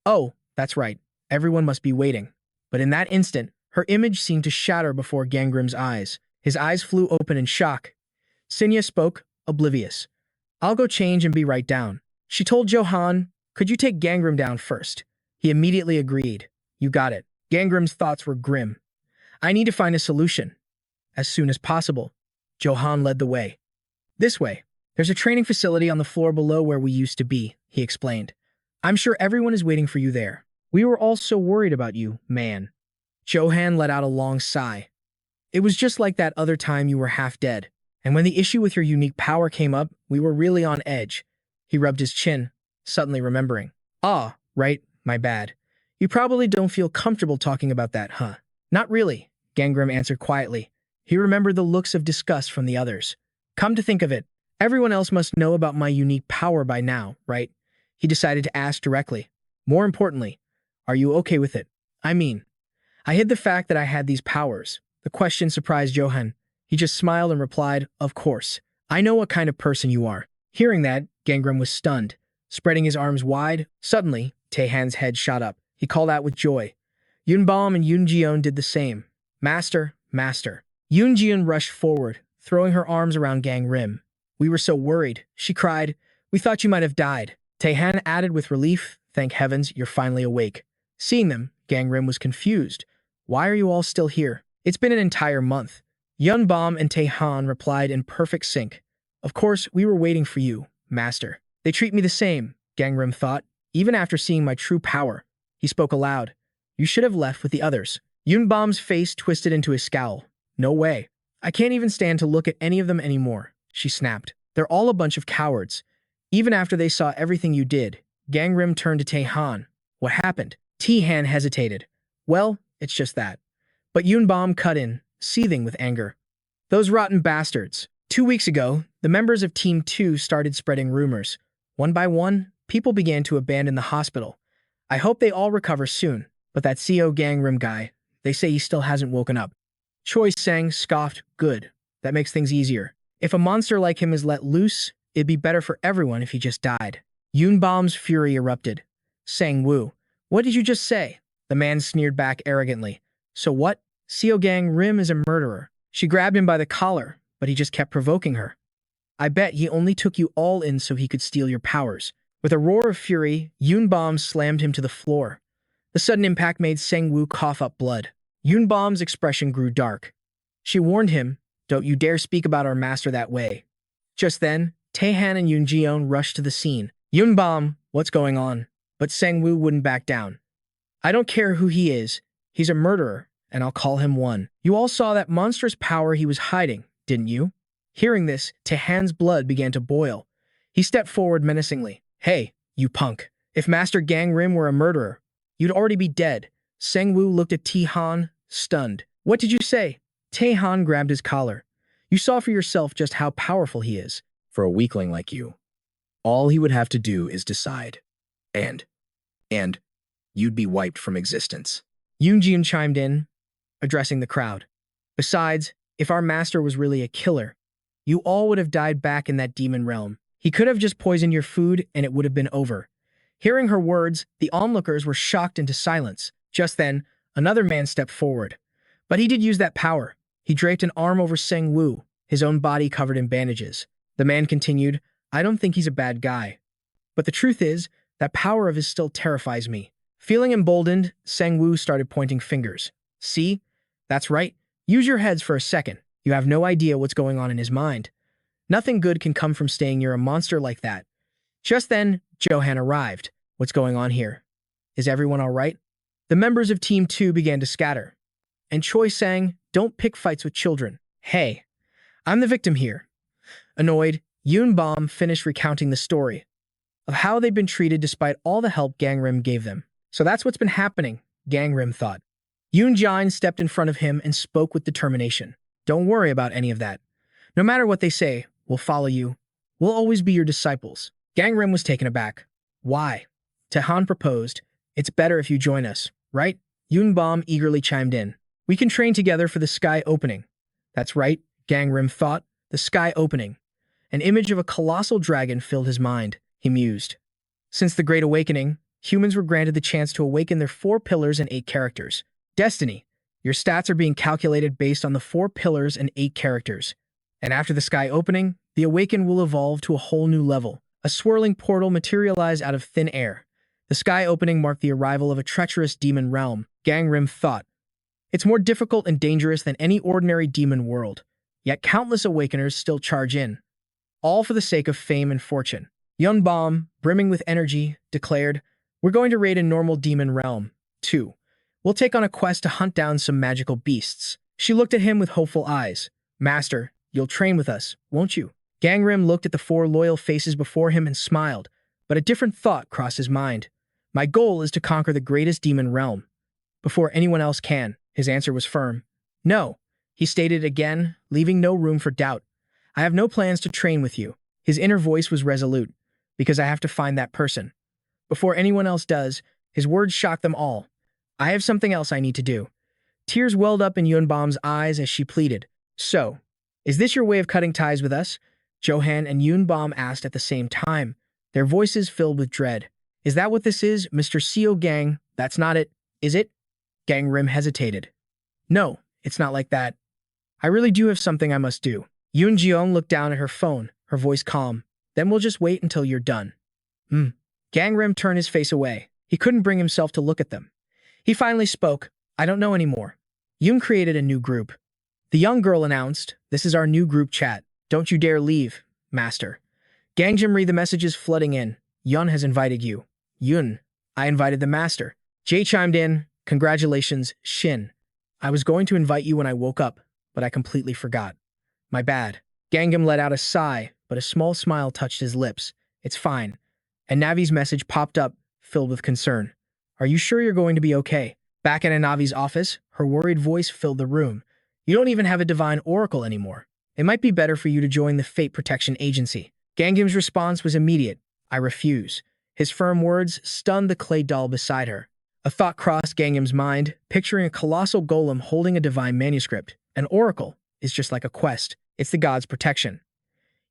Oh, that's right. Everyone must be waiting. But in that instant, her image seemed to shatter before Gangrim's eyes. His eyes flew open in shock. Shinya spoke, oblivious. I'll go change and be right down. She told Johan, could you take Gangrim down first? He immediately agreed. You got it. Gangrim's thoughts were grim. I need to find a solution. As soon as possible. Johan led the way. This way. There's a training facility on the floor below where we used to be, he explained. I'm sure everyone is waiting for you there. We were all so worried about you, man. Johan let out a long sigh. It was just like that other time you were half dead. And when the issue with your unique power came up, we were really on edge. He rubbed his chin, suddenly remembering. Ah, right, my bad. You probably don't feel comfortable talking about that, huh? Not really, Gangrim answered quietly. He remembered the looks of disgust from the others. Come to think of it, Everyone else must know about my unique power by now, right? He decided to ask directly. More importantly, are you okay with it? I mean, I hid the fact that I had these powers. The question surprised Johan. He just smiled and replied, of course. I know what kind of person you are. Hearing that, Gangrim was stunned. Spreading his arms wide, suddenly, Taehan's head shot up. He called out with joy. Yunbom and Yoonjeon did the same. Master, master. Yoonjeon rushed forward, throwing her arms around Gangrim. We were so worried, she cried. We thought you might have died. Taehan added with relief, thank heavens, you're finally awake. Seeing them, Gangrim was confused. Why are you all still here? It's been an entire month. Yunbom and Taehan replied in perfect sync. Of course, we were waiting for you, master. They treat me the same, Gangrim thought, even after seeing my true power. He spoke aloud. You should have left with the others. Yunbom's face twisted into a scowl. No way. I can't even stand to look at any of them anymore, she snapped. They're all a bunch of cowards. Even after they saw everything you did, Gangrim turned to Taehan. What happened? Taehan hesitated. Well, it's just that. But Yunbom cut in, seething with anger. Those rotten bastards. 2 weeks ago, the members of Team 2 started spreading rumors. One by one, people began to abandon the hospital. I hope they all recover soon, but that Seol Gangim guy, they say he still hasn't woken up. Choi Sang scoffed, good. That makes things easier. If a monster like him is let loose, it'd be better for everyone if he just died. Yunbom's fury erupted. Sang-woo, what did you just say? The man sneered back arrogantly. So what? Seol Gangim is a murderer. She grabbed him by the collar, but he just kept provoking her. I bet he only took you all in so he could steal your powers. With a roar of fury, Yunbom slammed him to the floor. The sudden impact made Sang-woo cough up blood. Yunbom's expression grew dark. She warned him, don't you dare speak about our master that way. Just then, Taehan and Yoonjeon rushed to the scene. Yunbom, what's going on? But Sang-woo wouldn't back down. I don't care who he is. He's a murderer, and I'll call him one. You all saw that monstrous power he was hiding, didn't you? Hearing this, Taehan's blood began to boil. He stepped forward menacingly. Hey, you punk. If Master Gangrim were a murderer, you'd already be dead. Sang-woo looked at Taehan, stunned. What did you say? Taehan grabbed his collar. You saw for yourself just how powerful he is. For a weakling like you, all he would have to do is decide. And you'd be wiped from existence. Yoonjeon chimed in, addressing the crowd. Besides, if our master was really a killer, you all would have died back in that demon realm. He could have just poisoned your food and it would have been over. Hearing her words, the onlookers were shocked into silence. Just then, another man stepped forward. But he did use that power. He draped an arm over Sang-woo, his own body covered in bandages. The man continued, I don't think he's a bad guy. But the truth is, that power of his still terrifies me. Feeling emboldened, Sang-woo started pointing fingers. See? That's right. Use your heads for a second. You have no idea what's going on in his mind. Nothing good can come from staying near a monster like that. Just then, Johan arrived. What's going on here? Is everyone all right? The members of Team 2 began to scatter. And Choi sang, don't pick fights with children. Hey, I'm the victim here. Annoyed, Yunbom finished recounting the story of how they'd been treated despite all the help Gangrim gave them. So that's what's been happening, Gangrim thought. Yoonjeon stepped in front of him and spoke with determination. Don't worry about any of that. No matter what they say, we'll follow you. We'll always be your disciples. Gangrim was taken aback. Why? Taehan proposed, it's better if you join us, right? Yunbom eagerly chimed in. We can train together for the sky opening. That's right, Gangrim thought. The sky opening. An image of a colossal dragon filled his mind. He mused. Since the Great Awakening, humans were granted the chance to awaken their 4 pillars and 8 characters. Destiny. Your stats are being calculated based on the 4 pillars and 8 characters. And after the sky opening, the awakened will evolve to a whole new level. A swirling portal materialized out of thin air. The sky opening marked the arrival of a treacherous demon realm, Gangrim thought. It's more difficult and dangerous than any ordinary demon world, yet countless awakeners still charge in. All for the sake of fame and fortune. Yunbom, brimming with energy, declared, we're going to raid a normal demon realm, too. We'll take on a quest to hunt down some magical beasts. She looked at him with hopeful eyes. Master, you'll train with us, won't you? Gangrim looked at the 4 loyal faces before him and smiled, but a different thought crossed his mind. My goal is to conquer the greatest demon realm. Before anyone else can, his answer was firm. No, he stated again, leaving no room for doubt. I have no plans to train with you. His inner voice was resolute, because I have to find that person. Before anyone else does, his words shocked them all. I have something else I need to do. Tears welled up in Yunbom's eyes as she pleaded. So, is this your way of cutting ties with us? Johan and Yunbom asked at the same time, their voices filled with dread. Is that what this is, Mr. Seol Gang? That's not it, is it? Gangrim hesitated. No, it's not like that. I really do have something I must do. Yoon Jeong looked down at her phone, her voice calm. Then we'll just wait until you're done. Gangrim turned his face away. He couldn't bring himself to look at them. He finally spoke. I don't know anymore. Yoon created a new group. The young girl announced, this is our new group chat. Don't you dare leave, master. Gangjim read the messages flooding in. Yun has invited you. Yun, I invited the master. Jay chimed in, congratulations, Shin. I was going to invite you when I woke up, but I completely forgot. My bad. Gangam let out a sigh, but a small smile touched his lips. It's fine. And Navi's message popped up, filled with concern. Are you sure you're going to be okay? Back at Navi's office, her worried voice filled the room. You don't even have a divine oracle anymore. It might be better for you to join the Fate Protection Agency. Gangam's response was immediate. I refuse. His firm words stunned the clay doll beside her. A thought crossed Gangam's mind, picturing a colossal golem holding a divine manuscript. An oracle is just like a quest. It's the god's protection.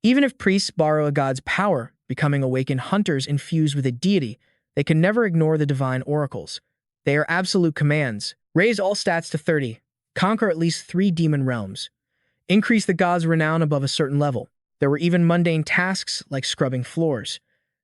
Even if priests borrow a god's power, becoming awakened hunters infused with a deity, they can never ignore the divine oracles. They are absolute commands. Raise all stats to 30. Conquer at least 3 demon realms. Increase the god's renown above a certain level. There were even mundane tasks like scrubbing floors.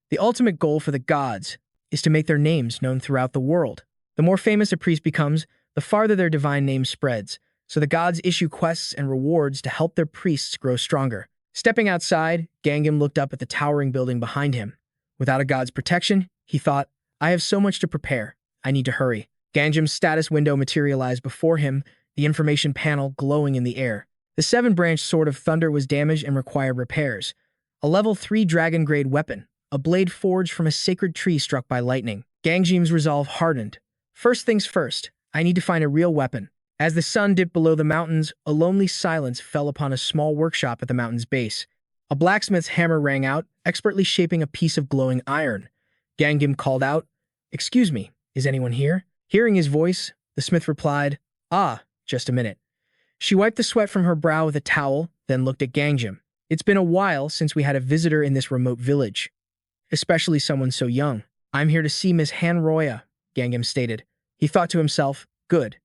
The ultimate goal for the gods is to make their names known throughout the world. The more famous a priest becomes, the farther their divine name spreads, so the gods issue quests and rewards to help their priests grow stronger. Stepping outside, Gangam looked up at the towering building behind him. Without a god's protection, he thought, I have so much to prepare. I need to hurry. Ganjam's status window materialized before him, the information panel glowing in the air. The 7-branched Sword of Thunder was damaged and required repairs. A level 3 dragon-grade weapon, a blade forged from a sacred tree struck by lightning. Gangjim's resolve hardened. First things first, I need to find a real weapon. As the sun dipped below the mountains, a lonely silence fell upon a small workshop at the mountain's base. A blacksmith's hammer rang out, expertly shaping a piece of glowing iron. Gangim called out, Excuse me, is anyone here? Hearing his voice, the smith replied, Ah, just a minute. She wiped the sweat from her brow with a towel, then looked at Gangjim. It's been a while since we had a visitor in this remote village, especially someone so young. I'm here to see Miss Han Roya, Gangim stated. He thought to himself, good.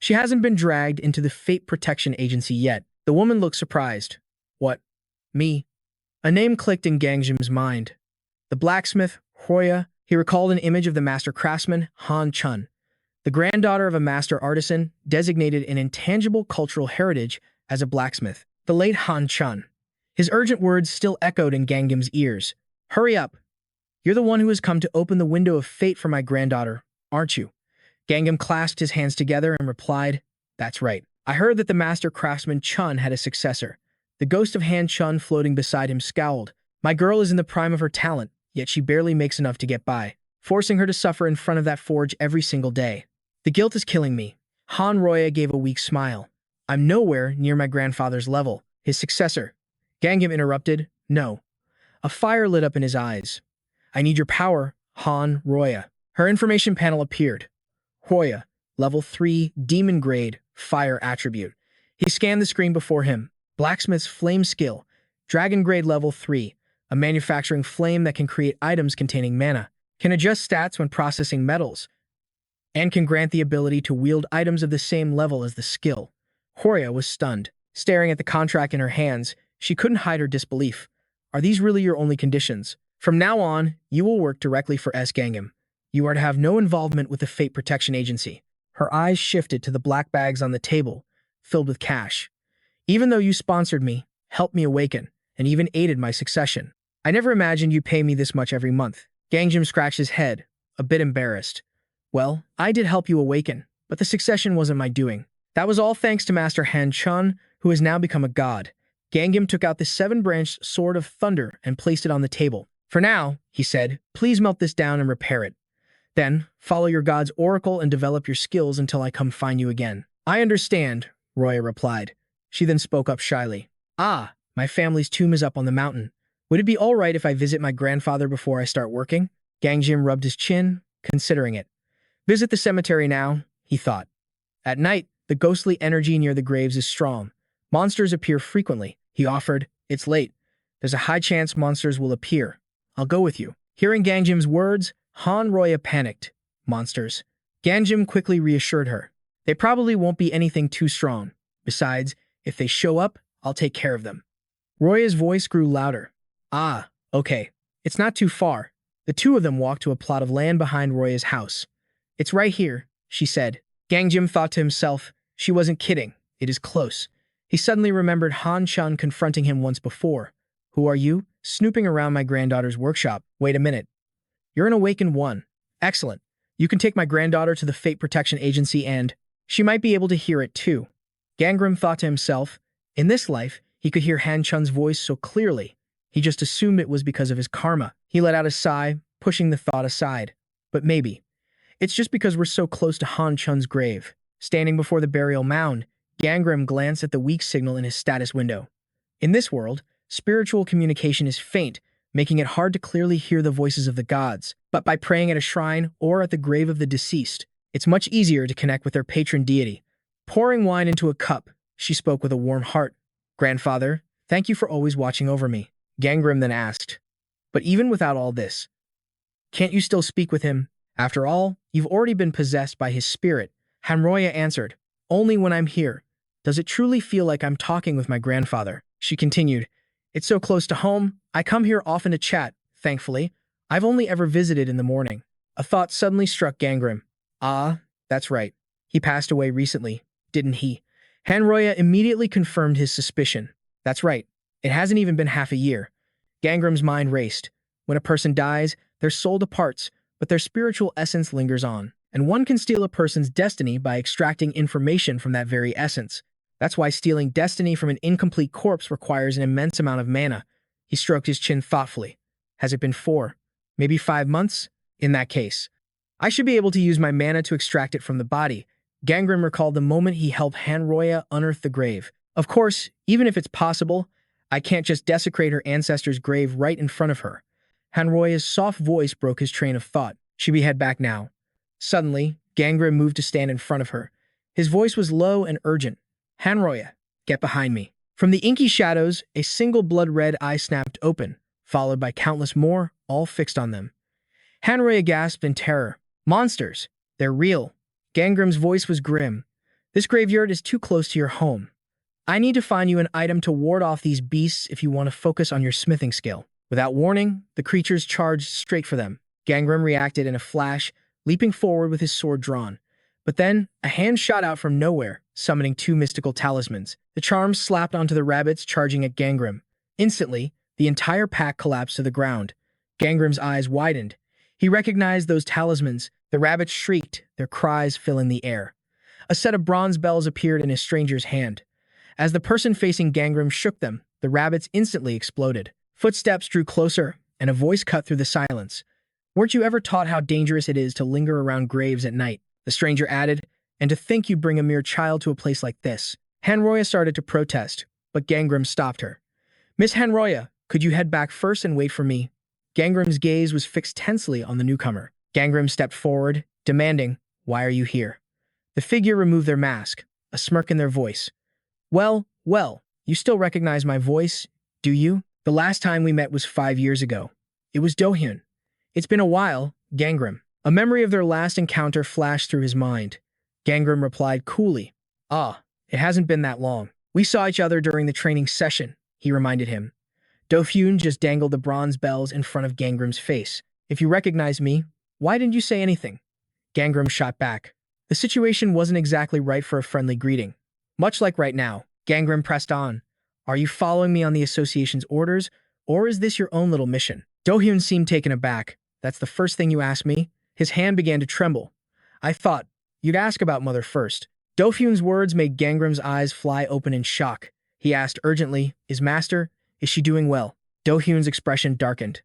She hasn't been dragged into the Fate Protection Agency yet. The woman looked surprised. What? Me? A name clicked in Gangjim's mind. The blacksmith, Roya. He recalled an image of the master craftsman, Han Chun, the granddaughter of a master artisan, designated an intangible cultural heritage as a blacksmith. The late Han Chun. His urgent words still echoed in Gangim's ears. Hurry up. You're the one who has come to open the window of fate for my granddaughter, aren't you? Gangam clasped his hands together and replied, That's right. I heard that the master craftsman Chun had a successor. The ghost of Han Chun floating beside him scowled. My girl is in the prime of her talent, yet she barely makes enough to get by, forcing her to suffer in front of that forge every single day. The guilt is killing me. Han Roya gave a weak smile. I'm nowhere near my grandfather's level. His successor. Gangam interrupted, No. A fire lit up in his eyes. I need your power, Han Roya. Her information panel appeared. Roya, level 3, demon grade, fire attribute. He scanned the screen before him. Blacksmith's flame skill, dragon grade level 3, a manufacturing flame that can create items containing mana, can adjust stats when processing metals, and can grant the ability to wield items of the same level as the skill. Roya was stunned. Staring at the contract in her hands, she couldn't hide her disbelief. Are these really your only conditions? From now on, you will work directly for S. Gangam. You are to have no involvement with the Fate Protection Agency. Her eyes shifted to the black bags on the table, filled with cash. Even though you sponsored me, helped me awaken, and even aided my succession, I never imagined you'd pay me this much every month. Gangjim scratched his head, a bit embarrassed. Well, I did help you awaken, but the succession wasn't my doing. That was all thanks to Master Han Chun, who has now become a god. Gangim took out the 7-branched Sword of Thunder and placed it on the table. For now, he said, please melt this down and repair it. Then, follow your god's oracle and develop your skills until I come find you again. I understand, Roya replied. She then spoke up shyly. Ah, my family's tomb is up on the mountain. Would it be all right if I visit my grandfather before I start working? Gangjim rubbed his chin, considering it. Visit the cemetery now, he thought. At night, the ghostly energy near the graves is strong. Monsters appear frequently. He offered, it's late. There's a high chance monsters will appear. I'll go with you. Hearing Gangjim's words, Han Roya panicked. Monsters. Gangjim quickly reassured her. They probably won't be anything too strong. Besides, if they show up, I'll take care of them. Roya's voice grew louder. Ah, okay. It's not too far. The two of them walked to a plot of land behind Roya's house. It's right here, she said. Gangjim thought to himself, she wasn't kidding. It is close. He suddenly remembered Han Chun confronting him once before. Who are you? Snooping around my granddaughter's workshop. Wait a minute. You're an awakened one. Excellent. You can take my granddaughter to the Fate Protection Agency and she might be able to hear it too. Gangjim thought to himself, in this life, he could hear Han Chun's voice so clearly. He just assumed it was because of his karma. He let out a sigh, pushing the thought aside. But maybe. It's just because we're so close to Han Chun's grave. Standing before the burial mound, Gangjim glanced at the weak signal in his status window. In this world, spiritual communication is faint, making it hard to clearly hear the voices of the gods. But by praying at a shrine or at the grave of the deceased, it's much easier to connect with their patron deity. Pouring wine into a cup, she spoke with a warm heart. Grandfather, thank you for always watching over me. Gangjim then asked, but even without all this, can't you still speak with him? After all, you've already been possessed by his spirit. Hanroya answered, only when I'm here. Does it truly feel like I'm talking with my grandfather? She continued, it's so close to home. I come here often to chat. Thankfully, I've only ever visited in the morning. A thought suddenly struck Gangjim. Ah, that's right. He passed away recently, didn't he? Hanroya immediately confirmed his suspicion. That's right. It hasn't even been half a year. Gangjim's mind raced. When a person dies, their soul departs, but their spiritual essence lingers on. And one can steal a person's destiny by extracting information from that very essence. That's why stealing destiny from an incomplete corpse requires an immense amount of mana. He stroked his chin thoughtfully. Has it been 4, maybe 5 months? In that case, I should be able to use my mana to extract it from the body. Gangjim recalled the moment he helped Hanroya unearth the grave. Of course, even if it's possible, I can't just desecrate her ancestor's grave right in front of her. Hanroya's soft voice broke his train of thought. Should we head back now? Suddenly, Gangjim moved to stand in front of her. His voice was low and urgent. Hanroya, get behind me. From the inky shadows, a single blood-red eye snapped open, followed by countless more, all fixed on them. Hanroya gasped in terror. Monsters! They're real. Gangjim's voice was grim. This graveyard is too close to your home. I need to find you an item to ward off these beasts if you want to focus on your smithing skill. Without warning, the creatures charged straight for them. Gangjim reacted in a flash, leaping forward with his sword drawn. But then, a hand shot out from nowhere, summoning 2 mystical talismans. The charms slapped onto the rabbits charging at Gangjim. Instantly, the entire pack collapsed to the ground. Gangjim's eyes widened. He recognized those talismans. The rabbits shrieked, their cries filling the air. A set of bronze bells appeared in a stranger's hand. As the person facing Gangjim shook them, the rabbits instantly exploded. Footsteps drew closer, and a voice cut through the silence. Weren't you ever taught how dangerous it is to linger around graves at night? The stranger added, and to think you'd bring a mere child to a place like this. Hanroya started to protest, but Gangjim stopped her. Miss Hanroya, could you head back first and wait for me? Gangjim's gaze was fixed tensely on the newcomer. Gangjim stepped forward, demanding, why are you here? The figure removed their mask, a smirk in their voice. Well, you still recognize my voice, do you? The last time we met was 5 years ago. It was Dohyun. It's been a while, Gangjim. A memory of their last encounter flashed through his mind. Gangjim replied coolly. Ah, it hasn't been that long. We saw each other during the training session, he reminded him. Dohyun just dangled the bronze bells in front of Gangjim's face. If you recognize me, why didn't you say anything? Gangjim shot back. The situation wasn't exactly right for a friendly greeting. Much like right now, Gangjim pressed on. Are you following me on the association's orders, or is this your own little mission? Dohyun seemed taken aback. That's the first thing you asked me? His hand began to tremble. I thought, you'd ask about mother first. Dohyun's words made Gangjim's eyes fly open in shock. He asked urgently, is she doing well? Dohyun's expression darkened.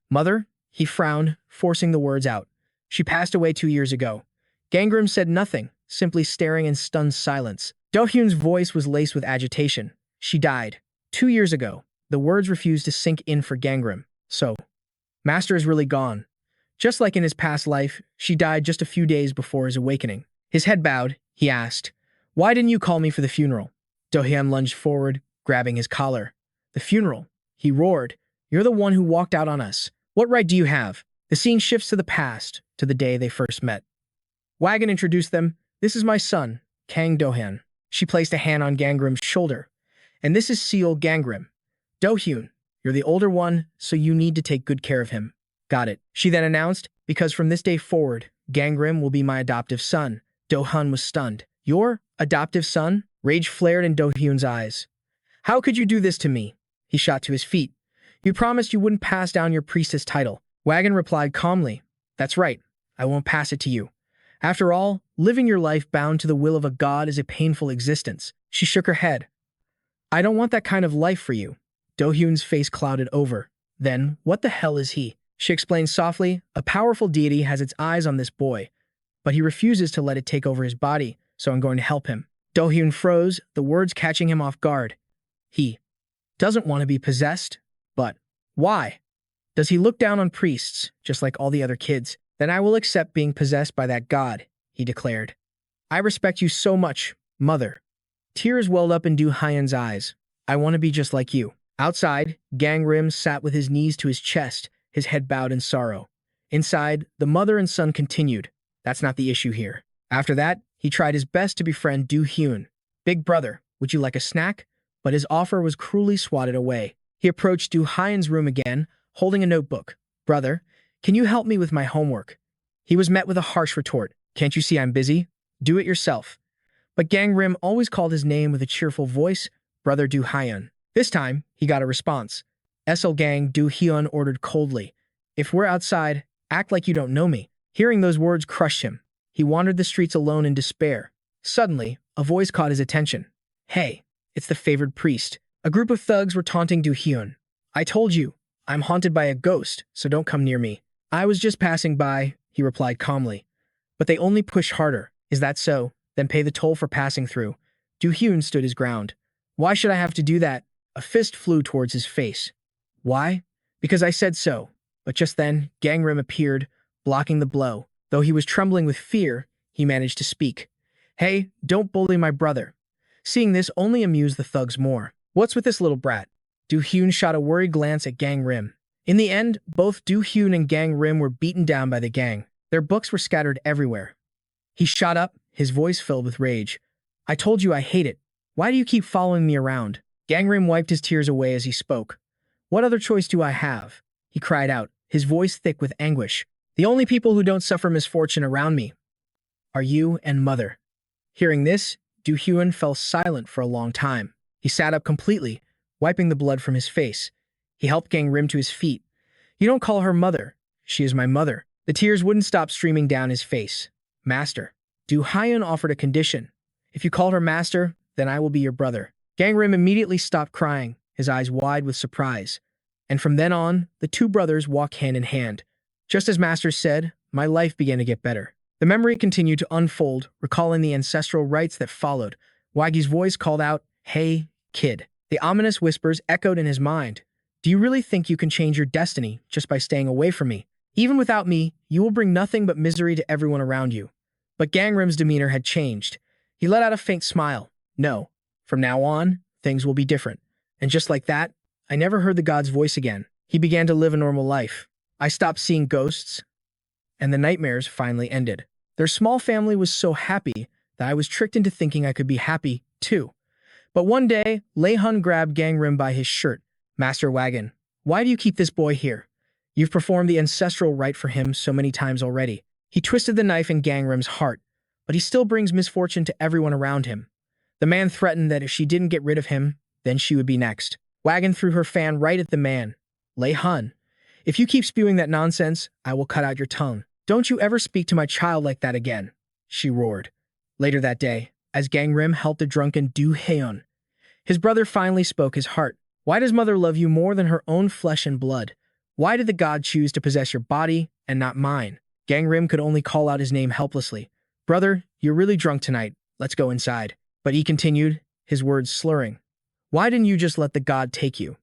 Mother? He frowned, forcing the words out. She passed away 2 years ago. Gangjim said nothing, simply staring in stunned silence. Dohyun's voice was laced with agitation. She died. 2 years ago. The words refused to sink in for Gangrim. So, Master is really gone. Just like in his past life, she died just a few days before his awakening. His head bowed, he asked, "Why didn't you call me for the funeral?" Do-hyun lunged forward, grabbing his collar. "The funeral?" He roared. "You're the one who walked out on us. What right do you have?" The scene shifts to the past, to the day they first met. Wagon introduced them. "This is my son, Kang Do-hyun." She placed a hand on Gangrim's shoulder. "And this is Seol Gangim. Do-hyun, you're the older one, so you need to take good care of him." "Got it," she then announced, "because from this day forward, Gangrim will be my adoptive son." Do-hyun was stunned. "Your adoptive son?" Rage flared in Do-hyun's eyes. "How could you do this to me?" He shot to his feet. "You promised you wouldn't pass down your priestess title." Wagon replied calmly, "That's right, I won't pass it to you. After all, living your life bound to the will of a god is a painful existence." She shook her head. "I don't want that kind of life for you." Do-hyun's face clouded over. "Then, what the hell is he?" She explained softly, "A powerful deity has its eyes on this boy, but he refuses to let it take over his body, so I'm going to help him." Do-hyun froze, the words catching him off guard. He doesn't want to be possessed? But why? Does he look down on priests, just like all the other kids? "Then I will accept being possessed by that god," he declared. "I respect you so much, mother." Tears welled up in Do-hyun's eyes. "I want to be just like you." Outside, Gangrim sat with his knees to his chest, his head bowed in sorrow. Inside, the mother and son continued. That's not the issue here. After that, he tried his best to befriend Do-hyun. "Big brother, would you like a snack?" But his offer was cruelly swatted away. He approached Do-hyun's room again, holding a notebook. "Brother, can you help me with my homework?" He was met with a harsh retort. "Can't you see I'm busy? Do it yourself." But Gangrim always called his name with a cheerful voice, "Brother Do-hyun." This time, he got a response. "Seol Gang," Do-hyun ordered coldly. "If we're outside, act like you don't know me." Hearing those words crushed him. He wandered the streets alone in despair. Suddenly, a voice caught his attention. "Hey, it's the favored priest." A group of thugs were taunting Do-hyun. "I told you, I'm haunted by a ghost, so don't come near me." "I was just passing by," he replied calmly. "But they only push harder." "Is that so? Then pay the toll for passing through." Do-hyun stood his ground. "Why should I have to do that?" A fist flew towards his face. "Why? Because I said so." But just then, Gangrim appeared, blocking the blow. Though he was trembling with fear, he managed to speak. "Hey, don't bully my brother." Seeing this only amused the thugs more. "What's with this little brat?" Do-hyun shot a worried glance at Gangrim. In the end, both Do-hyun and Gangrim were beaten down by the gang. Their books were scattered everywhere. He shot up, his voice filled with rage. "I told you I hate it. Why do you keep following me around?" Gangrim wiped his tears away as he spoke. "What other choice do I have?" he cried out, his voice thick with anguish. "The only people who don't suffer misfortune around me are you and mother." Hearing this, Do-hyun fell silent for a long time. He sat up completely, wiping the blood from his face. He helped Gangrim to his feet. "You don't call her mother. She is my mother." The tears wouldn't stop streaming down his face. "Master." Do-hyun offered a condition. "If you call her master, then I will be your brother." Gangrim immediately stopped crying, his eyes wide with surprise. And from then on, the two brothers walked hand in hand. Just as Master said, my life began to get better. The memory continued to unfold, recalling the ancestral rites that followed. Wagi's voice called out, "Hey, kid." The ominous whispers echoed in his mind. "Do you really think you can change your destiny just by staying away from me? Even without me, you will bring nothing but misery to everyone around you." But Gangrim's demeanor had changed. He let out a faint smile. "No, from now on, things will be different." And just like that, I never heard the god's voice again. He began to live a normal life. I stopped seeing ghosts, and the nightmares finally ended. Their small family was so happy that I was tricked into thinking I could be happy, too. But one day, Lei-hun grabbed Gangrim by his shirt. "Master Wagon, why do you keep this boy here? You've performed the ancestral rite for him so many times already." He twisted the knife in Gangrim's heart, but he still brings misfortune to everyone around him. The man threatened that if she didn't get rid of him, then she would be next. Wagon threw her fan right at the man. "Lei-hun, if you keep spewing that nonsense, I will cut out your tongue. Don't you ever speak to my child like that again," she roared. Later that day, as Gangrim helped the drunken Do-hyun, his brother finally spoke his heart. "Why does mother love you more than her own flesh and blood? Why did the god choose to possess your body and not mine?" Gangrim could only call out his name helplessly. "Brother, you're really drunk tonight. Let's go inside." But he continued, his words slurring. "Why didn't you just let the god take you?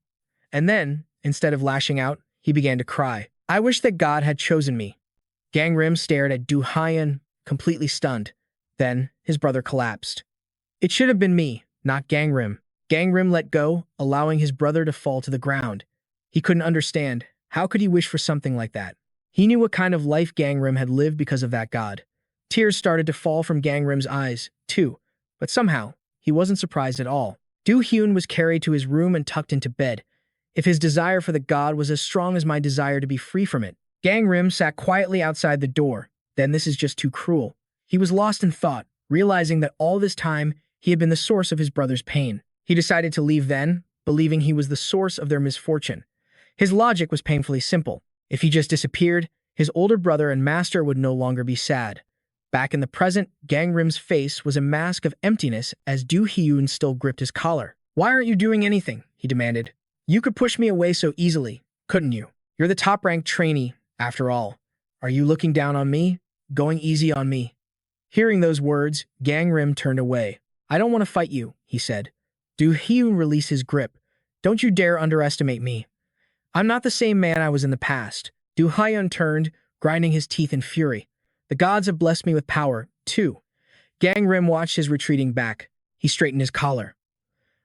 And then, instead of lashing out, he began to cry. I wish that God had chosen me. Gangrim stared at Du Hyan, completely stunned. Then, his brother collapsed. It should have been me, not Gangrim. Gangrim let go, allowing his brother to fall to the ground. He couldn't understand. How could he wish for something like that? He knew what kind of life Gangrim had lived because of that god. Tears started to fall from Gangrim's eyes, too, but somehow, he wasn't surprised at all. Du Hyun was carried to his room and tucked into bed. If his desire for the god was as strong as my desire to be free from it. Gangrim sat quietly outside the door. Then this is just too cruel. He was lost in thought, realizing that all this time, he had been the source of his brother's pain. He decided to leave then, believing he was the source of their misfortune. His logic was painfully simple. If he just disappeared, his older brother and master would no longer be sad. Back in the present, Gangrim's face was a mask of emptiness as Du Hyun still gripped his collar. Why aren't you doing anything? He demanded. You could push me away so easily, couldn't you? You're the top-ranked trainee, after all. Are you looking down on me? Going easy on me? Hearing those words, Gangrim turned away. I don't want to fight you, he said. Du Hyun released his grip. Don't you dare underestimate me. I'm not the same man I was in the past. Du Hyun turned, grinding his teeth in fury. The gods have blessed me with power, too. Gangrim watched his retreating back. He straightened his collar.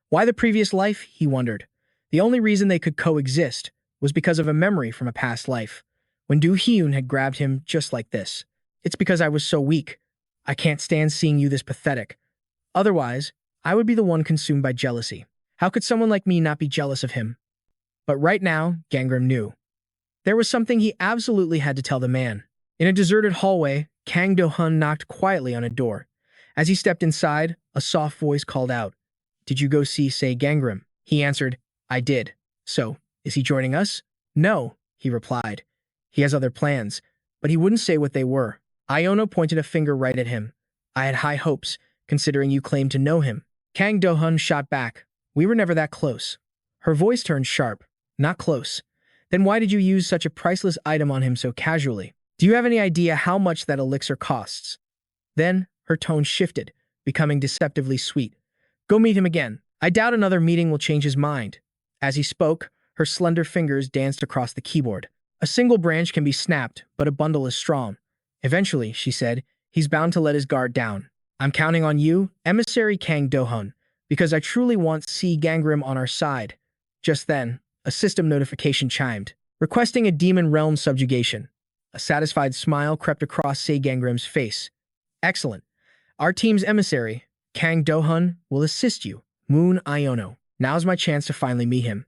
Why the previous life, he wondered. The only reason they could coexist was because of a memory from a past life, when Du Hyun had grabbed him just like this. It's because I was so weak. I can't stand seeing you this pathetic. Otherwise, I would be the one consumed by jealousy. How could someone like me not be jealous of him? But right now, Gangrim knew. There was something he absolutely had to tell the man. In a deserted hallway, Kang Do-hun knocked quietly on a door. As he stepped inside, a soft voice called out, Did you go see Seol Gangim? He answered, I did. So, is he joining us? No, he replied. He has other plans, but he wouldn't say what they were. Iono pointed a finger right at him. I had high hopes, considering you claimed to know him. Kang Do-hun shot back. We were never that close. Her voice turned sharp. Not close. Then why did you use such a priceless item on him so casually? Do you have any idea how much that elixir costs? Then, her tone shifted, becoming deceptively sweet. Go meet him again. I doubt another meeting will change his mind. As he spoke, her slender fingers danced across the keyboard. A single branch can be snapped, but a bundle is strong. Eventually, she said, he's bound to let his guard down. I'm counting on you, emissary Kang Do-hun, because I truly want Seol Gangim on our side. Just then, a system notification chimed, requesting a demon realm subjugation. A satisfied smile crept across Seol Gangim's face. Excellent. Our team's emissary, Kang Do-hun, will assist you, Moon Iono. Now's my chance to finally meet him.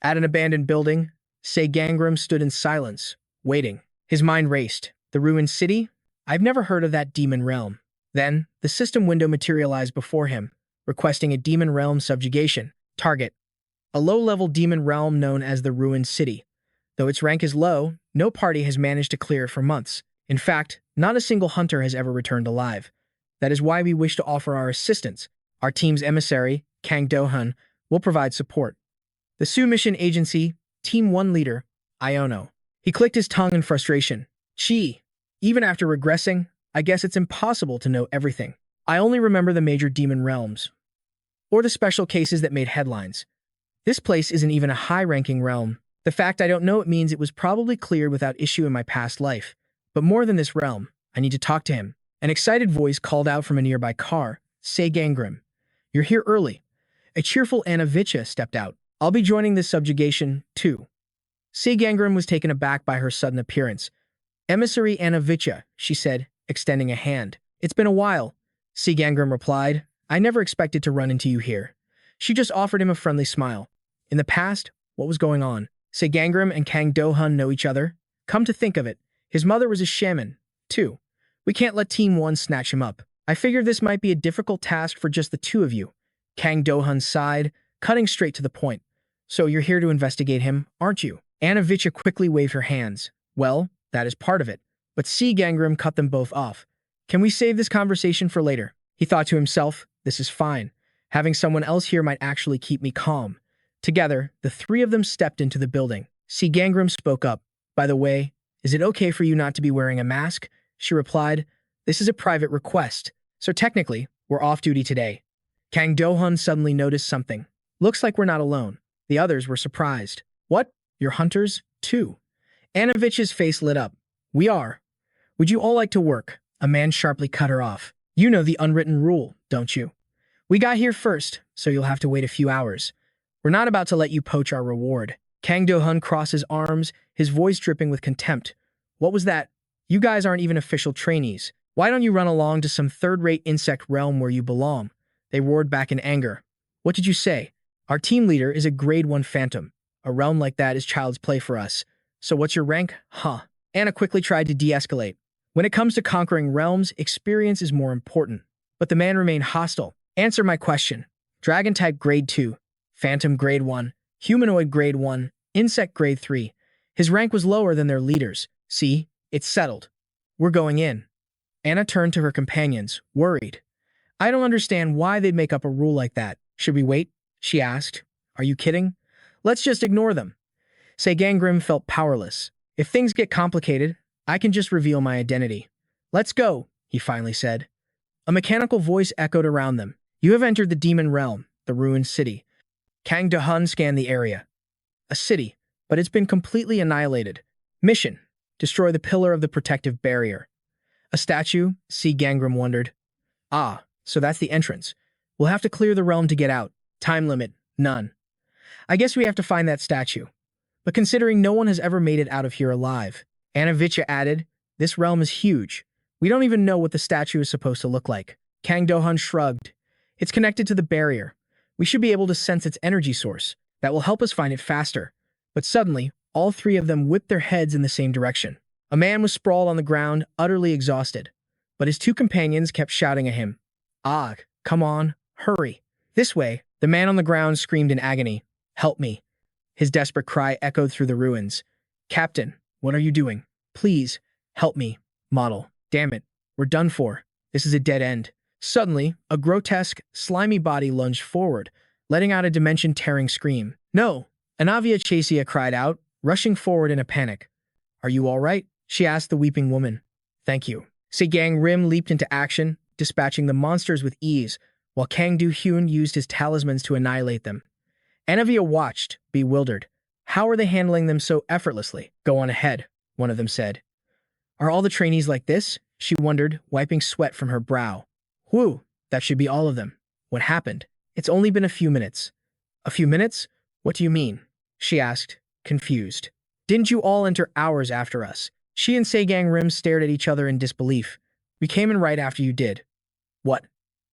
At an abandoned building, Seol Gangim stood in silence, waiting. His mind raced. The ruined city? I've never heard of that demon realm. Then, the system window materialized before him, requesting a demon realm subjugation. Target. A low-level demon realm known as the Ruined City. Though its rank is low, no party has managed to clear it for months. In fact, not a single hunter has ever returned alive. That is why we wish to offer our assistance. Our team's emissary, Kang Do-hun, will provide support. The Su Mission Agency, Team 1 leader, Iono. He clicked his tongue in frustration. Gee, even after regressing, I guess it's impossible to know everything. I only remember the major demon realms. Or the special cases that made headlines. This place isn't even a high-ranking realm. The fact I don't know it means it was probably cleared without issue in my past life. But more than this realm, I need to talk to him. An excited voice called out from a nearby car. Seol Gangim. You're here early. A cheerful Anna Vicha stepped out. I'll be joining this subjugation, too. Seol Gangim was taken aback by her sudden appearance. Emissary Anna Vicha, she said, extending a hand. It's been a while. Seol Gangim replied. I never expected to run into you here. She just offered him a friendly smile. In the past, what was going on? Seol Gangim and Kang Do-hun know each other? Come to think of it, his mother was a shaman, too. We can't let Team 1 snatch him up. I figured this might be a difficult task for just the two of you. Kang Do-hun sighed, cutting straight to the point. So you're here to investigate him, aren't you? Anna Vicha quickly waved her hands. Well, that is part of it. But Seol Gangim cut them both off. Can we save this conversation for later? He thought to himself, this is fine. Having someone else here might actually keep me calm. Together, the three of them stepped into the building. Seol Gangim spoke up. By the way, is it okay for you not to be wearing a mask? She replied, this is a private request, so technically, we're off duty today. Kang Do-hun suddenly noticed something. Looks like we're not alone. The others were surprised. What? You're hunters, too? Anavich's face lit up. We are. Would you all like to work? A man sharply cut her off. You know the unwritten rule, don't you? We got here first, so you'll have to wait a few hours. We're not about to let you poach our reward. Kang Do-hun crossed his arms, his voice dripping with contempt. What was that? You guys aren't even official trainees. Why don't you run along to some third-rate insect realm where you belong? They roared back in anger. What did you say? Our team leader is a grade 1 phantom. A realm like that is child's play for us. So what's your rank? Huh. Anna quickly tried to de-escalate. When it comes to conquering realms, experience is more important. But the man remained hostile. Answer my question. Dragon type grade 2, phantom grade 1, humanoid grade 1, insect grade 3. His rank was lower than their leaders. See, it's settled. We're going in. Anna turned to her companions, worried. I don't understand why they'd make up a rule like that. Should we wait? She asked. Are you kidding? Let's just ignore them. Seol Gangim felt powerless. If things get complicated, I can just reveal my identity. Let's go, he finally said. A mechanical voice echoed around them. You have entered the demon realm, the ruined city. Kang Do-hun scanned the area. A city, but it's been completely annihilated. Mission: destroy the pillar of the protective barrier. A statue? Seol Gangim wondered. Ah, so that's the entrance. We'll have to clear the realm to get out. Time limit: none. I guess we have to find that statue. But considering no one has ever made it out of here alive, Anavicha added, this realm is huge. We don't even know what the statue is supposed to look like. Kang Do-hun shrugged. It's connected to the barrier. We should be able to sense its energy source. That will help us find it faster. But suddenly, all three of them whipped their heads in the same direction. A man was sprawled on the ground, utterly exhausted. But his two companions kept shouting at him. Ah, come on, hurry. This way, the man on the ground screamed in agony. Help me. His desperate cry echoed through the ruins. Captain, what are you doing? Please, help me. Model. Damn it, we're done for. This is a dead end. Suddenly, a grotesque, slimy body lunged forward, letting out a dimension-tearing scream. No! Anavia Chasia cried out, rushing forward in a panic. Are you all right? She asked the weeping woman. Thank you. Seol Gangim leaped into action, dispatching the monsters with ease, while Kang Do-hun used his talismans to annihilate them. Anavia watched, bewildered. How are they handling them so effortlessly? Go on ahead, one of them said. Are all the trainees like this? She wondered, wiping sweat from her brow. Whew, that should be all of them. What happened? It's only been a few minutes. A few minutes? What do you mean? She asked, confused. Didn't you all enter hours after us? She and Seol Gangim stared at each other in disbelief. We came in right after you did. What?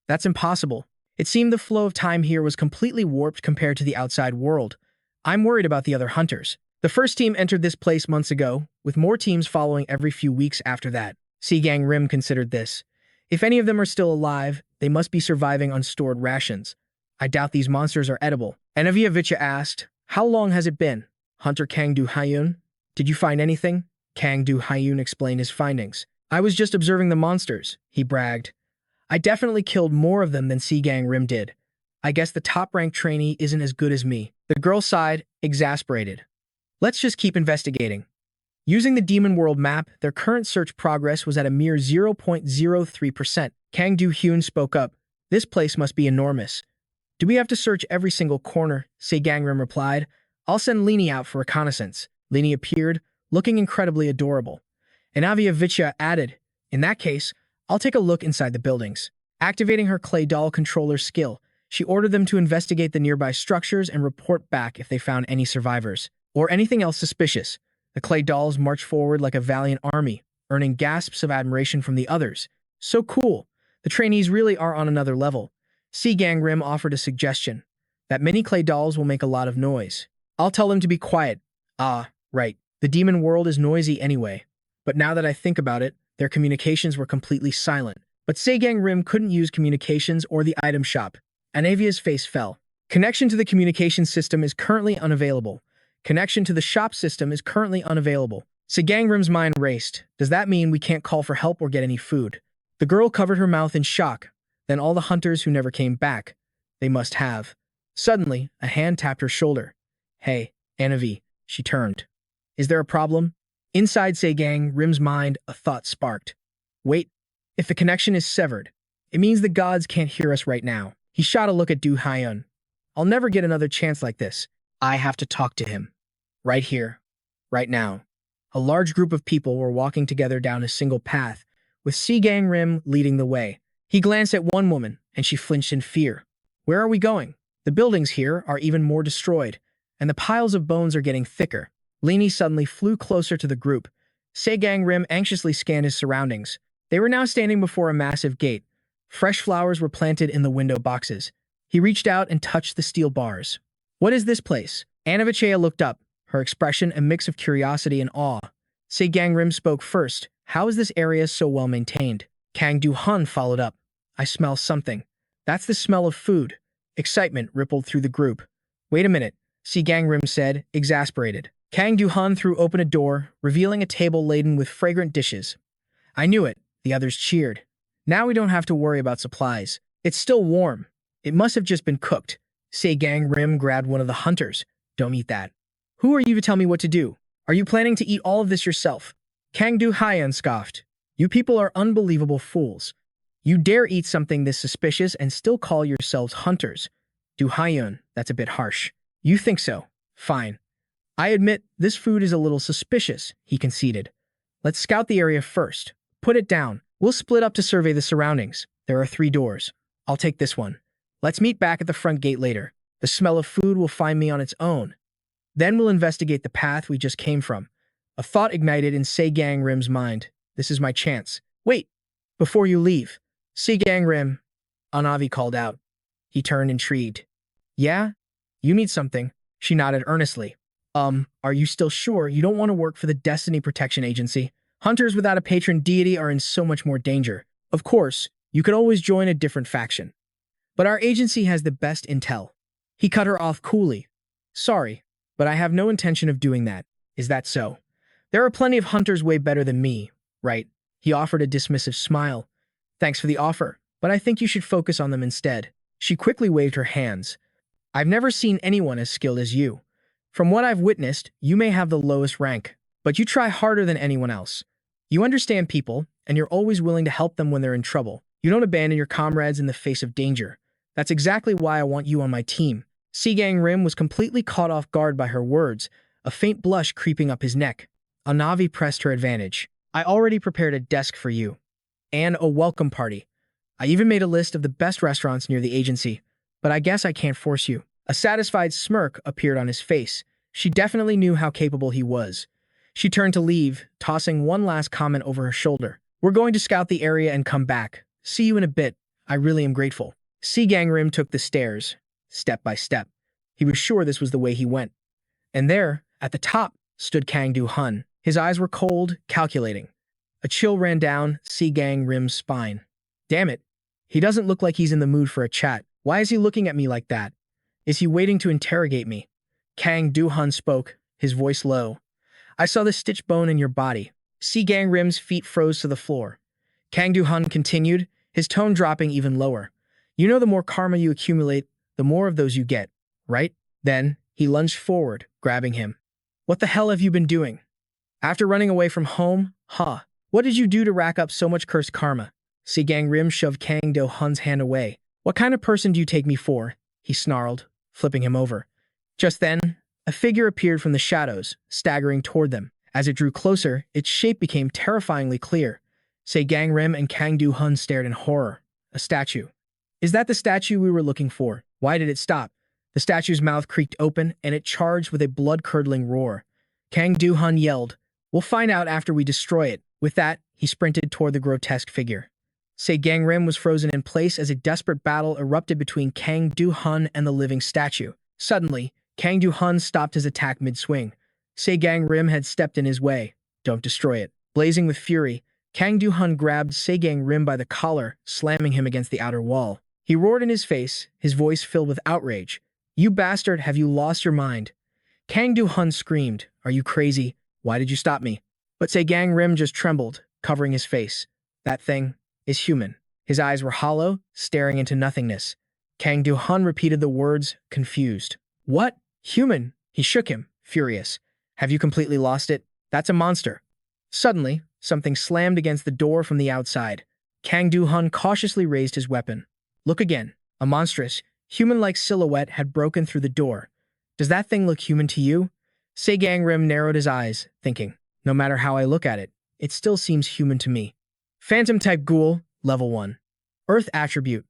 That's impossible. It seemed the flow of time here was completely warped compared to the outside world. I'm worried about the other hunters. The first team entered this place months ago, with more teams following every few weeks after that. Seol Gangim considered this. If any of them are still alive, they must be surviving on stored rations. I doubt these monsters are edible. Anavicha asked, how long has it been? Hunter Kang Do-hun? Did you find anything? Kang Do-hun explained his findings. I was just observing the monsters, he bragged. I definitely killed more of them than Seol Gangim did. I guess the top-ranked trainee isn't as good as me. The girl sighed, exasperated. Let's just keep investigating. Using the Demon World map, their current search progress was at a mere 0.03%. Kang Do-hun spoke up. This place must be enormous. Do we have to search every single corner? Seol Gangim replied. I'll send Lini out for reconnaissance. Lini appeared, looking incredibly adorable. And Anavicha added, in that case, I'll take a look inside the buildings. Activating her clay doll controller skill, she ordered them to investigate the nearby structures and report back if they found any survivors, or anything else suspicious. The clay dolls marched forward like a valiant army, earning gasps of admiration from the others. So cool. The trainees really are on another level. Seol Gangim offered a suggestion. That many clay dolls will make a lot of noise. I'll tell them to be quiet. Ah, right. The demon world is noisy anyway. But now that I think about it, their communications were completely silent. But Seol Gangim couldn't use communications or the item shop. Anavia's face fell. Connection to the communication system is currently unavailable. Connection to the shop system is currently unavailable. Seol Gangim's mind raced. Does that mean we can't call for help or get any food? The girl covered her mouth in shock. Then all the hunters who never came back. They must have. Suddenly, a hand tapped her shoulder. Hey, Anavi. She turned. Is there a problem? Inside Seol Gangim's mind, a thought sparked. Wait, if the connection is severed, it means the gods can't hear us right now. He shot a look at Do-hun. I'll never get another chance like this. I have to talk to him. Right here. Right now. A large group of people were walking together down a single path, with Seol Gangim leading the way. He glanced at one woman, and she flinched in fear. Where are we going? The buildings here are even more destroyed, and the piles of bones are getting thicker. Lini suddenly flew closer to the group. Seol Gangim anxiously scanned his surroundings. They were now standing before a massive gate. Fresh flowers were planted in the window boxes. He reached out and touched the steel bars. What is this place? Anavichea looked up, her expression a mix of curiosity and awe. Seol Gangim spoke first. How is this area so well maintained? Kang Du-hun followed up. I smell something. That's the smell of food. Excitement rippled through the group. Wait a minute, Seol Gangim said, exasperated. Kang Du-hun threw open a door, revealing a table laden with fragrant dishes. I knew it, the others cheered. Now we don't have to worry about supplies. It's still warm. It must have just been cooked. Seol Gangim grabbed one of the hunters. Don't eat that. Who are you to tell me what to do? Are you planning to eat all of this yourself? Kang Du-hyun scoffed. You people are unbelievable fools. You dare eat something this suspicious and still call yourselves hunters. Du-hyun, that's a bit harsh. You think so? Fine. I admit, this food is a little suspicious, he conceded. Let's scout the area first. Put it down. We'll split up to survey the surroundings. There are 3 doors. I'll take this one. Let's meet back at the front gate later. The smell of food will find me on its own. Then we'll investigate the path we just came from. A thought ignited in Seol Gangim's mind. This is my chance. Wait! Before you leave. Seol Gangim, Anavi called out. He turned intrigued. Yeah? You need something. She nodded earnestly. Are you still sure you don't want to work for the Destiny Protection Agency? Hunters without a patron deity are in so much more danger. Of course, you could always join a different faction. But our agency has the best intel. He cut her off coolly. Sorry, but I have no intention of doing that. Is that so? There are plenty of hunters way better than me, right? He offered a dismissive smile. Thanks for the offer, but I think you should focus on them instead. She quickly waved her hands. I've never seen anyone as skilled as you. From what I've witnessed, you may have the lowest rank, but you try harder than anyone else. You understand people, and you're always willing to help them when they're in trouble. You don't abandon your comrades in the face of danger. That's exactly why I want you on my team. Seol Gangim was completely caught off guard by her words, a faint blush creeping up his neck. Anavi pressed her advantage. I already prepared a desk for you. And a welcome party. I even made a list of the best restaurants near the agency, but I guess I can't force you. A satisfied smirk appeared on his face. She definitely knew how capable he was. She turned to leave, tossing one last comment over her shoulder. We're going to scout the area and come back. See you in a bit. I really am grateful. Seol Gangim took the stairs, step by step. He was sure this was the way he went. And there, at the top, stood Kang Du-hun. His eyes were cold, calculating. A chill ran down Seol Gangim's spine. Damn it. He doesn't look like he's in the mood for a chat. Why is he looking at me like that? Is he waiting to interrogate me? Kang Du-hun spoke, his voice low. I saw the stitched bone in your body. Seol Gangim's feet froze to the floor. Kang Du-hun continued, his tone dropping even lower. You know the more karma you accumulate, the more of those you get, right? Then, he lunged forward, grabbing him. What the hell have you been doing? After running away from home, what did you do to rack up so much cursed karma? Seol Gangim shoved Kang Du-hun's hand away. What kind of person do you take me for? He snarled, flipping him over. Just then, a figure appeared from the shadows, staggering toward them. As it drew closer, its shape became terrifyingly clear. Seol Gangim and Kang Du-hun stared in horror. A statue. Is that the statue we were looking for? Why did it stop? The statue's mouth creaked open, and it charged with a blood-curdling roar. Kang Du-hun yelled, We'll find out after we destroy it. With that, he sprinted toward the grotesque figure. Seol Gangim was frozen in place as a desperate battle erupted between Kang Du-hun and the living statue. Suddenly, Kang Du-hun stopped his attack mid-swing. Seol Gangim had stepped in his way. Don't destroy it. Blazing with fury, Kang Du-hun grabbed Seol Gangim by the collar, slamming him against the outer wall. He roared in his face, his voice filled with outrage. You bastard, have you lost your mind? Kang Du-hun screamed, Are you crazy? Why did you stop me? But Seol Gangim just trembled, covering his face. That thing is human. His eyes were hollow, staring into nothingness. Kang Du-hun repeated the words, confused. What? Human? He shook him, furious. Have you completely lost it? That's a monster. Suddenly, something slammed against the door from the outside. Kang Du-hun cautiously raised his weapon. Look again. A monstrous, human-like silhouette had broken through the door. Does that thing look human to you? Seol Gangim narrowed his eyes, thinking, no matter how I look at it, it still seems human to me. Phantom-type ghoul, level 1. Earth attribute.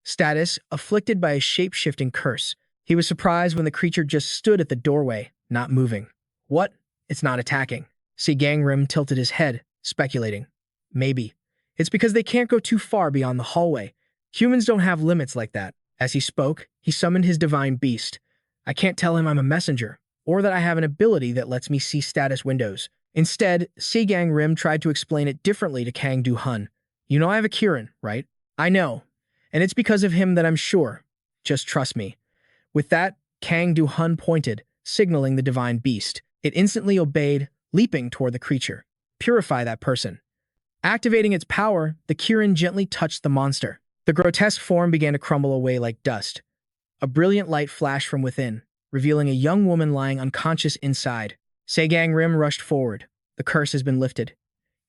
Status, afflicted by a shape-shifting curse. He was surprised when the creature just stood at the doorway, not moving. What? It's not attacking. Seol Gangim tilted his head, speculating. Maybe. It's because they can't go too far beyond the hallway. Humans don't have limits like that. As he spoke, he summoned his divine beast. I can't tell him I'm a messenger, or that I have an ability that lets me see status windows. Instead, Seol Gangim tried to explain it differently to Kang Do-hun. You know I have a Kirin, right? I know. And it's because of him that I'm sure. Just trust me. With that, Kang Do-hun pointed, signaling the divine beast. It instantly obeyed, leaping toward the creature. Purify that person. Activating its power, the Kirin gently touched the monster. The grotesque form began to crumble away like dust. A brilliant light flashed from within, revealing a young woman lying unconscious inside. Seol Gangim rushed forward. The curse has been lifted.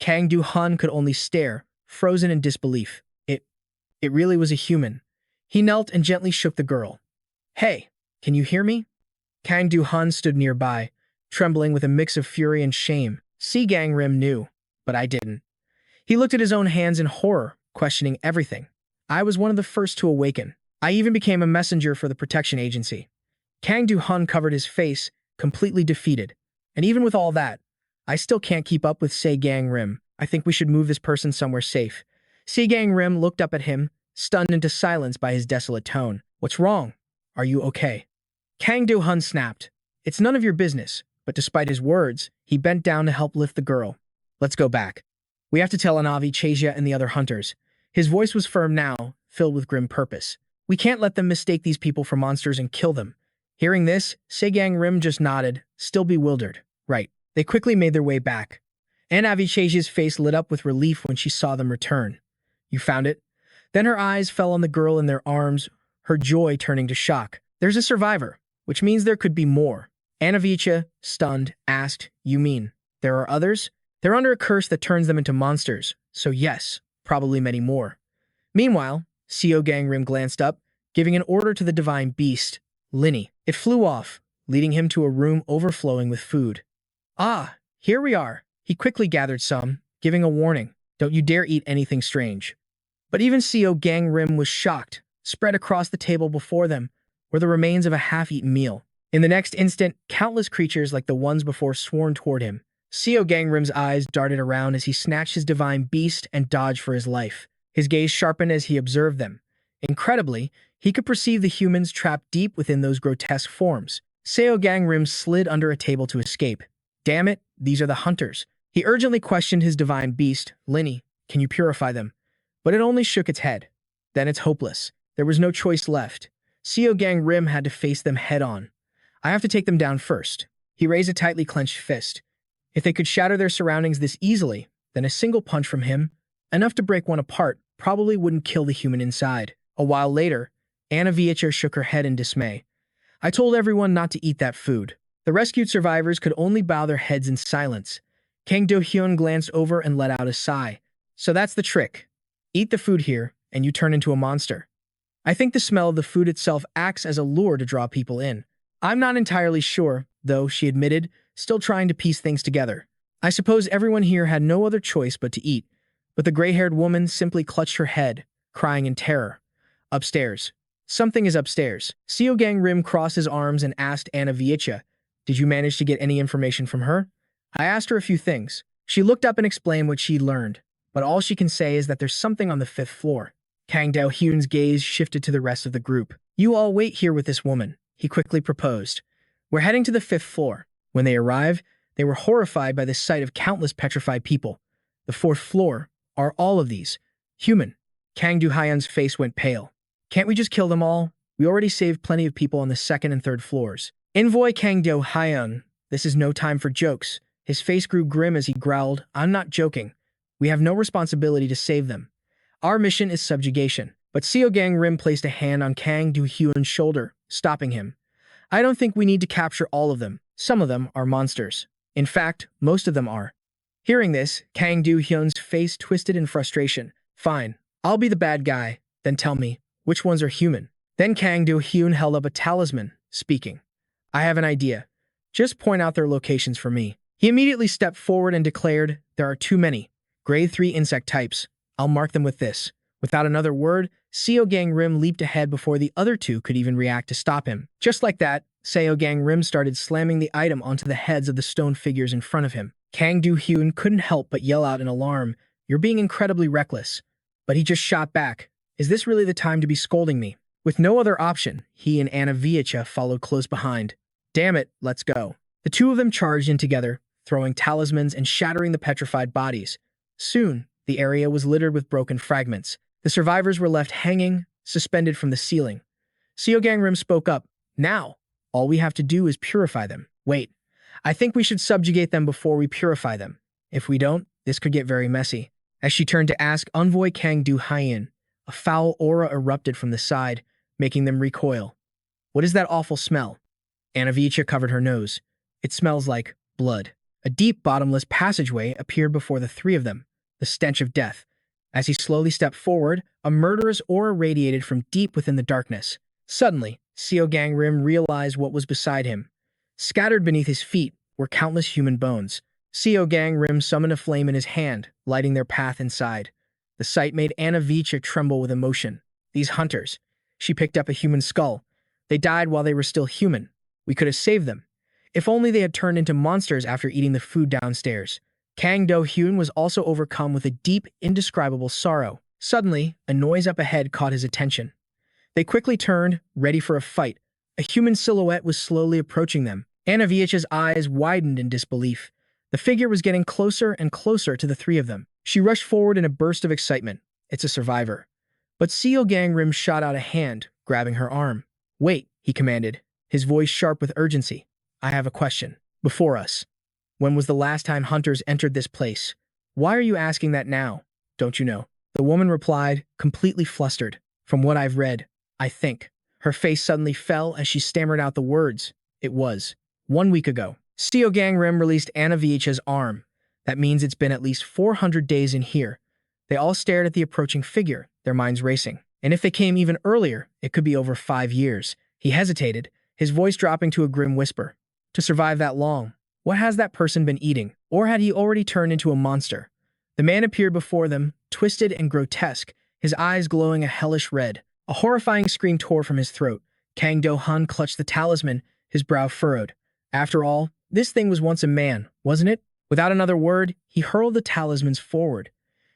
Kang Do-hun could only stare, frozen in disbelief. It really was a human. He knelt and gently shook the girl. Hey, can you hear me? Kang Do-hun stood nearby, trembling with a mix of fury and shame. Seol Gangim knew, but I didn't. He looked at his own hands in horror, questioning everything. I was one of the first to awaken. I even became a messenger for the protection agency. Kang Do-hun covered his face, completely defeated. And even with all that, I still can't keep up with Seol Gangim. I think we should move this person somewhere safe. Seol Gangim looked up at him, stunned into silence by his desolate tone. What's wrong? Are you okay? Kang Do-hun snapped. It's none of your business, but despite his words, he bent down to help lift the girl. Let's go back. We have to tell Anavi, Chazia, and the other hunters. His voice was firm now, filled with grim purpose. We can't let them mistake these people for monsters and kill them. Hearing this, Seol Gangim just nodded, still bewildered. Right. They quickly made their way back. Anavi Chazia's face lit up with relief when she saw them return. You found it? Then her eyes fell on the girl in their arms, her joy turning to shock. There's a survivor, which means there could be more. Anavicha, stunned, asked, You mean there are others? They're under a curse that turns them into monsters, so yes, probably many more. Meanwhile, Seol Gangim glanced up, giving an order to the divine beast, Linny. It flew off, leading him to a room overflowing with food. Ah, here we are. He quickly gathered some, giving a warning. Don't you dare eat anything strange. But even Seol Gangim was shocked. Spread across the table before them were the remains of a half-eaten meal. In the next instant, countless creatures like the ones before swarmed toward him. Seol Gangim's eyes darted around as he snatched his divine beast and dodged for his life. His gaze sharpened as he observed them. Incredibly, he could perceive the humans trapped deep within those grotesque forms. Seol Gangim slid under a table to escape. Damn it, these are the hunters. He urgently questioned his divine beast, Linny, can you purify them? But it only shook its head. Then it's hopeless. There was no choice left. Seol Gangim had to face them head-on. I have to take them down first. He raised a tightly clenched fist. If they could shatter their surroundings this easily, then a single punch from him, enough to break one apart, probably wouldn't kill the human inside. A while later, Anna Viecha shook her head in dismay. I told everyone not to eat that food. The rescued survivors could only bow their heads in silence. Kang Do-hun glanced over and let out a sigh. So that's the trick. Eat the food here, and you turn into a monster. I think the smell of the food itself acts as a lure to draw people in. I'm not entirely sure, though, she admitted, still trying to piece things together. I suppose everyone here had no other choice but to eat, but the gray-haired woman simply clutched her head, crying in terror. Upstairs. Something is upstairs. Seol Gangim crossed his arms and asked Anna Viecha, Did you manage to get any information from her? I asked her a few things. She looked up and explained what she'd learned, but all she can say is that there's something on the 5th floor. Kang Do-hun's gaze shifted to the rest of the group. You all wait here with this woman, he quickly proposed. We're heading to the 5th floor. When they arrived, they were horrified by the sight of countless petrified people. The 4th floor are all of these. Human. Kang Do-hun's face went pale. Can't we just kill them all? We already saved plenty of people on the 2nd and 3rd floors. Envoy Kang Do-hun, this is no time for jokes. His face grew grim as he growled, I'm not joking. We have no responsibility to save them. Our mission is subjugation. But Seol Gangim placed a hand on Kang Do-hun's shoulder, stopping him. I don't think we need to capture all of them. Some of them are monsters. In fact, most of them are. Hearing this, Kang Do-hun's face twisted in frustration. Fine, I'll be the bad guy. Then tell me, which ones are human? Then Kang Do-hun held up a talisman, speaking. I have an idea. Just point out their locations for me. He immediately stepped forward and declared, there are too many. Grade 3 insect types. I'll mark them with this. Without another word, Seol Gangim leaped ahead before the other two could even react to stop him. Just like that, Seol Gangim started slamming the item onto the heads of the stone figures in front of him. Kang Do-hyun couldn't help but yell out in alarm, "You're being incredibly reckless." But he just shot back. "Is this really the time to be scolding me?" With no other option, he and Anna Viecha followed close behind. "Damn it, let's go." The two of them charged in together, throwing talismans and shattering the petrified bodies. Soon, the area was littered with broken fragments. The survivors were left hanging, suspended from the ceiling. Seol Gangim spoke up. "Now, all we have to do is purify them." "Wait, I think we should subjugate them before we purify them. If we don't, this could get very messy." As she turned to ask Envoy Kang Do-hyun, a foul aura erupted from the side, making them recoil. "What is that awful smell?" Anna Viecha covered her nose. "It smells like blood." A deep, bottomless passageway appeared before the three of them, the stench of death. As he slowly stepped forward, a murderous aura radiated from deep within the darkness. Suddenly, Seol Gangim realized what was beside him. Scattered beneath his feet were countless human bones. Seol Gangim summoned a flame in his hand, lighting their path inside. The sight made Anna Viecha tremble with emotion. These hunters. She picked up a human skull. They died while they were still human. We could have saved them. If only they had turned into monsters after eating the food downstairs. Kang Do-hyun was also overcome with a deep, indescribable sorrow. Suddenly, a noise up ahead caught his attention. They quickly turned, ready for a fight. A human silhouette was slowly approaching them. Anna Viecha's eyes widened in disbelief. The figure was getting closer and closer to the three of them. She rushed forward in a burst of excitement. "It's a survivor." But Seol Gangim shot out a hand, grabbing her arm. "Wait," he commanded, his voice sharp with urgency. "I have a question. Before us. When was the last time hunters entered this place? Why are you asking that now? Don't you know?" The woman replied, completely flustered. "From what I've read, I think." Her face suddenly fell as she stammered out the words. "It was 1 week ago." Seol Gangim released Anna Viecha's arm. "That means it's been at least 400 days in here." They all stared at the approaching figure, their minds racing. And if they came even earlier, it could be over 5 years. He hesitated, his voice dropping to a grim whisper. To survive that long, what has that person been eating? Or had he already turned into a monster? The man appeared before them, twisted and grotesque, his eyes glowing a hellish red. A horrifying scream tore from his throat. Kang Do-hyun clutched the talisman, his brow furrowed. After all, this thing was once a man, wasn't it? Without another word, he hurled the talismans forward.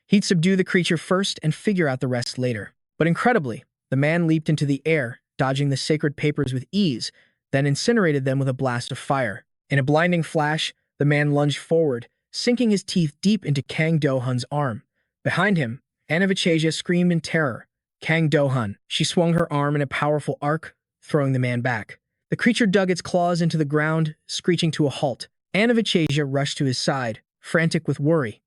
He'd subdue the creature first and figure out the rest later. But incredibly, the man leaped into the air, dodging the sacred papers with ease, then incinerated them with a blast of fire. In a blinding flash, the man lunged forward, sinking his teeth deep into Kang Do-hyun's arm. Behind him, Anna Viecha screamed in terror. "Kang Do-hyun!" She swung her arm in a powerful arc, throwing the man back. The creature dug its claws into the ground, screeching to a halt. Anna Viecha rushed to his side, frantic with worry.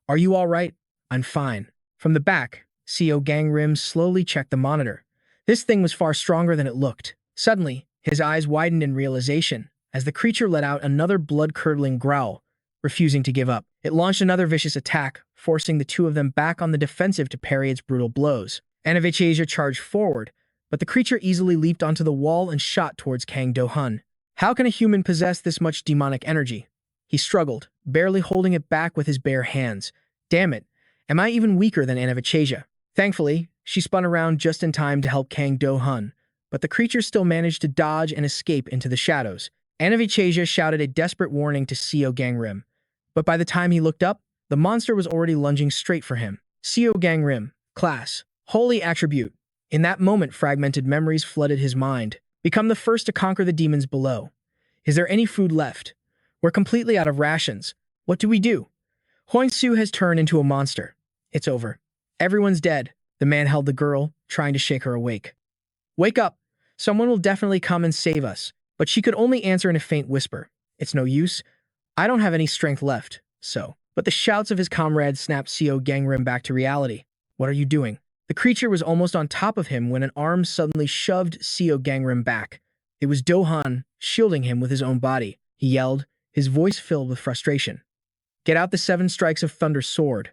"Are you all right?" "I'm fine." From the back, Seol Gangim slowly checked the monitor. This thing was far stronger than it looked. Suddenly, his eyes widened in realization, as the creature let out another blood-curdling growl, refusing to give up. It launched another vicious attack, forcing the two of them back on the defensive to parry its brutal blows. Anna Viecha charged forward, but the creature easily leaped onto the wall and shot towards Kang Do-hyun. How can a human possess this much demonic energy? He struggled, barely holding it back with his bare hands. Damn it, am I even weaker than Anna Viecha? Thankfully, she spun around just in time to help Kang Do-hyun, but the creature still managed to dodge and escape into the shadows. Anna Viecha shouted a desperate warning to Seol Gangim, but by the time he looked up, the monster was already lunging straight for him. Seol Gangim, class, holy attribute. In that moment, fragmented memories flooded his mind. Become the first to conquer the demons below. Is there any food left? We're completely out of rations. What do we do? Hoinsu has turned into a monster. It's over. Everyone's dead. The man held the girl, trying to shake her awake. Wake up. Someone will definitely come and save us. But she could only answer in a faint whisper. It's no use. I don't have any strength left, so. But the shouts of his comrades snapped Seol Gangim back to reality. What are you doing? The creature was almost on top of him when an arm suddenly shoved Seol Gangim back. It was Do-hyun, shielding him with his own body. He yelled, his voice filled with frustration. Get out the 7 strikes of Thunder sword.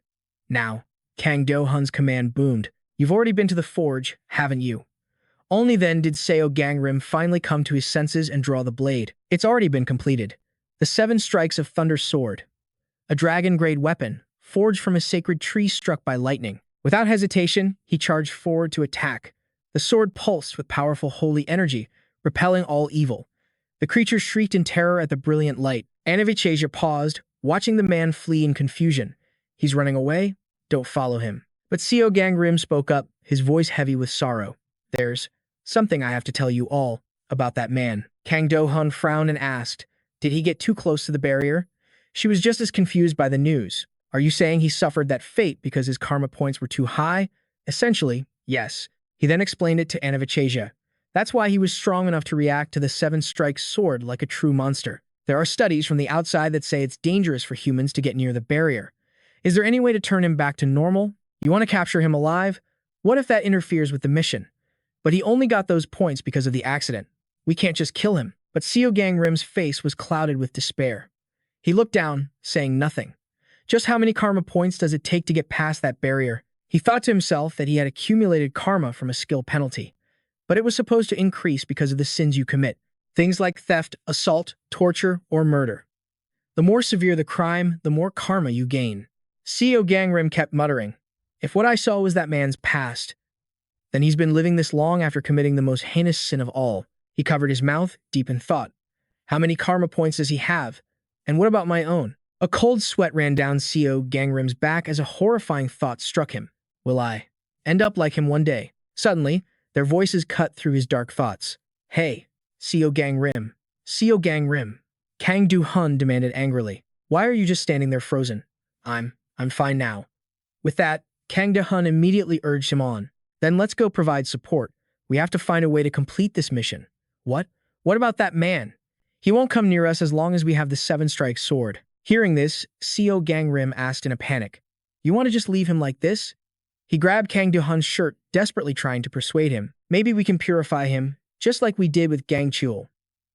Now, Kang Do-hyun's command boomed. You've already been to the forge, haven't you? Only then did Seol Gangim finally come to his senses and draw the blade. It's already been completed. The 7 strikes of Thunder's sword. A dragon-grade weapon, forged from a sacred tree struck by lightning. Without hesitation, he charged forward to attack. The sword pulsed with powerful holy energy, repelling all evil. The creature shrieked in terror at the brilliant light. Anavichasia paused, watching the man flee in confusion. He's running away? Don't follow him. But Seol Gangim spoke up, his voice heavy with sorrow. There's something I have to tell you all about that man. Kang Do-hun frowned and asked, did he get too close to the barrier? She was just as confused by the news. Are you saying he suffered that fate because his karma points were too high? Essentially, yes. He then explained it to Anavichasia. That's why he was strong enough to react to the 7-strike sword like a true monster. There are studies from the outside that say it's dangerous for humans to get near the barrier. Is there any way to turn him back to normal? You want to capture him alive? What if that interferes with the mission? But he only got those points because of the accident. We can't just kill him. But Seol Gangim's face was clouded with despair. He looked down, saying nothing. Just how many karma points does it take to get past that barrier? He thought to himself that he had accumulated karma from a skill penalty. But it was supposed to increase because of the sins you commit. Things like theft, assault, torture, or murder. The more severe the crime, the more karma you gain. Seol Gangim kept muttering, if what I saw was that man's past, then he's been living this long after committing the most heinous sin of all. He covered his mouth, deep in thought. How many karma points does he have? And what about my own? A cold sweat ran down Seol Gangim's back as a horrifying thought struck him. Will I end up like him one day? Suddenly, their voices cut through his dark thoughts. Hey, Seol Gangim. Seol Gangim. Kang Do-hun demanded angrily. Why are you just standing there frozen? I'm fine now. With that, Kang Do-hun immediately urged him on. Then let's go provide support. We have to find a way to complete this mission. What? What about that man? He won't come near us as long as we have the 7-strike sword. Hearing this, Seol Gangim asked in a panic. You want to just leave him like this? He grabbed Kang Do-hun's shirt, desperately trying to persuade him. Maybe we can purify him, just like we did with Gang Chul.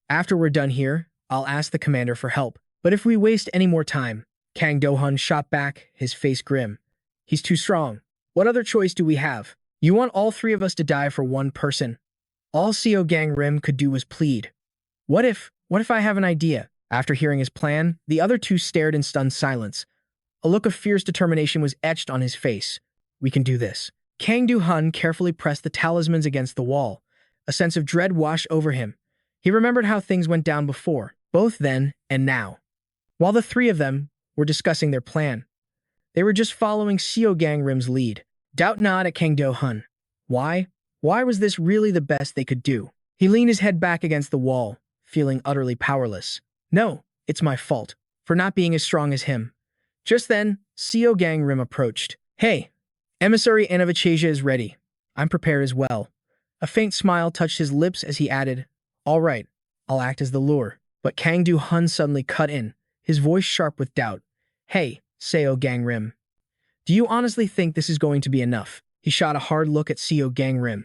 After we're done here, I'll ask the commander for help. But if we waste any more time, Kang Do-hun shot back, his face grim. He's too strong. What other choice do we have? You want all 3 of us to die for one person? All Seol Gangim could do was plead. What if I have an idea? After hearing his plan, the other 2 stared in stunned silence. A look of fierce determination was etched on his face. We can do this. Kang Do-hun carefully pressed the talismans against the wall. A sense of dread washed over him. He remembered how things went down before, both then and now. While the 3 of them were discussing their plan, they were just following Seol Gangim's lead. Doubt not at Kang Do-hun. Why? Why was this really the best they could do? He leaned his head back against the wall, feeling utterly powerless. No, it's my fault, for not being as strong as him. Just then, Seol Gangim approached. Hey, Emissary Anavichasia is ready. I'm prepared as well. A faint smile touched his lips as he added, all right, I'll act as the lure. But Kang Do-hun suddenly cut in, his voice sharp with doubt. Hey, Seol Gangim. Do you honestly think this is going to be enough? He shot a hard look at Seol Gangim.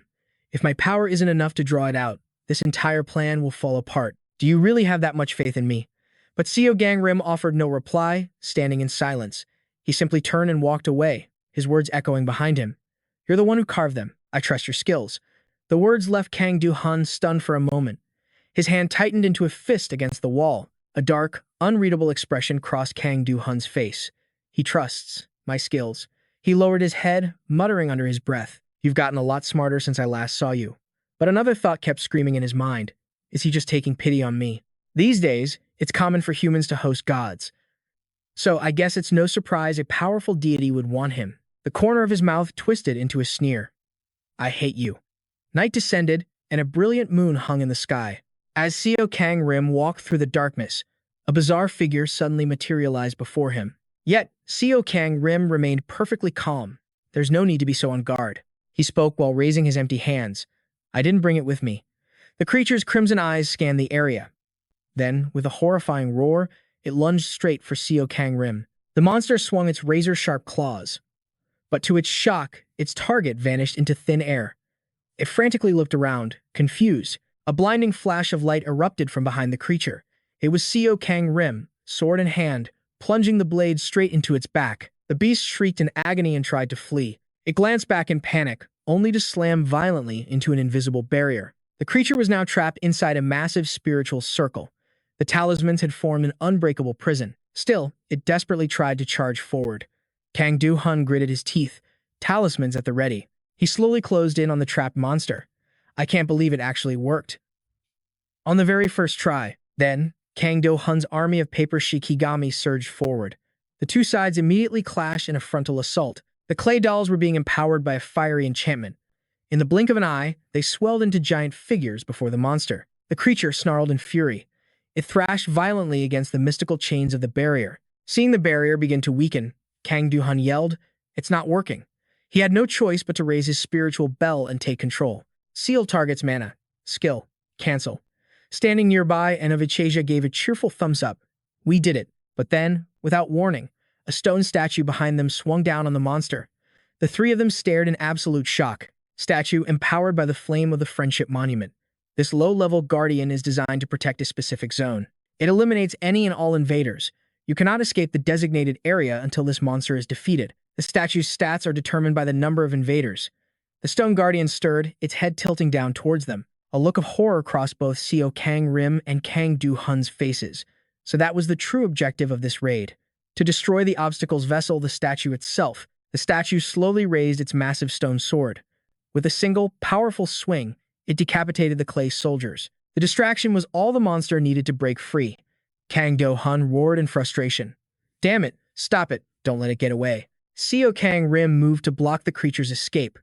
If my power isn't enough to draw it out, this entire plan will fall apart. Do you really have that much faith in me? But Seol Gangim offered no reply, standing in silence. He simply turned and walked away, his words echoing behind him. You're the one who carved them. I trust your skills. The words left Kang Do-hun stunned for a moment. His hand tightened into a fist against the wall. A dark, unreadable expression crossed Kang Do-hun's face. He trusts my skills. He lowered his head, muttering under his breath. You've gotten a lot smarter since I last saw you. But another thought kept screaming in his mind. Is he just taking pity on me? These days, it's common for humans to host gods. So I guess it's no surprise a powerful deity would want him. The corner of his mouth twisted into a sneer. I hate you. Night descended, and a brilliant moon hung in the sky. As Seol Gangim walked through the darkness, a bizarre figure suddenly materialized before him. Yet, Seol Gangim remained perfectly calm. There's no need to be so on guard. He spoke while raising his empty hands. I didn't bring it with me. The creature's crimson eyes scanned the area. Then, with a horrifying roar, it lunged straight for Seol Gangim. The monster swung its razor-sharp claws. But to its shock, its target vanished into thin air. It frantically looked around, confused. A blinding flash of light erupted from behind the creature. It was Seol Gangim, sword in hand, plunging the blade straight into its back. The beast shrieked in agony and tried to flee. It glanced back in panic, only to slam violently into an invisible barrier. The creature was now trapped inside a massive spiritual circle. The talismans had formed an unbreakable prison. Still, it desperately tried to charge forward. Kang Do-hun gritted his teeth, talismans at the ready. He slowly closed in on the trapped monster. I can't believe it actually worked. On the very first try, then, Kang Do-hun's army of paper shikigami surged forward. The two sides immediately clashed in a frontal assault. The clay dolls were being empowered by a fiery enchantment. In the blink of an eye, they swelled into giant figures before the monster. The creature snarled in fury. It thrashed violently against the mystical chains of the barrier. Seeing the barrier begin to weaken, Kang Do-hun yelled, "It's not working." He had no choice but to raise his spiritual bell and take control. Seal target's mana. Skill. Cancel. Standing nearby, Anavichasia gave a cheerful thumbs up. We did it. But then, without warning, a stone statue behind them swung down on the monster. The three of them stared in absolute shock. Statue empowered by the flame of the Friendship Monument. This low-level guardian is designed to protect a specific zone. It eliminates any and all invaders. You cannot escape the designated area until this monster is defeated. The statue's stats are determined by the number of invaders. The stone guardian stirred, its head tilting down towards them. A look of horror crossed both Seol Gangim and Kang Do-hun's faces. So that was the true objective of this raid. To destroy the obstacle's vessel, the statue itself. The statue slowly raised its massive stone sword. With a single, powerful swing, it decapitated the clay soldiers. The distraction was all the monster needed to break free. Kang Do-hun roared in frustration. Damn it, stop it, don't let it get away. Seol Gangim moved to block the creature's escape,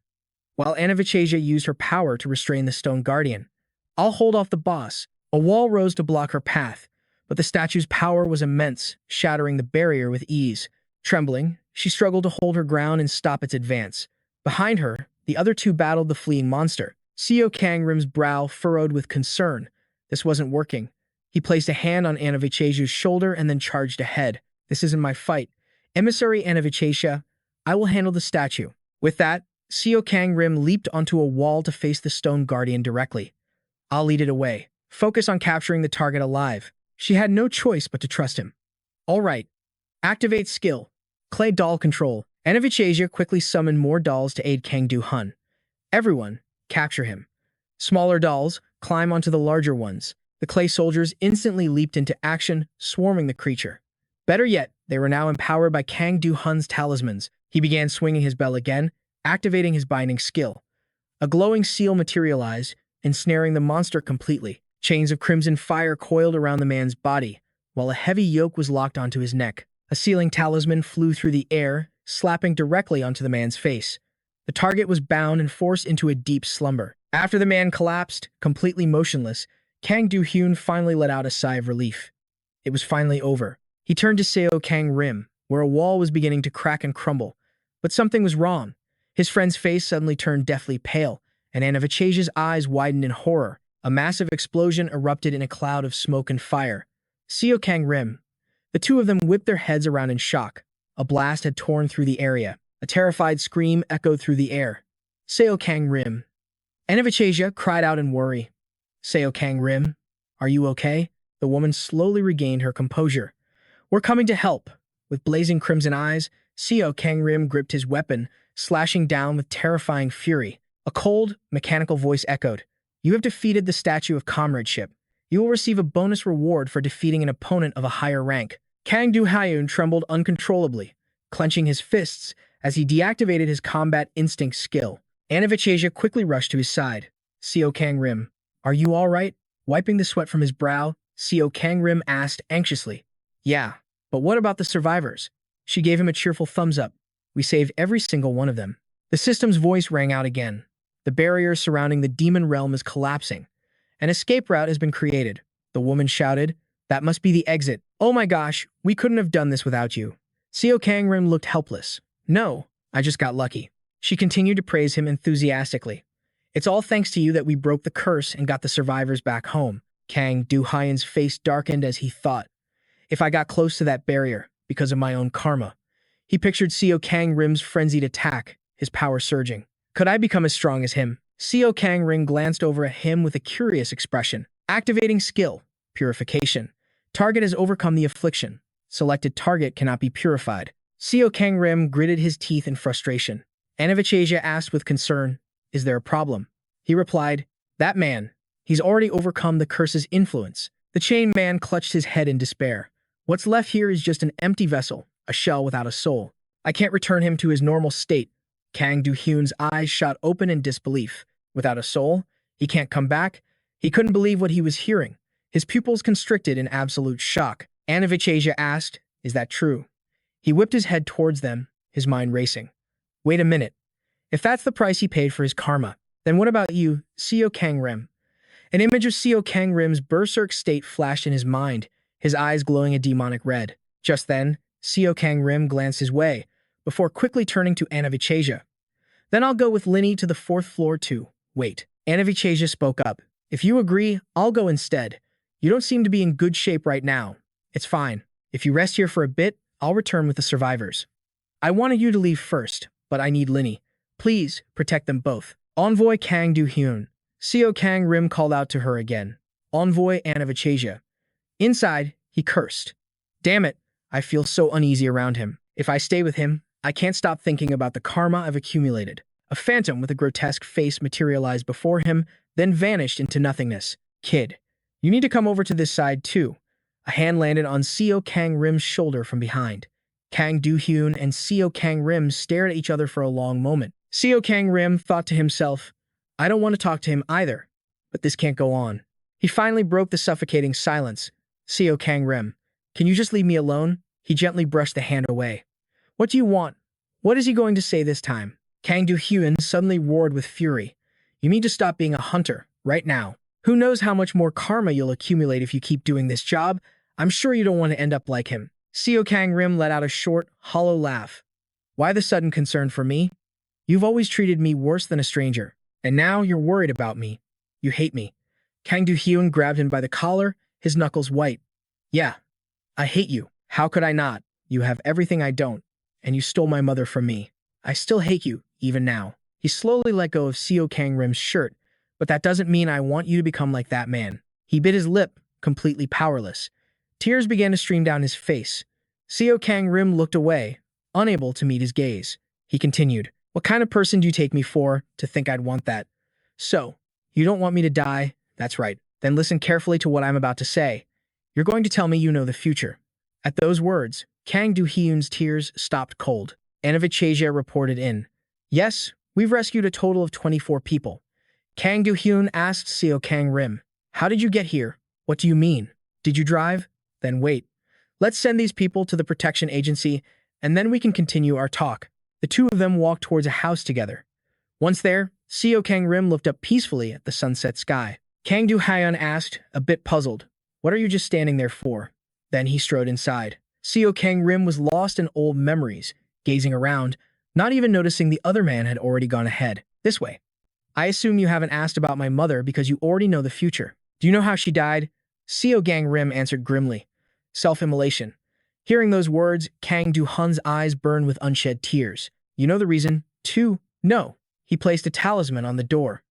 while Anavichasia used her power to restrain the stone guardian. I'll hold off the boss. A wall rose to block her path, but the statue's power was immense, shattering the barrier with ease. Trembling, she struggled to hold her ground and stop its advance. Behind her, the other two battled the fleeing monster. Seol Gangim's brow furrowed with concern. This wasn't working. He placed a hand on Anavichasia's shoulder and then charged ahead. This isn't my fight. Emissary Anavichasia, I will handle the statue. With that, Seol Gangim leaped onto a wall to face the stone guardian directly. I'll lead it away. Focus on capturing the target alive. She had no choice but to trust him. All right. Activate skill. Clay doll control. Anavichasia quickly summoned more dolls to aid Kang Do-hun. Everyone, capture him. Smaller dolls, climb onto the larger ones. The clay soldiers instantly leaped into action, swarming the creature. Better yet, they were now empowered by Kang Do-hun's talismans. He began swinging his bell again, activating his binding skill. A glowing seal materialized, ensnaring the monster completely. Chains of crimson fire coiled around the man's body, while a heavy yoke was locked onto his neck. A sealing talisman flew through the air, slapping directly onto the man's face. The target was bound and forced into a deep slumber. After the man collapsed, completely motionless, Kang Do-hun finally let out a sigh of relief. It was finally over. He turned to Seol Gangim, where a wall was beginning to crack and crumble. But something was wrong. His friend's face suddenly turned deathly pale, and Anavichasia's eyes widened in horror. A massive explosion erupted in a cloud of smoke and fire. Seol Gangim. The two of them whipped their heads around in shock. A blast had torn through the area. A terrified scream echoed through the air. Seol Gangim. Anavichasia cried out in worry. Seol Gangim, are you okay? The woman slowly regained her composure. We're coming to help. With blazing crimson eyes, Seol Gangim gripped his weapon, slashing down with terrifying fury. A cold, mechanical voice echoed. You have defeated the statue of comradeship. You will receive a bonus reward for defeating an opponent of a higher rank. Kang Do-hun trembled uncontrollably, clenching his fists as he deactivated his combat instinct skill. Anavichasia quickly rushed to his side. Seol Gangim, are you all right? Wiping the sweat from his brow, Seol Gangim asked anxiously. Yeah, but what about the survivors? She gave him a cheerful thumbs up. We saved every single one of them. The system's voice rang out again. The barrier surrounding the demon realm is collapsing. An escape route has been created. The woman shouted. That must be the exit. Oh my gosh, we couldn't have done this without you. Seol Gangim looked helpless. No, I just got lucky. She continued to praise him enthusiastically. It's all thanks to you that we broke the curse and got the survivors back home. Kang Do-hun's face darkened as he thought. If I got close to that barrier, because of my own karma. He pictured Seol Gangim's frenzied attack, his power surging. Could I become as strong as him? Seol Gangim glanced over at him with a curious expression. Activating skill. Purification. Target has overcome the affliction. Selected target cannot be purified. Seol Gangim gritted his teeth in frustration. Anavichasia asked with concern, Is there a problem? He replied, that man. He's already overcome the curse's influence. The chained man clutched his head in despair. What's left here is just an empty vessel, a shell without a soul. I can't return him to his normal state. Kang Do-hyun's eyes shot open in disbelief. Without a soul? He can't come back? He couldn't believe what he was hearing. His pupils constricted in absolute shock. Anastasia asked, is that true? He whipped his head towards them, his mind racing. Wait a minute. If that's the price he paid for his karma, then what about you, Seol Gangim? An image of Seol Gangim's berserk state flashed in his mind, his eyes glowing a demonic red. Just then, Seol Gangim glanced his way, before quickly turning to Anastasia. Then I'll go with Linny to the 4th floor too. Wait. Anastasia spoke up. If you agree, I'll go instead. You don't seem to be in good shape right now. It's fine. If you rest here for a bit, I'll return with the survivors. I wanted you to leave first, but I need Linny. Please, protect them both. Envoy Kang Do-hyun. Seol Gangim called out to her again. Envoy Anastasia. Inside, he cursed. Damn it, I feel so uneasy around him. If I stay with him, I can't stop thinking about the karma I've accumulated. A phantom with a grotesque face materialized before him, then vanished into nothingness. Kid, you need to come over to this side too. A hand landed on Seol Gangim's shoulder from behind. Kang Do-hyun and Seol Gangim stared at each other for a long moment. Seol Gangim thought to himself, I don't want to talk to him either, but this can't go on. He finally broke the suffocating silence. Seol Gangim, can you just leave me alone? He gently brushed the hand away. What do you want? What is he going to say this time? Kang Do-hyun suddenly roared with fury. You need to stop being a hunter, right now. Who knows how much more karma you'll accumulate if you keep doing this job? I'm sure you don't want to end up like him. Seol Gangim let out a short, hollow laugh. Why the sudden concern for me? You've always treated me worse than a stranger, and now you're worried about me. You hate me. Kang Do-hyun grabbed him by the collar, his knuckles white. Yeah, I hate you. How could I not? You have everything I don't, and you stole my mother from me. I still hate you, even now. He slowly let go of Seol Gangim's shirt, but that doesn't mean I want you to become like that man. He bit his lip, completely powerless. Tears began to stream down his face. Seol Gangim looked away, unable to meet his gaze. He continued, what kind of person do you take me for to think I'd want that? So, you don't want me to die? That's right. Then listen carefully to what I'm about to say. You're going to tell me you know the future. At those words, Kang Do-hyun's tears stopped cold. Anastasia reported in. Yes, we've rescued a total of 24 people. Kang Do-hyun asked Seol Gangim. How did you get here? What do you mean? Did you drive? Then wait. Let's send these people to the protection agency, and then we can continue our talk. The two of them walked towards a house together. Once there, Seol Gangim looked up peacefully at the sunset sky. Kang Do-hyun asked, a bit puzzled, what are you just standing there for? Then he strode inside. Seol Gangim was lost in old memories, gazing around, not even noticing the other man had already gone ahead. This way. I assume you haven't asked about my mother because you already know the future. Do you know how she died? Seol Gangim answered grimly. Self-immolation. Hearing those words, Kang Do-hyun's eyes burned with unshed tears. You know the reason, too? No. He placed a talisman on the door.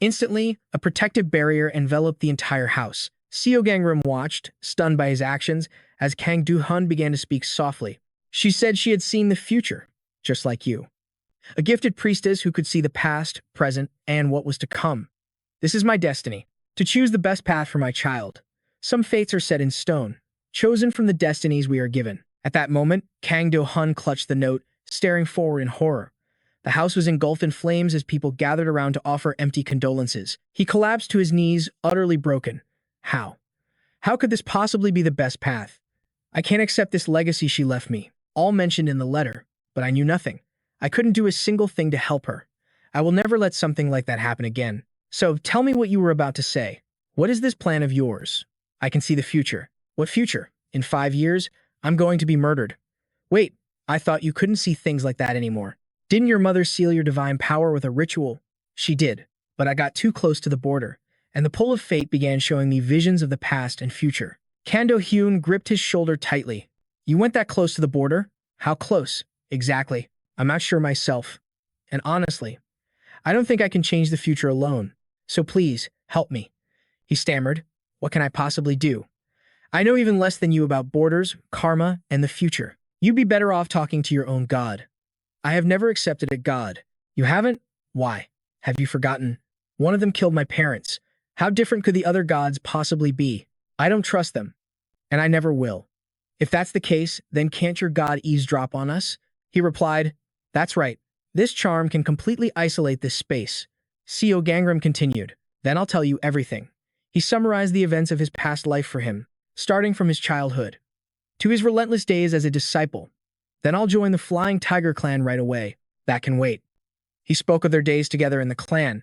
Instantly, a protective barrier enveloped the entire house. Seol Gangim watched, stunned by his actions, as Kang Do-hyun began to speak softly. She said she had seen the future, just like you. A gifted priestess who could see the past, present, and what was to come. This is my destiny, to choose the best path for my child. Some fates are set in stone, chosen from the destinies we are given. At that moment, Kang Do-hyun clutched the note, staring forward in horror. The house was engulfed in flames as people gathered around to offer empty condolences. He collapsed to his knees, utterly broken. How? How could this possibly be the best path? I can't accept this legacy she left me, all mentioned in the letter, but I knew nothing. I couldn't do a single thing to help her. I will never let something like that happen again. So tell me what you were about to say. What is this plan of yours? I can see the future. What future? In 5 years, I'm going to be murdered. Wait, I thought you couldn't see things like that anymore. Didn't your mother seal your divine power with a ritual? She did, but I got too close to the border, and the pull of fate began showing me visions of the past and future. Kang Do-hyun gripped his shoulder tightly. You went that close to the border? How close? Exactly. I'm not sure myself. And honestly, I don't think I can change the future alone. So please, help me. He stammered. What can I possibly do? I know even less than you about borders, karma, and the future. You'd be better off talking to your own god. I have never accepted a god. You haven't? Why? Have you forgotten? One of them killed my parents. How different could the other gods possibly be? I don't trust them, and I never will. If that's the case, then can't your god eavesdrop on us? He replied, that's right. This charm can completely isolate this space. Seol Gangim continued, then I'll tell you everything. He summarized the events of his past life for him, starting from his childhood to his relentless days as a disciple. Then I'll join the Flying Tiger clan right away. That can wait. He spoke of their days together in the clan,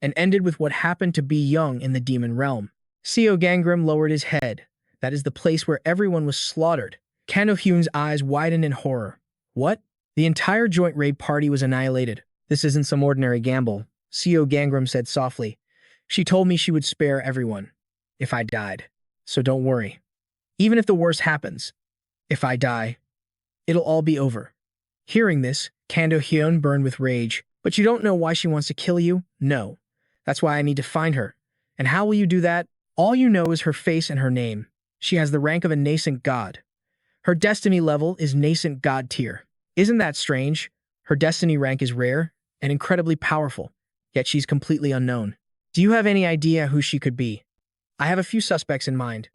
and ended with what happened to be young in the demon realm. Seol Gangim lowered his head. That is the place where everyone was slaughtered. Kang Do-hyun's eyes widened in horror. What? The entire joint raid party was annihilated. This isn't some ordinary gamble, Seol Gangim said softly. She told me she would spare everyone if I died. So don't worry. Even if the worst happens, if I die, it'll all be over. Hearing this, Kang Do-hyun burned with rage. But you don't know why she wants to kill you? No. That's why I need to find her. And how will you do that? All you know is her face and her name. She has the rank of a nascent god. Her destiny level is nascent god tier. Isn't that strange? Her destiny rank is rare and incredibly powerful, yet she's completely unknown. Do you have any idea who she could be? I have a few suspects in mind,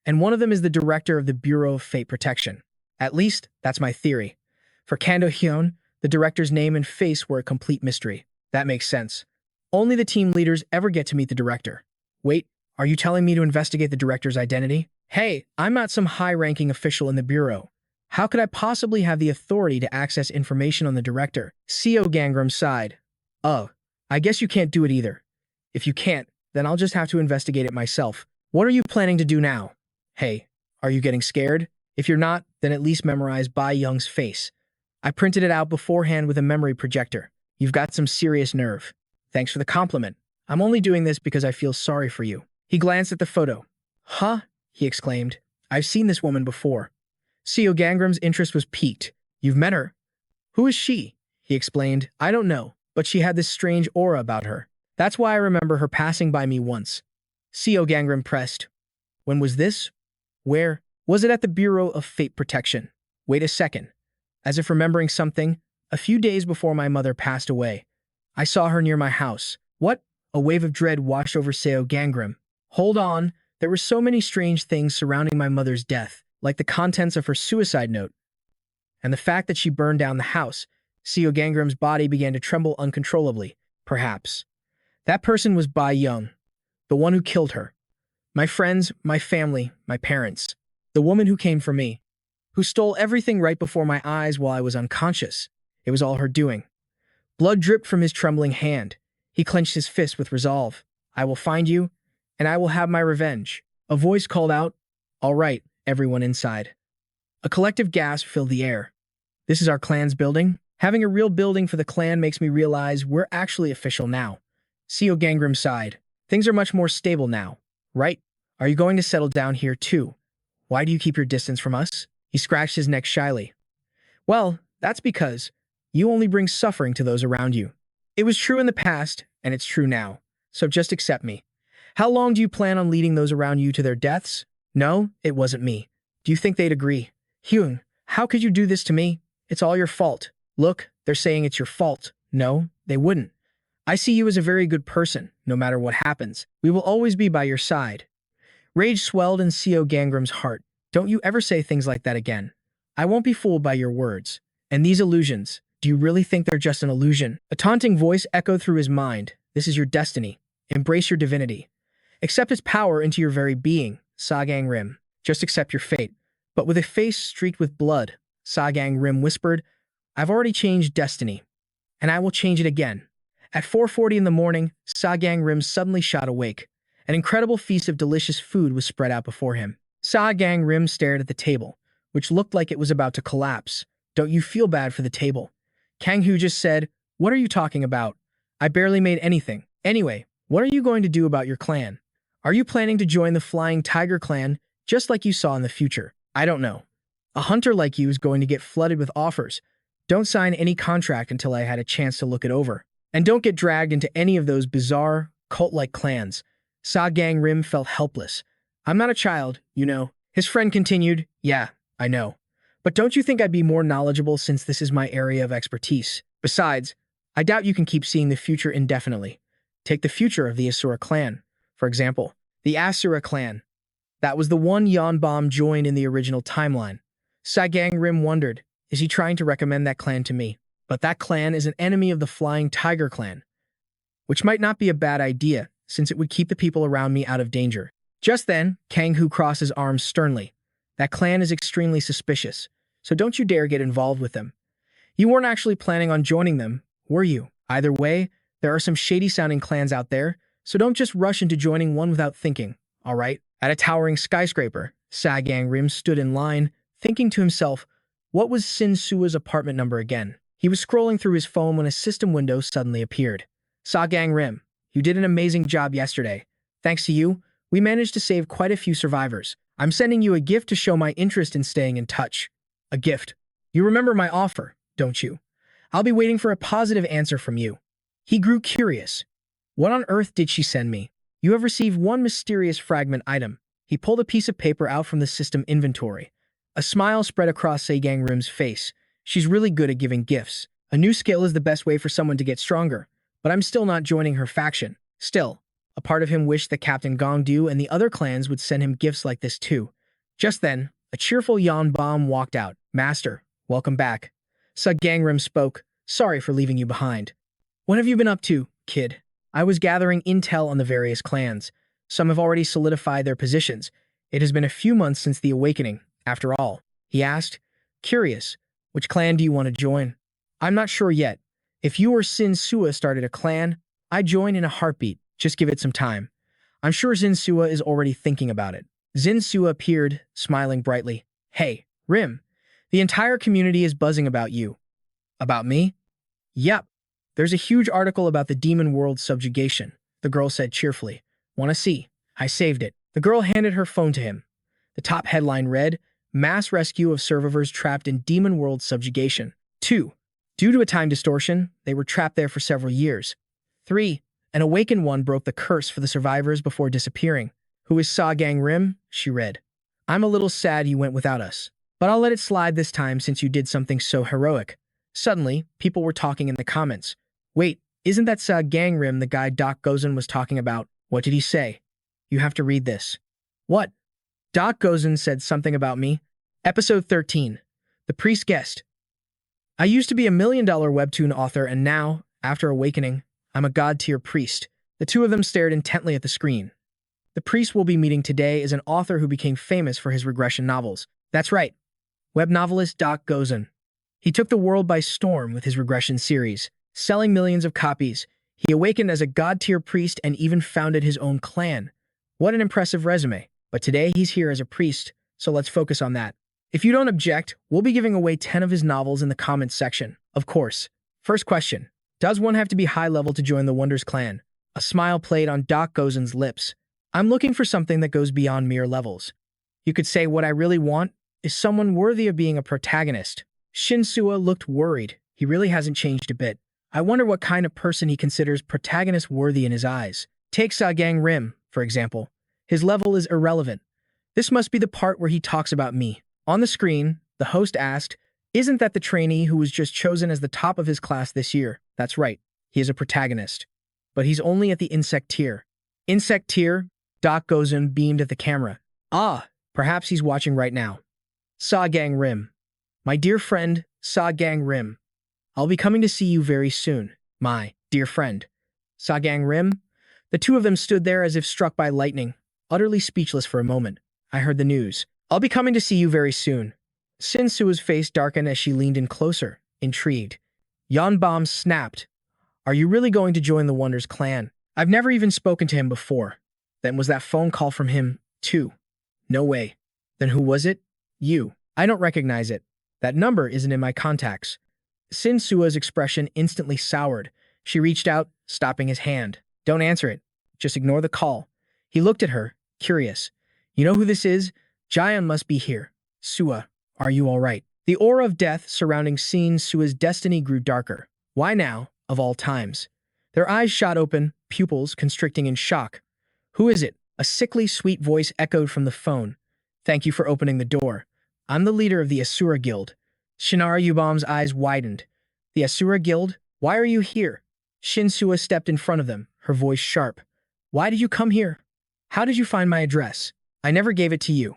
and one of them is the director of the Bureau of Fate Protection. At least, that's my theory. For Kang Do-hyun, the director's name and face were a complete mystery. That makes sense. Only the team leaders ever get to meet the director. Wait, are you telling me to investigate the director's identity? Hey, I'm not some high-ranking official in the Bureau. How could I possibly have the authority to access information on the director? Seol Gangim sighed. Oh, I guess you can't do it either. If you can't, then I'll just have to investigate it myself. What are you planning to do now? Hey, are you getting scared? If you're not, then at least memorize Bai Young's face. I printed it out beforehand with a memory projector. You've got some serious nerve. Thanks for the compliment. I'm only doing this because I feel sorry for you. He glanced at the photo. Huh? He exclaimed. I've seen this woman before. Seol Gangim's interest was piqued. You've met her? Who is she? He explained. I don't know, but she had this strange aura about her. That's why I remember her passing by me once. Seol Gangim pressed. When was this? Where? Was it at the Bureau of Fate Protection? Wait a second. As if remembering something, a few days before my mother passed away, I saw her near my house. What? A wave of dread washed over Seol Gangim. Hold on. There were so many strange things surrounding my mother's death, like the contents of her suicide note, and the fact that she burned down the house. Seol Gangim's body began to tremble uncontrollably. Perhaps that person was Bai Young, the one who killed her. My friends, my family, my parents. The woman who came for me, who stole everything right before my eyes while I was unconscious. It was all her doing. Blood dripped from his trembling hand. He clenched his fist with resolve. I will find you, and I will have my revenge. A voice called out, all right, everyone inside. A collective gasp filled the air. This is our clan's building? Having a real building for the clan makes me realize we're actually official now. Seol Gangim sighed. Things are much more stable now, right? Are you going to settle down here too? Why do you keep your distance from us? He scratched his neck shyly. Well, that's because you only bring suffering to those around you. It was true in the past, and it's true now. So just accept me. How long do you plan on leading those around you to their deaths? No, it wasn't me. Do you think they'd agree? Hyun, how could you do this to me? It's all your fault. Look, they're saying it's your fault. No, they wouldn't. I see you as a very good person, no matter what happens. We will always be by your side. Rage swelled in Seol Gangim's heart. Don't you ever say things like that again. I won't be fooled by your words. And these illusions, do you really think they're just an illusion? A taunting voice echoed through his mind. This is your destiny. Embrace your divinity. Accept its power into your very being, Seol Gangim. Just accept your fate. But with a face streaked with blood, Seol Gangim whispered, I've already changed destiny, and I will change it again. At 4:40 in the morning, Seol Gangim suddenly shot awake. An incredible feast of delicious food was spread out before him. Seol Gangim stared at the table, which looked like it was about to collapse. Don't you feel bad for the table? Kang Hu just said, what are you talking about? I barely made anything. Anyway, what are you going to do about your clan? Are you planning to join the Flying Tiger clan, just like you saw in the future? I don't know. A hunter like you is going to get flooded with offers. Don't sign any contract until I had a chance to look it over. And don't get dragged into any of those bizarre, cult-like clans. Seol Gangim felt helpless. I'm not a child, you know. His friend continued, yeah, I know. But don't you think I'd be more knowledgeable since this is my area of expertise? Besides, I doubt you can keep seeing the future indefinitely. Take the future of the Asura clan, for example. The Asura clan. That was the one Yanbom joined in the original timeline. Seol Gangim wondered, is he trying to recommend that clan to me? But that clan is an enemy of the Flying Tiger clan, which might not be a bad idea, since it would keep the people around me out of danger. Just then, Kang Hu crossed his arms sternly. That clan is extremely suspicious, so don't you dare get involved with them. You weren't actually planning on joining them, were you? Either way, there are some shady-sounding clans out there, so don't just rush into joining one without thinking, all right? At a towering skyscraper, Seol Gangim stood in line, thinking to himself, what was Shinsua's apartment number again? He was scrolling through his phone when a system window suddenly appeared. Seol Gangim, you did an amazing job yesterday. Thanks to you, we managed to save quite a few survivors. I'm sending you a gift to show my interest in staying in touch. A gift. You remember my offer, don't you? I'll be waiting for a positive answer from you. He grew curious. What on earth did she send me? You have received one mysterious fragment item. He pulled a piece of paper out from the system inventory. A smile spread across Seol Gangim's face. She's really good at giving gifts. A new skill is the best way for someone to get stronger, but I'm still not joining her faction. Still, a part of him wished that Captain Gongdu and the other clans would send him gifts like this too. Just then, a cheerful Yanbom walked out. Master, welcome back. Seol Gangim spoke. Sorry for leaving you behind. What have you been up to, kid? I was gathering intel on the various clans. Some have already solidified their positions. It has been a few months since the awakening, after all. He asked, curious, which clan do you want to join? I'm not sure yet. If you or Shinsua started a clan, I'd join in a heartbeat. Just give it some time. I'm sure Shinsua is already thinking about it. Shinsua appeared, smiling brightly. Hey, Rim, the entire community is buzzing about you. About me? Yep. There's a huge article about the demon world subjugation, the girl said cheerfully. Want to see? I saved it. The girl handed her phone to him. The top headline read, Mass Rescue of Survivors Trapped in Demon World Subjugation. 2. Due to a time distortion, they were trapped there for several years. 3. An awakened one broke the curse for the survivors before disappearing. Who is Seol Gangim? She read. I'm a little sad you went without us, but I'll let it slide this time since you did something so heroic. Suddenly, people were talking in the comments. Wait, isn't that Seol Gangim the guy Doc Gozen was talking about? What did he say? You have to read this. What? Doc Gozen said something about me. Episode 13. The Priest Guest. I used to be a $1 million webtoon author and now, after awakening, I'm a god-tier priest. The two of them stared intently at the screen. The priest we'll be meeting today is an author who became famous for his regression novels. That's right, web novelist Doc Gozen. He took the world by storm with his regression series, selling millions of copies. He awakened as a god-tier priest and even founded his own clan. What an impressive resume. But today he's here as a priest, so let's focus on that. If you don't object, we'll be giving away 10 of his novels in the comments section. Of course. First question. Does one have to be high level to join the Wonders clan? A smile played on Doc Gozen's lips. I'm looking for something that goes beyond mere levels. You could say what I really want is someone worthy of being a protagonist. Shinsua looked worried. He really hasn't changed a bit. I wonder what kind of person he considers protagonist worthy in his eyes. Take Seol Gangim, for example. His level is irrelevant. This must be the part where he talks about me. On the screen, the host asked, isn't that the trainee who was just chosen as the top of his class this year? That's right, he is a protagonist. But he's only at the insect tier. Insect tier? Doc Gozen beamed at the camera. Ah, perhaps he's watching right now. Seol Gangim. My dear friend, Seol Gangim. I'll be coming to see you very soon, my dear friend. Seol Gangim. The two of them stood there as if struck by lightning, utterly speechless for a moment. I heard the news. I'll be coming to see you very soon. Shinsua's face darkened as she leaned in closer, intrigued. Yanbom snapped. Are you really going to join the Wonders clan? I've never even spoken to him before. Then was that phone call from him, too? No way. Then who was it? You. I don't recognize it. That number isn't in my contacts. Shinsua's expression instantly soured. She reached out, stopping his hand. Don't answer it. Just ignore the call. He looked at her, curious. You know who this is? Jian must be here. Sua, are you all right? The aura of death surrounding Sua's destiny grew darker. Why now, of all times? Their eyes shot open, pupils constricting in shock. Who is it? A sickly, sweet voice echoed from the phone. Thank you for opening the door. I'm the leader of the Asura Guild. Shinar Yubam's eyes widened. The Asura Guild? Why are you here? Shinsua stepped in front of them, her voice sharp. Why did you come here? How did you find my address? I never gave it to you.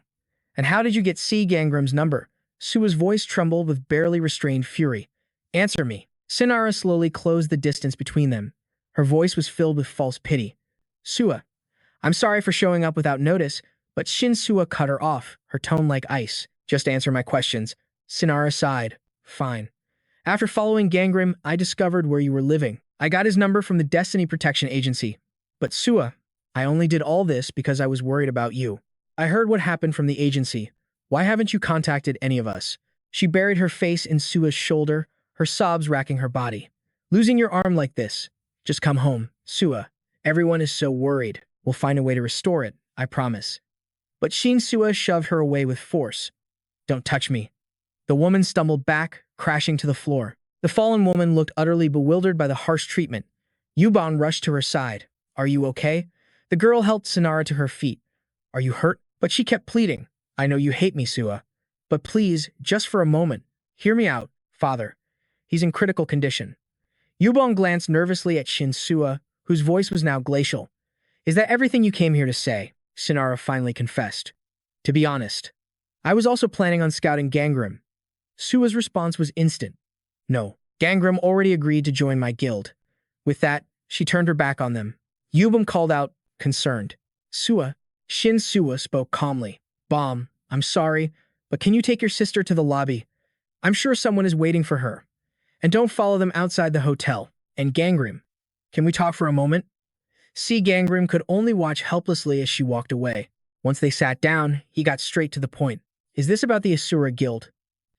And how did you get Seol Gangim's number? Sua's voice trembled with barely restrained fury. Answer me. Sinara slowly closed the distance between them. Her voice was filled with false pity. Sua, I'm sorry for showing up without notice, but Shinsua cut her off, her tone like ice. Just answer my questions. Sinara sighed. Fine. After following Gangrim, I discovered where you were living. I got his number from the Destiny Protection Agency. But Sua, I only did all this because I was worried about you. I heard what happened from the agency. Why haven't you contacted any of us? She buried her face in Sua's shoulder, her sobs racking her body. Losing your arm like this. Just come home, Sua. Everyone is so worried. We'll find a way to restore it, I promise. But Shinsua shoved her away with force. Don't touch me. The woman stumbled back, crashing to the floor. The fallen woman looked utterly bewildered by the harsh treatment. Yubon rushed to her side. Are you okay? The girl helped Sinara to her feet. Are you hurt? But she kept pleading. I know you hate me, Sua. But please, just for a moment, hear me out, father. He's in critical condition. Yubon glanced nervously at Shinsua, whose voice was now glacial. Is that everything you came here to say? Sinara finally confessed. To be honest, I was also planning on scouting Gangrim. Sua's response was instant. No, Gangrim already agreed to join my guild. With that, she turned her back on them. Yubon called out, concerned. Sua, Shinsua spoke calmly. Bomb, I'm sorry, but can you take your sister to the lobby? I'm sure someone is waiting for her. And don't follow them outside the hotel. And Gangrim, can we talk for a moment? Seol Gangim could only watch helplessly as she walked away. Once they sat down, he got straight to the point. Is this about the Asura Guild?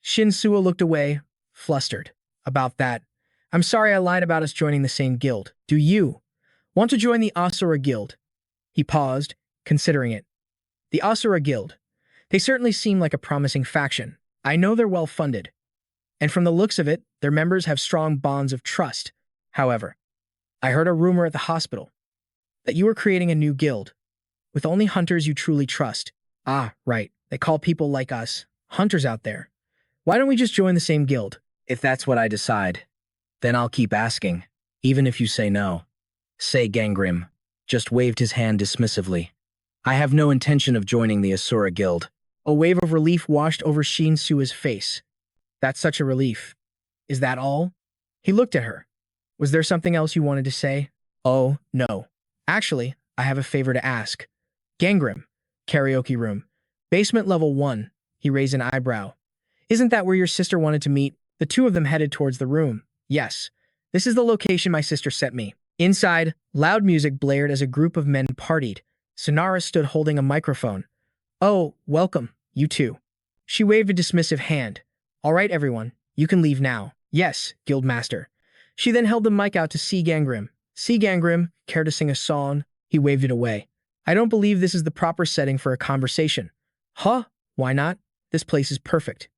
Shinsua looked away, flustered. About that. I'm sorry I lied about us joining the same guild. Do you want to join the Asura Guild? He paused, considering it. The Asura Guild. They certainly seem like a promising faction. I know they're well-funded. And from the looks of it, their members have strong bonds of trust. However, I heard a rumor at the hospital that you were creating a new guild, with only hunters you truly trust. Ah, right. They call people like us hunters out there. Why don't we just join the same guild? If that's what I decide, then I'll keep asking, even if you say no. Seol Gangim just waved his hand dismissively. I have no intention of joining the Asura Guild. A wave of relief washed over Shinsua's face. That's such a relief. Is that all? He looked at her. Was there something else you wanted to say? Oh, no. Actually, I have a favor to ask. Gangrim, karaoke room. Basement level 1. He raised an eyebrow. Isn't that where your sister wanted to meet? The two of them headed towards the room. Yes. This is the location my sister sent me. Inside, loud music blared as a group of men partied. Sinara stood holding a microphone. Oh, welcome, you two. She waved a dismissive hand. All right, everyone, you can leave now. Yes, Guildmaster. She then held the mic out to Seol Gangim. Seol Gangim, care to sing a song? He waved it away. I don't believe this is the proper setting for a conversation. Huh? Why not? This place is perfect.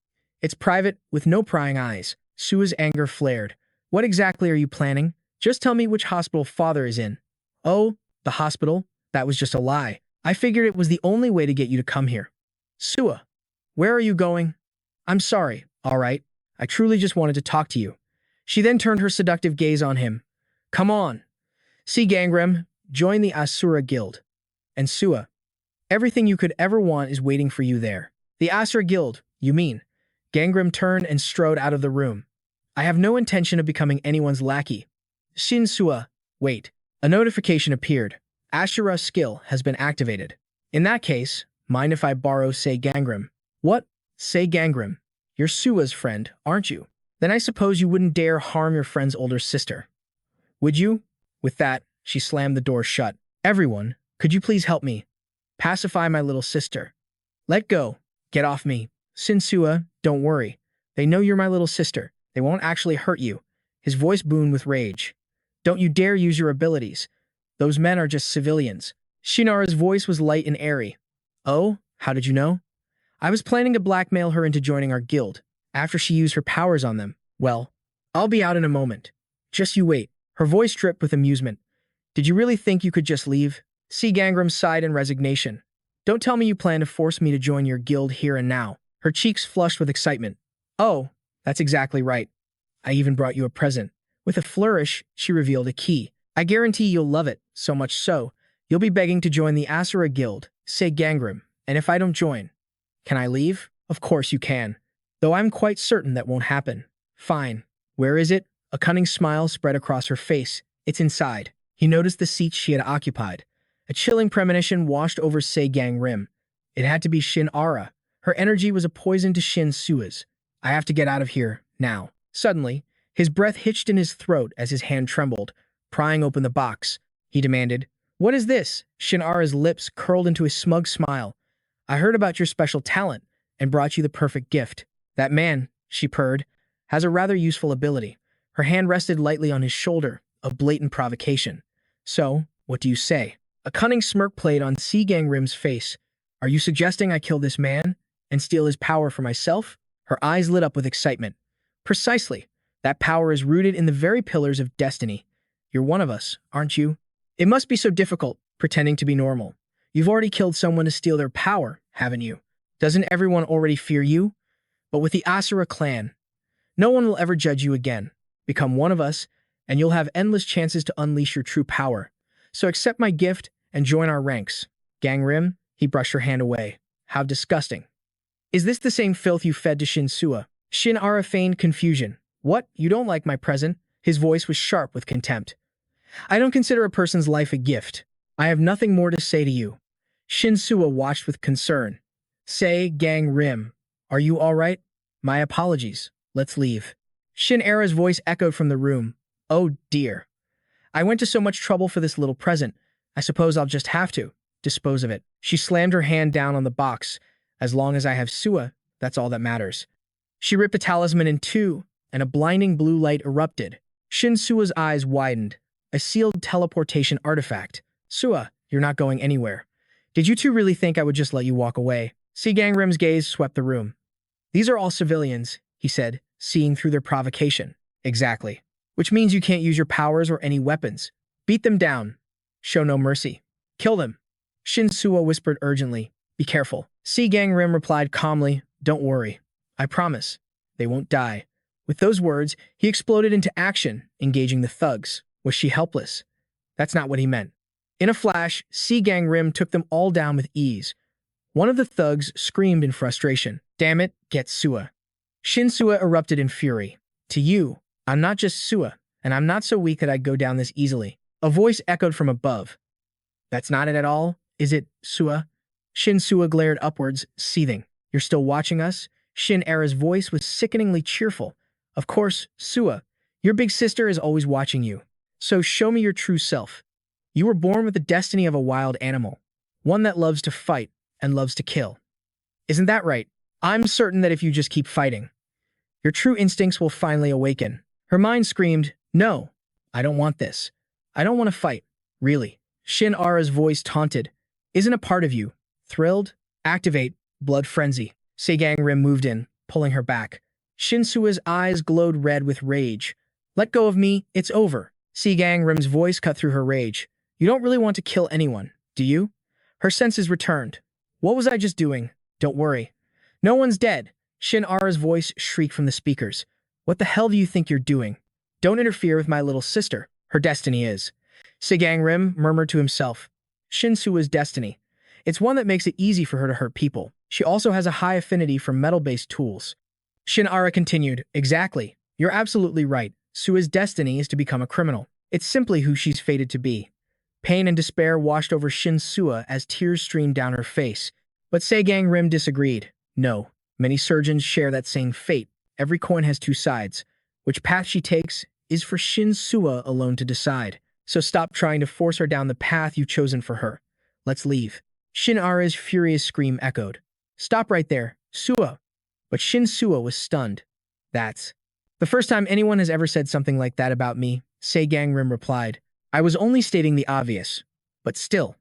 It's private, with no prying eyes. Sua's anger flared. What exactly are you planning? Just tell me which hospital father is in. Oh, the hospital? That was just a lie. I figured it was the only way to get you to come here. Sua, where are you going? I'm sorry, all right. I truly just wanted to talk to you. She then turned her seductive gaze on him. Come on. Seol Gangim, join the Asura Guild. And Sua, everything you could ever want is waiting for you there. The Asura Guild, you mean? Gangim turned and strode out of the room. I have no intention of becoming anyone's lackey. Shinsua, wait. A notification appeared. Ashura's skill has been activated. In that case, mind if I borrow Seol Gangim? What? Seol Gangim? You're Sua's friend, aren't you? Then I suppose you wouldn't dare harm your friend's older sister. Would you? With that, she slammed the door shut. Everyone, could you please help me? Pacify my little sister. Let go. Get off me. Shinsua, don't worry. They know you're my little sister. They won't actually hurt you. His voice boomed with rage. Don't you dare use your abilities. Those men are just civilians. Shinara's voice was light and airy. Oh, how did you know? I was planning to blackmail her into joining our guild, after she used her powers on them. Well, I'll be out in a moment. Just you wait. Her voice dripped with amusement. Did you really think you could just leave? Seol Gangim sighed in resignation. Don't tell me you plan to force me to join your guild here and now. Her cheeks flushed with excitement. Oh, that's exactly right. I even brought you a present. With a flourish, she revealed a key. I guarantee you'll love it, so much so, you'll be begging to join the Asura Guild, say Gangrim, and if I don't join, can I leave? Of course you can. Though I'm quite certain that won't happen. Fine. Where is it? A cunning smile spread across her face. It's inside. He noticed the seat she had occupied. A chilling premonition washed over Se Gangrim. It had to be Shin Ara. Her energy was a poison to Shinsua's. I have to get out of here, now. Suddenly, his breath hitched in his throat as his hand trembled, prying open the box. He demanded, "What is this?" Shin Ara's lips curled into a smug smile. "I heard about your special talent and brought you the perfect gift. That man," she purred, "has a rather useful ability." Her hand rested lightly on his shoulder, a blatant provocation. "So, what do you say?" A cunning smirk played on Se Gangrim's face. "Are you suggesting I kill this man and steal his power for myself?" Her eyes lit up with excitement. "Precisely. That power is rooted in the very pillars of destiny. You're one of us, aren't you? It must be so difficult, pretending to be normal. You've already killed someone to steal their power, haven't you? Doesn't everyone already fear you? But with the Asura clan, no one will ever judge you again. Become one of us, and you'll have endless chances to unleash your true power. So accept my gift and join our ranks." Gangrim, he brushed her hand away. "How disgusting. Is this the same filth you fed to Shinsua?" Shin Ara feigned confusion. "What? You don't like my present?" His voice was sharp with contempt. "I don't consider a person's life a gift. I have nothing more to say to you." Shinsua watched with concern. "Se Gangrim, are you all right? My apologies. Let's leave." Shin Ara's voice echoed from the room. "Oh dear. I went to so much trouble for this little present. I suppose I'll just have to dispose of it." She slammed her hand down on the box. "As long as I have Sua, that's all that matters." She ripped the talisman in two, and a blinding blue light erupted. Shinsua's eyes widened. A sealed teleportation artifact. "Sua, you're not going anywhere. Did you two really think I would just let you walk away?" Se Gangrim's gaze swept the room. "These are all civilians," he said, seeing through their provocation. "Exactly. Which means you can't use your powers or any weapons. Beat them down. Show no mercy. Kill them." Shinsua whispered urgently. "Be careful." Se Gangrim replied calmly, "Don't worry. I promise. They won't die." With those words, he exploded into action, engaging the thugs. Was she helpless? That's not what he meant. In a flash, Se Gangrim took them all down with ease. One of the thugs screamed in frustration. "Damn it, get Sua." Shinsua erupted in fury. "To you, I'm not just Sua, and I'm not so weak that I'd go down this easily." A voice echoed from above. "That's not it at all, is it, Sua?" Shinsua glared upwards, seething. "You're still watching us?" Shin Ara's voice was sickeningly cheerful. "Of course, Sua. Your big sister is always watching you. So show me your true self. You were born with the destiny of a wild animal, one that loves to fight and loves to kill. Isn't that right? I'm certain that if you just keep fighting, your true instincts will finally awaken." Her mind screamed, "No, I don't want this. I don't want to fight. Really." Shin Ara's voice taunted. "Isn't a part of you thrilled? Activate blood frenzy." Se Gangrim moved in, pulling her back. Shinsua's eyes glowed red with rage. "Let go of me, it's over." Se Gangrim's voice cut through her rage. "You don't really want to kill anyone, do you?" Her senses returned. "What was I just doing? Don't worry. No one's dead." Shin Ara's voice shrieked from the speakers. "What the hell do you think you're doing? Don't interfere with my little sister. Her destiny is." Se Gangrim murmured to himself. "Shinsua's destiny. It's one that makes it easy for her to hurt people. She also has a high affinity for metal-based tools." Shin Ara continued, "Exactly. You're absolutely right. Sua's destiny is to become a criminal. It's simply who she's fated to be." Pain and despair washed over Shinsua as tears streamed down her face. But Se Gangrim disagreed. "No, many surgeons share that same fate. Every coin has two sides. Which path she takes is for Shinsua alone to decide. So stop trying to force her down the path you've chosen for her. Let's leave." Shin Ara's furious scream echoed. "Stop right there, Sua." But Shinsua was stunned. "That's the first time anyone has ever said something like that about me," Se Gangrim replied. "I was only stating the obvious. But still.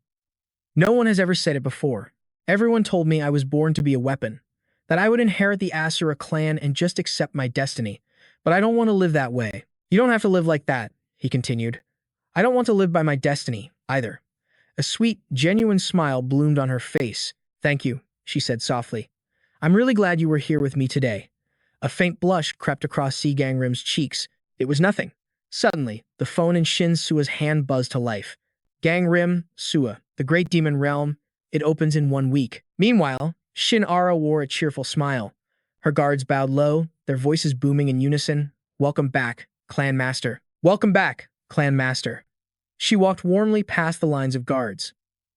No one has ever said it before. Everyone told me I was born to be a weapon, that I would inherit the Asura clan and just accept my destiny. But I don't want to live that way." "You don't have to live like that," he continued. "I don't want to live by my destiny, either." A sweet, genuine smile bloomed on her face. "Thank you," she said softly. "I'm really glad you were here with me today." A faint blush crept across Se Gangrim's cheeks. "It was nothing." Suddenly, the phone in Shinsua's hand buzzed to life. Gangrim, Sua, the great demon realm, it opens in 1 week. Meanwhile, Shin Ara wore a cheerful smile. Her guards bowed low, their voices booming in unison. Welcome back, Clan Master. Welcome back, Clan Master. She walked warmly past the lines of guards.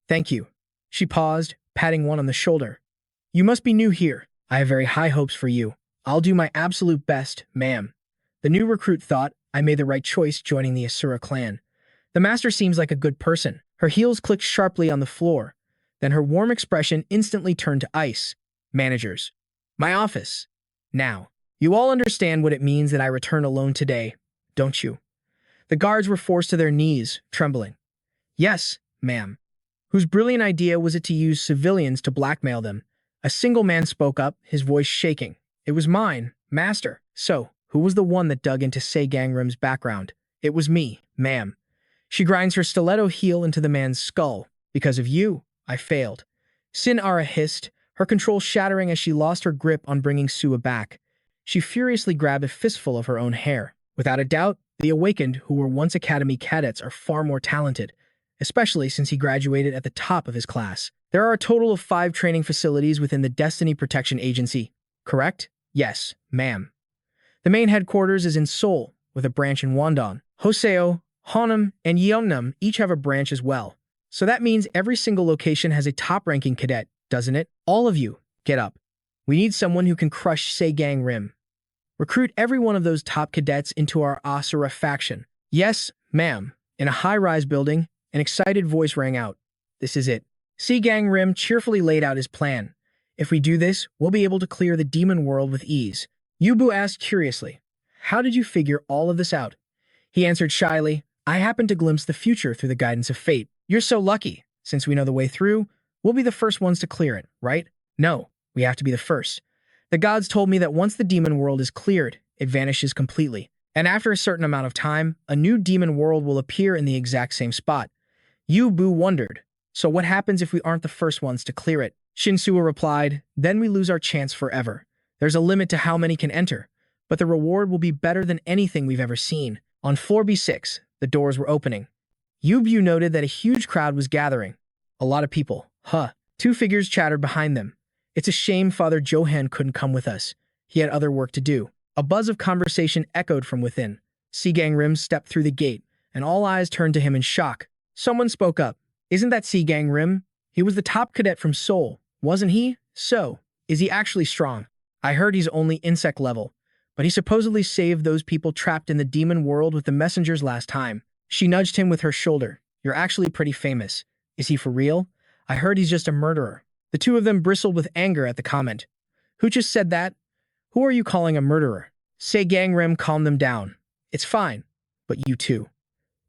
Thank you. She paused, patting one on the shoulder. You must be new here. I have very high hopes for you. I'll do my absolute best, ma'am. The new recruit thought I made the right choice joining the Asura clan. The master seems like a good person. Her heels clicked sharply on the floor. Then her warm expression instantly turned to ice. Managers. My office. Now, you all understand what it means that I return alone today, don't you? The guards were forced to their knees, trembling. Yes, ma'am. Whose brilliant idea was it to use civilians to blackmail them? A single man spoke up, his voice shaking. It was mine, master. So, who was the one that dug into Seol Gangim's background? It was me, ma'am. She grinds her stiletto heel into the man's skull. Because of you, I failed. Sin Ara hissed, her control shattering as she lost her grip on bringing Sua back. She furiously grabbed a fistful of her own hair. Without a doubt, the awakened, who were once academy cadets, are far more talented, especially since he graduated at the top of his class. There are a total of 5 training facilities within the Destiny Protection Agency, correct? Yes, ma'am. The main headquarters is in Seoul, with a branch in Wondon. Hoseo, Hanam, and Yeongnam each have a branch as well. So that means every single location has a top-ranking cadet, doesn't it? All of you, get up. We need someone who can crush Seol Gangim. Recruit every one of those top cadets into our Asura faction. Yes, ma'am. In a high-rise building, an excited voice rang out. This is it. Seol Gangim cheerfully laid out his plan. If we do this, we'll be able to clear the demon world with ease. Yubu asked curiously, how did you figure all of this out? He answered shyly, I happened to glimpse the future through the guidance of fate. You're so lucky. Since we know the way through, we'll be the first ones to clear it, right? No, we have to be the first. The gods told me that once the demon world is cleared, it vanishes completely. And after a certain amount of time, a new demon world will appear in the exact same spot. Yubu wondered, so what happens if we aren't the first ones to clear it? Shinsua replied, then we lose our chance forever. There's a limit to how many can enter, but the reward will be better than anything we've ever seen. On floor B6, the doors were opening. Yubu noted that a huge crowd was gathering. A lot of people. Huh. 2 figures chattered behind them. It's a shame Father Johan couldn't come with us. He had other work to do. A buzz of conversation echoed from within. Seol Gangim stepped through the gate, and all eyes turned to him in shock. Someone spoke up. Isn't that Seol Gangim? He was the top cadet from Seoul, wasn't he? So, is he actually strong? I heard he's only insect level, but he supposedly saved those people trapped in the demon world with the messengers last time. She nudged him with her shoulder. You're actually pretty famous. Is he for real? I heard he's just a murderer. The 2 of them bristled with anger at the comment. Who just said that? Who are you calling a murderer? Seol Gangim calmed them down. It's fine, but you too.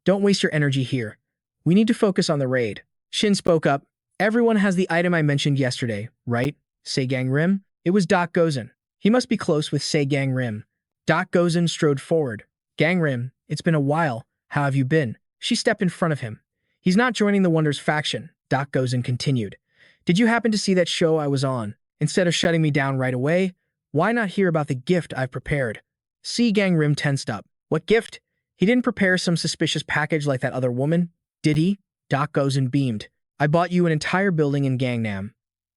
Don't waste your energy here. We need to focus on the raid. Shin spoke up. Everyone has the item I mentioned yesterday, right? Seol Gangim? It was Doc Gozen. He must be close with Seol Gangim. Doc Gozen strode forward. Gangim, it's been a while. How have you been? She stepped in front of him. He's not joining the Wonders faction, Doc Gozen continued. Did you happen to see that show I was on? Instead of shutting me down right away, why not hear about the gift I've prepared? Seol Gangim tensed up. What gift? He didn't prepare some suspicious package like that other woman, did he? Doc Gozen beamed. I bought you an entire building in Gangnam.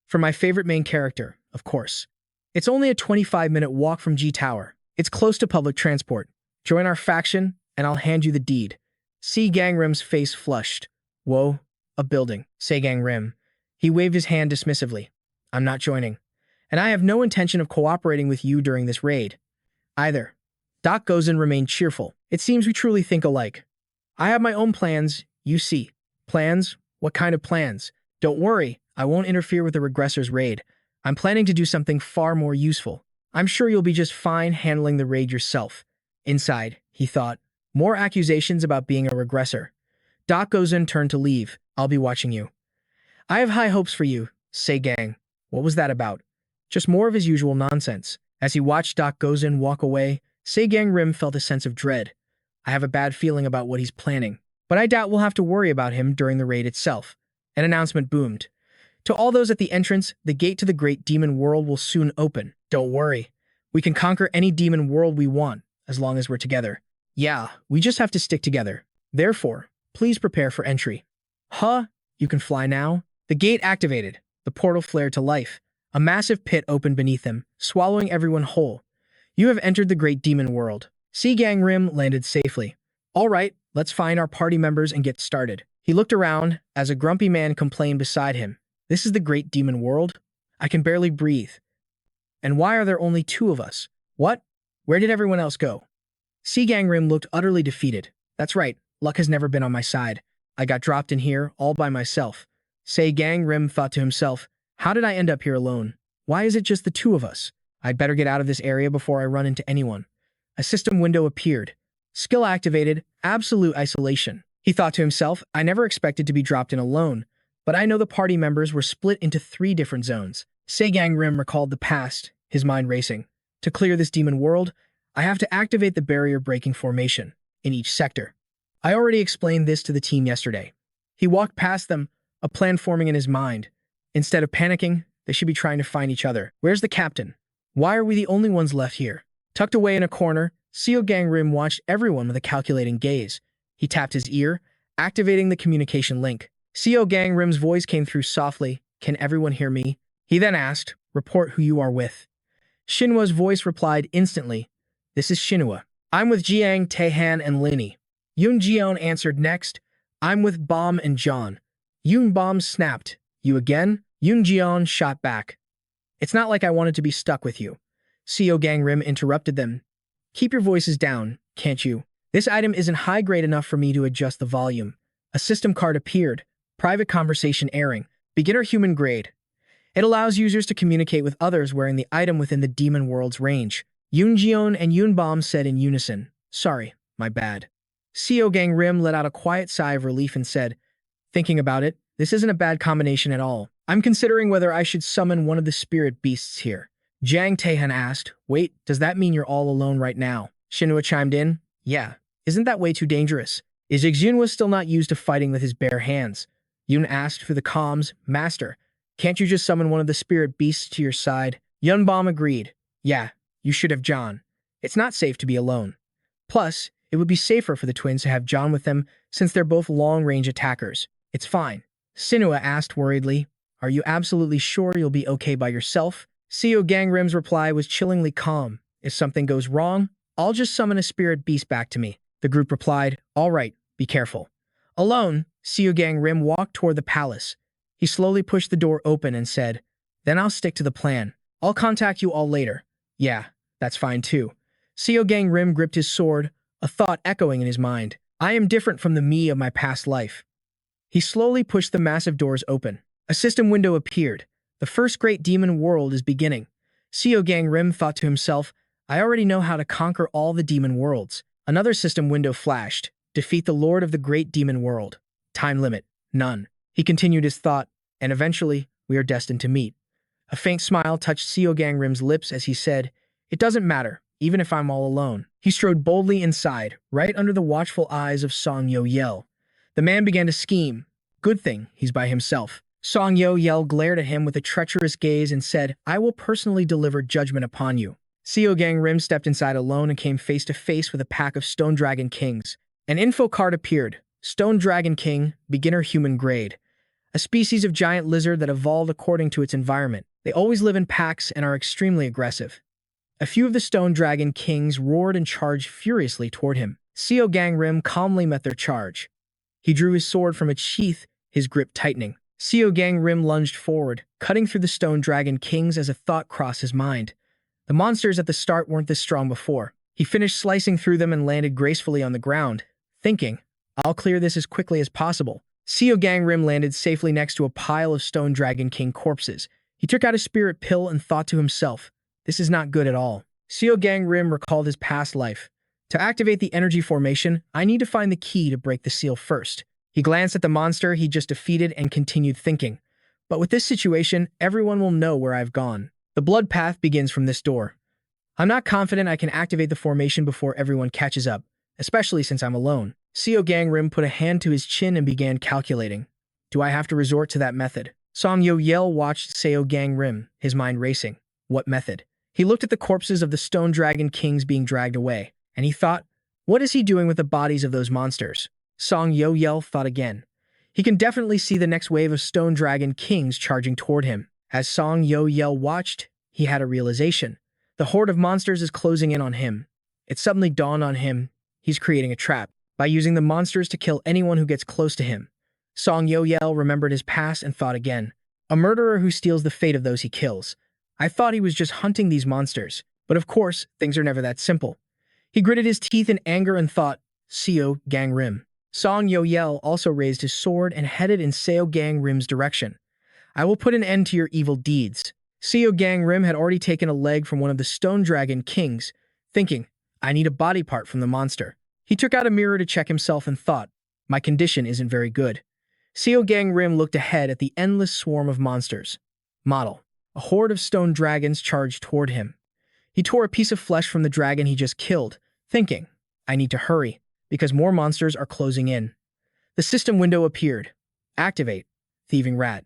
For my favorite main character, of course. It's only a 25-minute walk from G Tower. It's close to public transport. Join our faction, and I'll hand you the deed. Seol Gangim's face flushed. Whoa, a building. Seol Gangim. He waved his hand dismissively. I'm not joining. And I have no intention of cooperating with you during this raid. Either. Doc Gozen remained cheerful. It seems we truly think alike. I have my own plans, you see. Plans? What kind of plans? Don't worry, I won't interfere with the Regressor's raid. I'm planning to do something far more useful. I'm sure you'll be just fine handling the raid yourself. Inside, he thought. More accusations about being a regressor. Doc Gozen turned to leave. I'll be watching you. I have high hopes for you, Seol Gang. What was that about? Just more of his usual nonsense. As he watched Doc Gozen walk away, Seol Gangim felt a sense of dread. I have a bad feeling about what he's planning, but I doubt we'll have to worry about him during the raid itself. An announcement boomed. To all those at the entrance, the gate to the great demon world will soon open. Don't worry. We can conquer any demon world we want, as long as we're together. Yeah, we just have to stick together. Therefore, please prepare for entry. Huh? You can fly now? The gate activated. The portal flared to life. A massive pit opened beneath them, swallowing everyone whole. You have entered the great demon world. Seol Gangim landed safely. All right, let's find our party members and get started. He looked around as a grumpy man complained beside him. This is the great demon world? I can barely breathe. And why are there only two of us? What? Where did everyone else go? Seol Gangim looked utterly defeated. That's right, luck has never been on my side. I got dropped in here all by myself. Seol Gangim thought to himself, how did I end up here alone? Why is it just the two of us? I'd better get out of this area before I run into anyone. A system window appeared. Skill activated, absolute isolation. He thought to himself, I never expected to be dropped in alone, but I know the party members were split into 3 different zones. Seol Gangim recalled the past, his mind racing. To clear this demon world, I have to activate the barrier-breaking formation in each sector. I already explained this to the team yesterday. He walked past them, a plan forming in his mind. Instead of panicking, they should be trying to find each other. Where's the captain? Why are we the only ones left here? Tucked away in a corner, Seol Gangim watched everyone with a calculating gaze. He tapped his ear, activating the communication link. Seol Gangim's voice came through softly. Can everyone hear me? He then asked, report who you are with. Shinsua's voice replied instantly. This is Shinsua. I'm with Jiang, Taehan, and Linny. Yoon Jeon answered next. I'm with Bom and John. Yoon Bom snapped. You again? Yoon Jeon shot back. It's not like I wanted to be stuck with you. Seol Gangim interrupted them. Keep your voices down, can't you? This item isn't high grade enough for me to adjust the volume. A system card appeared. Private conversation airing. Beginner human grade. It allows users to communicate with others wearing the item within the demon world's range. Yoon Jeon and Yoon Bom said in unison, sorry, my bad. Seol Gangim let out a quiet sigh of relief and said, thinking about it, this isn't a bad combination at all. I'm considering whether I should summon one of the spirit beasts here. Jiang Taehan asked, wait, does that mean you're all alone right now? Shinsua chimed in, yeah, isn't that way too dangerous? Is Jianhua still not used to fighting with his bare hands? Yoon asked through the comms, master, can't you just summon one of the spirit beasts to your side? Yoon Bom agreed, yeah, you should have John. It's not safe to be alone. Plus, it would be safer for the twins to have John with them since they're both long-range attackers. It's fine. Shinsua asked worriedly, are you absolutely sure you'll be okay by yourself? Seol Gangim's reply was chillingly calm. If something goes wrong, I'll just summon a spirit beast back to me. The group replied, all right, be careful. Alone, Seol Gangim walked toward the palace. He slowly pushed the door open and said, then I'll stick to the plan. I'll contact you all later. Yeah, that's fine too. Seol Gangim gripped his sword, a thought echoing in his mind. I am different from the me of my past life. He slowly pushed the massive doors open. A system window appeared. The first great demon world is beginning. Seol Gangim thought to himself, I already know how to conquer all the demon worlds. Another system window flashed. Defeat the lord of the great demon world. Time limit, none. He continued his thought, and eventually, we are destined to meet. A faint smile touched Seol Gangim's lips as he said, it doesn't matter, even if I'm all alone. He strode boldly inside, right under the watchful eyes of Song Yo-Yel. The man began to scheme. Good thing he's by himself. Song Yo-Yel glared at him with a treacherous gaze and said, I will personally deliver judgment upon you. Seol Gangim stepped inside alone and came face to face with a pack of Stone Dragon Kings. An info card appeared. Stone Dragon King, beginner human grade. A species of giant lizard that evolved according to its environment. They always live in packs and are extremely aggressive. A few of the Stone Dragon Kings roared and charged furiously toward him. Seol Gangim calmly met their charge. He drew his sword from its sheath, his grip tightening. Seol Gangim lunged forward, cutting through the Stone Dragon Kings as a thought crossed his mind. The monsters at the start weren't this strong before. He finished slicing through them and landed gracefully on the ground, thinking, I'll clear this as quickly as possible. Seol Gangim landed safely next to a pile of Stone Dragon King corpses. He took out a spirit pill and thought to himself, this is not good at all. Seol Gangim recalled his past life. To activate the energy formation, I need to find the key to break the seal first. He glanced at the monster he just defeated and continued thinking. But with this situation, everyone will know where I've gone. The blood path begins from this door. I'm not confident I can activate the formation before everyone catches up, especially since I'm alone. Seol Gangim put a hand to his chin and began calculating. Do I have to resort to that method? Song Yo-Yel watched Seol Gangim, his mind racing. What method? He looked at the corpses of the Stone Dragon Kings being dragged away, and he thought, What is he doing with the bodies of those monsters? Song Yo-Yel thought again. He can definitely see the next wave of stone dragon kings charging toward him. As Song Yo-Yel watched, he had a realization. The horde of monsters is closing in on him. It suddenly dawned on him he's creating a trap by using the monsters to kill anyone who gets close to him. Song Yo-Yel remembered his past and thought again. A murderer who steals the fate of those he kills. I thought he was just hunting these monsters, but of course, things are never that simple. He gritted his teeth in anger and thought, Seol Gangim. Song Yo-Yel also raised his sword and headed in Seol Gangrim's direction. I will put an end to your evil deeds. Seol Gangim had already taken a leg from one of the stone dragon kings, thinking, I need a body part from the monster. He took out a mirror to check himself and thought, my condition isn't very good. Seol Gangim looked ahead at the endless swarm of monsters. Model. A horde of stone dragons charged toward him. He tore a piece of flesh from the dragon he just killed, thinking, I need to hurry, because more monsters are closing in. The system window appeared. Activate. Thieving rat.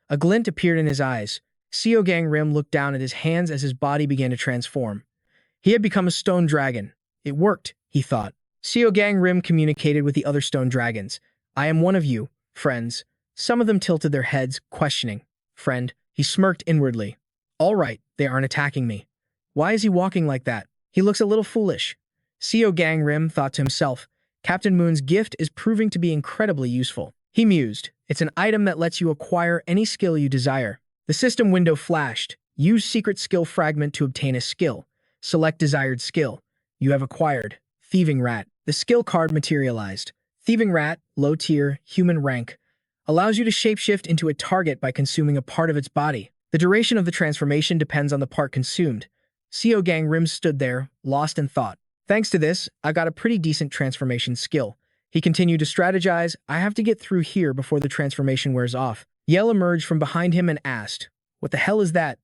A glint appeared in his eyes. Seol Gangim looked down at his hands as his body began to transform. He had become a stone dragon. It worked, he thought. Seol Gangim communicated with the other stone dragons. I am one of you, friends. Some of them tilted their heads, questioning. Friend, he smirked inwardly. All right, they aren't attacking me. Why is he walking like that? He looks a little foolish. Seol Gangim thought to himself, Captain Moon's gift is proving to be incredibly useful. He mused, it's an item that lets you acquire any skill you desire. The system window flashed. Use secret skill fragment to obtain a skill. Select desired skill. You have acquired. Thieving rat. The skill card materialized. Thieving rat, low tier, human rank. Allows you to shapeshift into a target by consuming a part of its body. The duration of the transformation depends on the part consumed. Seol Gangim stood there, lost in thought. Thanks to this, I got a pretty decent transformation skill. He continued to strategize, I have to get through here before the transformation wears off. Yell emerged from behind him and asked, What the hell is that?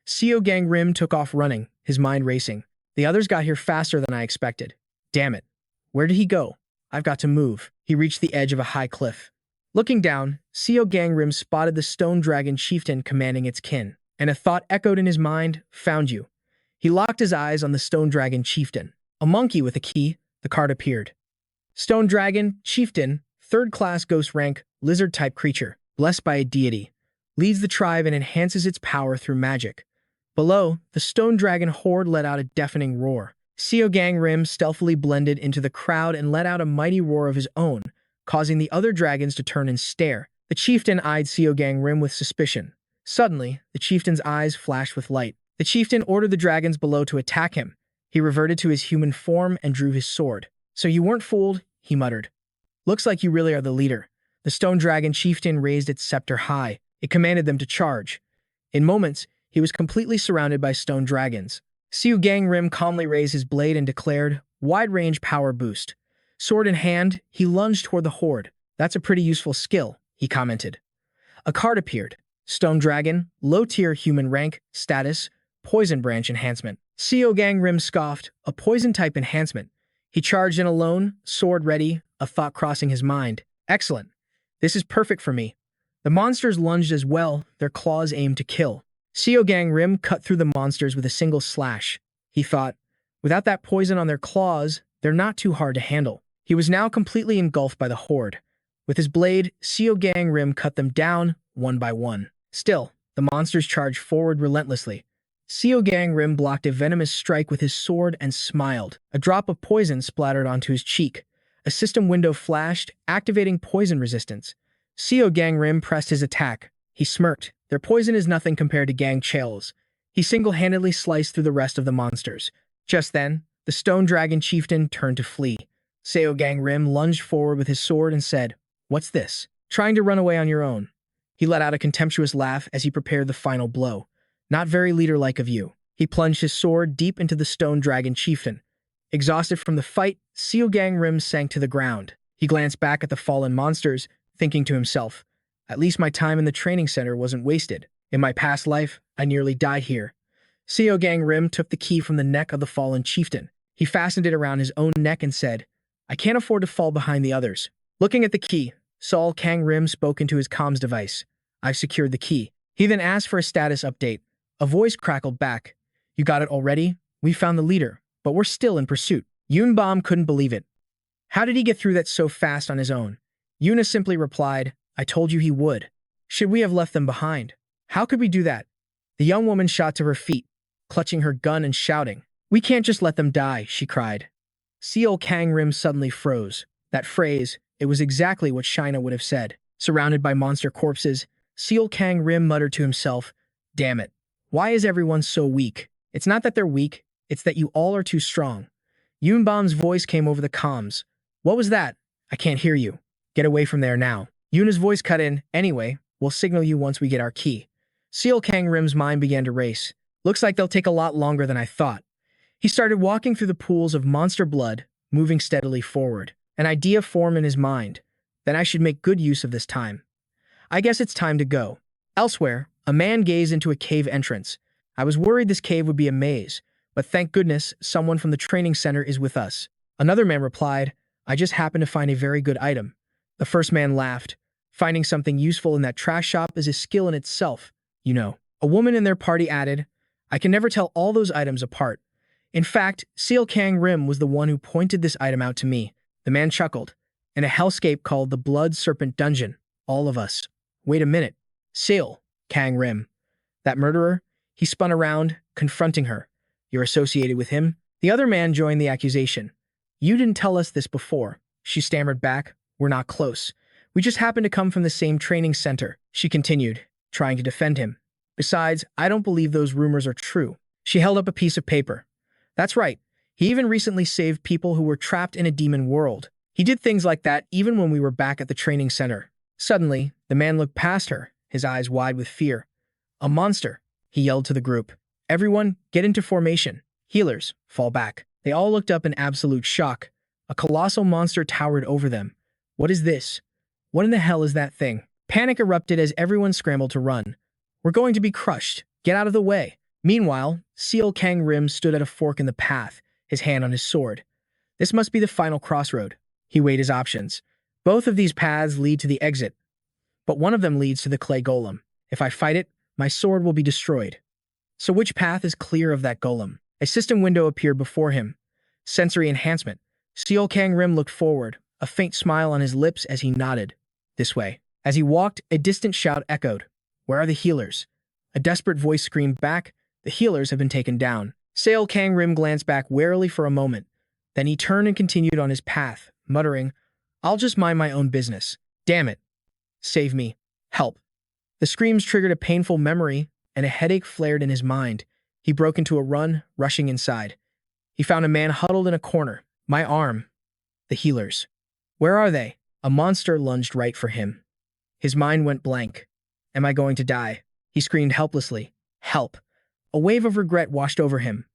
Seol Gangim took off running, his mind racing. The others got here faster than I expected. Damn it. Where did he go? I've got to move. He reached the edge of a high cliff. Looking down, Seol Gangim spotted the stone dragon chieftain commanding its kin, and a thought echoed in his mind, found you. He locked his eyes on the stone dragon chieftain. A monkey with a key, the card appeared. Stone dragon, chieftain, 3rd class ghost rank, lizard-type creature, blessed by a deity. Leads the tribe and enhances its power through magic. Below, the stone dragon horde let out a deafening roar. Seol Gangim stealthily blended into the crowd and let out a mighty roar of his own, causing the other dragons to turn and stare. The chieftain eyed Seol Gangim with suspicion. Suddenly, the chieftain's eyes flashed with light. The chieftain ordered the dragons below to attack him. He reverted to his human form and drew his sword. So you weren't fooled, he muttered. Looks like you really are the leader. The stone dragon chieftain raised its scepter high. It commanded them to charge. In moments, he was completely surrounded by stone dragons. Seol Gangim calmly raised his blade and declared, wide-range power boost. Sword in hand, he lunged toward the horde. That's a pretty useful skill, he commented. A card appeared. Stone dragon, low-tier human rank, status, poison branch enhancement. Seol Gangim scoffed, a poison-type enhancement. He charged in alone, sword ready, a thought crossing his mind. Excellent. This is perfect for me. The monsters lunged as well, their claws aimed to kill. Seol Gangim cut through the monsters with a single slash. He thought, without that poison on their claws, they're not too hard to handle. He was now completely engulfed by the horde. With his blade, Seol Gangim cut them down, one by one. Still, the monsters charged forward relentlessly. Seol Gangim blocked a venomous strike with his sword and smiled. A drop of poison splattered onto his cheek. A system window flashed, activating poison resistance. Seol Gangim pressed his attack. He smirked. Their poison is nothing compared to Gang Chael's. He single-handedly sliced through the rest of the monsters. Just then, the stone dragon chieftain turned to flee. Seol Gangim lunged forward with his sword and said, What's this? Trying to run away on your own. He let out a contemptuous laugh as he prepared the final blow. Not very leader-like of you. He plunged his sword deep into the stone dragon chieftain. Exhausted from the fight, Seol Gangim sank to the ground. He glanced back at the fallen monsters, thinking to himself, at least my time in the training center wasn't wasted. In my past life, I nearly died here. Seol Gangim took the key from the neck of the fallen chieftain. He fastened it around his own neck and said, I can't afford to fall behind the others. Looking at the key, Seol Gangim spoke into his comms device. I've secured the key. He then asked for a status update. A voice crackled back. You got it already? We found the leader, but we're still in pursuit. Yunbom couldn't believe it. How did he get through that so fast on his own? Yuna simply replied, I told you he would. Should we have left them behind? How could we do that? The young woman shot to her feet, clutching her gun and shouting. We can't just let them die, she cried. Seol Gangim suddenly froze. That phrase, it was exactly what China would have said. Surrounded by monster corpses, Seol Gangim muttered to himself, damn it. Why is everyone so weak? It's not that they're weak, it's that you all are too strong. Yunbom's voice came over the comms. What was that? I can't hear you. Get away from there now. Yuna's voice cut in. Anyway, we'll signal you once we get our key. Seol Gangim's mind began to race. Looks like they'll take a lot longer than I thought. He started walking through the pools of monster blood, moving steadily forward. An idea formed in his mind. Then I should make good use of this time. I guess it's time to go. Elsewhere, a man gazed into a cave entrance. I was worried this cave would be a maze, but thank goodness someone from the training center is with us. Another man replied, I just happened to find a very good item. The first man laughed. Finding something useful in that trash shop is a skill in itself, you know. A woman in their party added, I can never tell all those items apart. In fact, Seol Gangim was the one who pointed this item out to me. The man chuckled. In a hellscape called the Blood Serpent Dungeon. All of us. Wait a minute. Seol Gangim. That murderer? He spun around, confronting her. You're associated with him? The other man joined the accusation. You didn't tell us this before. She stammered back. We're not close. We just happen to come from the same training center. She continued, trying to defend him. Besides, I don't believe those rumors are true. She held up a piece of paper. That's right. He even recently saved people who were trapped in a demon world. He did things like that even when we were back at the training center. Suddenly, the man looked past her, his eyes wide with fear. A monster, he yelled to the group. Everyone, get into formation. Healers, fall back. They all looked up in absolute shock. A colossal monster towered over them. What is this? What in the hell is that thing? Panic erupted as everyone scrambled to run. We're going to be crushed. Get out of the way. Meanwhile, Seol Gangim stood at a fork in the path, his hand on his sword. This must be the final crossroad. He weighed his options. Both of these paths lead to the exit, but one of them leads to the clay golem. If I fight it, my sword will be destroyed. So which path is clear of that golem? A system window appeared before him. Sensory enhancement. Seol Gangim looked forward, a faint smile on his lips as he nodded. This way. As he walked, a distant shout echoed. Where are the healers? A desperate voice screamed back. The healers have been taken down. Seol Gangim glanced back warily for a moment. Then he turned and continued on his path, muttering, I'll just mind my own business. Damn it. Save me. Help. The screams triggered a painful memory, and a headache flared in his mind. He broke into a run, rushing inside. He found a man huddled in a corner. My arm. The healers. Where are they? A monster lunged right for him. His mind went blank. Am I going to die? He screamed helplessly. Help. A wave of regret washed over him.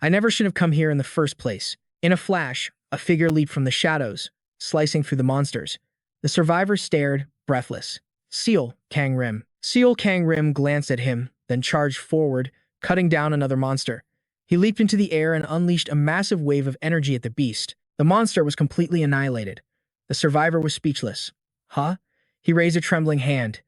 I never should have come here in the first place. In a flash, a figure leaped from the shadows, slicing through the monsters. The survivor stared, breathless. Seol Gangim. Seol Gangim glanced at him, then charged forward, cutting down another monster. He leaped into the air and unleashed a massive wave of energy at the beast. The monster was completely annihilated. The survivor was speechless. Huh? He raised a trembling hand.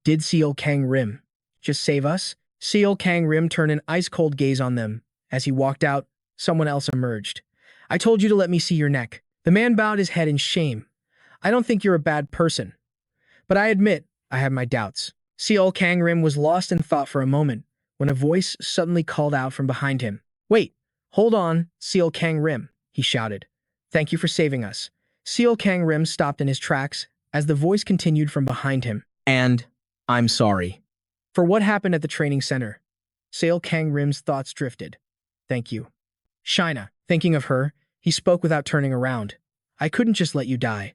Did Seol Gangim just save us? Seol Gangim turned an ice-cold gaze on them. As he walked out, someone else emerged. I told you to let me see your neck. The man bowed his head in shame. I don't think you're a bad person. But I admit, I have my doubts. Seol Gangim was lost in thought for a moment, when a voice suddenly called out from behind him. Wait, hold on, Seol Gangim, he shouted. Thank you for saving us. Seol Gangim stopped in his tracks as the voice continued from behind him. And I'm sorry. For what happened at the training center? Seol Gangim's thoughts drifted. Thank you. China, thinking of her, he spoke without turning around. I couldn't just let you die.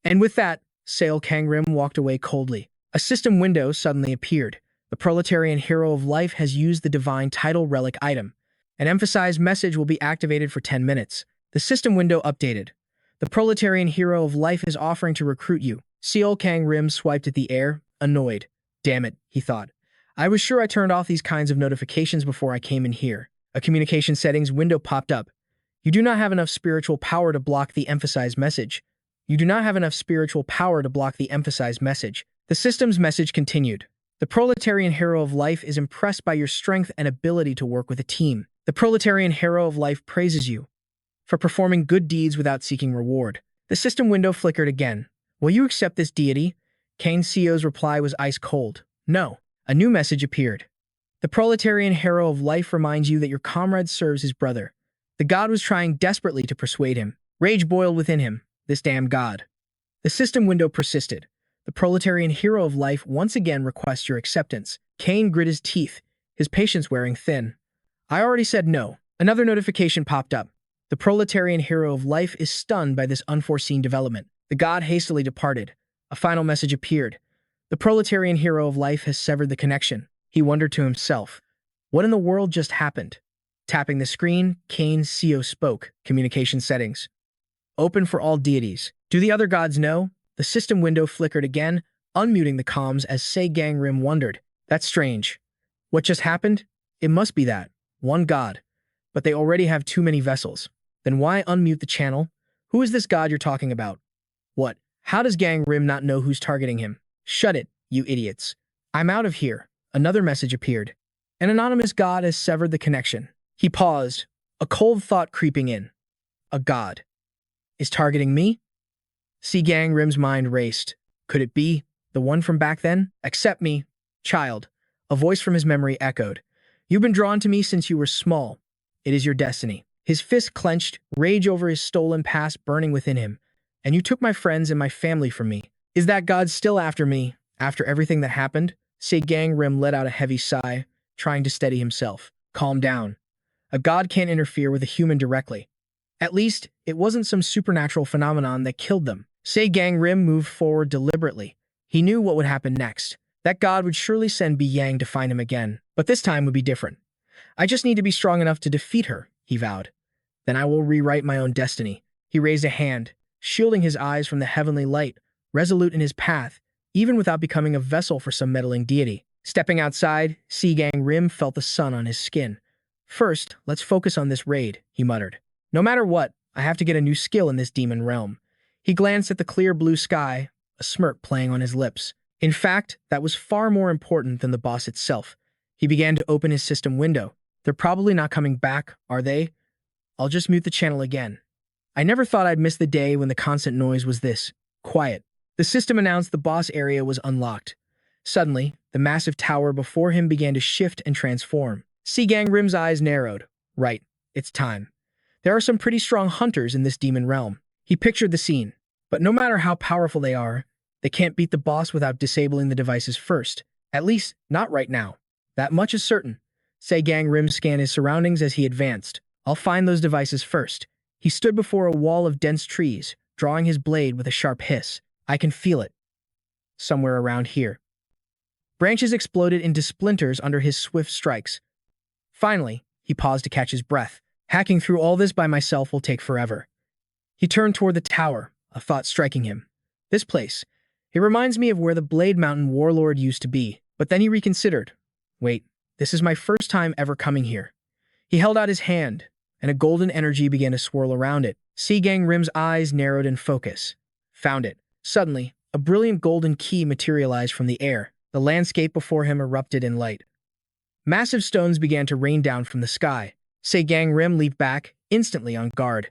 And with that, Seol Gangim walked away coldly. A system window suddenly appeared. The proletarian hero of life has used the divine title relic item. An emphasized message will be activated for 10 minutes. The system window updated. The proletarian hero of life is offering to recruit you. Seol Gangim swiped at the air, annoyed. Damn it, he thought. I was sure I turned off these kinds of notifications before I came in here. A communication settings window popped up. You do not have enough spiritual power to block the emphasized message. You do not have enough spiritual power to block the emphasized message. The system's message continued. The proletarian hero of life is impressed by your strength and ability to work with a team. The proletarian hero of life praises you. for performing good deeds without seeking reward. The system window flickered again. Will you accept this deity? Kane Seo's reply was ice cold. No. A new message appeared. The proletarian hero of life reminds you that your comrade serves his brother. The god was trying desperately to persuade him. Rage boiled within him. This damn god. The system window persisted. The proletarian hero of life once again requests your acceptance. Kane grit his teeth, his patience wearing thin. I already said no. Another notification popped up. The proletarian hero of life is stunned by this unforeseen development. The god hastily departed. A final message appeared. The proletarian hero of life has severed the connection. He wondered to himself, what in the world just happened? Tapping the screen, Kane Seo spoke. Communication settings. Open for all deities. Do the other gods know? The system window flickered again, unmuting the comms as Seol Gangim wondered. That's strange. What just happened? It must be that. One god. But they already have too many vessels. Then why unmute the channel? Who is this god you're talking about? What? How does Gangrim not know who's targeting him? Shut it, you idiots. I'm out of here. Another message appeared. An anonymous god has severed the connection. He paused, a cold thought creeping in. A god is targeting me? See Gangrim's mind raced. Could it be the one from back then? Accept me, child. A voice from his memory echoed. You've been drawn to me since you were small. It is your destiny. His fist clenched, rage over his stolen past burning within him. And you took my friends and my family from me. Is that god still after me, after everything that happened? Seol Gangim let out a heavy sigh, trying to steady himself. Calm down. A god can't interfere with a human directly. At least, it wasn't some supernatural phenomenon that killed them. Seol Gangim moved forward deliberately. He knew what would happen next. That god would surely send Bi Yang to find him again. But this time would be different. I just need to be strong enough to defeat her, he vowed. Then I will rewrite my own destiny. He raised a hand, shielding his eyes from the heavenly light, resolute in his path, even without becoming a vessel for some meddling deity. Stepping outside, Seol Gangim felt the sun on his skin. First, let's focus on this raid, he muttered. No matter what, I have to get a new skill in this demon realm. He glanced at the clear blue sky, a smirk playing on his lips. In fact, that was far more important than the boss itself. He began to open his system window. They're probably not coming back, are they? I'll just mute the channel again. I never thought I'd miss the day when the constant noise was this quiet. The system announced the boss area was unlocked. Suddenly, the massive tower before him began to shift and transform. Seol Gangim's eyes narrowed. Right, it's time. There are some pretty strong hunters in this demon realm. He pictured the scene. But no matter how powerful they are, they can't beat the boss without disabling the devices first. At least, not right now. That much is certain. Seol Gangim scanned his surroundings as he advanced. I'll find those devices first. He stood before a wall of dense trees, drawing his blade with a sharp hiss. I can feel it. Somewhere around here. Branches exploded into splinters under his swift strikes. Finally, he paused to catch his breath. Hacking through all this by myself will take forever. He turned toward the tower, a thought striking him. This place. It reminds me of where the Blade Mountain warlord used to be. But then he reconsidered. Wait, this is my first time ever coming here. He held out his hand, and a golden energy began to swirl around it. Seol Gangim's eyes narrowed in focus. Found it. Suddenly, a brilliant golden key materialized from the air. The landscape before him erupted in light. Massive stones began to rain down from the sky. Seol Gangim leaped back, instantly on guard.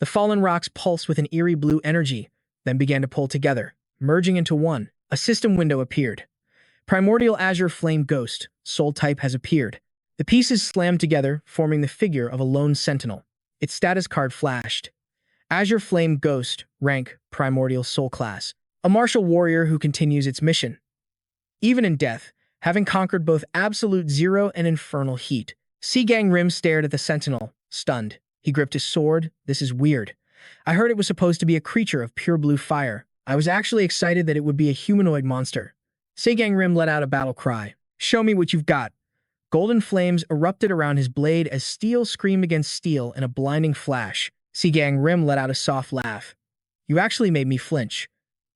The fallen rocks pulsed with an eerie blue energy, then began to pull together, merging into one. A system window appeared. Primordial Azure Flame Ghost, soul type has appeared. The pieces slammed together, forming the figure of a lone sentinel. Its status card flashed. Azure Flame Ghost, rank, Primordial Soul Class. A martial warrior who continues its mission. Even in death, having conquered both absolute zero and infernal heat. Seol Gangim stared at the sentinel, stunned. He gripped his sword. This is weird. I heard it was supposed to be a creature of pure blue fire. I was actually excited that it would be a humanoid monster. Seol Gangim let out a battle cry. Show me what you've got. Golden flames erupted around his blade as steel screamed against steel in a blinding flash. Seol Gangim let out a soft laugh. You actually made me flinch.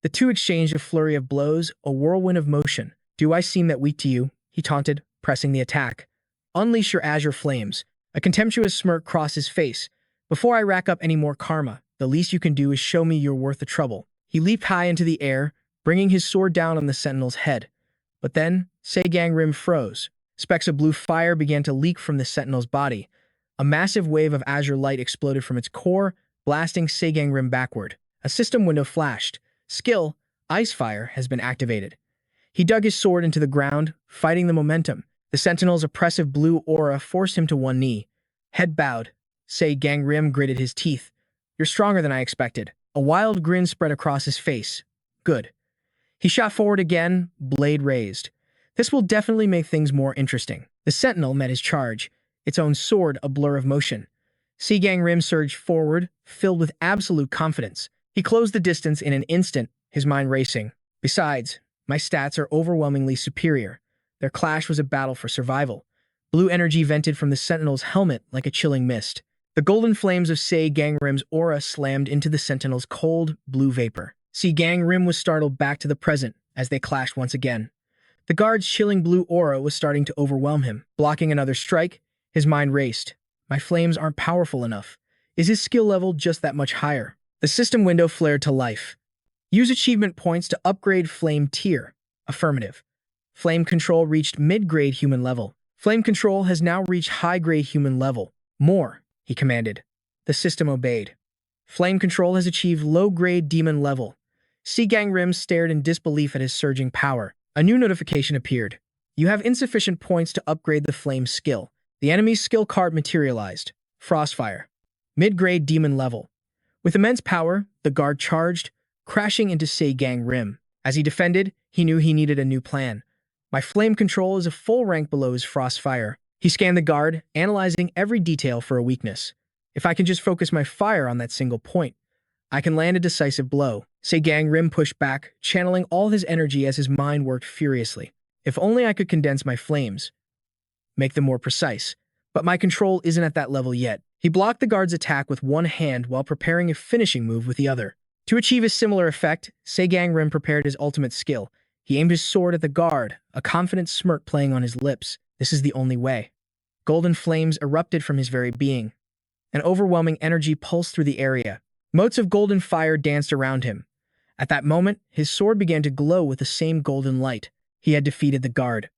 The two exchanged a flurry of blows, a whirlwind of motion. Do I seem that weak to you? He taunted, pressing the attack. Unleash your azure flames. A contemptuous smirk crossed his face. Before I rack up any more karma, the least you can do is show me you're worth the trouble. He leaped high into the air, bringing his sword down on the sentinel's head. But then, Seol Gangim froze. Specks of blue fire began to leak from the sentinel's body. A massive wave of azure light exploded from its core, blasting Seol Gangim backward. A system window flashed. Skill, Ice Fire, has been activated. He dug his sword into the ground, fighting the momentum. The sentinel's oppressive blue aura forced him to one knee. Head bowed. Seol Gangim gritted his teeth. You're stronger than I expected. A wild grin spread across his face. Good. He shot forward again, blade raised. This will definitely make things more interesting. The sentinel met his charge, its own sword a blur of motion. Seol Gangim surged forward, filled with absolute confidence. He closed the distance in an instant, his mind racing. Besides, my stats are overwhelmingly superior. Their clash was a battle for survival. Blue energy vented from the sentinel's helmet like a chilling mist. The golden flames of Seol Gangim's aura slammed into the sentinel's cold, blue vapor. Seol Gangim was startled back to the present as they clashed once again. The guard's chilling blue aura was starting to overwhelm him. Blocking another strike, his mind raced. My flames aren't powerful enough. Is his skill level just that much higher? The system window flared to life. Use achievement points to upgrade Flame Tier. Affirmative. Flame Control reached mid-grade human level. Flame Control has now reached high-grade human level. More, he commanded. The system obeyed. Flame Control has achieved low-grade demon level. Seol Gangim stared in disbelief at his surging power. A new notification appeared. You have insufficient points to upgrade the flame skill. The enemy's skill card materialized. Frostfire. Mid-grade demon level. With immense power, the guard charged, crashing into Seol Gangim. As he defended, he knew he needed a new plan. My flame control is a full rank below his Frostfire. He scanned the guard, analyzing every detail for a weakness. If I can just focus my fire on that single point, I can land a decisive blow. Seol Gangim pushed back, channeling all his energy as his mind worked furiously. If only I could condense my flames, make them more precise. But my control isn't at that level yet. He blocked the guard's attack with one hand while preparing a finishing move with the other. To achieve a similar effect, Seol Gangim prepared his ultimate skill. He aimed his sword at the guard, a confident smirk playing on his lips. This is the only way. Golden flames erupted from his very being. An overwhelming energy pulsed through the area. Motes of golden fire danced around him. At that moment, his sword began to glow with the same golden light. He had defeated the guard.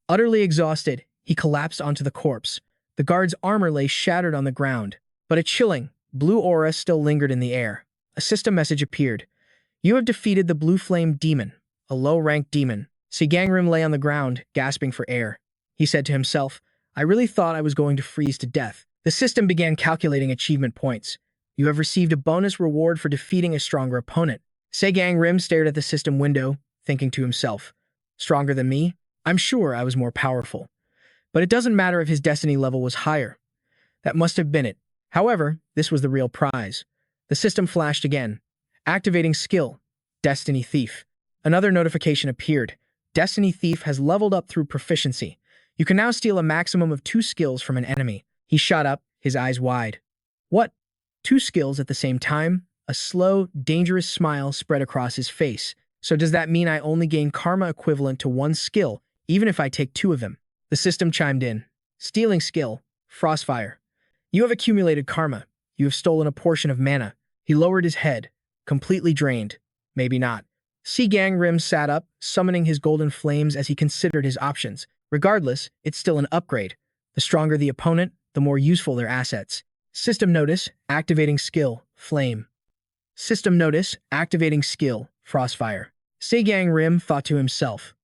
Utterly exhausted, he collapsed onto the corpse. The guard's armor lay shattered on the ground, but a chilling, blue aura still lingered in the air. A system message appeared. You have defeated the Blue Flame Demon, a low-ranked demon. Seol Gangim lay on the ground, gasping for air. He said to himself, I really thought I was going to freeze to death. The system began calculating achievement points. You have received a bonus reward for defeating a stronger opponent. Seol Gangim stared at the system window, thinking to himself, stronger than me? I'm sure I was more powerful. But it doesn't matter if his destiny level was higher. That must have been it. However, this was the real prize. The system flashed again. Activating skill. Destiny Thief. Another notification appeared. Destiny Thief has leveled up through proficiency. You can now steal a maximum of 2 skills from an enemy. He shot up, his eyes wide. What? 2 skills at the same time? A slow, dangerous smile spread across his face. So does that mean I only gain karma equivalent to 1 skill, even if I take 2 of them? The system chimed in. Stealing skill. Frostfire. You have accumulated karma. You have stolen a portion of mana. He lowered his head, completely drained. Maybe not. Seol Gangim sat up, summoning his golden flames as he considered his options. Regardless, it's still an upgrade. The stronger the opponent, the more useful their assets. System notice, activating skill, flame. System notice, activating skill, Frostfire. Seol Gangim thought to himself.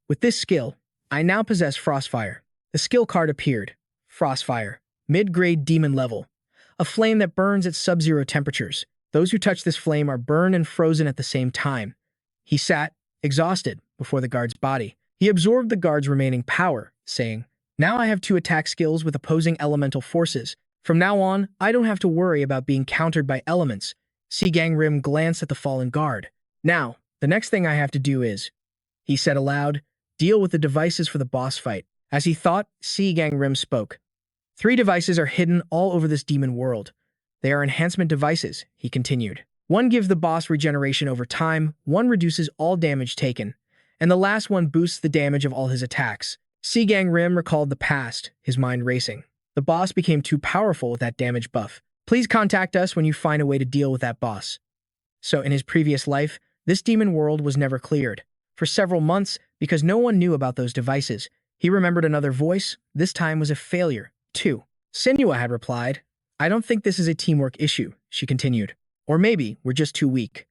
With this skill, I now possess Frostfire. The skill card appeared. Frostfire. Mid-grade demon level. A flame that burns at sub-zero temperatures. Those who touch this flame are burned and frozen at the same time. He sat, exhausted, before the guard's body. He absorbed the guard's remaining power, saying, Now I have 2 attack skills with opposing elemental forces. From now on, I don't have to worry about being countered by elements. Seol Gangim glanced at the fallen guard. Now, the next thing I have to do is, he said aloud, deal with the devices for the boss fight. As he thought, Seol Gangim spoke. 3 devices are hidden all over this demon world. They are enhancement devices, he continued. 1 gives the boss regeneration over time, 1 reduces all damage taken, and the last one boosts the damage of all his attacks. Seol Gangim recalled the past, his mind racing. The boss became too powerful with that damage buff. Please contact us when you find a way to deal with that boss. So in his previous life, this demon world was never cleared. For several months, because no one knew about those devices, he remembered another voice. This time was a failure, too. Shinsua had replied. I don't think this is a teamwork issue, she continued. Or maybe we're just too weak.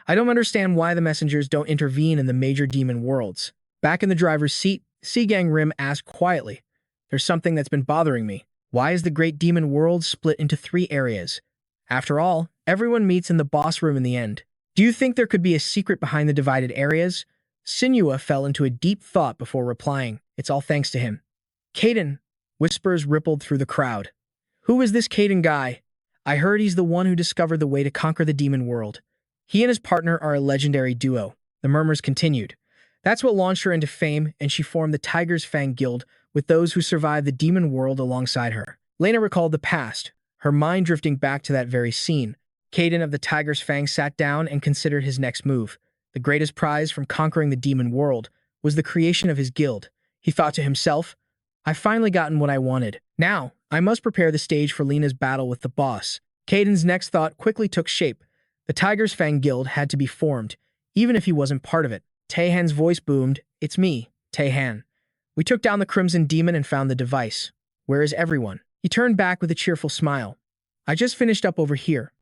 I don't understand why the messengers don't intervene in the major demon worlds. Back in the driver's seat, Seol Gangim asked quietly. There's something that's been bothering me. Why is the great demon world split into 3 areas? After all, everyone meets in the boss room in the end. Do you think there could be a secret behind the divided areas? Shinsua fell into a deep thought before replying. It's all thanks to him. Caden, whispers rippled through the crowd. Who is this Caden guy? I heard he's the one who discovered the way to conquer the demon world. He and his partner are a legendary duo. The murmurs continued. That's what launched her into fame, and she formed the Tiger's Fang Guild with those who survived the demon world alongside her. Lena recalled the past, her mind drifting back to that very scene. Caden of the Tiger's Fang sat down and considered his next move. The greatest prize from conquering the demon world was the creation of his guild. He thought to himself, I've finally gotten what I wanted. Now, I must prepare the stage for Lena's battle with the boss. Caden's next thought quickly took shape. The Tiger's Fang Guild had to be formed, even if he wasn't part of it. Taehan's voice boomed, It's me, Taehan. We took down the Crimson Demon and found the device. Where is everyone? He turned back with a cheerful smile. I just finished up over here.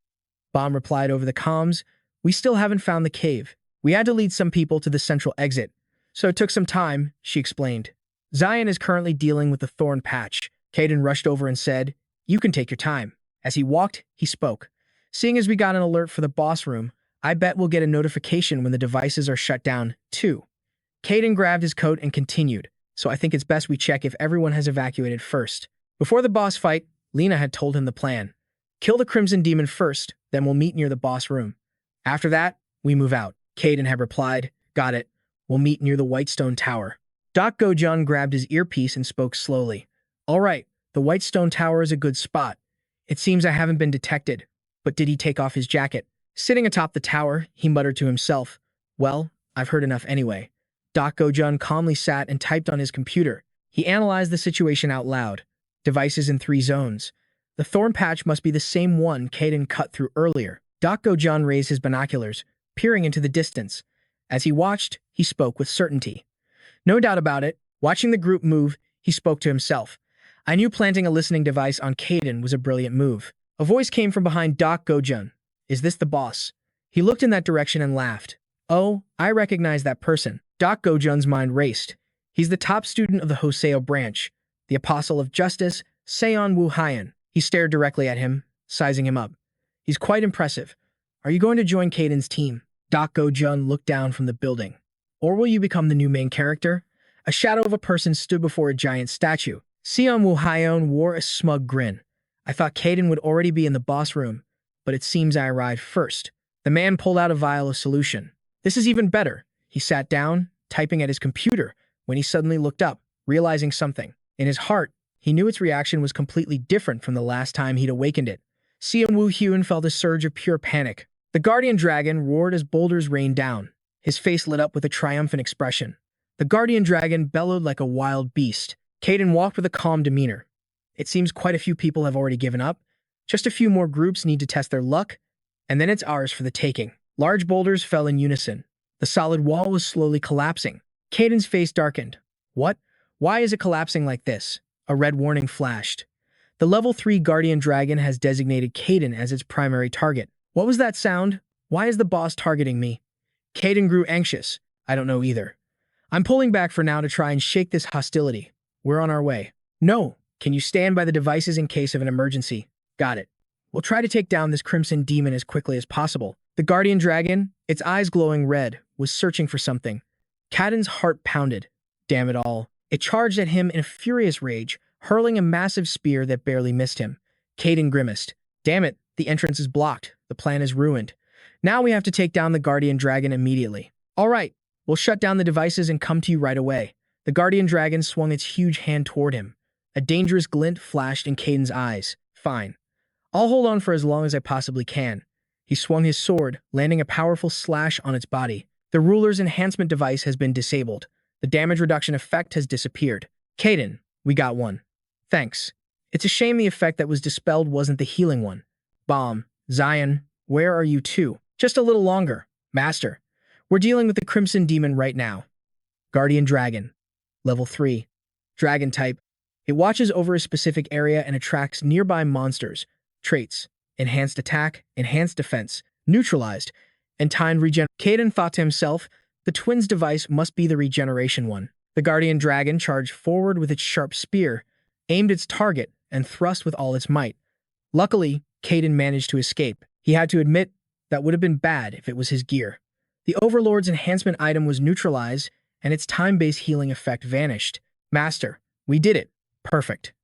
Bomb replied over the comms. We still haven't found the cave. We had to lead some people to the central exit. So it took some time, she explained. Zion is currently dealing with the thorn patch. Caden rushed over and said, You can take your time. As he walked, he spoke. Seeing as we got an alert for the boss room, I bet we'll get a notification when the devices are shut down, too. Caden grabbed his coat and continued, so I think it's best we check if everyone has evacuated first. Before the boss fight, Lena had told him the plan. Kill the Crimson Demon first, then we'll meet near the boss room. After that, we move out. Caden had replied, Got it. We'll meet near the Whitestone Tower. Doc Gozen grabbed his earpiece and spoke slowly. All right, the Whitestone Tower is a good spot. It seems I haven't been detected. But did he take off his jacket? Sitting atop the tower, he muttered to himself, Well, I've heard enough anyway. Doc Gozen calmly sat and typed on his computer. He analyzed the situation out loud. Devices in 3 zones. The thorn patch must be the same one Caden cut through earlier. Doc Gozen raised his binoculars, peering into the distance. As he watched, he spoke with certainty. No doubt about it, watching the group move, he spoke to himself. I knew planting a listening device on Caden was a brilliant move. A voice came from behind Doc Gozen. Is this the boss? He looked in that direction and laughed. Oh, I recognize that person. Doc Gozen's mind raced. He's the top student of the Hoseo branch, the apostle of justice, Seon Woo-hyan. He stared directly at him, sizing him up. He's quite impressive. Are you going to join Caden's team? Doc Gozen looked down from the building. Or will you become the new main character? A shadow of a person stood before a giant statue. Seon Woo-hyan wore a smug grin. I thought Caden would already be in the boss room, but it seems I arrived first. The man pulled out a vial of solution. This is even better. He sat down, typing at his computer, when he suddenly looked up, realizing something. In his heart, he knew its reaction was completely different from the last time he'd awakened it. Seon Woo-hyan felt a surge of pure panic. The guardian dragon roared as boulders rained down. His face lit up with a triumphant expression. The guardian dragon bellowed like a wild beast. Caden walked with a calm demeanor. It seems quite a few people have already given up. Just a few more groups need to test their luck, and then it's ours for the taking. Large boulders fell in unison. The solid wall was slowly collapsing. Caden's face darkened. What? Why is it collapsing like this? A red warning flashed. The level 3 guardian dragon has designated Caden as its primary target. What was that sound? Why is the boss targeting me? Caden grew anxious. I don't know either. I'm pulling back for now to try and shake this hostility. We're on our way. No. Can you stand by the devices in case of an emergency? Got it. We'll try to take down this Crimson Demon as quickly as possible. The guardian dragon, its eyes glowing red, was searching for something. Caden's heart pounded. Damn it all. It charged at him in a furious rage, hurling a massive spear that barely missed him. Caden grimaced. Damn it, the entrance is blocked. The plan is ruined. Now we have to take down the guardian dragon immediately. All right, we'll shut down the devices and come to you right away. The guardian dragon swung its huge hand toward him. A dangerous glint flashed in Caden's eyes. Fine. I'll hold on for as long as I possibly can. He swung his sword, landing a powerful slash on its body. The ruler's enhancement device has been disabled. The damage reduction effect has disappeared. Caden, we got one. Thanks. It's a shame the effect that was dispelled wasn't the healing one. Bomb, Zion, where are you two? Just a little longer. Master, we're dealing with the Crimson Demon right now. Guardian Dragon. Level 3. Dragon type. It watches over a specific area and attracts nearby monsters. Traits: enhanced attack, enhanced defense, neutralized, and timed regen. Caden thought to himself, the twins' device must be the regeneration one. The guardian dragon charged forward with its sharp spear, aimed its target, and thrust with all its might. Luckily, Caden managed to escape. He had to admit that would have been bad if it was his gear. The Overlord's enhancement item was neutralized, and its time-based healing effect vanished. Master, we did it. Perfect.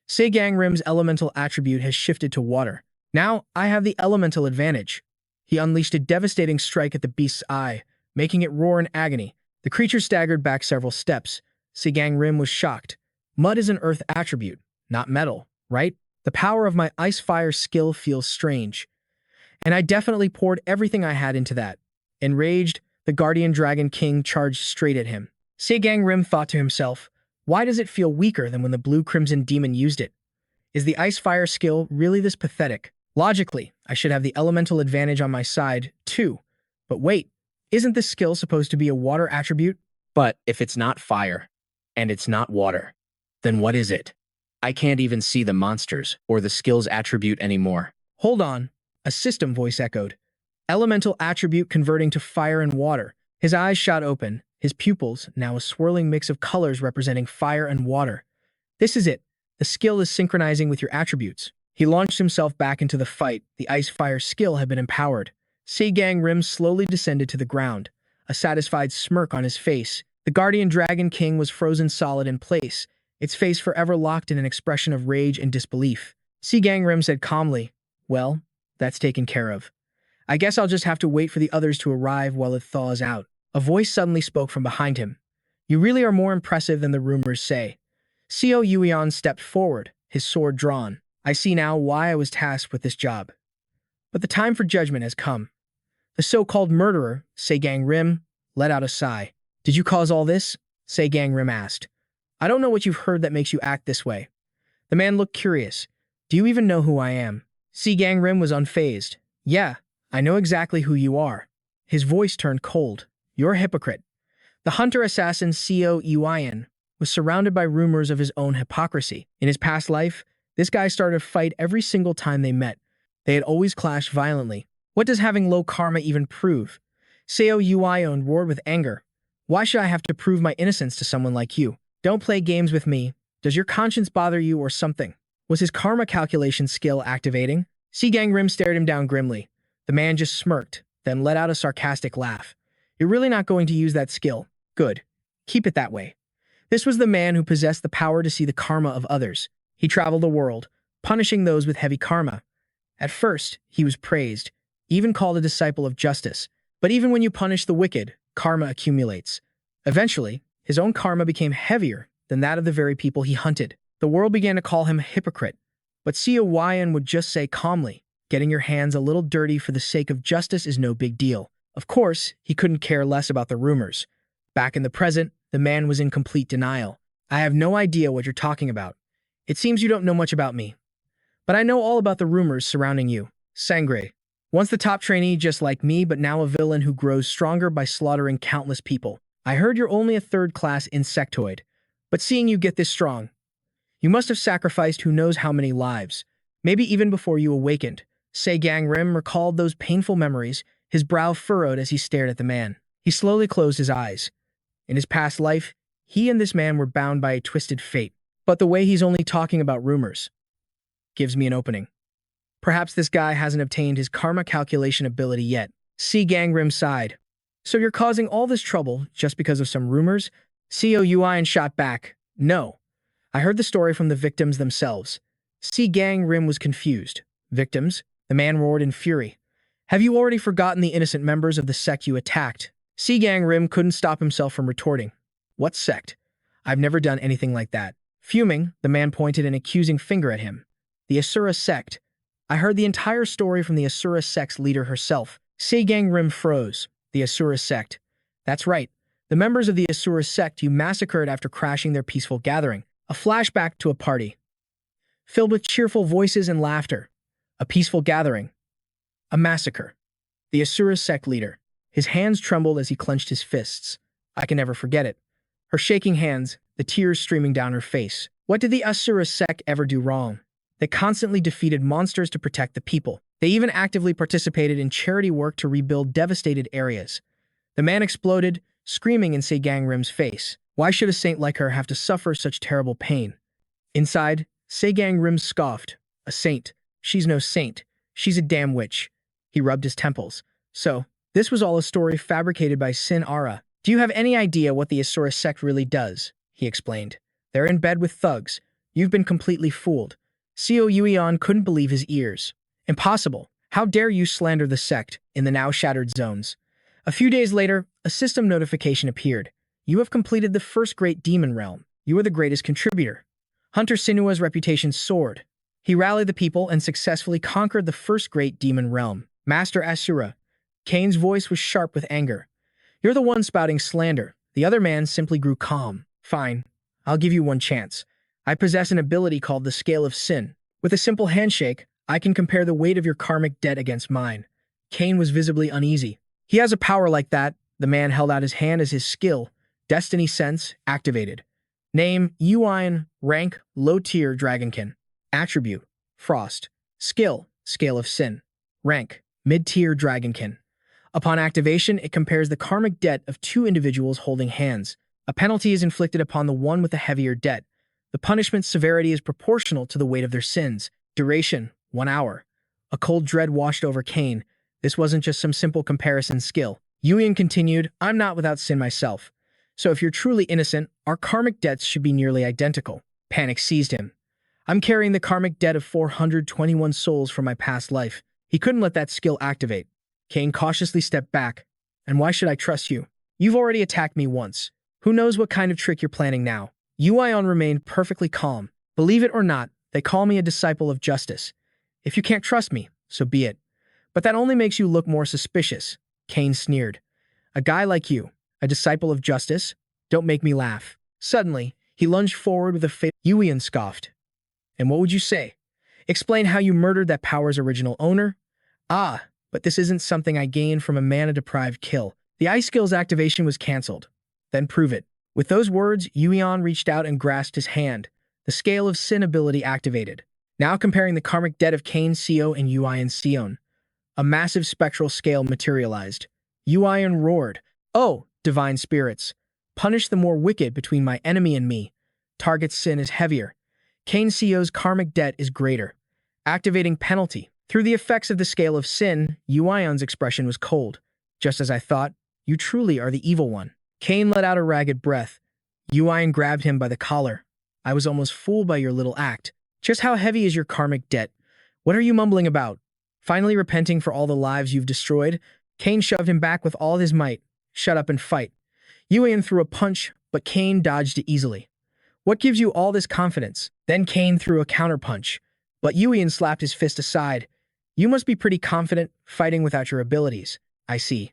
Seol Gangim's elemental attribute has shifted to water. Now, I have the elemental advantage. He unleashed a devastating strike at the beast's eye, making it roar in agony. The creature staggered back several steps. Seol Gangim was shocked. Mud is an earth attribute, not metal, right? The power of my ice-fire skill feels strange. And I definitely poured everything I had into that. Enraged, the Guardian Dragon King charged straight at him. Seol Gangim thought to himself, why does it feel weaker than when the Blue Crimson Demon used it? Is the ice-fire skill really this pathetic? Logically, I should have the elemental advantage on my side, too. But wait, isn't this skill supposed to be a water attribute? But if it's not fire, and it's not water, then what is it? I can't even see the monsters or the skill's attribute anymore. Hold on, a system voice echoed. Elemental attribute converting to fire and water. His eyes shot open, his pupils now a swirling mix of colors representing fire and water. This is it. The skill is synchronizing with your attributes. He launched himself back into the fight. The ice-fire skill had been empowered. Seol Gangim slowly descended to the ground, a satisfied smirk on his face. The Guardian Dragon King was frozen solid in place, its face forever locked in an expression of rage and disbelief. Seol Gangim said calmly, well, that's taken care of. I guess I'll just have to wait for the others to arrive while it thaws out. A voice suddenly spoke from behind him. You really are more impressive than the rumors say. Seo Yuion stepped forward, his sword drawn. I see now why I was tasked with this job. But the time for judgment has come. The so-called murderer, Seol Gangim, let out a sigh. Did you cause all this? Seol Gangim asked. I don't know what you've heard that makes you act this way. The man looked curious. Do you even know who I am? Seol Gangim was unfazed. Yeah, I know exactly who you are. His voice turned cold. You're a hypocrite. The hunter-assassin Seo Yuion was surrounded by rumors of his own hypocrisy. In his past life, this guy started a fight every single time they met. They had always clashed violently. What does having low karma even prove? Seo Yuion roared with anger. Why should I have to prove my innocence to someone like you? Don't play games with me. Does your conscience bother you or something? Was his karma calculation skill activating? Seol Gangim stared him down grimly. The man just smirked, then let out a sarcastic laugh. You're really not going to use that skill. Good. Keep it that way. This was the man who possessed the power to see the karma of others. He traveled the world, punishing those with heavy karma. At first, he was praised, even called a disciple of justice. But even when you punish the wicked, karma accumulates. Eventually, his own karma became heavier than that of the very people he hunted. The world began to call him a hypocrite. But Seo Yuion would just say calmly, getting your hands a little dirty for the sake of justice is no big deal. Of course, he couldn't care less about the rumors. Back in the present, the man was in complete denial. I have no idea what you're talking about. It seems you don't know much about me. But I know all about the rumors surrounding you. Sangre. Once the top trainee just like me, but now a villain who grows stronger by slaughtering countless people. I heard you're only a third-class insectoid. But seeing you get this strong, you must have sacrificed who knows how many lives. Maybe even before you awakened. Seol Gangim recalled those painful memories, his brow furrowed as he stared at the man. He slowly closed his eyes. In his past life, he and this man were bound by a twisted fate. But the way he's only talking about rumors gives me an opening. Perhaps this guy hasn't obtained his karma calculation ability yet. Seol Gangim sighed. So you're causing all this trouble just because of some rumors? Seo Yuion shot back. No. I heard the story from the victims themselves. Seol Gangim was confused. Victims? The man roared in fury. Have you already forgotten the innocent members of the sect you attacked? Seol Gangim couldn't stop himself from retorting. What sect? I've never done anything like that. Fuming, the man pointed an accusing finger at him. The Asura sect. I heard the entire story from the Asura sect's leader herself. Seol Gangim froze. The Asura sect. That's right. The members of the Asura sect you massacred after crashing their peaceful gathering. A flashback to a party filled with cheerful voices and laughter. A peaceful gathering. A massacre. The Asura sect leader. His hands trembled as he clenched his fists. I can never forget it. Her shaking hands, the tears streaming down her face. What did the Asura sect ever do wrong? They constantly defeated monsters to protect the people. They even actively participated in charity work to rebuild devastated areas. The man exploded, screaming in Seol Gangim's face. Why should a saint like her have to suffer such terrible pain? Inside, Seol Gangim scoffed. A saint? She's no saint. She's a damn witch. He rubbed his temples. So, this was all a story fabricated by Sin Ara. Do you have any idea what the Asura sect really does? He explained. They're in bed with thugs. You've been completely fooled. Seo Yuion couldn't believe his ears. Impossible. How dare you slander the sect in the now shattered zones? A few days later, a system notification appeared. You have completed the first great demon realm. You are the greatest contributor. Hunter Sinua's reputation soared. He rallied the people and successfully conquered the first great demon realm. Master Asura. Kane's voice was sharp with anger. You're the one spouting slander. The other man simply grew calm. Fine. I'll give you one chance. I possess an ability called the Scale of Sin. With a simple handshake, I can compare the weight of your karmic debt against mine. Kane was visibly uneasy. He has a power like that. The man held out his hand as his skill. Destiny Sense activated. Name, Yuion. Rank, Low Tier Dragonkin. Attribute, Frost. Skill, Scale of Sin. Rank, Mid-Tier Dragonkin. Upon activation, it compares the karmic debt of two individuals holding hands. A penalty is inflicted upon the one with a heavier debt. The punishment's severity is proportional to the weight of their sins. Duration, 1 hour. A cold dread washed over Kane. This wasn't just some simple comparison skill. Yuion continued, I'm not without sin myself. So if you're truly innocent, our karmic debts should be nearly identical. Panic seized him. I'm carrying the karmic debt of 421 souls from my past life. He couldn't let that skill activate. Kane cautiously stepped back. And why should I trust you? You've already attacked me once. Who knows what kind of trick you're planning now? Yuion remained perfectly calm. Believe it or not, they call me a disciple of justice. If you can't trust me, so be it. But that only makes you look more suspicious. Kane sneered. A guy like you, a disciple of justice? Don't make me laugh. Suddenly, he lunged forward with a face. Yuion scoffed. And what would you say? Explain how you murdered that power's original owner? Ah, but this isn't something I gained from a mana-deprived kill. The ice skill's activation was cancelled. Then prove it. With those words, Yuion reached out and grasped his hand. The Scale of Sin ability activated. Now comparing the karmic debt of Kane Seo and Yuion Sion. A massive spectral scale materialized. Yuion roared. Oh, divine spirits. Punish the more wicked between my enemy and me. Target's sin is heavier. Kane Seo's karmic debt is greater. Activating penalty. Through the effects of the Scale of Sin, Yuion's expression was cold. Just as I thought, you truly are the evil one. Kane let out a ragged breath. Yuion grabbed him by the collar. I was almost fooled by your little act. Just how heavy is your karmic debt? What are you mumbling about? Finally repenting for all the lives you've destroyed, Kane shoved him back with all his might. Shut up and fight. Yuion threw a punch, but Kane dodged it easily. What gives you all this confidence? Then Kane threw a counterpunch, but Yuion slapped his fist aside. You must be pretty confident, fighting without your abilities. I see.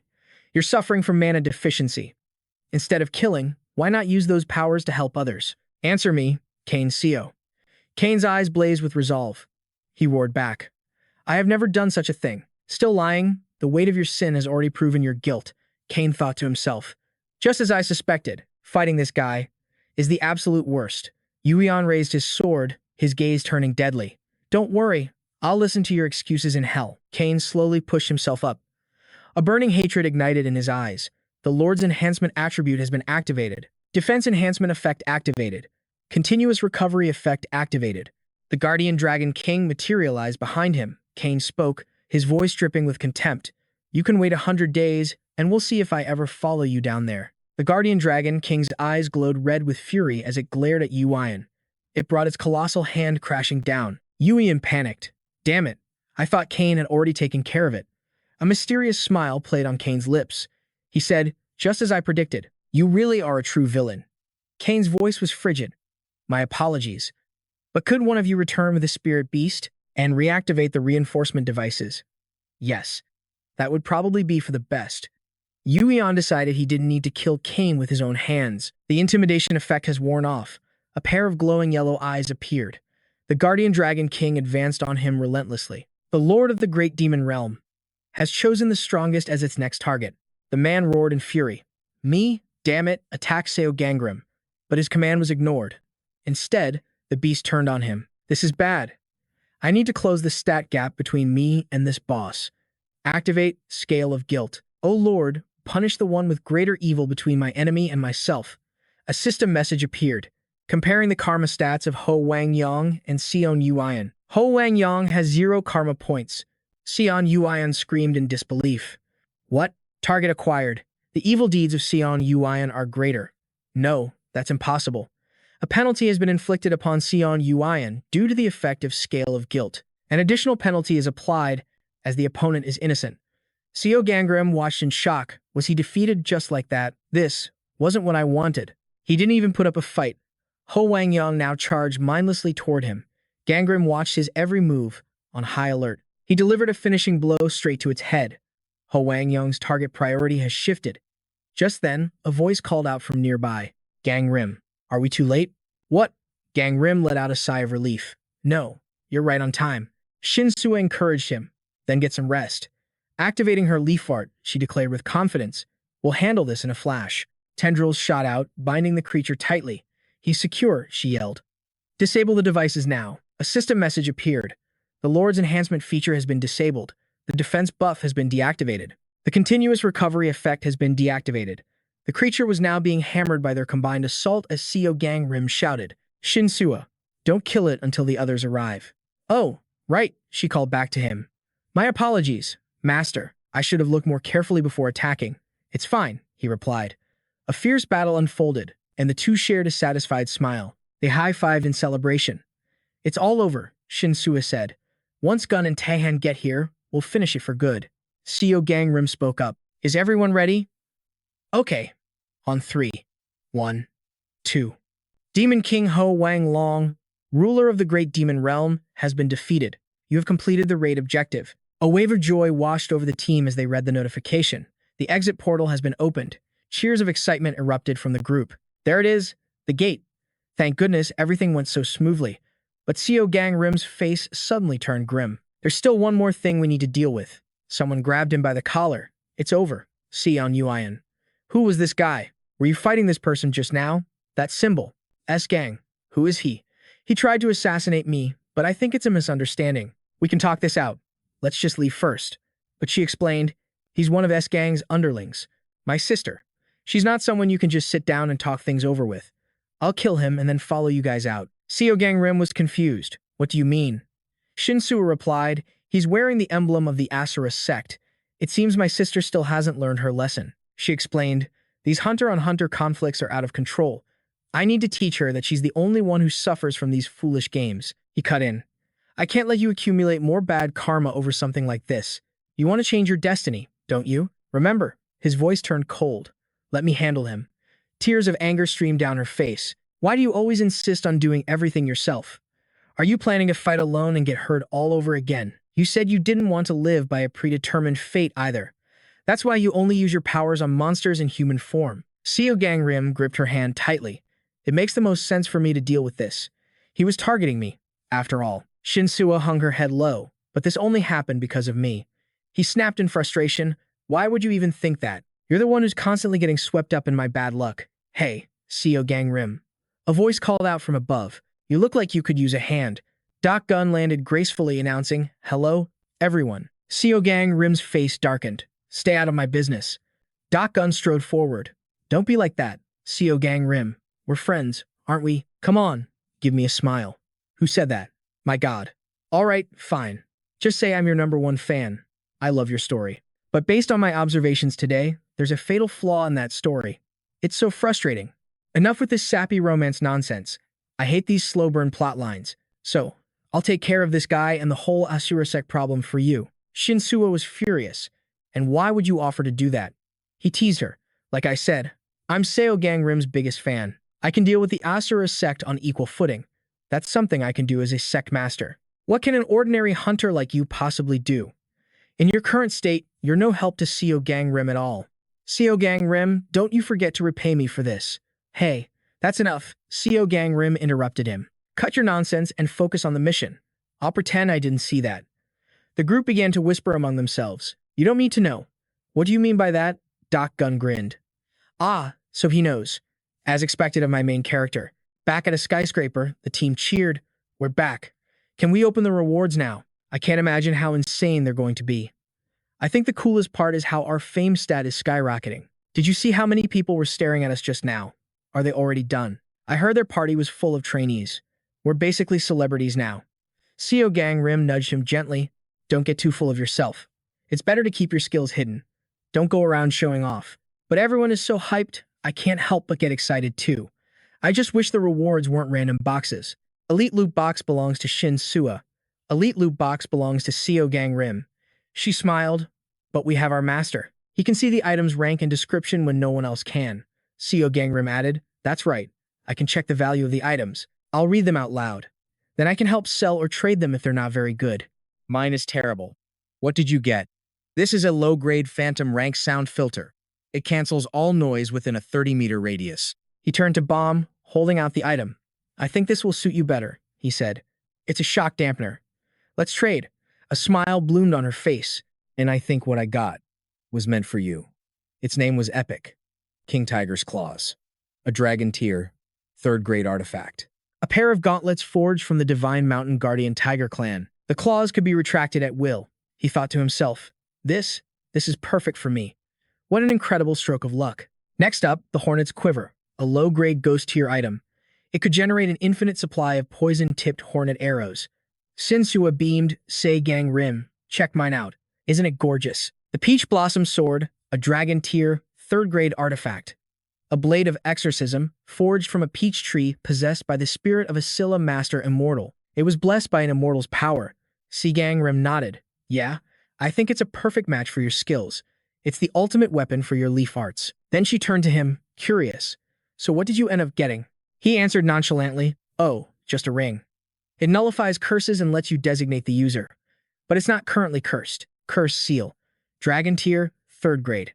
You're suffering from mana deficiency. Instead of killing, why not use those powers to help others? Answer me, Kane Seo. Kane's eyes blazed with resolve. He roared back. I have never done such a thing. Still lying? The weight of your sin has already proven your guilt, Kane thought to himself. Just as I suspected, fighting this guy is the absolute worst. Yuion raised his sword, his gaze turning deadly. Don't worry, I'll listen to your excuses in hell. Kane slowly pushed himself up. A burning hatred ignited in his eyes. The Lord's Enhancement attribute has been activated. Defense Enhancement effect activated. Continuous Recovery effect activated. The Guardian Dragon King materialized behind him. Kane spoke, his voice dripping with contempt. You can wait 100 days, and we'll see if I ever follow you down there. The Guardian Dragon King's eyes glowed red with fury as it glared at Yuion. It brought its colossal hand crashing down. Yuion panicked. Damn it, I thought Kane had already taken care of it. A mysterious smile played on Kane's lips. He said, just as I predicted, you really are a true villain. Kane's voice was frigid. My apologies. But could one of you return with the spirit beast and reactivate the reinforcement devices? Yes, that would probably be for the best. Yuion decided he didn't need to kill Kane with his own hands. The intimidation effect has worn off. A pair of glowing yellow eyes appeared. The Guardian Dragon King advanced on him relentlessly. The Lord of the Great Demon Realm has chosen the strongest as its next target. The man roared in fury. Me? Damn it, attack Seol Gangim. But his command was ignored. Instead, The beast turned on him. This is bad. I need to close the stat gap between me and this boss. Activate Scale of Guilt. O Lord, punish the one with greater evil between my enemy and myself. A system message appeared, comparing the karma stats of Ho Wang Yang and Seon Yuan. Ho Wang Yang has 0 karma points. Seon Yuan screamed in disbelief. What? Target acquired. The evil deeds of Seon Yuan are greater. No, that's impossible. A penalty has been inflicted upon Seon Yuan due to the effect of Scale of Guilt. An additional penalty is applied as the opponent is innocent. Seol Gangim watched in shock. Was he defeated just like that? This wasn't what I wanted. He didn't even put up a fight. Ho Wang Yang now charged mindlessly toward him. Gangim watched his every move on high alert. He delivered a finishing blow straight to its head. Ho Wang Yang's target priority has shifted. Just then, a voice called out from nearby. Gangim, are we too late? What? Gangim let out a sigh of relief. No, you're right on time. Shinsua encouraged him. Then get some rest. Activating her leaf art, she declared with confidence. We'll handle this in a flash. Tendrils shot out, binding the creature tightly. He's secure, she yelled. Disable the devices now. A system message appeared. The Lord's enhancement feature has been disabled. The defense buff has been deactivated. The continuous recovery effect has been deactivated. The creature was now being hammered by their combined assault as Seol Gangim shouted, Shinsua, don't kill it until the others arrive. Oh, right, she called back to him. My apologies, Master. I should have looked more carefully before attacking. It's fine, he replied. A fierce battle unfolded, and the two shared a satisfied smile. They high-fived in celebration. It's all over, Shinsua said. Once Gun and Taehan get here, we'll finish it for good. Seol Gangim spoke up. Is everyone ready? Okay. On 3. 1. 2. Demon King Ho Wang Long, ruler of the Great Demon Realm, has been defeated. You have completed the raid objective. A wave of joy washed over the team as they read the notification. The exit portal has been opened. Cheers of excitement erupted from the group. There it is, the gate. Thank goodness everything went so smoothly. But Seol Gangim's face suddenly turned grim. There's still one more thing we need to deal with. Someone grabbed him by the collar. It's over. Seon Yuan. Who was this guy? Were you fighting this person just now? That symbol. S-Gang. Who is he? He tried to assassinate me, but I think it's a misunderstanding. We can talk this out. Let's just leave first. But she explained, he's one of S-Gang's underlings. My sister. She's not someone you can just sit down and talk things over with. I'll kill him and then follow you guys out. Seol Gangim was confused. What do you mean? Shinsua replied, he's wearing the emblem of the Asura sect. It seems my sister still hasn't learned her lesson. She explained, these hunter-on-hunter conflicts are out of control. I need to teach her that she's the only one who suffers from these foolish games. He cut in. I can't let you accumulate more bad karma over something like this. You want to change your destiny, don't you? Remember, his voice turned cold. Let me handle him. Tears of anger streamed down her face. Why do you always insist on doing everything yourself? Are you planning to fight alone and get hurt all over again? You said you didn't want to live by a predetermined fate either. That's why you only use your powers on monsters in human form. Seol Gangim gripped her hand tightly. It makes the most sense for me to deal with this. He was targeting me, after all. Shinsua hung her head low, but this only happened because of me. He snapped in frustration. Why would you even think that? You're the one who's constantly getting swept up in my bad luck. Hey, Seol Gangim. A voice called out from above. You look like you could use a hand. Doc Gozen landed gracefully, announcing, hello, everyone. Seol Gangim's face darkened. Stay out of my business. Doc Gozen strode forward. Don't be like that, Seol Gangim. We're friends, aren't we? Come on, give me a smile. Who said that? My God. All right, fine. Just say I'm your #1 fan. I love your story. But based on my observations today, there's a fatal flaw in that story. It's so frustrating. Enough with this sappy romance nonsense. I hate these slow burn plot lines. So, I'll take care of this guy and the whole Asura sect problem for you. Shinsua was furious. And why would you offer to do that? He teased her. Like I said, I'm Seol Gangim's biggest fan. I can deal with the Asura sect on equal footing. That's something I can do as a sect master. What can an ordinary hunter like you possibly do? In your current state, you're no help to Seol Gangim at all. Seol Gangim, don't you forget to repay me for this. Hey, that's enough. Seol Gangim interrupted him. Cut your nonsense and focus on the mission. I'll pretend I didn't see that. The group began to whisper among themselves. You don't need to know. What do you mean by that? Doc Gozen grinned. Ah, so he knows. As expected of my main character. Back at a skyscraper, the team cheered. We're back. Can we open the rewards now? I can't imagine how insane they're going to be. I think the coolest part is how our fame stat is skyrocketing. Did you see how many people were staring at us just now? Are they already done? I heard their party was full of trainees. We're basically celebrities now. Seol Gangim nudged him gently. Don't get too full of yourself. It's better to keep your skills hidden. Don't go around showing off. But everyone is so hyped, I can't help but get excited too. I just wish the rewards weren't random boxes. Elite loot box belongs to Shinsua. Elite loot box belongs to Seol Gangim. She smiled, but we have our master. He can see the item's rank and description when no one else can. Seol Gangim added, that's right. I can check the value of the items. I'll read them out loud. Then I can help sell or trade them if they're not very good. Mine is terrible. What did you get? This is a low-grade phantom rank sound filter. It cancels all noise within a 30-meter radius. He turned to Bomb, holding out the item. I think this will suit you better, he said. It's a shock dampener. Let's trade. A smile bloomed on her face. And I think what I got was meant for you. Its name was Epic. King Tiger's Claws. A dragon tier, 3rd-grade artifact. A pair of gauntlets forged from the Divine Mountain Guardian Tiger clan. The claws could be retracted at will. He thought to himself, this is perfect for me. What an incredible stroke of luck. Next up, the Hornet's Quiver, a low-grade ghost tier item. It could generate an infinite supply of poison-tipped hornet arrows. Shinsua beamed, Seol Gangim, check mine out. Isn't it gorgeous? The Peach Blossom Sword, a dragon tier, 3rd-grade artifact. A blade of exorcism, forged from a peach tree possessed by the spirit of a Scylla master immortal. It was blessed by an immortal's power. Seol Gangim nodded. Yeah, I think it's a perfect match for your skills. It's the ultimate weapon for your leaf arts. Then she turned to him, curious. So what did you end up getting? He answered nonchalantly, oh, just a ring. It nullifies curses and lets you designate the user. But it's not currently cursed. Curse seal. Dragon tier, 3rd grade.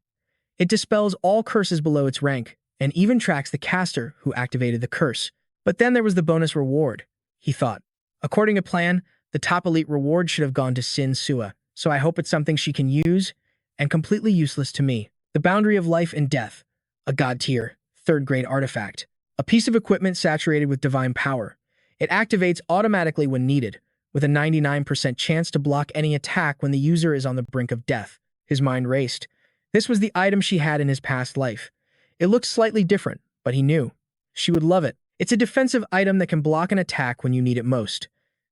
It dispels all curses below its rank, and even tracks the caster who activated the curse. But then there was the bonus reward, he thought. According to plan, the top elite reward should have gone to Shinsua, so I hope it's something she can use, and completely useless to me. The Boundary of Life and Death, a god tier, 3rd-grade artifact. A piece of equipment saturated with divine power. It activates automatically when needed, with a 99% chance to block any attack when the user is on the brink of death. His mind raced. This was the item she had in his past life. It looked slightly different, but he knew. She would love it. It's a defensive item that can block an attack when you need it most.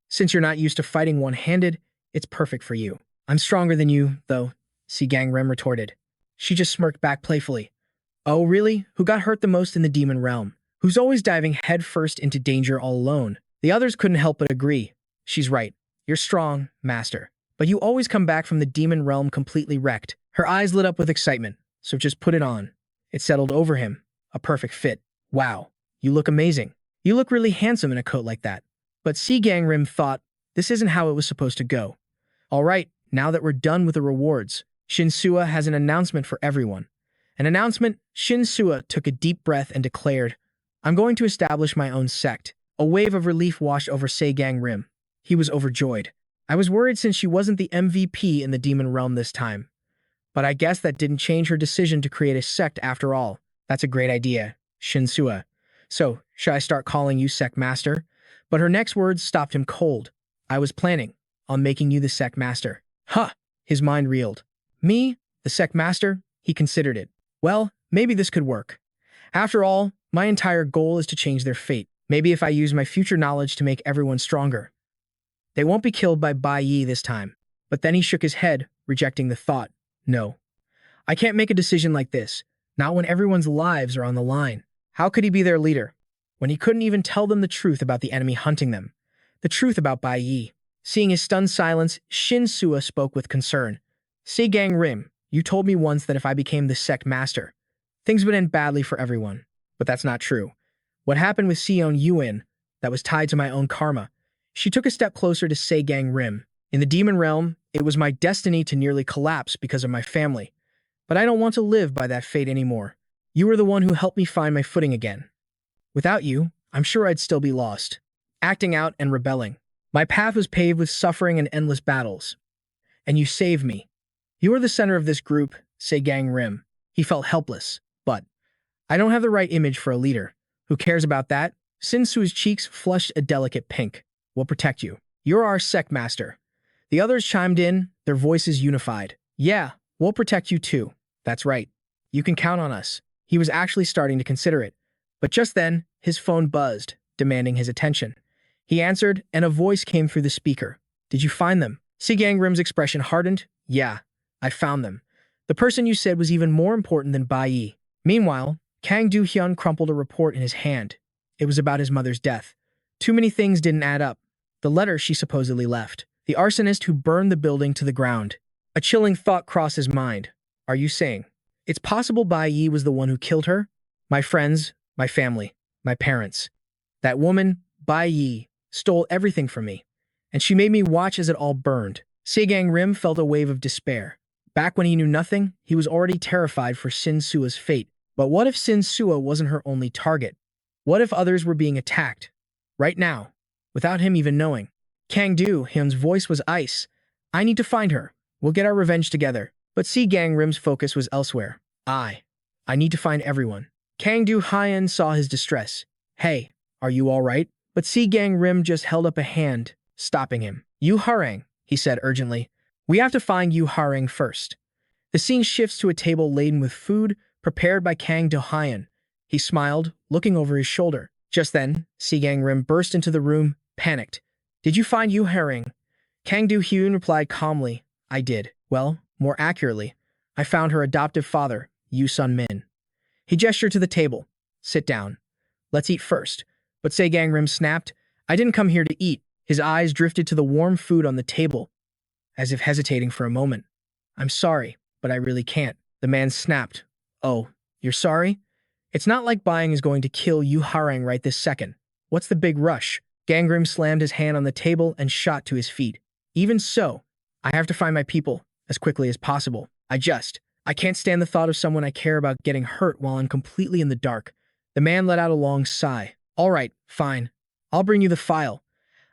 Since you're not used to fighting one-handed, it's perfect for you. I'm stronger than you, though, Seol Gangim retorted. She just smirked back playfully. Oh, really? Who got hurt the most in the demon realm? Who's always diving headfirst into danger all alone? The others couldn't help but agree. She's right. You're strong, master. But you always come back from the demon realm completely wrecked. Her eyes lit up with excitement, so just put it on. It settled over him. A perfect fit. Wow, you look amazing. You look really handsome in a coat like that. But Seol Gangim thought, this isn't how it was supposed to go. All right, now that we're done with the rewards, Shinsua has an announcement for everyone. An announcement, Shinsua took a deep breath and declared, I'm going to establish my own sect. A wave of relief washed over Seol Gangim. He was overjoyed. I was worried since she wasn't the MVP in the demon realm this time. But I guess that didn't change her decision to create a sect after all. That's a great idea, Shinsua. So, should I start calling you sect master? But her next words stopped him cold. I was planning on making you the sect master. Huh! His mind reeled. Me? The sect master? He considered it. Well, maybe this could work. After all, my entire goal is to change their fate. Maybe if I use my future knowledge to make everyone stronger. They won't be killed by Bai Yi this time. But then he shook his head, rejecting the thought. No. I can't make a decision like this. Not when everyone's lives are on the line. How could he be their leader? When he couldn't even tell them the truth about the enemy hunting them. The truth about Bai Yi. Seeing his stunned silence, Shinsua spoke with concern. Seol Gangim, you told me once that if I became the sect master, things would end badly for everyone. But that's not true. What happened with Seon Yuan, that was tied to my own karma. She took a step closer to Seol Gangim. In the demon realm, it was my destiny to nearly collapse because of my family. But I don't want to live by that fate anymore. You were the one who helped me find my footing again. Without you, I'm sure I'd still be lost, acting out and rebelling. My path was paved with suffering and endless battles. And you saved me. You are the center of this group, Seol Gangim. He felt helpless, but I don't have the right image for a leader. Who cares about that? Shinsua's cheeks flushed a delicate pink. We'll protect you. You're our sect master. The others chimed in, their voices unified. Yeah, we'll protect you too. That's right. You can count on us. He was actually starting to consider it. But just then, his phone buzzed, demanding his attention. He answered, and a voice came through the speaker. Did you find them? Seol Gangim's expression hardened. Yeah, I found them. The person you said was even more important than Bai Yi. Meanwhile, Kang Do-hyun crumpled a report in his hand. It was about his mother's death. Too many things didn't add up. The letter she supposedly left. The arsonist who burned the building to the ground. A chilling thought crossed his mind. Are you saying it's possible Bai Yi was the one who killed her? My friends, my family, my parents. That woman, Bai Yi, stole everything from me, and she made me watch as it all burned. Seol Gangim felt a wave of despair. Back when he knew nothing, he was already terrified for Shinsua's fate. But what if Shinsua wasn't her only target? What if others were being attacked? Right now, without him even knowing. Kang Do-hyun's voice was ice. I need to find her. We'll get our revenge together. But Seol Gangim's focus was elsewhere. I need to find everyone. Kang Do-hyun saw his distress. Hey, are you all right? But Seol Gangim just held up a hand, stopping him. You Harang, he said urgently. We have to find you Harang first. The scene shifts to a table laden with food prepared by Kang Do-hyun. He smiled, looking over his shoulder. Just then, Seol Gangim burst into the room, panicked. Did you find you Harang? Kang Do-hyun replied calmly. I did. Well, more accurately, I found her adoptive father, Yoo Sun-min. He gestured to the table. Sit down. Let's eat first. But Seol Gangim snapped. I didn't come here to eat. His eyes drifted to the warm food on the table, as if hesitating for a moment. I'm sorry, but I really can't. The man snapped. Oh, you're sorry? It's not like buying is going to kill you Harang right this second. What's the big rush? Gangrim slammed his hand on the table and shot to his feet. Even so, I have to find my people as quickly as possible. I can't stand the thought of someone I care about getting hurt while I'm completely in the dark. The man let out a long sigh. All right, fine. I'll bring you the file.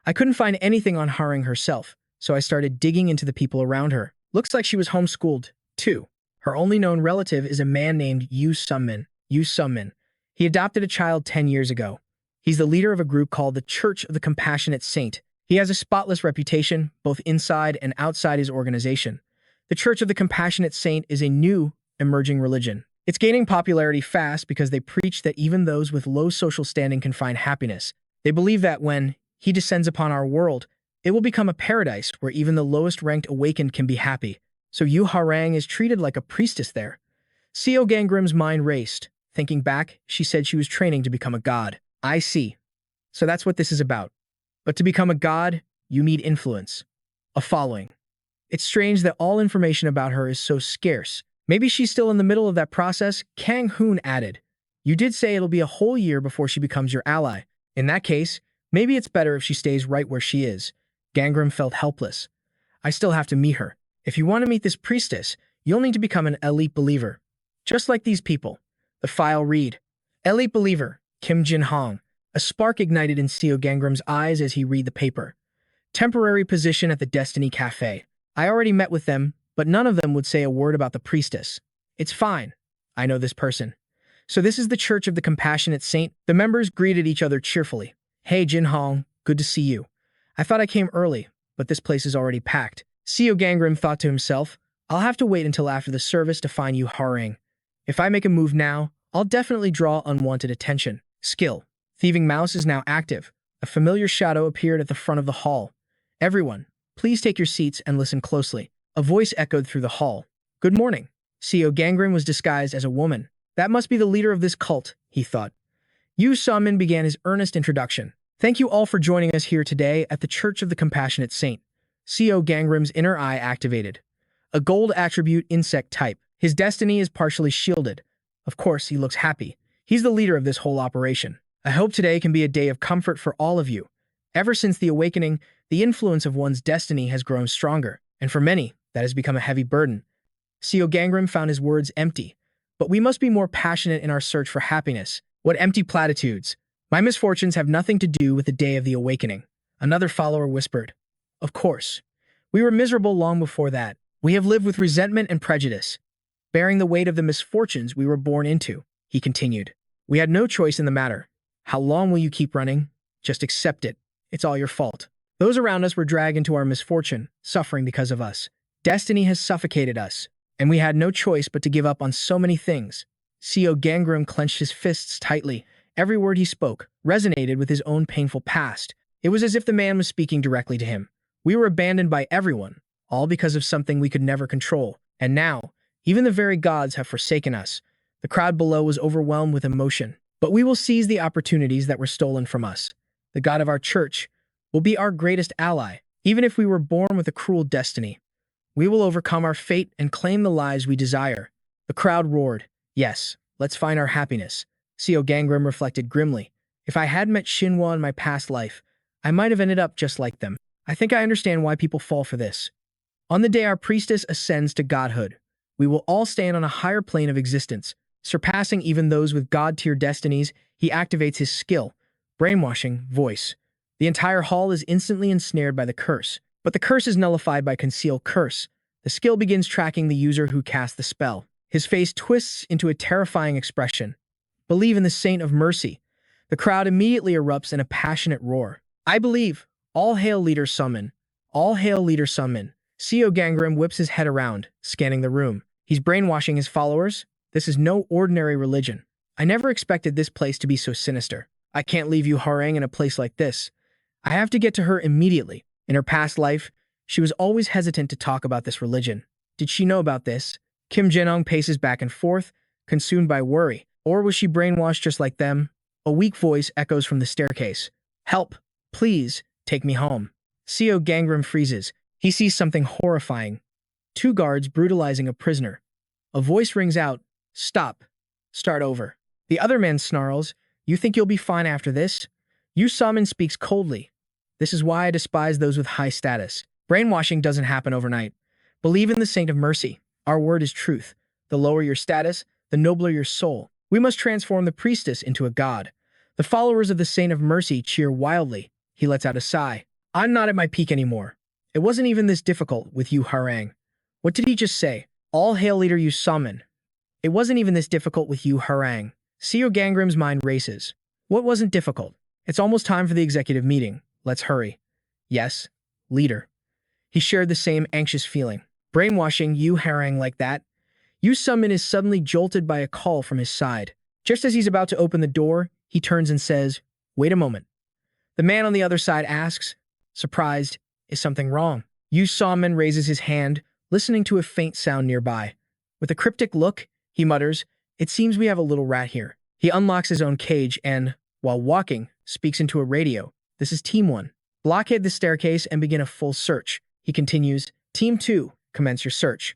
I couldn't find anything on Harang herself, so I started digging into the people around her. Looks like she was homeschooled, too. Her only known relative is a man named Yoo Sun-min. He adopted a child 10 years ago. He's the leader of a group called the Church of the Compassionate Saint. He has a spotless reputation, both inside and outside his organization. The Church of the Compassionate Saint is a new, emerging religion. It's gaining popularity fast because they preach that even those with low social standing can find happiness. They believe that when he descends upon our world, it will become a paradise where even the lowest-ranked awakened can be happy. So Yoo Harang is treated like a priestess there. Seol Gangim's mind raced. Thinking back, she said she was training to become a god. I see. So that's what this is about. But to become a god, you need influence. A following. It's strange that all information about her is so scarce. Maybe she's still in the middle of that process, Kang Hoon added. You did say it'll be a whole year before she becomes your ally. In that case, maybe it's better if she stays right where she is. Gangrim felt helpless. I still have to meet her. If you want to meet this priestess, you'll need to become an elite believer. Just like these people. The file read. Elite believer, Kim Jin-hong. A spark ignited in Seol Gangim's eyes as he read the paper. Temporary position at the Destiny Cafe. I already met with them, but none of them would say a word about the priestess. It's fine. I know this person. So this is the Church of the Compassionate Saint. The members greeted each other cheerfully. Hey Jin-hong, good to see you. I thought I came early, but this place is already packed. Seol Gangim thought to himself, I'll have to wait until after the service to find you Harang. If I make a move now, I'll definitely draw unwanted attention. Skill. Thieving Mouse is now active. A familiar shadow appeared at the front of the hall. Everyone, please take your seats and listen closely. A voice echoed through the hall. Good morning. Seol Gangim was disguised as a woman. That must be the leader of this cult, he thought. Yoo Sun-min began his earnest introduction. Thank you all for joining us here today at the Church of the Compassionate Saint. Seol Gangim's inner eye activated. A gold attribute insect type. His destiny is partially shielded. Of course, he looks happy. He's the leader of this whole operation. I hope today can be a day of comfort for all of you. Ever since the awakening, the influence of one's destiny has grown stronger, and for many, that has become a heavy burden. Seol Gangim found his words empty. But we must be more passionate in our search for happiness. What empty platitudes. My misfortunes have nothing to do with the day of the awakening. Another follower whispered. Of course. We were miserable long before that. We have lived with resentment and prejudice, bearing the weight of the misfortunes we were born into, he continued. We had no choice in the matter. How long will you keep running? Just accept it. It's all your fault. Those around us were dragged into our misfortune, suffering because of us. Destiny has suffocated us, and we had no choice but to give up on so many things. Seol Gangim clenched his fists tightly. Every word he spoke resonated with his own painful past. It was as if the man was speaking directly to him. We were abandoned by everyone, all because of something we could never control. And now, even the very gods have forsaken us. The crowd below was overwhelmed with emotion. But we will seize the opportunities that were stolen from us. The God of our church will be our greatest ally, even if we were born with a cruel destiny. We will overcome our fate and claim the lives we desire. The crowd roared. Yes, let's find our happiness. Seol Gangim reflected grimly. If I had met Shinsua in my past life, I might have ended up just like them. I think I understand why people fall for this. On the day our priestess ascends to godhood, we will all stand on a higher plane of existence, surpassing even those with god-tier destinies. He activates his skill, brainwashing voice. The entire hall is instantly ensnared by the curse, but the curse is nullified by conceal curse. The skill begins tracking the user who cast the spell. His face twists into a terrifying expression. Believe in the Saint of Mercy. The crowd immediately erupts in a passionate roar. I believe. All hail leader summon. All hail leader summon. Seol Gangim whips his head around, scanning the room. He's brainwashing his followers. This is no ordinary religion. I never expected this place to be so sinister. I can't leave you Harang in a place like this. I have to get to her immediately. In her past life, she was always hesitant to talk about this religion. Did she know about this? Kim Jin-ong paces back and forth, consumed by worry. Or was she brainwashed just like them? A weak voice echoes from the staircase. Help! Please, take me home. Seol Gangim freezes. He sees something horrifying. 2 guards brutalizing a prisoner. A voice rings out. Stop. Start over. The other man snarls. You think you'll be fine after this? Yu Samin speaks coldly. This is why I despise those with high status. Brainwashing doesn't happen overnight. Believe in the Saint of Mercy. Our word is truth. The lower your status, the nobler your soul. We must transform the priestess into a god. The followers of the Saint of Mercy cheer wildly. He lets out a sigh. I'm not at my peak anymore. It wasn't even this difficult with you, Harang. What did he just say? All hail leader Yu Samin. It wasn't even this difficult with you, Harang. Seol Gangrim's mind races. What wasn't difficult? It's almost time for the executive meeting. Let's hurry. Yes, leader. He shared the same anxious feeling. Brainwashing Yu Harang like that? Yu Samin is suddenly jolted by a call from his side. Just as he's about to open the door, he turns and says, Wait a moment. The man on the other side asks, surprised, is something wrong? Yu Samin raises his hand, listening to a faint sound nearby. With a cryptic look, he mutters, It seems we have a little rat here. He unlocks his own cage and, while walking, speaks into a radio. This is Team 1. Blockade the staircase and begin a full search. He continues, Team 2, commence your search.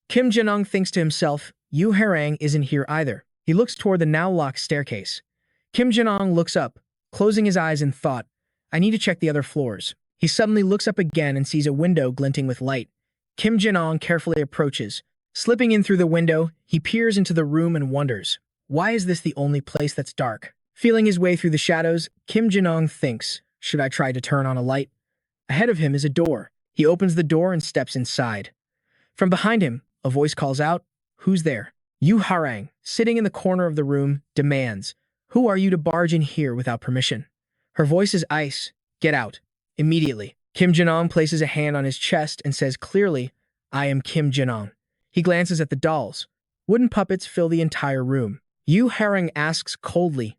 Kim Jin-ong thinks to himself, Yu Harang isn't here either. He looks toward the now locked staircase. Kim Jin-ong looks up, closing his eyes in thought. I need to check the other floors. He suddenly looks up again and sees a window glinting with light. Kim Jin-ong carefully approaches. Slipping in through the window, he peers into the room and wonders, why is this the only place that's dark? Feeling his way through the shadows, Kim Jin-ong thinks, should I try to turn on a light? Ahead of him is a door. He opens the door and steps inside. From behind him, a voice calls out, Who's there? Yu Harang, sitting in the corner of the room, demands, Who are you to barge in here without permission? Her voice is ice. Get out. Immediately. Kim Jin-ong places a hand on his chest and says clearly, I am Kim Jin-ong. He glances at the dolls. Wooden puppets fill the entire room. Yu Harang asks coldly,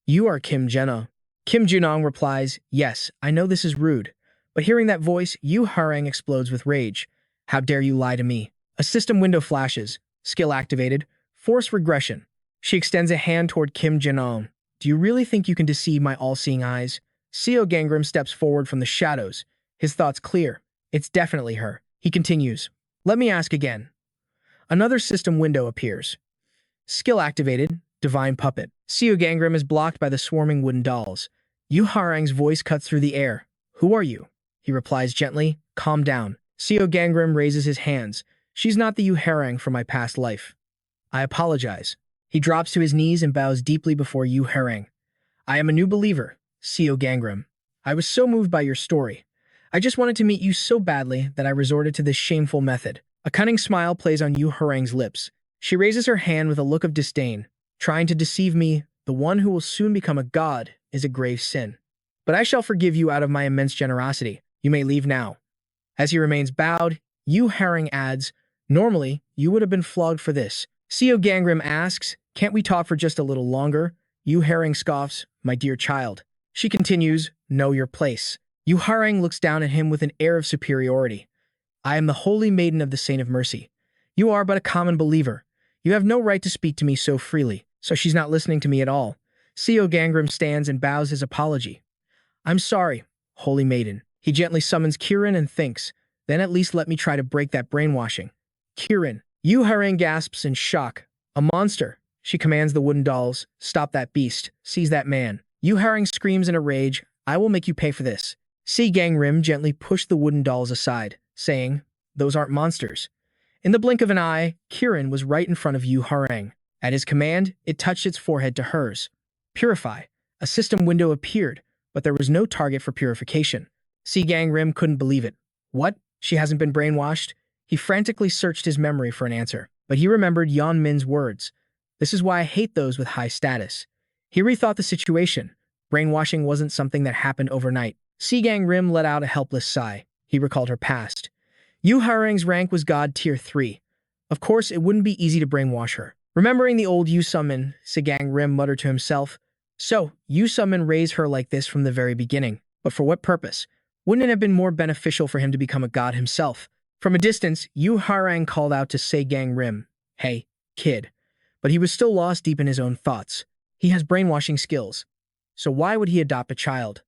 You are Kim Jin-ong? Kim Jin-ong replies, Yes, I know this is rude. But hearing that voice, Yu Harang explodes with rage. How dare you lie to me? A system window flashes. Skill activated. Force regression. She extends a hand toward Kim Jin-ong. Do you really think you can deceive my all-seeing eyes? Seol Gangim steps forward from the shadows. His thoughts clear. It's definitely her. He continues. Let me ask again. Another system window appears. Skill activated. Divine Puppet. Seol Gangim is blocked by the swarming wooden dolls. Yu Harang's voice cuts through the air. Who are you? He replies gently. Calm down. Seol Gangim raises his hands. She's not the Yu Harang from my past life. I apologize. He drops to his knees and bows deeply before Yu Harang. I am a new believer, Seol Gangim. I was so moved by your story. I just wanted to meet you so badly that I resorted to this shameful method. A cunning smile plays on Yu Harang's lips. She raises her hand with a look of disdain. Trying to deceive me, the one who will soon become a god, is a grave sin. But I shall forgive you out of my immense generosity. You may leave now." As he remains bowed, Harang adds, "Normally, you would have been flogged for this." Seol Gangim asks, "Can't we talk for just a little longer?" Harang scoffs, "My dear child." She continues, "Know your place." Harang looks down at him with an air of superiority. "I am the holy maiden of the Saint of Mercy. You are but a common believer. You have no right to speak to me so freely." So she's not listening to me at all. Seol Gangim stands and bows his apology. "I'm sorry, holy maiden." He gently summons Kirin and thinks, "Then at least let me try to break that brainwashing." Kirin. Harang gasps in shock. "A monster." She commands the wooden dolls, "Stop that beast. Seize that man." Harang screams in a rage, "I will make you pay for this." Seol Gangim gently pushed the wooden dolls aside, saying, "Those aren't monsters." In the blink of an eye, Kirin was right in front of Harang. At his command, it touched its forehead to hers. "Purify." A system window appeared, but there was no target for purification. Seol Gangim couldn't believe it. What? She hasn't been brainwashed? He frantically searched his memory for an answer, but he remembered Yeon Min's words. "This is why I hate those with high status." He rethought the situation. Brainwashing wasn't something that happened overnight. Seol Gangim let out a helpless sigh. He recalled her past. Harang's rank was God Tier 3. Of course, it wouldn't be easy to brainwash her. Remembering the old Summon, Seol Gangim muttered to himself, "So, Summon raised her like this from the very beginning. But for what purpose? Wouldn't it have been more beneficial for him to become a god himself?" From a distance, Harang called out to Seol Gangim, "Hey, kid." But he was still lost deep in his own thoughts. He has brainwashing skills. So why would he adopt a child?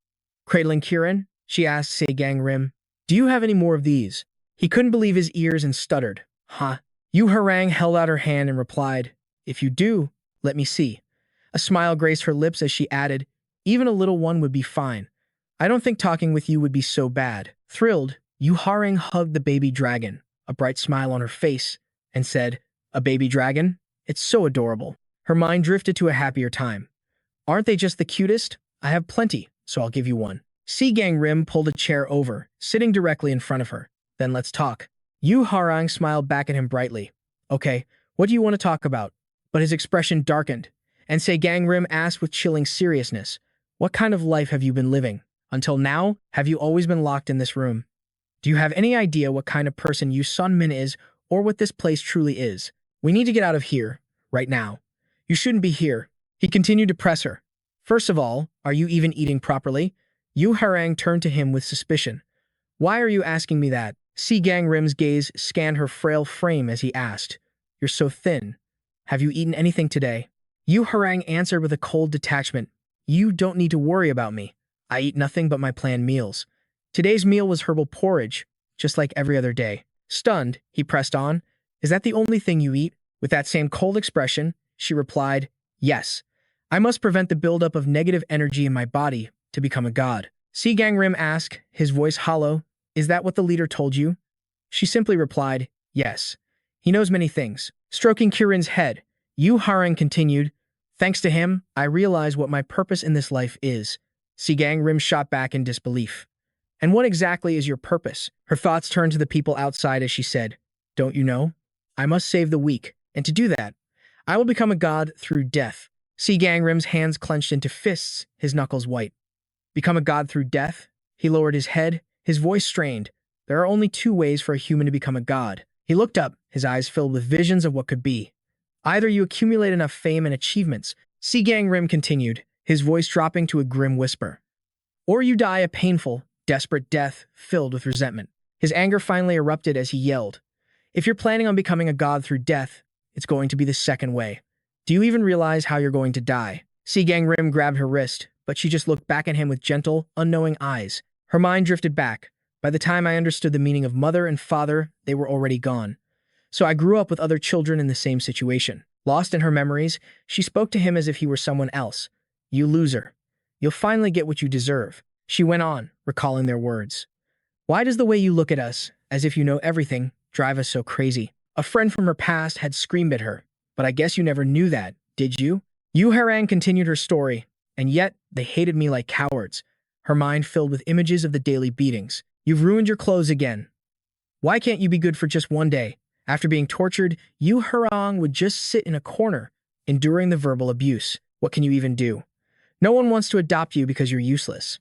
Cradling Kirin, she asked Seol Gangim, "Do you have any more of these?" He couldn't believe his ears and stuttered, "Huh?" Harang held out her hand and replied, "If you do, let me see." A smile graced her lips as she added, "Even a little one would be fine. I don't think talking with you would be so bad." Thrilled, Harang hugged the baby dragon, a bright smile on her face, and said, "A baby dragon? It's so adorable." Her mind drifted to a happier time. "Aren't they just the cutest? I have plenty, so I'll give you one." Seol Gangim pulled a chair over, sitting directly in front of her. "Then let's talk." Harang smiled back at him brightly. "Okay, what do you want to talk about?" But his expression darkened, and Seol Gangim asked with chilling seriousness, "What kind of life have you been living? Until now, have you always been locked in this room? Do you have any idea what kind of person Yeon Min is, or what this place truly is? We need to get out of here, right now. You shouldn't be here." He continued to press her. "First of all, are you even eating properly?" Harang turned to him with suspicion. "Why are you asking me that?" Seol Gangim's gaze scanned her frail frame as he asked, "You're so thin. Have you eaten anything today?" Harang answered with a cold detachment, "You don't need to worry about me. I eat nothing but my planned meals. Today's meal was herbal porridge, just like every other day." Stunned, he pressed on, "Is that the only thing you eat?" With that same cold expression, she replied, "Yes. I must prevent the buildup of negative energy in my body to become a god." Seol Gangim asked, his voice hollow, "Is that what the leader told you?" She simply replied, "Yes. He knows many things." Stroking Kirin's head, Harang continued, "Thanks to him, I realize what my purpose in this life is." Seol Gangim shot back in disbelief. "And what exactly is your purpose?" Her thoughts turned to the people outside as she said, "Don't you know? I must save the weak, and to do that, I will become a god through death." Seol Gangim's hands clenched into fists, his knuckles white. "Become a god through death?" He lowered his head, his voice strained. "There are only two ways for a human to become a god." He looked up, his eyes filled with visions of what could be. "Either you accumulate enough fame and achievements," Seol Gangim continued, his voice dropping to a grim whisper, "or you die a painful, desperate death filled with resentment." His anger finally erupted as he yelled, "If you're planning on becoming a god through death, it's going to be the second way. Do you even realize how you're going to die?" Seol Gangim grabbed her wrist, but she just looked back at him with gentle, unknowing eyes. Her mind drifted back. By the time I understood the meaning of mother and father, they were already gone. So I grew up with other children in the same situation. Lost in her memories, she spoke to him as if he were someone else. "You loser. You'll finally get what you deserve." She went on, recalling their words. "Why does the way you look at us, as if you know everything, drive us so crazy?" A friend from her past had screamed at her. "But I guess you never knew that, did you?" Harang continued her story, "And yet, they hated me like cowards." Her mind filled with images of the daily beatings. "You've ruined your clothes again. Why can't you be good for just one day?" After being tortured, Harang would just sit in a corner, enduring the verbal abuse. What can you even do? No one wants to adopt you because you're useless.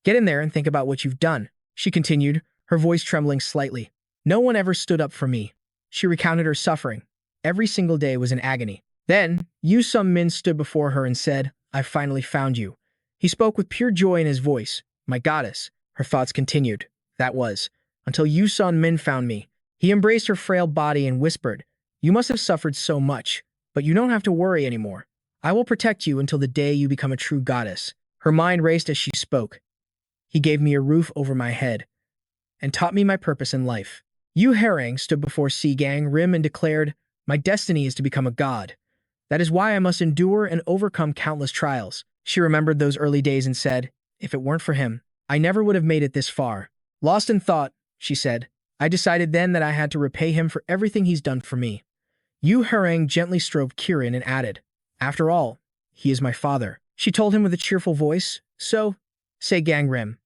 Get in there and think about what you've done, she continued, her voice trembling slightly. No one ever stood up for me. She recounted her suffering. Every single day was in agony. Then, Yu Sung Min stood before her and said, I finally found you. He spoke with pure joy in his voice. My goddess. Her thoughts continued. That was, until Yu Sung Min found me. He embraced her frail body and whispered, You must have suffered so much, but you don't have to worry anymore. I will protect you until the day you become a true goddess. Her mind raced as she spoke. He gave me a roof over my head and taught me my purpose in life. Yu Harang stood before Seol Gangim and declared, My destiny is to become a god. That is why I must endure and overcome countless trials. She remembered those early days and said, If it weren't for him, I never would have made it this far. Lost in thought, she said, I decided then that I had to repay him for everything he's done for me. Yu Harang gently stroked Kirin and added, After all, he is my father. She told him with a cheerful voice, So, Seol Gangim,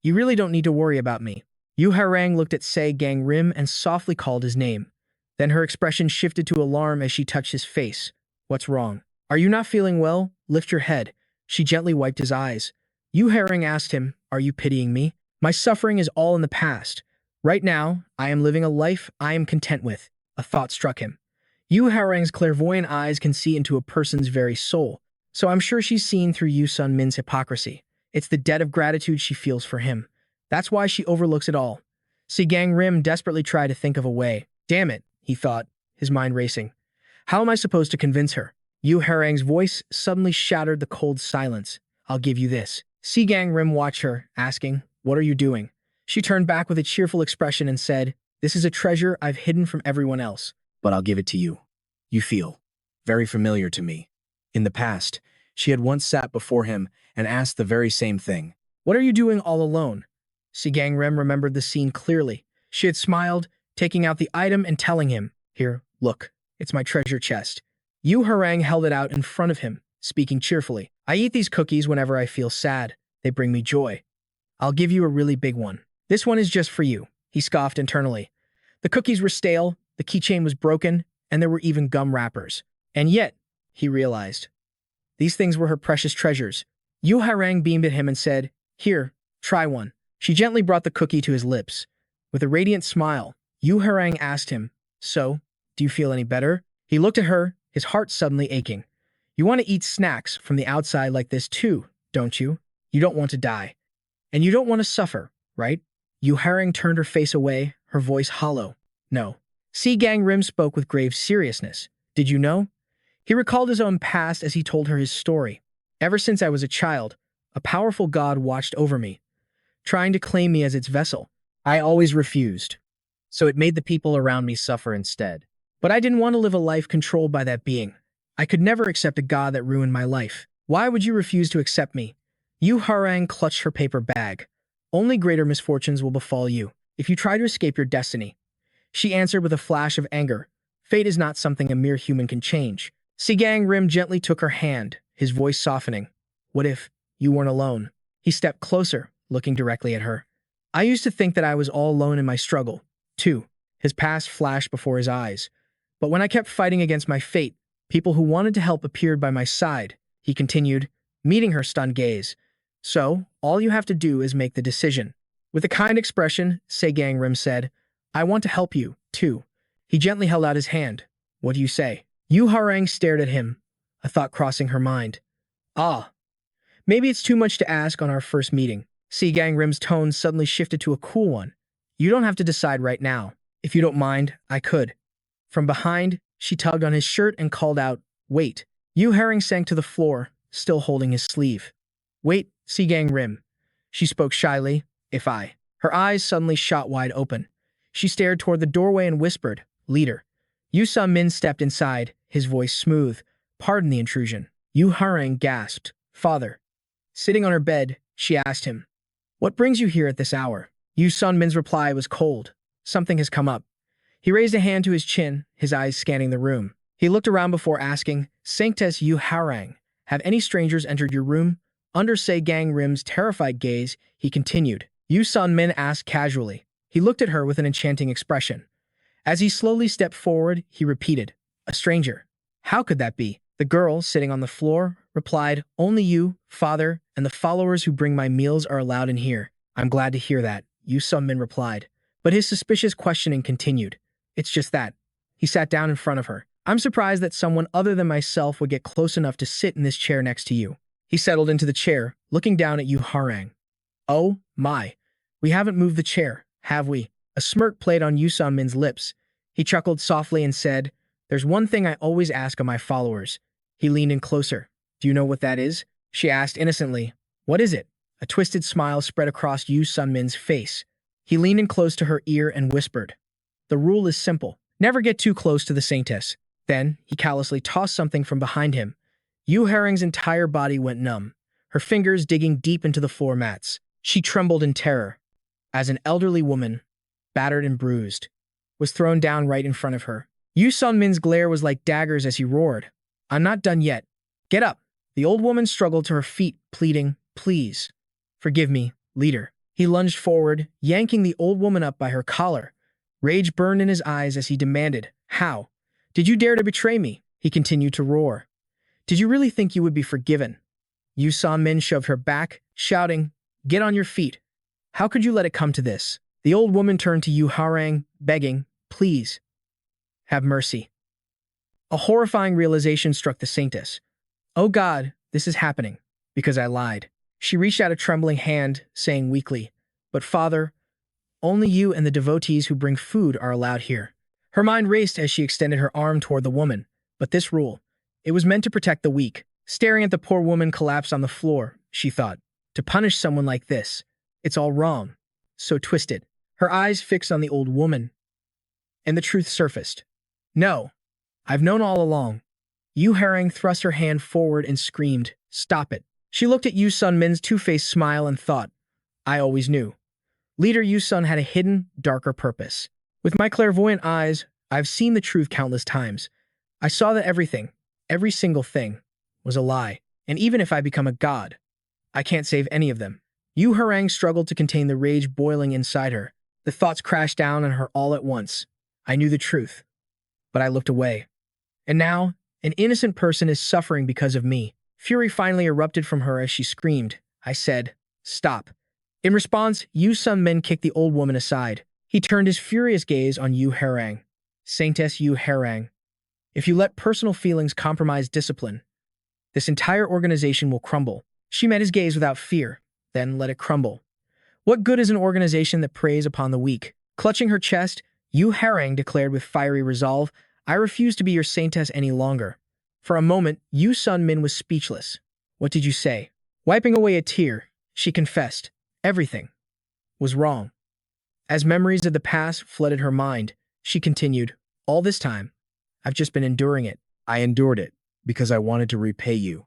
you really don't need to worry about me. Yu Harang looked at Seol Gangim and softly called his name. Then her expression shifted to alarm as she touched his face. What's wrong? Are you not feeling well? Lift your head. She gently wiped his eyes. Yu Harang asked him, Are you pitying me? My suffering is all in the past. Right now, I am living a life I am content with. A thought struck him. Yu Harang's clairvoyant eyes can see into a person's very soul, so I'm sure she's seen through Yu Sung Min's hypocrisy. It's the debt of gratitude she feels for him. That's why she overlooks it all. Seol Gangim desperately tried to think of a way. Damn it, he thought, his mind racing. How am I supposed to convince her? Yu Harang's voice suddenly shattered the cold silence. I'll give you this. Seol Gangim watched her, asking, What are you doing? She turned back with a cheerful expression and said, This is a treasure I've hidden from everyone else, but I'll give it to you. You feel very familiar to me. In the past, she had once sat before him and asked the very same thing. What are you doing all alone? Seol Gangim remembered the scene clearly. She had smiled, taking out the item and telling him, Here, look, it's my treasure chest. Yu Harang held it out in front of him, speaking cheerfully. I eat these cookies whenever I feel sad. They bring me joy. I'll give you a really big one. This one is just for you, he scoffed internally. The cookies were stale, the keychain was broken, and there were even gum wrappers. And yet, he realized, these things were her precious treasures. Yu Harang beamed at him and said, Here, try one. She gently brought the cookie to his lips. With a radiant smile, Yu Harang asked him, So, do you feel any better? He looked at her, his heart suddenly aching. You want to eat snacks from the outside like this too, don't you? You don't want to die. And you don't want to suffer, right? Yu Harang turned her face away, her voice hollow. No. Seol Gangim spoke with grave seriousness. Did you know? He recalled his own past as he told her his story. Ever since I was a child, a powerful god watched over me, trying to claim me as its vessel. I always refused. So it made the people around me suffer instead. But I didn't want to live a life controlled by that being. I could never accept a god that ruined my life. Why would you refuse to accept me? Yu Harang clutched her paper bag. Only greater misfortunes will befall you if you try to escape your destiny. She answered with a flash of anger. Fate is not something a mere human can change. Seol Gangim gently took her hand, his voice softening. What if you weren't alone? He stepped closer, looking directly at her. I used to think that I was all alone in my struggle, too. His past flashed before his eyes. But when I kept fighting against my fate, people who wanted to help appeared by my side, he continued, meeting her stunned gaze. So, all you have to do is make the decision. With a kind expression, Seol Gangim said, I want to help you, too. He gently held out his hand. What do you say? Yu Harang stared at him, a thought crossing her mind. Ah, maybe it's too much to ask on our first meeting. Seol Gangim's tone suddenly shifted to a cool one. You don't have to decide right now. If you don't mind, I could. From behind, she tugged on his shirt and called out, Wait. Yu Harang sank to the floor, still holding his sleeve. Wait, Seol Gangim. She spoke shyly. If I. Her eyes suddenly shot wide open. She stared toward the doorway and whispered, Leader. Yu Sung Min stepped inside, his voice smooth. Pardon the intrusion. Yu Harang gasped. Father. Sitting on her bed, she asked him, What brings you here at this hour? Yu Sung Min's reply was cold. Something has come up. He raised a hand to his chin, his eyes scanning the room. He looked around before asking, Sanctus Yu Harang, have any strangers entered your room? Under Seol Gangim's terrified gaze, he continued. Yu Sung Min asked casually. He looked at her with an enchanting expression. As he slowly stepped forward, he repeated, A stranger. How could that be? The girl, sitting on the floor, replied, "Only you, father, and the followers who bring my meals are allowed in here." "I'm glad to hear that," Yu Sun-min replied. But his suspicious questioning continued. "It's just that." He sat down in front of her. "I'm surprised that someone other than myself would get close enough to sit in this chair next to you." He settled into the chair, looking down at Yu Harang. "Oh, my. We haven't moved the chair, have we?" A smirk played on Yu Sun-min's lips. He chuckled softly and said, "There's one thing I always ask of my followers." He leaned in closer. "Do you know what that is?" she asked innocently. "What is it?" A twisted smile spread across Yu Sun-min's face. He leaned in close to her ear and whispered, "The rule is simple. Never get too close to the saintess." Then, he callously tossed something from behind him. Yu Harang's entire body went numb, her fingers digging deep into the floor mats. She trembled in terror, as an elderly woman, battered and bruised, was thrown down right in front of her. Yu Sun-min's glare was like daggers as he roared, "I'm not done yet. Get up." The old woman struggled to her feet, pleading, "Please, forgive me, leader." He lunged forward, yanking the old woman up by her collar. Rage burned in his eyes as he demanded, "How? Did you dare to betray me?" He continued to roar. "Did you really think you would be forgiven?" Yu Sun-min shoved her back, shouting, "Get on your feet. How could you let it come to this?" The old woman turned to Yu Harang, begging, "Please, have mercy." A horrifying realization struck the saintess. "Oh God, this is happening, because I lied." She reached out a trembling hand, saying weakly, "But Father, only you and the devotees who bring food are allowed here." Her mind raced as she extended her arm toward the woman. But this rule, it was meant to protect the weak. Staring at the poor woman collapse on the floor, she thought, to punish someone like this, it's all wrong. So twisted. Her eyes fixed on the old woman. And the truth surfaced. "No, I've known all along." Yu Harang thrust her hand forward and screamed, "Stop it." She looked at Yu Sun-min's two-faced smile and thought, "I always knew." Leader Yu Sun had a hidden, darker purpose. "With my clairvoyant eyes, I've seen the truth countless times. I saw that everything, every single thing, was a lie. And even if I become a god, I can't save any of them." Yu Harang struggled to contain the rage boiling inside her. The thoughts crashed down on her all at once. "I knew the truth, but I looked away. And now, an innocent person is suffering because of me." Fury finally erupted from her as she screamed. I said, "Stop." In response, Yu Sun-min kicked the old woman aside. He turned his furious gaze on Yu Harang. "Saintess Yu Harang, if you let personal feelings compromise discipline, this entire organization will crumble." She met his gaze without fear, then let it crumble. "What good is an organization that preys upon the weak?" Clutching her chest, Yu Harang declared with fiery resolve, "I refuse to be your saintess any longer." For a moment, Yu Sun-min was speechless. "What did you say?" Wiping away a tear, she confessed, everything was wrong. As memories of the past flooded her mind, she continued, "All this time, I've just been enduring it." I endured it because I wanted to repay you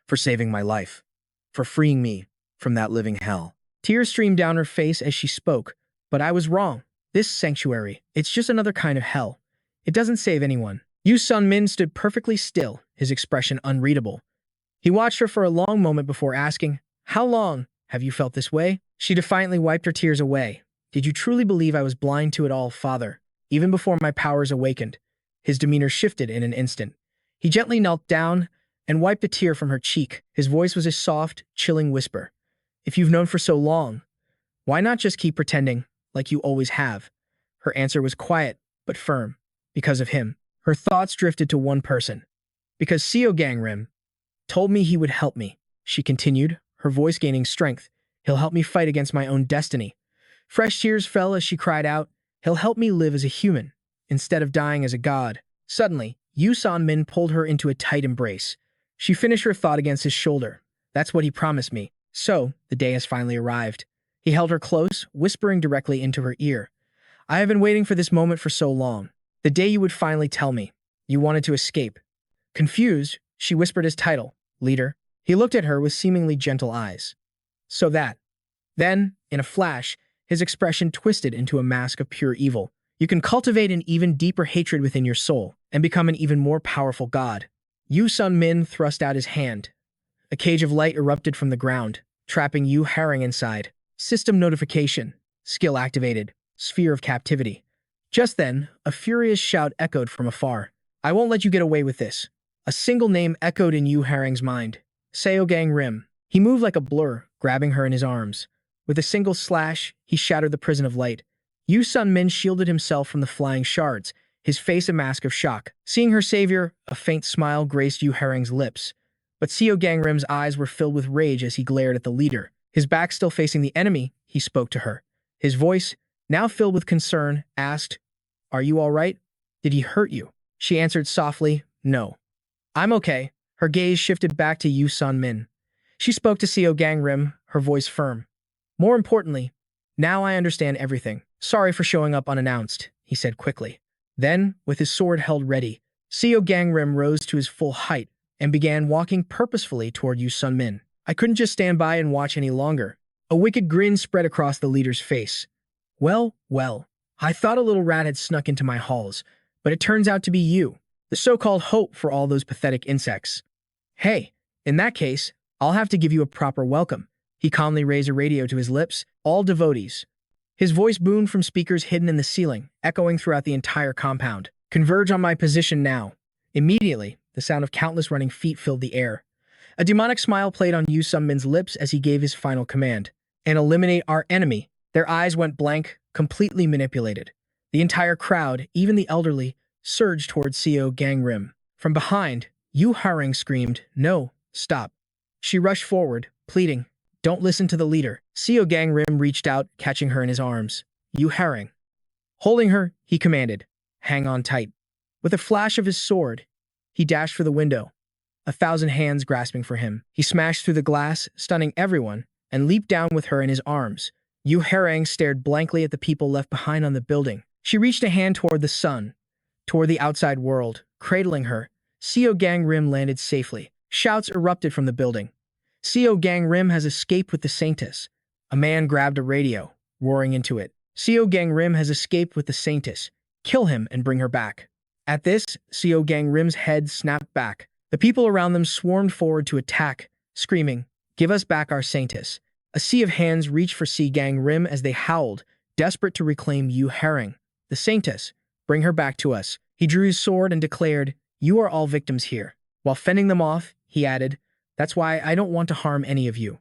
for saving my life, for freeing me from that living hell. Tears streamed down her face as she spoke, "But I was wrong. This sanctuary, it's just another kind of hell. It doesn't save anyone." Yu Sun-min stood perfectly still, his expression unreadable. He watched her for a long moment before asking, "How long have you felt this way?" She defiantly wiped her tears away. "Did you truly believe I was blind to it all, Father? Even before my powers awakened?" His demeanor shifted in an instant. He gently knelt down and wiped a tear from her cheek. His voice was a soft, chilling whisper. "If you've known for so long, why not just keep pretending, like you always have?" Her answer was quiet, but firm. "Because of him." Her thoughts drifted to one person. "Because Seol Gangim told me he would help me," she continued, her voice gaining strength. "He'll help me fight against my own destiny." Fresh tears fell as she cried out, "He'll help me live as a human, instead of dying as a god." Suddenly, Yu Sun-min pulled her into a tight embrace. She finished her thought against his shoulder. "That's what he promised me. So, the day has finally arrived." He held her close, whispering directly into her ear. "I have been waiting for this moment for so long. The day you would finally tell me. You wanted to escape." Confused, she whispered his title, "Leader." He looked at her with seemingly gentle eyes. "So that." Then, in a flash, his expression twisted into a mask of pure evil. "You can cultivate an even deeper hatred within your soul and become an even more powerful god." Yu Sun-min thrust out his hand. A cage of light erupted from the ground, trapping Yu Harang inside. System notification. Skill activated. Sphere of captivity. Just then, a furious shout echoed from afar. "I won't let you get away with this." A single name echoed in Yu Harang's mind. Seol Gangim. He moved like a blur, grabbing her in his arms. With a single slash, he shattered the prison of light. Yu Sun-min shielded himself from the flying shards, his face a mask of shock. Seeing her savior, a faint smile graced Yu Harang's lips. But Seol Gangrim's eyes were filled with rage as he glared at the leader. His back still facing the enemy, he spoke to her. His voice, now filled with concern, asked, "Are you all right? Did he hurt you?" She answered softly, "No. I'm okay." Her gaze shifted back to Yu Sun-min. She spoke to Seol Gangim, her voice firm. "More importantly, now I understand everything. Sorry for showing up unannounced," he said quickly. Then, with his sword held ready, Seol Gangim rose to his full height and began walking purposefully toward Yu Sun-min. I couldn't just stand by and watch any longer. A wicked grin spread across the leader's face. Well, I thought a little rat had snuck into my halls, but it turns out to be you, the so-called hope for all those pathetic insects. Hey, in that case, I'll have to give you a proper welcome. He calmly raised a radio to his lips, all devotees. His voice boomed from speakers hidden in the ceiling, echoing throughout the entire compound. Converge on my position now. Immediately, the sound of countless running feet filled the air. A demonic smile played on Yu Sun-min's lips as he gave his final command. And eliminate our enemy. Their eyes went blank, completely manipulated. The entire crowd, even the elderly, surged towards Seol Gangim. From behind, Yu Harang screamed, "No, stop." She rushed forward, pleading, "Don't listen to the leader." Seol Gangim reached out, catching her in his arms. Yu Harang. Holding her, he commanded, "Hang on tight." With a flash of his sword, he dashed for the window, 1,000 hands grasping for him. He smashed through the glass, stunning everyone, and leaped down with her in his arms. Yu Harang stared blankly at the people left behind on the building. She reached a hand toward the sun, toward the outside world, cradling her. Seol Gangim landed safely. Shouts erupted from the building. Seol Gangim has escaped with the Saintess. A man grabbed a radio, roaring into it. Seol Gangim has escaped with the Saintess. Kill him and bring her back. At this, Seol Gangrim's head snapped back. The people around them swarmed forward to attack, screaming, "Give us back our Saintess." A sea of hands reached for Seol Gangim as they howled, desperate to reclaim Yu Harang. "The Saintess, bring her back to us." He drew his sword and declared, "You are all victims here." While fending them off, he added, "That's why I don't want to harm any of you."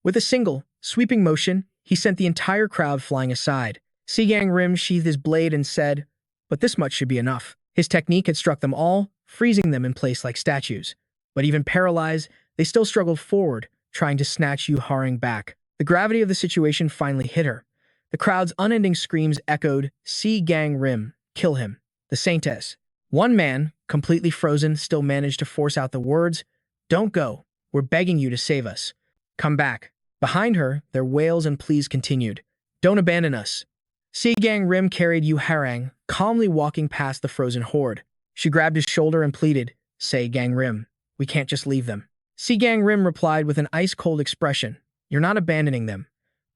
With a single, sweeping motion, he sent the entire crowd flying aside. Seol Gangim sheathed his blade and said, "But this much should be enough." His technique had struck them all, freezing them in place like statues. But even paralyzed, they still struggled forward, trying to snatch Yu Harang back. The gravity of the situation finally hit her. The crowd's unending screams echoed, "Seol Gangim, kill him." The Saintess. One man, completely frozen, still managed to force out the words, "Don't go. We're begging you to save us. Come back." Behind her, their wails and pleas continued. "Don't abandon us." Seol Gangim carried Yu Harang, calmly walking past the frozen horde. She grabbed his shoulder and pleaded, "Seol Gangim, we can't just leave them." Seol Gangim replied with an ice-cold expression, "You're not abandoning them.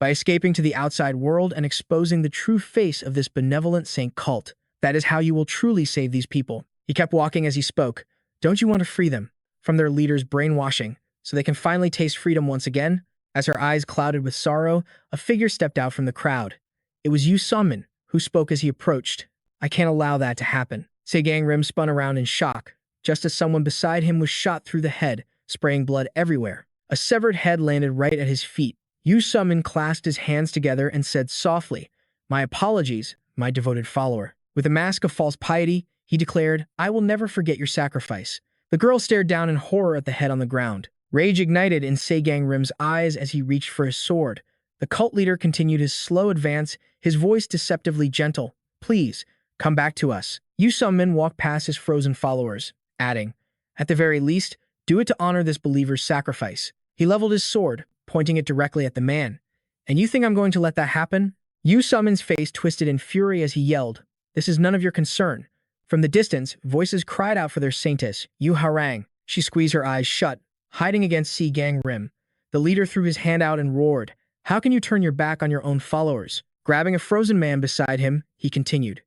By escaping to the outside world and exposing the true face of this benevolent saint cult, that is how you will truly save these people." He kept walking as he spoke. "Don't you want to free them from their leader's brainwashing so they can finally taste freedom once again?" As her eyes clouded with sorrow, a figure stepped out from the crowd. It was Yu Sun-min, who spoke as he approached. "I can't allow that to happen." Seol Gangim spun around in shock, just as someone beside him was shot through the head, spraying blood everywhere. A severed head landed right at his feet. Yu Sun-min clasped his hands together and said softly, "My apologies, my devoted follower." With a mask of false piety, he declared, "I will never forget your sacrifice." The girl stared down in horror at the head on the ground. Rage ignited in Seol Gangim's eyes as he reached for his sword. The cult leader continued his slow advance, his voice deceptively gentle. "Please, come back to us." Yu Sun-min walked past his frozen followers, adding, "At the very least, do it to honor this believer's sacrifice." He leveled his sword, pointing it directly at the man. "And you think I'm going to let that happen?" Yu Sun-min's face twisted in fury as he yelled, "This is none of your concern." From the distance, voices cried out for their Saintess, Yu Harang. She squeezed her eyes shut, hiding against Seol Gangim. The leader threw his hand out and roared, "How can you turn your back on your own followers?" Grabbing a frozen man beside him, he continued,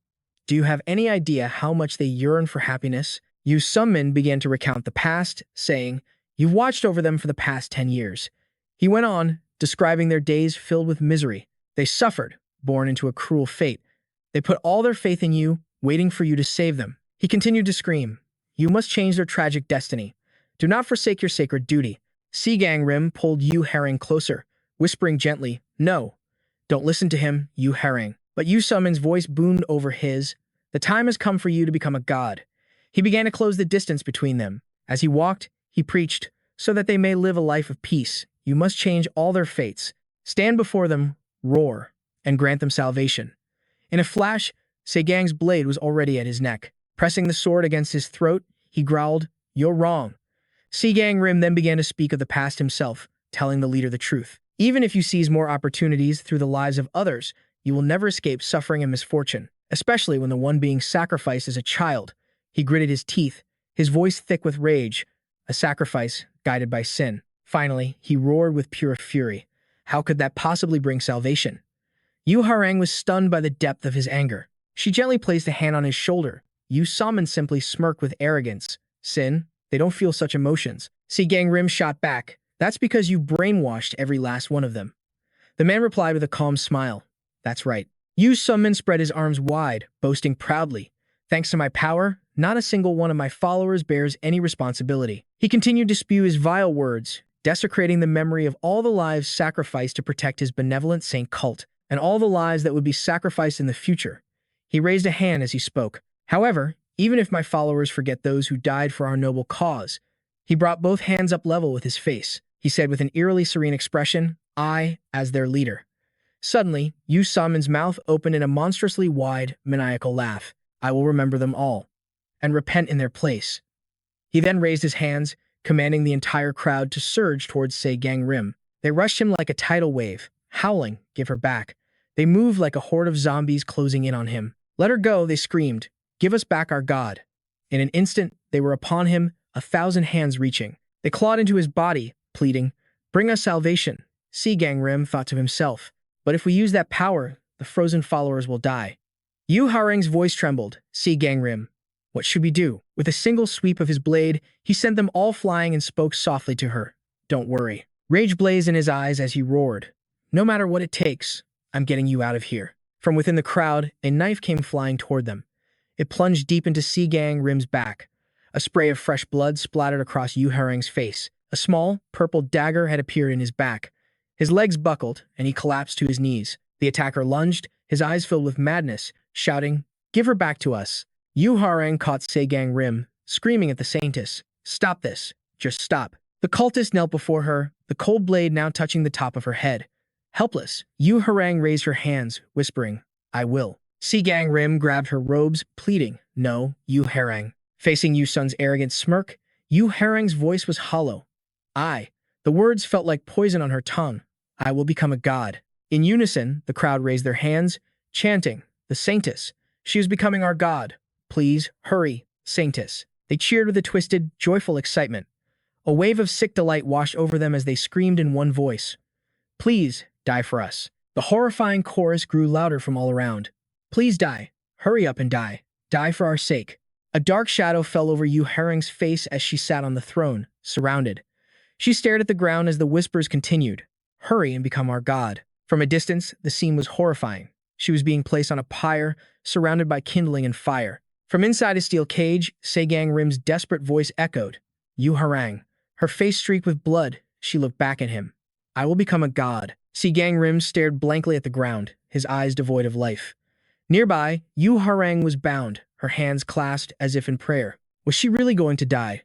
"Do you have any idea how much they yearn for happiness?" Yu Sun-min began to recount the past, saying, "You've watched over them for the past 10 years. He went on, describing their days filled with misery. They suffered, born into a cruel fate. They put all their faith in you, waiting for you to save them. He continued to scream, You must change their tragic destiny. Do not forsake your sacred duty. Seol Gangim pulled Yu Harang closer, whispering gently, "No, don't listen to him, Yu Harang." But Yu Summon's voice boomed over his. "The time has come for you to become a god." He began to close the distance between them. As he walked, he preached, "So that they may live a life of peace, you must change all their fates. Stand before them, roar, and grant them salvation." In a flash, Segang's blade was already at his neck. Pressing the sword against his throat, he growled, "You're wrong." Seol Gangim then began to speak of the past himself, telling the leader the truth. "Even if you seize more opportunities through the lives of others, you will never escape suffering and misfortune, especially when the one being sacrificed is a child." He gritted his teeth, his voice thick with rage, a sacrifice guided by sin. Finally, he roared with pure fury. How could that possibly bring salvation? Yu Harang was stunned by the depth of his anger. She gently placed a hand on his shoulder. Yu Summon simply smirked with arrogance. "Sin? They don't feel such emotions." Seol Gangim shot back. "That's because you brainwashed every last one of them." The man replied with a calm smile. "That's right." Yu Summon spread his arms wide, boasting proudly. "Thanks to my power, not a single one of my followers bears any responsibility." He continued to spew his vile words, desecrating the memory of all the lives sacrificed to protect his benevolent saint cult, and all the lives that would be sacrificed in the future. He raised a hand as he spoke. "However, even if my followers forget those who died for our noble cause," he brought both hands up level with his face. He said with an eerily serene expression, "I, as their leader." Suddenly, Yu Summon's mouth opened in a monstrously wide, maniacal laugh. "I will remember them all, and repent in their place." He then raised his hands, commanding the entire crowd to surge towards Seol Gangim. They rushed him like a tidal wave, howling, "Give her back." They moved like a horde of zombies closing in on him. "Let her go," they screamed. "Give us back our god." In an instant, they were upon him, 1,000 hands reaching. They clawed into his body, pleading, "Bring us salvation." Seol Gangim thought to himself, "But if we use that power, the frozen followers will die." Yu Harang's voice trembled. "Seol Gangim, what should we do?" With a single sweep of his blade, he sent them all flying and spoke softly to her. "Don't worry." Rage blazed in his eyes as he roared. "No matter what it takes, I'm getting you out of here." From within the crowd, a knife came flying toward them. It plunged deep into Seol Gangim's back. A spray of fresh blood splattered across Yu Harang's face. A small, purple dagger had appeared in his back. His legs buckled, and he collapsed to his knees. The attacker lunged, his eyes filled with madness, shouting, "Give her back to us." Yu Harang caught Seol Gangim, screaming at the saintess, "Stop this. Just stop." The cultist knelt before her, the cold blade now touching the top of her head. Helpless, Yu Harang raised her hands, whispering, "I will." Seol Gangim grabbed her robes, pleading, "No, Yu Harang." Facing Yu Sun's arrogant smirk, Yu Harang's voice was hollow. "I." The words felt like poison on her tongue. "I will become a god." In unison, the crowd raised their hands, chanting, "The saintess. She is becoming our god. Please, hurry, saintess." They cheered with a twisted, joyful excitement. A wave of sick delight washed over them as they screamed in one voice, "Please, die for us." The horrifying chorus grew louder from all around. "Please die. Hurry up and die. Die for our sake." A dark shadow fell over Yu Harang's face as she sat on the throne, surrounded. She stared at the ground as the whispers continued, "Hurry and become our god." From a distance, the scene was horrifying. She was being placed on a pyre, surrounded by kindling and fire. From inside a steel cage, Seol Gangim's desperate voice echoed, "Yu Harang." Her face streaked with blood, she looked back at him. "I will become a god." Seol Gangim stared blankly at the ground, his eyes devoid of life. Nearby, Yu Harang was bound, her hands clasped as if in prayer. Was she really going to die?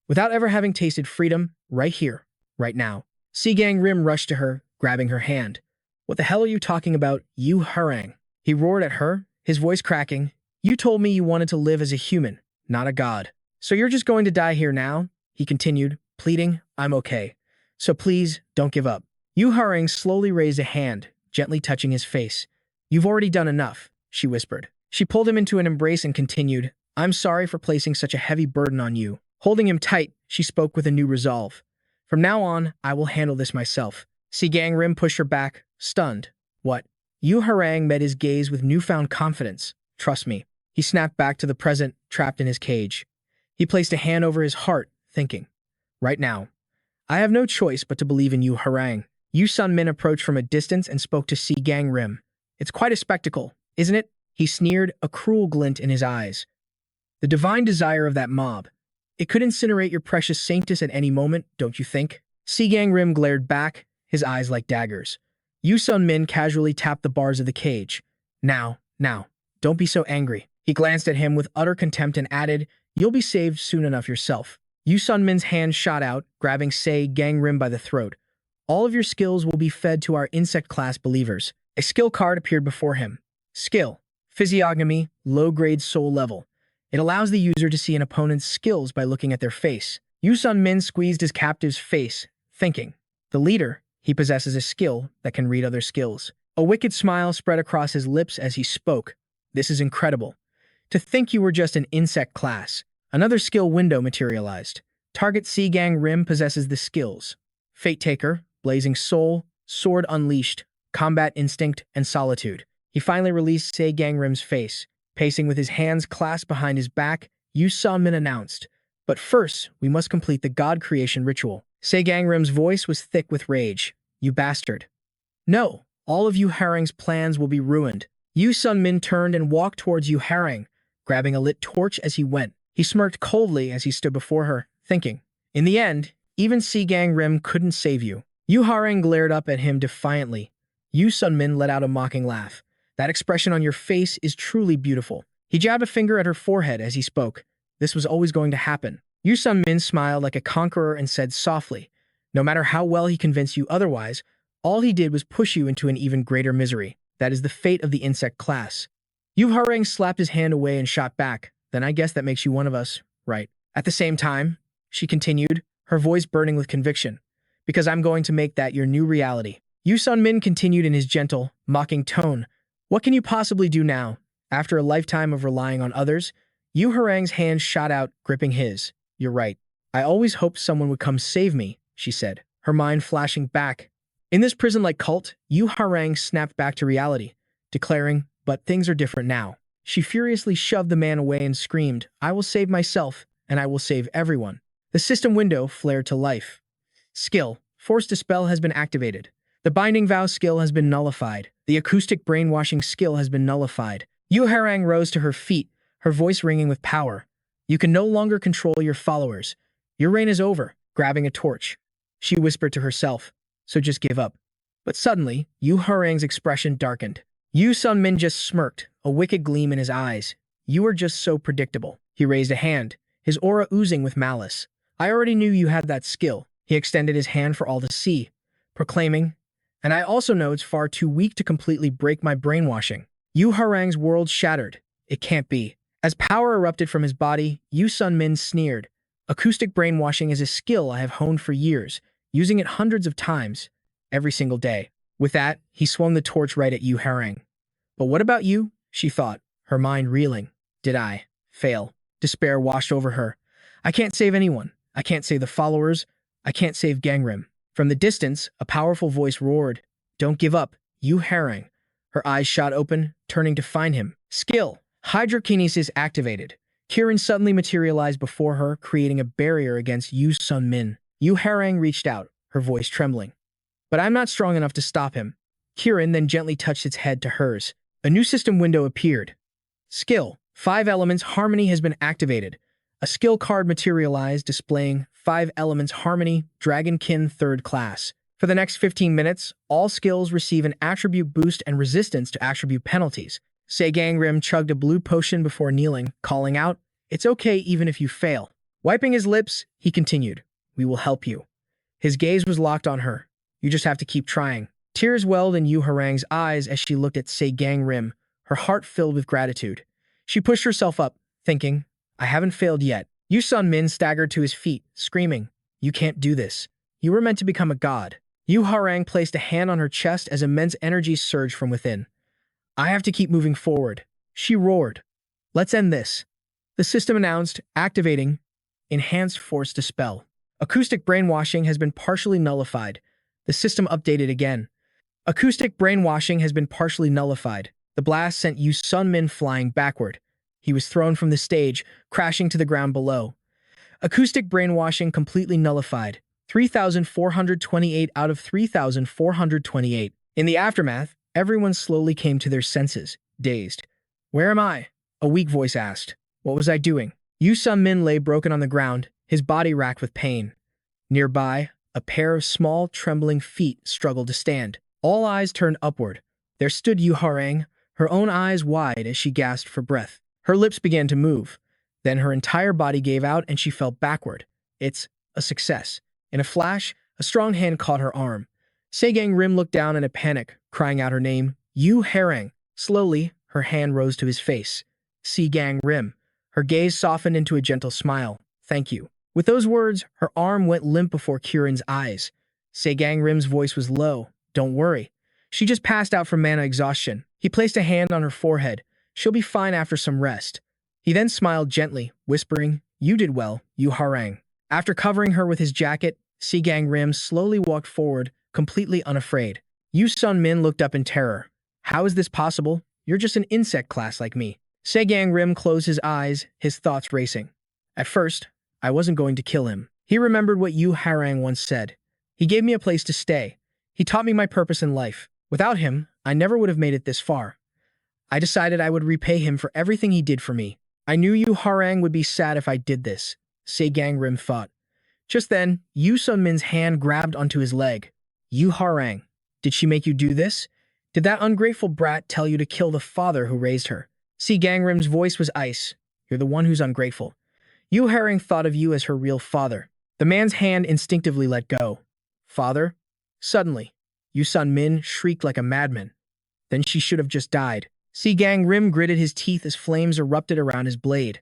Without ever having tasted freedom, right here, right now. Seol Gangim rushed to her, grabbing her hand. "What the hell are you talking about, Yu Harang?" He roared at her, his voice cracking. "You told me you wanted to live as a human, not a god. So you're just going to die here now?" He continued, pleading, "I'm okay. So please, don't give up." Yu Harang slowly raised a hand, gently touching his face. "You've already done enough," she whispered. She pulled him into an embrace and continued, "I'm sorry for placing such a heavy burden on you." Holding him tight, she spoke with a new resolve. "From now on, I will handle this myself." Seol Gangim pushed her back, stunned. "What?" Yu Harang met his gaze with newfound confidence. "Trust me." He snapped back to the present, trapped in his cage. He placed a hand over his heart, thinking, "Right now, I have no choice but to believe in Yu Harang." Yu Sunmin approached from a distance and spoke to Seol Gangim. "It's quite a spectacle, isn't it?" He sneered, a cruel glint in his eyes. The divine desire of that mob. It could incinerate your precious sanctus at any moment, don't you think? Seol Gangim glared back, his eyes like daggers. Yoo Sun-min casually tapped the bars of the cage. Now, don't be so angry. He glanced at him with utter contempt and added, you'll be saved soon enough yourself. Yoo Sun-min's hand shot out, grabbing Seol Gangim by the throat. All of your skills will be fed to our insect class believers. A skill card appeared before him. Skill. Physiognomy, low-grade soul level. It allows the user to see an opponent's skills by looking at their face. Yoo Sun-min squeezed his captive's face, thinking, the leader, he possesses a skill that can read other skills. A wicked smile spread across his lips as he spoke. This is incredible. To think you were just an insect class. Another skill window materialized. Target Seol Gangim possesses the skills. Fate Taker, Blazing Soul, Sword Unleashed, Combat Instinct, and Solitude. He finally released Seol Gangim's face. Pacing with his hands clasped behind his back, Yoo Sun-min announced, but first, we must complete the god creation ritual. Seol Gangim's voice was thick with rage. You bastard. No, all of you Harang's plans will be ruined. Yoo Sun-min turned and walked towards Yoo Harang, grabbing a lit torch as he went. He smirked coldly as he stood before her, thinking, in the end, even Seol Gangim couldn't save you. Yoo Harang glared up at him defiantly. Yoo Sun-min let out a mocking laugh. That expression on your face is truly beautiful. He jabbed a finger at her forehead as he spoke. This was always going to happen. Yoo Sun-min smiled like a conqueror and said softly, no matter how well he convinced you otherwise, all he did was push you into an even greater misery. That is the fate of the insect class. Yoo Harang slapped his hand away and shot back. Then I guess that makes you one of us, right? At the same time, she continued, her voice burning with conviction, because I'm going to make that your new reality. Yoo Sun-min continued in his gentle, mocking tone, what can you possibly do now? After a lifetime of relying on others, Yoo Harang's hand shot out, gripping his. You're right. I always hoped someone would come save me, she said, her mind flashing back. In this prison-like cult, Yoo Harang snapped back to reality, declaring, but things are different now. She furiously shoved the man away and screamed, I will save myself, and I will save everyone. The system window flared to life. Skill. Force Dispel has been activated. The Binding Vow skill has been nullified. The Acoustic Brainwashing skill has been nullified. Yoo Harang rose to her feet, her voice ringing with power. You can no longer control your followers. Your reign is over. Grabbing a torch, she whispered to herself, so just give up. But suddenly, Yoo Harang's expression darkened. Yoo Sun-min just smirked, a wicked gleam in his eyes. You are just so predictable. He raised a hand, his aura oozing with malice. I already knew you had that skill. He extended his hand for all to see, proclaiming, and I also know it's far too weak to completely break my brainwashing. Yoo Harang's world shattered. It can't be. As power erupted from his body, Yoo Sun-min sneered. Acoustic brainwashing is a skill I have honed for years, using it hundreds of times, every single day. With that, he swung the torch right at Yoo Harang. But what about you? She thought, her mind reeling. Did I fail? Despair washed over her. I can't save anyone. I can't save the followers. I can't save Gangim. From the distance, a powerful voice roared, don't give up, Yoo Harang. Her eyes shot open, turning to find him. Skill. Hydrokinesis activated. Kirin suddenly materialized before her, creating a barrier against Yoo Sun-min. Yoo Harang reached out, her voice trembling. But I'm not strong enough to stop him. Kirin then gently touched its head to hers. A new system window appeared. Skill. 5 Elements Harmony has been activated. A skill card materialized displaying 5 Elements Harmony, Dragonkin 3rd Class. For the next 15 minutes, all skills receive an attribute boost and resistance to attribute penalties. Seol Gangim chugged a blue potion before kneeling, calling out, it's okay even if you fail. Wiping his lips, he continued, we will help you. His gaze was locked on her. You just have to keep trying. Tears welled in Yoo Harang's eyes as she looked at Seol Gangim, her heart filled with gratitude. She pushed herself up, thinking, I haven't failed yet. Yoo Sun-min staggered to his feet, screaming, you can't do this. You were meant to become a god. Yoo Harang placed a hand on her chest as immense energy surged from within. I have to keep moving forward. She roared. Let's end this. The system announced, activating, Enhanced Force Dispel. Acoustic Brainwashing has been partially nullified. The system updated again. Acoustic Brainwashing has been partially nullified. The blast sent Yoo Sun-min flying backward. He was thrown from the stage, crashing to the ground below. Acoustic Brainwashing completely nullified. 3,428 out of 3,428. In the aftermath, everyone slowly came to their senses, dazed. Where am I? A weak voice asked. What was I doing? Yu Sun-min lay broken on the ground, his body racked with pain. Nearby, a pair of small, trembling feet struggled to stand. All eyes turned upward. There stood Yu Harang, her own eyes wide as she gasped for breath. Her lips began to move. Then her entire body gave out and she fell backward. It's a success. In a flash, a strong hand caught her arm. Seol Gangim looked down in a panic, crying out her name, Yu Harang. Slowly, her hand rose to his face. Seol Gangim. Her gaze softened into a gentle smile. Thank you. With those words, her arm went limp before Kieran's eyes. Seol Gangim's voice was low. Don't worry. She just passed out from mana exhaustion. He placed a hand on her forehead. She'll be fine after some rest. He then smiled gently, whispering, You did well, Yu Harang. After covering her with his jacket, Seol Gangim slowly walked forward, completely unafraid. Yu Sun-min looked up in terror. How is this possible? You're just an insect class like me. Seol Gangim closed his eyes, his thoughts racing. At first, I wasn't going to kill him. He remembered what Yu Harang once said. He gave me a place to stay. He taught me my purpose in life. Without him, I never would have made it this far. I decided I would repay him for everything he did for me. I knew Yu Harang would be sad if I did this, Seol Gangim thought. Just then, Yu Sun-min's hand grabbed onto his leg. Yu Harang, did she make you do this? Did that ungrateful brat tell you to kill the father who raised her? Seol Gangim's voice was ice. You're the one who's ungrateful. Yu Harang thought of you as her real father. The man's hand instinctively let go. Father? Suddenly, Yu Sun-min shrieked like a madman. Then she should have just died. Seol Gangim gritted his teeth as flames erupted around his blade.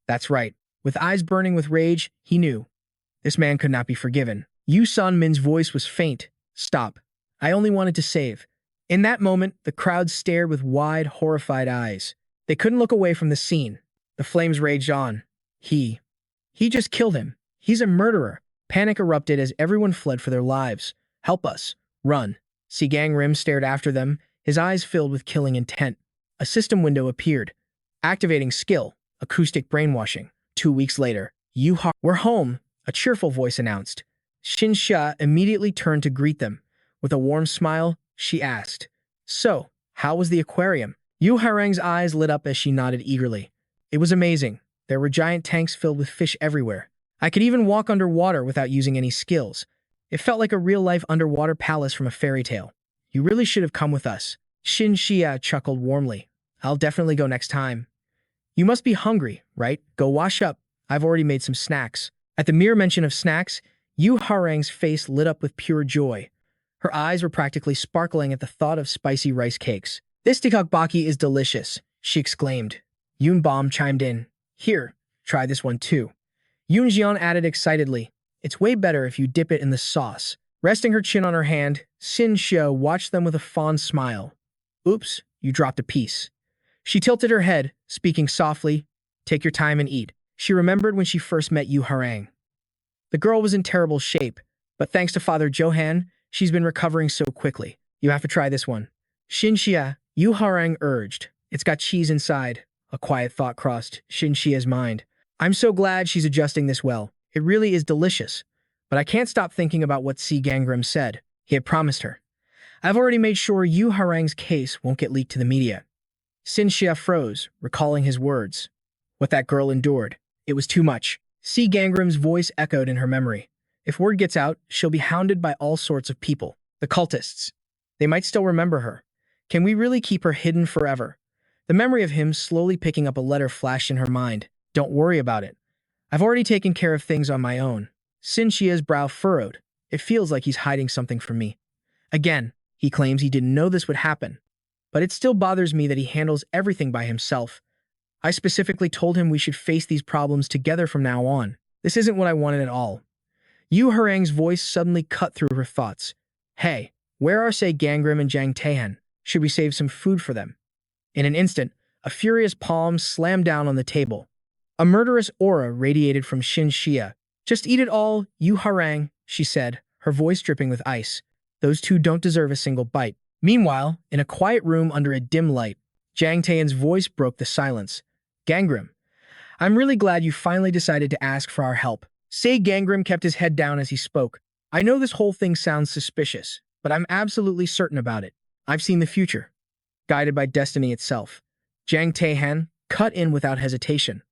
That's right. With eyes burning with rage, he knew. This man could not be forgiven. Yu Sun-min's voice was faint. Stop. I only wanted to save. In that moment, the crowd stared with wide, horrified eyes. They couldn't look away from the scene. The flames raged on. He just killed him. He's a murderer. Panic erupted as everyone fled for their lives. Help us. Run. Seol Gangim stared after them, his eyes filled with killing intent. A system window appeared. Activating skill. Acoustic brainwashing. 2 weeks later. We're home, a cheerful voice announced. Shinsua immediately turned to greet them. With a warm smile, she asked, So, how was the aquarium? Yu Harang's eyes lit up as she nodded eagerly. It was amazing. There were giant tanks filled with fish everywhere. I could even walk underwater without using any skills. It felt like a real-life underwater palace from a fairy tale. You really should have come with us. Shinsua chuckled warmly. I'll definitely go next time. You must be hungry, right? Go wash up. I've already made some snacks. At the mere mention of snacks, Yu Harang's face lit up with pure joy. Her eyes were practically sparkling at the thought of spicy rice cakes. This tteokbokki is delicious, she exclaimed. Yunbom chimed in. Here, try this one too. Yoonjian added excitedly. It's way better if you dip it in the sauce. Resting her chin on her hand, Shinsua watched them with a fond smile. Oops, you dropped a piece. She tilted her head, speaking softly. Take your time and eat. She remembered when she first met Yu Harang. The girl was in terrible shape, but thanks to Father Johan, she's been recovering so quickly. You have to try this one. Shinsua, Yu Harang urged. It's got cheese inside. A quiet thought crossed Shinsua's mind. I'm so glad she's adjusting this well. It really is delicious. But I can't stop thinking about what Seol Gangim said. He had promised her. I've already made sure Yu Harang's case won't get leaked to the media. Shinsua froze, recalling his words. What that girl endured. It was too much. Seol Gangim's voice echoed in her memory. If word gets out, she'll be hounded by all sorts of people. The cultists. They might still remember her. Can we really keep her hidden forever? The memory of him slowly picking up a letter flashed in her mind. Don't worry about it. I've already taken care of things on my own. Shinsua's brow furrowed. It feels like he's hiding something from me. Again, he claims he didn't know this would happen. But it still bothers me that he handles everything by himself. I specifically told him we should face these problems together from now on. This isn't what I wanted at all. Yu Harang's voice suddenly cut through her thoughts. Hey, where are Seol Gangim and Jang Taehan? Should we save some food for them? In an instant, a furious palm slammed down on the table. A murderous aura radiated from Shinsua. Just eat it all, Yu Harang, she said, her voice dripping with ice. Those two don't deserve a single bite. Meanwhile, in a quiet room under a dim light, Jang Taehan's voice broke the silence. Gangrim, I'm really glad you finally decided to ask for our help. Seol Gangim kept his head down as he spoke. I know this whole thing sounds suspicious, but I'm absolutely certain about it. I've seen the future. Guided by destiny itself. Jang Taehan cut in without hesitation.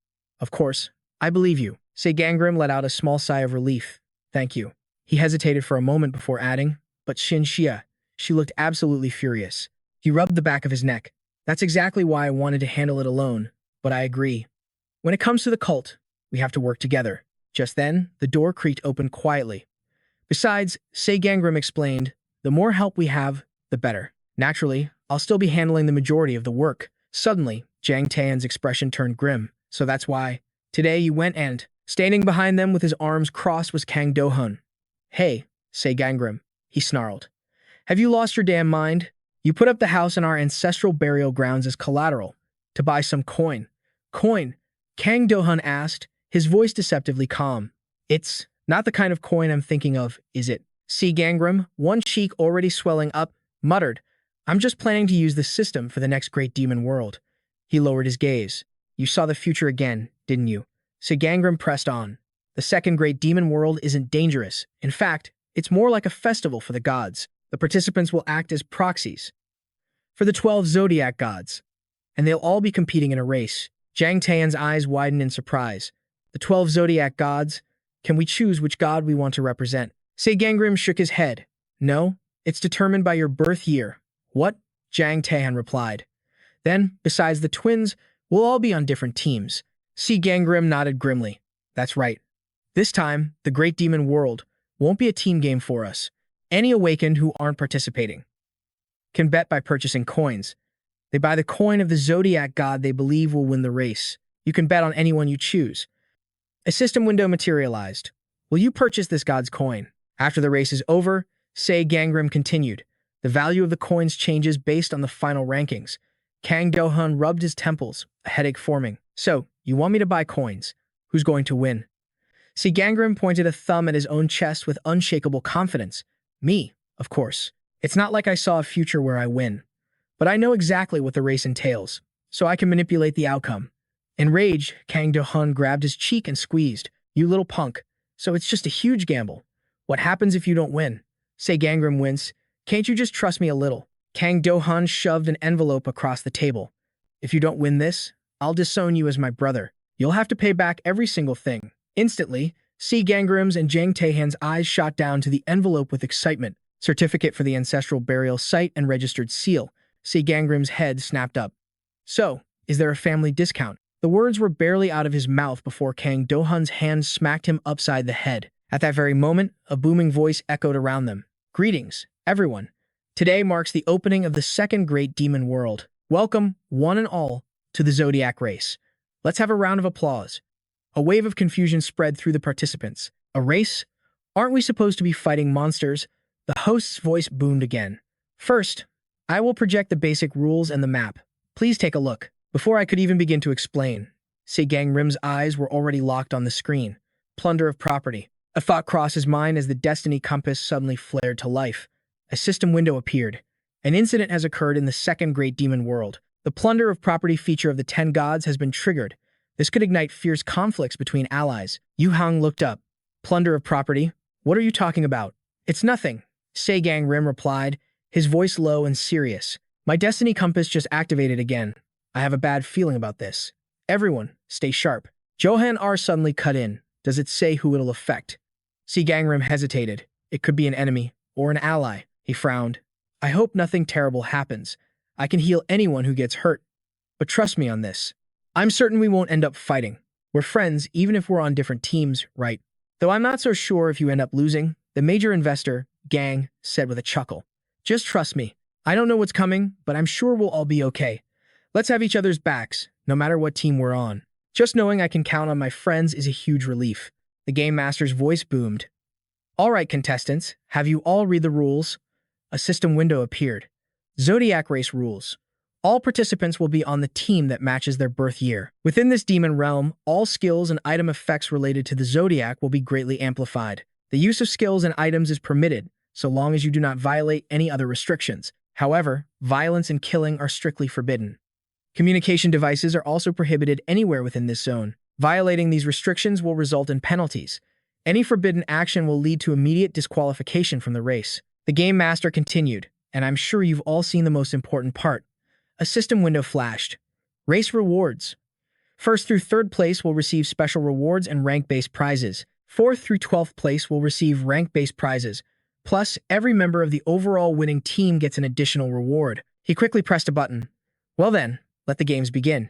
Of course, I believe you. Seol Gangim let out a small sigh of relief. Thank you. He hesitated for a moment before adding, but Shinsua, she looked absolutely furious. He rubbed the back of his neck. That's exactly why I wanted to handle it alone, but I agree. When it comes to the cult, we have to work together. Just then, the door creaked open quietly. Besides, Seol Gangim explained, the more help we have, the better. Naturally, I'll still be handling the majority of the work. Suddenly, Jang Taehan's expression turned grim, so that's why. Today you went and, standing behind them with his arms crossed was Kang Do-hun. Hey, Seol Gangim, he snarled. Have you lost your damn mind? You put up the house in our ancestral burial grounds as collateral, to buy some coin. Coin? Kang Do-hun asked, his voice deceptively calm. It's not the kind of coin I'm thinking of, is it? Seol Gangim, one cheek already swelling up, muttered, I'm just planning to use the system for the next great demon world. He lowered his gaze. You saw the future again, didn't you? Seol Gangim pressed on. The second great demon world isn't dangerous. In fact, it's more like a festival for the gods. The participants will act as proxies for the 12 zodiac gods, and they'll all be competing in a race. Jang Taehan's eyes widened in surprise. The 12 zodiac gods? Can we choose which god we want to represent? Seol Gangim shook his head. No, it's determined by your birth year. What? Jang Taehan replied. Then, besides the twins, we'll all be on different teams. Seol Gangim nodded grimly. That's right. This time, the Great Demon World won't be a team game for us. Any awakened who aren't participating can bet by purchasing coins. They buy the coin of the zodiac god they believe will win the race. You can bet on anyone you choose. A system window materialized. Will you purchase this god's coin? After the race is over, Seol Gangim continued. The value of the coins changes based on the final rankings. Kang Do-hun rubbed his temples, a headache forming. So, you want me to buy coins? Who's going to win? Seol Gangim pointed a thumb at his own chest with unshakable confidence. Me, of course. It's not like I saw a future where I win. But I know exactly what the race entails, so I can manipulate the outcome. Enraged, Kang Do-hun grabbed his cheek and squeezed. You little punk. So it's just a huge gamble. What happens if you don't win? Seol Gangim winced. Can't you just trust me a little? Kang Do-hun shoved an envelope across the table. If you don't win this, I'll disown you as my brother. You'll have to pay back every single thing. Instantly, Seol Gangim's and Jang Taehan's eyes shot down to the envelope with excitement. Certificate for the ancestral burial site and registered seal. Seol Gangim's head snapped up. So, is there a family discount? The words were barely out of his mouth before Kang Do-hun's hand smacked him upside the head. At that very moment, a booming voice echoed around them. Greetings, everyone. Today marks the opening of the second great demon world. Welcome, one and all, to the Zodiac race. Let's have a round of applause. A wave of confusion spread through the participants. A race? Aren't we supposed to be fighting monsters? The host's voice boomed again. First, I will project the basic rules and the map. Please take a look. Before I could even begin to explain, Seol Gangim's eyes were already locked on the screen. Plunder of property. A thought crossed his mind as the destiny compass suddenly flared to life. A system window appeared. An incident has occurred in the second great demon world. The plunder of property feature of the 10 gods has been triggered. This could ignite fierce conflicts between allies. Yu Hang looked up. Plunder of property? What are you talking about? It's nothing, Seol Gangim replied, his voice low and serious. My destiny compass just activated again. I have a bad feeling about this. Everyone, stay sharp. Johan R suddenly cut in. Does it say who it'll affect? Seol Gangim hesitated. It could be an enemy or an ally. He frowned. I hope nothing terrible happens. I can heal anyone who gets hurt. But trust me on this. I'm certain we won't end up fighting. We're friends even if we're on different teams, right? Though I'm not so sure if you end up losing, the major investor, Gang, said with a chuckle. Just trust me. I don't know what's coming, but I'm sure we'll all be okay. Let's have each other's backs, no matter what team we're on. Just knowing I can count on my friends is a huge relief. The Game Master's voice boomed. All right, contestants, have you all read the rules? A system window appeared. Zodiac race rules. All participants will be on the team that matches their birth year. Within this demon realm, all skills and item effects related to the Zodiac will be greatly amplified. The use of skills and items is permitted, so long as you do not violate any other restrictions. However, violence and killing are strictly forbidden. Communication devices are also prohibited anywhere within this zone. Violating these restrictions will result in penalties. Any forbidden action will lead to immediate disqualification from the race. The Game Master continued, and I'm sure you've all seen the most important part. A system window flashed. Race rewards. First through third place will receive special rewards and rank-based prizes. Fourth through 12th place will receive rank-based prizes. Plus, every member of the overall winning team gets an additional reward. He quickly pressed a button. Well then, let the games begin.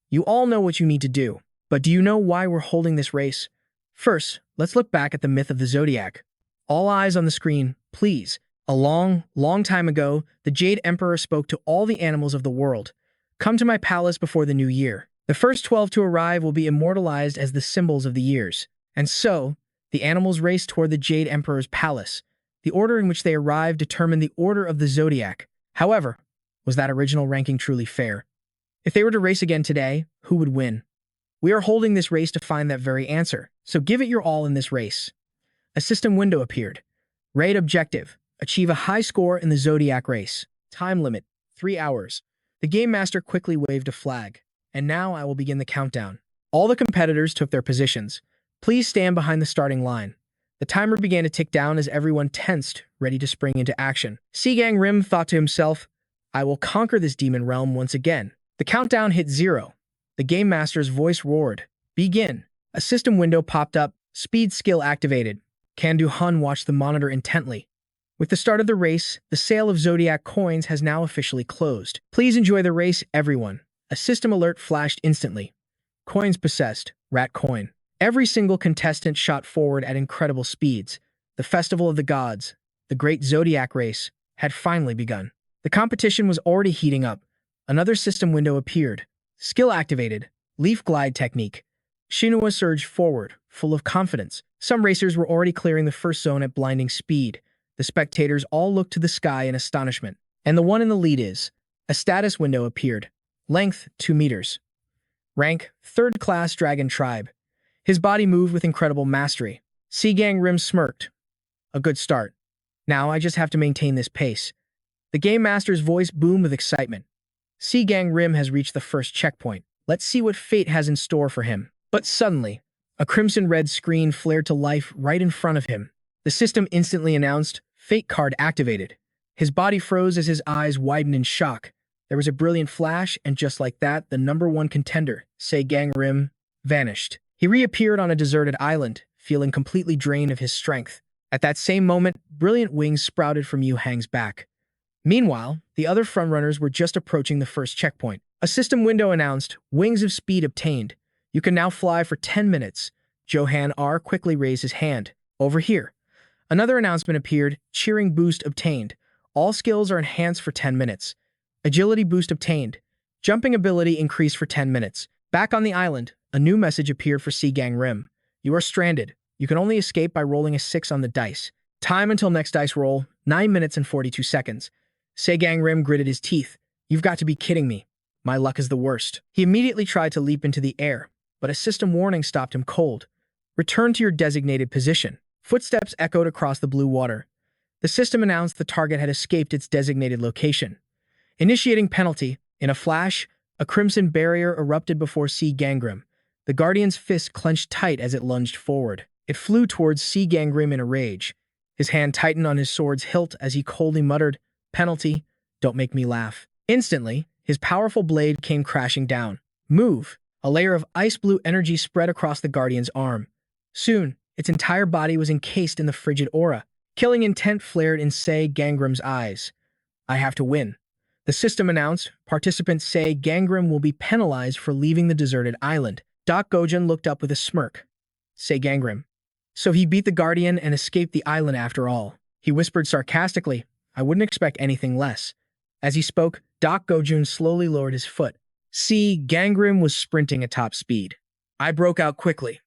You all know what you need to do. But do you know why we're holding this race? First, let's look back at the myth of the Zodiac. All eyes on the screen, please. A long, long time ago, the Jade Emperor spoke to all the animals of the world. Come to my palace before the new year. The first 12 to arrive will be immortalized as the symbols of the years. And so, the animals raced toward the Jade Emperor's palace. The order in which they arrived determined the order of the Zodiac. However, was that original ranking truly fair? If they were to race again today, who would win? We are holding this race to find that very answer, so give it your all in this race. A system window appeared. Raid objective. Achieve a high score in the Zodiac race. Time limit, 3 hours. The Game Master quickly waved a flag. And now I will begin the countdown. All the competitors took their positions. Please stand behind the starting line. The timer began to tick down as everyone tensed, ready to spring into action. Seol Gangim thought to himself, I will conquer this demon realm once again. The countdown hit 0. The Game Master's voice roared. Begin. A system window popped up. Speed skill activated. Kandu Hun watched the monitor intently. With the start of the race, the sale of Zodiac coins has now officially closed. Please enjoy the race, everyone. A system alert flashed instantly. Coins possessed. Rat coin. Every single contestant shot forward at incredible speeds. The Festival of the Gods, the Great Zodiac Race, had finally begun. The competition was already heating up. Another system window appeared. Skill activated. Leaf glide technique. Shinsua surged forward, full of confidence. Some racers were already clearing the first zone at blinding speed. The spectators all looked to the sky in astonishment. And the one in the lead is. A status window appeared. Length, 2 meters. Rank, 3rd class Dragon Tribe. His body moved with incredible mastery. Seol Gangim smirked. A good start. Now I just have to maintain this pace. The Game Master's voice boomed with excitement. Seol Gangim has reached the first checkpoint. Let's see what fate has in store for him. But suddenly, a crimson-red screen flared to life right in front of him. The system instantly announced, Fate card activated. His body froze as his eyes widened in shock. There was a brilliant flash, and just like that, the #1 contender, Seol Gangim, vanished. He reappeared on a deserted island, feeling completely drained of his strength. At that same moment, brilliant wings sprouted from Yu Hang's back. Meanwhile, the other frontrunners were just approaching the first checkpoint. A system window announced, Wings of Speed obtained. You can now fly for 10 minutes. Johan R. quickly raised his hand. Over here. Another announcement appeared, Cheering Boost obtained. All skills are enhanced for 10 minutes. Agility Boost obtained. Jumping ability increased for 10 minutes. Back on the island, a new message appeared for Seol Gangim. You are stranded. You can only escape by rolling a 6 on the dice. Time until next dice roll, 9 minutes and 42 seconds. Seol Gangim gritted his teeth. You've got to be kidding me. My luck is the worst. He immediately tried to leap into the air, but a system warning stopped him cold. Return to your designated position. Footsteps echoed across the blue water. The system announced the target had escaped its designated location. Initiating penalty. In a flash, a crimson barrier erupted before Seol Gangim. The Guardian's fist clenched tight as it lunged forward. It flew towards Seol Gangim in a rage. His hand tightened on his sword's hilt as he coldly muttered, Penalty, don't make me laugh. Instantly, his powerful blade came crashing down. Move! A layer of ice blue energy spread across the Guardian's arm. Soon, its entire body was encased in the frigid aura. Killing intent flared in Seol Gangim's eyes. I have to win. The system announced, participant Seol Gangim will be penalized for leaving the deserted island. Doc Gozen looked up with a smirk. Seol Gangim. So he beat the Guardian and escaped the island after all. He whispered sarcastically, I wouldn't expect anything less. As he spoke, Doc Gozen slowly lowered his foot. Seol Gangim was sprinting at top speed. I broke out quickly,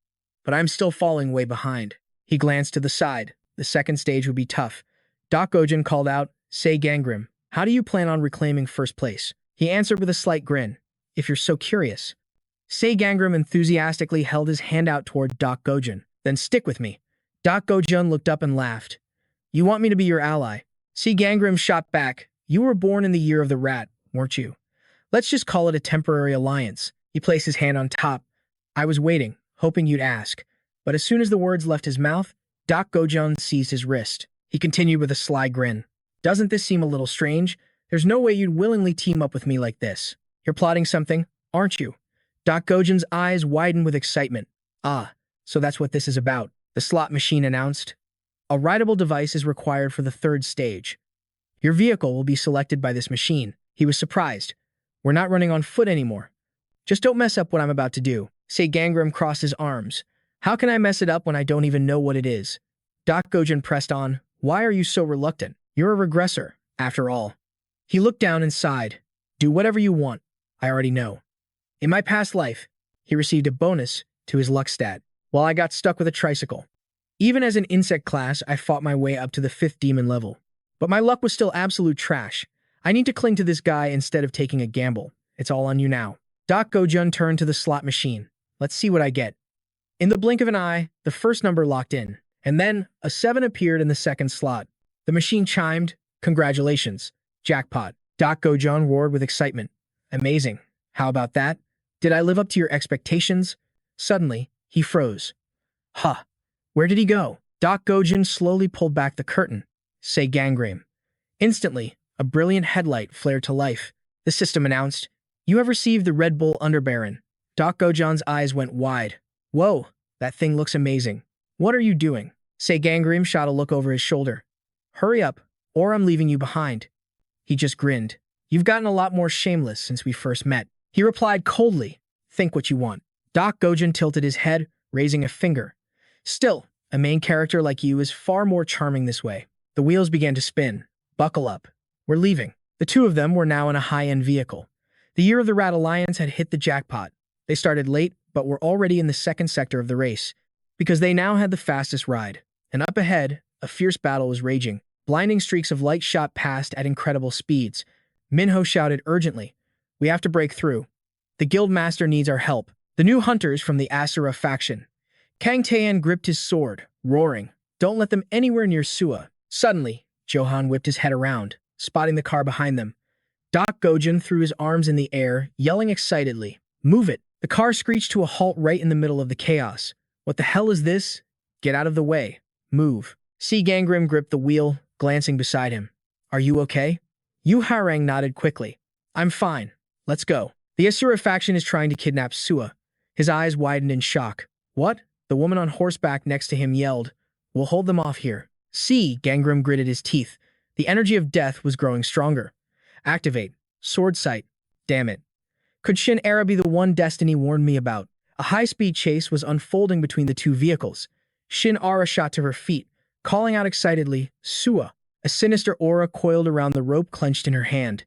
but I'm still falling way behind. He glanced to the side. The second stage would be tough. Doc Gozen called out, Seol Gangim, how do you plan on reclaiming first place? He answered with a slight grin. If you're so curious. Seol Gangim enthusiastically held his hand out toward Doc Gozen. Then stick with me. Doc Gozen looked up and laughed. You want me to be your ally? Seol Gangim shot back. You were born in the year of the rat, weren't you? Let's just call it a temporary alliance. He placed his hand on top. I was waiting, hoping you'd ask. But as soon as the words left his mouth, Doc Gozen seized his wrist. He continued with a sly grin. Doesn't this seem a little strange? There's no way you'd willingly team up with me like this. You're plotting something, aren't you? Doc Gozen's eyes widened with excitement. Ah, so that's what this is about, the slot machine announced. A rideable device is required for the third stage. Your vehicle will be selected by this machine. He was surprised. We're not running on foot anymore. Just don't mess up what I'm about to do. Seol Gangim crossed his arms. How can I mess it up when I don't even know what it is? Doc Gozen pressed on. Why are you so reluctant? You're a regressor, after all. He looked down and sighed. Do whatever you want. I already know. In my past life, he received a bonus to his luck stat, while I got stuck with a tricycle. Even as an insect class, I fought my way up to the 5th demon level. But my luck was still absolute trash. I need to cling to this guy instead of taking a gamble. It's all on you now. Doc Gozen turned to the slot machine. Let's see what I get. In the blink of an eye, the first number locked in, and then a 7 appeared in the second slot. The machine chimed. Congratulations. Jackpot. Doc Gozen roared with excitement. Amazing. How about that? Did I live up to your expectations? Suddenly, he froze. Huh. Where did he go? Doc Gozen slowly pulled back the curtain. Seol Gangim. Instantly, a brilliant headlight flared to life. The system announced, You have received the Red Bull Underbaron. Doc Gozen's eyes went wide. Whoa, that thing looks amazing. What are you doing? Seol Gangim shot a look over his shoulder. Hurry up, or I'm leaving you behind. He just grinned. You've gotten a lot more shameless since we first met. He replied coldly. Think what you want. Doc Gozen tilted his head, raising a finger. Still, a main character like you is far more charming this way. The wheels began to spin. Buckle up. We're leaving. The two of them were now in a high-end vehicle. The Year of the Rat Alliance had hit the jackpot. They started late, but were already in the second sector of the race, because they now had the fastest ride. And up ahead, a fierce battle was raging. Blinding streaks of light shot past at incredible speeds. Minho shouted urgently, We have to break through. The guild master needs our help. The new hunters from the Asura faction. Kang Taean gripped his sword, roaring, Don't let them anywhere near Sua. Suddenly, Johan whipped his head around, spotting the car behind them. Doc Gozen threw his arms in the air, yelling excitedly, Move it! The car screeched to a halt right in the middle of the chaos. What the hell is this? Get out of the way. Move. Seol Gangim gripped the wheel, glancing beside him. Are you okay? Harang nodded quickly. I'm fine. Let's go. The Asura faction is trying to kidnap Sua. His eyes widened in shock. What? The woman on horseback next to him yelled. We'll hold them off here. Seol Gangim gritted his teeth. The energy of death was growing stronger. Activate. Sword sight. Damn it. Could Shinsua be the one Destiny warned me about? A high-speed chase was unfolding between the two vehicles. Shinsua shot to her feet, calling out excitedly, Sua. A sinister aura coiled around the rope clenched in her hand.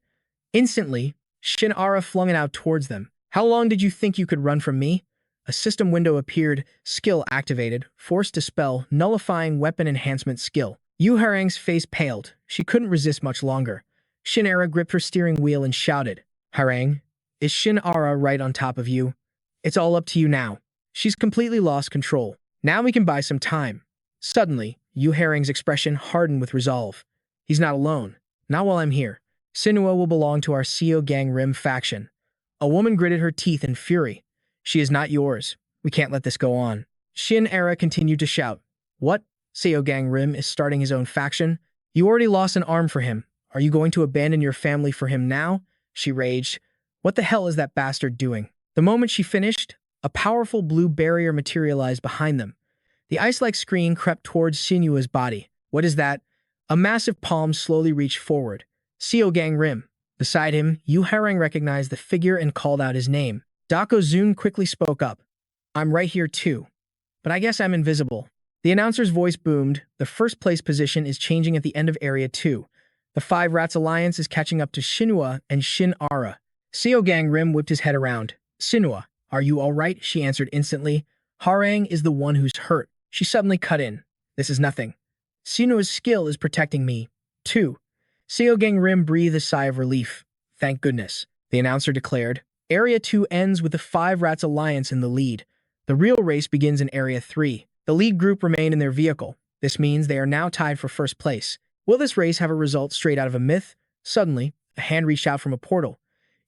Instantly, Shinsua flung it out towards them. How long did you think you could run from me? A system window appeared, skill activated, force dispel, nullifying weapon enhancement skill. Harang's face paled. She couldn't resist much longer. Shinsua gripped her steering wheel and shouted, Harang, is Shinsua right on top of you? It's all up to you now. She's completely lost control. Now we can buy some time. Suddenly, Harang's expression hardened with resolve. He's not alone. Not while I'm here. Shinsua will belong to our Seol Gangim faction. A woman gritted her teeth in fury. She is not yours. We can't let this go on. Shinsua continued to shout. What? Seol Gangim is starting his own faction? You already lost an arm for him. Are you going to abandon your family for him now? She raged. What the hell is that bastard doing? The moment she finished, a powerful blue barrier materialized behind them. The ice-like screen crept towards Shinua's body. What is that? A massive palm slowly reached forward. Seol Gangim. Beside him, Harang recognized the figure and called out his name. Doc Gozen quickly spoke up. I'm right here too. But I guess I'm invisible. The announcer's voice boomed. The first place position is changing at the end of Area 2. The Five Rats Alliance is catching up to Shinsua and Shinsua. Seol Gangim whipped his head around. Shinsua, are you all right? She answered instantly. Harang is the one who's hurt. She suddenly cut in. This is nothing. Shinua's skill is protecting me, too. Seol Gangim breathed a sigh of relief. Thank goodness, the announcer declared. Area 2 ends with the Five Rats Alliance in the lead. The real race begins in Area 3. The lead group remain in their vehicle. This means they are now tied for first place. Will this race have a result straight out of a myth? Suddenly, a hand reached out from a portal.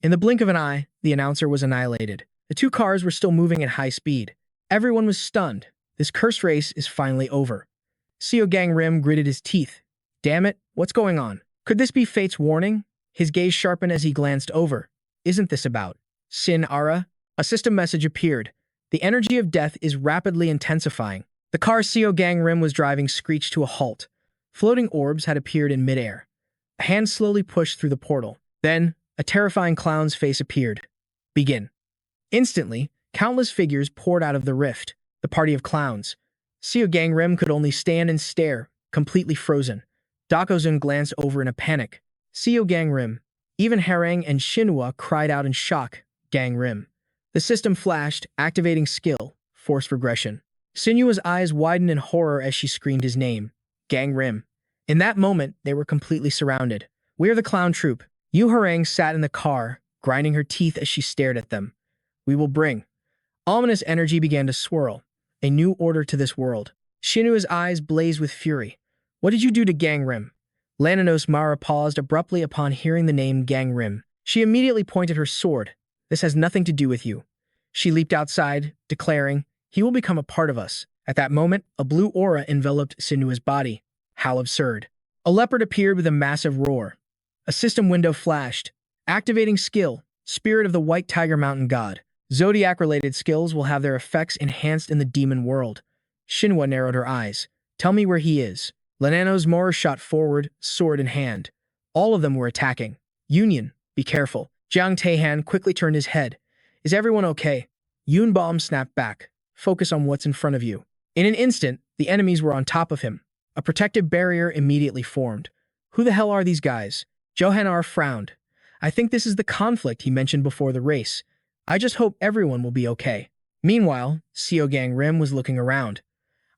In the blink of an eye, the announcer was annihilated. The two cars were still moving at high speed. Everyone was stunned. This cursed race is finally over. Seol Gangim gritted his teeth. Damn it, what's going on? Could this be fate's warning? His gaze sharpened as he glanced over. Isn't this about Shinsua? A system message appeared. The energy of death is rapidly intensifying. The car Seol Gangim was driving screeched to a halt. Floating orbs had appeared in midair. A hand slowly pushed through the portal. Then, a terrifying clown's face appeared. Begin. Instantly, countless figures poured out of the rift. The party of clowns. Seol Gangim could only stand and stare, completely frozen. Doc Gozen glanced over in a panic. Seol Gangim. Even Harang and Shinsua cried out in shock. Gangim. The system flashed, activating skill, forced regression. Sinua's eyes widened in horror as she screamed his name. Gangim. In that moment, they were completely surrounded. "We are the clown troupe." Yu Harang sat in the car, grinding her teeth as she stared at them. "We will bring." Ominous energy began to swirl. A new order to this world. Shinua's eyes blazed with fury. "What did you do to Gangim?" Lananos Mara paused abruptly upon hearing the name Gangim. She immediately pointed her sword. "This has nothing to do with you." She leaped outside, declaring, "He will become a part of us." At that moment, a blue aura enveloped Sinua's body. How absurd. A leopard appeared with a massive roar. A system window flashed. Activating skill, Spirit of the White Tiger Mountain God. Zodiac-related skills will have their effects enhanced in the demon world. Shinsua narrowed her eyes. "Tell me where he is." Lananos Mora shot forward, sword in hand. All of them were attacking. "Union, be careful." Jiang Taihan quickly turned his head. "Is everyone okay?" Yun Baum snapped back. "Focus on what's in front of you." In an instant, the enemies were on top of him. A protective barrier immediately formed. "Who the hell are these guys?" Johannar frowned. "I think this is the conflict he mentioned before the race. I just hope everyone will be okay." Meanwhile, Seol Gangim was looking around.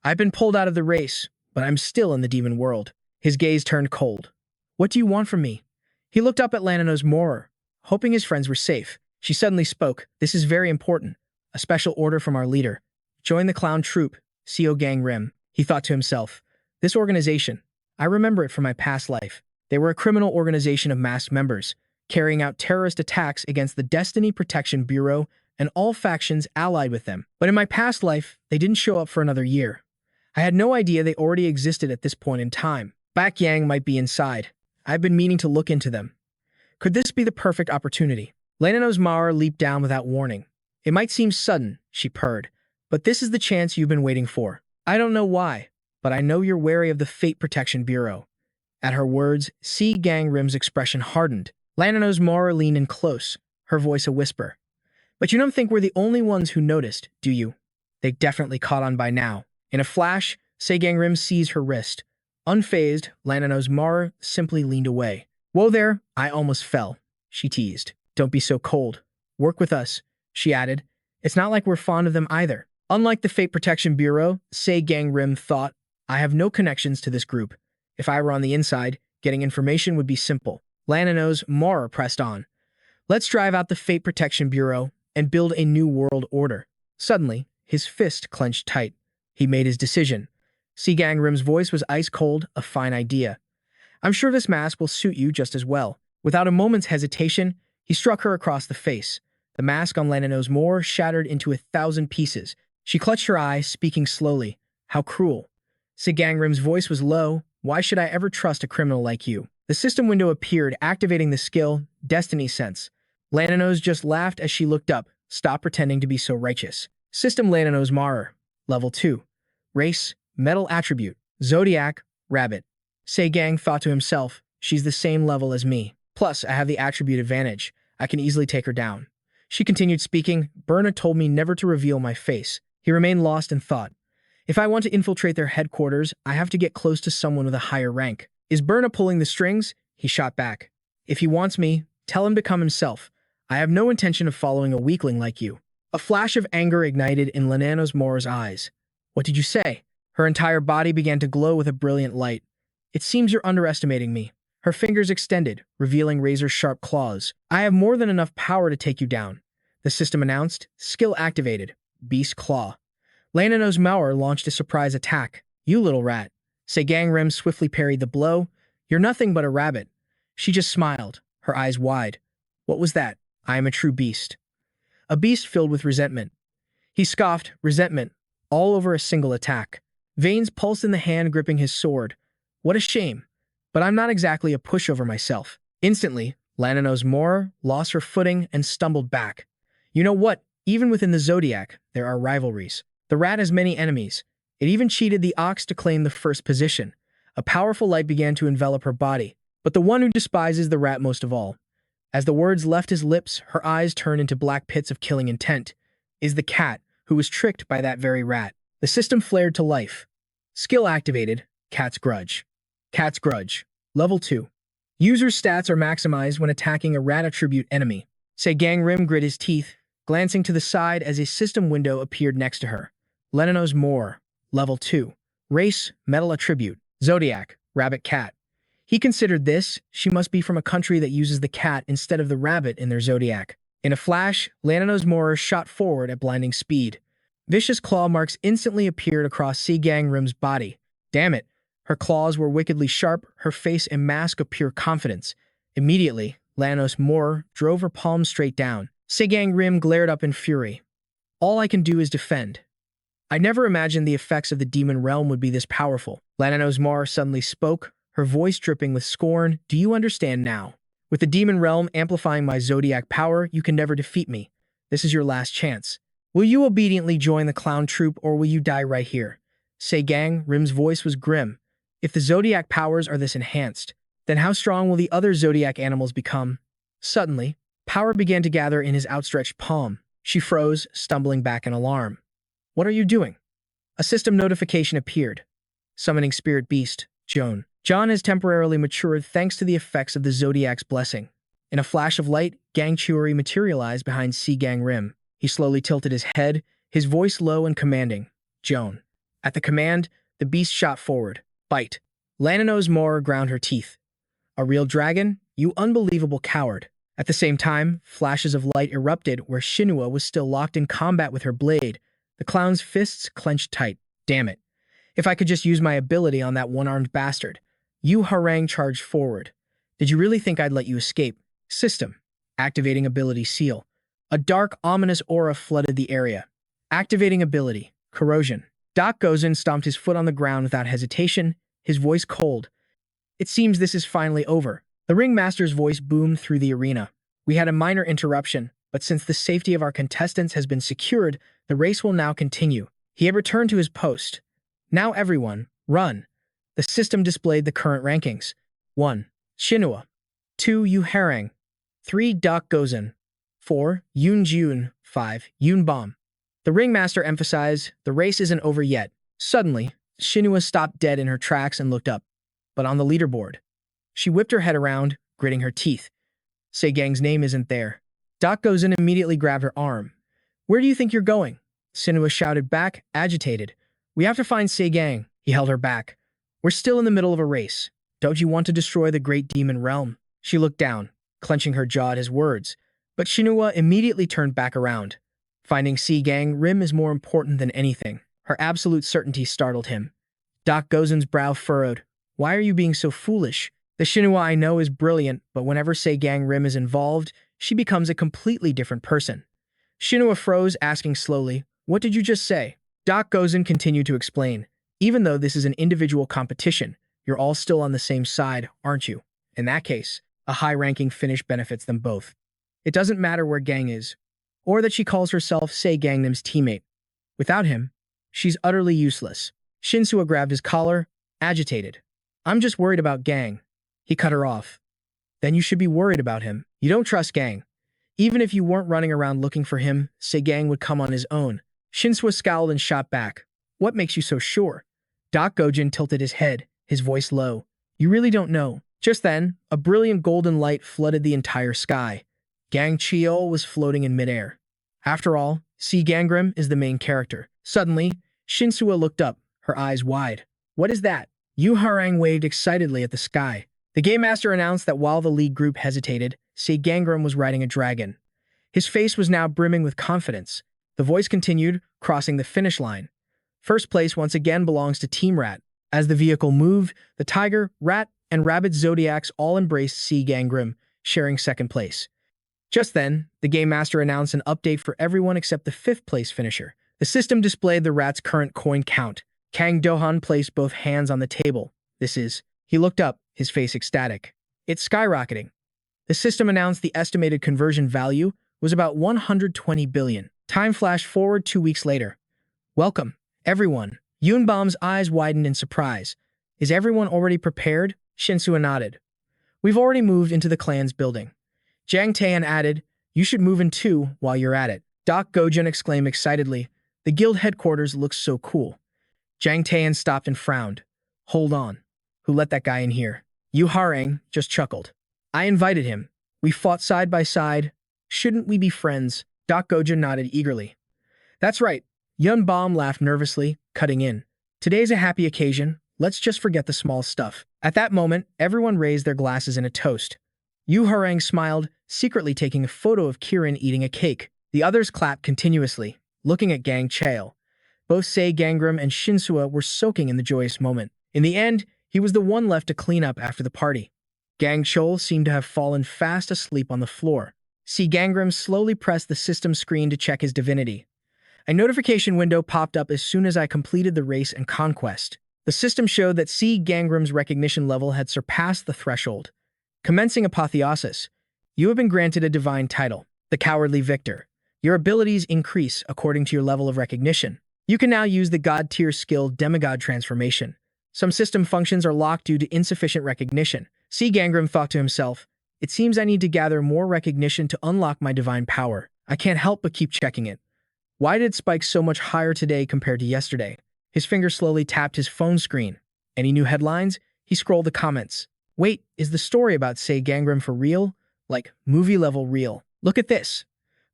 "I've been pulled out of the race, but I'm still in the demon world." His gaze turned cold. "What do you want from me?" He looked up at Lananos Mora, hoping his friends were safe. She suddenly spoke. "This is very important. A special order from our leader. Join the clown troupe, Seol Gangim." He thought to himself, "This organization, I remember it from my past life. They were a criminal organization of masked members, carrying out terrorist attacks against the Destiny Protection Bureau and all factions allied with them. But in my past life, they didn't show up for another year. I had no idea they already existed at this point in time. Bak Yang might be inside. I've been meaning to look into them. Could this be the perfect opportunity?" Lananos Mara leaped down without warning. "It might seem sudden," she purred, "but this is the chance you've been waiting for. I don't know why, but I know you're wary of the Fate Protection Bureau." At her words, Seol Gangim's expression hardened. Lananos Mara leaned in close, her voice a whisper. "But you don't think we're the only ones who noticed, do you?" They definitely caught on by now. In a flash, Seol Gangim seized her wrist. Unfazed, Lananos Mara simply leaned away. "Whoa there, I almost fell," she teased. "Don't be so cold. Work with us," she added. "It's not like we're fond of them either." Unlike the Fate Protection Bureau, Seol Gangim thought, "I have no connections to this group. If I were on the inside, getting information would be simple." Lananos Mara pressed on. "Let's drive out the Fate Protection Bureau and build a new world order." Suddenly, his fist clenched tight. He made his decision. Seol Gangim's voice was ice cold, a fine idea. "I'm sure this mask will suit you just as well." Without a moment's hesitation, he struck her across the face. The mask on Lananos Mora shattered into 1,000 pieces. She clutched her eye, speaking slowly. "How cruel." Seol Gangim's voice was low. "Why should I ever trust a criminal like you?" The system window appeared, activating the skill, Destiny Sense. Lananos just laughed as she looked up. "Stop pretending to be so righteous." System Lananos Mara. Level 2. Race, Metal Attribute. Zodiac, Rabbit. Seol Gang thought to himself, "She's the same level as me. Plus, I have the attribute advantage. I can easily take her down." She continued speaking. "Berna told me never to reveal my face." He remained lost in thought. "If I want to infiltrate their headquarters, I have to get close to someone with a higher rank. Is Berna pulling the strings?" He shot back. "If he wants me, tell him to come himself. I have no intention of following a weakling like you." A flash of anger ignited in Lananos Mora's eyes. "What did you say?" Her entire body began to glow with a brilliant light. "It seems you're underestimating me." Her fingers extended, revealing razor-sharp claws. "I have more than enough power to take you down," the system announced. Skill activated. Beast Claw. Lananos Mora launched a surprise attack. "You little rat." Seol Gangim swiftly parried the blow. "You're nothing but a rabbit." She just smiled, her eyes wide. "What was that?" "I am a true beast." A beast filled with resentment. He scoffed, resentment, all over a single attack. Veins pulsed in the hand gripping his sword. "What a shame. But I'm not exactly a pushover myself." Instantly, Lananos Mora lost her footing and stumbled back. "You know what? Even within the zodiac, there are rivalries. The rat has many enemies. It even cheated the ox to claim the first position. A powerful light began to envelop her body, but the one who despises the rat most of all. As the words left his lips, her eyes turned into black pits of killing intent. Is the cat, who was tricked by that very rat. The system flared to life. Skill activated. Cat's Grudge. Cat's Grudge. Level 2. User's stats are maximized when attacking a rat attribute enemy. Seol Gangim grit his teeth, glancing to the side as a system window appeared next to her. Lenino's More. Level 2. Race, Metal Attribute. Zodiac, Rabbit Cat. He considered this, she must be from a country that uses the cat instead of the rabbit in their zodiac. In a flash, Lenino's More shot forward at blinding speed. Vicious claw marks instantly appeared across Seol Gangim's body. Damn it. Her claws were wickedly sharp, her face a mask of pure confidence. Immediately, Lenino's More drove her palm straight down. Seol Gangim glared up in fury. All I can do is defend. I never imagined the effects of the demon realm would be this powerful. Lenino's More suddenly spoke, her voice dripping with scorn. Do you understand now? With the demon realm amplifying my zodiac power, you can never defeat me. This is your last chance. Will you obediently join the clown troupe or will you die right here? Seol Gangim's voice was grim. If the zodiac powers are this enhanced, then how strong will the other zodiac animals become? Suddenly, power began to gather in his outstretched palm. She froze, stumbling back in alarm. What are you doing? A system notification appeared. Summoning Spirit Beast, Joan. John has temporarily matured thanks to the effects of the Zodiac's blessing. In a flash of light, Gang Churi materialized behind Seol Gangim. He slowly tilted his head, his voice low and commanding. Joan. At the command, the beast shot forward. Bite. Lenino's More ground her teeth. A real dragon? You unbelievable coward. At the same time, flashes of light erupted where Shinsua was still locked in combat with her blade. The clown's fists clenched tight. Damn it. If I could just use my ability on that one-armed bastard. Harang charged forward. Did you really think I'd let you escape? System. Activating ability Seal. A dark, ominous aura flooded the area. Activating ability. Corrosion. Doc Gozen stomped his foot on the ground without hesitation, his voice cold. It seems this is finally over. The ringmaster's voice boomed through the arena. We had a minor interruption, but since the safety of our contestants has been secured, the race will now continue. He had returned to his post. Now everyone, run. The system displayed the current rankings. 1. Shinsua. 2. Harang. 3. Doc Gozen. 4. Jun. 5. Bomb. The ringmaster emphasized, the race isn't over yet. Suddenly, Shinsua stopped dead in her tracks and looked up. But on the leaderboard. She whipped her head around, gritting her teeth. Seol Gangim's name isn't there. Doc Gozen immediately grabbed her arm. Where do you think you're going? Shinsua shouted back, agitated. We have to find Seol Gangim. He held her back. We're still in the middle of a race. Don't you want to destroy the great demon realm? She looked down, clenching her jaw at his words. But Shinsua immediately turned back around. Finding Seol Gangim is more important than anything. Her absolute certainty startled him. Doc Gozen's brow furrowed. Why are you being so foolish? The Shinsua I know is brilliant, but whenever Seol Gangim is involved, she becomes a completely different person. Shinsua froze, asking slowly, What did you just say? Doc Gozen continued to explain. Even though this is an individual competition, you're all still on the same side, aren't you? In that case, a high-ranking finish benefits them both. It doesn't matter where Gang is, or that she calls herself Seol Gangim's teammate. Without him, she's utterly useless. Shinsua grabbed his collar, agitated. I'm just worried about Gang. He cut her off. Then you should be worried about him. You don't trust Gang. Even if you weren't running around looking for him, Seol Gangim would come on his own. Shinsua scowled and shot back. What makes you so sure? Doc Gozen tilted his head, his voice low. You really don't know. Just then, a brilliant golden light flooded the entire sky. Gang Cheol was floating in midair. After all, Seol Gangim is the main character. Suddenly, Shinsua looked up, her eyes wide. What is that? Harang waved excitedly at the sky. The game master announced that while the league group hesitated, Seol Gangim was riding a dragon. His face was now brimming with confidence. The voice continued, crossing the finish line. First place once again belongs to Team Rat. As the vehicle moved, the tiger, rat, and rabbit zodiacs all embraced Seol Gangim, sharing second place. Just then, the game master announced an update for everyone except the fifth place finisher. The system displayed the rat's current coin count. Kang Dohan placed both hands on the table. He looked up, his face ecstatic. It's skyrocketing. The system announced the estimated conversion value was about 120 billion. Time flashed forward 2 weeks later. Welcome, everyone. Yunbom's eyes widened in surprise. Is everyone already prepared? Shinsua nodded. We've already moved into the clan's building. Jang Taehan added, you should move in too while you're at it. Doc Gozen exclaimed excitedly. The guild headquarters looks so cool. Jang Taehan stopped and frowned. Hold on. Who let that guy in here? Harang just chuckled. I invited him. We fought side by side. Shouldn't we be friends? Doc Gozen nodded eagerly. That's right. Yunbom laughed nervously, cutting in. Today's a happy occasion. Let's just forget the small stuff. At that moment, everyone raised their glasses in a toast. Harang smiled, secretly taking a photo of Kirin eating a cake. The others clapped continuously, looking at Gang Chael. Both Seol Gangim and Shinsua were soaking in the joyous moment. In the end, he was the one left to clean up after the party. Gang Chael seemed to have fallen fast asleep on the floor. Seol Gangim slowly pressed the system screen to check his divinity. A notification window popped up as soon as I completed the race and conquest. The system showed that Seol Gangim's recognition level had surpassed the threshold. Commencing apotheosis, you have been granted a divine title, the Cowardly Victor. Your abilities increase according to your level of recognition. You can now use the God-tier skill Demigod Transformation. Some system functions are locked due to insufficient recognition. Seol Gangim thought to himself, it seems I need to gather more recognition to unlock my divine power. I can't help but keep checking it. Why did it spike so much higher today compared to yesterday? His finger slowly tapped his phone screen. Any new headlines? He scrolled the comments. Wait, is the story about Seol Gangim for real? Like, movie-level real. Look at this.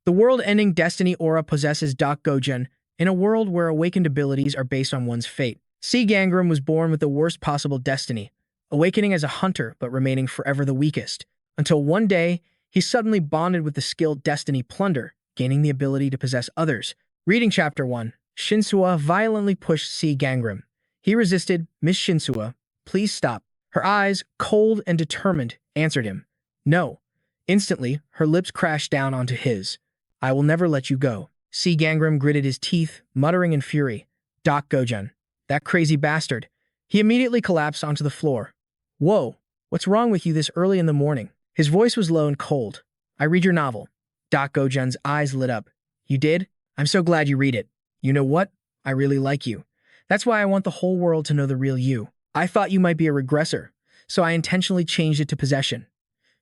The world-ending destiny aura possesses Doc Gozen in a world where awakened abilities are based on one's fate. Seol Gangim was born with the worst possible destiny, awakening as a hunter but remaining forever the weakest, until one day, he suddenly bonded with the skilled destiny Plunder, gaining the ability to possess others. Reading Chapter 1, Shinsua violently pushed Seol Gangim. He resisted. Miss Shinsua, please stop. Her eyes, cold and determined, answered him. No. Instantly, her lips crashed down onto his. I will never let you go. Seol Gangim gritted his teeth, muttering in fury. Doc Gozen. That crazy bastard. He immediately collapsed onto the floor. Whoa, what's wrong with you this early in the morning? His voice was low and cold. I read your novel. Doc Gozen's eyes lit up. You did? I'm so glad you read it. You know what? I really like you. That's why I want the whole world to know the real you. I thought you might be a regressor, so I intentionally changed it to possession.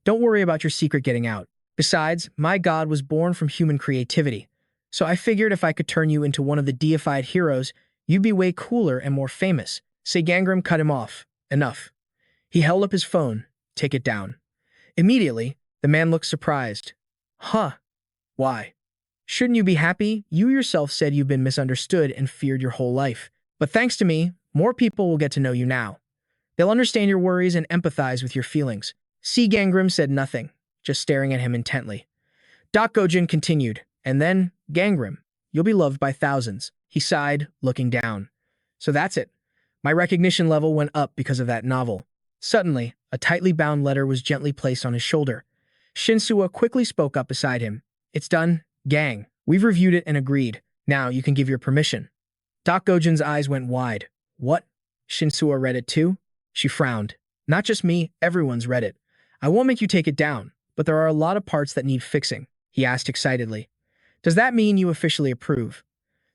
Don't worry about your secret getting out. Besides, my god was born from human creativity, so I figured if I could turn you into one of the deified heroes, you'd be way cooler and more famous. Seol Gangim cut him off. Enough. He held up his phone. Take it down. Immediately, the man looked surprised. Huh. Why? Shouldn't you be happy? You yourself said you've been misunderstood and feared your whole life. But thanks to me, more people will get to know you now. They'll understand your worries and empathize with your feelings. Seol Gangim said nothing, just staring at him intently. Doc Gozen continued, and then, Gangim, you'll be loved by thousands. He sighed, looking down. So that's it. My recognition level went up because of that novel. Suddenly, a tightly bound letter was gently placed on his shoulder. Shinsua quickly spoke up beside him. It's done, gang. We've reviewed it and agreed. Now you can give your permission. Doc Gozen's eyes went wide. What? Shinsua read it too? She frowned. Not just me, everyone's read it. I won't make you take it down, but there are a lot of parts that need fixing, he asked excitedly. Does that mean you officially approve?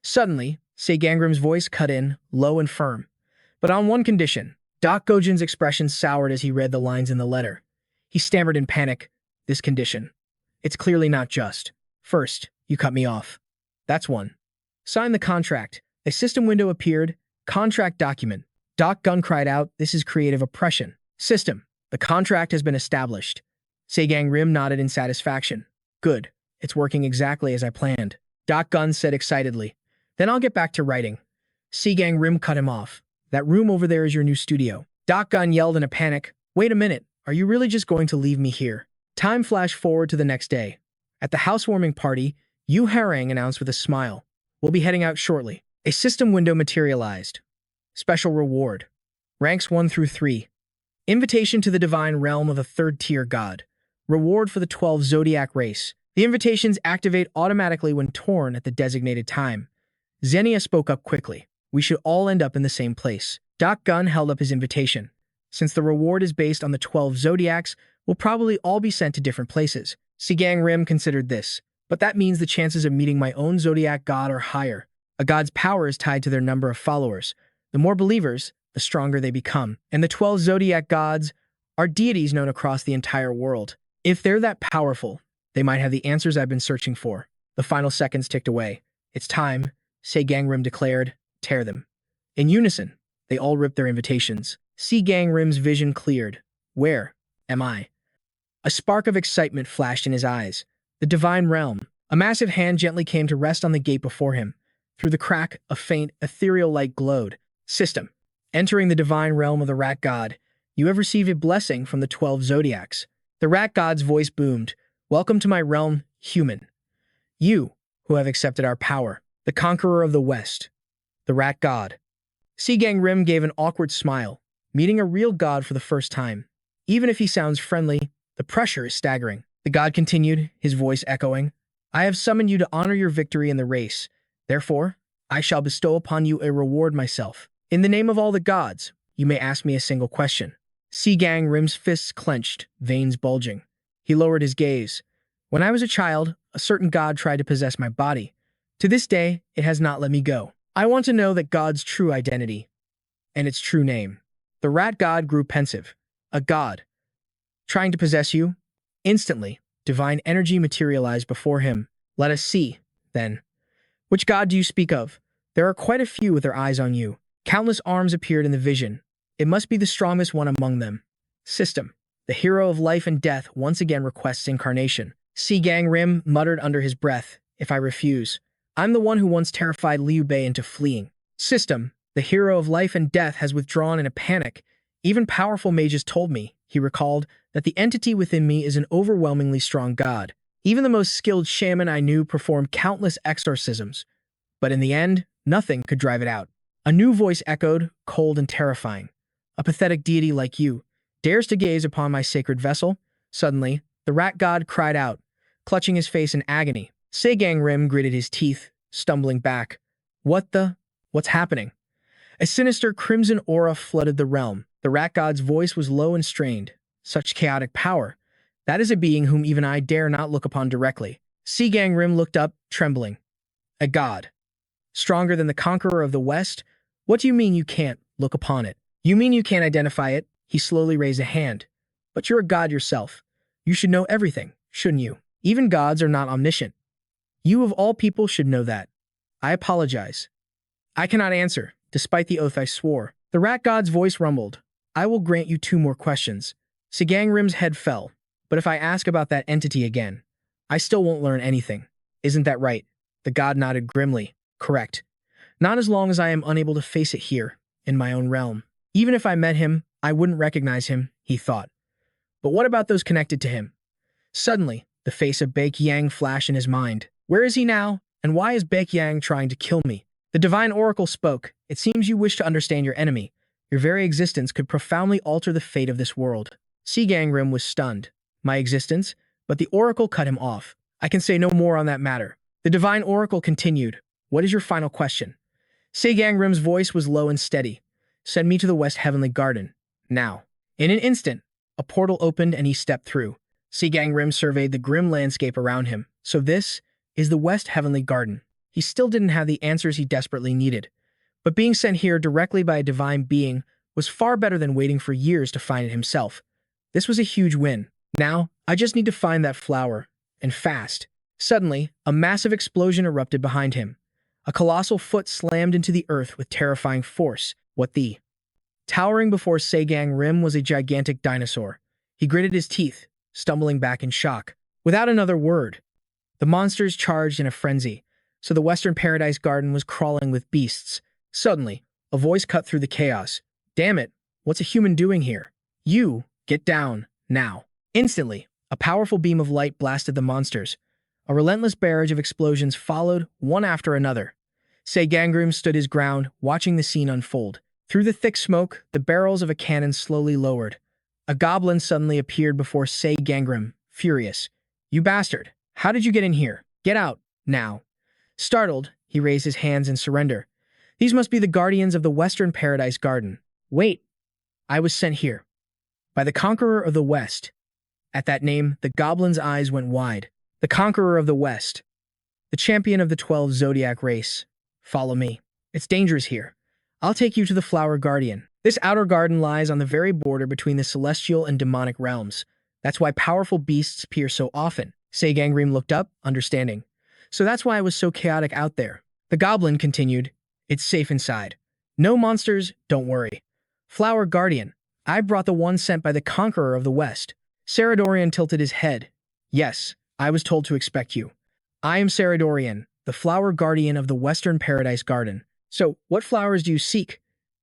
Suddenly, Seol Gangim's voice cut in, low and firm. But on one condition. Doc Gozen's expression soured as he read the lines in the letter. He stammered in panic. This condition. It's clearly not just. First, you cut me off. That's one. Sign the contract. A system window appeared. Contract document. Doc Gozen cried out, this is creative oppression. System. The contract has been established. Seol Gangim nodded in satisfaction. Good. It's working exactly as I planned. Doc Gozen said excitedly. Then I'll get back to writing. Seol Gangim cut him off. That room over there is your new studio. Doc Gozen yelled in a panic. Wait a minute. Are you really just going to leave me here? Time flashed forward to the next day. At the housewarming party, Harang announced with a smile. We'll be heading out shortly. A system window materialized. Special reward. Ranks 1 through 3. Invitation to the divine realm of a third-tier god. Reward for the 12 zodiac race. The invitations activate automatically when torn at the designated time. Xenia spoke up quickly. We should all end up in the same place. Doc Gozen held up his invitation. Since the reward is based on the 12 zodiacs, we'll probably all be sent to different places. Seol Gangim considered this, but that means the chances of meeting my own zodiac god are higher. A god's power is tied to their number of followers. The more believers, the stronger they become. And the 12 zodiac gods are deities known across the entire world. If they're that powerful, they might have the answers I've been searching for. The final seconds ticked away. It's time, Seol Gangim declared. Tear them. In unison, they all ripped their invitations. Seol Gangim's vision cleared. Where am I? A spark of excitement flashed in his eyes. The divine realm. A massive hand gently came to rest on the gate before him. Through the crack, a faint, ethereal light glowed. System. Entering the divine realm of the rat god, you have received a blessing from the 12 zodiacs. The rat god's voice boomed. Welcome to my realm, human. You, who have accepted our power. The conqueror of the West. The rat god. Seol Gangim gave an awkward smile, meeting a real god for the first time. Even if he sounds friendly, the pressure is staggering. The god continued, his voice echoing. I have summoned you to honor your victory in the race. Therefore, I shall bestow upon you a reward myself. In the name of all the gods, you may ask me a single question. Seol Gangim's fists clenched, veins bulging. He lowered his gaze. When I was a child, a certain god tried to possess my body. To this day, it has not let me go. I want to know that god's true identity and its true name. The rat god grew pensive. A god. Trying to possess you? Instantly, divine energy materialized before him. Let us see, then. Which god do you speak of? There are quite a few with their eyes on you. Countless arms appeared in the vision. It must be the strongest one among them. System. The hero of life and death once again requests incarnation. Seol Gangim muttered under his breath. If I refuse, I'm the one who once terrified Liu Bei into fleeing. System. The hero of life and death has withdrawn in a panic. Even powerful mages told me, he recalled, that the entity within me is an overwhelmingly strong god. Even the most skilled shaman I knew performed countless exorcisms. But in the end, nothing could drive it out. A new voice echoed, cold and terrifying. A pathetic deity like you dares to gaze upon my sacred vessel? Suddenly, the rat god cried out, clutching his face in agony. Seol Gangim gritted his teeth, stumbling back. What's happening? A sinister crimson aura flooded the realm. The rat god's voice was low and strained. Such chaotic power. That is a being whom even I dare not look upon directly. Seol Gangim looked up, trembling. A god. Stronger than the conqueror of the West? What do you mean you can't look upon it? You mean you can't identify it? He slowly raised a hand. But you're a god yourself. You should know everything, shouldn't you? Even gods are not omniscient. You of all people should know that. I apologize. I cannot answer, despite the oath I swore. The rat god's voice rumbled. I will grant you 2 more questions. Seol Gangim's head fell. But if I ask about that entity again, I still won't learn anything. Isn't that right? The god nodded grimly. Correct. Not as long as I am unable to face it here, in my own realm. Even if I met him, I wouldn't recognize him, he thought. But what about those connected to him? Suddenly, the face of Baek Yang flashed in his mind. Where is he now? And why is Baek Yang trying to kill me? The divine oracle spoke. It seems you wish to understand your enemy. Your very existence could profoundly alter the fate of this world. Seol Gangim was stunned. My existence? But the oracle cut him off. I can say no more on that matter. The divine oracle continued. What is your final question? Seol Gangim's voice was low and steady. Send me to the West Heavenly Garden. Now. In an instant, a portal opened and he stepped through. Seol Gangim surveyed the grim landscape around him. So this is the West Heavenly Garden. He still didn't have the answers he desperately needed. But being sent here directly by a divine being was far better than waiting for years to find it himself. This was a huge win. Now, I just need to find that flower. And fast. Suddenly, a massive explosion erupted behind him. A colossal foot slammed into the earth with terrifying force. What the? Towering before Seol Gangim was a gigantic dinosaur. He gritted his teeth, stumbling back in shock. Without another word, the monsters charged in a frenzy, so the Western Paradise Garden was crawling with beasts. Suddenly, a voice cut through the chaos. Damn it, what's a human doing here? You, get down, now. Instantly, a powerful beam of light blasted the monsters. A relentless barrage of explosions followed, one after another. Seol Gangim stood his ground, watching the scene unfold. Through the thick smoke, the barrels of a cannon slowly lowered. A goblin suddenly appeared before Seol Gangim, furious. You bastard! How did you get in here? Get out, now. Startled, he raised his hands in surrender. These must be the guardians of the Western Paradise Garden. Wait, I was sent here by the conqueror of the West. At that name, the goblin's eyes went wide. The conqueror of the West, the champion of the 12 zodiac race. Follow me. It's dangerous here. I'll take you to the Flower Guardian. This outer garden lies on the very border between the celestial and demonic realms. That's why powerful beasts appear so often. Seol Gangim looked up, understanding. So that's why it was so chaotic out there. The goblin continued, it's safe inside. No monsters, don't worry. Flower Guardian, I brought the one sent by the conqueror of the West. Saradorian tilted his head. Yes, I was told to expect you. I am Saradorian, the Flower Guardian of the Western Paradise Garden. So, what flowers do you seek?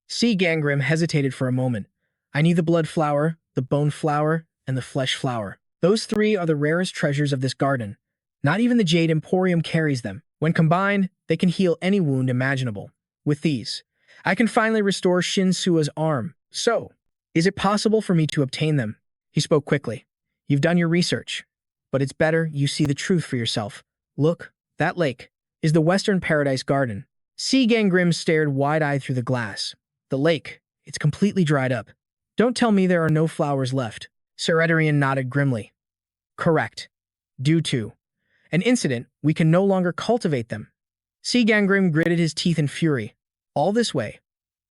Seol Gangim hesitated for a moment. I need the blood flower, the bone flower, and the flesh flower. Those three are the rarest treasures of this garden. Not even the Jade Emporium carries them. When combined, they can heal any wound imaginable. With these, I can finally restore Shinsua's arm. So, is it possible for me to obtain them? He spoke quickly. You've done your research, but it's better you see the truth for yourself. Look, that lake is the Western Paradise Garden. Seol Gangim stared wide-eyed through the glass. The lake, it's completely dried up. Don't tell me there are no flowers left. Saradorian nodded grimly. Correct. Due to an incident, we can no longer cultivate them. Seol Gangim gritted his teeth in fury. All this way.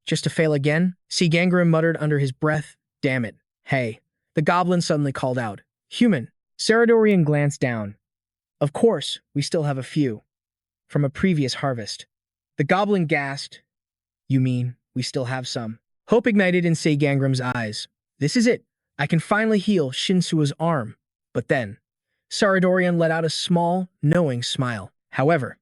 Just to fail again? Seol Gangim muttered under his breath. Damn it. Hey. The goblin suddenly called out. Human. Saradorian glanced down. Of course, we still have a few. From a previous harvest. The goblin gasped. You mean, we still have some? Hope ignited in Seol Gangim's eyes. This is it. I can finally heal Shinsua's arm. But then, Saradorian let out a small, knowing smile. However,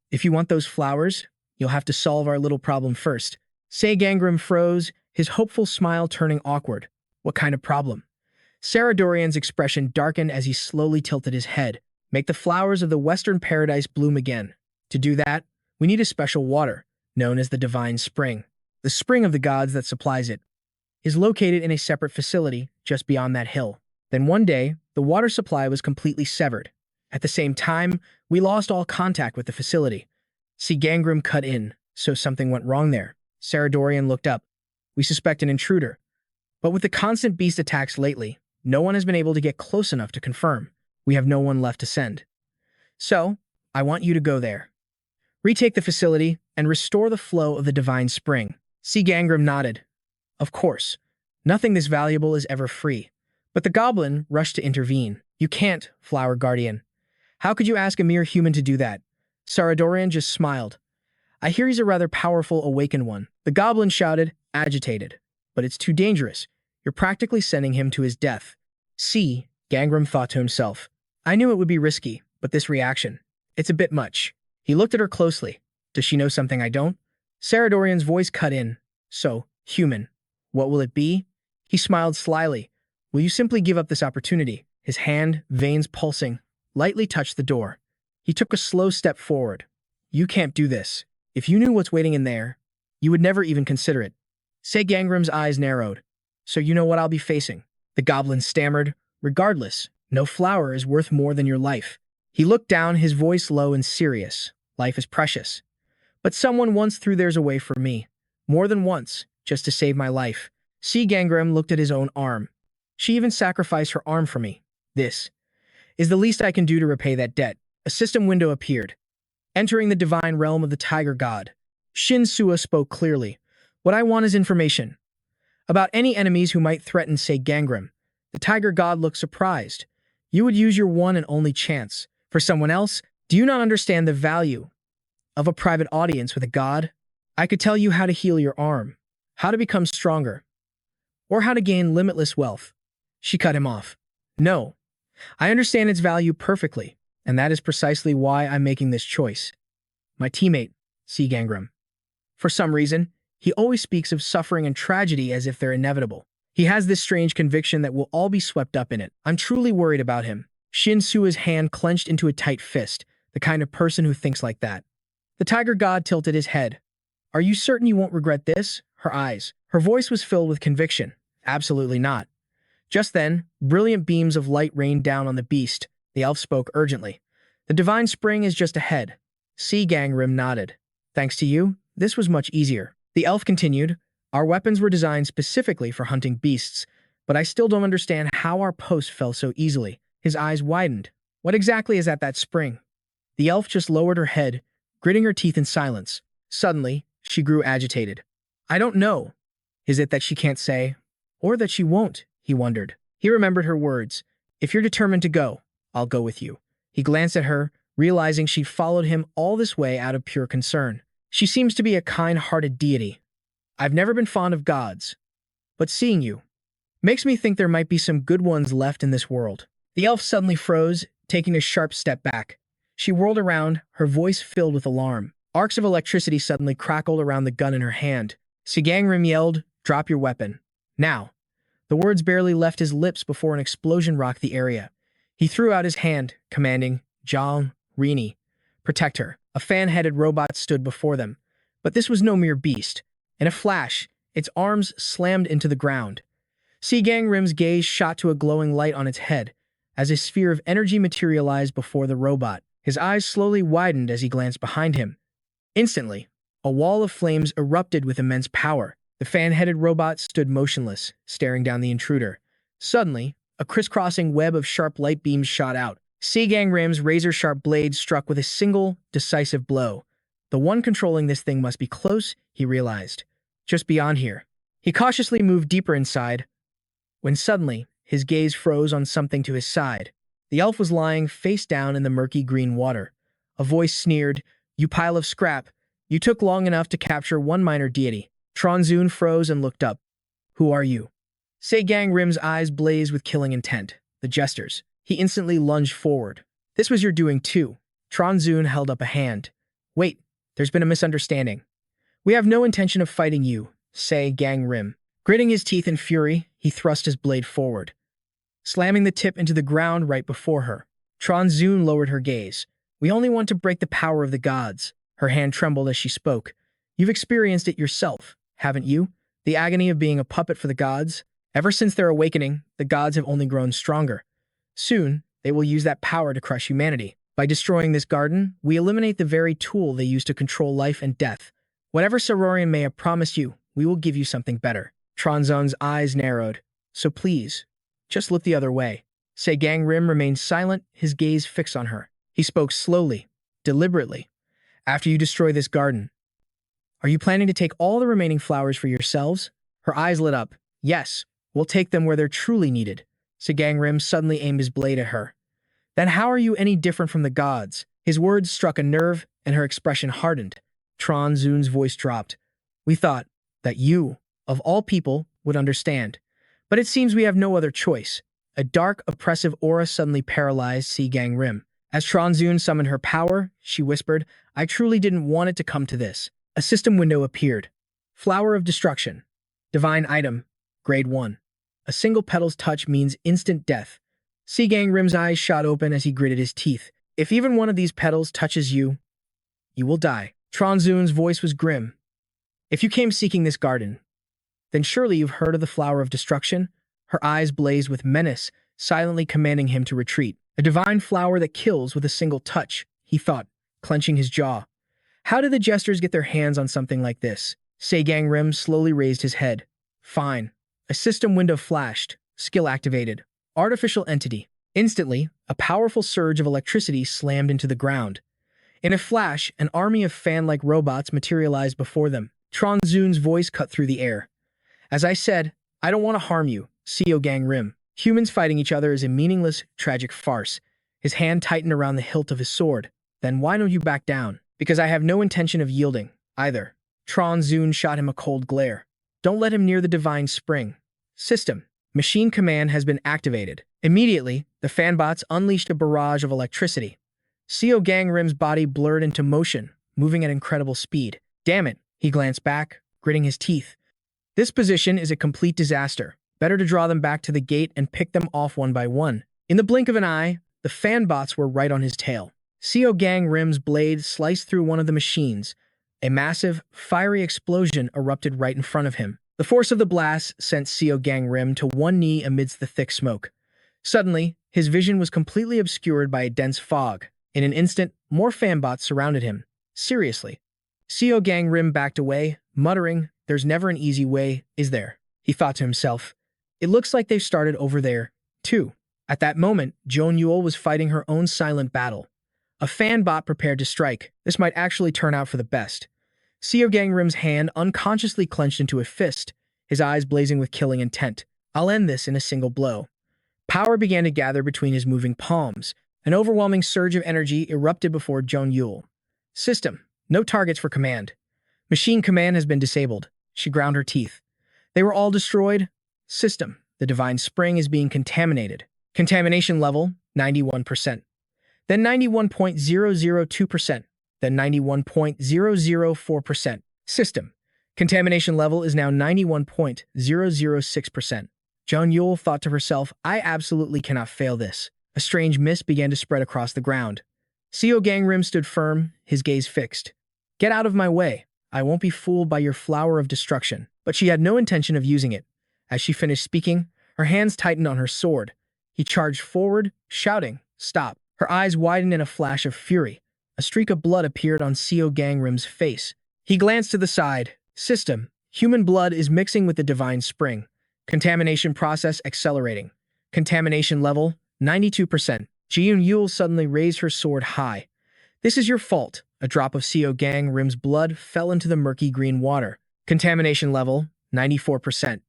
if you want those flowers, you'll have to solve our little problem first. Seol Gangim froze, his hopeful smile turning awkward. What kind of problem? Saradorian's expression darkened as he slowly tilted his head. Make the flowers of the Western Paradise bloom again. To do that, we need a special water, known as the Divine Spring. The spring of the gods that supplies it is located in a separate facility just beyond that hill. Then one day, the water supply was completely severed. At the same time, we lost all contact with the facility. Seol Gangim cut in, so something went wrong there. Saradorian looked up. We suspect an intruder. But with the constant beast attacks lately, no one has been able to get close enough to confirm. We have no one left to send. So, I want you to go there. Retake the facility and restore the flow of the Divine Spring. Seol Gangim nodded. Of course, nothing this valuable is ever free. But the goblin rushed to intervene. You can't, Flower Guardian. How could you ask a mere human to do that? Saradorian just smiled. I hear he's a rather powerful awakened one. The goblin shouted, agitated. But it's too dangerous. You're practically sending him to his death. Seol Gangim thought to himself. I knew it would be risky, but this reaction, it's a bit much. He looked at her closely. Does she know something I don't? Saradorian's voice cut in. So, human, what will it be? He smiled slyly. Will you simply give up this opportunity? His hand, veins pulsing, lightly touched the door. He took a slow step forward. You can't do this. If you knew what's waiting in there, you would never even consider it. Seol Gangim's eyes narrowed. So you know what I'll be facing? The goblin stammered. Regardless, no flower is worth more than your life. He looked down, his voice low and serious. Life is precious. But someone once threw theirs away for me. More than once, just to save my life. Seol Gangim looked at his own arm. She even sacrificed her arm for me. This is the least I can do to repay that debt. A system window appeared. Entering the divine realm of the tiger god, Shinsua spoke clearly. What I want is information. About any enemies who might threaten Seol Gangim. The tiger god looked surprised. You would use your one and only chance. For someone else, do you not understand the value of a private audience with a god? I could tell you how to heal your arm, how to become stronger, or how to gain limitless wealth. She cut him off. No, I understand its value perfectly, and that is precisely why I'm making this choice. My teammate, Seol Gangim. For some reason, he always speaks of suffering and tragedy as if they're inevitable. He has this strange conviction that we'll all be swept up in it. I'm truly worried about him. Shinsua's hand clenched into a tight fist, the kind of person who thinks like that. The tiger god tilted his head. Are you certain you won't regret this? Her voice was filled with conviction. Absolutely not. Just then, brilliant beams of light rained down on the beast. The elf spoke urgently. The divine spring is just ahead. Seol Gangim nodded. Thanks to you, this was much easier. The elf continued. Our weapons were designed specifically for hunting beasts, but I still don't understand how our post fell so easily. His eyes widened. What exactly is at that spring? The elf just lowered her head, gritting her teeth in silence. Suddenly, she grew agitated. I don't know. Is it that she can't say? Or that she won't? He wondered. He remembered her words. If you're determined to go, I'll go with you. He glanced at her, realizing she'd followed him all this way out of pure concern. She seems to be a kind-hearted deity. I've never been fond of gods, but seeing you makes me think there might be some good ones left in this world. The elf suddenly froze, taking a sharp step back. She whirled around, her voice filled with alarm. Arcs of electricity suddenly crackled around the gun in her hand. Seol Gangim yelled, "Drop your weapon. Now." The words barely left his lips before an explosion rocked the area. He threw out his hand, commanding, "John, Rini, protect her." A fan-headed robot stood before them. But this was no mere beast. In a flash, its arms slammed into the ground. Seol Gangim's gaze shot to a glowing light on its head, as a sphere of energy materialized before the robot. His eyes slowly widened as he glanced behind him. Instantly, a wall of flames erupted with immense power. The fan-headed robot stood motionless, staring down the intruder. Suddenly, a crisscrossing web of sharp light beams shot out. Seol Gangim's razor-sharp blade struck with a single, decisive blow. The one controlling this thing must be close, he realized. Just beyond here. He cautiously moved deeper inside, when suddenly, his gaze froze on something to his side. The elf was lying face down in the murky green water. A voice sneered, "You pile of scrap. You took long enough to capture one minor deity." Tronzun froze and looked up. "Who are you?" Seol Gangim's eyes blazed with killing intent. The jesters. He instantly lunged forward. "This was your doing too." Tronzun held up a hand. "Wait, there's been a misunderstanding. We have no intention of fighting you," Seol Gangim. Gritting his teeth in fury, he thrust his blade forward, slamming the tip into the ground right before her. Tronzun lowered her gaze. "We only want to break the power of the gods." Her hand trembled as she spoke. "You've experienced it yourself, haven't you? The agony of being a puppet for the gods? Ever since their awakening, the gods have only grown stronger. Soon, they will use that power to crush humanity. By destroying this garden, we eliminate the very tool they use to control life and death. Whatever Saurian may have promised you, we will give you something better." Tronzun's eyes narrowed. "So please, just look the other way." Seol Gangim remained silent, his gaze fixed on her. He spoke slowly, deliberately. "After you destroy this garden, are you planning to take all the remaining flowers for yourselves?" Her eyes lit up. "Yes, we'll take them where they're truly needed." Seol Gangim suddenly aimed his blade at her. "Then how are you any different from the gods?" His words struck a nerve, and her expression hardened. Tronzun's voice dropped. "We thought that you, of all people, would understand. But it seems we have no other choice." A dark, oppressive aura suddenly paralyzed Seol Gangim. As Tronzun summoned her power, she whispered, "I truly didn't want it to come to this." A system window appeared. Flower of Destruction. Divine item. Grade 1. A single petal's touch means instant death. Seol Gangim's eyes shot open as he gritted his teeth. "If even one of these petals touches you, you will die." Tronzun's voice was grim. "If you came seeking this garden, then surely you've heard of the Flower of Destruction?" Her eyes blazed with menace, silently commanding him to retreat. "A divine flower that kills with a single touch," he thought, clenching his jaw. How did the jesters get their hands on something like this? Seol Gangim slowly raised his head. "Fine." A system window flashed. Skill activated. Artificial entity. Instantly, a powerful surge of electricity slammed into the ground. In a flash, an army of fan-like robots materialized before them. Tronzun's voice cut through the air. "As I said, I don't want to harm you, Seol Gangim. Humans fighting each other is a meaningless, tragic farce." His hand tightened around the hilt of his sword. "Then why don't you back down?" "Because I have no intention of yielding, either." Tronzun shot him a cold glare. "Don't let him near the divine spring." System. Machine command has been activated. Immediately, the fanbots unleashed a barrage of electricity. Seol Gangim's body blurred into motion, moving at incredible speed. "Damn it," he glanced back, gritting his teeth. "This position is a complete disaster. Better to draw them back to the gate and pick them off one by one." In the blink of an eye, the fanbots were right on his tail. Seol Gangim's blade sliced through one of the machines. A massive, fiery explosion erupted right in front of him. The force of the blast sent Seol Gangim to one knee amidst the thick smoke. Suddenly, his vision was completely obscured by a dense fog. In an instant, more fanbots surrounded him. "Seriously." Seol Gangim backed away, muttering, "There's never an easy way, is there?" He thought to himself. "It looks like they've started over there, too." At that moment, Joan Yule was fighting her own silent battle. A fan bot prepared to strike. This might actually turn out for the best. Seol Gangrim's hand unconsciously clenched into a fist, his eyes blazing with killing intent. I'll end this in a single blow. Power began to gather between his moving palms. An overwhelming surge of energy erupted before Joan Yule. System. No targets for command. Machine command has been disabled. She ground her teeth. They were all destroyed. System. The divine spring is being contaminated. Contamination level, 91%. Then 91.002%. Then 91.004%. System. Contamination level is now 91.006%. Joan Yule thought to herself, I absolutely cannot fail this. A strange mist began to spread across the ground. Seol Gangrim stood firm, his gaze fixed. Get out of my way. I won't be fooled by your flower of destruction. But she had no intention of using it. As she finished speaking, her hands tightened on her sword. He charged forward, shouting, Stop. Her eyes widened in a flash of fury. A streak of blood appeared on Seol Gangrim's face. He glanced to the side. System. Human blood is mixing with the divine spring. Contamination process accelerating. Contamination level, 92%. Joan Yule suddenly raised her sword high. This is your fault. A drop of Seol Gangrim's blood fell into the murky green water. Contamination level, 94%.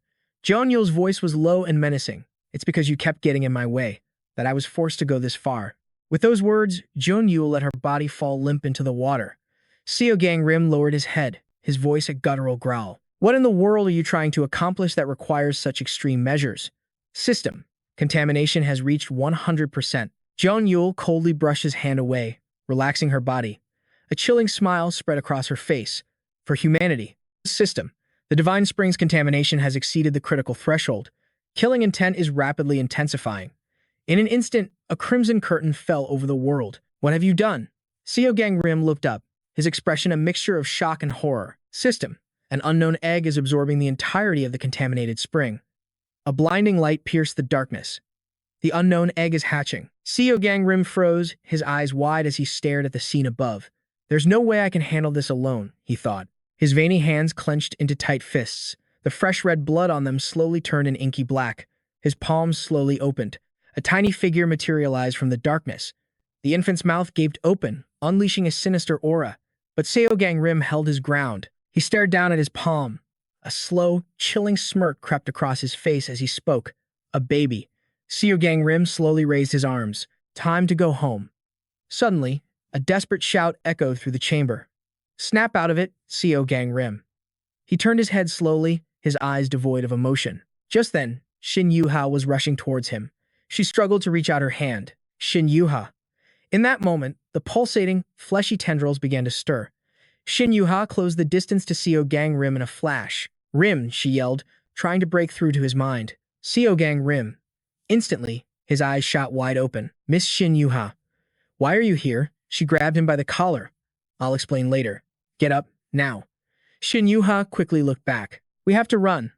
Joan Yule's voice was low and menacing. It's because you kept getting in my way that I was forced to go this far. With those words, Joan Yule let her body fall limp into the water. Seol Gangrim lowered his head, his voice a guttural growl. What in the world are you trying to accomplish that requires such extreme measures? System. Contamination has reached 100%. Joan Yule coldly brushed his hand away, relaxing her body. A chilling smile spread across her face. For humanity. System. The divine spring's contamination has exceeded the critical threshold. Killing intent is rapidly intensifying. In an instant, a crimson curtain fell over the world. What have you done? Seol Gangrim looked up, his expression a mixture of shock and horror. System. An unknown egg is absorbing the entirety of the contaminated spring. A blinding light pierced the darkness. The unknown egg is hatching. Seol Gangrim froze, his eyes wide as he stared at the scene above. There's no way I can handle this alone, he thought. His veiny hands clenched into tight fists. The fresh red blood on them slowly turned an inky black. His palms slowly opened. A tiny figure materialized from the darkness. The infant's mouth gaped open, unleashing a sinister aura. But Seol Gangrim held his ground. He stared down at his palm. A slow, chilling smirk crept across his face as he spoke. A baby. Seol Gangrim slowly raised his arms. Time to go home. Suddenly, a desperate shout echoed through the chamber. Snap out of it, Seol Gangrim. He turned his head slowly, his eyes devoid of emotion. Just then, Shinsua was rushing towards him. She struggled to reach out her hand. Shinsua. In that moment, the pulsating, fleshy tendrils began to stir. Shinsua closed the distance to Seol Gangrim in a flash. Rim, she yelled, trying to break through to his mind. Seol Gangrim. Instantly, his eyes shot wide open. Miss Shinsua. Why are you here? She grabbed him by the collar. I'll explain later. Get up, now. Shinsua quickly looked back. We have to run.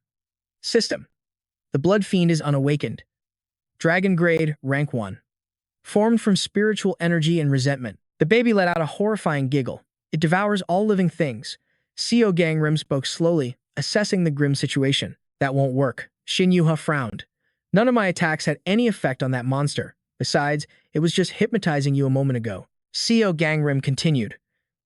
System. The blood fiend is unawakened. Dragon grade, rank 1. Formed from spiritual energy and resentment. The baby let out a horrifying giggle. It devours all living things. Seol Gangrim spoke slowly, assessing the grim situation. That won't work. Shinsua frowned. None of my attacks had any effect on that monster. Besides, it was just hypnotizing you a moment ago. Seol Gangrim continued.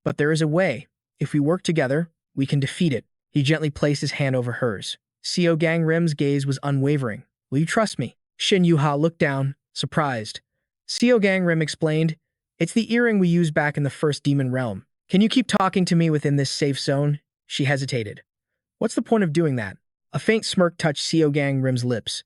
But there is a way. If we work together, we can defeat it. He gently placed his hand over hers. Seol Gangrim's gaze was unwavering. Will you trust me? Shinsua looked down, surprised. Seol Gangrim explained, It's the earring we used back in the first demon realm. Can you keep talking to me within this safe zone? She hesitated. What's the point of doing that? A faint smirk touched Seol Gangrim's lips.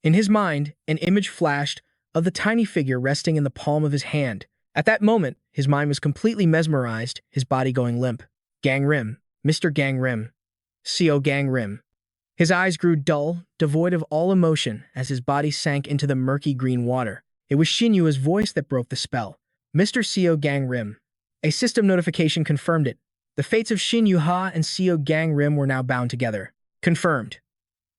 In his mind, an image flashed of the tiny figure resting in the palm of his hand. At that moment, his mind was completely mesmerized, his body going limp. Gangrim. Mr. Gangrim. Seol Gangrim. His eyes grew dull, devoid of all emotion, as his body sank into the murky green water. It was Shinsua's voice that broke the spell. Mr. Seol Gangrim. A system notification confirmed it. The fates of Shinsua and Seol Gangrim were now bound together. Confirmed.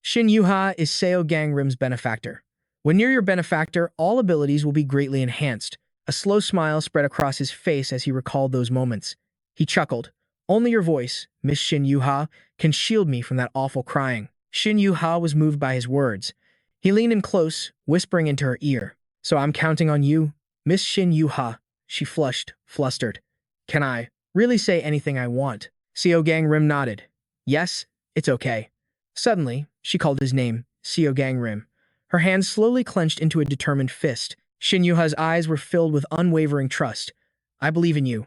Shinsua is Seol Gangrim's benefactor. When near your benefactor, all abilities will be greatly enhanced. A slow smile spread across his face as he recalled those moments. He chuckled. Only your voice, Miss Shinsua, can shield me from that awful crying. Shinsua was moved by his words. He leaned in close, whispering into her ear. So I'm counting on you, Miss Shinsua. She flushed, flustered. Can I really say anything I want? Seol Gangim nodded. Yes, it's okay. Suddenly, she called his name, Seol Gangim. Her hands slowly clenched into a determined fist. Shinsua's eyes were filled with unwavering trust. I believe in you.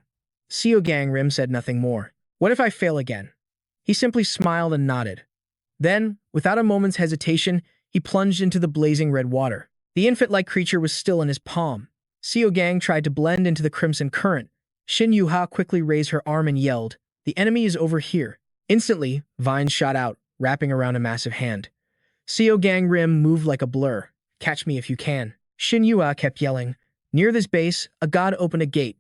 Seol Gangim said nothing more. What if I fail again? He simply smiled and nodded. Then, without a moment's hesitation, he plunged into the blazing red water. The infant-like creature was still in his palm. Seol Gang tried to blend into the crimson current. Shinsua quickly raised her arm and yelled, The enemy is over here. Instantly, vines shot out, wrapping around a massive hand. Seol Gangim moved like a blur. Catch me if you can. Shinsua kept yelling. Near this base, a god opened a gate.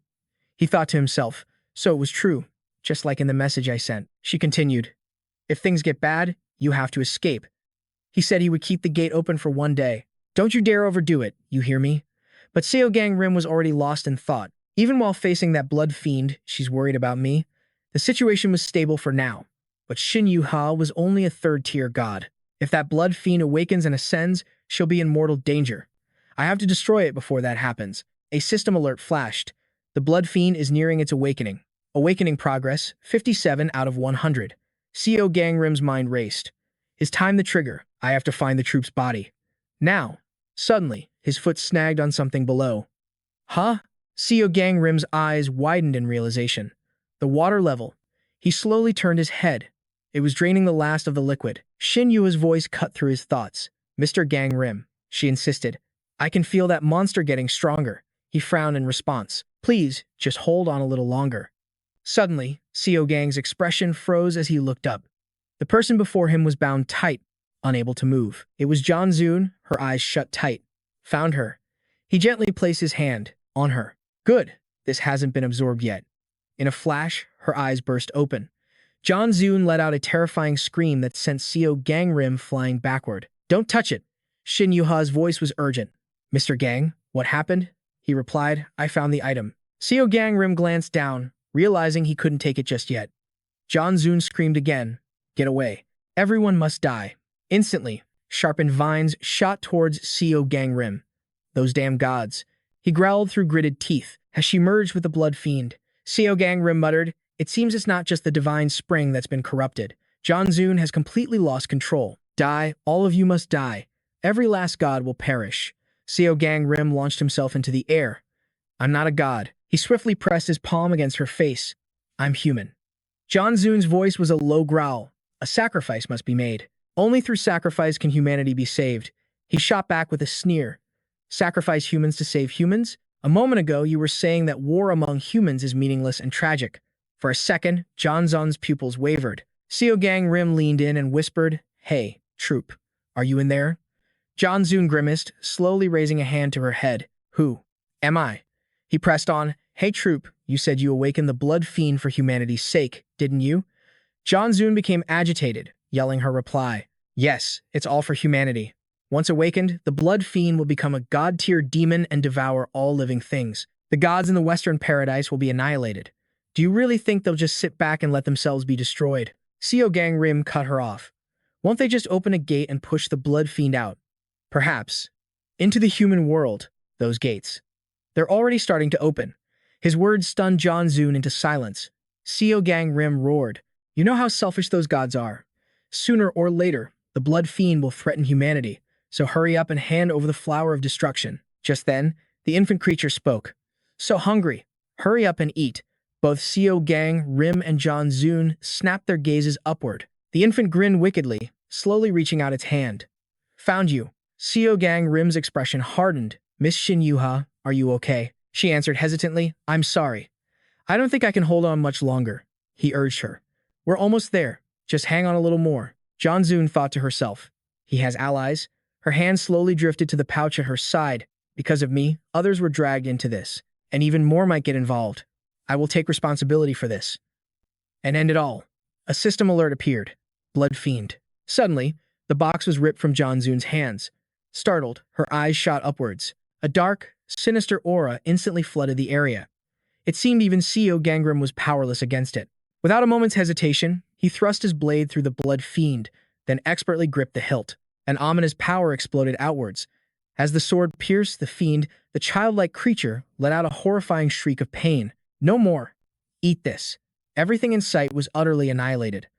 He thought to himself, so it was true, just like in the message I sent. She continued, If things get bad, you have to escape. He said he would keep the gate open for one day. Don't you dare overdo it, you hear me? But Seol Gangim was already lost in thought. Even while facing that blood fiend, she's worried about me. The situation was stable for now, but Shinsua was only a third-tier god. If that blood fiend awakens and ascends, she'll be in mortal danger. I have to destroy it before that happens. A system alert flashed. The blood fiend is nearing its awakening. Awakening progress, 57 out of 100. Seol Gangim's mind raced. It's time to trigger. I have to find the troop's body. Now. Suddenly, his foot snagged on something below. Huh? Seol Gangim's eyes widened in realization. The water level. He slowly turned his head. It was draining the last of the liquid. Shinsua's voice cut through his thoughts. Mr. Gangim, she insisted. I can feel that monster getting stronger. He frowned in response. Please, just hold on a little longer. Suddenly, Seol Gang's expression froze as he looked up. The person before him was bound tight, unable to move. It was Jeonjun, her eyes shut tight. Found her. He gently placed his hand on her. Good. This hasn't been absorbed yet. In a flash, her eyes burst open. Jeonjun let out a terrifying scream that sent Seol Gangim flying backward. Don't touch it. Shinsua's voice was urgent. Mr. Gang, what happened? He replied, I found the item. Seol Gangim glanced down, realizing he couldn't take it just yet. Jeonjun screamed again. Get away. Everyone must die. Instantly, sharpened vines shot towards Seol Gangim. Those damn gods. He growled through gritted teeth as she merged with the blood fiend. Seol Gangim muttered, It seems it's not just the divine spring that's been corrupted. Jeonjun has completely lost control. Die, all of you must die. Every last god will perish. Seol Gangim launched himself into the air. I'm not a god. He swiftly pressed his palm against her face. I'm human. Jeonjun's voice was a low growl. A sacrifice must be made. Only through sacrifice can humanity be saved. He shot back with a sneer. Sacrifice humans to save humans? A moment ago, you were saying that war among humans is meaningless and tragic. For a second, Jeonjun's pupils wavered. Seol Gangim leaned in and whispered, Hey, troop, are you in there? Jeonjun grimaced, slowly raising a hand to her head. Who? Am I? He pressed on. Hey, troop, you said you awakened the blood fiend for humanity's sake, didn't you? Jeonjun became agitated, yelling her reply. Yes, it's all for humanity. Once awakened, the blood fiend will become a god-tier demon and devour all living things. The gods in the Western paradise will be annihilated. Do you really think they'll just sit back and let themselves be destroyed? Seol Gangim cut her off. Won't they just open a gate and push the blood fiend out? Perhaps. Into the human world, those gates. They're already starting to open. His words stunned Jeonjun into silence. Seol Gangim roared. You know how selfish those gods are. Sooner or later, the blood fiend will threaten humanity, so hurry up and hand over the flower of destruction. Just then, the infant creature spoke. So hungry. Hurry up and eat. Both Seol Gangim and Jeonjun snapped their gazes upward. The infant grinned wickedly, slowly reaching out its hand. Found you. Seol Gangim's expression hardened. Miss Shinsua, are you okay? She answered hesitantly, I'm sorry. I don't think I can hold on much longer. He urged her. We're almost there. Just hang on a little more. Jeonjun thought to herself. He has allies. Her hand slowly drifted to the pouch at her side. Because of me, others were dragged into this. And even more might get involved. I will take responsibility for this. And end it all. A system alert appeared. Blood fiend. Suddenly, the box was ripped from Jeonjun's hands. Startled, her eyes shot upwards. A dark, sinister aura instantly flooded the area. It seemed even Seol Gangim was powerless against it. Without a moment's hesitation, he thrust his blade through the blood fiend, then expertly gripped the hilt. An ominous power exploded outwards. As the sword pierced the fiend, the childlike creature let out a horrifying shriek of pain. No more. Eat this. Everything in sight was utterly annihilated.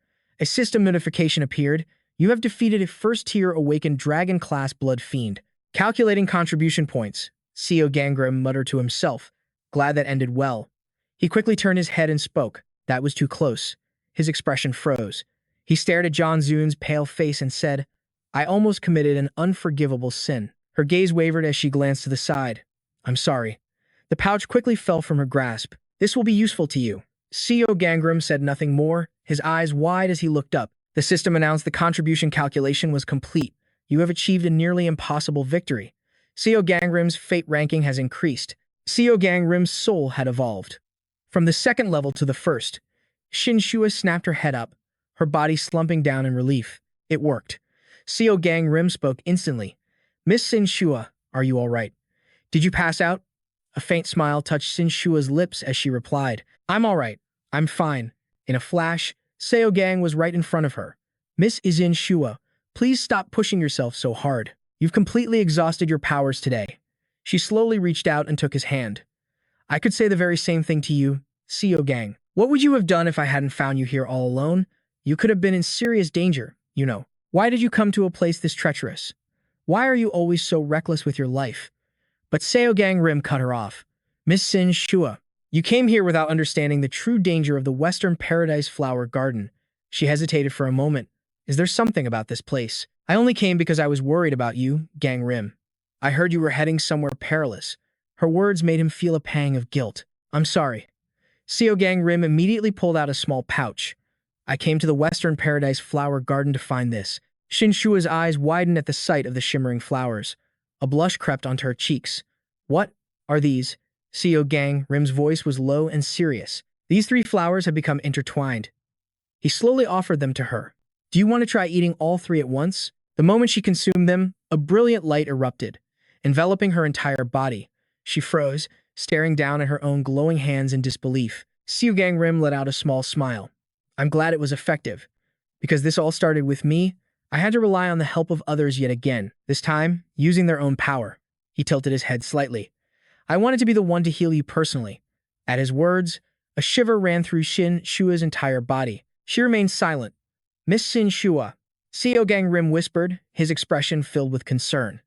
A system notification appeared. You have defeated a first-tier awakened dragon-class blood fiend. Calculating contribution points, Seol Gangim muttered to himself, glad that ended well. He quickly turned his head and spoke. That was too close. His expression froze. He stared at John Zun's pale face and said, I almost committed an unforgivable sin. Her gaze wavered as she glanced to the side. I'm sorry. The pouch quickly fell from her grasp. This will be useful to you. Seol Gangim said nothing more, his eyes wide as he looked up. The system announced the contribution calculation was complete. You have achieved a nearly impossible victory. Seol Gangim's fate ranking has increased. Seol Gangim's soul had evolved. From the second level to the first, Shinsua snapped her head up, her body slumping down in relief. It worked. Seol Gangim spoke instantly. Miss Shinsua, are you all right? Did you pass out? A faint smile touched Shinsua's lips as she replied, I'm all right. I'm fine. In a flash, Seol Gang was right in front of her. Miss Shinsua, please stop pushing yourself so hard. You've completely exhausted your powers today. She slowly reached out and took his hand. I could say the very same thing to you, Seol Gang. What would you have done if I hadn't found you here all alone? You could have been in serious danger, you know. Why did you come to a place this treacherous? Why are you always so reckless with your life? But Seol Gangim cut her off. Miss Shinsua, you came here without understanding the true danger of the Western Paradise Flower Garden. She hesitated for a moment. Is there something about this place? I only came because I was worried about you, Gangim. I heard you were heading somewhere perilous. Her words made him feel a pang of guilt. I'm sorry. Seol Gangim immediately pulled out a small pouch. I came to the Western Paradise Flower Garden to find this. Shinsua's eyes widened at the sight of the shimmering flowers. A blush crept onto her cheeks. What are these? Seol Gangim's voice was low and serious. These 3 flowers have become intertwined. He slowly offered them to her. Do you want to try eating all 3 at once? The moment she consumed them, a brilliant light erupted, enveloping her entire body. She froze, staring down at her own glowing hands in disbelief. Seol Gangim let out a small smile. I'm glad it was effective. Because this all started with me, I had to rely on the help of others yet again, this time using their own power. He tilted his head slightly. I wanted to be the one to heal you personally. At his words, a shiver ran through Shinsua's entire body. She remained silent. Miss Shinsua, Seol Gangim whispered, his expression filled with concern.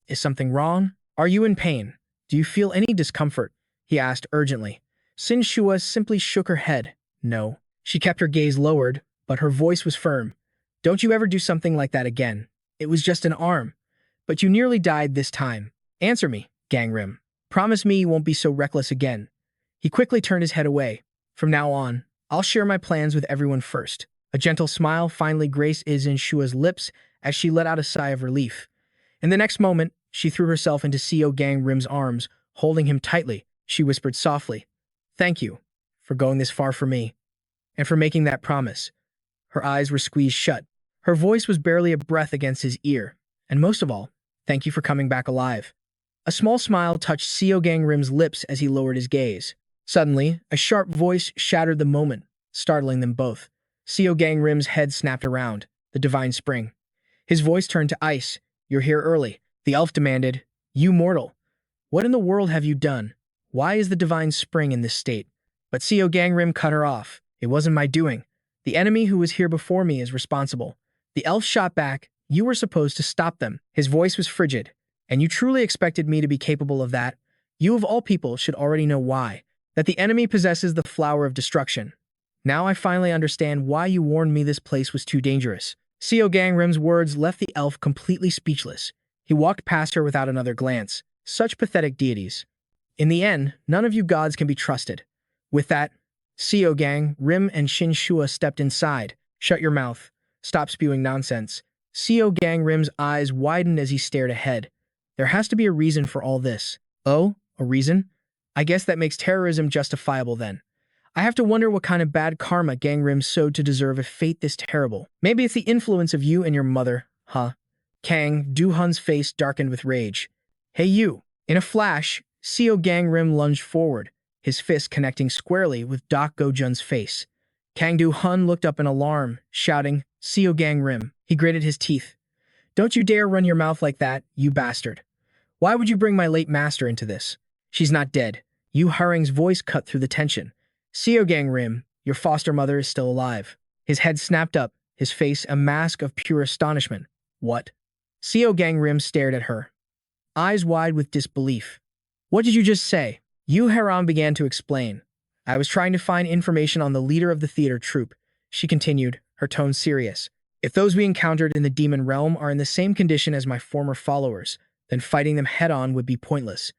Is something wrong? Are you in pain? Do you feel any discomfort? He asked urgently. Shinsua simply shook her head. No. She kept her gaze lowered, but her voice was firm. Don't you ever do something like that again. It was just an arm. But you nearly died this time. Answer me, Gangim. Promise me you won't be so reckless again. He quickly turned his head away. From now on, I'll share my plans with everyone first. A gentle smile finally graced Shinshua's lips as she let out a sigh of relief. In the next moment, she threw herself into Seol Gangim's arms, holding him tightly. She whispered softly, Thank you for going this far for me, and for making that promise. Her eyes were squeezed shut. Her voice was barely a breath against his ear. And most of all, thank you for coming back alive. A small smile touched Seol Gangim's lips as he lowered his gaze. Suddenly, a sharp voice shattered the moment, startling them both. Seol Gangim's head snapped around. The divine spring. His voice turned to ice. You're here early. The elf demanded. You mortal. What in the world have you done? Why is the divine spring in this state? But Seol Gangim cut her off. It wasn't my doing. The enemy who was here before me is responsible. The elf shot back. You were supposed to stop them. His voice was frigid. And you truly expected me to be capable of that? You of all people should already know why. That the enemy possesses the flower of destruction. Now I finally understand why you warned me this place was too dangerous. Seol Gangim's words left the elf completely speechless. He walked past her without another glance. Such pathetic deities. In the end, none of you gods can be trusted. With that, Seol Gangim and Shinsua stepped inside. Shut your mouth. Stop spewing nonsense. Seol Gangim's eyes widened as he stared ahead. There has to be a reason for all this. Oh, a reason? I guess that makes terrorism justifiable then. I have to wonder what kind of bad karma Gangim sowed to deserve a fate this terrible. Maybe it's the influence of you and your mother, huh? Kang Du-hun's face darkened with rage. Hey you! In a flash, Seol Gangim lunged forward, his fist connecting squarely with Doc Gozen's face. Kang Du-hun looked up in alarm, shouting, Seol Gangim. He gritted his teeth. Don't you dare run your mouth like that, you bastard. Why would you bring my late master into this? She's not dead. Yu Harang's voice cut through the tension. Seol Gangim, your foster mother is still alive. His head snapped up, his face a mask of pure astonishment. What? Seol Gangim stared at her, eyes wide with disbelief. What did you just say? Yu Harang began to explain. I was trying to find information on the leader of the theater troupe. She continued, her tone serious. If those we encountered in the demon realm are in the same condition as my former followers, then fighting them head-on would be pointless.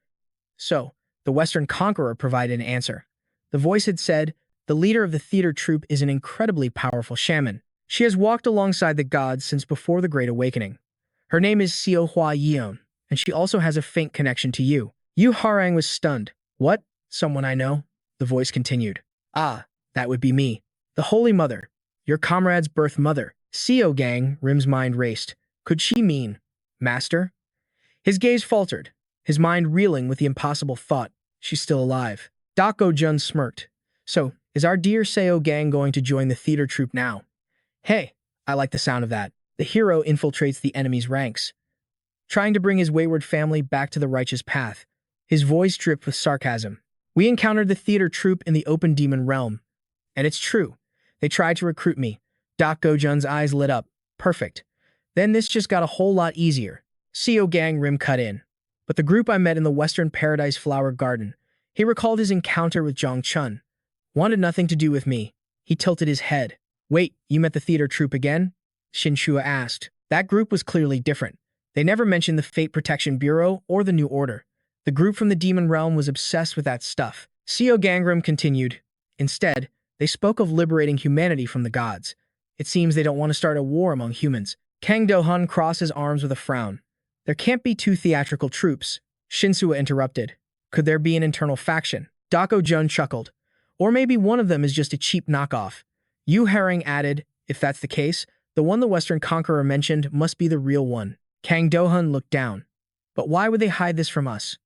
So, the Western Conqueror provided an answer. The voice had said, the leader of the theater troupe is an incredibly powerful shaman. She has walked alongside the gods since before the Great Awakening. Her name is Seo Hua Yeon, and she also has a faint connection to you. Yu Harang was stunned. What? Someone I know? The voice continued. Ah, that would be me. The Holy Mother. Your comrade's birth mother. Seol Gangim's mind raced. Could she mean master? His gaze faltered, his mind reeling with the impossible thought. She's still alive. Doc Gozen smirked. So, is our dear Seol Gangim going to join the theater troupe now? Hey, I like the sound of that. The hero infiltrates the enemy's ranks, trying to bring his wayward family back to the righteous path. His voice dripped with sarcasm. We encountered the theater troupe in the open demon realm. And it's true. They tried to recruit me. Doc Gozen's eyes lit up. Perfect. Then this just got a whole lot easier. Seol Gangim cut in. But the group I met in the Western Paradise Flower Garden, he recalled his encounter with Zhang Chun. Wanted nothing to do with me. He tilted his head. Wait, you met the theater troupe again? Shinsua asked. That group was clearly different. They never mentioned the Fate Protection Bureau or the New Order. The group from the demon realm was obsessed with that stuff. Seol Gangim continued. Instead, they spoke of liberating humanity from the gods. It seems they don't want to start a war among humans. Kang Do-hun crossed his arms with a frown. There can't be two theatrical troops. Shinsua interrupted. Could there be an internal faction? Doc Gozen chuckled. Or maybe one of them is just a cheap knockoff. Yu Harang added, if that's the case, the one the Western Conqueror mentioned must be the real one. Kang Do-hun looked down. But why would they hide this from us?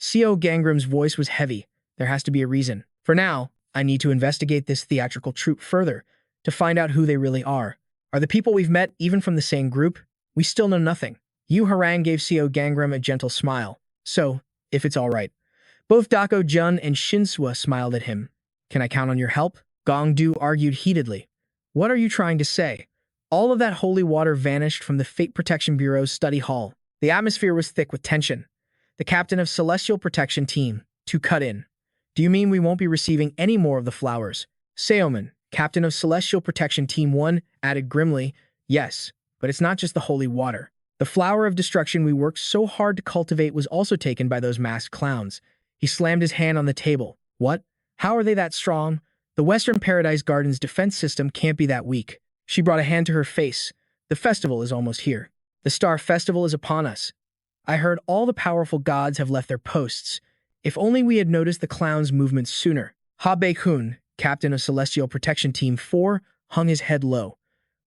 Seol Gangim's voice was heavy. There has to be a reason. For now, I need to investigate this theatrical troupe further to find out who they really are. Are the people we've met even from the same group? We still know nothing. Yu Harang gave Seol Gangim a gentle smile. So, if it's all right. Both Doc Gozen and Shinsua smiled at him. Can I count on your help? Gongdu argued heatedly. What are you trying to say? All of that holy water vanished from the Fate Protection Bureau's study hall. The atmosphere was thick with tension. The captain of Celestial Protection Team, to cut in. Do you mean we won't be receiving any more of the flowers? Seoman, captain of Celestial Protection Team 1, added grimly, yes, but it's not just the holy water. The flower of destruction we worked so hard to cultivate was also taken by those masked clowns. He slammed his hand on the table. What? How are they that strong? The Western Paradise Garden's defense system can't be that weak. She brought a hand to her face. The festival is almost here. The Star Festival is upon us. I heard all the powerful gods have left their posts. If only we had noticed the clown's movements sooner. Ha Bei-kun, captain of Celestial Protection Team 4, hung his head low.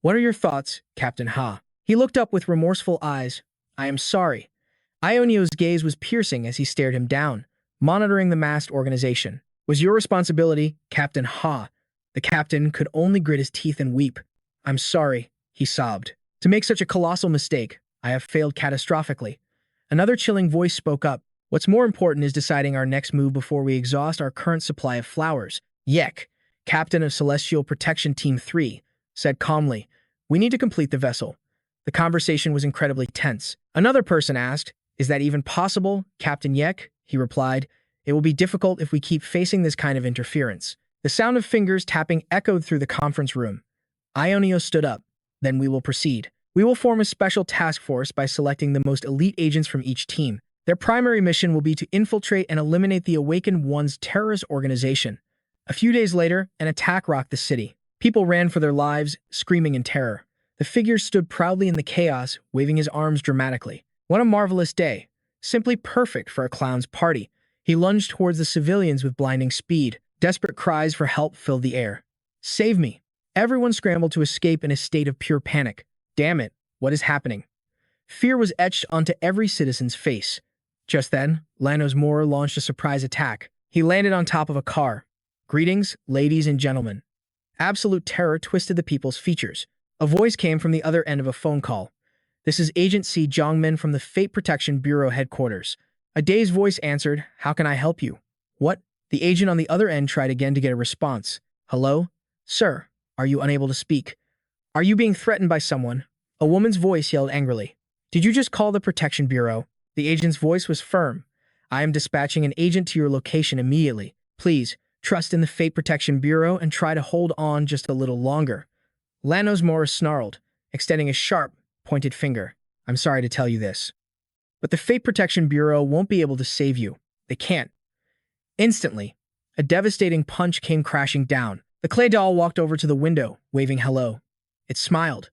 What are your thoughts, Captain Ha? He looked up with remorseful eyes. I am sorry. Ionio's gaze was piercing as he stared him down, monitoring the masked organization. Was your responsibility, Captain Ha. The captain could only grit his teeth and weep. I'm sorry, he sobbed. To make such a colossal mistake, I have failed catastrophically. Another chilling voice spoke up. What's more important is deciding our next move before we exhaust our current supply of flowers. Yek, captain of Celestial Protection Team 3, said calmly, we need to complete the vessel. The conversation was incredibly tense. Another person asked, is that even possible, Captain Yek? He replied, it will be difficult if we keep facing this kind of interference. The sound of fingers tapping echoed through the conference room. Ionio stood up. Then we will proceed. We will form a special task force by selecting the most elite agents from each team. Their primary mission will be to infiltrate and eliminate the Awakened One's terrorist organization. A few days later, an attack rocked the city. People ran for their lives, screaming in terror. The figure stood proudly in the chaos, waving his arms dramatically. What a marvelous day. Simply perfect for a clown's party. He lunged towards the civilians with blinding speed. Desperate cries for help filled the air. Save me. Everyone scrambled to escape in a state of pure panic. Damn it, what is happening? Fear was etched onto every citizen's face. Just then, Lanos Moore launched a surprise attack. He landed on top of a car. Greetings, ladies and gentlemen. Absolute terror twisted the people's features. A voice came from the other end of a phone call. This is Agent C. Jongmin from the Fate Protection Bureau headquarters. A dazed voice answered, "How can I help you?" "What?" The agent on the other end tried again to get a response. "Hello? Sir, are you unable to speak? Are you being threatened by someone?" A woman's voice yelled angrily. "Did you just call the Protection Bureau?" The agent's voice was firm. "I am dispatching an agent to your location immediately. Please, trust in the Fate Protection Bureau and try to hold on just a little longer." Lanos Morris snarled, extending a sharp, pointed finger. "I'm sorry to tell you this, but the Fate Protection Bureau won't be able to save you. They can't." Instantly, a devastating punch came crashing down. The clay doll walked over to the window, waving hello. It smiled.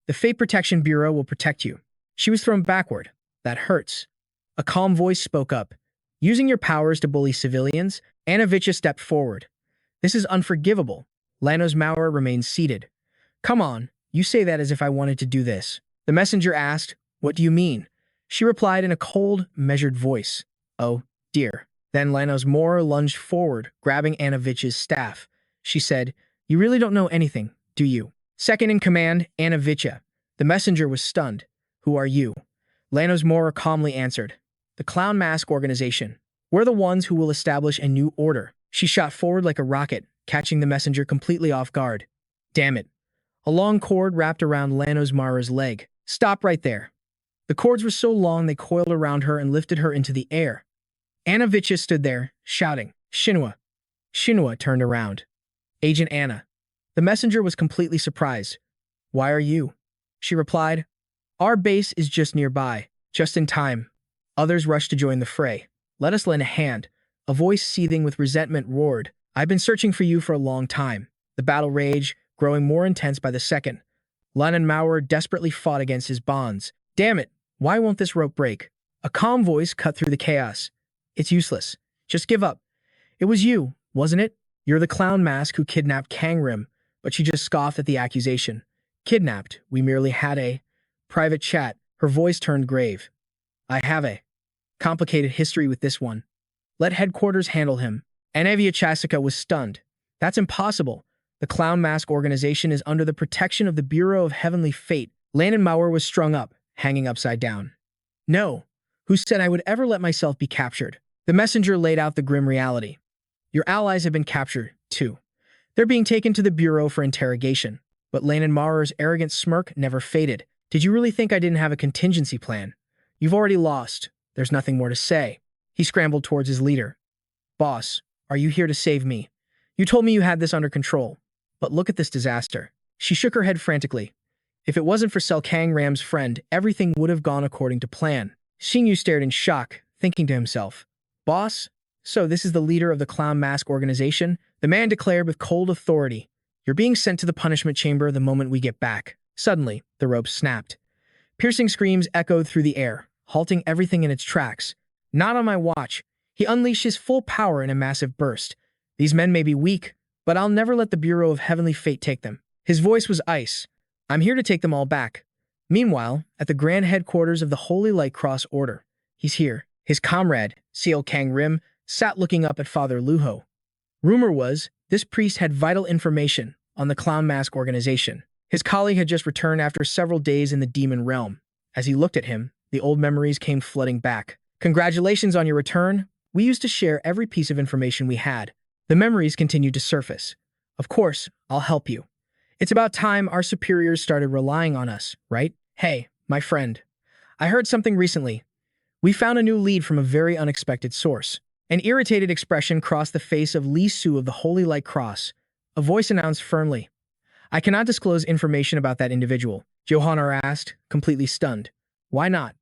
"The Fate Protection Bureau will protect you." She was thrown backward. "That hurts." A calm voice spoke up. "Using your powers to bully civilians?" Anavicha stepped forward. "This is unforgivable." Lanos Maurer remained seated. "Come on, you say that as if I wanted to do this." The messenger asked, "What do you mean?" She replied in a cold, measured voice. "Oh, dear." Then Lanos Maurer lunged forward, grabbing Anavicha's staff. She said, "You really don't know anything, do you?" "Second in command, Anavicha." The messenger was stunned. "Who are you?" Lanos Maurer calmly answered, "The Clown Mask Organization. We're the ones who will establish a new order." She shot forward like a rocket, catching the messenger completely off guard. "Damn it." A long cord wrapped around Lanos Maurer's leg. "Stop right there." The cords were so long they coiled around her and lifted her into the air. Anavicha stood there, shouting, "Shinsua." Shinsua turned around. "Agent Anna." The messenger was completely surprised. "Why are you?" She replied, "Our base is just nearby." Just in time. Others rushed to join the fray. "Let us lend a hand." A voice seething with resentment roared, "I've been searching for you for a long time." The battle raged, growing more intense by the second. Lanon Maurer desperately fought against his bonds. "Damn it, why won't this rope break?" A calm voice cut through the chaos. "It's useless. Just give up. It was you, wasn't it? You're the clown mask who kidnapped Kangrim." But she just scoffed at the accusation. "Kidnapped? We merely had a private chat." Her voice turned grave. "I have a complicated history with this one. Let headquarters handle him." Anavia Chasica was stunned. "That's impossible. The Clown Mask Organization is under the protection of the Bureau of Heavenly Fate." Lanon Maurer was strung up, hanging upside down. "No. Who said I would ever let myself be captured?" The messenger laid out the grim reality. "Your allies have been captured, too. They're being taken to the Bureau for interrogation." But Lanon Maurer's arrogant smirk never faded. "Did you really think I didn't have a contingency plan? You've already lost. There's nothing more to say." He scrambled towards his leader. "Boss, are you here to save me? You told me you had this under control. But look at this disaster." She shook her head frantically. "If it wasn't for Seol Gangim's friend, everything would have gone according to plan." Xingyu stared in shock, thinking to himself, "Boss? So this is the leader of the Clown Mask Organization?" The man declared with cold authority, "You're being sent to the punishment chamber the moment we get back." Suddenly, the ropes snapped. Piercing screams echoed through the air, halting everything in its tracks. "Not on my watch." He unleashed his full power in a massive burst. "These men may be weak, but I'll never let the Bureau of Heavenly Fate take them." His voice was ice. "I'm here to take them all back." Meanwhile, at the grand headquarters of the Holy Light Cross Order, he's here. His comrade, Seol Gangim, sat looking up at Father Luho. Rumor was, this priest had vital information on the Clown Mask Organization. His colleague had just returned after several days in the demon realm. As he looked at him, the old memories came flooding back. "Congratulations on your return. We used to share every piece of information we had." The memories continued to surface. "Of course, I'll help you. It's about time our superiors started relying on us, right? Hey, my friend. I heard something recently. We found a new lead from a very unexpected source." An irritated expression crossed the face of Li Su of the Holy Light Cross. A voice announced firmly, "I cannot disclose information about that individual." Johannar asked, completely stunned. "Why not?"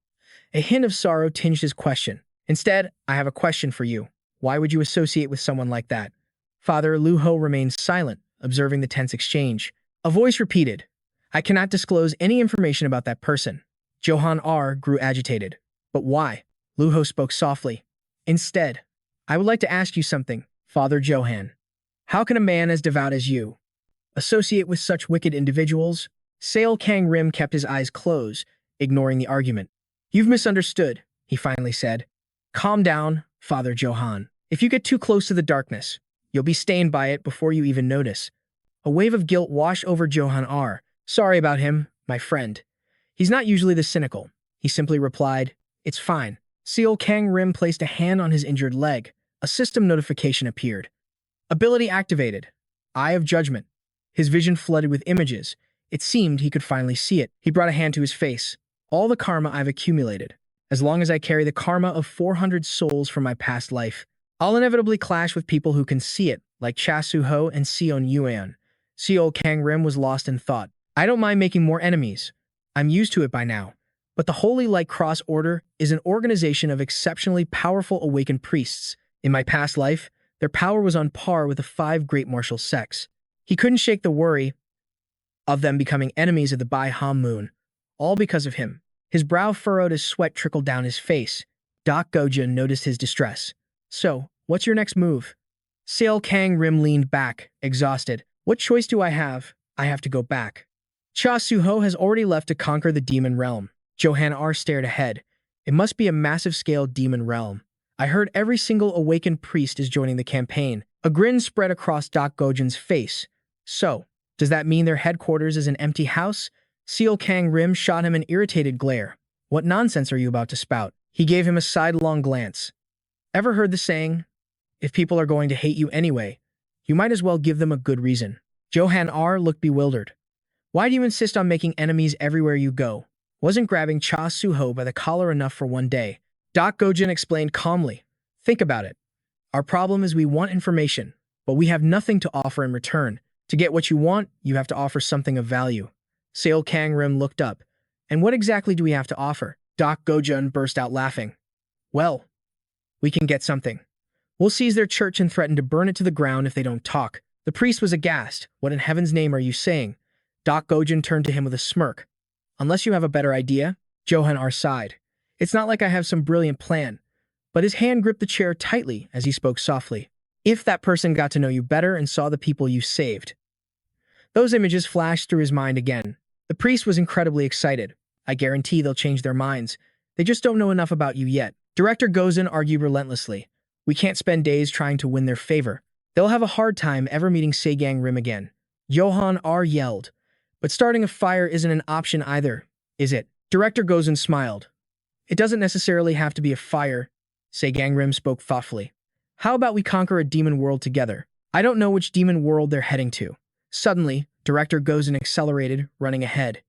A hint of sorrow tinged his question. "Instead, I have a question for you. Why would you associate with someone like that?" Father Luho remained silent, observing the tense exchange. A voice repeated, "I cannot disclose any information about that person." Johan R. grew agitated. "But why?" Luho spoke softly. "Instead, I would like to ask you something, Father Johan. How can a man as devout as you associate with such wicked individuals?" Seol Gangim kept his eyes closed, ignoring the argument. "You've misunderstood," he finally said. "Calm down, Father Johan. If you get too close to the darkness, you'll be stained by it before you even notice." A wave of guilt washed over Johan R. "Sorry about him, my friend. He's not usually this cynical. He simply replied, "It's fine." Seol Gangim placed a hand on his injured leg. A system notification appeared. Ability activated. Eye of Judgment. His vision flooded with images. It seemed he could finally see it. He brought a hand to his face. "All the karma I've accumulated. As long as I carry the karma of 400 souls from my past life, I'll inevitably clash with people who can see it, like Cha Su-ho and Seon Yuan." Seol Gangim was lost in thought. "I don't mind making more enemies. I'm used to it by now. But the Holy Light Cross Order is an organization of exceptionally powerful awakened priests. In my past life, their power was on par with the 5 great martial sects." He couldn't shake the worry of them becoming enemies of the Bai Ham Moon, all because of him. His brow furrowed as sweat trickled down his face. Doc Gozen noticed his distress. "So, what's your next move?" Seol Gangim leaned back, exhausted. "What choice do I have? I have to go back." Cha Su-ho has already left to conquer the demon realm. Johan R stared ahead. It must be a massive-scale demon realm. I heard every single awakened priest is joining the campaign. A grin spread across Doc Gozen's face. "So, does that mean their headquarters is an empty house?" Seol Gangim shot him an irritated glare. "What nonsense are you about to spout?" He gave him a sidelong glance. "Ever heard the saying, if people are going to hate you anyway, you might as well give them a good reason?" Johan R looked bewildered. "Why do you insist on making enemies everywhere you go? Wasn't grabbing Cha Su-ho by the collar enough for one day?" Doc Gozen explained calmly. "Think about it. Our problem is we want information, but we have nothing to offer in return. To get what you want, you have to offer something of value." Seol Gangim looked up. "And what exactly do we have to offer?" Doc Gozen burst out laughing. "Well, we can get something. We'll seize their church and threaten to burn it to the ground if they don't talk." The priest was aghast. "What in heaven's name are you saying?" Doc Gozen turned to him with a smirk. "Unless you have a better idea?" Johan R sighed. "It's not like I have some brilliant plan." But his hand gripped the chair tightly as he spoke softly. "If that person got to know you better and saw the people you saved." Those images flashed through his mind again. The priest was incredibly excited. "I guarantee they'll change their minds. They just don't know enough about you yet." Director Gozen argued relentlessly. "We can't spend days trying to win their favor. They'll have a hard time ever meeting Seol Gangim again." Johan R yelled. "But starting a fire isn't an option either, is it?" Director Gozen smiled. "It doesn't necessarily have to be a fire." Seol Gangim spoke thoughtfully. "How about we conquer a demon world together? I don't know which demon world they're heading to." Suddenly, Director Gozen accelerated, running ahead.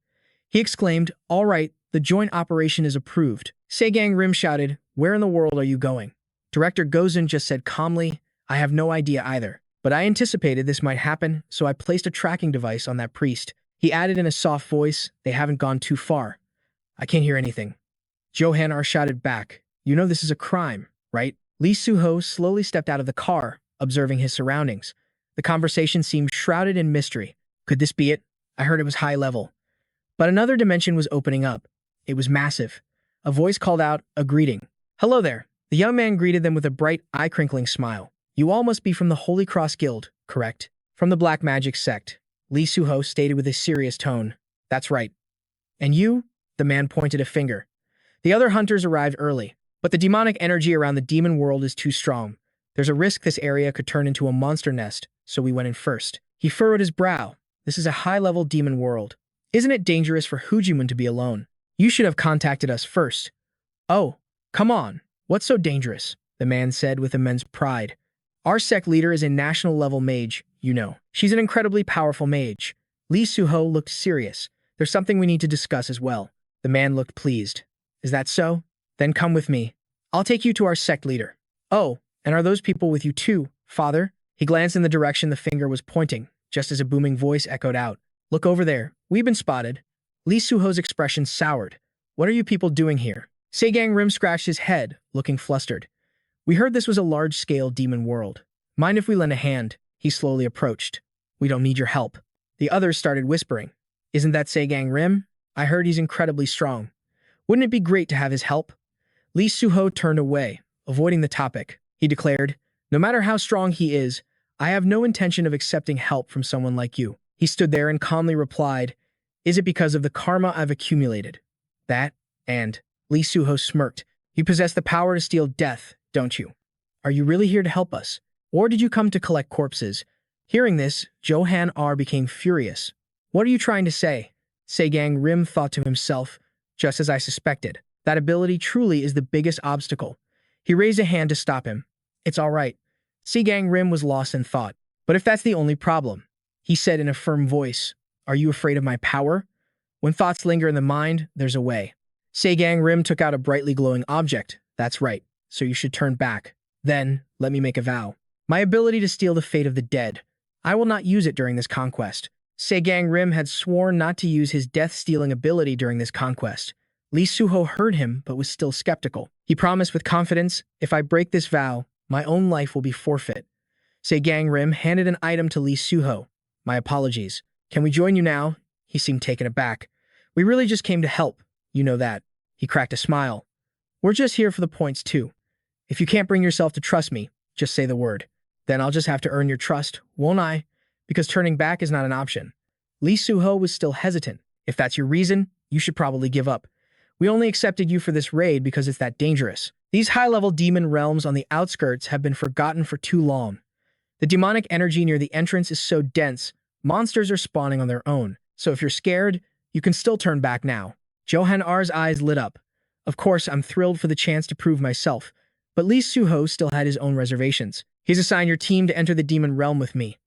He exclaimed, "All right, the joint operation is approved." Seol Gangim shouted, "Where in the world are you going?" Director Gozen just said calmly, "I have no idea either. But I anticipated this might happen, so I placed a tracking device on that priest." He added in a soft voice, "They haven't gone too far." "I can't hear anything." Johan R shouted back, "You know this is a crime, right?" Lee Su-ho slowly stepped out of the car, observing his surroundings. The conversation seemed shrouded in mystery. Could this be it? I heard it was high level. But another dimension was opening up. It was massive. A voice called out a greeting. "Hello there." The young man greeted them with a bright, eye-crinkling smile. "You all must be from the Holy Cross Guild, correct?" "From the Black Magic Sect," Lee Su-ho stated with a serious tone. "That's right." "And you?" The man pointed a finger. "The other hunters arrived early, but the demonic energy around the demon world is too strong. There's a risk this area could turn into a monster nest, so we went in first." He furrowed his brow. "This is a high-level demon world. Isn't it dangerous for Hujimun to be alone? You should have contacted us first." "Oh, come on. What's so dangerous?" the man said with immense pride. "Our sect leader is a national-level mage, you know. She's an incredibly powerful mage." Lee Su-ho looked serious. "There's something we need to discuss as well." The man looked pleased. "Is that so? Then come with me. I'll take you to our sect leader." "Oh, and are those people with you too, father?" He glanced in the direction the finger was pointing, just as a booming voice echoed out. "Look over there. We've been spotted." Lee Su-ho's expression soured. "What are you people doing here?" Seol Gangim scratched his head, looking flustered. "We heard this was a large-scale demon world. Mind if we lend a hand?" He slowly approached. "We don't need your help." The others started whispering. "Isn't that Seol Gangim? I heard he's incredibly strong. Wouldn't it be great to have his help?" Lee Su-ho turned away, avoiding the topic. He declared, "No matter how strong he is, I have no intention of accepting help from someone like you." He stood there and calmly replied, "Is it because of the karma I've accumulated?" "That, and," Lee Su-ho smirked, "you possess the power to steal death, don't you? Are you really here to help us? Or did you come to collect corpses?" Hearing this, Johan R became furious. "What are you trying to say?" Seol Gangim thought to himself, just as I suspected. That ability truly is the biggest obstacle. He raised a hand to stop him. It's all right. Seol Gangim was lost in thought. But if that's the only problem, he said in a firm voice, are you afraid of my power? When thoughts linger in the mind, there's a way. Seol Gangim took out a brightly glowing object. That's right. So you should turn back. Then, let me make a vow. My ability to steal the fate of the dead. I will not use it during this conquest. Seol Gangim had sworn not to use his death-stealing ability during this conquest. Lee Suho heard him but was still skeptical. He promised with confidence, if I break this vow, my own life will be forfeit. Seol Gangim handed an item to Lee Suho. My apologies. Can we join you now? He seemed taken aback. We really just came to help. You know that. He cracked a smile. We're just here for the points too. If you can't bring yourself to trust me, just say the word. Then I'll just have to earn your trust, won't I? Because turning back is not an option. Lee Suho was still hesitant. If that's your reason, you should probably give up. We only accepted you for this raid because it's that dangerous. These high-level demon realms on the outskirts have been forgotten for too long. The demonic energy near the entrance is so dense, monsters are spawning on their own. So if you're scared, you can still turn back now. Johan R's eyes lit up. Of course, I'm thrilled for the chance to prove myself, but Lee Suho still had his own reservations. He's assigned your team to enter the demon realm with me.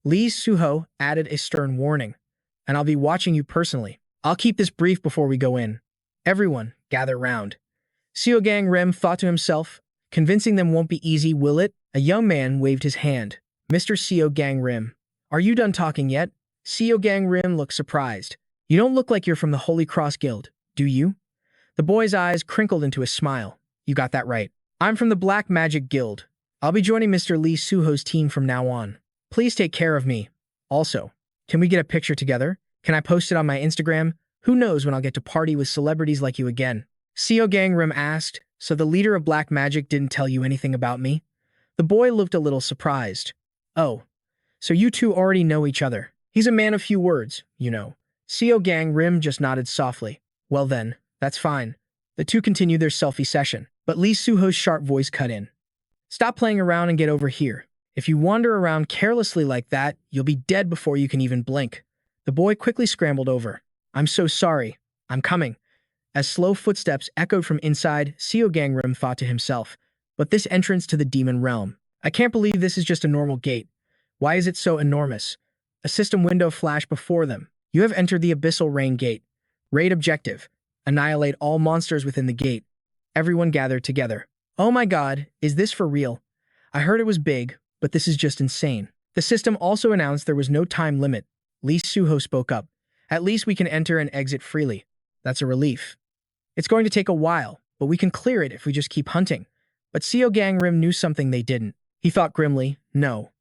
Lee Suho added a stern warning, and I'll be watching you personally. I'll keep this brief before we go in. Everyone, gather round. Seol Gangim thought to himself, convincing them won't be easy, will it? A young man waved his hand. Mr. Seol Gangim, are you done talking yet? Seol Gangim looked surprised. You don't look like you're from the Holy Cross Guild, do you? The boy's eyes crinkled into a smile. You got that right. I'm from the Black Magic Guild. I'll be joining Mr. Lee Suho's team from now on. Please take care of me. Also, can we get a picture together? Can I post it on my Instagram? Who knows when I'll get to party with celebrities like you again? Seol Gangim asked, so the leader of Black Magic didn't tell you anything about me? The boy looked a little surprised. Oh, so you two already know each other. He's a man of few words, you know. Seol Gangim just nodded softly. Well then, that's fine. The two continued their selfie session, but Lee Suho's sharp voice cut in. Stop playing around and get over here. If you wander around carelessly like that, you'll be dead before you can even blink. The boy quickly scrambled over. I'm so sorry. I'm coming. As slow footsteps echoed from inside, Seol Gangim thought to himself, but this entrance to the demon realm. I can't believe this is just a normal gate. Why is it so enormous? A system window flashed before them. You have entered the Abyssal Rain Gate. Raid objective. Annihilate all monsters within the gate. Everyone gathered together. Oh my god, is this for real? I heard it was big, but this is just insane. The system also announced there was no time limit. Lee Suho spoke up. At least we can enter and exit freely. That's a relief. It's going to take a while, but we can clear it if we just keep hunting. But Seol Gangim knew something they didn't. He thought grimly, no.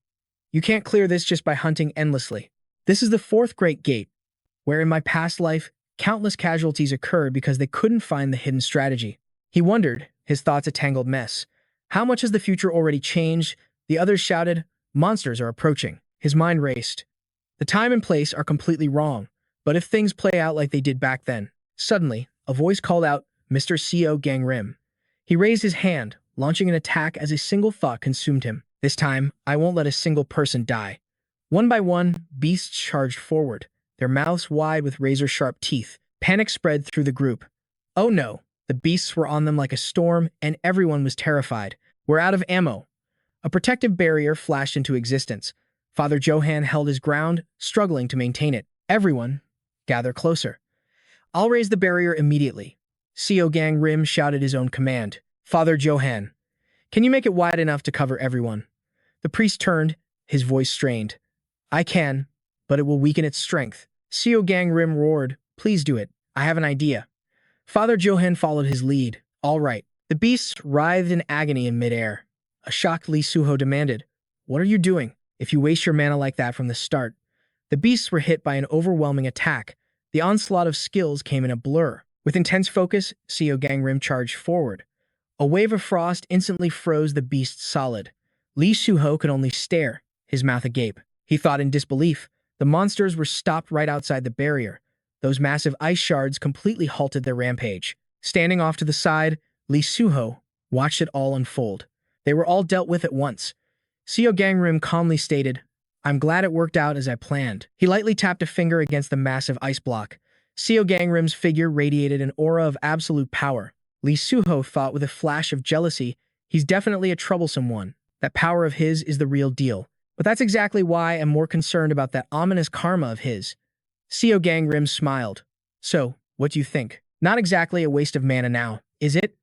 You can't clear this just by hunting endlessly. This is the fourth great gate, where in my past life, countless casualties occurred because they couldn't find the hidden strategy. He wondered, his thoughts a tangled mess. How much has the future already changed? The others shouted, monsters are approaching. His mind raced. The time and place are completely wrong, but if things play out like they did back then. Suddenly, a voice called out, Mr. Seol Gangim. He raised his hand, launching an attack as a single thought consumed him. This time, I won't let a single person die. One by one, beasts charged forward, their mouths wide with razor-sharp teeth. Panic spread through the group. Oh no, the beasts were on them like a storm, and everyone was terrified. We're out of ammo. A protective barrier flashed into existence. Father Johan held his ground, struggling to maintain it. Everyone, gather closer. I'll raise the barrier immediately. Seol Gangim shouted his own command. Father Johan, can you make it wide enough to cover everyone? The priest turned, his voice strained. I can, but it will weaken its strength. Seol Gangim roared, please do it. I have an idea. Father Johan followed his lead. All right. The beasts writhed in agony in midair. A shocked Lee Suho demanded, what are you doing? If you waste your mana like that from the start. The beasts were hit by an overwhelming attack. The onslaught of skills came in a blur. With intense focus, Seol Gangim charged forward. A wave of frost instantly froze the beasts solid. Lee Suho could only stare, his mouth agape. He thought in disbelief. The monsters were stopped right outside the barrier. Those massive ice shards completely halted their rampage. Standing off to the side, Lee Suho watched it all unfold. They were all dealt with at once. Seol Gangim calmly stated, I'm glad it worked out as I planned. He lightly tapped a finger against the massive ice block. Seol Gangrim's figure radiated an aura of absolute power. Lee Suho thought with a flash of jealousy, he's definitely a troublesome one. That power of his is the real deal. But that's exactly why I'm more concerned about that ominous karma of his. Seol Gangrim smiled. So, what do you think? Not exactly a waste of mana now, is it?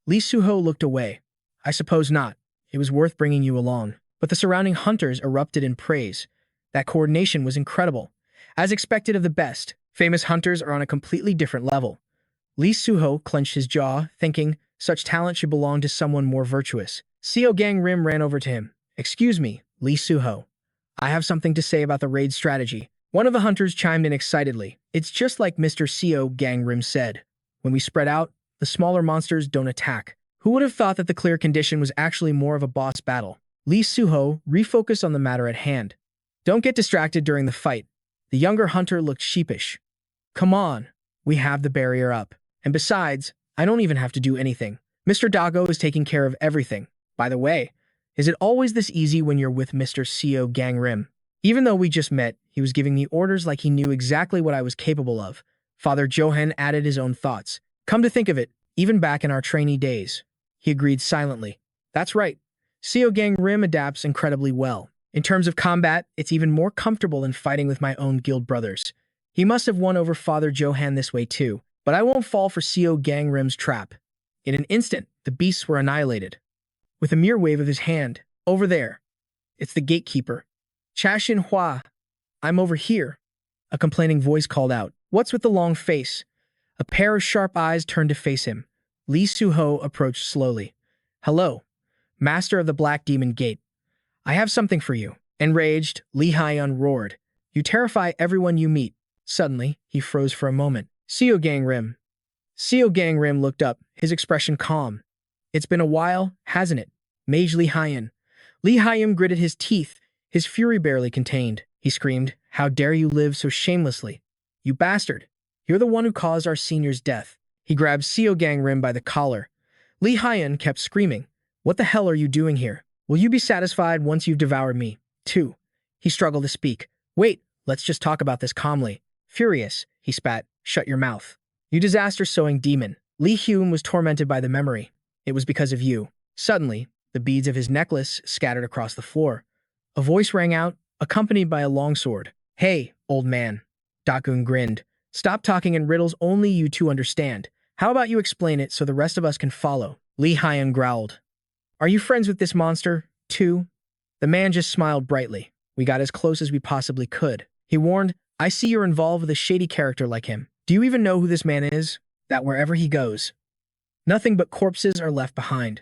Lee Suho looked away. I suppose not. It was worth bringing you along. But the surrounding hunters erupted in praise. That coordination was incredible. As expected of the best, famous hunters are on a completely different level. Lee Suho clenched his jaw, thinking such talent should belong to someone more virtuous. Seol Gangrim ran over to him. Excuse me, Lee Suho. I have something to say about the raid strategy. One of the hunters chimed in excitedly. It's just like Mr. Seol Gangrim said. When we spread out, the smaller monsters don't attack. Who would have thought that the clear condition was actually more of a boss battle? Lee Suho refocused on the matter at hand. Don't get distracted during the fight. The younger hunter looked sheepish. Come on, we have the barrier up. And besides, I don't even have to do anything. Mr. Dago is taking care of everything. By the way, is it always this easy when you're with Mr. Seol Gangrim? Even though we just met, he was giving me orders like he knew exactly what I was capable of. Father Johan added his own thoughts. Come to think of it, even back in our trainee days. He agreed silently. That's right. Seol Gangrim adapts incredibly well. In terms of combat, it's even more comfortable than fighting with my own guild brothers. He must have won over Father Johan this way too. But I won't fall for Seol Gangrim's trap. In an instant, the beasts were annihilated. With a mere wave of his hand, over there. It's the gatekeeper. Cha Xinhua, I'm over here. A complaining voice called out. What's with the long face? A pair of sharp eyes turned to face him. Lee Suho approached slowly. Hello, master of the Black Demon Gate. I have something for you. Enraged, Lee Hyun roared. You terrify everyone you meet. Suddenly, he froze for a moment. Seol Gangrim. Seol Gangrim looked up, his expression calm. It's been a while, hasn't it? Mage Lee Hyun. Lee Hyun gritted his teeth, his fury barely contained. He screamed, How dare you live so shamelessly? You bastard. You're the one who caused our senior's death. He grabbed Seol Gangrim by the collar. Lee Hyun kept screaming. What the hell are you doing here? Will you be satisfied once you've devoured me, too? He struggled to speak. Wait, let's just talk about this calmly. Furious, he spat. Shut your mouth. You disaster-sowing demon. Lee Hyun was tormented by the memory. It was because of you. Suddenly, the beads of his necklace scattered across the floor. A voice rang out, accompanied by a longsword. Hey, old man. Dakun grinned. Stop talking in riddles only you two understand. How about you explain it so the rest of us can follow? Lee Hyun growled. Are you friends with this monster, too? The man just smiled brightly. We got as close as we possibly could. He warned, I see you're involved with a shady character like him. Do you even know who this man is? That wherever he goes, nothing but corpses are left behind.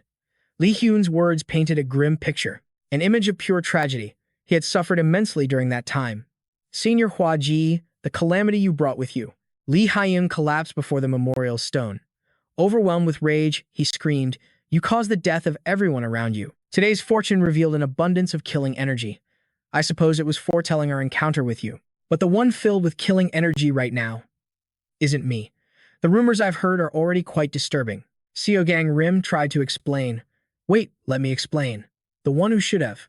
Lee Hyun's words painted a grim picture, an image of pure tragedy. He had suffered immensely during that time. Senior Hua Ji, the calamity you brought with you. Lee Hyun collapsed before the memorial stone. Overwhelmed with rage, he screamed, You caused the death of everyone around you. Today's fortune revealed an abundance of killing energy. I suppose it was foretelling our encounter with you. But the one filled with killing energy right now isn't me. The rumors I've heard are already quite disturbing. Seol Gangrim tried to explain. Wait, let me explain. The one who should have.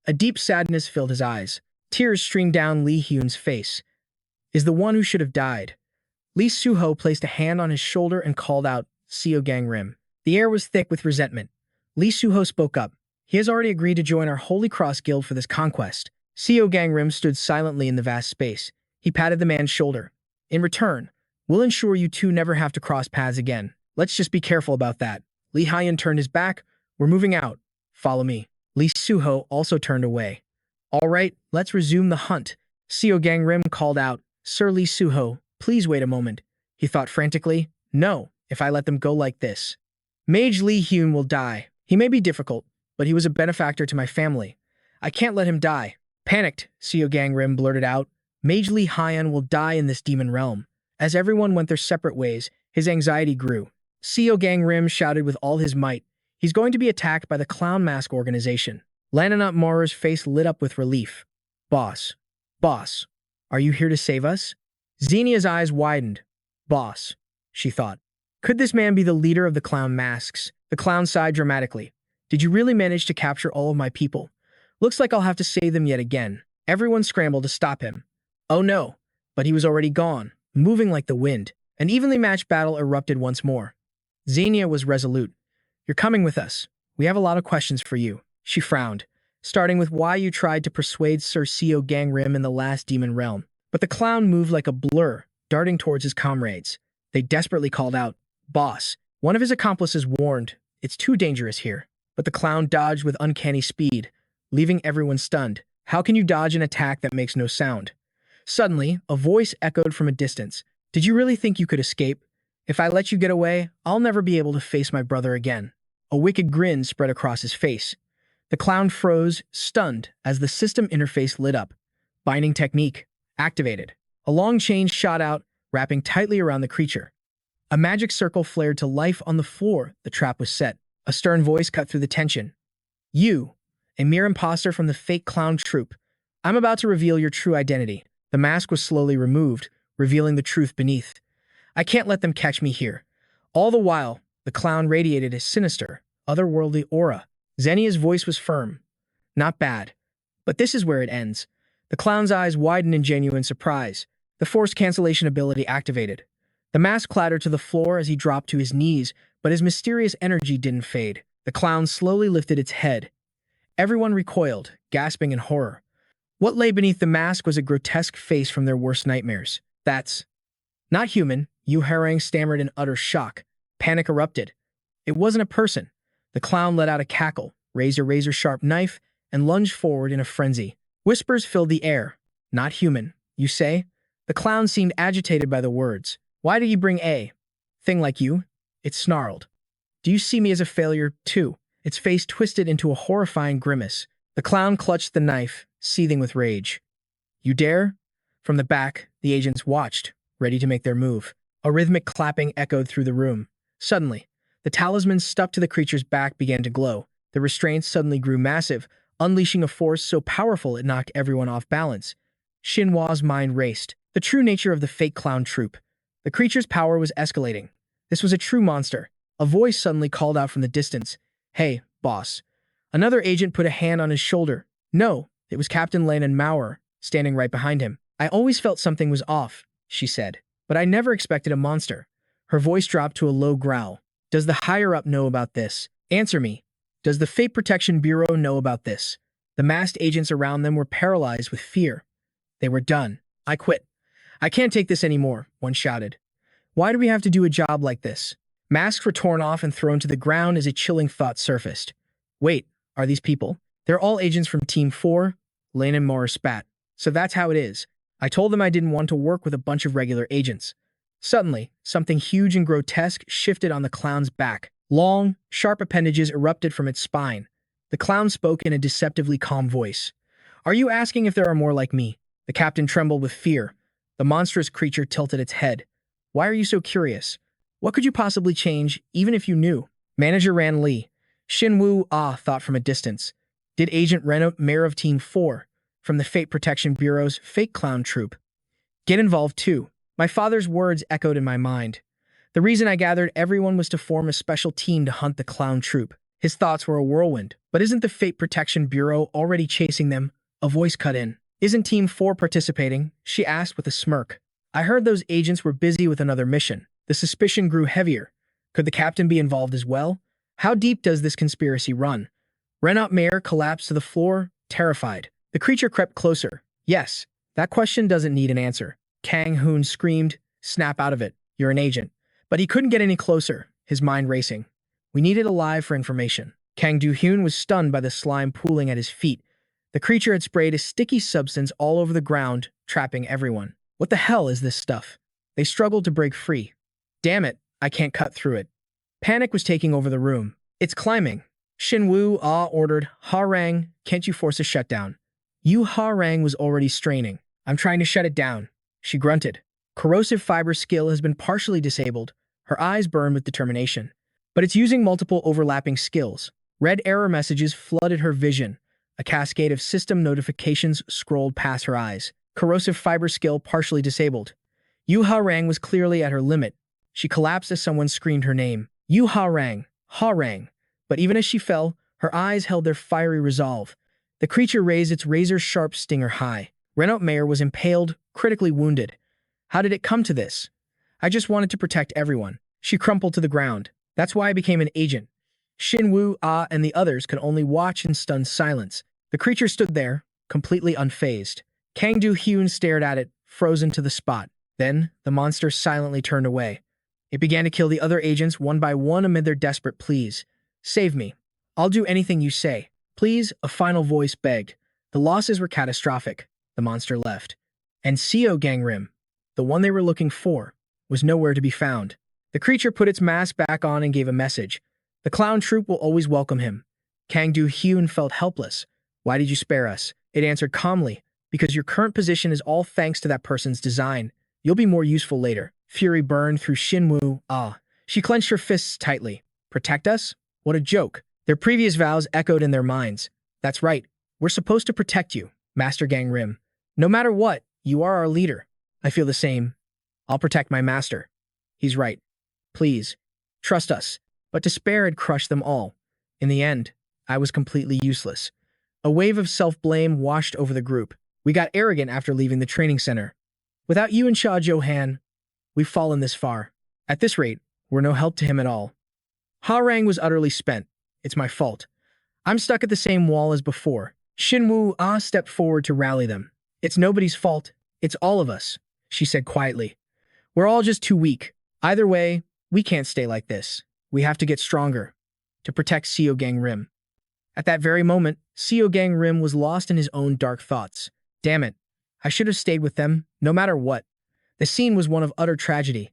A deep sadness filled his eyes. Tears streamed down Lee Hyun's face. Is the one who should have died. Lee Suho placed a hand on his shoulder and called out, Seol Gangrim. The air was thick with resentment. Lee Suho spoke up. He has already agreed to join our Holy Cross Guild for this conquest. Seol Gangrim stood silently in the vast space. He patted the man's shoulder. In return, we'll ensure you two never have to cross paths again. Let's just be careful about that. Lee Hyun turned his back. We're moving out. Follow me. Lee Suho also turned away. All right, let's resume the hunt. Seol Gangrim called out, Sir Lee Suho, please wait a moment. He thought frantically, no, if I let them go like this. Mage Lee Hyun will die. He may be difficult, but he was a benefactor to my family. I can't let him die. Panicked, Seol Gangrim blurted out, Mage Lee Hyun will die in this demon realm. As everyone went their separate ways, his anxiety grew. Seol Gangrim shouted with all his might, he's going to be attacked by the Clown Mask organization. Lananot Mara's face lit up with relief. Boss. Boss. Are you here to save us? Xenia's eyes widened. Boss, she thought. Could this man be the leader of the Clown Masks? The clown sighed dramatically. Did you really manage to capture all of my people? Looks like I'll have to save them yet again. Everyone scrambled to stop him. Oh no, but he was already gone. moving like the wind. An evenly matched battle erupted once more. Xenia was resolute. You're coming with us. We have a lot of questions for you. She frowned, starting with why you tried to persuade Sir Seol Gangim in the last demon realm. But the clown moved like a blur, darting towards his comrades. They desperately called out, "Boss." One of his accomplices warned, "It's too dangerous here." But the clown dodged with uncanny speed, leaving everyone stunned. How can you dodge an attack that makes no sound? Suddenly, a voice echoed from a distance. Did you really think you could escape? If I let you get away, I'll never be able to face my brother again. A wicked grin spread across his face. The clown froze, stunned, as the system interface lit up. Binding technique activated. A long chain shot out, wrapping tightly around the creature. A magic circle flared to life on the floor. The trap was set. A stern voice cut through the tension. You, a mere imposter from the fake clown troupe. I'm about to reveal your true identity. The mask was slowly removed, revealing the truth beneath. I can't let them catch me here. All the while, the clown radiated a sinister, otherworldly aura. Xenia's voice was firm. Not bad. But this is where it ends. The clown's eyes widened in genuine surprise. The force cancellation ability activated. The mask clattered to the floor as he dropped to his knees, but his mysterious energy didn't fade. The clown slowly lifted its head. Everyone recoiled, gasping in horror. What lay beneath the mask was a grotesque face from their worst nightmares. That's not human, Harang stammered in utter shock. Panic erupted. It wasn't a person. The clown let out a cackle, raised a razor-sharp knife, and lunged forward in a frenzy. Whispers filled the air. Not human, you say? The clown seemed agitated by the words. Why do you bring a thing like you? It snarled. Do you see me as a failure, too? Its face twisted into a horrifying grimace. The clown clutched the knife, seething with rage. You dare? From the back, the agents watched, ready to make their move. A rhythmic clapping echoed through the room. Suddenly, the talisman stuck to the creature's back began to glow. The restraints suddenly grew massive, unleashing a force so powerful it knocked everyone off balance. Xinhua's mind raced. The true nature of the fake clown troupe. The creature's power was escalating. This was a true monster. A voice suddenly called out from the distance. Hey, boss. Another agent put a hand on his shoulder. No, it was Captain Lane and Maurer, standing right behind him. I always felt something was off, she said, but I never expected a monster. Her voice dropped to a low growl. Does the higher-up know about this? Answer me. Does the Fate Protection Bureau know about this? The masked agents around them were paralyzed with fear. They were done. I quit. I can't take this anymore, one shouted. Why do we have to do a job like this? Masks were torn off and thrown to the ground as a chilling thought surfaced. Wait, are these people? They're all agents from Team 4, Lane and Maurer spat. So that's how it is. I told them I didn't want to work with a bunch of regular agents. Suddenly, something huge and grotesque shifted on the clown's back. Long, sharp appendages erupted from its spine. The clown spoke in a deceptively calm voice. Are you asking if there are more like me? The captain trembled with fear. The monstrous creature tilted its head. Why are you so curious? What could you possibly change, even if you knew? Manager Ran Li. Xinhua thought from a distance. Did Agent Renault, mayor of Team 4, from the Fate Protection Bureau's fake clown troupe, get involved too? My father's words echoed in my mind. The reason I gathered everyone was to form a special team to hunt the clown troupe. His thoughts were a whirlwind. But isn't the Fate Protection Bureau already chasing them? A voice cut in. Isn't Team 4 participating? She asked with a smirk. I heard those agents were busy with another mission. The suspicion grew heavier. Could the captain be involved as well? How deep does this conspiracy run? Renault Mayor collapsed to the floor, terrified. The creature crept closer. Yes, that question doesn't need an answer. Kang Hoon screamed, snap out of it. You're an agent. But he couldn't get any closer, his mind racing. We need it alive for information. Kang Do-hyun was stunned by the slime pooling at his feet. The creature had sprayed a sticky substance all over the ground, trapping everyone. What the hell is this stuff? They struggled to break free. Damn it, I can't cut through it. Panic was taking over the room. It's climbing. Xinhua ordered, Harang, can't you force a shutdown? Harang was already straining. I'm trying to shut it down. She grunted. Corrosive fiber skill has been partially disabled. Her eyes burned with determination. But it's using multiple overlapping skills. Red error messages flooded her vision. A cascade of system notifications scrolled past her eyes. Corrosive fiber skill partially disabled. Harang was clearly at her limit. She collapsed as someone screamed her name. Harang. But even as she fell, her eyes held their fiery resolve. The creature raised its razor-sharp stinger high. Renault Mayor was impaled, critically wounded. How did it come to this? I just wanted to protect everyone. She crumpled to the ground. That's why I became an agent. Shinwu, Ah, and the others could only watch in stunned silence. The creature stood there, completely unfazed. Kang Do-hyun stared at it, frozen to the spot. Then, the monster silently turned away. It began to kill the other agents one by one amid their desperate pleas. Save me. I'll do anything you say. Please, a final voice begged. The losses were catastrophic. The monster left. And Seol Gangim, the one they were looking for, was nowhere to be found. The creature put its mask back on and gave a message. The clown troupe will always welcome him. Kang Do-hyun felt helpless. Why did you spare us? It answered calmly. Because your current position is all thanks to that person's design. You'll be more useful later. Fury burned through Shinwu. Ah. She clenched her fists tightly. Protect us? What a joke. Their previous vows echoed in their minds. That's right. We're supposed to protect you, Master Gangrim. No matter what, you are our leader. I feel the same. I'll protect my master. He's right. Please, trust us. But despair had crushed them all. In the end, I was completely useless. A wave of self-blame washed over the group. We got arrogant after leaving the training center. Without you and Shah Johan, we've fallen this far. At this rate, we're no help to him at all. Harang was utterly spent. It's my fault. I'm stuck at the same wall as before. Shinwu Ah stepped forward to rally them. It's nobody's fault. It's all of us, she said quietly. We're all just too weak. Either way, we can't stay like this. We have to get stronger to protect Seol Gangim. At that very moment, Seol Gangim was lost in his own dark thoughts. Damn it. I should have stayed with them, no matter what. The scene was one of utter tragedy.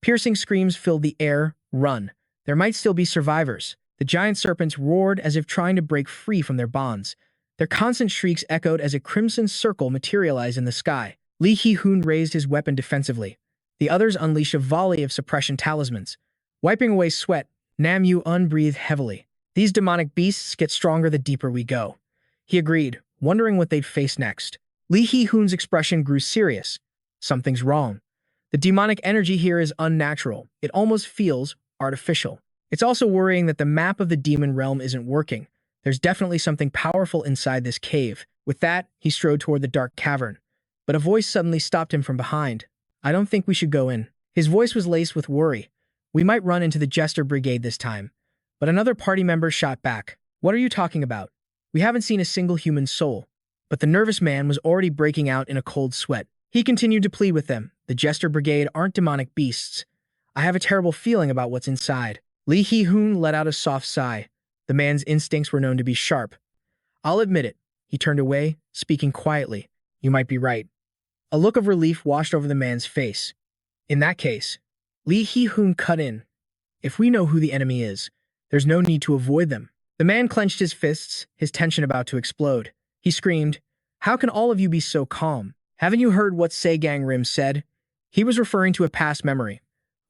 Piercing screams filled the air. Run. There might still be survivors. The giant serpents roared as if trying to break free from their bonds. Their constant shrieks echoed as a crimson circle materialized in the sky. Lee Hee-hoon raised his weapon defensively. The others unleashed a volley of suppression talismans. Wiping away sweat, Nam Yu-un breathed heavily. These demonic beasts get stronger the deeper we go. He agreed, wondering what they'd face next. Lee Hee-hoon's expression grew serious. Something's wrong. The demonic energy here is unnatural. It almost feels artificial. It's also worrying that the map of the demon realm isn't working. There's definitely something powerful inside this cave. With that, he strode toward the dark cavern. But a voice suddenly stopped him from behind. I don't think we should go in. His voice was laced with worry. We might run into the Jester Brigade this time. But another party member shot back. What are you talking about? We haven't seen a single human soul. But the nervous man was already breaking out in a cold sweat. He continued to plead with them. The Jester Brigade aren't demonic beasts. I have a terrible feeling about what's inside. Lee Hee-hoon let out a soft sigh. The man's instincts were known to be sharp. I'll admit it. He turned away, speaking quietly. You might be right. A look of relief washed over the man's face. In that case, Lee Hee-hoon cut in. If we know who the enemy is, there's no need to avoid them. The man clenched his fists, his tension about to explode. He screamed, How can all of you be so calm? Haven't you heard what Seol Gangim said? He was referring to a past memory.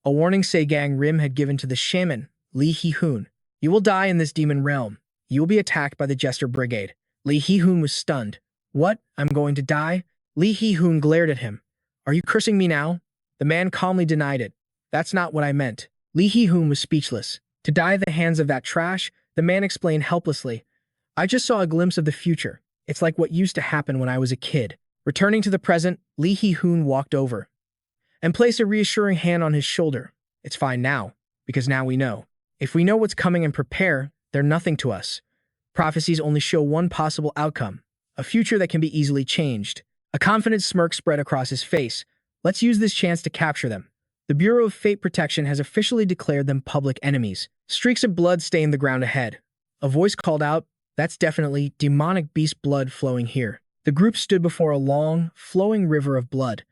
A warning Seol Gangim had given to the shaman, Lee Hee-hoon. You will die in this demon realm. You will be attacked by the Jester Brigade. Lee Hee-hoon was stunned. What? I'm going to die? Lee Hee-hoon glared at him. Are you cursing me now? The man calmly denied it. That's not what I meant. Lee Hee-hoon was speechless. To die at the hands of that trash, the man explained helplessly. I just saw a glimpse of the future. It's like what used to happen when I was a kid. Returning to the present, Lee Hee-hoon walked over and placed a reassuring hand on his shoulder. It's fine now, because now we know. If we know what's coming and prepare, they're nothing to us. Prophecies only show one possible outcome, a future that can be easily changed. A confident smirk spread across his face. Let's use this chance to capture them. The Bureau of Fate Protection has officially declared them public enemies. Streaks of blood stained the ground ahead. A voice called out, That's definitely demonic beast blood flowing here. The group stood before a long, flowing river of blood.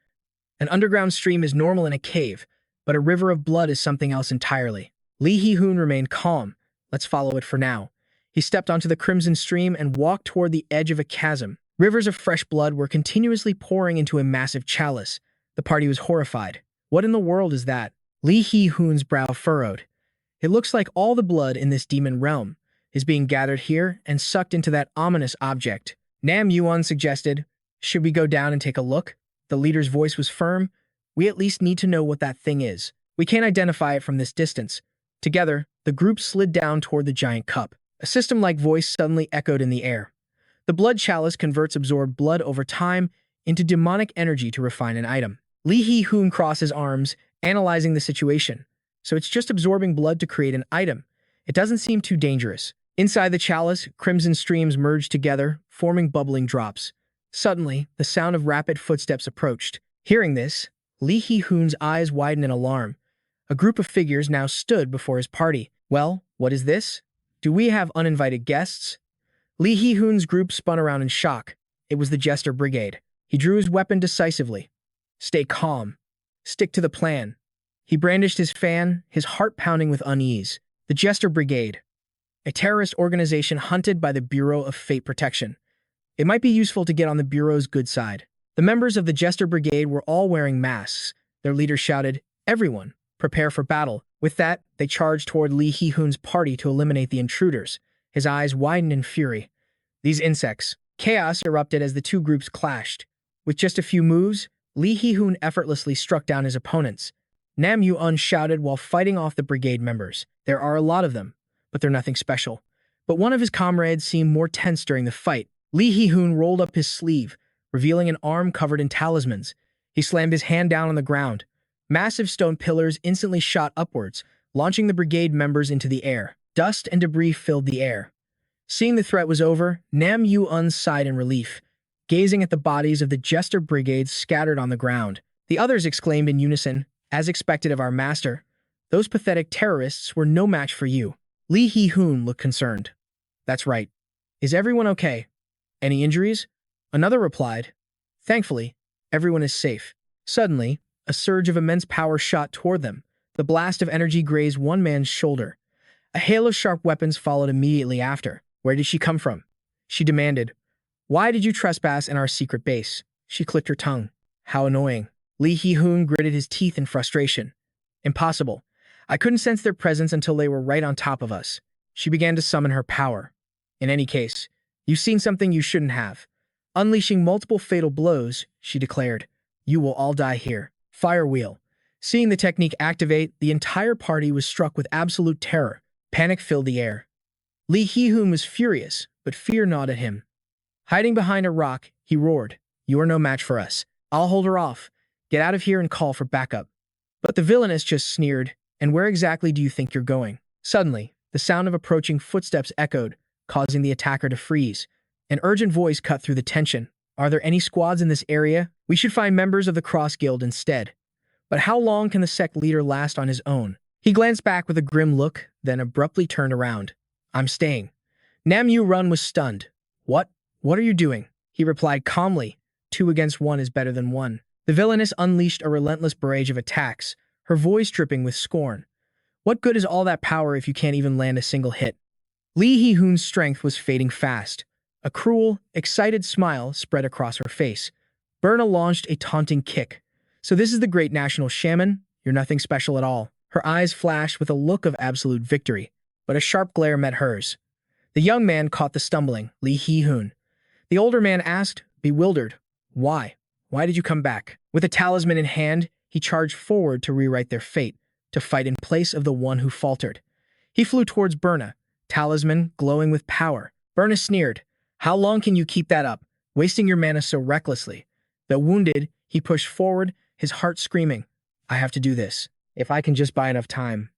An underground stream is normal in a cave, but a river of blood is something else entirely. Lee Hee-hoon remained calm. Let's follow it for now. He stepped onto the crimson stream and walked toward the edge of a chasm. Rivers of fresh blood were continuously pouring into a massive chalice. The party was horrified. What in the world is that? Lee Hee-hoon's brow furrowed. It looks like all the blood in this demon realm is being gathered here and sucked into that ominous object. Nam Yu-un suggested, Should we go down and take a look? The leader's voice was firm. We at least need to know what that thing is. We can't identify it from this distance. Together, the group slid down toward the giant cup. A system-like voice suddenly echoed in the air. The blood chalice converts absorbed blood over time into demonic energy to refine an item. Lee Hee-hoon crossed his arms, analyzing the situation. So it's just absorbing blood to create an item. It doesn't seem too dangerous. Inside the chalice, crimson streams merged together, forming bubbling drops. Suddenly, the sound of rapid footsteps approached. Hearing this, Lee Hee-hoon's eyes widened in alarm. A group of figures now stood before his party. Well, what is this? Do we have uninvited guests? Lee Hee-hoon's group spun around in shock. It was the Jester Brigade. He drew his weapon decisively. Stay calm. Stick to the plan. He brandished his fan, his heart pounding with unease. The Jester Brigade, a terrorist organization hunted by the Bureau of Fate Protection. It might be useful to get on the Bureau's good side. The members of the Jester Brigade were all wearing masks. Their leader shouted, "Everyone, prepare for battle." With that, they charged toward Lee Hee-hoon's party to eliminate the intruders. His eyes widened in fury. These insects. Chaos erupted as the two groups clashed. With just a few moves, Lee Hee-hoon effortlessly struck down his opponents. Nam Yu-un shouted while fighting off the brigade members. There are a lot of them, but they're nothing special. But one of his comrades seemed more tense during the fight. Lee Hee-hoon rolled up his sleeve, revealing an arm covered in talismans. He slammed his hand down on the ground. Massive stone pillars instantly shot upwards, launching the brigade members into the air. Dust and debris filled the air. Seeing the threat was over, Nam Yu-un sighed in relief, gazing at the bodies of the Jester Brigade scattered on the ground. The others exclaimed in unison, "As expected of our master, those pathetic terrorists were no match for you." Lee Hee-hoon looked concerned. "That's right. Is everyone okay? Any injuries?" Another replied, "Thankfully, everyone is safe." Suddenly, a surge of immense power shot toward them. The blast of energy grazed one man's shoulder. A hail of sharp weapons followed immediately after. "Where did she come from?" she demanded. "Why did you trespass in our secret base?" She clicked her tongue. "How annoying." Lee Hee-hoon gritted his teeth in frustration. "Impossible. I couldn't sense their presence until they were right on top of us." She began to summon her power. "In any case, you've seen something you shouldn't have." Unleashing multiple fatal blows, she declared, "You will all die here." Fire wheel. Seeing the technique activate, the entire party was struck with absolute terror. Panic filled the air. Lee Hee-hoon was furious, but fear gnawed at him. Hiding behind a rock, he roared, "You are no match for us. I'll hold her off. Get out of here and call for backup." But the villainess just sneered, "And where exactly do you think you're going?" Suddenly, the sound of approaching footsteps echoed, causing the attacker to freeze. An urgent voice cut through the tension. "Are there any squads in this area? We should find members of the Cross Guild instead." But how long can the sect leader last on his own? He glanced back with a grim look, then abruptly turned around. "I'm staying." Nam Yu-run was stunned. What are you doing?" He replied calmly, "2 against 1 is better than 1. The villainess unleashed a relentless barrage of attacks, her voice dripping with scorn. "What good is all that power if you can't even land a single hit?" Lee Hee-hoon's strength was fading fast. A cruel, excited smile spread across her face. Berna launched a taunting kick. "So this is the great national shaman? You're nothing special at all." Her eyes flashed with a look of absolute victory, but a sharp glare met hers. The young man caught the stumbling Lee Hee-hoon. The older man asked, bewildered, "Why? Why did you come back?" With a talisman in hand, he charged forward to rewrite their fate, to fight in place of the one who faltered. He flew towards Berna, talisman glowing with power. Berna sneered, "How long can you keep that up, wasting your mana so recklessly?" Though wounded, he pushed forward, his heart screaming, "I have to do this, if I can just buy enough time,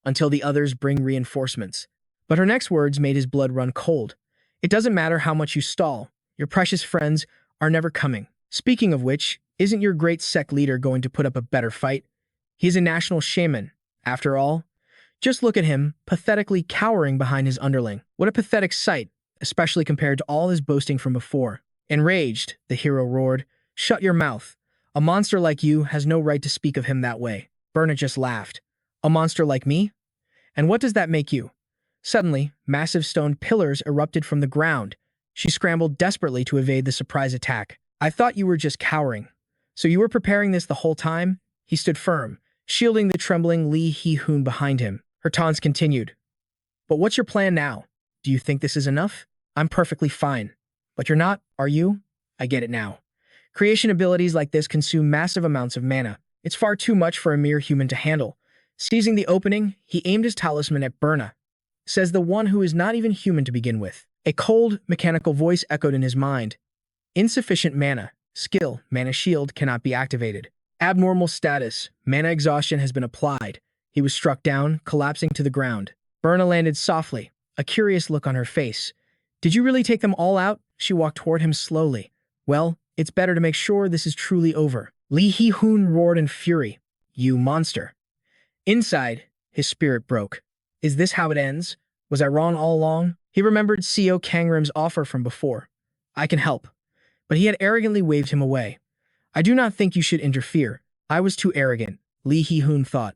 until the others bring reinforcements." But her next words made his blood run cold. "It doesn't matter how much you stall, your precious friends are never coming. Speaking of which, isn't your great sect leader going to put up a better fight? He's a national shaman, after all. Just look at him, pathetically cowering behind his underling. What a pathetic sight, especially compared to all his boasting from before." Enraged, the hero roared, "Shut your mouth. A monster like you has no right to speak of him that way." Berna just laughed. "A monster like me? And what does that make you?" Suddenly, massive stone pillars erupted from the ground. She scrambled desperately to evade the surprise attack. "I thought you were just cowering. So you were preparing this the whole time?" He stood firm, shielding the trembling Lee Hee-hoon behind him. Her taunts continued. "But what's your plan now? Do you think this is enough?" "I'm perfectly fine. But you're not, are you?" "I get it now. Creation abilities like this consume massive amounts of mana. It's far too much for a mere human to handle." Seizing the opening, he aimed his talisman at Berna. Says the one who is not even human to begin with. A cold, mechanical voice echoed in his mind. "Insufficient mana. Skill, mana shield cannot be activated." Abnormal status. Mana exhaustion has been applied. He was struck down, collapsing to the ground. Berna landed softly, a curious look on her face. Did you really take them all out? She walked toward him slowly. Well, it's better to make sure this is truly over. Lee Hee-hoon roared in fury. You monster. Inside, his spirit broke. Is this how it ends? Was I wrong all along? He remembered Seol Gangim's offer from before. I can help. But he had arrogantly waved him away. I do not think you should interfere. I was too arrogant, Lee Hee-hoon thought.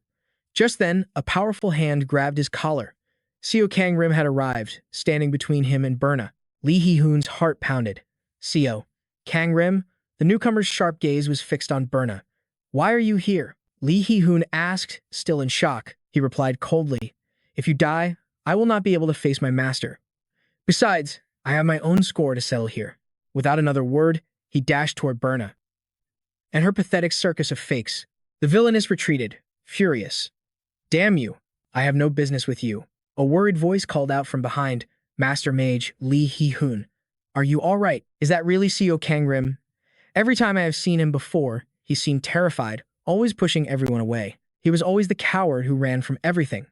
Just then, a powerful hand grabbed his collar. Seol Gangim had arrived, standing between him and Berna. Lee Hee-hoon's heart pounded. Seol Gangim? The newcomer's sharp gaze was fixed on Berna. Why are you here? Lee Hee-hoon asked, still in shock. He replied coldly, If you die, I will not be able to face my master. Besides, I have my own score to settle here. Without another word, he dashed toward Berna and her pathetic circus of fakes. The villainess retreated, furious. Damn you! I have no business with you. A worried voice called out from behind, Master Mage Lee Hee-hoon. Are you all right? Is that really Seol Gangim? Every time I have seen him before, he seemed terrified, always pushing everyone away. He was always the coward who ran from everything.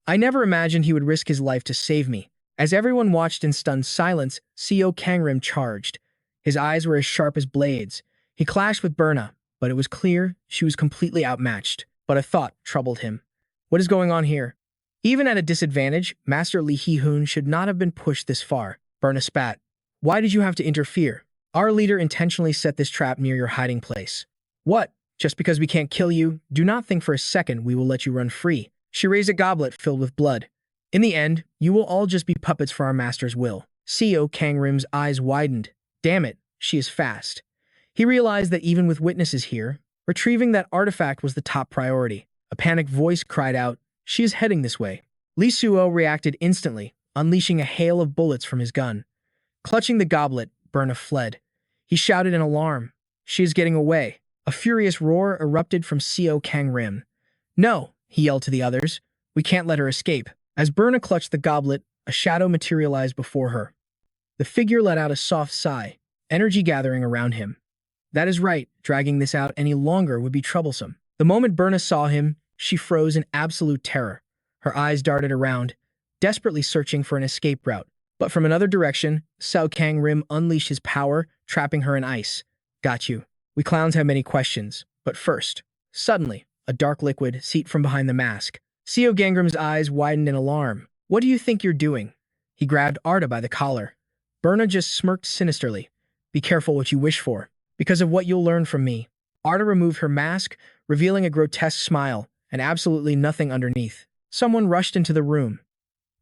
I never imagined he would risk his life to save me. As everyone watched in stunned silence, Seol Gangim charged. His eyes were as sharp as blades. He clashed with Berna, but it was clear she was completely outmatched. But a thought troubled him. What is going on here? Even at a disadvantage, Master Lee Hee-hoon should not have been pushed this far. Berna spat. Why did you have to interfere? Our leader intentionally set this trap near your hiding place. What? Just because we can't kill you, do not think for a second we will let you run free. She raised a goblet filled with blood. In the end, you will all just be puppets for our master's will. Seol Gangim's eyes widened. Damn it, she is fast. He realized that even with witnesses here, retrieving that artifact was the top priority. A panicked voice cried out, She is heading this way. Lee Suo reacted instantly, unleashing a hail of bullets from his gun. Clutching the goblet, Berna fled. He shouted in alarm. She is getting away. A furious roar erupted from Seol Gangim. No, he yelled to the others. We can't let her escape. As Berna clutched the goblet, a shadow materialized before her. The figure let out a soft sigh, energy gathering around him. That is right, dragging this out any longer would be troublesome. The moment Berna saw him, she froze in absolute terror. Her eyes darted around, desperately searching for an escape route. But from another direction, Seol Gangim unleashed his power, trapping her in ice. Got you. We clowns have many questions. But first, suddenly, a dark liquid seeped from behind the mask. Seol Gangim's eyes widened in alarm. What do you think you're doing? He grabbed Arda by the collar. Berna just smirked sinisterly. Be careful what you wish for, because of what you'll learn from me. Arda removed her mask, revealing a grotesque smile, and absolutely nothing underneath. Someone rushed into the room.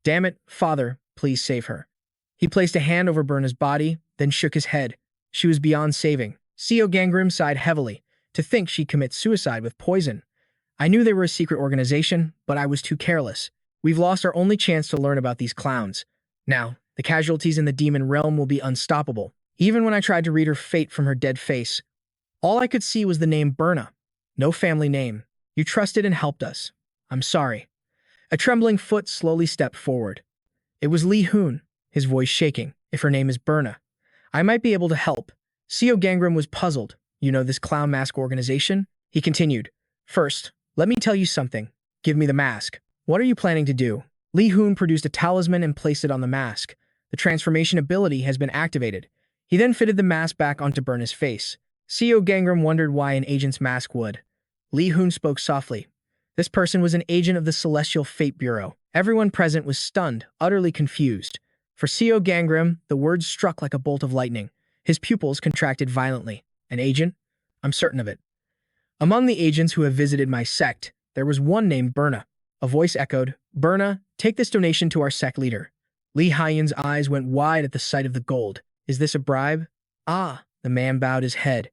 Damn it, father, please save her. He placed a hand over Berna's body, then shook his head. She was beyond saving. Seol Gangim sighed heavily. To think she'd commit suicide with poison. I knew they were a secret organization, but I was too careless. We've lost our only chance to learn about these clowns. Now, the casualties in the demon realm will be unstoppable. Even when I tried to read her fate from her dead face, all I could see was the name Berna. No family name. You trusted and helped us. I'm sorry. A trembling foot slowly stepped forward. It was Lee Hoon, his voice shaking. If her name is Berna, I might be able to help. Seol Gangim was puzzled. You know this clown mask organization? He continued. First, let me tell you something. Give me the mask. What are you planning to do? Lee Hoon produced a talisman and placed it on the mask. The transformation ability has been activated. He then fitted the mask back onto Berna's face. Seol Gangim wondered why an agent's mask would. Lee Hoon spoke softly. This person was an agent of the Celestial Fate Bureau. Everyone present was stunned, utterly confused. For Seol Gangim, the words struck like a bolt of lightning. His pupils contracted violently. An agent? I'm certain of it. Among the agents who have visited my sect, there was one named Berna. A voice echoed, Berna, take this donation to our sect leader. Lee Hyen's eyes went wide at the sight of the gold. Is this a bribe? Ah, the man bowed his head.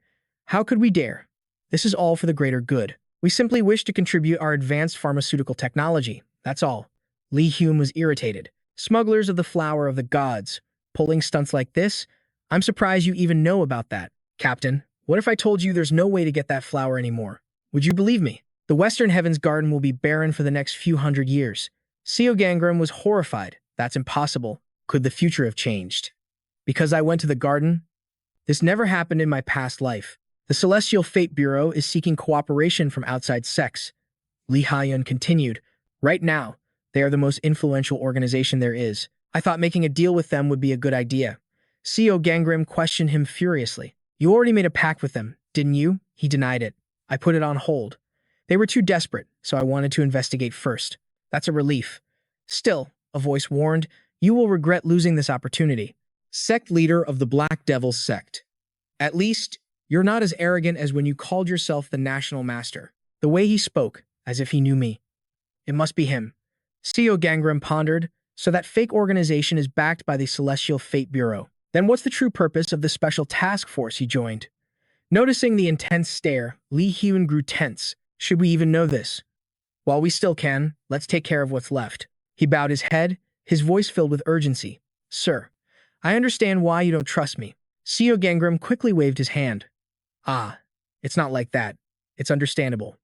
How could we dare? This is all for the greater good. We simply wish to contribute our advanced pharmaceutical technology. That's all. Lee Hyun was irritated. Smugglers of the flower of the gods. Pulling stunts like this? I'm surprised you even know about that. Captain, what if I told you there's no way to get that flower anymore? Would you believe me? The Western Heavens Garden will be barren for the next few hundred years. Seol Gangim was horrified. That's impossible. Could the future have changed? Because I went to the garden? This never happened in my past life. The Celestial Fate Bureau is seeking cooperation from outside sects. Lee Ha-yun continued. Right now, they are the most influential organization there is. I thought making a deal with them would be a good idea. Seol Gangim questioned him furiously. You already made a pact with them, didn't you? He denied it. I put it on hold. They were too desperate, so I wanted to investigate first. That's a relief. Still, a voice warned, you will regret losing this opportunity. Sect leader of the Black Devil sect. At least, you're not as arrogant as when you called yourself the National Master. The way he spoke, as if he knew me. It must be him. Seol Gangim pondered, so that fake organization is backed by the Celestial Fate Bureau. Then what's the true purpose of the special task force he joined? Noticing the intense stare, Lee Ha-yun grew tense. Should we even know this? While we still can, let's take care of what's left. He bowed his head, his voice filled with urgency. Sir, I understand why you don't trust me. Seol Gangim quickly waved his hand. Ah, it's not like that. It's understandable.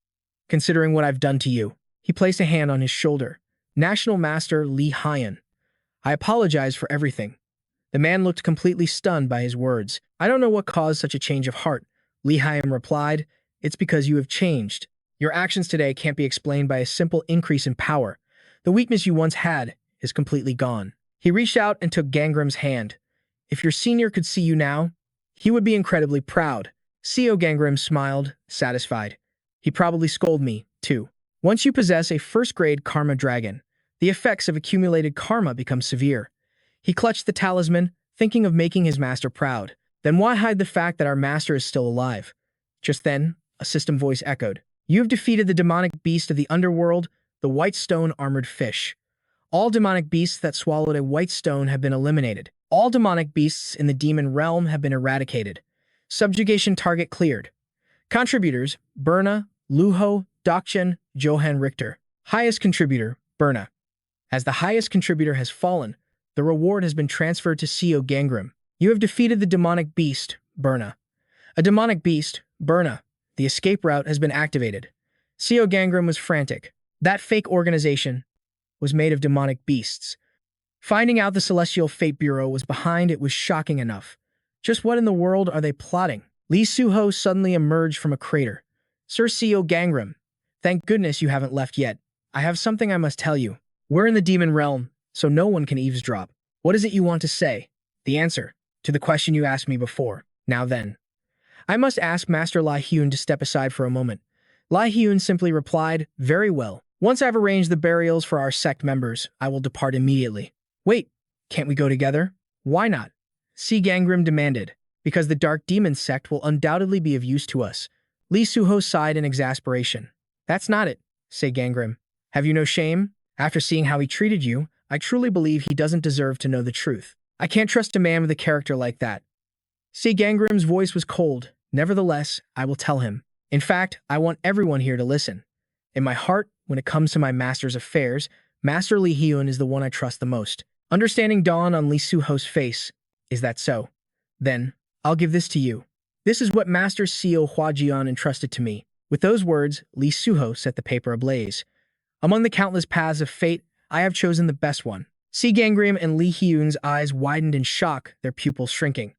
Considering what I've done to you. He placed a hand on his shoulder. National Master Lee Ha-yun. I apologize for everything. The man looked completely stunned by his words. I don't know what caused such a change of heart. Lee Ha-yun replied, it's because you have changed. Your actions today can't be explained by a simple increase in power. The weakness you once had is completely gone. He reached out and took Gangrim's hand. If your senior could see you now, he would be incredibly proud. Seol Gangim smiled, satisfied. He probably scolded me, too. Once you possess a first-grade karma dragon, the effects of accumulated karma become severe. He clutched the talisman, thinking of making his master proud. Then why hide the fact that our master is still alive? Just then, a system voice echoed. You have defeated the demonic beast of the underworld, the white stone armored fish. All demonic beasts that swallowed a white stone have been eliminated. All demonic beasts in the demon realm have been eradicated. Subjugation target cleared. Contributors, Berna, Luho, Dokchen, Johann Richter. Highest contributor, Berna. As the highest contributor has fallen, the reward has been transferred to Seol Gangim. You have defeated the demonic beast, Berna. A demonic beast, Berna. The escape route has been activated. Seol Gangim was frantic. That fake organization was made of demonic beasts. Finding out the Celestial Fate Bureau was behind it was shocking enough. Just what in the world are they plotting? Lee Suho suddenly emerged from a crater. Sir Seol Gangim, thank goodness you haven't left yet. I have something I must tell you. We're in the demon realm, so no one can eavesdrop. What is it you want to say? The answer to the question you asked me before. Now then. I must ask Master Lee Ha-yun to step aside for a moment. Lee Ha-yun simply replied, very well. Once I've arranged the burials for our sect members, I will depart immediately. Wait, can't we go together? Why not? Seol Gangim demanded. Because the Dark Demon sect will undoubtedly be of use to us. Lee Suho sighed in exasperation. That's not it, Seol Gangim. Have you no shame? After seeing how he treated you, I truly believe he doesn't deserve to know the truth. I can't trust a man with a character like that. Seol Gangrim's voice was cold. Nevertheless, I will tell him. In fact, I want everyone here to listen. In my heart, when it comes to my master's affairs, Master Lee Ha-yun is the one I trust the most. Understanding dawned on Lee Suho's face. Is that so? Then, I'll give this to you. This is what Master Seol Hwa-jian entrusted to me. With those words, Lee Suho set the paper ablaze. Among the countless paths of fate, I have chosen the best one. Seol Gangim and Lee Ha-yun's eyes widened in shock, their pupils shrinking.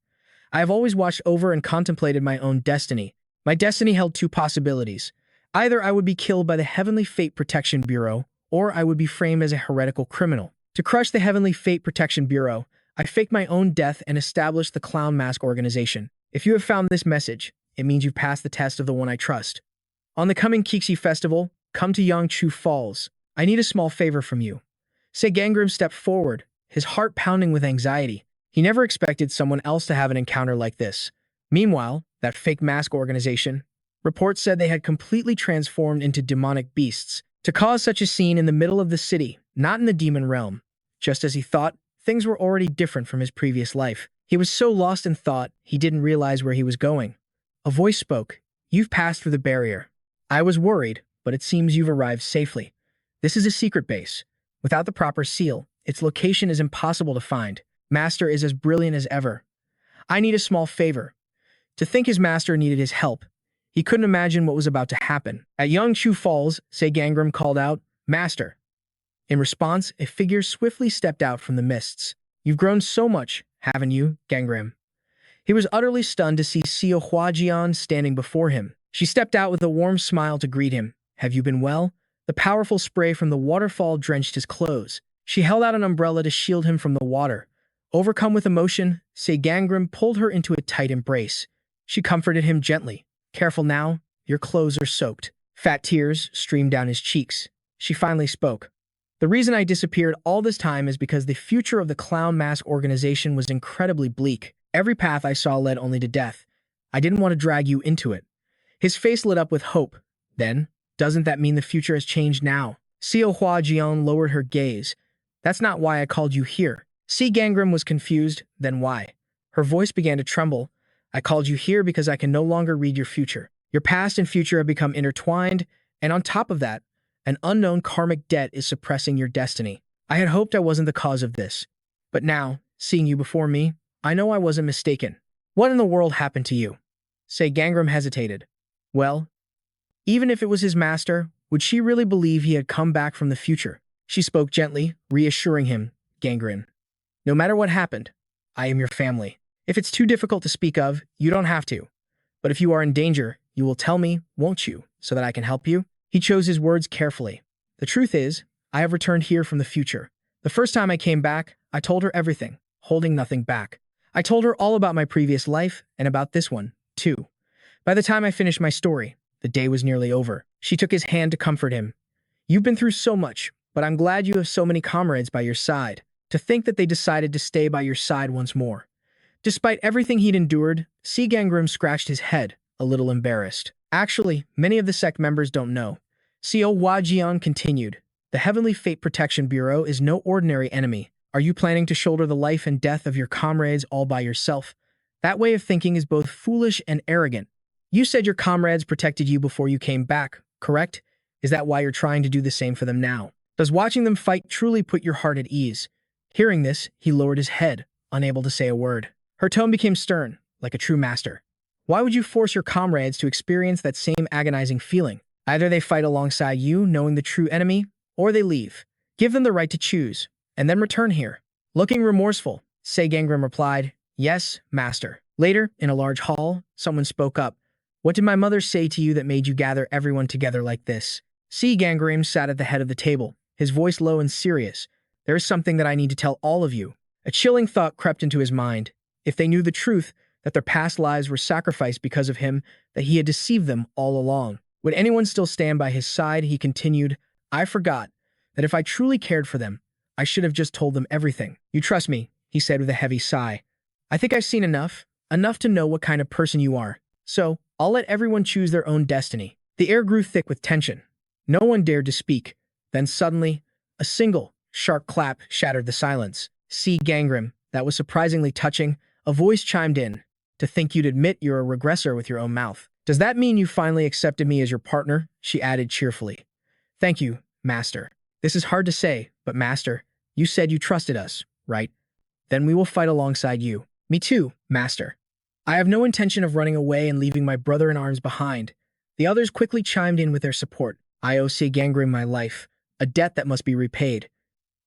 I have always watched over and contemplated my own destiny. My destiny held two possibilities. Either I would be killed by the Heavenly Fate Protection Bureau, or I would be framed as a heretical criminal. To crush the Heavenly Fate Protection Bureau, I faked my own death and established the Clown Mask organization. If you have found this message, it means you've passed the test of the one I trust. On the coming Kixi Festival, come to Yangchu Falls. I need a small favor from you. Seol Gangim stepped forward, his heart pounding with anxiety. He never expected someone else to have an encounter like this. Meanwhile, that fake mask organization, reports said they had completely transformed into demonic beasts to cause such a scene in the middle of the city, not in the demon realm. Just as he thought, things were already different from his previous life. He was so lost in thought, he didn't realize where he was going. A voice spoke. You've passed through the barrier. I was worried, but it seems you've arrived safely. This is a secret base. Without the proper seal, its location is impossible to find. Master is as brilliant as ever. I need a small favor. To think his master needed his help. He couldn't imagine what was about to happen. At Yangchu Falls, Seol Gangim called out, Master. In response, a figure swiftly stepped out from the mists. You've grown so much, haven't you, Gangrim? He was utterly stunned to see Seol Gangim standing before him. She stepped out with a warm smile to greet him. "Have you been well?" The powerful spray from the waterfall drenched his clothes. She held out an umbrella to shield him from the water. Overcome with emotion, Seol Gangim pulled her into a tight embrace. She comforted him gently. "Careful now, your clothes are soaked." Fat tears streamed down his cheeks. She finally spoke. "The reason I disappeared all this time is because the future of the clown mask organization was incredibly bleak. Every path I saw led only to death. I didn't want to drag you into it." His face lit up with hope. "Then, doesn't that mean the future has changed now?" Seol Gangim lowered her gaze. "That's not why I called you here." Seol Gangim was confused. "Then why?" Her voice began to tremble. "I called you here because I can no longer read your future. Your past and future have become intertwined, and on top of that, an unknown karmic debt is suppressing your destiny. I had hoped I wasn't the cause of this. But now, seeing you before me, I know I wasn't mistaken. What in the world happened to you?" Seol Gangim hesitated. Well, even if it was his master, would she really believe he had come back from the future? She spoke gently, reassuring him. "Gangrim, no matter what happened, I am your family. If it's too difficult to speak of, you don't have to. But if you are in danger, you will tell me, won't you, so that I can help you?" He chose his words carefully. "The truth is, I have returned here from the future. The first time I came back, I told her everything, holding nothing back. I told her all about my previous life and about this one, too. By the time I finished my story, the day was nearly over." She took his hand to comfort him. "You've been through so much, but I'm glad you have so many comrades by your side. To think that they decided to stay by your side once more." Despite everything he'd endured, Seol Gangim scratched his head, a little embarrassed. "Actually, many of the sect members don't know." Seol Gangim continued. "The Heavenly Fate Protection Bureau is no ordinary enemy. Are you planning to shoulder the life and death of your comrades all by yourself? That way of thinking is both foolish and arrogant. You said your comrades protected you before you came back, correct? Is that why you're trying to do the same for them now? Does watching them fight truly put your heart at ease?" Hearing this, he lowered his head, unable to say a word. Her tone became stern, like a true master. "Why would you force your comrades to experience that same agonizing feeling? Either they fight alongside you, knowing the true enemy, or they leave. Give them the right to choose, and then return here." Looking remorseful, Seol Gangim replied, "Yes, master." Later, in a large hall, someone spoke up. "What did my mother say to you that made you gather everyone together like this?" Seol Gangim sat at the head of the table, his voice low and serious. "There is something that I need to tell all of you." A chilling thought crept into his mind. If they knew the truth, that their past lives were sacrificed because of him, that he had deceived them all along, would anyone still stand by his side? He continued, "I forgot that if I truly cared for them, I should have just told them everything." "You trust me," he said with a heavy sigh. "I think I've seen enough to know what kind of person you are. So, I'll let everyone choose their own destiny." The air grew thick with tension. No one dared to speak. Then suddenly, a single, sharp clap shattered the silence. Seol Gangim, that was surprisingly touching. A voice chimed in. "To think you'd admit you're a regressor with your own mouth. Does that mean you finally accepted me as your partner?" She added cheerfully. "Thank you, Master. This is hard to say, but Master, you said you trusted us, right? Then we will fight alongside you." "Me too, Master. I have no intention of running away and leaving my brother-in-arms behind." The others quickly chimed in with their support. "I owe Seol Gangim my life, a debt that must be repaid.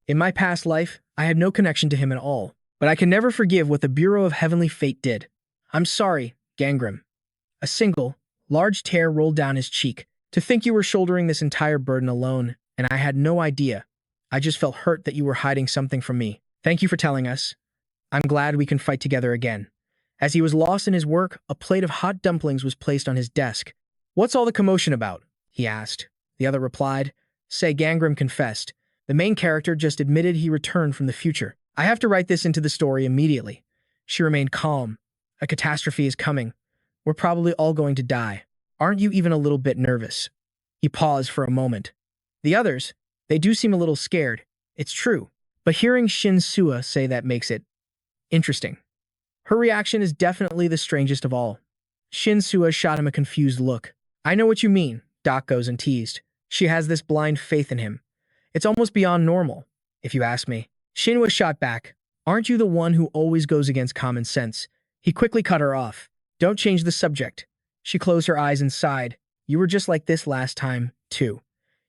In my past life, I had no connection to him at all, but I can never forgive what the Bureau of Heavenly Fate did. I'm sorry, Gangrim." A single, large tear rolled down his cheek. "To think you were shouldering this entire burden alone, and I had no idea. I just felt hurt that you were hiding something from me. Thank you for telling us. I'm glad we can fight together again." As he was lost in his work, a plate of hot dumplings was placed on his desk. "What's all the commotion about?" he asked. The other replied. Seol Gangim confessed. "The main character just admitted he returned from the future. I have to write this into the story immediately." She remained calm. "A catastrophe is coming. We're probably all going to die. Aren't you even a little bit nervous?" He paused for a moment. The others, they do seem a little scared. It's true. But hearing Shinsua say that makes it interesting. Her reaction is definitely the strangest of all. Shinsua shot him a confused look. "I know what you mean," Doc Gozen teased. "She has this blind faith in him. It's almost beyond normal, if you ask me." Shinwa shot back. "Aren't you the one who always goes against common sense?" He quickly cut her off. "Don't change the subject." She closed her eyes and sighed. "You were just like this last time, too."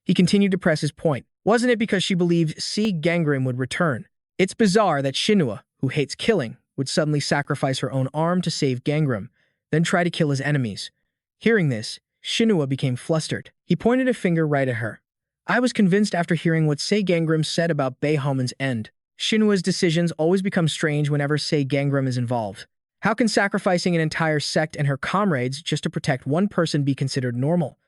He continued to press his point. Wasn't it because she believed Seol Gangim would return? It's bizarre that Shinwa, who hates killing, would suddenly sacrifice her own arm to save Gangrim, then try to kill his enemies. Hearing this, Shinsua became flustered. He pointed a finger right at her. I was convinced after hearing what Seol Gangim said about Baehomen's end. Shinua's decisions always become strange whenever Seol Gangim is involved. How can sacrificing an entire sect and her comrades just to protect one person be considered normal?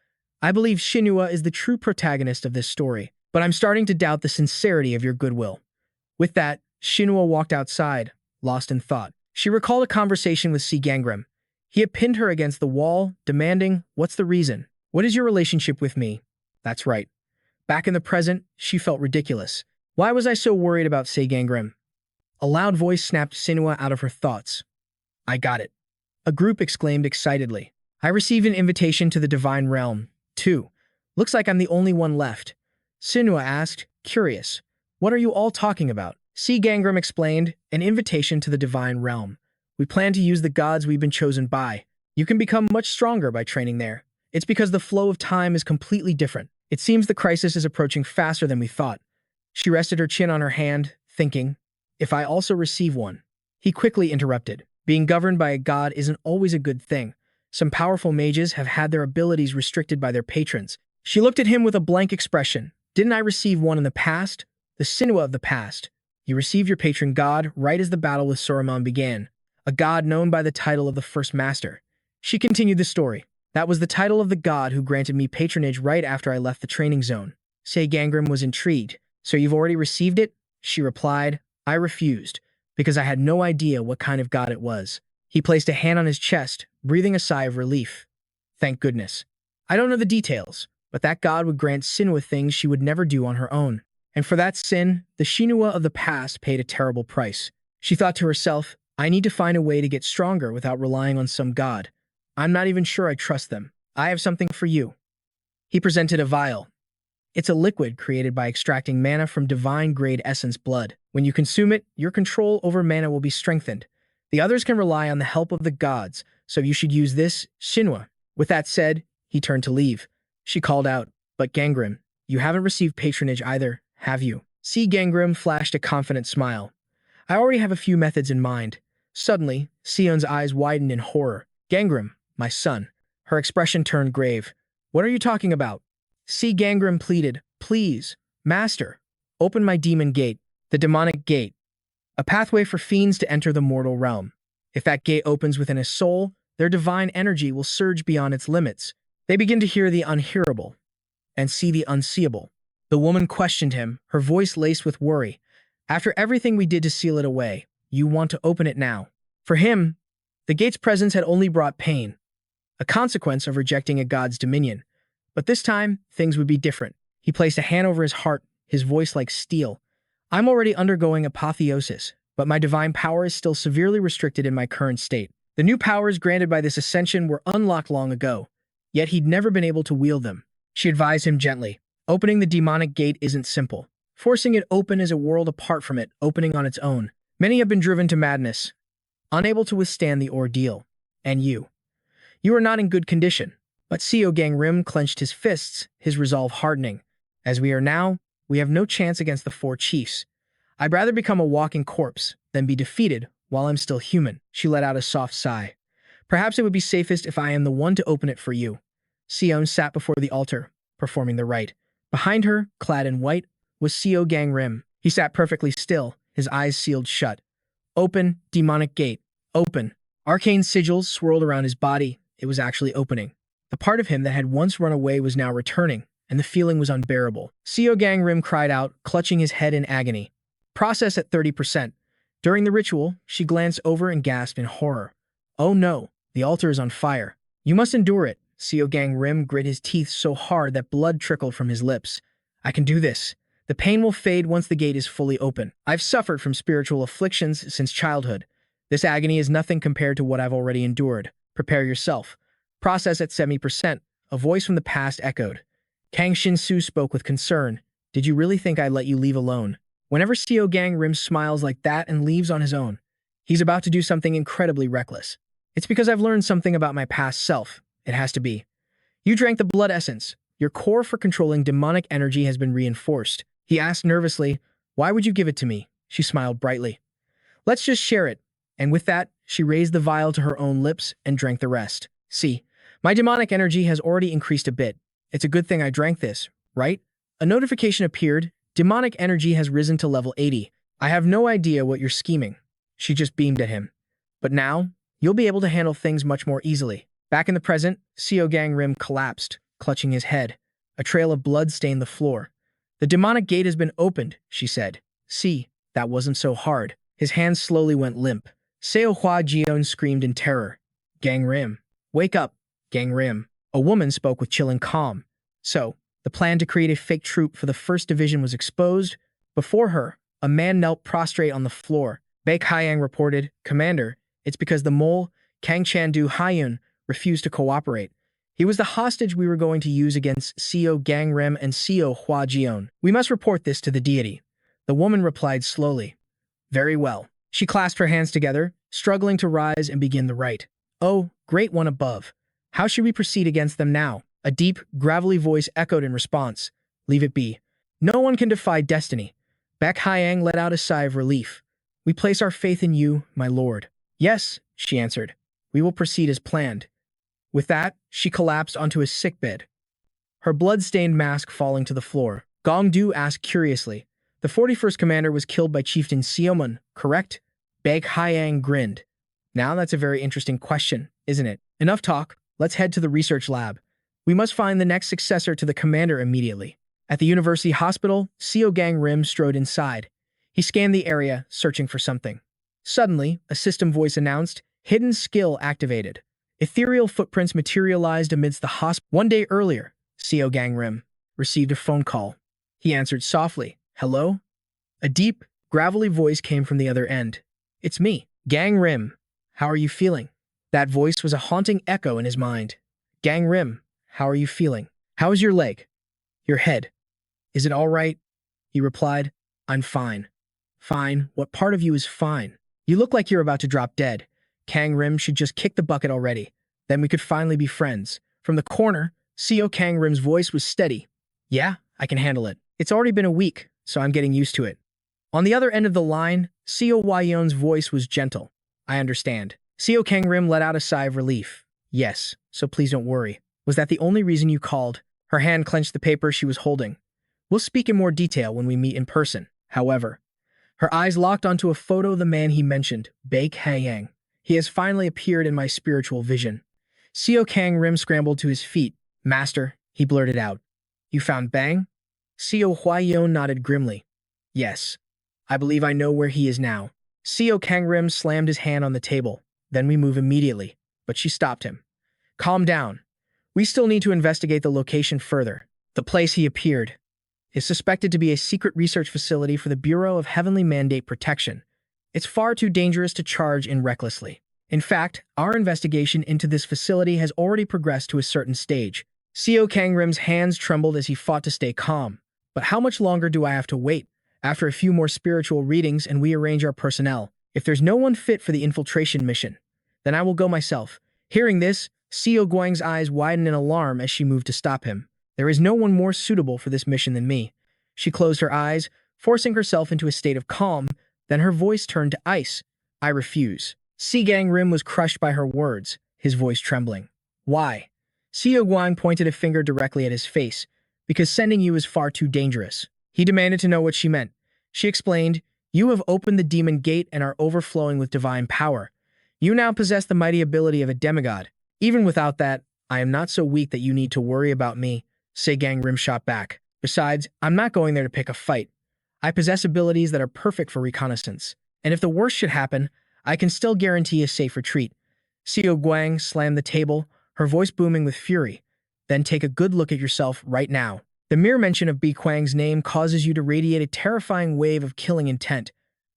I believe Shinsua is the true protagonist of this story, but I'm starting to doubt the sincerity of your goodwill. With that, Shinsua walked outside, lost in thought. She recalled a conversation with Seol Gangim. He had pinned her against the wall, demanding, "What's the reason? What is your relationship with me?" That's right. Back in the present, she felt ridiculous. Why was I so worried about Seol Gangim? A loud voice snapped Shinsua out of her thoughts. I got it. A group exclaimed excitedly. I received an invitation to the Divine Realm, too. Looks like I'm the only one left. Shinsua asked, curious. What are you all talking about? Seol Gangim explained, an invitation to the Divine Realm. We plan to use the gods we've been chosen by. You can become much stronger by training there. It's because the flow of time is completely different. It seems the crisis is approaching faster than we thought. She rested her chin on her hand, thinking, if I also receive one. He quickly interrupted. Being governed by a god isn't always a good thing. Some powerful mages have had their abilities restricted by their patrons. She looked at him with a blank expression. Didn't I receive one in the past? The Shinsua of the past. You received your patron god right as the battle with Saruman began. A god known by the title of the First Master. She continued the story. That was the title of the god who granted me patronage right after I left the training zone. Seol Gangim was intrigued. So you've already received it? She replied. I refused, because I had no idea what kind of god it was. He placed a hand on his chest, breathing a sigh of relief. Thank goodness. I don't know the details, but that god would grant Shinsua things she would never do on her own. And for that sin, the Shinsua of the past paid a terrible price. She thought to herself, I need to find a way to get stronger without relying on some god. I'm not even sure I trust them. I have something for you. He presented a vial. It's a liquid created by extracting mana from divine-grade essence blood. When you consume it, your control over mana will be strengthened. The others can rely on the help of the gods, so you should use this, Shinsua. With that said, he turned to leave. She called out, but Gangim, you haven't received patronage either, have you? Seol Gangim flashed a confident smile. I already have a few methods in mind. Suddenly, Sion's eyes widened in horror. Gangim, my son. Her expression turned grave. What are you talking about? Seol Gangim pleaded, please, master, open my demon gate, the demonic gate. A pathway for fiends to enter the mortal realm. If that gate opens within a soul, their divine energy will surge beyond its limits. They begin to hear the unhearable and see the unseeable. The woman questioned him, her voice laced with worry. After everything we did to seal it away, you want to open it now. For him, the gate's presence had only brought pain, a consequence of rejecting a god's dominion. But this time, things would be different. He placed a hand over his heart, his voice like steel. I'm already undergoing apotheosis, but my divine power is still severely restricted in my current state. The new powers granted by this ascension were unlocked long ago, yet he'd never been able to wield them. She advised him gently. Opening the demonic gate isn't simple. Forcing it open is a world apart from it, opening on its own. Many have been driven to madness, unable to withstand the ordeal. And you are not in good condition. But Seol Gangim clenched his fists, his resolve hardening. As we are now, we have no chance against the four chiefs. I'd rather become a walking corpse than be defeated while I'm still human. She let out a soft sigh. Perhaps it would be safest if I am the one to open it for you. Sion sat before the altar, performing the rite. Behind her, clad in white, was Seol Gangim. He sat perfectly still, his eyes sealed shut. Open, demonic gate. Open. Arcane sigils swirled around his body. It was actually opening. The part of him that had once run away was now returning, and the feeling was unbearable. Seol Gangim cried out, clutching his head in agony. Process at 30%. During the ritual, she glanced over and gasped in horror. Oh no, the altar is on fire. You must endure it. Seol Gangim grit his teeth so hard that blood trickled from his lips. I can do this. The pain will fade once the gate is fully open. I've suffered from spiritual afflictions since childhood. This agony is nothing compared to what I've already endured. Prepare yourself. Process at 70%. A voice from the past echoed. Kang Shinsua spoke with concern. Did you really think I'd let you leave alone? Whenever Seol Gangim smiles like that and leaves on his own, he's about to do something incredibly reckless. It's because I've learned something about my past self. It has to be. You drank the blood essence. Your core for controlling demonic energy has been reinforced. He asked nervously, why would you give it to me? She smiled brightly. Let's just share it. And with that, she raised the vial to her own lips and drank the rest. See, my demonic energy has already increased a bit. It's a good thing I drank this, right? A notification appeared. Demonic energy has risen to level 80. I have no idea what you're scheming. She just beamed at him. But now, you'll be able to handle things much more easily. Back in the present, Seol Gangim collapsed, clutching his head. A trail of blood stained the floor. The demonic gate has been opened, she said. See, that wasn't so hard. His hands slowly went limp. Seo Hua Jion screamed in terror. Gangrim. Wake up, Gangrim. A woman spoke with chilling calm. So, the plan to create a fake troop for the 1st Division was exposed. Before her, a man knelt prostrate on the floor. Baek Hyang reported, Commander, it's because the mole, Kang Chandu Hyun, refused to cooperate. He was the hostage we were going to use against Seo Gangrim and Seo Hua Jion. We must report this to the deity. The woman replied slowly. Very well. She clasped her hands together, struggling to rise and begin the rite. Oh, great one above. How should we proceed against them now? A deep, gravelly voice echoed in response. Leave it be. No one can defy destiny. Baek Hyang let out a sigh of relief. We place our faith in you, my lord. Yes, she answered. We will proceed as planned. With that, she collapsed onto his sickbed, her blood-stained mask falling to the floor. Gong Du asked curiously. The 41st commander was killed by Chieftain Seomun, correct? Baek Hyang grinned. Now that's a very interesting question, isn't it? Enough talk. Let's head to the research lab. We must find the next successor to the commander immediately. At the university hospital, Seol Gangim strode inside. He scanned the area, searching for something. Suddenly, a system voice announced, Hidden skill activated. Ethereal footprints materialized amidst the hospital. 1 day earlier, Seol Gangim received a phone call. He answered softly, Hello? A deep, gravelly voice came from the other end. It's me, Gangrim. How are you feeling? That voice was a haunting echo in his mind. Gangrim, how are you feeling? How is your leg? Your head? Is it all right? He replied, I'm fine. Fine? What part of you is fine? You look like you're about to drop dead. Gangrim should just kick the bucket already. Then we could finally be friends. From the corner, Seol Gangrim's voice was steady. Yeah, I can handle it. It's already been a week, so I'm getting used to it. On the other end of the line, Seo Hwa-yeon's voice was gentle. I understand. Seol Gangim let out a sigh of relief. Yes, so please don't worry. Was that the only reason you called? Her hand clenched the paper she was holding. We'll speak in more detail when we meet in person. However, her eyes locked onto a photo of the man he mentioned, Baek Hyang. He has finally appeared in my spiritual vision. Seol Gangim scrambled to his feet. Master, he blurted out. You found Bang? Seo Hwa-yeon nodded grimly. Yes. I believe I know where he is now. Seol Gangim slammed his hand on the table. Then we move immediately. But she stopped him. Calm down. We still need to investigate the location further. The place he appeared is suspected to be a secret research facility for the Bureau of Heavenly Mandate Protection. It's far too dangerous to charge in recklessly. In fact, our investigation into this facility has already progressed to a certain stage. Seol Gangim's hands trembled as he fought to stay calm. But how much longer do I have to wait? After a few more spiritual readings and we arrange our personnel, if there's no one fit for the infiltration mission, then I will go myself. Hearing this, Seo Guang's eyes widened in alarm as she moved to stop him. There is no one more suitable for this mission than me. She closed her eyes, forcing herself into a state of calm, then her voice turned to ice. I refuse. Seol Gangim was crushed by her words, his voice trembling. Why? Seo Guang pointed a finger directly at his face. Because sending you is far too dangerous. He demanded to know what she meant. She explained, You have opened the demon gate and are overflowing with divine power. You now possess the mighty ability of a demigod. Even without that, I am not so weak that you need to worry about me, Seol Gangim shot back. Besides, I'm not going there to pick a fight. I possess abilities that are perfect for reconnaissance. And if the worst should happen, I can still guarantee a safe retreat. Seo Guang slammed the table, her voice booming with fury. Then take a good look at yourself right now. The mere mention of Bi Kwang's name causes you to radiate a terrifying wave of killing intent.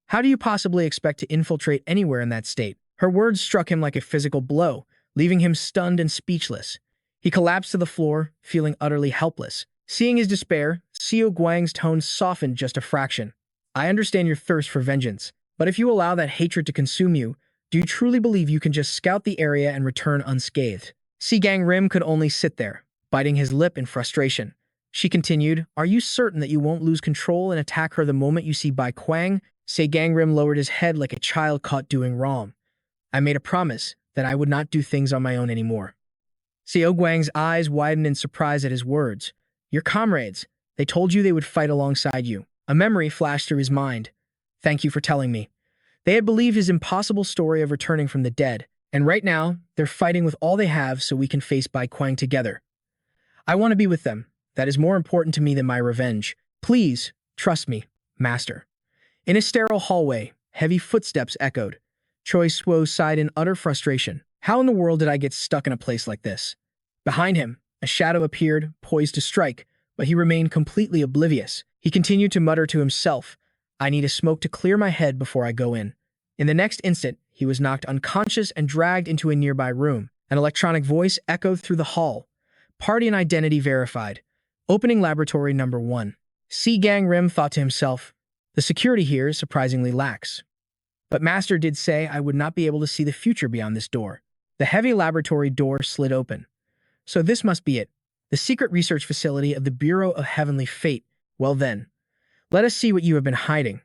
How do you possibly expect to infiltrate anywhere in that state? Her words struck him like a physical blow, leaving him stunned and speechless. He collapsed to the floor, feeling utterly helpless. Seeing his despair, Seo Guang's tone softened just a fraction. I understand your thirst for vengeance, but if you allow that hatred to consume you, do you truly believe you can just scout the area and return unscathed? Seol Gangim could only sit there, biting his lip in frustration. She continued, Are you certain that you won't lose control and attack her the moment you see Bai Kwang? Seol Gangim lowered his head like a child caught doing wrong. I made a promise that I would not do things on my own anymore. Seol Gwang's eyes widened in surprise at his words. Your comrades, they told you they would fight alongside you. A memory flashed through his mind. Thank you for telling me. They had believed his impossible story of returning from the dead, and right now, they're fighting with all they have so we can face Bai Kwang together. I want to be with them. That is more important to me than my revenge. Please, trust me, Master. In a sterile hallway, heavy footsteps echoed. Choi Suo sighed in utter frustration. How in the world did I get stuck in a place like this? Behind him, a shadow appeared, poised to strike, but he remained completely oblivious. He continued to mutter to himself, I need a smoke to clear my head before I go in. In the next instant, he was knocked unconscious and dragged into a nearby room. An electronic voice echoed through the hall. Party and identity verified. Opening laboratory number 1. Seol Gangim thought to himself, the security here is surprisingly lax. But Master did say I would not be able to see the future beyond this door. The heavy laboratory door slid open. So this must be it. The secret research facility of the Bureau of Heavenly Fate. Well then, let us see what you have been hiding.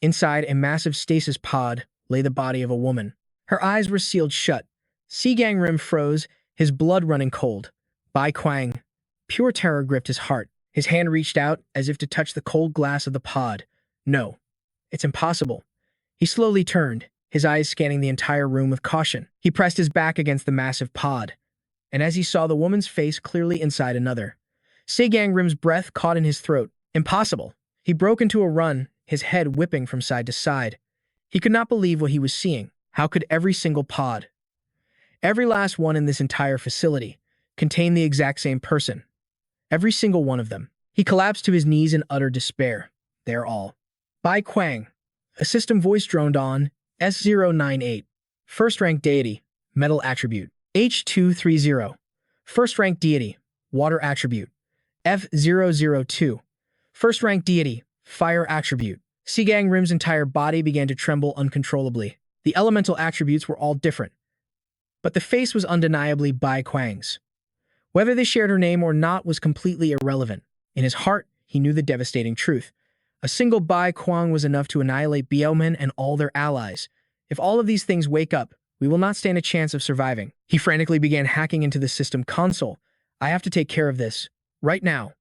Inside a massive stasis pod lay the body of a woman. Her eyes were sealed shut. Seol Gangim froze, his blood running cold. Bai Kwang. Pure terror gripped his heart. His hand reached out as if to touch the cold glass of the pod. No, it's impossible. He slowly turned, his eyes scanning the entire room with caution. He pressed his back against the massive pod, and as he saw the woman's face clearly inside another, Seol Gangim's breath caught in his throat. Impossible. He broke into a run, his head whipping from side to side. He could not believe what he was seeing. How could every single pod, every last one in this entire facility, contain the exact same person? Every single one of them. He collapsed to his knees in utter despair. They're all. Bai Kwang. A system voice droned on. S098. First rank deity. Metal attribute. H230. First rank deity. Water attribute. F002. First rank deity. Fire attribute. Seol Gangim's entire body began to tremble uncontrollably. The elemental attributes were all different, but the face was undeniably Bai Kwang's. Whether they shared her name or not was completely irrelevant. In his heart, he knew the devastating truth. A single Bai Kwang was enough to annihilate Biomen and all their allies. If all of these things wake up, we will not stand a chance of surviving. He frantically began hacking into the system console. I have to take care of this. Right now.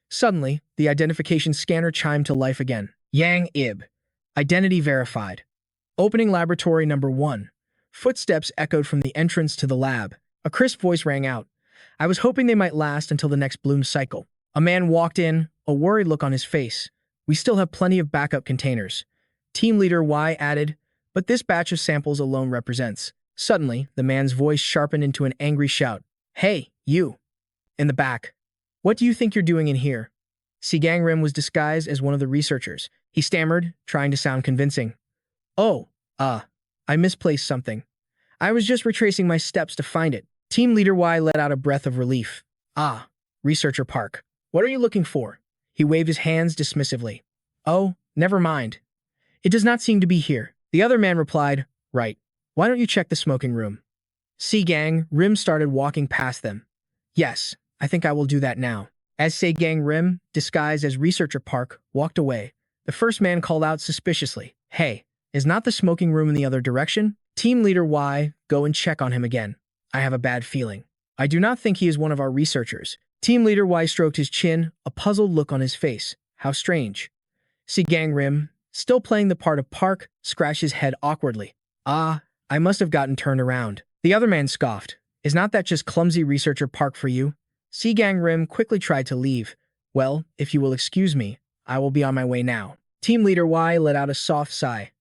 Suddenly, the identification scanner chimed to life again. Yang Ib. Identity verified. Opening laboratory number 1. Footsteps echoed from the entrance to the lab. A crisp voice rang out. I was hoping they might last until the next bloom cycle. A man walked in, a worried look on his face. We still have plenty of backup containers. Team leader Y added, but this batch of samples alone represents. Suddenly, the man's voice sharpened into an angry shout. Hey, you. In the back. What do you think you're doing in here? Seol Gangim was disguised as one of the researchers. He stammered, trying to sound convincing. I misplaced something. I was just retracing my steps to find it. Team leader Y let out a breath of relief. Researcher Park. What are you looking for? He waved his hands dismissively. Oh, never mind. It does not seem to be here. The other man replied, right. Why don't you check the smoking room? Seol Gangim started walking past them. Yes, I think I will do that now. As Seol Gangim, disguised as Researcher Park, walked away, the first man called out suspiciously, Hey, is not the smoking room in the other direction? Team leader Y, go and check on him again. I have a bad feeling. I do not think he is one of our researchers. Team leader Y stroked his chin, a puzzled look on his face. How strange. Seol Gangim, still playing the part of Park, scratched his head awkwardly. I must have gotten turned around. The other man scoffed. Is not that just clumsy Researcher Park for you? Seol Gangim quickly tried to leave. Well, if you will excuse me, I will be on my way now. Team leader Y let out a soft sigh.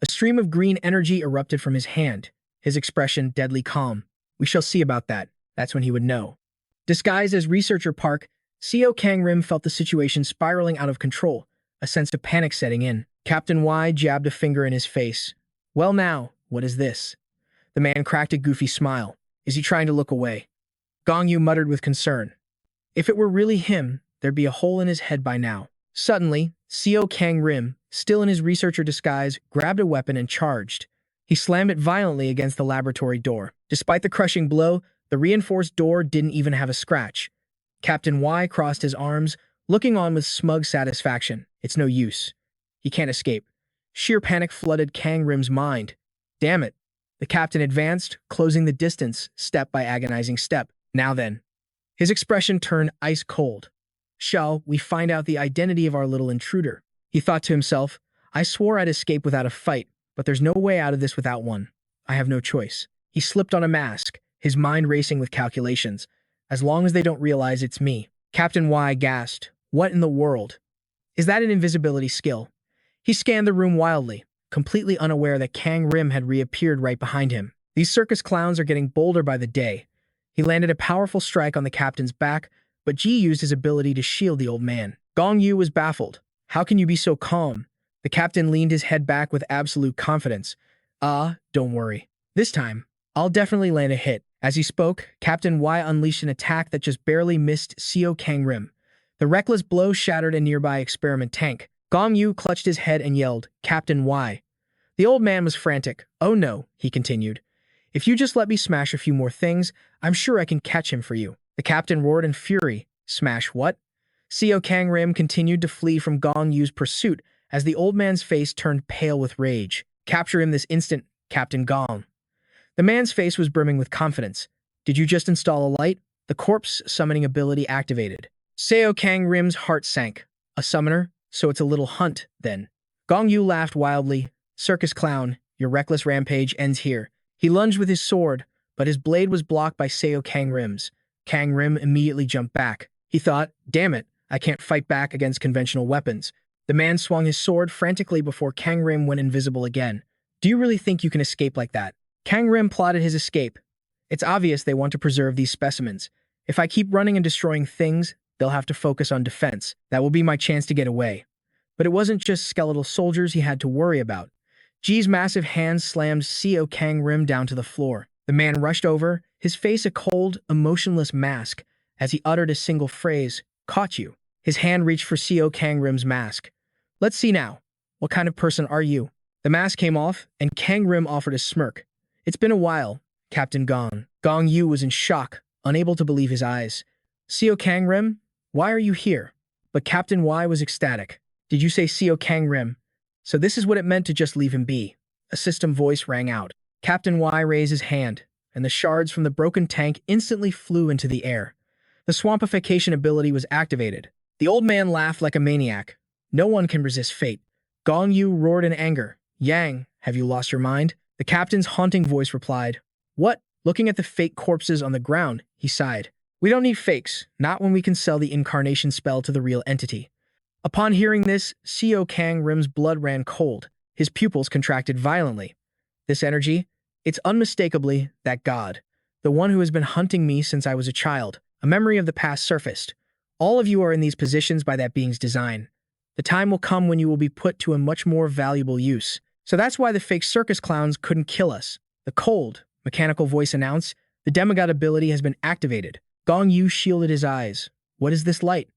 A stream of green energy erupted from his hand, his expression deadly calm. We shall see about that. That's when he would know. Disguised as Researcher Park, Seol Gangim felt the situation spiraling out of control, a sense of panic setting in. Captain Y jabbed a finger in his face. Well now, what is this? The man cracked a goofy smile. Is he trying to look away? Gongyu muttered with concern. If it were really him, there'd be a hole in his head by now. Suddenly, Seol Gangim, still in his researcher disguise, grabbed a weapon and charged. He slammed it violently against the laboratory door. Despite the crushing blow, the reinforced door didn't even have a scratch. Captain Y crossed his arms, looking on with smug satisfaction. It's no use. He can't escape. Sheer panic flooded Kang Rim's mind. Damn it. The captain advanced, closing the distance, step by agonizing step. Now then. His expression turned ice cold. Shall we find out the identity of our little intruder? He thought to himself, I swore I'd escape without a fight, but there's no way out of this without one. I have no choice. He slipped on a mask, his mind racing with calculations. As long as they don't realize it's me. Captain Y gasped. What in the world? Is that an invisibility skill? He scanned the room wildly, completely unaware that Kang Rim had reappeared right behind him. These circus clowns are getting bolder by the day. He landed a powerful strike on the captain's back, but Ji used his ability to shield the old man. Gong Yu was baffled. How can you be so calm? The captain leaned his head back with absolute confidence. Don't worry. This time, I'll definitely land a hit. As he spoke, Captain Y unleashed an attack that just barely missed Seol Kang Rim. The reckless blow shattered a nearby experiment tank. Gong Yu clutched his head and yelled, Captain Y. The old man was frantic. Oh no, he continued. If you just let me smash a few more things, I'm sure I can catch him for you. The captain roared in fury. Smash what? Seol Kang Rim continued to flee from Gong Yu's pursuit as the old man's face turned pale with rage. Capture him this instant, Captain Gong. The man's face was brimming with confidence. Did you just install a light? The corpse summoning ability activated. Seol Kang Rim's heart sank. A summoner? So it's a little hunt, then. Gong Yu laughed wildly. Circus clown, your reckless rampage ends here. He lunged with his sword, but his blade was blocked by Seol Kang Rim's. Kang Rim immediately jumped back. He thought, damn it, I can't fight back against conventional weapons. The man swung his sword frantically before Kang Rim went invisible again. Do you really think you can escape like that? Kang Rim plotted his escape. It's obvious they want to preserve these specimens. If I keep running and destroying things, they'll have to focus on defense. That will be my chance to get away. But it wasn't just skeletal soldiers he had to worry about. Ji's massive hands slammed Seol Kang Rim down to the floor. The man rushed over, his face a cold, emotionless mask, as he uttered a single phrase, caught you. His hand reached for Seol Kang Rim's mask. Let's see now. What kind of person are you? The mask came off, and Kang Rim offered a smirk. It's been a while, Captain Gong. Gong Yu was in shock, unable to believe his eyes. Seol Kang Rim? Why are you here? But Captain Y was ecstatic. Did you say Seol Kang Rim? So this is what it meant to just leave him be. A system voice rang out. Captain Y raised his hand, and the shards from the broken tank instantly flew into the air. The swampification ability was activated. The old man laughed like a maniac. No one can resist fate. Gong Yu roared in anger. Yang, have you lost your mind? The captain's haunting voice replied. What? Looking at the fake corpses on the ground, he sighed. We don't need fakes, not when we can sell the incarnation spell to the real entity. Upon hearing this, Seol Kang Rim's blood ran cold. His pupils contracted violently. This energy, it's unmistakably that god, the one who has been hunting me since I was a child. A memory of the past surfaced. All of you are in these positions by that being's design. The time will come when you will be put to a much more valuable use. So that's why the fake circus clowns couldn't kill us. The cold, mechanical voice announced, the demigod ability has been activated. Gong Yu shielded his eyes. What is this light?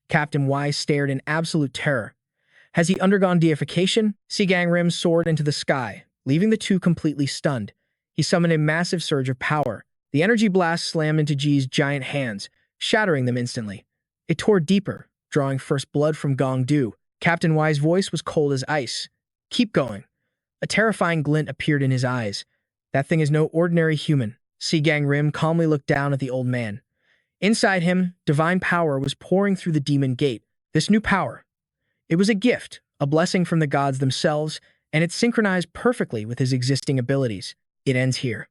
Captain Y stared in absolute terror. Has he undergone deification? Seol Kang Rim soared into the sky, leaving the two completely stunned. He summoned a massive surge of power. The energy blast slammed into Ji's giant hands, shattering them instantly. It tore deeper, drawing first blood from Gong Du. Captain Y's voice was cold as ice. Keep going. A terrifying glint appeared in his eyes. That thing is no ordinary human. Seol Kang Rim calmly looked down at the old man. Inside him, divine power was pouring through the demon gate. This new power. It was a gift, a blessing from the gods themselves, and it synchronized perfectly with his existing abilities. It ends here.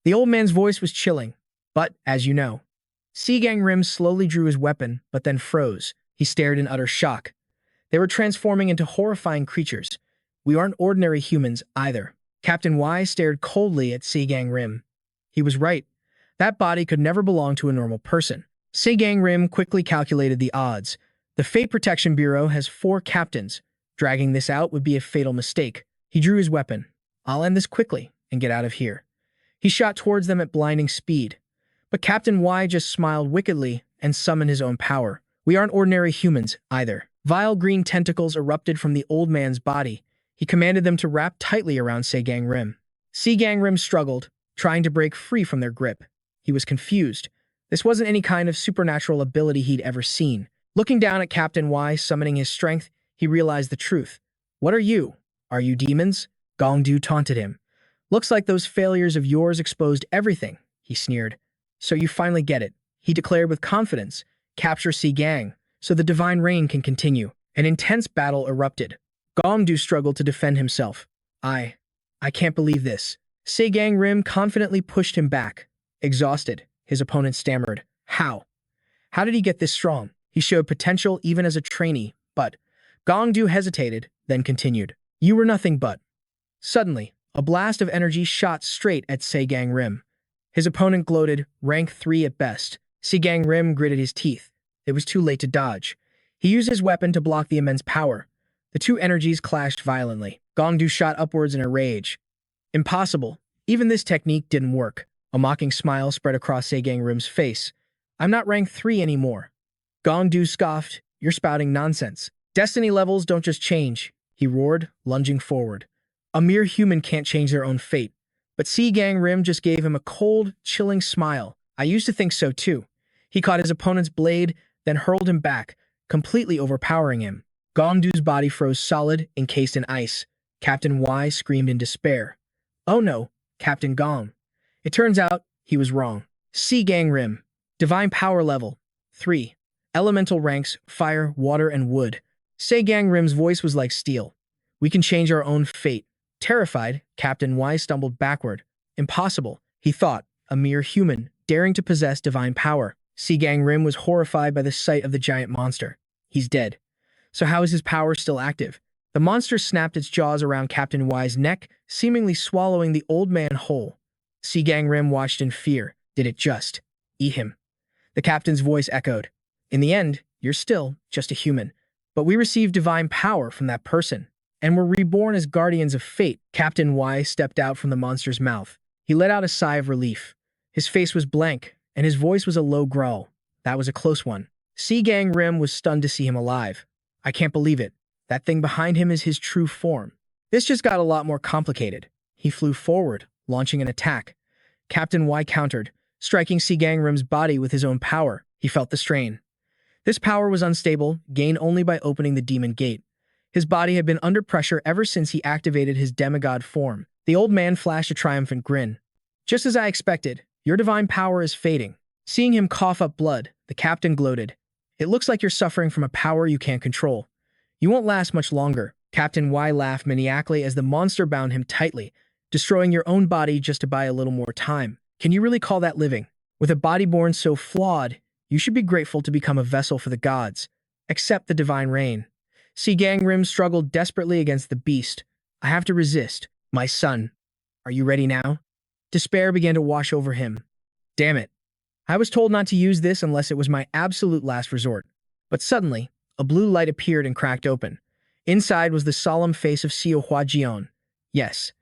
The old man's voice was chilling, but, as you know, Seol Kang Rim slowly drew his weapon, but then froze. He stared in utter shock. They were transforming into horrifying creatures. We aren't ordinary humans, either. Captain Y stared coldly at Seol Kang Rim. He was right. That body could never belong to a normal person. Seol Kang Rim quickly calculated the odds. The Fate Protection Bureau has 4 captains. Dragging this out would be a fatal mistake. He drew his weapon. I'll end this quickly and get out of here. He shot towards them at blinding speed. But Captain Y just smiled wickedly and summoned his own power. We aren't ordinary humans, either. Vile green tentacles erupted from the old man's body. He commanded them to wrap tightly around Seol Kang Rim. Seol Kang Rim struggled, trying to break free from their grip. He was confused. This wasn't any kind of supernatural ability he'd ever seen. Looking down at Captain Y summoning his strength, he realized the truth. What are you? Are you demons? Gongdu taunted him. Looks like those failures of yours exposed everything, he sneered. So you finally get it, he declared with confidence. Capture Si Gang, so the divine reign can continue. An intense battle erupted. Gongdu struggled to defend himself. I can't believe this. Si Gangrim confidently pushed him back. Exhausted, his opponent stammered. How? How did he get this strong? He showed potential even as a trainee, but Gongdu hesitated, then continued. You were nothing but. Suddenly, a blast of energy shot straight at Si Gangrim. His opponent gloated, rank 3 at best. Si Gangrim gritted his teeth. It was too late to dodge. He used his weapon to block the immense power. The two energies clashed violently. Gongdu shot upwards in a rage. Impossible. Even this technique didn't work. A mocking smile spread across Si Gangrim's face. I'm not rank 3 anymore. Gongdu scoffed. You're spouting nonsense. Destiny levels don't just change, he roared, lunging forward. A mere human can't change their own fate. But Si Gangrim just gave him a cold, chilling smile. I used to think so too. He caught his opponent's blade, then hurled him back, completely overpowering him. Gongdu's body froze solid, encased in ice. Captain Y screamed in despair. Oh no, Captain Gong. It turns out he was wrong. Si Gangrim. Divine power level 3. Elemental ranks fire, water, and wood. Si Gangrim's voice was like steel. We can change our own fate. Terrified, Captain Y stumbled backward. Impossible, he thought, a mere human, daring to possess divine power. Si Gangrim was horrified by the sight of the giant monster. He's dead. So how is his power still active? The monster snapped its jaws around Captain Y's neck, seemingly swallowing the old man whole. Si Gangrim watched in fear. Did it just eat him? The captain's voice echoed. In the end, you're still just a human. But we received divine power from that person, and were reborn as guardians of fate. Captain Y stepped out from the monster's mouth. He let out a sigh of relief. His face was blank, and his voice was a low growl. That was a close one. Si Gangrim was stunned to see him alive. I can't believe it. That thing behind him is his true form. This just got a lot more complicated. He flew forward, launching an attack. Captain Y countered, striking Si Gangrim's body with his own power. He felt the strain. This power was unstable, gained only by opening the demon gate. His body had been under pressure ever since he activated his demigod form. The old man flashed a triumphant grin. Just as I expected, your divine power is fading. Seeing him cough up blood, the captain gloated. It looks like you're suffering from a power you can't control. You won't last much longer. Captain Y laughed maniacally as the monster bound him tightly, destroying your own body just to buy a little more time. Can you really call that living? With a body born so flawed, you should be grateful to become a vessel for the gods. Accept the divine reign. Si Gangrim struggled desperately against the beast. I have to resist. My son. Are you ready now? Despair began to wash over him. Damn it. I was told not to use this unless it was my absolute last resort. But suddenly, a blue light appeared and cracked open. Inside was the solemn face of Seol Gangim. Yes.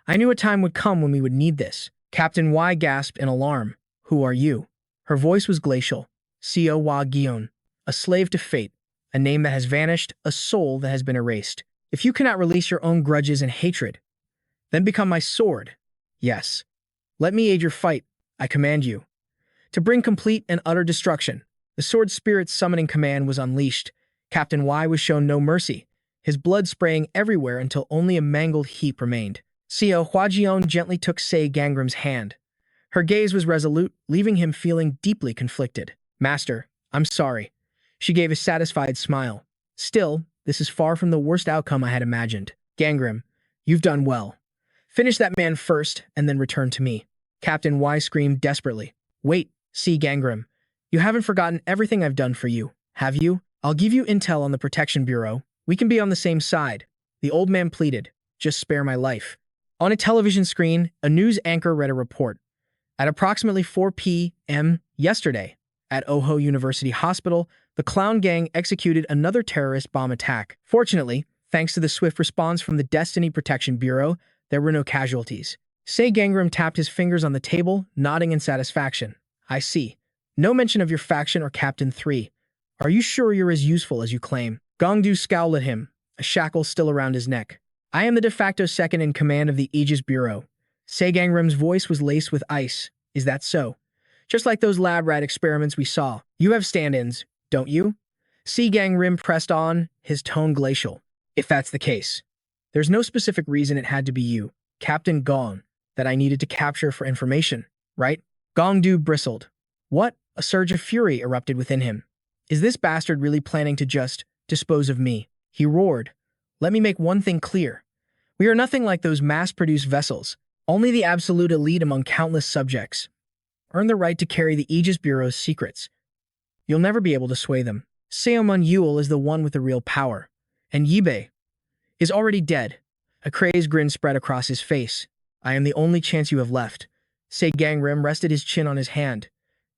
I knew a time would come when we would need this. Captain Y gasped in alarm. Who are you? Her voice was glacial. Seol Gangim. A slave to fate. A name that has vanished, a soul that has been erased. If you cannot release your own grudges and hatred, then become my sword. Yes. Let me aid your fight, I command you. To bring complete and utter destruction, the sword spirit's summoning command was unleashed. Captain Y was shown no mercy, his blood spraying everywhere until only a mangled heap remained. Seol Gangim gently took Si Gangrim's hand. Her gaze was resolute, leaving him feeling deeply conflicted. Master, I'm sorry. She gave a satisfied smile. Still, this is far from the worst outcome I had imagined. Gangrim, you've done well. Finish that man first, and then return to me. Captain Y screamed desperately. Wait, Si Gangrim. You haven't forgotten everything I've done for you, have you? I'll give you intel on the Protection Bureau. We can be on the same side. The old man pleaded. Just spare my life. On a television screen, a news anchor read a report. At approximately 4 p.m. yesterday, at Oho University Hospital, the Clown Gang executed another terrorist bomb attack. Fortunately, thanks to the swift response from the Destiny Protection Bureau, there were no casualties. Si Gangrim tapped his fingers on the table, nodding in satisfaction. I see. No mention of your faction or Captain 3. Are you sure you're as useful as you claim? Gongdu scowled at him, a shackle still around his neck. I am the de facto second in command of the Aegis Bureau. Si Gangrim's voice was laced with ice. Is that so? Just like those lab rat experiments we saw. You have stand-ins, don't you? Si Gangrim pressed on, his tone glacial. If that's the case, There's no specific reason it had to be you, Captain Gong, that I needed to capture for information, right? Gongdu bristled. What? A surge of fury erupted within him. Is this bastard really planning to just dispose of me? He roared. Let me make one thing clear. We are nothing like those mass-produced vessels, only the absolute elite among countless subjects. Earn the right to carry the Aegis Bureau's secrets. You'll never be able to sway them. Seomun Yul is the one with the real power, and Yibei is already dead. A crazed grin spread across his face. I am the only chance you have left. Seol Gangim rested his chin on his hand.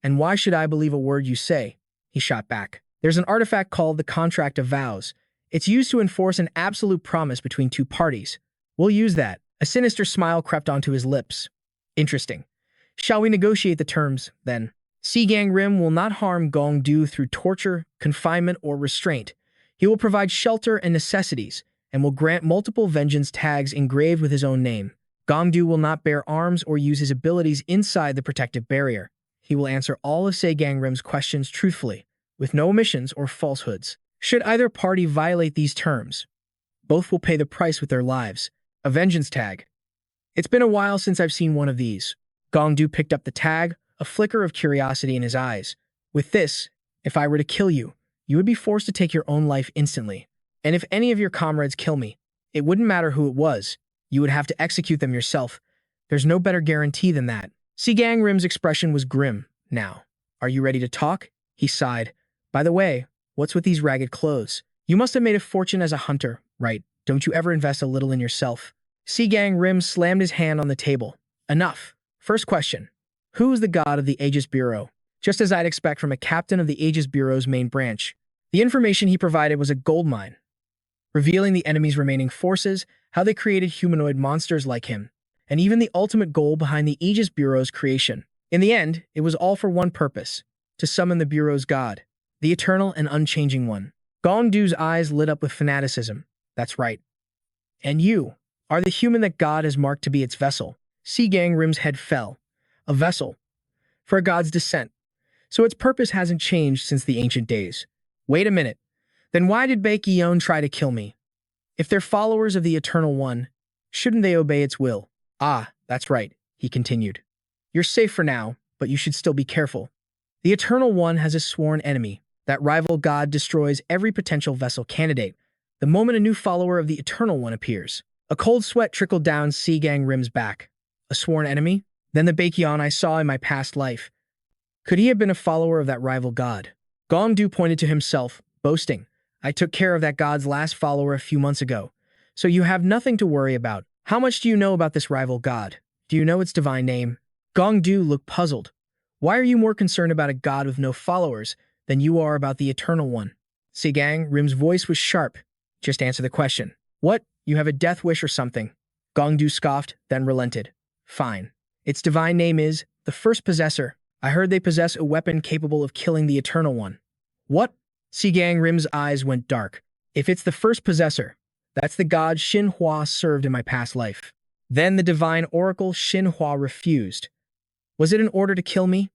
And why should I believe a word you say? He shot back. There's an artifact called the Contract of Vows. It's used to enforce an absolute promise between two parties. We'll use that. A sinister smile crept onto his lips. Interesting. Shall we negotiate the terms, then? Seol Gangim will not harm Gongdu through torture, confinement, or restraint. He will provide shelter and necessities, and will grant multiple vengeance tags engraved with his own name. Gongdu will not bear arms or use his abilities inside the protective barrier. He will answer all of Seol Gangim's questions truthfully, with no omissions or falsehoods. Should either party violate these terms, both will pay the price with their lives. A vengeance tag. It's been a while since I've seen one of these. Gongdu picked up the tag, a flicker of curiosity in his eyes. With this, if I were to kill you, you would be forced to take your own life instantly. And if any of your comrades kill me, it wouldn't matter who it was. You would have to execute them yourself. There's no better guarantee than that. Seol Gangim's expression was grim. Now, are you ready to talk? He sighed. By the way, what's with these ragged clothes? You must have made a fortune as a hunter, right? Don't you ever invest a little in yourself? Seol Gangim slammed his hand on the table. Enough. First question. Who is the god of the Aegis Bureau? Just as I'd expect from a captain of the Aegis Bureau's main branch. The information he provided was a goldmine, revealing the enemy's remaining forces, how they created humanoid monsters like him, and even the ultimate goal behind the Aegis Bureau's creation. In the end, it was all for one purpose, to summon the Bureau's god, the eternal and unchanging one. Gongdu's eyes lit up with fanaticism. That's right. And you are the human that God has marked to be its vessel. Seol Gangim's head fell. A vessel. For a god's descent. So its purpose hasn't changed since the ancient days. Wait a minute. Then why did Baekyeon try to kill me? If they're followers of the Eternal One, shouldn't they obey its will? Ah, that's right, he continued. You're safe for now, but you should still be careful. The Eternal One has a sworn enemy. That rival god destroys every potential vessel candidate the moment a new follower of the Eternal One appears. A cold sweat trickled down Seol Gangim's back. A sworn enemy? Then the Baekyeon I saw in my past life. Could he have been a follower of that rival god? Gongdu pointed to himself, boasting, I took care of that god's last follower a few months ago, so you have nothing to worry about. How much do you know about this rival god? Do you know its divine name? Gongdu looked puzzled. Why are you more concerned about a god with no followers than you are about the Eternal One? Seol Gangim's voice was sharp. Just answer the question. What? You have a death wish or something? Gongdu scoffed, then relented. Fine. Its divine name is the First Possessor. I heard they possess a weapon capable of killing the Eternal One. What? Seol Gangim's eyes went dark. If it's the First Possessor, that's the god Shinsua served in my past life. Then the divine oracle Shinsua refused. Was it an order to kill me?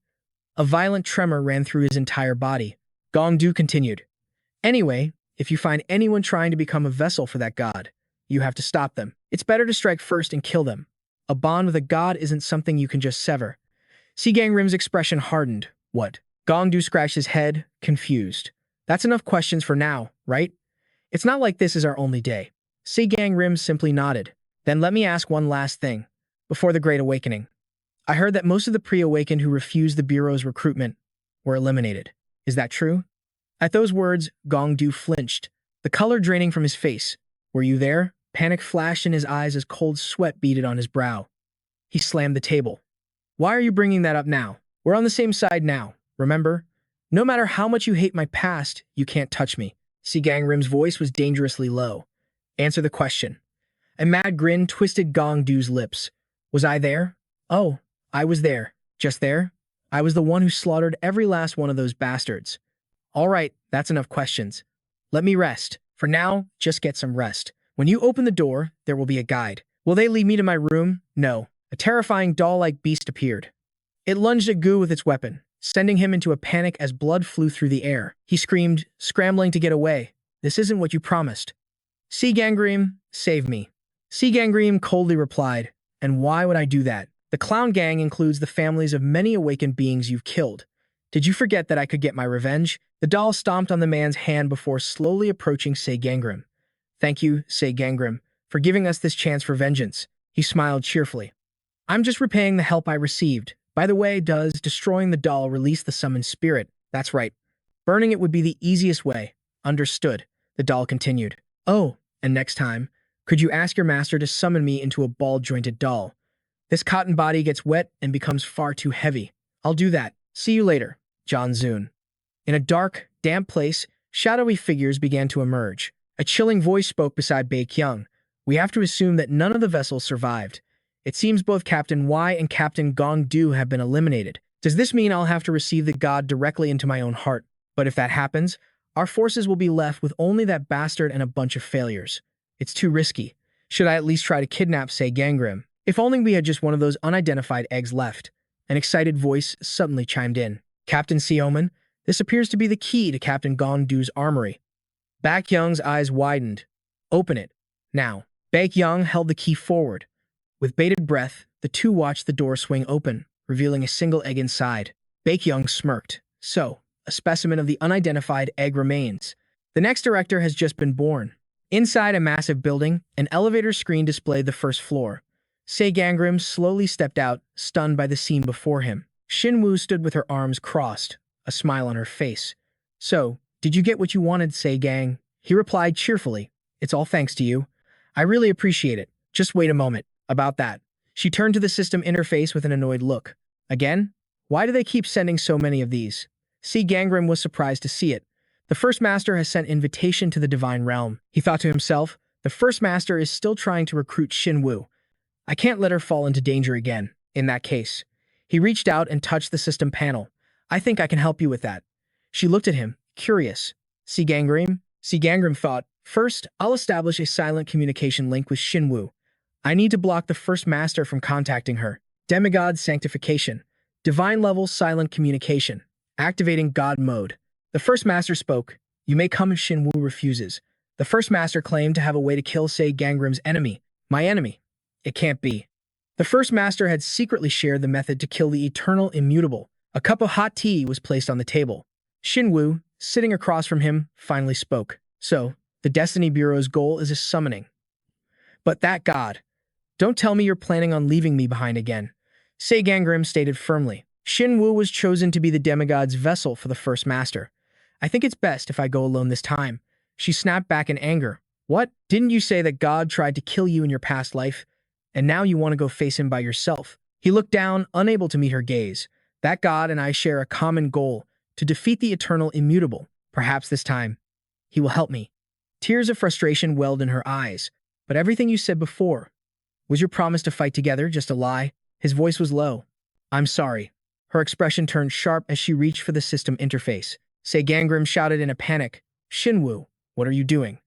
A violent tremor ran through his entire body. Gongdu continued. Anyway, if you find anyone trying to become a vessel for that god, you have to stop them. It's better to strike first and kill them. A bond with a god isn't something you can just sever. Seol Gangim's expression hardened. What? Gongdu scratched his head, confused. That's enough questions for now, right? It's not like this is our only day. Seol Gangim simply nodded. Then let me ask one last thing. Before the Great Awakening, I heard that most of the pre-awakened who refused the Bureau's recruitment were eliminated. Is that true? At those words, Gongdu flinched, the color draining from his face. Were you there? Panic flashed in his eyes as cold sweat beaded on his brow. He slammed the table. Why are you bringing that up now? We're on the same side now, remember? No matter how much you hate my past, you can't touch me. Seol Gangim's voice was dangerously low. Answer the question. A mad grin twisted Gongdu's lips. Was I there? Oh, I was there. Just there? I was the one who slaughtered every last one of those bastards. All right, that's enough questions. Let me rest. For now, just get some rest. When you open the door, there will be a guide. Will they lead me to my room? No. A terrifying doll-like beast appeared. It lunged at Gu with its weapon, sending him into a panic as blood flew through the air. He screamed, scrambling to get away. This isn't what you promised. Seol Gangim, save me. Seol Gangim coldly replied, and why would I do that? The clown gang includes the families of many awakened beings you've killed. Did you forget that I could get my revenge? The doll stomped on the man's hand before slowly approaching Seol Gangim. Thank you, Seol Gangim, for giving us this chance for vengeance. He smiled cheerfully. I'm just repaying the help I received. By the way, does destroying the doll release the summoned spirit? That's right. Burning it would be the easiest way. Understood, the doll continued. Oh, and next time, could you ask your master to summon me into a ball-jointed doll? This cotton body gets wet and becomes far too heavy. I'll do that. See you later, John Zoon. In a dark, damp place, shadowy figures began to emerge. A chilling voice spoke beside Baekhyung. We have to assume that none of the vessels survived. It seems both Captain Y and Captain Gongdu have been eliminated. Does this mean I'll have to receive the god directly into my own heart? But if that happens, our forces will be left with only that bastard and a bunch of failures. It's too risky. Should I at least try to kidnap Seol Gangim? If only we had just one of those unidentified eggs left. An excited voice suddenly chimed in. Captain Seoman, this appears to be the key to Captain Gongdu's armory. Baekhyung's eyes widened. Open it. Now. Baekhyung held the key forward. With bated breath, the two watched the door swing open, revealing a single egg inside. Baekhyung smirked. So, a specimen of the unidentified egg remains. The next director has just been born. Inside a massive building, an elevator screen displayed the first floor. Seol Gangim slowly stepped out, stunned by the scene before him. Shinsua stood with her arms crossed, a smile on her face. So, did you get what you wanted, Seol Gang? He replied cheerfully. It's all thanks to you. I really appreciate it. Just wait a moment. About that. She turned to the system interface with an annoyed look. Again? Why do they keep sending so many of these? Seol Gangim was surprised to see it. The First Master has sent invitation to the Divine Realm. He thought to himself, the First Master is still trying to recruit Shinsua. I can't let her fall into danger again. In that case. He reached out and touched the system panel. I think I can help you with that. She looked at him, curious. Seol Gangim? Seol Gangim thought, first, I'll establish a silent communication link with Shinsua. I need to block the First Master from contacting her. Demigod Sanctification. Divine level silent communication. Activating God mode. The First Master spoke. You may come if Shinsua refuses. The First Master claimed to have a way to kill Seol Gangim's enemy. My enemy. It can't be. The First Master had secretly shared the method to kill the eternal immutable. A cup of hot tea was placed on the table. Shinsua, sitting across from him, finally spoke. So, the Destiny Bureau's goal is a summoning. But that god. Don't tell me you're planning on leaving me behind again. Seol Gangim stated firmly. Shinsua was chosen to be the demigod's vessel for the First Master. I think it's best if I go alone this time. She snapped back in anger. What? Didn't you say that God tried to kill you in your past life? And now you want to go face him by yourself? He looked down, unable to meet her gaze. That God and I share a common goal, to defeat the eternal immutable. Perhaps this time, he will help me. Tears of frustration welled in her eyes. But everything you said before, was your promise to fight together just a lie? His voice was low. I'm sorry. Her expression turned sharp as she reached for the system interface. Seol Gangim shouted in a panic. Shinsua, what are you doing?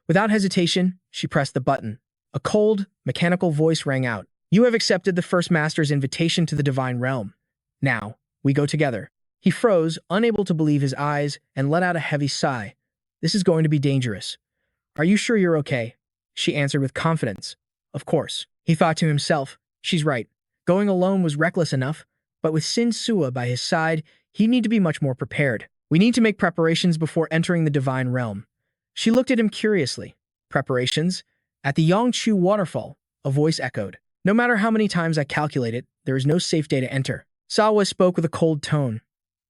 Without hesitation, she pressed the button. A cold, mechanical voice rang out. You have accepted the First Master's invitation to the Divine Realm. Now, we go together. He froze, unable to believe his eyes, and let out a heavy sigh. This is going to be dangerous. Are you sure you're okay? She answered with confidence. Of course. He thought to himself, she's right. Going alone was reckless enough, but with Shinsua by his side, he'd need to be much more prepared. We need to make preparations before entering the Divine Realm. She looked at him curiously. Preparations? At the Yangchu waterfall, a voice echoed. No matter how many times I calculate it, there is no safe day to enter. Sawa spoke with a cold tone.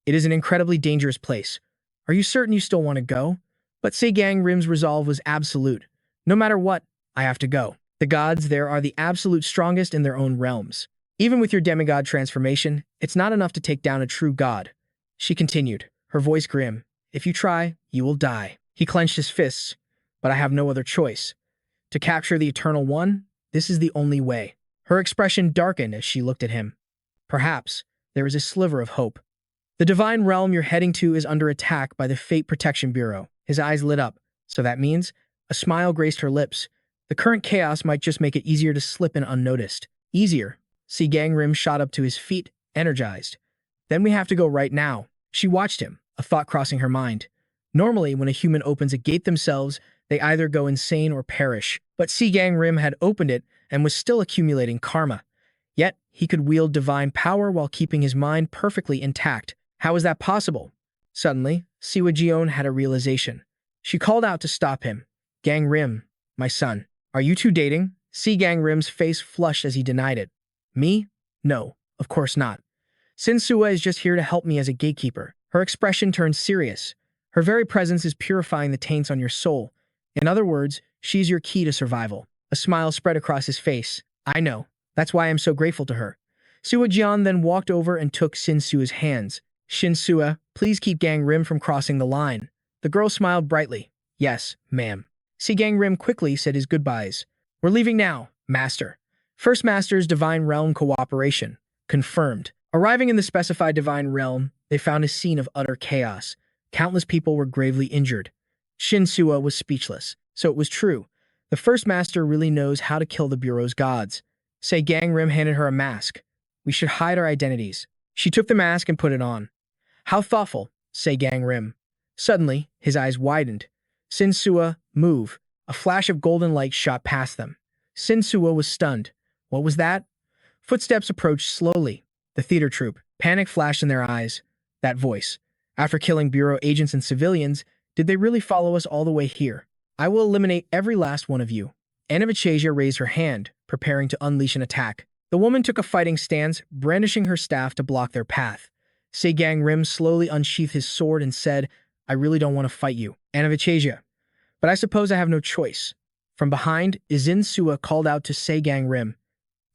It is an incredibly dangerous place. Are you certain you still want to go? But Seol Gangim's resolve was absolute. No matter what, I have to go. The gods there are the absolute strongest in their own realms. Even with your demigod transformation, it's not enough to take down a true god. She continued, her voice grim. If you try, you will die. He clenched his fists. But I have no other choice. To capture the Eternal One, this is the only way. Her expression darkened as she looked at him. Perhaps there is a sliver of hope. The Divine Realm you're heading to is under attack by the Fate Protection Bureau. His eyes lit up. So that means? A smile graced her lips. The current chaos might just make it easier to slip in unnoticed. Easier. Seol Gangim shot up to his feet, energized. Then we have to go right now. She watched him, a thought crossing her mind. Normally, when a human opens a gate themselves, They either go insane or perish. But Seol Gangim had opened it and was still accumulating karma. Yet, he could wield divine power while keeping his mind perfectly intact. How was that possible? Suddenly, Siwa Jion had a realization. She called out to stop him. Gangrim, my son, are you two dating? Seol Gangrim's face flushed as he denied it. Me? No, of course not. Shinsua is just here to help me as a gatekeeper. Her expression turned serious. Her very presence is purifying the taints on your soul. In other words, she's your key to survival. A smile spread across his face. I know. That's why I'm so grateful to her. Siwa Jian then walked over and took Shinsua's hands. Shinsua, please keep Gangrim from crossing the line. The girl smiled brightly. Yes, ma'am. Seol Gangim quickly said his goodbyes. We're leaving now, Master. First Master's Divine Realm Cooperation. Confirmed. Arriving in the specified Divine Realm, they found a scene of utter chaos. Countless people were gravely injured. Shinsua was speechless. So it was true. The First Master really knows how to kill the Bureau's gods. Seol Gangim handed her a mask. We should hide our identities. She took the mask and put it on. How thoughtful, Seol Gangim. Suddenly, his eyes widened. Shinsua, move. A flash of golden light shot past them. Shinsua was stunned. What was that? Footsteps approached slowly. The theater troupe. Panic flashed in their eyes. That voice. After killing Bureau agents and civilians, did they really follow us all the way here? I will eliminate every last one of you. Anastasia raised her hand, preparing to unleash an attack. The woman took a fighting stance, brandishing her staff to block their path. Seol Gangim slowly unsheathed his sword and said, I really don't want to fight you, Anastasia. But I suppose I have no choice. From behind, Shinsua called out to Seol Gangim.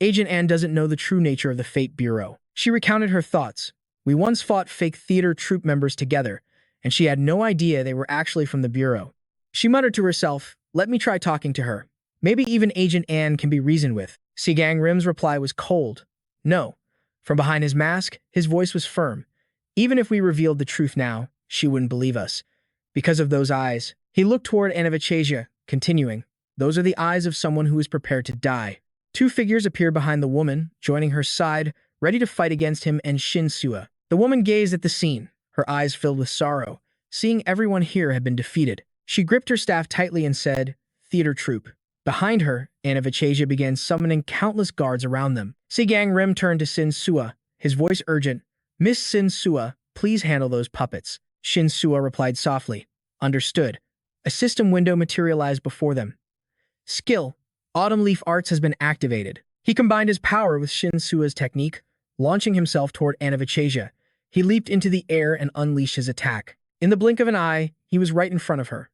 Agent Anne doesn't know the true nature of the Fate Bureau. She recounted her thoughts. We once fought fake theater troupe members together, and she had no idea they were actually from the Bureau. She muttered to herself, let me try talking to her. Maybe even Agent Anne can be reasoned with. Seol Gangim's reply was cold. No. From behind his mask, his voice was firm. Even if we revealed the truth now, she wouldn't believe us. Because of those eyes, he looked toward Anastasia, continuing, those are the eyes of someone who is prepared to die. Two figures appeared behind the woman, joining her side, ready to fight against him and Shinsua. The woman gazed at the scene, her eyes filled with sorrow, seeing everyone here had been defeated. She gripped her staff tightly and said, Theater troupe. Behind her, Anastasia began summoning countless guards around them. Seol Gangim turned to Shinsua, his voice urgent. Miss Shinsua, please handle those puppets. Shinsua replied softly. Understood. A system window materialized before them. Skill. Autumn Leaf Arts has been activated. He combined his power with Shinsua's technique, launching himself toward Anastasia. He leaped into the air and unleashed his attack. In the blink of an eye, he was right in front of her.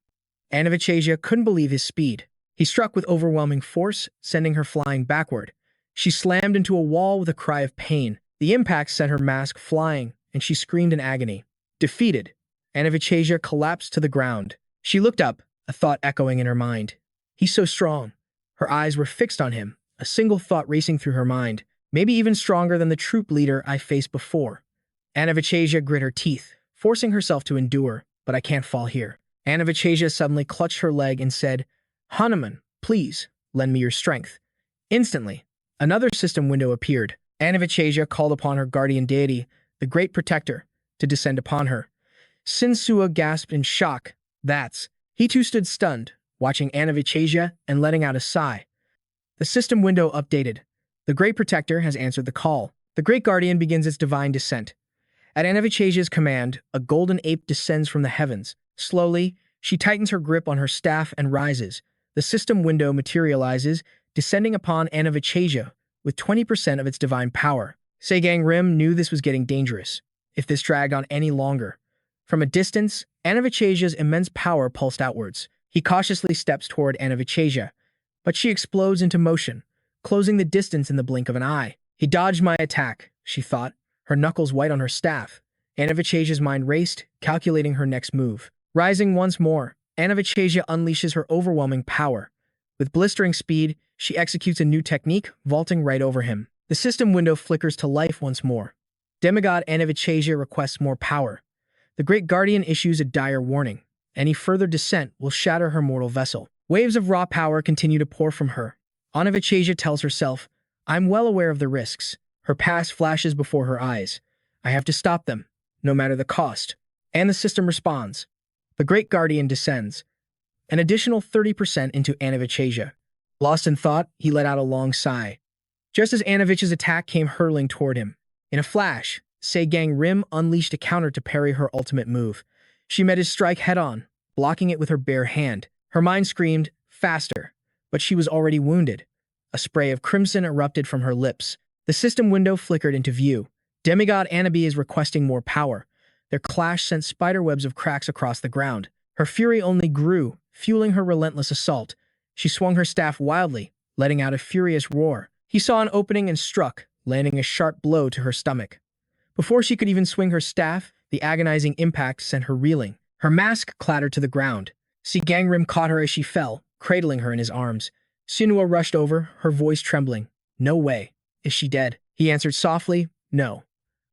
Anastasia couldn't believe his speed. He struck with overwhelming force, sending her flying backward. She slammed into a wall with a cry of pain. The impact sent her mask flying, and she screamed in agony. Defeated, Anastasia collapsed to the ground. She looked up, a thought echoing in her mind. He's so strong. Her eyes were fixed on him, a single thought racing through her mind. Maybe even stronger than the troop leader I faced before. Anastasia grit her teeth, forcing herself to endure, but I can't fall here. Anastasia suddenly clutched her leg and said, Hanuman, please, lend me your strength. Instantly, another system window appeared. Anastasia called upon her guardian deity, the Great Protector, to descend upon her. Shinsua gasped in shock. He too stood stunned, watching Anastasia and letting out a sigh. The system window updated. The Great Protector has answered the call. The Great Guardian begins its divine descent. At Anastasia's command, a golden ape descends from the heavens. Slowly, she tightens her grip on her staff and rises. The system window materializes, descending upon Anastasia with 20% of its divine power. Seol Gangim knew this was getting dangerous, if this dragged on any longer. From a distance, Anastasia's immense power pulsed outwards. He cautiously steps toward Anastasia, but she explodes into motion, closing the distance in the blink of an eye. He dodged my attack, she thought, her knuckles white on her staff. Anastasia's mind raced, calculating her next move. Rising once more, Anastasia unleashes her overwhelming power. With blistering speed, she executes a new technique, vaulting right over him. The system window flickers to life once more. Demigod Anastasia requests more power. The Great Guardian issues a dire warning. Any further descent will shatter her mortal vessel. Waves of raw power continue to pour from her. Anastasia tells herself, I'm well aware of the risks. Her past flashes before her eyes. I have to stop them, no matter the cost. And the system responds. The Great Guardian descends. an additional 30% into Anavichasia. Lost in thought, he let out a long sigh. Just as Anavich's attack came hurtling toward him. In a flash, Seol Gangim unleashed a counter to parry her ultimate move. She met his strike head-on, blocking it with her bare hand. Her mind screamed, faster, but she was already wounded. A spray of crimson erupted from her lips. The system window flickered into view. Demigod Anabi is requesting more power. Their clash sent spiderwebs of cracks across the ground. Her fury only grew, fueling her relentless assault. She swung her staff wildly, letting out a furious roar. He saw an opening and struck, landing a sharp blow to her stomach. Before she could even swing her staff, the agonizing impact sent her reeling. Her mask clattered to the ground. Seol Gangim caught her as she fell, cradling her in his arms. Shinsua rushed over, her voice trembling. No way. Is she dead? He answered softly, no.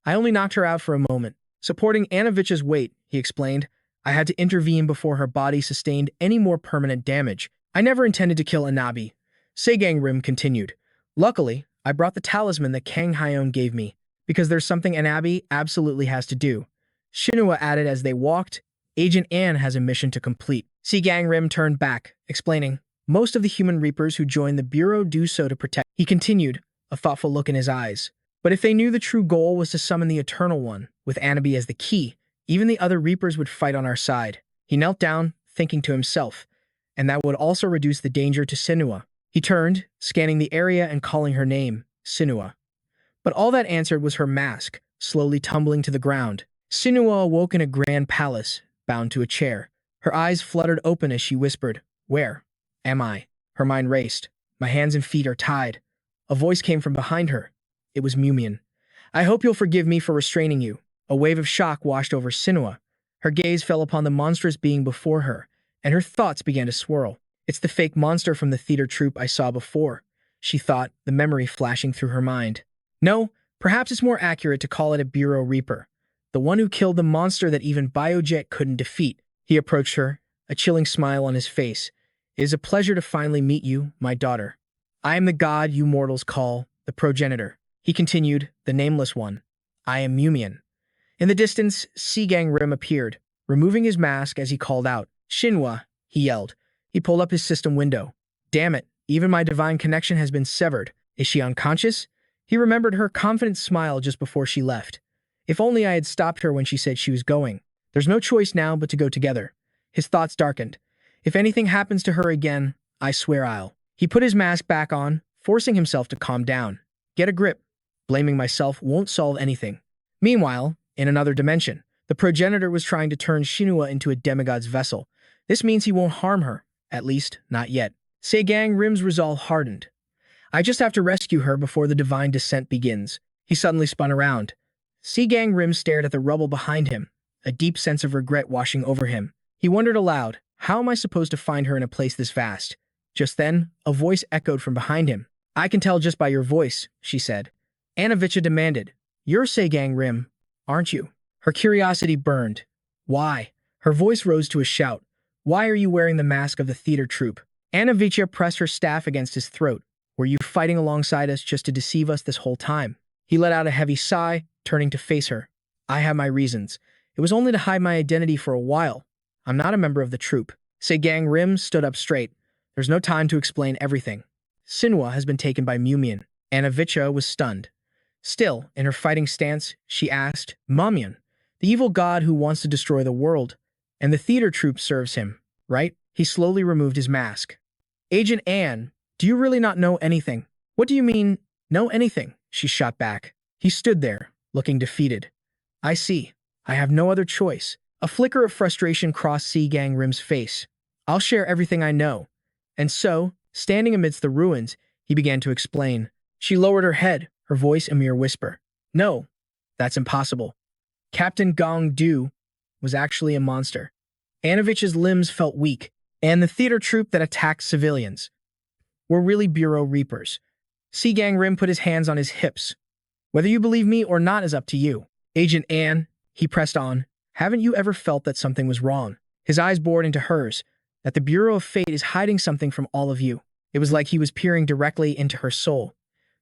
I only knocked her out for a moment. Supporting Anavich's weight, he explained, I had to intervene before her body sustained any more permanent damage. I never intended to kill Anabi. Seol Gangim continued. Luckily, I brought the talisman that Kang Hyeon gave me, because there's something Anabi absolutely has to do. Shinsua added as they walked, Agent Ann has a mission to complete. Seol Gangim turned back, explaining, most of the human reapers who join the Bureau do so to protect. He continued, a thoughtful look in his eyes. But if they knew the true goal was to summon the Eternal One, with Anabi as the key, even the other reapers would fight on our side. He knelt down, thinking to himself, and that would also reduce the danger to Shinsua. He turned, scanning the area and calling her name, Shinsua. But all that answered was her mask, slowly tumbling to the ground. Shinsua awoke in a grand palace, bound to a chair. Her eyes fluttered open as she whispered, Where am I? Her mind raced. My hands and feet are tied. A voice came from behind her. It was Mumian. I hope you'll forgive me for restraining you. A wave of shock washed over Shinsua. Her gaze fell upon the monstrous being before her, and her thoughts began to swirl. It's the fake monster from the theater troupe I saw before, she thought, the memory flashing through her mind. No, perhaps it's more accurate to call it a Bureau Reaper, the one who killed the monster that even Biojet couldn't defeat. He approached her, a chilling smile on his face. It is a pleasure to finally meet you, my daughter. I am the god you mortals call the progenitor. He continued, the nameless one. I am Mumian. In the distance, Seol Gangim appeared, removing his mask as he called out. Shinsua, he yelled. He pulled up his system window. Damn it, even my divine connection has been severed. Is she unconscious? He remembered her confident smile just before she left. If only I had stopped her when she said she was going. There's no choice now but to go together. His thoughts darkened. If anything happens to her again, I swear I'll. He put his mask back on, forcing himself to calm down. Get a grip. Blaming myself won't solve anything. Meanwhile, in another dimension, the progenitor was trying to turn Shinsua into a demigod's vessel. This means he won't harm her, at least not yet. Seol Gangim's resolve hardened. I just have to rescue her before the divine descent begins. He suddenly spun around. Seol Gangim stared at the rubble behind him, a deep sense of regret washing over him. He wondered aloud, how am I supposed to find her in a place this vast? Just then, a voice echoed from behind him. I can tell just by your voice, she said. Anavicha demanded. You're Seol Gangim, aren't you? Her curiosity burned. Why? Her voice rose to a shout. Why are you wearing the mask of the theater troupe? Anavicha pressed her staff against his throat. Were you fighting alongside us just to deceive us this whole time? He let out a heavy sigh, turning to face her. I have my reasons. It was only to hide my identity for a while. I'm not a member of the troupe. Seol Gangim stood up straight. There's no time to explain everything. Shinsua has been taken by Mumian. Anavicha was stunned. Still, in her fighting stance, she asked, Mumian, the evil god who wants to destroy the world, and the theater troupe serves him, right? He slowly removed his mask. Agent Ann, do you really not know anything? What do you mean, know anything? She shot back. He stood there, looking defeated. I see. I have no other choice. A flicker of frustration crossed Seol Gangim's face. I'll share everything I know. And so, standing amidst the ruins, he began to explain. She lowered her head, her voice a mere whisper. No, that's impossible. Captain Gong Du was actually a monster. Anavich's limbs felt weak, and the theater troupe that attacked civilians were really Bureau Reapers. Seol Gangim put his hands on his hips. Whether you believe me or not is up to you. Agent Ann, he pressed on, haven't you ever felt that something was wrong? His eyes bored into hers, that the Bureau of Fate is hiding something from all of you. It was like he was peering directly into her soul.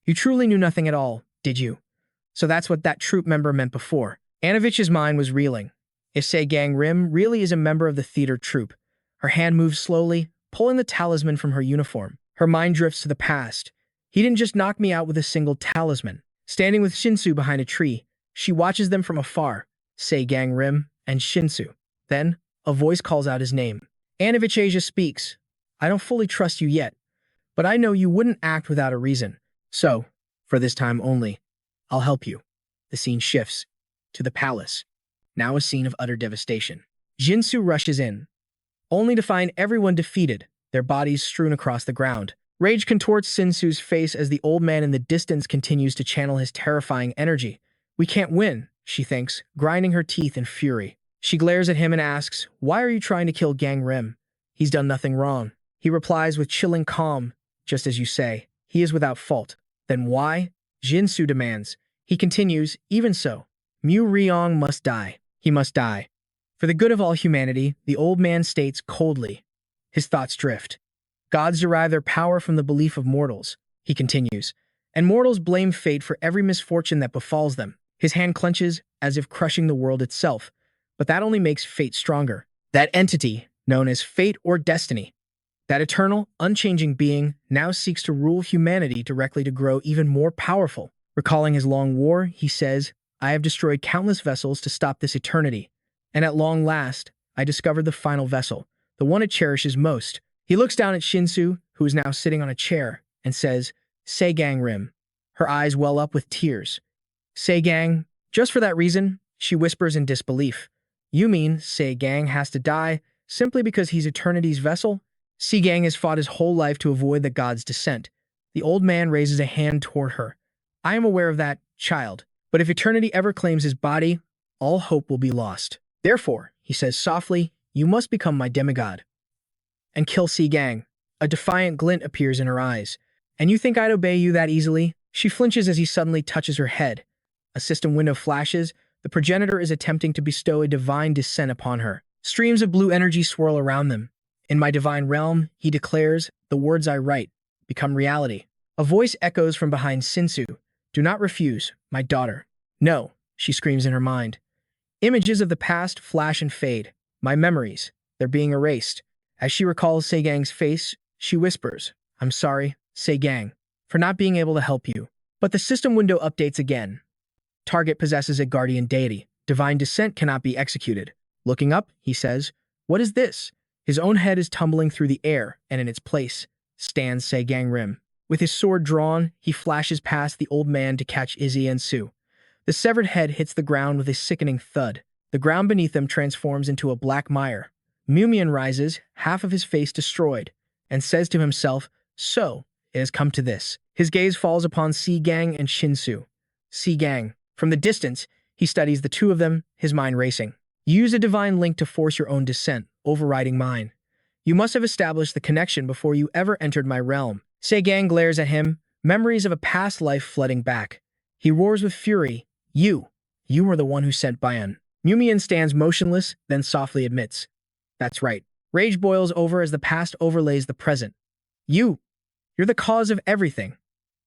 You truly knew nothing at all, did you? So that's what that troop member meant before. Anavich's mind was reeling. If Seol Gangim really is a member of the theater troupe, Her hand moves slowly, pulling the talisman from her uniform. Her mind drifts to the past. He didn't just knock me out with a single talisman. Standing with Shinsua behind a tree, she watches them from afar, Seol Gangim and Shinsua. Then, a voice calls out his name. Anovich Asia speaks. I don't fully trust you yet, but I know you wouldn't act without a reason. So, for this time only, I'll help you. The scene shifts to the palace, now a scene of utter devastation. Shinsua rushes in, only to find everyone defeated, their bodies strewn across the ground. Rage contorts Shinsua's face as the old man in the distance continues to channel his terrifying energy. We can't win, she thinks, grinding her teeth in fury. She glares at him and asks, why are you trying to kill Gangrim? He's done nothing wrong. He replies with chilling calm, just as you say, he is without fault. Then why? Shinsua demands. He continues, even so, Mu Ryong must die. He must die. For the good of all humanity, the old man states coldly. His thoughts drift. Gods derive their power from the belief of mortals, he continues, and mortals blame fate for every misfortune that befalls them. His hand clenches, as if crushing the world itself, but that only makes fate stronger. That entity, known as fate or destiny, that eternal, unchanging being, now seeks to rule humanity directly to grow even more powerful. Recalling his long war, he says, I have destroyed countless vessels to stop this eternity, and at long last, I discovered the final vessel, the one it cherishes most. He looks down at Shinsua, who is now sitting on a chair, and says, Seol Gangim. Her eyes well up with tears. Seol Gang, just for that reason, she whispers in disbelief. You mean Seol Gang has to die simply because he's eternity's vessel? Seol Gang has fought his whole life to avoid the god's descent. The old man raises a hand toward her. I am aware of that, child, but if eternity ever claims his body, all hope will be lost. Therefore, he says softly, you must become my demigod and kill Seol Gang. A defiant glint appears in her eyes. And you think I'd obey you that easily? She flinches as he suddenly touches her head. A system window flashes. The progenitor is attempting to bestow a divine descent upon her. Streams of blue energy swirl around them. In my divine realm, he declares, the words I write become reality. A voice echoes from behind Shinsua. Do not refuse, my daughter. No, she screams in her mind. Images of the past flash and fade. My memories, they're being erased. As she recalls Seol Gang's face, she whispers, I'm sorry, Seol Gang, for not being able to help you. But the system window updates again. Target possesses a guardian deity. Divine descent cannot be executed. Looking up, he says, what is this? His own head is tumbling through the air, and in its place stands Seol Gangim. With his sword drawn, he flashes past the old man to catch Izzy and Sue. The severed head hits the ground with a sickening thud. The ground beneath them transforms into a black mire. Mumian rises, half of his face destroyed, and says to himself, so, it has come to this. His gaze falls upon Seol Gang and Shinsua. Seol Gang. From the distance, he studies the two of them, his mind racing. Use a divine link to force your own descent, overriding mine. You must have established the connection before you ever entered my realm. Seol Gang glares at him, memories of a past life flooding back. He roars with fury. You were the one who sent Bayan. Mumian stands motionless, then softly admits. That's right. Rage boils over as the past overlays the present. You're the cause of everything.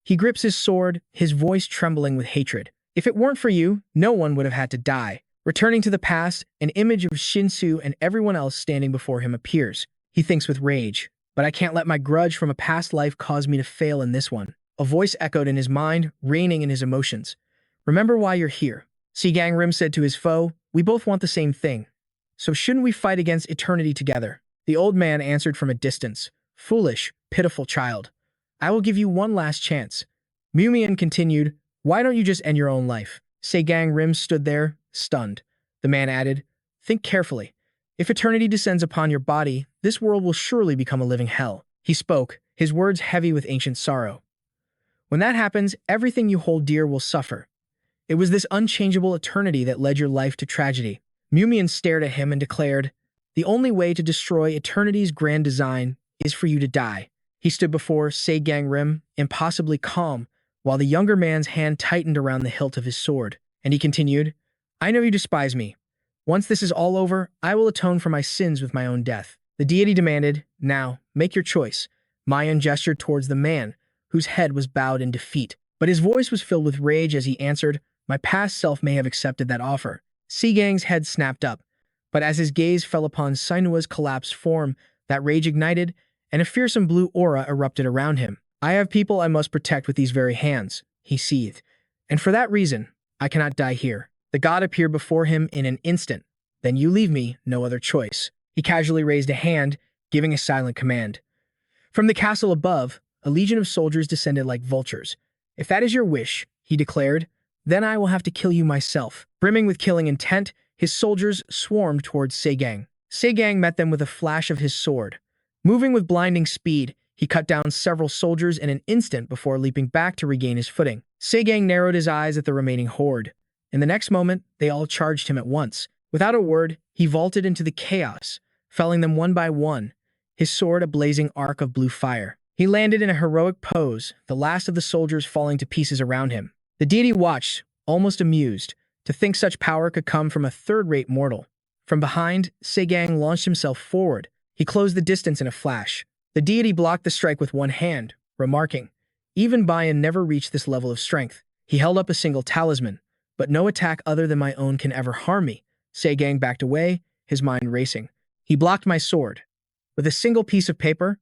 He grips his sword, his voice trembling with hatred. If it weren't for you, no one would have had to die. Returning to the past, an image of Shinsua and everyone else standing before him appears. He thinks with rage, but I can't let my grudge from a past life cause me to fail in this one. A voice echoed in his mind, reigning in his emotions. Remember why you're here. Seol Gangim said to his foe, we both want the same thing. So shouldn't we fight against eternity together? The old man answered from a distance. Foolish, pitiful child. I will give you one last chance. Mumian continued, why don't you just end your own life? Seol Gangim stood there, stunned. The man added, think carefully. If eternity descends upon your body, this world will surely become a living hell. He spoke, his words heavy with ancient sorrow. When that happens, everything you hold dear will suffer. It was this unchangeable eternity that led your life to tragedy. Mumian stared at him and declared, the only way to destroy eternity's grand design is for you to die. He stood before Seol Gangim, impossibly calm, while the younger man's hand tightened around the hilt of his sword. And he continued, I know you despise me. Once this is all over, I will atone for my sins with my own death. The deity demanded, now, make your choice. Mayan gestured towards the man, whose head was bowed in defeat. But his voice was filled with rage as he answered, my past self may have accepted that offer. Seol Gang's head snapped up, But as his gaze fell upon Sinua's collapsed form, that rage ignited, and a fearsome blue aura erupted around him. I have people I must protect with these very hands, he seethed. And for that reason, I cannot die here. The god appeared before him in an instant. Then you leave me no other choice. He casually raised a hand, giving a silent command. From the castle above, a legion of soldiers descended like vultures. If that is your wish, he declared, then I will have to kill you myself. Brimming with killing intent, his soldiers swarmed towards Segang. Segang met them with a flash of his sword. Moving with blinding speed, he cut down several soldiers in an instant before leaping back to regain his footing. Segang narrowed his eyes at the remaining horde. In the next moment, they all charged him at once. Without a word, he vaulted into the chaos, felling them one by one, his sword a blazing arc of blue fire. He landed in a heroic pose, the last of the soldiers falling to pieces around him. The deity watched, almost amused, to think such power could come from a third-rate mortal. From behind, Segang launched himself forward. He closed the distance in a flash. The deity blocked the strike with one hand, remarking, even Bayan never reached this level of strength. He held up a single talisman, but no attack other than my own can ever harm me. Segang backed away, his mind racing. He blocked my sword. With a single piece of paper,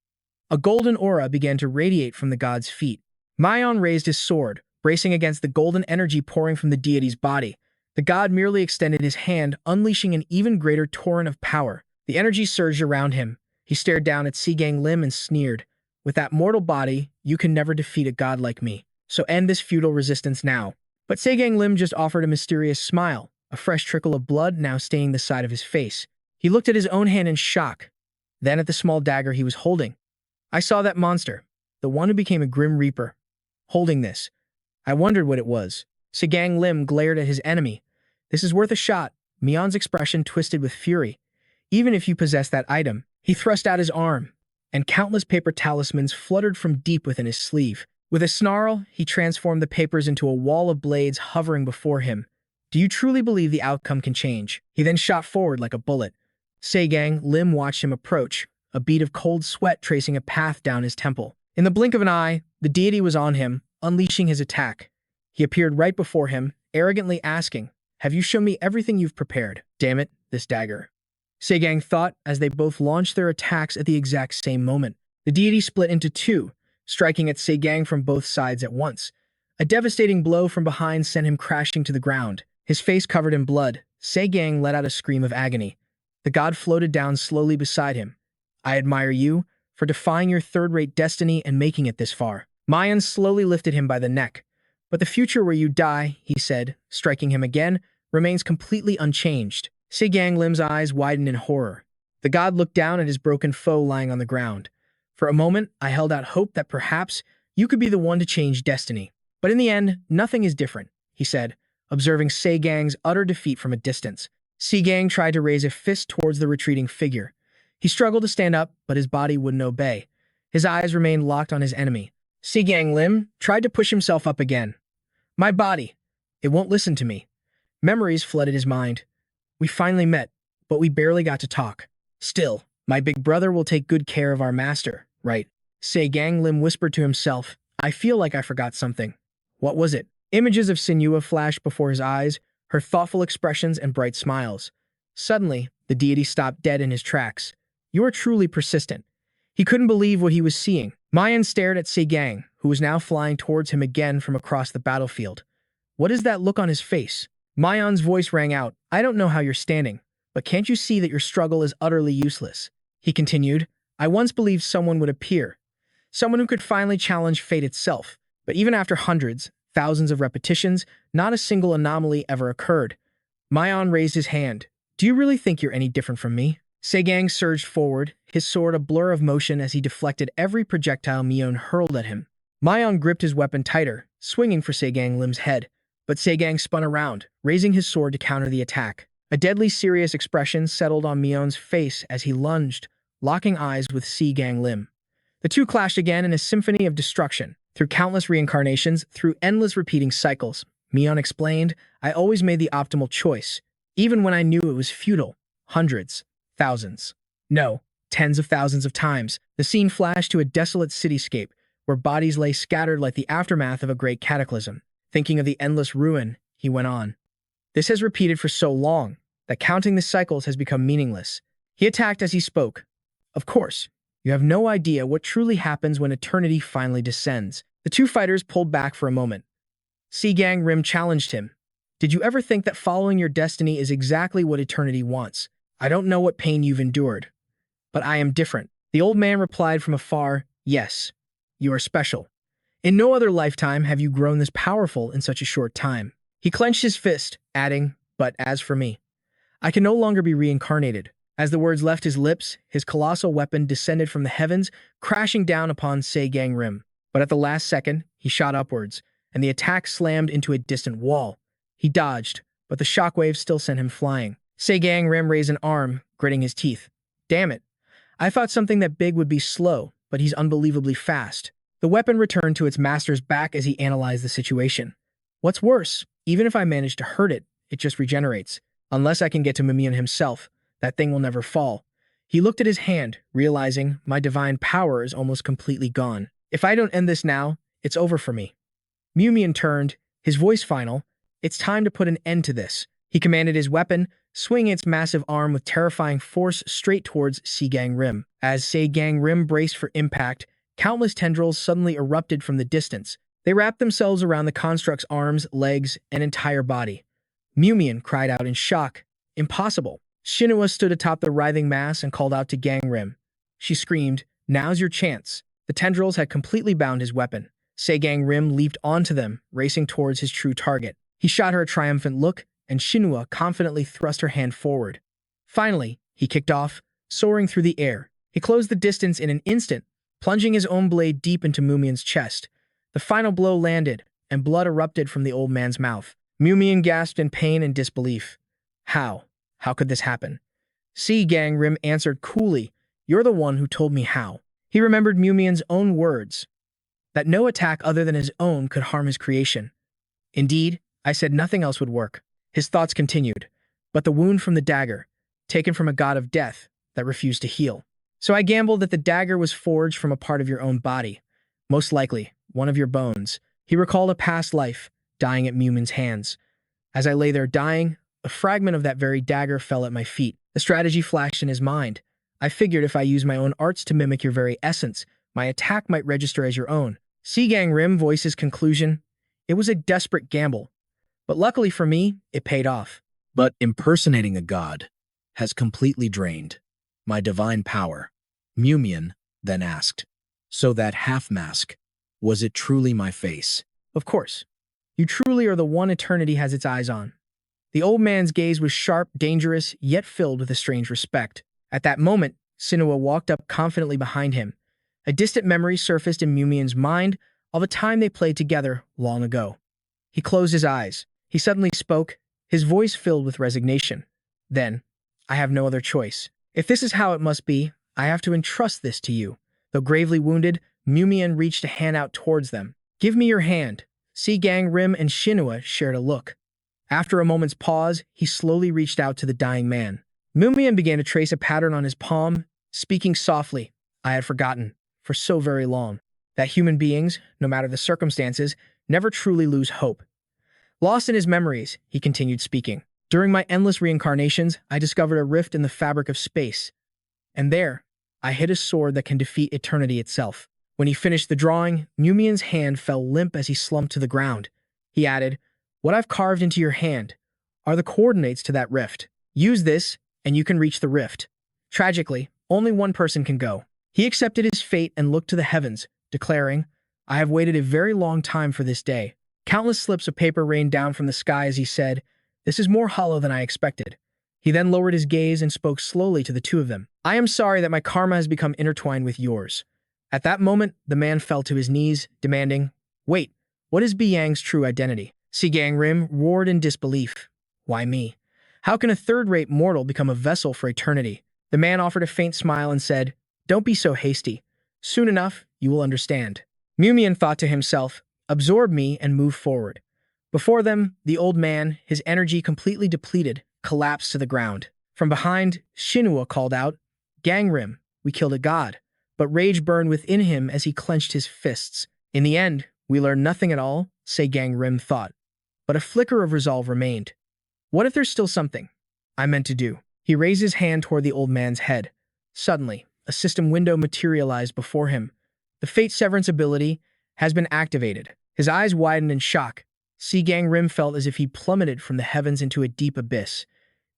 a golden aura began to radiate from the god's feet. Mayan raised his sword, bracing against the golden energy pouring from the deity's body. The god merely extended his hand, unleashing an even greater torrent of power. The energy surged around him. He stared down at Segang Lim and sneered, with that mortal body, you can never defeat a god like me. So end this futile resistance now. But Segang Lim just offered a mysterious smile, a fresh trickle of blood now staining the side of his face. He looked at his own hand in shock, then at the small dagger he was holding. I saw that monster, the one who became a grim reaper, holding this. I wondered what it was. Segang Lim glared at his enemy. This is worth a shot. Mion's expression twisted with fury. Even if you possess that item, he thrust out his arm, and countless paper talismans fluttered from deep within his sleeve. With a snarl, he transformed the papers into a wall of blades hovering before him. Do you truly believe the outcome can change? He then shot forward like a bullet. Segang Lim watched him approach, a bead of cold sweat tracing a path down his temple. In the blink of an eye, the deity was on him, unleashing his attack. He appeared right before him, arrogantly asking, have you shown me everything you've prepared? Damn it, this dagger. Segang thought as they both launched their attacks at the exact same moment. The deity split into two, striking at Segang from both sides at once. A devastating blow from behind sent him crashing to the ground. His face covered in blood, Segang let out a scream of agony. The god floated down slowly beside him. I admire you for defying your third-rate destiny and making it this far. Mayan slowly lifted him by the neck. But the future where you die, he said, striking him again, remains completely unchanged. Segang Lim's eyes widened in horror. The god looked down at his broken foe lying on the ground. For a moment, I held out hope that perhaps you could be the one to change destiny. But in the end, nothing is different, he said, observing Segang's utter defeat from a distance. Segang tried to raise a fist towards the retreating figure. He struggled to stand up, but his body wouldn't obey. His eyes remained locked on his enemy. Segang Lim tried to push himself up again. My body. It won't listen to me. Memories flooded his mind. We finally met, but we barely got to talk. Still, my big brother will take good care of our master, right? Segang Lim whispered to himself. I feel like I forgot something. What was it? Images of Shinsua flashed before his eyes, her thoughtful expressions and bright smiles. Suddenly, the deity stopped dead in his tracks. You are truly persistent. He couldn't believe what he was seeing. Mayan stared at Segang, who was now flying towards him again from across the battlefield. What is that look on his face? Mayan's voice rang out. I don't know how you're standing, but can't you see that your struggle is utterly useless? He continued. I once believed someone would appear. Someone who could finally challenge fate itself. But even after hundreds, thousands of repetitions, not a single anomaly ever occurred. Mayan raised his hand. Do you really think you're any different from me? Segang surged forward, his sword a blur of motion as he deflected every projectile Mion hurled at him. Mayan gripped his weapon tighter, swinging for Segang Lim's head. But Segang spun around, raising his sword to counter the attack. A deadly serious expression settled on Mion's face as he lunged, locking eyes with Segang Lim. The two clashed again in a symphony of destruction. Through countless reincarnations, through endless repeating cycles, Mion explained, I always made the optimal choice, even when I knew it was futile. Hundreds, thousands. No, tens of thousands of times. The scene flashed to a desolate cityscape, where bodies lay scattered like the aftermath of a great cataclysm. Thinking of the endless ruin, he went on. This has repeated for so long, that counting the cycles has become meaningless. He attacked as he spoke. Of course, you have no idea what truly happens when eternity finally descends. The two fighters pulled back for a moment. Seol Gangim challenged him. Did you ever think that following your destiny is exactly what eternity wants? I don't know what pain you've endured, but I am different. The old man replied from afar, yes, you are special. In no other lifetime have you grown this powerful in such a short time. He clenched his fist, adding, but as for me, I can no longer be reincarnated. As the words left his lips, his colossal weapon descended from the heavens, crashing down upon Seol Gangim. But at the last second, he shot upwards, and the attack slammed into a distant wall. He dodged, but the shockwave still sent him flying. Seol Gangim raised an arm, gritting his teeth. Damn it. I thought something that big would be slow, but he's unbelievably fast. The weapon returned to its master's back as he analyzed the situation. What's worse, even if I manage to hurt it, it just regenerates. Unless I can get to Mimian himself, that thing will never fall. He looked at his hand, realizing my divine power is almost completely gone. If I don't end this now, it's over for me. Mimian turned, his voice final. It's time to put an end to this. He commanded his weapon, swinging its massive arm with terrifying force straight towards Seol Gangim. As Seol Gangim braced for impact, countless tendrils suddenly erupted from the distance. They wrapped themselves around the construct's arms, legs, and entire body. Mimian cried out in shock. Impossible. Shinsua stood atop the writhing mass and called out to Gangim. She screamed, now's your chance. The tendrils had completely bound his weapon. Seol Gangim leaped onto them, racing towards his true target. He shot her a triumphant look, and Shinsua confidently thrust her hand forward. Finally, he kicked off, soaring through the air. He closed the distance in an instant, plunging his own blade deep into Mimian's chest. The final blow landed, and blood erupted from the old man's mouth. Mimian gasped in pain and disbelief. How? How could this happen? Seol Gangim answered coolly, you're the one who told me how. He remembered Mimian's own words, that no attack other than his own could harm his creation. Indeed, I said nothing else would work. His thoughts continued, but the wound from the dagger, taken from a god of death, that refused to heal. So I gambled that the dagger was forged from a part of your own body, most likely one of your bones. He recalled a past life, dying at Mimian's hands. As I lay there dying, a fragment of that very dagger fell at my feet. The strategy flashed in his mind. I figured if I used my own arts to mimic your very essence, my attack might register as your own. Seol Gangim voiced his conclusion. It was a desperate gamble, but luckily for me, it paid off. But impersonating a god has completely drained my divine power. Mimian then asked, so that half-mask, was it truly my face? Of course. You truly are the one eternity has its eyes on. The old man's gaze was sharp, dangerous, yet filled with a strange respect. At that moment, Shinsua walked up confidently behind him. A distant memory surfaced in Mimian's mind of a time they played together long ago. He closed his eyes. He suddenly spoke, his voice filled with resignation. Then, I have no other choice. If this is how it must be, I have to entrust this to you. Though gravely wounded, Mimian reached a hand out towards them. Give me your hand. Seol Gangim and Shinsua shared a look. After a moment's pause, he slowly reached out to the dying man. Mimian began to trace a pattern on his palm, speaking softly. I had forgotten, for so very long, that human beings, no matter the circumstances, never truly lose hope. Lost in his memories, he continued speaking. During my endless reincarnations, I discovered a rift in the fabric of space. And there, I hid a sword that can defeat eternity itself. When he finished the drawing, Mimian's hand fell limp as he slumped to the ground. He added, what I've carved into your hand are the coordinates to that rift. Use this, and you can reach the rift. Tragically, only one person can go. He accepted his fate and looked to the heavens, declaring, I have waited a very long time for this day. Countless slips of paper rained down from the sky as he said, this is more hollow than I expected. He then lowered his gaze and spoke slowly to the two of them. I am sorry that my karma has become intertwined with yours. At that moment, the man fell to his knees, demanding, wait, what is Biyang's true identity? Seol Gangim roared in disbelief. Why me? How can a third-rate mortal become a vessel for eternity? The man offered a faint smile and said, don't be so hasty. Soon enough, you will understand. Mimian thought to himself, absorb me and move forward. Before them, the old man, his energy completely depleted, collapsed to the ground. From behind, Shinsua called out, Gangim, we killed a god. But rage burned within him as he clenched his fists. In the end, we learned nothing at all, Seol Gangim thought. But a flicker of resolve remained. What if there's still something? I meant to do. He raised his hand toward the old man's head. Suddenly, a system window materialized before him. The Fate Severance ability has been activated. His eyes widened in shock. Seol Gangim felt as if he plummeted from the heavens into a deep abyss.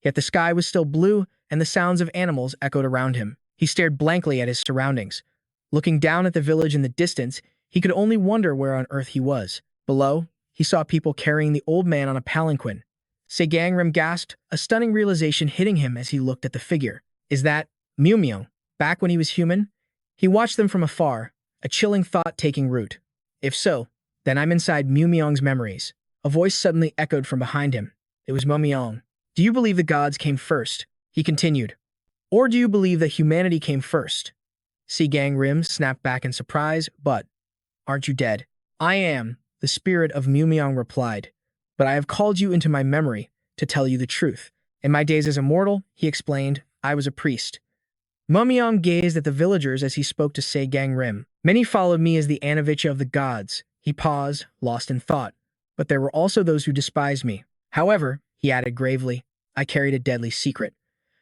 Yet the sky was still blue, and the sounds of animals echoed around him. He stared blankly at his surroundings. Looking down at the village in the distance, he could only wonder where on earth he was. Below, he saw people carrying the old man on a palanquin. Seol Gangim gasped, a stunning realization hitting him as he looked at the figure. Is that Myung, back when he was human? He watched them from afar, a chilling thought taking root. If so, then I'm inside Myung's memories. A voice suddenly echoed from behind him. It was Myung. Do you believe the gods came first? He continued. Or do you believe that humanity came first? Seol Gangim snapped back in surprise, but, aren't you dead? I am, the spirit of Myung replied. But I have called you into my memory to tell you the truth. In my days as a mortal, he explained, I was a priest. Myung gazed at the villagers as he spoke to Seol Gangim. Many followed me as the Anavicha of the gods. He paused, lost in thought. But there were also those who despised me. However, he added gravely, I carried a deadly secret.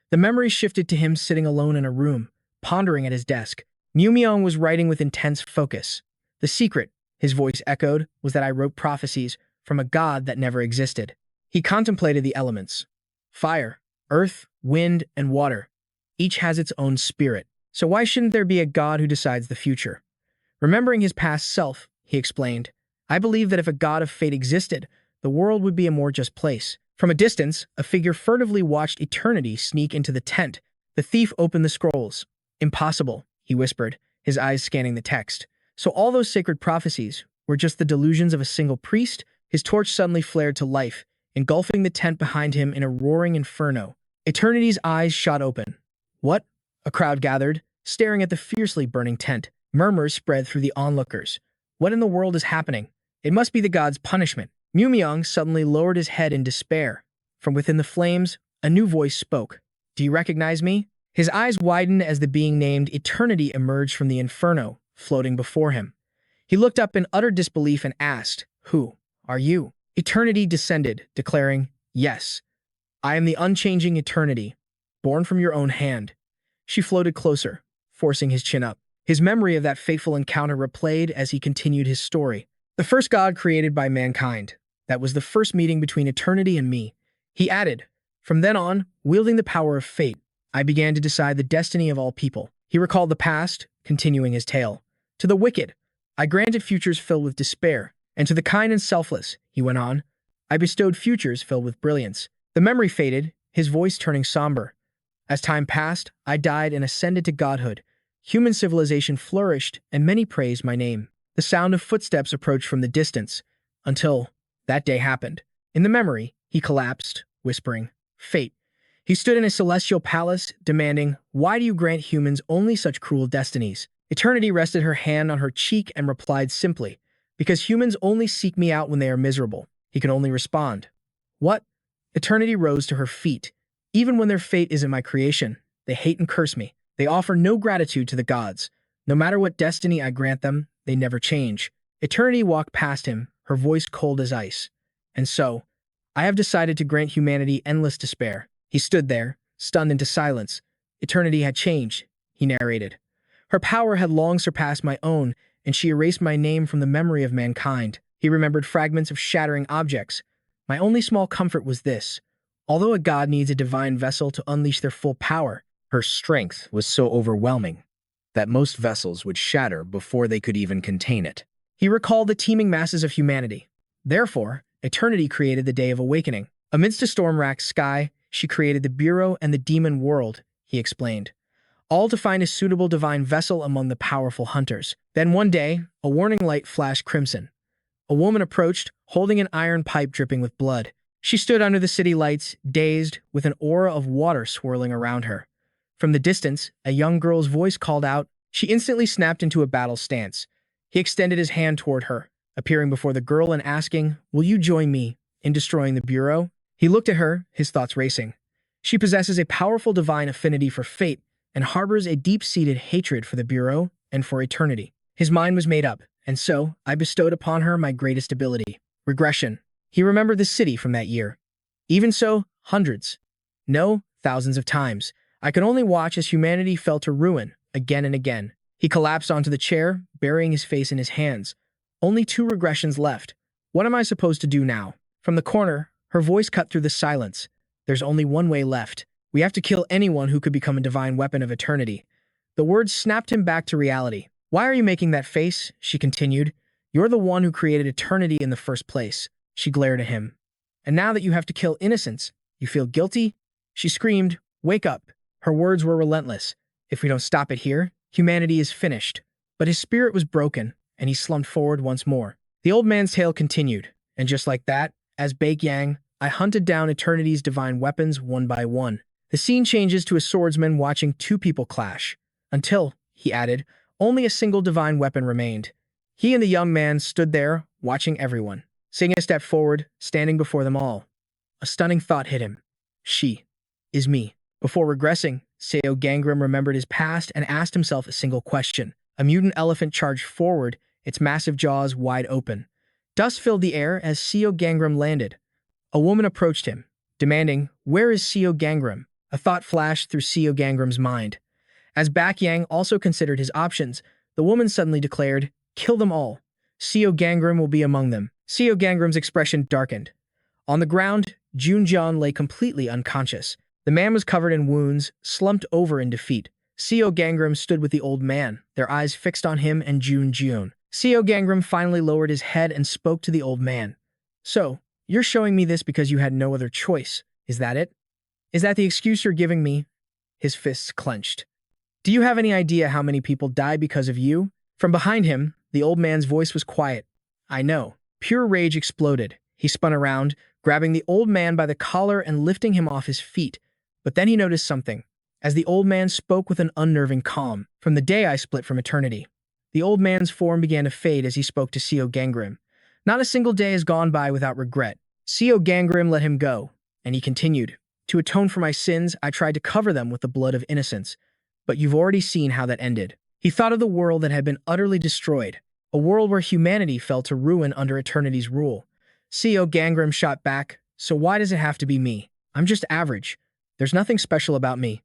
The memory shifted to him sitting alone in a room, pondering at his desk. Myung was writing with intense focus. The secret, his voice echoed, was that I wrote prophecies from a god that never existed. He contemplated the elements. Fire, earth, wind, and water. Each has its own spirit. So why shouldn't there be a god who decides the future? Remembering his past self, he explained, I believe that if a god of fate existed, the world would be a more just place. From a distance, a figure furtively watched eternity sneak into the tent. The thief opened the scrolls. Impossible, he whispered, his eyes scanning the text. So all those sacred prophecies were just the delusions of a single priest? His torch suddenly flared to life, engulfing the tent behind him in a roaring inferno. Eternity's eyes shot open. What? A crowd gathered, staring at the fiercely burning tent. Murmurs spread through the onlookers. What in the world is happening? It must be the god's punishment. Myung suddenly lowered his head in despair. From within the flames, a new voice spoke. Do you recognize me? His eyes widened as the being named Eternity emerged from the inferno, floating before him. He looked up in utter disbelief and asked, Who are you? Eternity descended, declaring, Yes, I am the unchanging Eternity, born from your own hand. She floated closer, forcing his chin up. His memory of that fateful encounter replayed as he continued his story. The first god created by mankind. That was the first meeting between eternity and me. He added, From then on, wielding the power of fate, I began to decide the destiny of all people. He recalled the past, continuing his tale. To the wicked, I granted futures filled with despair, and to the kind and selfless, he went on, I bestowed futures filled with brilliance. The memory faded, his voice turning somber. As time passed, I died and ascended to godhood. Human civilization flourished, and many praised my name. The sound of footsteps approached from the distance, until that day happened. In the memory, he collapsed, whispering, Fate. He stood in a celestial palace, demanding, Why do you grant humans only such cruel destinies? Eternity rested her hand on her cheek and replied simply, Because humans only seek me out when they are miserable. He could only respond, What? Eternity rose to her feet. Even when their fate isn't my creation, they hate and curse me. They offer no gratitude to the gods. No matter what destiny I grant them, they never change. Eternity walked past him, her voice cold as ice. And so, I have decided to grant humanity endless despair. He stood there, stunned into silence. Eternity had changed, he narrated. Her power had long surpassed my own, and she erased my name from the memory of mankind. He remembered fragments of shattering objects. My only small comfort was this. Although a god needs a divine vessel to unleash their full power, her strength was so overwhelming that most vessels would shatter before they could even contain it. He recalled the teeming masses of humanity. Therefore, Eternity created the Day of Awakening. Amidst a storm-racked sky, she created the Bureau and the Demon World, he explained, all to find a suitable divine vessel among the powerful hunters. Then one day, a warning light flashed crimson. A woman approached, holding an iron pipe dripping with blood. She stood under the city lights, dazed, with an aura of water swirling around her. From the distance, a young girl's voice called out. She instantly snapped into a battle stance. He extended his hand toward her, appearing before the girl and asking, Will you join me in destroying the Bureau? He looked at her, his thoughts racing. She possesses a powerful divine affinity for fate and harbors a deep-seated hatred for the Bureau and for eternity. His mind was made up, and so I bestowed upon her my greatest ability, Regression. He remembered the city from that year. Even so, hundreds, No, thousands of times. I could only watch as humanity fell to ruin, again and again. He collapsed onto the chair, burying his face in his hands. Only 2 regressions left. What am I supposed to do now? From the corner, her voice cut through the silence. There's only one way left. We have to kill anyone who could become a divine weapon of eternity. The words snapped him back to reality. Why are you making that face? She continued. You're the one who created eternity in the first place. She glared at him. And now that you have to kill innocents, you feel guilty? She screamed, wake up. Her words were relentless. If we don't stop it here, humanity is finished. But his spirit was broken, and he slumped forward once more. The old man's tale continued, and just like that, as Baek-yang, I hunted down eternity's divine weapons one by one. The scene changes to a swordsman watching 2 people clash. Until, he added, only a single divine weapon remained. He and the young man stood there, watching everyone. Singya stepped forward, standing before them all. A stunning thought hit him. She is me. Before regressing, Seol Gangim remembered his past and asked himself a single question. A mutant elephant charged forward, its massive jaws wide open. Dust filled the air as Seol Gangim landed. A woman approached him, demanding, where is Seol Gangim? A thought flashed through Seol Gangim's mind. As Baek-yang also considered his options, the woman suddenly declared, kill them all. Seol Gangim will be among them. Seol Gangim's expression darkened. On the ground, Junjeon lay completely unconscious. The man was covered in wounds, slumped over in defeat. Seol Gangim stood with the old man, their eyes fixed on him and Junjeon. Seol Gangim finally lowered his head and spoke to the old man. So, you're showing me this because you had no other choice. Is that it? Is that the excuse you're giving me? His fists clenched. Do you have any idea how many people die because of you? From behind him, the old man's voice was quiet. I know. Pure rage exploded. He spun around, grabbing the old man by the collar and lifting him off his feet. But then he noticed something. As the old man spoke with an unnerving calm. From the day I split from eternity. The old man's form began to fade as he spoke to Seol Gangim. Not a single day has gone by without regret. Seol Gangim let him go, and he continued. To atone for my sins, I tried to cover them with the blood of innocence. But you've already seen how that ended. He thought of the world that had been utterly destroyed. A world where humanity fell to ruin under eternity's rule. Seol Gangim shot back, so why does it have to be me? I'm just average. There's nothing special about me.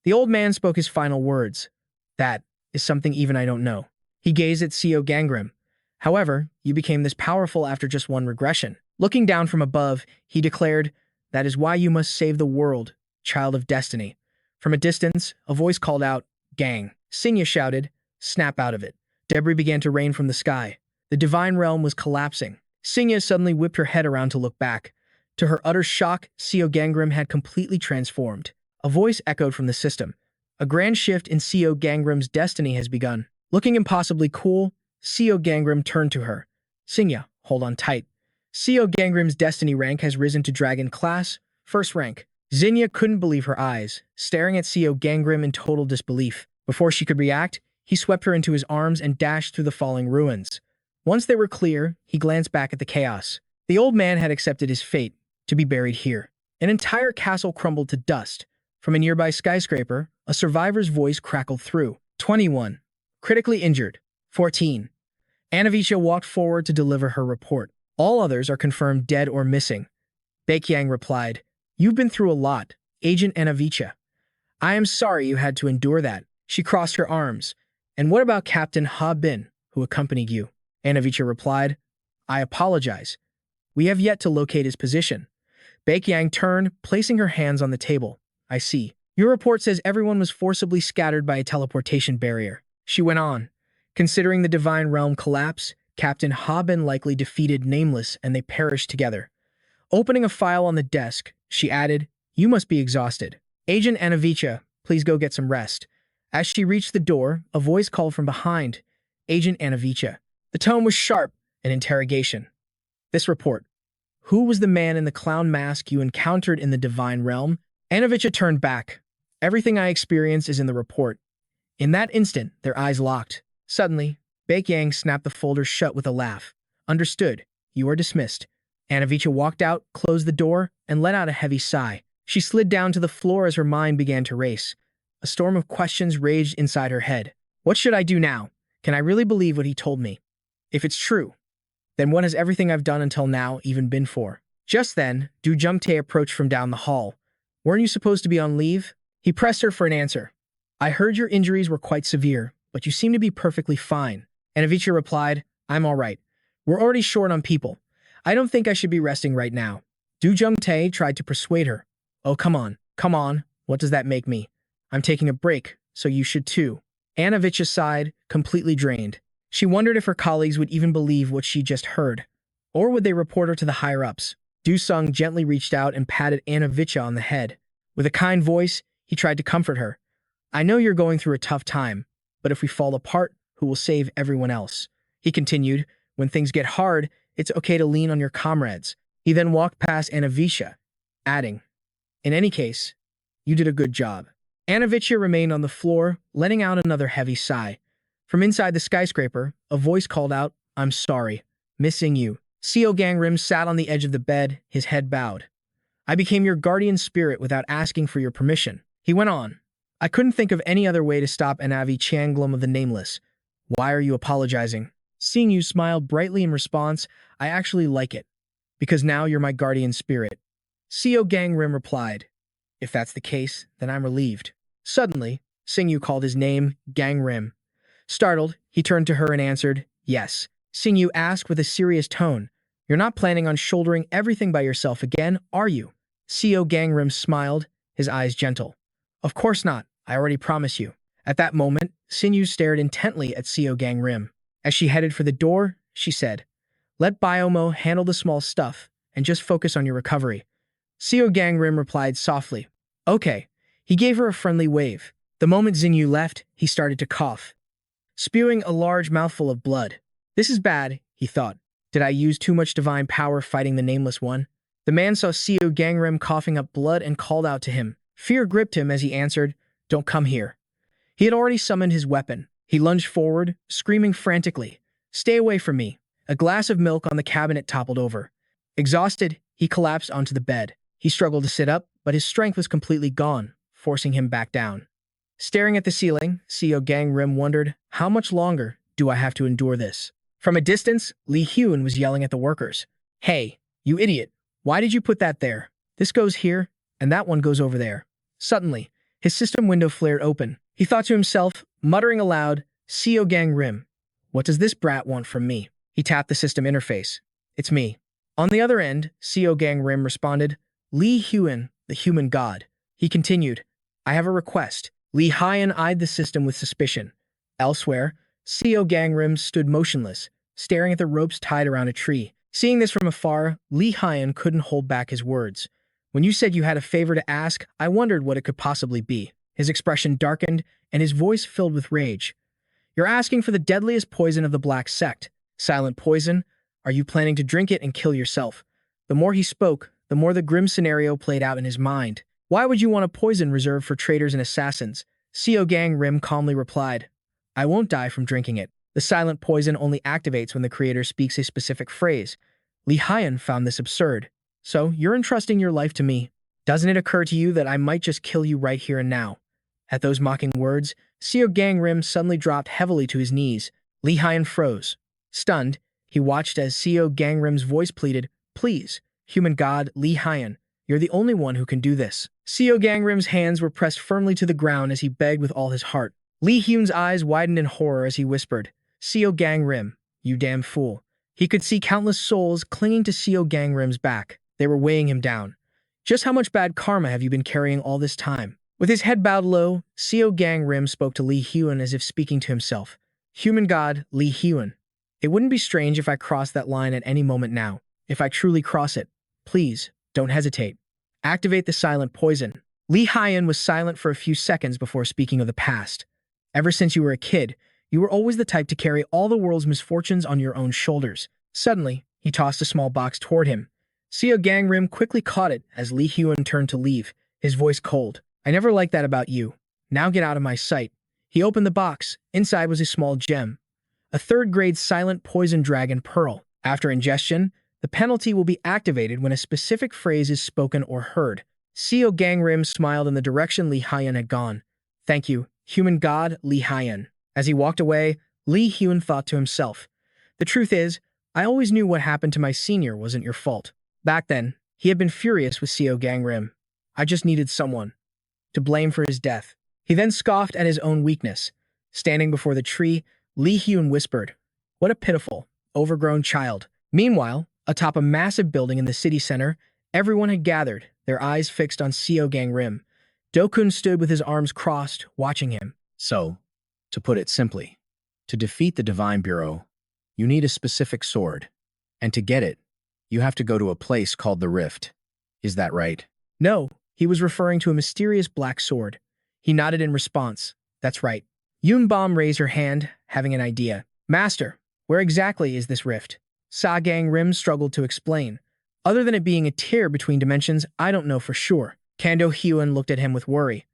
The old man spoke his final words. That is something even I don't know. He gazed at Seol Gangim. However, you became this powerful after just one regression. Looking down from above, he declared, that is why you must save the world, child of destiny. From a distance, a voice called out, gang. Singya shouted, snap out of it. Debris began to rain from the sky. The divine realm was collapsing. Singya suddenly whipped her head around to look back. To her utter shock, Seol Gangim had completely transformed. A voice echoed from the system. A grand shift in Seol Gangim's destiny has begun. Looking impossibly cool, Seol Gangim turned to her. Singya, hold on tight. Seol Gangim's destiny rank has risen to dragon class, first rank. Xingya couldn't believe her eyes, staring at Seol Gangim in total disbelief. Before she could react, he swept her into his arms and dashed through the falling ruins. Once they were clear, he glanced back at the chaos. The old man had accepted his fate, to be buried here. An entire castle crumbled to dust. From a nearby skyscraper, a survivor's voice crackled through. 21. Critically injured. 14. Anavicha walked forward to deliver her report. All others are confirmed dead or missing. Baek-yang replied, you've been through a lot, Agent Anavicha. I am sorry you had to endure that. She crossed her arms. And what about Captain Ha Bin, who accompanied you? Anavicha replied, I apologize. We have yet to locate his position. Baek-yang turned, placing her hands on the table. I see. Your report says everyone was forcibly scattered by a teleportation barrier. She went on. Considering the divine realm collapse, Captain Ha Bin likely defeated Nameless and they perished together. Opening a file on the desk, she added, you must be exhausted. Agent Anavicha, please go get some rest. As she reached the door, a voice called from behind, Agent Anavicha. The tone was sharp, an interrogation. This report. Who was the man in the clown mask you encountered in the divine realm? Anavicha turned back. Everything I experienced is in the report. In that instant, their eyes locked. Suddenly, Baek-yang snapped the folder shut with a laugh. Understood. You are dismissed. Anavicha walked out, closed the door, and let out a heavy sigh. She slid down to the floor as her mind began to race. A storm of questions raged inside her head. What should I do now? Can I really believe what he told me? If it's true, then what has everything I've done until now even been for? Just then, Du Jumtae approached from down the hall. Weren't you supposed to be on leave? He pressed her for an answer. I heard your injuries were quite severe, but you seem to be perfectly fine. And Avicii replied, I'm all right. We're already short on people. I don't think I should be resting right now. Du Jung-tae tried to persuade her. Oh, come on. What does that make me? I'm taking a break, so you should too. Anna Avicii sighed, completely drained. She wondered if her colleagues would even believe what she just heard. Or would they report her to the higher-ups? Du Sung gently reached out and patted Anna Avicii on the head. With a kind voice, he tried to comfort her. I know you're going through a tough time, but if we fall apart, who will save everyone else? He continued, when things get hard, it's okay to lean on your comrades. He then walked past Anna Avicii, adding, in any case, you did a good job. Anna Avicii remained on the floor, letting out another heavy sigh. From inside the skyscraper, a voice called out, I'm sorry. Missing you. Seol Gangim sat on the edge of the bed, his head bowed. I became your guardian spirit without asking for your permission. He went on. I couldn't think of any other way to stop Anavi Changlum of the Nameless. Why are you apologizing? Seeing you smiled brightly in response, I actually like it. Because now you're my guardian spirit. Seol Gangim replied. If that's the case, then I'm relieved. Suddenly, Singyu called his name, Gangrim. Startled, he turned to her and answered, yes. Singyu asked with a serious tone, you're not planning on shouldering everything by yourself again, are you? Seol Gangrim smiled, his eyes gentle. Of course not, I already promise you. At that moment, Singyu stared intently at Seol Gangrim. As she headed for the door, she said, let Biomo handle the small stuff and just focus on your recovery. Seol Gangrim replied softly, okay. He gave her a friendly wave. The moment Xinyu left, he started to cough, spewing a large mouthful of blood. This is bad, he thought. Did I use too much divine power fighting the Nameless One? The man saw Seol Gangrim coughing up blood and called out to him. Fear gripped him as he answered, don't come here. He had already summoned his weapon. He lunged forward, screaming frantically, stay away from me. A glass of milk on the cabinet toppled over. Exhausted, he collapsed onto the bed. He struggled to sit up, but his strength was completely gone, forcing him back down. Staring at the ceiling, Seol Gangrim wondered, how much longer do I have to endure this? From a distance, Lee Hyun was yelling at the workers. Hey, you idiot, why did you put that there? This goes here, and that one goes over there. Suddenly, his system window flared open. He thought to himself, muttering aloud, Seol Gangrim, what does this brat want from me? He tapped the system interface. It's me. On the other end, Seol Gangrim responded, Lee Hyun, the human god. He continued, I have a request. Lee Hyun eyed the system with suspicion. Elsewhere, Seol Gangrim stood motionless, staring at the ropes tied around a tree. Seeing this from afar, Lee Hyun couldn't hold back his words. When you said you had a favor to ask, I wondered what it could possibly be. His expression darkened, and his voice filled with rage. You're asking for the deadliest poison of the Black Sect. Silent poison? Are you planning to drink it and kill yourself? The more he spoke, the more the grim scenario played out in his mind. Why would you want a poison reserved for traitors and assassins? Seol Gangrim calmly replied, I won't die from drinking it. The silent poison only activates when the creator speaks a specific phrase. Lee Hyun found this absurd. So, you're entrusting your life to me. Doesn't it occur to you that I might just kill you right here and now? At those mocking words, Seol Gangrim suddenly dropped heavily to his knees. Lee Hyun froze. Stunned, he watched as Seol Gangrim's voice pleaded, Please, human god Lee Hyun, you're the only one who can do this. Seol Gangrim's hands were pressed firmly to the ground as he begged with all his heart. Lee Hyun's eyes widened in horror as he whispered, Seol Gangrim, you damn fool. He could see countless souls clinging to Seol Gangrim's back. They were weighing him down. Just how much bad karma have you been carrying all this time? With his head bowed low, Seol Gangrim spoke to Lee Hyun as if speaking to himself. Human god Lee Hyun, it wouldn't be strange if I crossed that line at any moment now. If I truly cross it, please, don't hesitate. Activate the silent poison. Lee Hyun was silent for a few seconds before speaking of the past. Ever since you were a kid, you were always the type to carry all the world's misfortunes on your own shoulders. Suddenly, he tossed a small box toward him. Seol Gangrim quickly caught it as Lee Hyun turned to leave, his voice cold. I never liked that about you. Now get out of my sight. He opened the box. Inside was a small gem. A third-grade silent poison dragon pearl. After ingestion, the penalty will be activated when a specific phrase is spoken or heard. Seol Gangrim smiled in the direction Lee Hyun had gone. Thank you, human god Lee Hyun. As he walked away, Lee Hyun thought to himself, the truth is, I always knew what happened to my senior wasn't your fault. Back then, he had been furious with Seol Gangrim. I just needed someone to blame for his death. He then scoffed at his own weakness. Standing before the tree, Lee Hyun whispered, "What a pitiful, overgrown child." Meanwhile, atop a massive building in the city center, everyone had gathered, their eyes fixed on Seol Gangim. Dokun stood with his arms crossed, watching him. So, to put it simply, to defeat the Divine Bureau, you need a specific sword. And to get it, you have to go to a place called the Rift. Is that right? No, he was referring to a mysterious black sword. He nodded in response. That's right. Yunbom raised her hand, having an idea. Master, where exactly is this rift? Sa Gangrim struggled to explain. Other than it being a tear between dimensions, I don't know for sure. Kando Hyun looked at him with worry.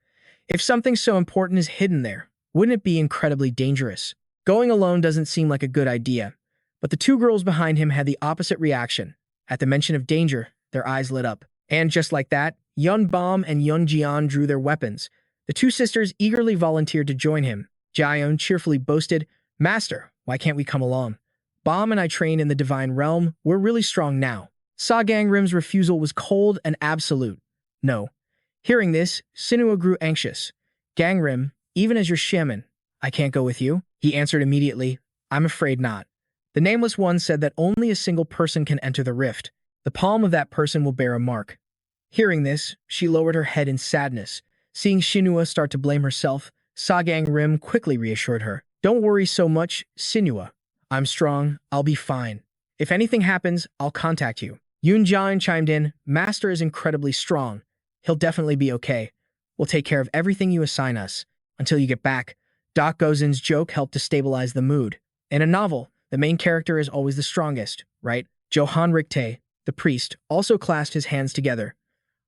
If something so important is hidden there, wouldn't it be incredibly dangerous? Going alone doesn't seem like a good idea. But the two girls behind him had the opposite reaction. At the mention of danger, their eyes lit up. And just like that, Yunbom and Yunjian drew their weapons. The two sisters eagerly volunteered to join him. Jion cheerfully boasted, "Master, why can't we come along? Bom and I trained in the Divine Realm. We're really strong now." Sa Gangrim's refusal was cold and absolute. No. Hearing this, Shinsua grew anxious. "Gangrim, even as your shaman, I can't go with you?" He answered immediately, "I'm afraid not." The Nameless One said that only a single person can enter the rift. The palm of that person will bear a mark. Hearing this, she lowered her head in sadness. Seeing Shinsua start to blame herself, Sa Gangrim quickly reassured her. "Don't worry so much, Shinsua. I'm strong. I'll be fine. If anything happens, I'll contact you." Yunjian chimed in, "Master is incredibly strong. He'll definitely be okay. We'll take care of everything you assign us. Until you get back." Doc Gozen's joke helped to stabilize the mood. In a novel, the main character is always the strongest, right? Johan Richte, the priest, also clasped his hands together.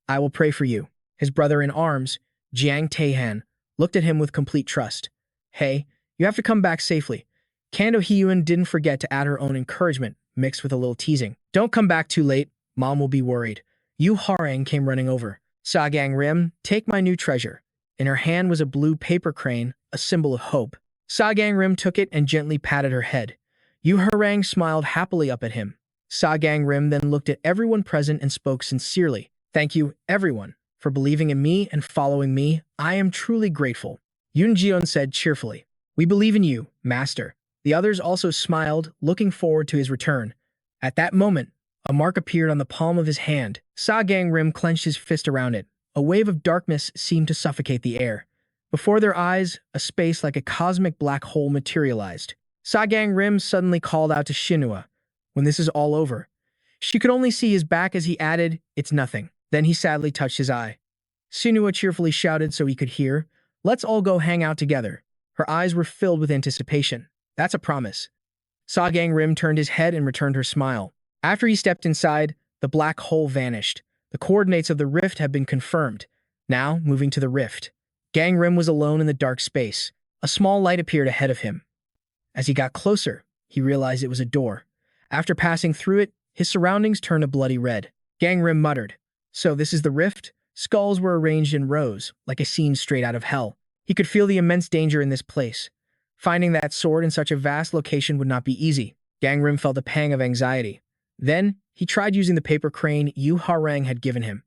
"I will pray for you." His brother in arms, Jiang Taehan, looked at him with complete trust. "Hey, you have to come back safely." Kando Hyun didn't forget to add her own encouragement, mixed with a little teasing. "Don't come back too late. Mom will be worried." Harang came running over. "Sa Gangrim, take my new treasure." In her hand was a blue paper crane, a symbol of hope. Sa Gangrim took it and gently patted her head. Harang smiled happily up at him. Sa Gangrim then looked at everyone present and spoke sincerely. "Thank you, everyone, for believing in me and following me. I am truly grateful." Yunjian said cheerfully. "We believe in you, Master." The others also smiled, looking forward to his return. At that moment, a mark appeared on the palm of his hand. Sa Gangrim clenched his fist around it. A wave of darkness seemed to suffocate the air. Before their eyes, a space like a cosmic black hole materialized. Sa Gangrim suddenly called out to Shinsua, "When this is all over." She could only see his back as he added, "It's nothing." Then he sadly touched his eye. Shinsua cheerfully shouted so he could hear, "Let's all go hang out together." Her eyes were filled with anticipation. "That's a promise." Sa Gangrim turned his head and returned her smile. After he stepped inside, the black hole vanished. The coordinates of the rift had been confirmed. Now, moving to the rift. Gangrim was alone in the dark space. A small light appeared ahead of him. As he got closer, he realized it was a door. After passing through it, his surroundings turned a bloody red. Gangrim muttered, "So this is the rift?" Skulls were arranged in rows, like a scene straight out of hell. He could feel the immense danger in this place. Finding that sword in such a vast location would not be easy. Gangrim felt a pang of anxiety. Then, he tried using the paper crane Harang had given him.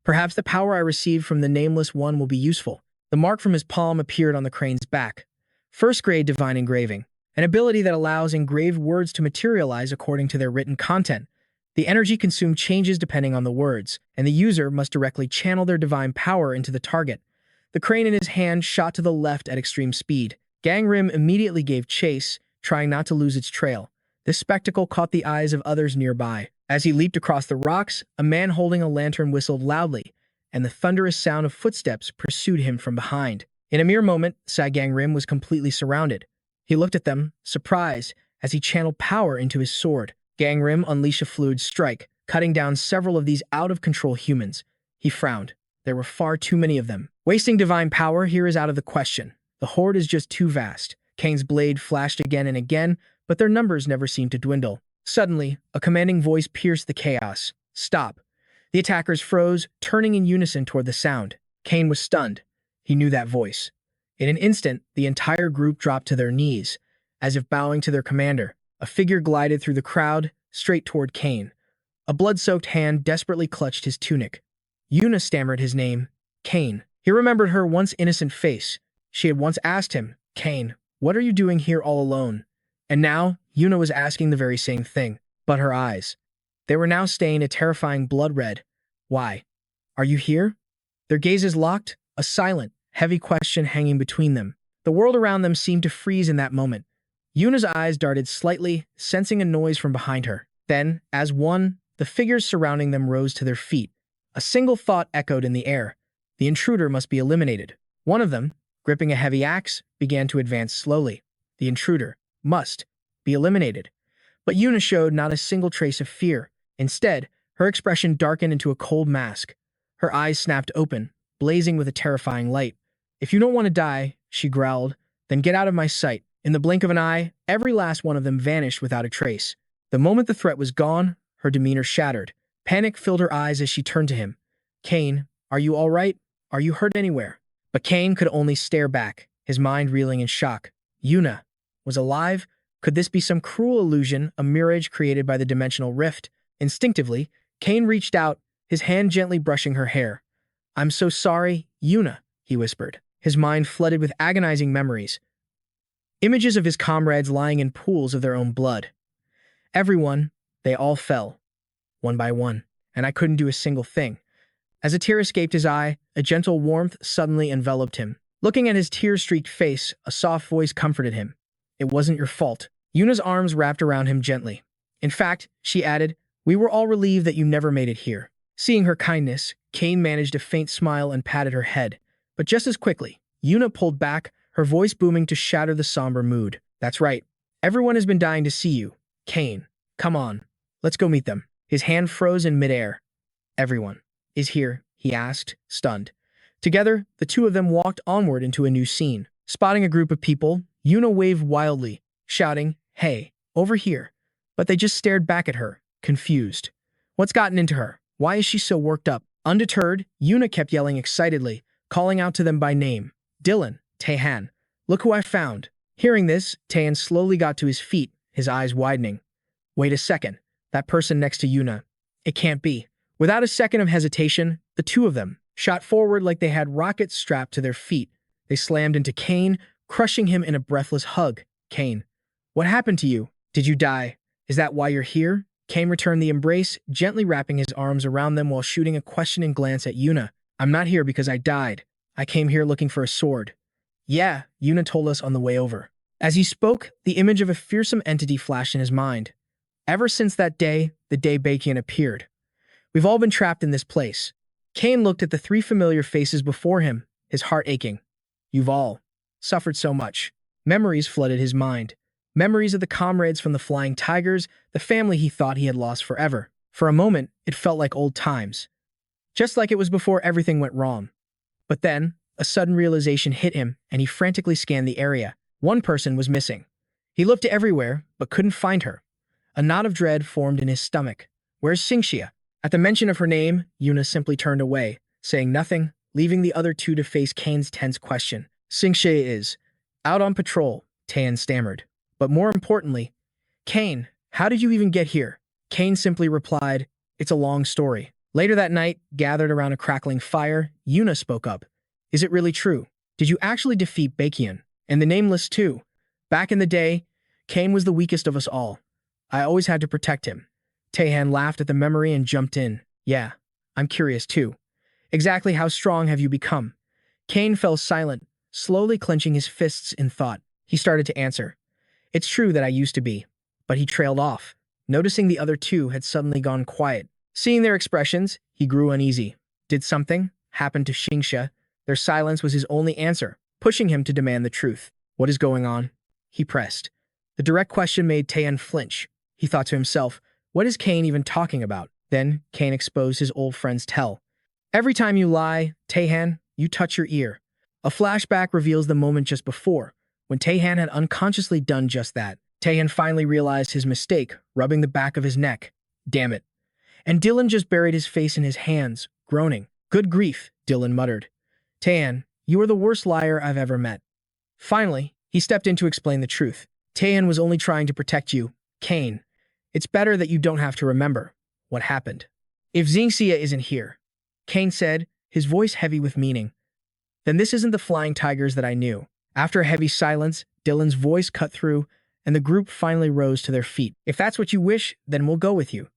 "Perhaps the power I received from the Nameless One will be useful." The mark from his palm appeared on the crane's back. First-grade divine engraving, an ability that allows engraved words to materialize according to their written content. The energy consumed changes depending on the words, and the user must directly channel their divine power into the target. The crane in his hand shot to the left at extreme speed. Gangrim immediately gave chase, trying not to lose its trail. This spectacle caught the eyes of others nearby. As he leaped across the rocks, a man holding a lantern whistled loudly, and the thunderous sound of footsteps pursued him from behind. In a mere moment, Sa Gangrim was completely surrounded. He looked at them, surprised, as he channeled power into his sword. Gangrim unleashed a fluid strike, cutting down several of these out-of-control humans. He frowned. There were far too many of them. Wasting divine power here is out of the question. The horde is just too vast. Kane's blade flashed again and again, but their numbers never seemed to dwindle. Suddenly, a commanding voice pierced the chaos. "Stop." The attackers froze, turning in unison toward the sound. Kane was stunned. He knew that voice. In an instant, the entire group dropped to their knees, as if bowing to their commander. A figure glided through the crowd, straight toward Kane. A blood-soaked hand desperately clutched his tunic. Yuna stammered his name, Kane. He remembered her once innocent face. She had once asked him, Kane, what are you doing here all alone? And now, Yuna was asking the very same thing, but her eyes. They were now stained a terrifying blood red. Why? Are you here? Their gazes locked, a silent, heavy question hanging between them. The world around them seemed to freeze in that moment. Yuna's eyes darted slightly, sensing a noise from behind her. Then, as one, the figures surrounding them rose to their feet. A single thought echoed in the air. The intruder must be eliminated. One of them, gripping a heavy axe, began to advance slowly. The intruder must be eliminated. But Yuna showed not a single trace of fear. Instead, her expression darkened into a cold mask. Her eyes snapped open, blazing with a terrifying light. If you don't want to die, she growled, then get out of my sight. In the blink of an eye, every last one of them vanished without a trace. The moment the threat was gone, her demeanor shattered. Panic filled her eyes as she turned to him. Kane, are you all right? Are you hurt anywhere? But Kane could only stare back, his mind reeling in shock. Yuna was alive? Could this be some cruel illusion, a mirage created by the dimensional rift? Instinctively, Kane reached out, his hand gently brushing her hair. I'm so sorry, Yuna, he whispered, his mind flooded with agonizing memories. Images of his comrades lying in pools of their own blood. Everyone, they all fell, one by one, and I couldn't do a single thing. As a tear escaped his eye, a gentle warmth suddenly enveloped him. Looking at his tear-streaked face, a soft voice comforted him. It wasn't your fault. Yuna's arms wrapped around him gently. In fact, she added, we were all relieved that you never made it here. Seeing her kindness, Kane managed a faint smile and patted her head. But just as quickly, Yuna pulled back, her voice booming to shatter the somber mood. That's right. Everyone has been dying to see you. Kane, come on. Let's go meet them. His hand froze in midair. Everyone is here, he asked, stunned. Together, the two of them walked onward into a new scene. Spotting a group of people, Yuna waved wildly, shouting, hey, over here. But they just stared back at her, confused. What's gotten into her? Why is she so worked up? Undeterred, Yuna kept yelling excitedly, calling out to them by name. Dylan, Taehan, look who I found. Hearing this, Taehan slowly got to his feet, his eyes widening. Wait a second, that person next to Yuna. It can't be. Without a second of hesitation, the two of them shot forward like they had rockets strapped to their feet. They slammed into Kane, crushing him in a breathless hug. Kane, what happened to you? Did you die? Is that why you're here? Kane returned the embrace, gently wrapping his arms around them while shooting a questioning glance at Yuna. I'm not here because I died. I came here looking for a sword. Yeah, Yuna told us on the way over. As he spoke, the image of a fearsome entity flashed in his mind. Ever since that day, the day Baekhyun appeared. We've all been trapped in this place. Kane looked at the three familiar faces before him, his heart aching. You've all suffered so much. Memories flooded his mind. Memories of the comrades from the Flying Tigers, the family he thought he had lost forever. For a moment, it felt like old times. Just like it was before everything went wrong. But then, a sudden realization hit him, and he frantically scanned the area. One person was missing. He looked everywhere, but couldn't find her. A knot of dread formed in his stomach. Where's Xingxia? At the mention of her name, Yuna simply turned away, saying nothing, leaving the other two to face Kane's tense question. Xingxia is out on patrol, Taehan stammered. But more importantly, Kane, how did you even get here? Kane simply replied, it's a long story. Later that night, gathered around a crackling fire, Yuna spoke up. Is it really true? Did you actually defeat Baekhyun? And the Nameless too? Back in the day, Kane was the weakest of us all. I always had to protect him. Taehan laughed at the memory and jumped in. Yeah, I'm curious too. Exactly how strong have you become? Kane fell silent, slowly clenching his fists in thought. He started to answer. It's true that I used to be, but he trailed off. Noticing the other two had suddenly gone quiet. Seeing their expressions, he grew uneasy. Did something happen to Xingxia? Their silence was his only answer, pushing him to demand the truth. What is going on? He pressed. The direct question made Taehan flinch. He thought to himself, what is Kane even talking about? Then Kane exposed his old friend's tell. Every time you lie, Taehan, you touch your ear. A flashback reveals the moment just before, when Taehan had unconsciously done just that. Taehan finally realized his mistake, rubbing the back of his neck. Damn it. And Dylan just buried his face in his hands, groaning. Good grief, Dylan muttered. Taehan, you are the worst liar I've ever met. Finally, he stepped in to explain the truth. Taehan was only trying to protect you, Kane. It's better that you don't have to remember what happened. If Xingxia isn't here, Kane said, his voice heavy with meaning. Then this isn't the flying tigers that I knew. After a heavy silence, Dylan's voice cut through, and the group finally rose to their feet. If that's what you wish, then we'll go with you.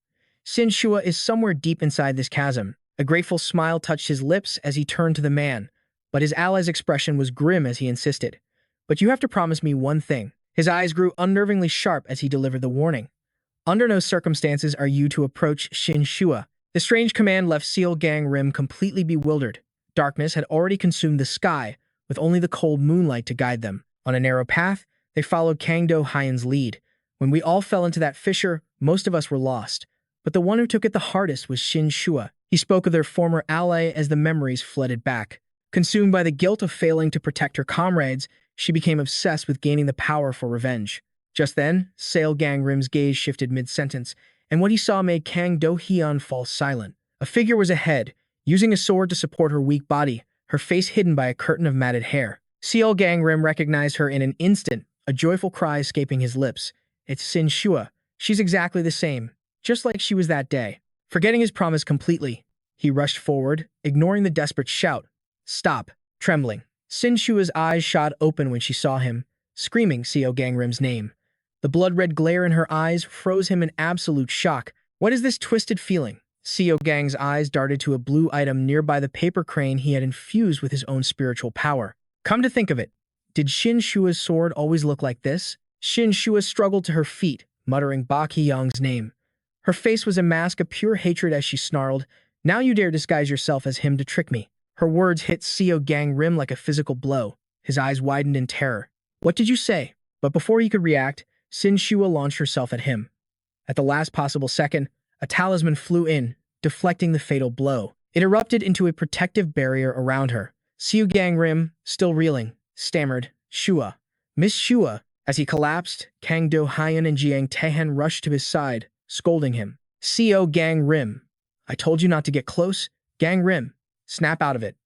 Shinsua is somewhere deep inside this chasm. A grateful smile touched his lips as he turned to the man, but his ally's expression was grim as he insisted. But you have to promise me one thing. His eyes grew unnervingly sharp as he delivered the warning. Under no circumstances are you to approach Shinsua. The strange command left Seol Gangim completely bewildered. Darkness had already consumed the sky, with only the cold moonlight to guide them. On a narrow path, they followed Kang Do-hyen's lead. When we all fell into that fissure, most of us were lost. But the one who took it the hardest was Shinsua. He spoke of their former ally as the memories flooded back. Consumed by the guilt of failing to protect her comrades, she became obsessed with gaining the power for revenge. Just then, Seol Gangim's gaze shifted mid-sentence, and what he saw made Kang Do-hyen fall silent. A figure was ahead, using a sword to support her weak body, her face hidden by a curtain of matted hair. Seol Gangim recognized her in an instant, a joyful cry escaping his lips. It's Shinsua. She's exactly the same, just like she was that day. Forgetting his promise completely, he rushed forward, ignoring the desperate shout. Stop, trembling. Sinsua's eyes shot open when she saw him, screaming Seol Gangim's name. The blood-red glare in her eyes froze him in absolute shock. What is this twisted feeling? Seol Gang's eyes darted to a blue item nearby the paper crane he had infused with his own spiritual power. Come to think of it, did Shinsua's sword always look like this? Shinsua struggled to her feet, muttering Ba Ki-young's name. Her face was a mask of pure hatred as she snarled, "Now you dare disguise yourself as him to trick me." Her words hit Seol Gangim like a physical blow. His eyes widened in terror. What did you say? But before he could react, Shinsua launched herself at him. At the last possible second, a talisman flew in, deflecting the fatal blow. It erupted into a protective barrier around her. Seol Gangim, still reeling, stammered, "Shua. Miss Shua." As he collapsed, Kang Do-hyen and Jiang Taehan rushed to his side, scolding him. Seol Gangim. I told you not to get close. Gangim. Snap out of it.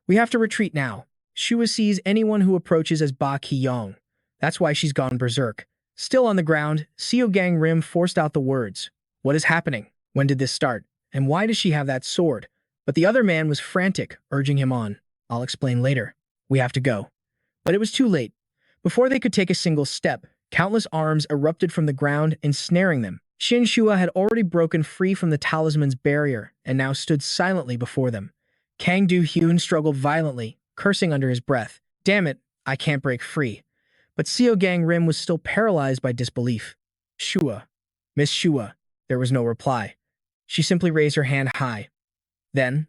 We have to retreat now. Shua sees anyone who approaches as Ba Ki-young. That's why she's gone berserk. Still on the ground, Seol Gangim forced out the words. What is happening? When did this start? And why does she have that sword? But the other man was frantic, urging him on. I'll explain later. We have to go. But it was too late. Before they could take a single step, countless arms erupted from the ground, ensnaring them. Shinsua had already broken free from the talisman's barrier and now stood silently before them. Kang Do-hyen struggled violently, cursing under his breath. Damn it, I can't break free. But Seol Gangim was still paralyzed by disbelief. Shua. Miss Shua. There was no reply. She simply raised her hand high. Then,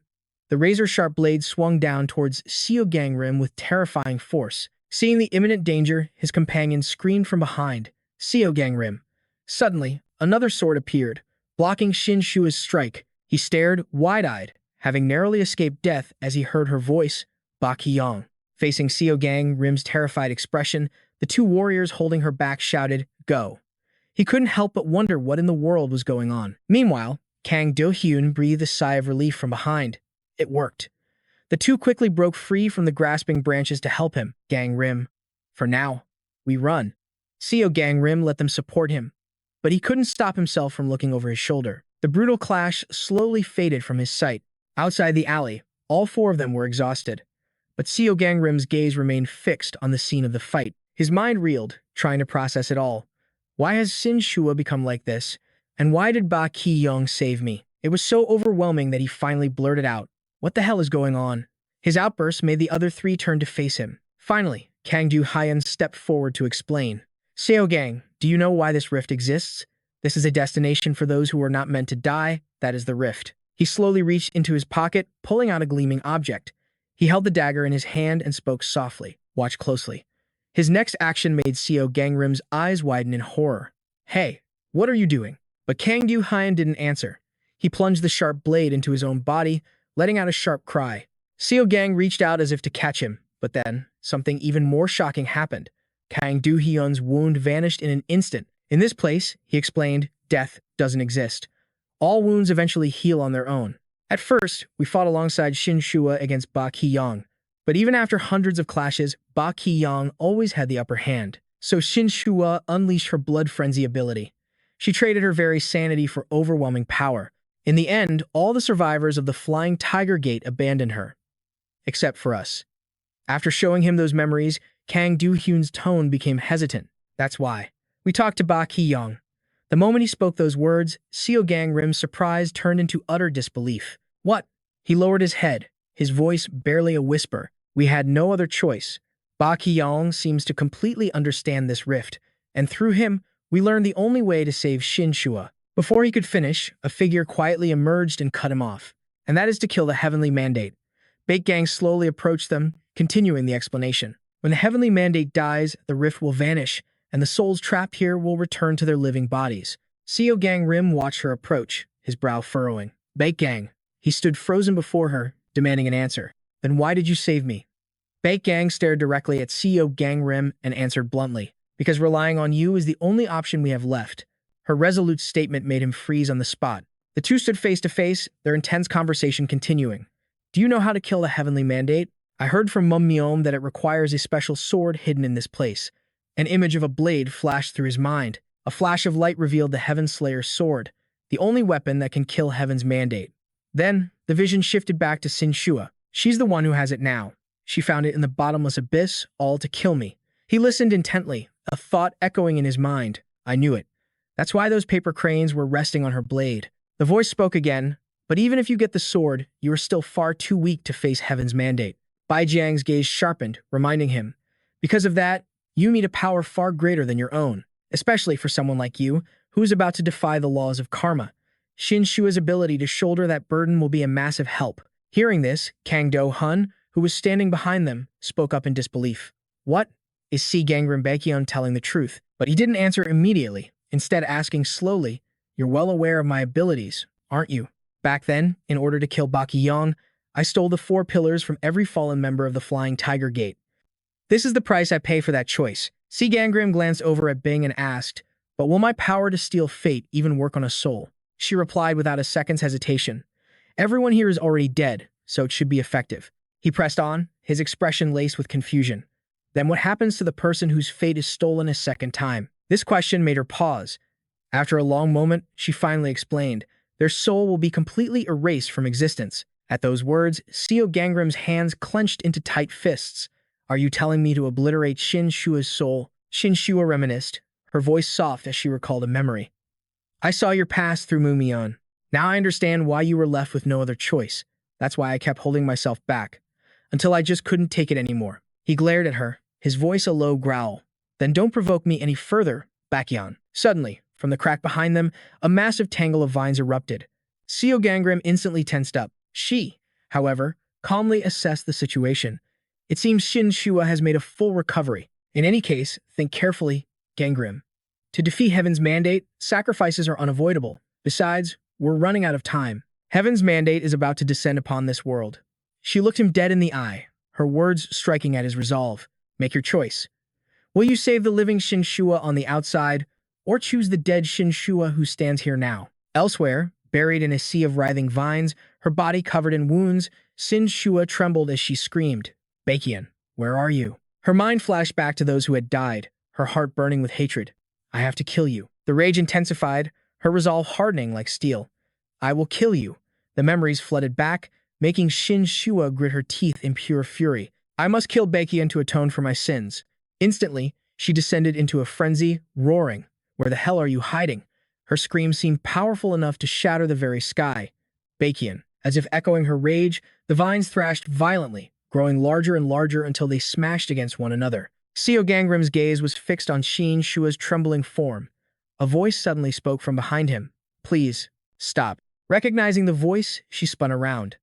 the razor-sharp blade swung down towards Seol Gangim with terrifying force. Seeing the imminent danger, his companion screamed from behind. Seol Gangim. Suddenly, another sword appeared, blocking Shinsua's strike. He stared, wide-eyed, having narrowly escaped death as he heard her voice, Ba Ki-young. Facing Seol Gangim's terrified expression, the two warriors holding her back shouted, Go. He couldn't help but wonder what in the world was going on. Meanwhile, Kang Do-hyen breathed a sigh of relief from behind. It worked. The two quickly broke free from the grasping branches to help him. Gangim. For now, we run. Seol Gangim let them support him, but he couldn't stop himself from looking over his shoulder. The brutal clash slowly faded from his sight. Outside the alley, all four of them were exhausted, but Seol Gangim's gaze remained fixed on the scene of the fight. His mind reeled, trying to process it all. Why has Shinsua become like this? And why did Ba Ki-young save me? It was so overwhelming that he finally blurted out, What the hell is going on? His outburst made the other three turn to face him. Finally, Kang Do-hyen stepped forward to explain. Seol Gang, do you know why this rift exists? This is a destination for those who are not meant to die. That is the rift. He slowly reached into his pocket, pulling out a gleaming object. He held the dagger in his hand and spoke softly. Watch closely. His next action made Seol Gangim's eyes widen in horror. Hey, what are you doing? But Kang Do-hyen didn't answer. He plunged the sharp blade into his own body, letting out a sharp cry. Seol Gang reached out as if to catch him, but then, something even more shocking happened. Kang Do-hyen's wound vanished in an instant. In this place, he explained, death doesn't exist. All wounds eventually heal on their own. At first, we fought alongside Shinsua against Ba Ki-young, but even after hundreds of clashes, Ba Ki-young always had the upper hand. So Shinsua unleashed her blood frenzy ability. She traded her very sanity for overwhelming power. In the end, all the survivors of the Flying Tiger Gate abandoned her, except for us. After showing him those memories, Kang Do-hyun's tone became hesitant. That's why. We talked to Ba Ki-young. The moment he spoke those words, Seol Gangim's surprise turned into utter disbelief. What? He lowered his head, his voice barely a whisper. We had no other choice. Ba Ki-young seems to completely understand this rift, and through him, we learned the only way to save Shinsua. Before he could finish, a figure quietly emerged and cut him off, and that is to kill the Heavenly Mandate. Baekgang slowly approached them, continuing the explanation. When the Heavenly Mandate dies, the rift will vanish, and the souls trapped here will return to their living bodies. Seol Gangim watched her approach, his brow furrowing. Baekgang. He stood frozen before her, demanding an answer. Then why did you save me? Baekgang stared directly at Seol Gangim and answered bluntly. Because relying on you is the only option we have left. Her resolute statement made him freeze on the spot. The two stood face to face, their intense conversation continuing. Do you know how to kill the Heavenly Mandate? I heard from Mum Myeom that it requires a special sword hidden in this place. An image of a blade flashed through his mind. A flash of light revealed the Heaven Slayer's sword, the only weapon that can kill Heaven's Mandate. Then, the vision shifted back to Shinsua. She's the one who has it now. She found it in the bottomless abyss, all to kill me. He listened intently, a thought echoing in his mind. I knew it. That's why those paper cranes were resting on her blade. The voice spoke again, but even if you get the sword, you are still far too weak to face Heaven's Mandate. Bai Jiang's gaze sharpened, reminding him. Because of that, you need a power far greater than your own, especially for someone like you, who is about to defy the laws of karma. Shinsua's ability to shoulder that burden will be a massive help. Hearing this, Kang Do-hyun, who was standing behind them, spoke up in disbelief. What? Is Si Gangrim Baekhyun telling the truth? But he didn't answer immediately, instead asking slowly, You're well aware of my abilities, aren't you? Back then, in order to kill Ba Ki-young, I stole the 4 pillars from every fallen member of the Flying Tiger Gate. This is the price I pay for that choice. Si Gangrim glanced over at Bing and asked, But will my power to steal fate even work on a soul? She replied without a second's hesitation. Everyone here is already dead, so it should be effective. He pressed on, his expression laced with confusion. Then what happens to the person whose fate is stolen a second time? This question made her pause. After a long moment, she finally explained, Their soul will be completely erased from existence. At those words, Seol Gangrim's hands clenched into tight fists. Are you telling me to obliterate Shinsua's soul? Shinsua reminisced, her voice soft as she recalled a memory. I saw your past through Mumyeon. Now I understand why you were left with no other choice. That's why I kept holding myself back, until I just couldn't take it anymore. He glared at her, his voice a low growl. Then don't provoke me any further, Baekhyun. Suddenly, from the crack behind them, a massive tangle of vines erupted. Seol Gangim instantly tensed up. She, however, calmly assessed the situation. It seems Shinsua has made a full recovery. In any case, think carefully, Gangrim. To defeat Heaven's Mandate, sacrifices are unavoidable. Besides, we're running out of time. Heaven's Mandate is about to descend upon this world. She looked him dead in the eye, her words striking at his resolve. Make your choice. Will you save the living Shinsua on the outside, or choose the dead Shinsua who stands here now? Elsewhere, buried in a sea of writhing vines, her body covered in wounds, Shinsua trembled as she screamed, Baekhyun, where are you? Her mind flashed back to those who had died, her heart burning with hatred. I have to kill you. The rage intensified, her resolve hardening like steel. I will kill you. The memories flooded back, making Shinsua grit her teeth in pure fury. I must kill Baekhyun to atone for my sins. Instantly, she descended into a frenzy, roaring. Where the hell are you hiding? Her scream seemed powerful enough to shatter the very sky. Baekhyun. As if echoing her rage, the vines thrashed violently, growing larger and larger until they smashed against one another. Seol Gangrim's gaze was fixed on Shinshua's trembling form. A voice suddenly spoke from behind him. Please, stop. Recognizing the voice, she spun around.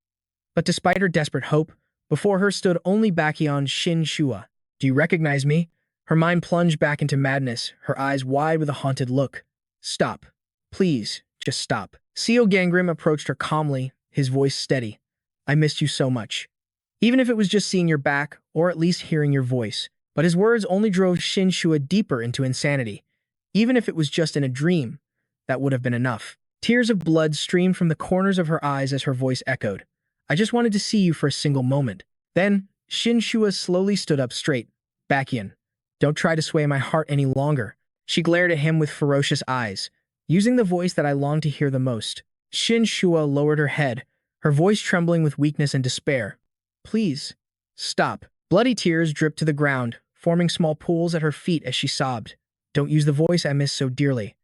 But despite her desperate hope, before her stood only Baekhyun Shinsua. Do you recognize me? Her mind plunged back into madness, her eyes wide with a haunted look. Stop. Please, just stop. Seol Gangim approached her calmly, his voice steady. I missed you so much. Even if it was just seeing your back, or at least hearing your voice. But his words only drove Shinsua deeper into insanity. Even if it was just in a dream, that would have been enough. Tears of blood streamed from the corners of her eyes as her voice echoed. I just wanted to see you for a single moment. Then, Shinsua slowly stood up straight. Baekhyun, don't try to sway my heart any longer. She glared at him with ferocious eyes, using the voice that I longed to hear the most. Shinsua lowered her head, her voice trembling with weakness and despair. Please, stop. Bloody tears dripped to the ground, forming small pools at her feet as she sobbed. Don't use the voice I miss so dearly.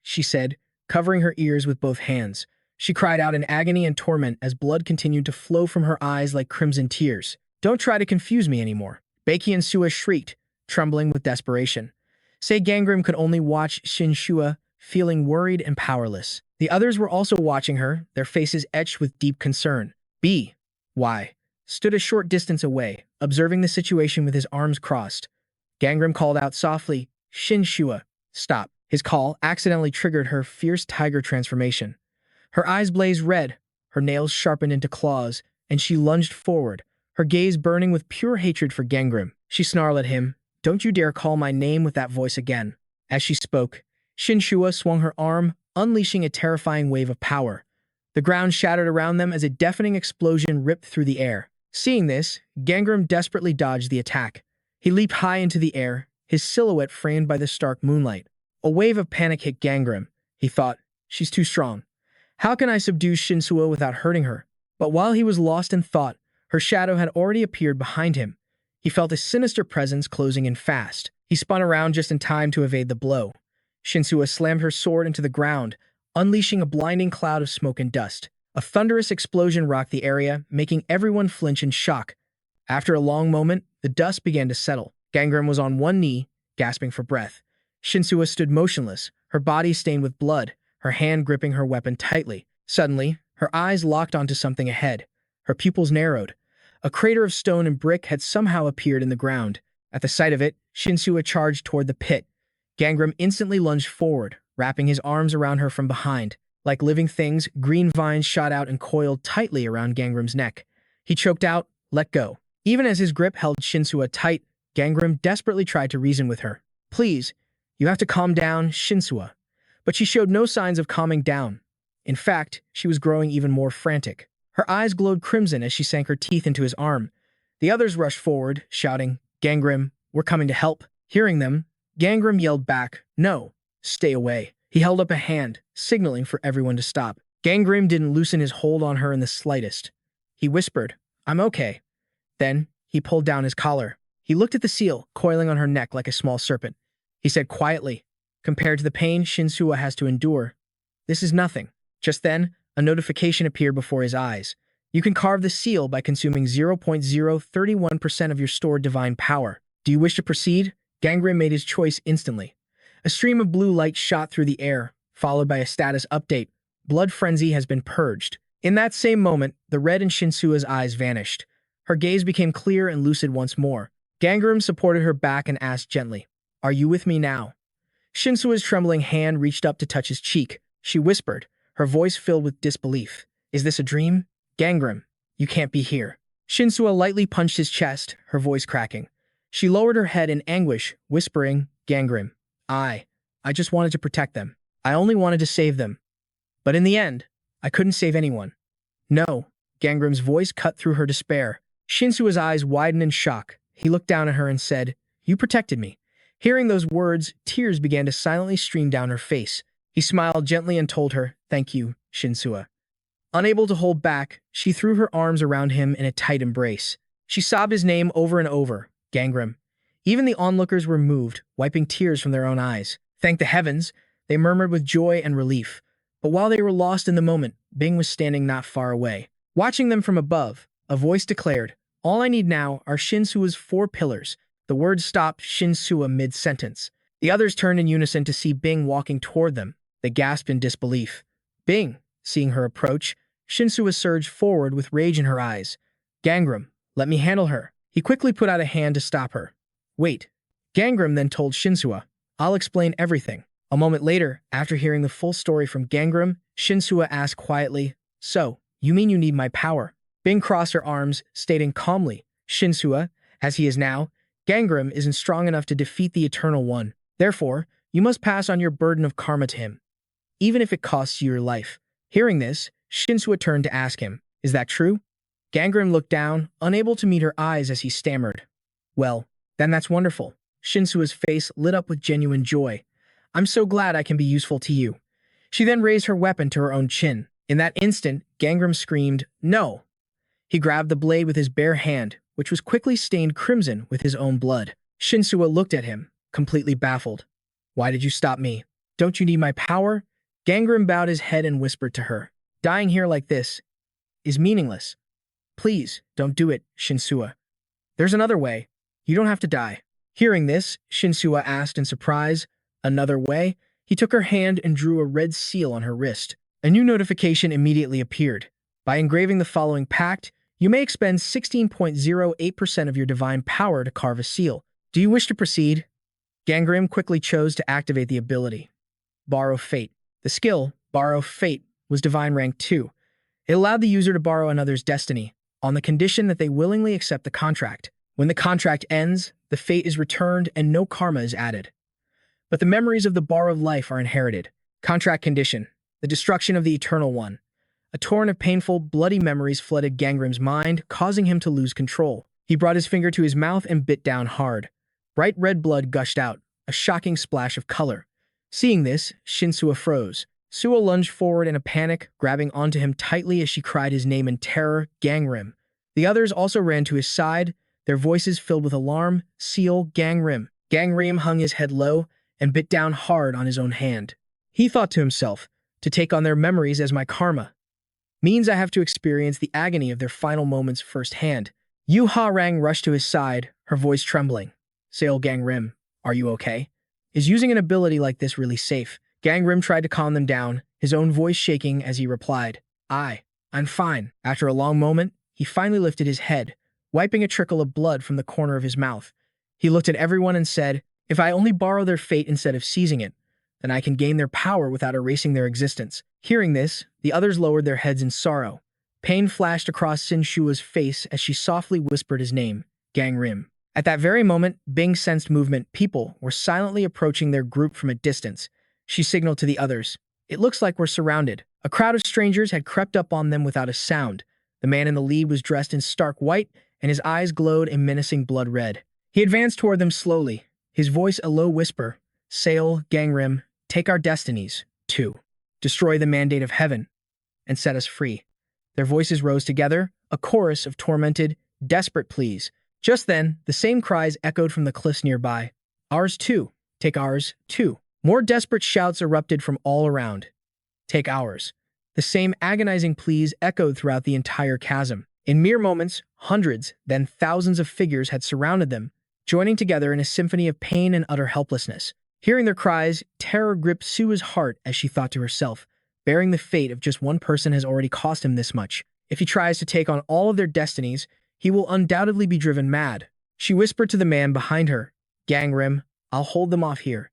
She said, covering her ears with both hands. She cried out in agony and torment as blood continued to flow from her eyes like crimson tears. Don't try to confuse me anymore. Beiki and Sua shrieked, trembling with desperation. Seol Gangim could only watch Shinsua, feeling worried and powerless. The others were also watching her, their faces etched with deep concern. Y stood a short distance away, observing the situation with his arms crossed. Gangrim called out softly, Shinsua, stop. His call accidentally triggered her fierce tiger transformation. Her eyes blazed red, her nails sharpened into claws, and she lunged forward, her gaze burning with pure hatred for Gangrim. She snarled at him, Don't you dare call my name with that voice again. As she spoke, Shinsua swung her arm, unleashing a terrifying wave of power. The ground shattered around them as a deafening explosion ripped through the air. Seeing this, Gangrim desperately dodged the attack. He leaped high into the air, his silhouette framed by the stark moonlight. A wave of panic hit Gangrim. He thought, she's too strong. How can I subdue Shinsua without hurting her? But while he was lost in thought, her shadow had already appeared behind him. He felt a sinister presence closing in fast. He spun around just in time to evade the blow. Shinsua slammed her sword into the ground, unleashing a blinding cloud of smoke and dust. A thunderous explosion rocked the area, making everyone flinch in shock. After a long moment, the dust began to settle. Gangrim was on one knee, gasping for breath. Shinsua stood motionless, her body stained with blood, her hand gripping her weapon tightly. Suddenly, her eyes locked onto something ahead. Her pupils narrowed. A crater of stone and brick had somehow appeared in the ground. At the sight of it, Shinsua charged toward the pit. Gangrim instantly lunged forward, wrapping his arms around her from behind. Like living things, green vines shot out and coiled tightly around Gangrim's neck. He choked out, let go. Even as his grip held Shinsua tight, Gangrim desperately tried to reason with her. Please, you have to calm down, Shinsua. But she showed no signs of calming down. In fact, she was growing even more frantic. Her eyes glowed crimson as she sank her teeth into his arm. The others rushed forward, shouting, Gangrim, we're coming to help. Hearing them, Gangrim yelled back, No, stay away. He held up a hand, signaling for everyone to stop. Gangrim didn't loosen his hold on her in the slightest. He whispered, I'm okay. Then, he pulled down his collar. He looked at the seal, coiling on her neck like a small serpent. He said quietly, Compared to the pain Shinsua has to endure, this is nothing. Just then, a notification appeared before his eyes. You can carve the seal by consuming 0.031% of your stored divine power. Do you wish to proceed? Gangrim made his choice instantly. A stream of blue light shot through the air, followed by a status update. Blood frenzy has been purged. In that same moment, the red in Shinsua's eyes vanished. Her gaze became clear and lucid once more. Gangrim supported her back and asked gently, Are you with me now? Shinsua's trembling hand reached up to touch his cheek. She whispered, her voice filled with disbelief. Is this a dream? Gangrim, you can't be here. Shinsua lightly punched his chest, her voice cracking. She lowered her head in anguish, whispering, Gangrim, I just wanted to protect them. I only wanted to save them. But in the end, I couldn't save anyone. No, Gangrim's voice cut through her despair. Shinsua's eyes widened in shock. He looked down at her and said, You protected me. Hearing those words, tears began to silently stream down her face. He smiled gently and told her, Thank you, Shinsua. Unable to hold back, she threw her arms around him in a tight embrace. She sobbed his name over and over, Gangrim. Even the onlookers were moved, wiping tears from their own eyes. Thank the heavens, they murmured with joy and relief. But while they were lost in the moment, Bing was standing not far away. Watching them from above, a voice declared, All I need now are Shinsua's 4 pillars. The words stopped Shinsua mid-sentence. The others turned in unison to see Bing walking toward them. They gasped in disbelief. Bing, seeing her approach, Shinsua surged forward with rage in her eyes. Gangrim, let me handle her. He quickly put out a hand to stop her. Wait. Gangrim then told Shinsua, I'll explain everything. A moment later, after hearing the full story from Gangrim, Shinsua asked quietly, So, you mean you need my power? Bing crossed her arms, stating calmly, Shinsua, as he is now, Gangrim isn't strong enough to defeat the Eternal One. Therefore, you must pass on your burden of karma to him, even if it costs you your life. Hearing this, Shinsua turned to ask him, Is that true? Gangrim looked down, unable to meet her eyes as he stammered. Well, then that's wonderful. Shinsua's face lit up with genuine joy. I'm so glad I can be useful to you. She then raised her weapon to her own chin. In that instant, Gangrim screamed, "No!" He grabbed the blade with his bare hand, which was quickly stained crimson with his own blood. Shinsua looked at him, completely baffled. "Why did you stop me? Don't you need my power?" Gangrim bowed his head and whispered to her, "Dying here like this is meaningless. Please, don't do it, Shinsua. There's another way. You don't have to die." Hearing this, Shinsua asked in surprise, "Another way?" He took her hand and drew a red seal on her wrist. A new notification immediately appeared. By engraving the following pact, you may expend 16.08% of your divine power to carve a seal. Do you wish to proceed? Gangrim quickly chose to activate the ability. Borrow Fate. The skill, Borrow Fate, was divine rank 2. It allowed the user to borrow another's destiny, on the condition that they willingly accept the contract. When the contract ends, the fate is returned and no karma is added. But the memories of the borrowed life are inherited. Contract condition. The destruction of the Eternal One. A torrent of painful, bloody memories flooded Gangrim's mind, causing him to lose control. He brought his finger to his mouth and bit down hard. Bright red blood gushed out, a shocking splash of color. Seeing this, Shinsua froze. Suo lunged forward in a panic, grabbing onto him tightly as she cried his name in terror, Gangrim. The others also ran to his side, their voices filled with alarm, Seol Gangim. Gangrim hung his head low and bit down hard on his own hand. He thought to himself, to take on their memories as my karma means I have to experience the agony of their final moments firsthand. Harang rushed to his side, her voice trembling. Seol Gangim, are you okay? Is using an ability like this really safe? Gangrim tried to calm them down, his own voice shaking as he replied, I'm fine. After a long moment, he finally lifted his head, wiping a trickle of blood from the corner of his mouth. He looked at everyone and said, if I only borrow their fate instead of seizing it, then I can gain their power without erasing their existence. Hearing this, the others lowered their heads in sorrow. Pain flashed across Shinsua's face as she softly whispered his name, Gangrim. At that very moment, Bing sensed movement. People were silently approaching their group from a distance. She signaled to the others. It looks like we're surrounded. A crowd of strangers had crept up on them without a sound. The man in the lead was dressed in stark white, and his eyes glowed a menacing blood red. He advanced toward them slowly, his voice a low whisper. Seol Gangim, take our destinies, too. Destroy the mandate of heaven, and set us free. Their voices rose together, a chorus of tormented, desperate pleas. Just then, the same cries echoed from the cliffs nearby. Ours too. Take ours too. More desperate shouts erupted from all around. Take ours. The same agonizing pleas echoed throughout the entire chasm. In mere moments, hundreds, then thousands of figures had surrounded them, joining together in a symphony of pain and utter helplessness. Hearing their cries, terror gripped Sua's heart as she thought to herself, bearing the fate of just one person has already cost him this much. If he tries to take on all of their destinies, he will undoubtedly be driven mad. She whispered to the man behind her, Gangrim, I'll hold them off here.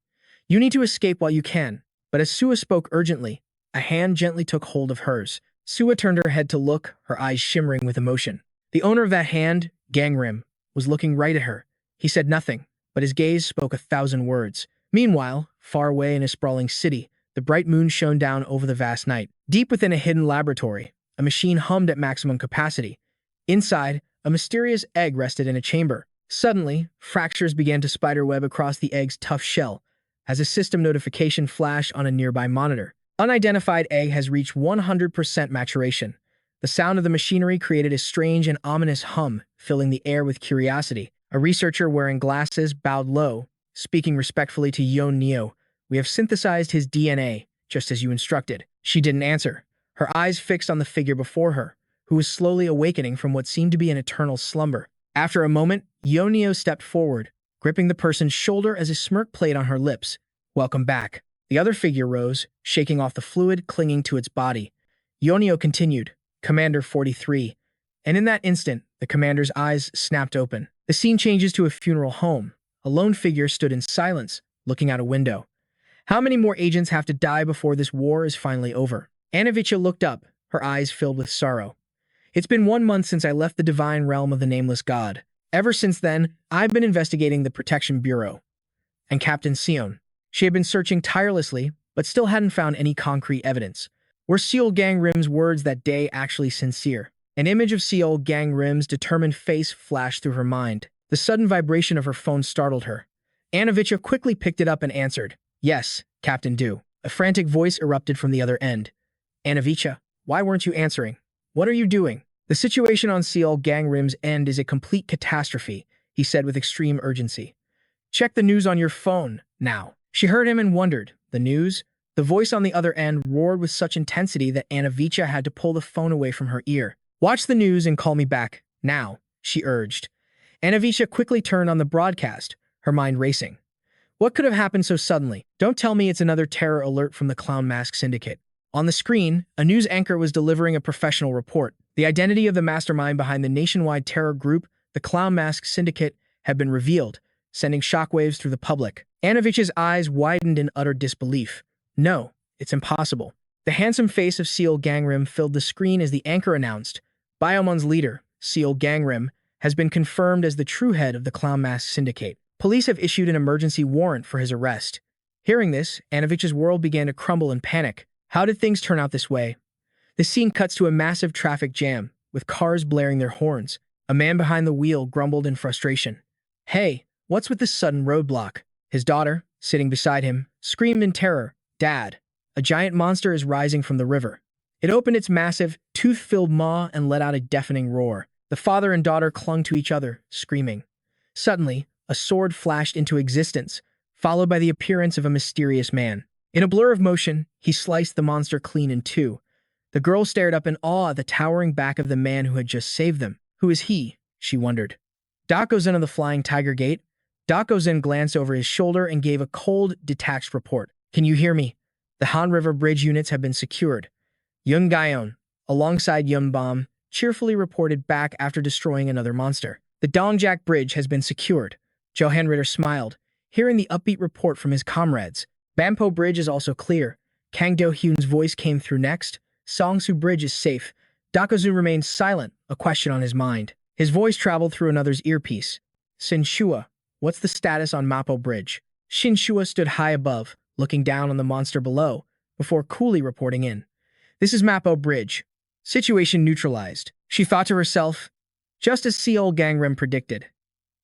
You need to escape while you can. But as Sua spoke urgently, a hand gently took hold of hers. Sua turned her head to look, her eyes shimmering with emotion. The owner of that hand, Gangrim, was looking right at her. He said nothing, but his gaze spoke 1,000 words. Meanwhile, far away in a sprawling city, the bright moon shone down over the vast night. Deep within a hidden laboratory, a machine hummed at maximum capacity. Inside, a mysterious egg rested in a chamber. Suddenly, fractures began to spiderweb across the egg's tough shell, as a system notification flashed on a nearby monitor. Unidentified egg has reached 100% maturation. The sound of the machinery created a strange and ominous hum, filling the air with curiosity. A researcher wearing glasses bowed low, speaking respectfully to Yon Neo. We have synthesized his DNA, just as you instructed. She didn't answer, her eyes fixed on the figure before her, who was slowly awakening from what seemed to be an eternal slumber. After a moment, Yon Neo stepped forward, gripping the person's shoulder as a smirk played on her lips. Welcome back. The other figure rose, shaking off the fluid clinging to its body. Yon Neo continued, Commander 43. And in that instant, the commander's eyes snapped open. The scene changes to a funeral home. A lone figure stood in silence, looking out a window. How many more agents have to die before this war is finally over? Anavicha looked up, her eyes filled with sorrow. It's been 1 month since I left the divine realm of the Nameless God. Ever since then, I've been investigating the Protection Bureau and Captain Sion. She had been searching tirelessly, but still hadn't found any concrete evidence. Were Seol Gangrim's words that day actually sincere? An image of Seol Gangrim's determined face flashed through her mind. The sudden vibration of her phone startled her. Anavicha quickly picked it up and answered, Yes, Captain Do. A frantic voice erupted from the other end. Anavicha, why weren't you answering? What are you doing? The situation on Seol Gangrim's end is a complete catastrophe, he said with extreme urgency. Check the news on your phone, now. She heard him and wondered. The news? The voice on the other end roared with such intensity that Anavicha had to pull the phone away from her ear. Watch the news and call me back, now, she urged. Anavicha quickly turned on the broadcast, her mind racing. What could have happened so suddenly? Don't tell me it's another terror alert from the Clown Mask Syndicate. On the screen, a news anchor was delivering a professional report. The identity of the mastermind behind the nationwide terror group, the Clown Mask Syndicate, had been revealed, sending shockwaves through the public. Anavich's eyes widened in utter disbelief. No, it's impossible. The handsome face of Seol Gangrim filled the screen as the anchor announced, Biomon's leader, Seol Gangrim, has been confirmed as the true head of the Clown Mask Syndicate. Police have issued an emergency warrant for his arrest. Hearing this, Anavich's world began to crumble in panic. How did things turn out this way? The scene cuts to a massive traffic jam, with cars blaring their horns. A man behind the wheel grumbled in frustration. Hey, what's with this sudden roadblock? His daughter, sitting beside him, screamed in terror. Dad, a giant monster is rising from the river. It opened its massive, tooth-filled maw and let out a deafening roar. The father and daughter clung to each other, screaming. Suddenly, a sword flashed into existence, followed by the appearance of a mysterious man. In a blur of motion, he sliced the monster clean in two. The girl stared up in awe at the towering back of the man who had just saved them. Who is he? She wondered. Doc Gozen of the Flying Tiger Gate. Doc Gozen glanced over his shoulder and gave a cold, detached report. Can you hear me? The Han River Bridge units have been secured. Yun Gyeon, alongside Yun Bom, cheerfully reported back after destroying another monster. The Dongjak Bridge has been secured. Johan Ritter smiled, hearing the upbeat report from his comrades. Bampo Bridge is also clear. Kang Do-hyun's voice came through next. Songsu Bridge is safe. Dakozu remained silent, a question on his mind. His voice traveled through another's earpiece. Shinsua, what's the status on Mapo Bridge? Shinsua stood high above, looking down on the monster below, before coolly reporting in. This is Mapo Bridge. Situation neutralized. She thought to herself, just as Seol Gangrim predicted.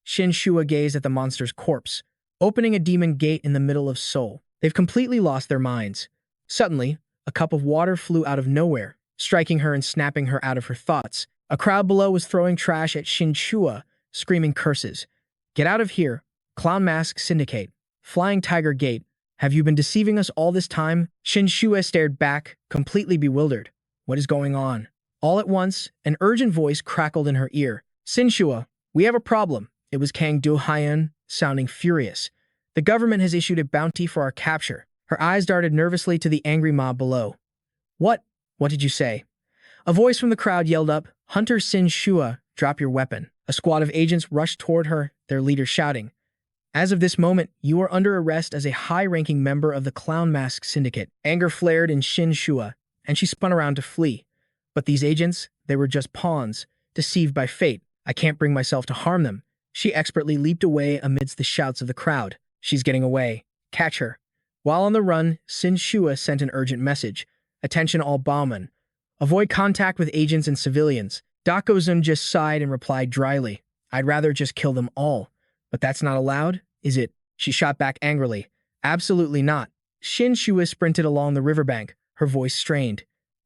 Shinsua gazed at the monster's corpse, opening a demon gate in the middle of Seoul. They've completely lost their minds. Suddenly, a cup of water flew out of nowhere, striking her and snapping her out of her thoughts. A crowd below was throwing trash at Shinsua, screaming curses. Get out of here, Clown Mask Syndicate. Flying Tiger Gate. Have you been deceiving us all this time? Shinsua stared back, completely bewildered. What is going on? All at once, an urgent voice crackled in her ear. Shinsua, we have a problem. It was Kang Do-hyun, sounding furious. The government has issued a bounty for our capture. Her eyes darted nervously to the angry mob below. What? What did you say? A voice from the crowd yelled up, Hunter Shinsua, drop your weapon. A squad of agents rushed toward her, their leader shouting. As of this moment, you are under arrest as a high-ranking member of the Clown Mask Syndicate. Anger flared in Shinsua, and she spun around to flee. But these agents, they were just pawns, deceived by fate. I can't bring myself to harm them. She expertly leaped away amidst the shouts of the crowd. She's getting away. Catch her. While on the run, Shinsua sent an urgent message. Attention all Bauman. Avoid contact with agents and civilians. Doc Gozen just sighed and replied dryly. I'd rather just kill them all. But that's not allowed, is it? She shot back angrily. Absolutely not. Shinsua sprinted along the riverbank, her voice strained.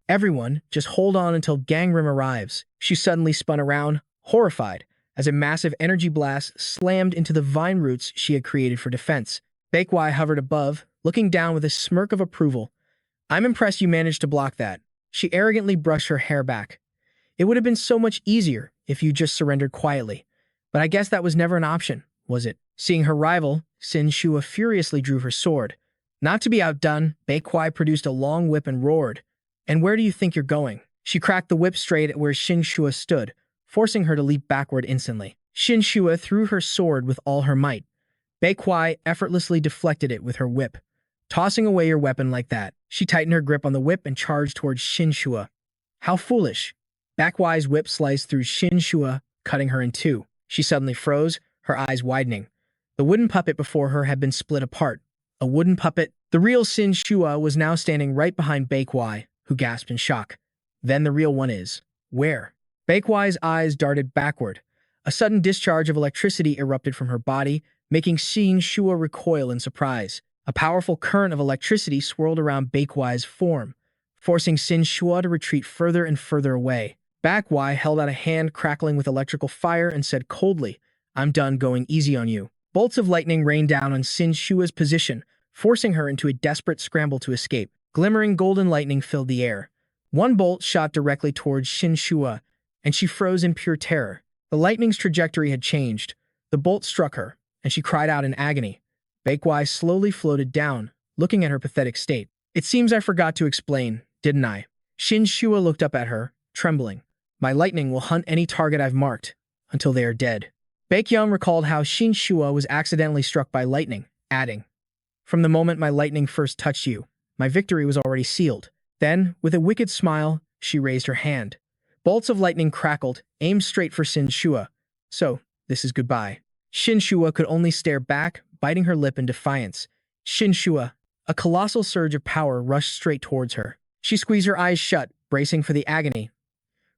Everyone, just hold on until Gangrim arrives. She suddenly spun around, horrified, as a massive energy blast slammed into the vine roots she had created for defense. Baekwai hovered above, looking down with a smirk of approval. I'm impressed you managed to block that. She arrogantly brushed her hair back. It would have been so much easier if you just surrendered quietly. But I guess that was never an option, was it? Seeing her rival, Shinsua furiously drew her sword. Not to be outdone, Baekwai produced a long whip and roared. And where do you think you're going? She cracked the whip straight at where Shinsua stood, forcing her to leap backward instantly. Shinsua threw her sword with all her might. Baekwai effortlessly deflected it with her whip. Tossing away your weapon like that, she tightened her grip on the whip and charged towards Shinsua. How foolish. Baekwai's whip sliced through Shinsua, cutting her in two. She suddenly froze, her eyes widening. The wooden puppet before her had been split apart. A wooden puppet? The real Shinsua was now standing right behind Baekwai, who gasped in shock. Then the real one is. Where? Baekwai's eyes darted backward. A sudden discharge of electricity erupted from her body, making Shinsua recoil in surprise. A powerful current of electricity swirled around Baekwai's form, forcing Shinsua to retreat further and further away. Baekwai held out a hand crackling with electrical fire and said coldly, "I'm done going easy on you." Bolts of lightning rained down on Shinshua's position, forcing her into a desperate scramble to escape. Glimmering golden lightning filled the air. One bolt shot directly towards Shinsua, and she froze in pure terror. The lightning's trajectory had changed. The bolt struck her, and she cried out in agony. Baekwai slowly floated down, looking at her pathetic state. "It seems I forgot to explain, didn't I?" Shinsua looked up at her, trembling. "My lightning will hunt any target I've marked, until they are dead." Baekhyun recalled how Shinsua was accidentally struck by lightning, adding, "From the moment my lightning first touched you, my victory was already sealed." Then, with a wicked smile, she raised her hand. Bolts of lightning crackled, aimed straight for Shinsua. "So, this is goodbye." Shinsua could only stare back, biting her lip in defiance. Shinsua, a colossal surge of power rushed straight towards her. She squeezed her eyes shut, bracing for the agony,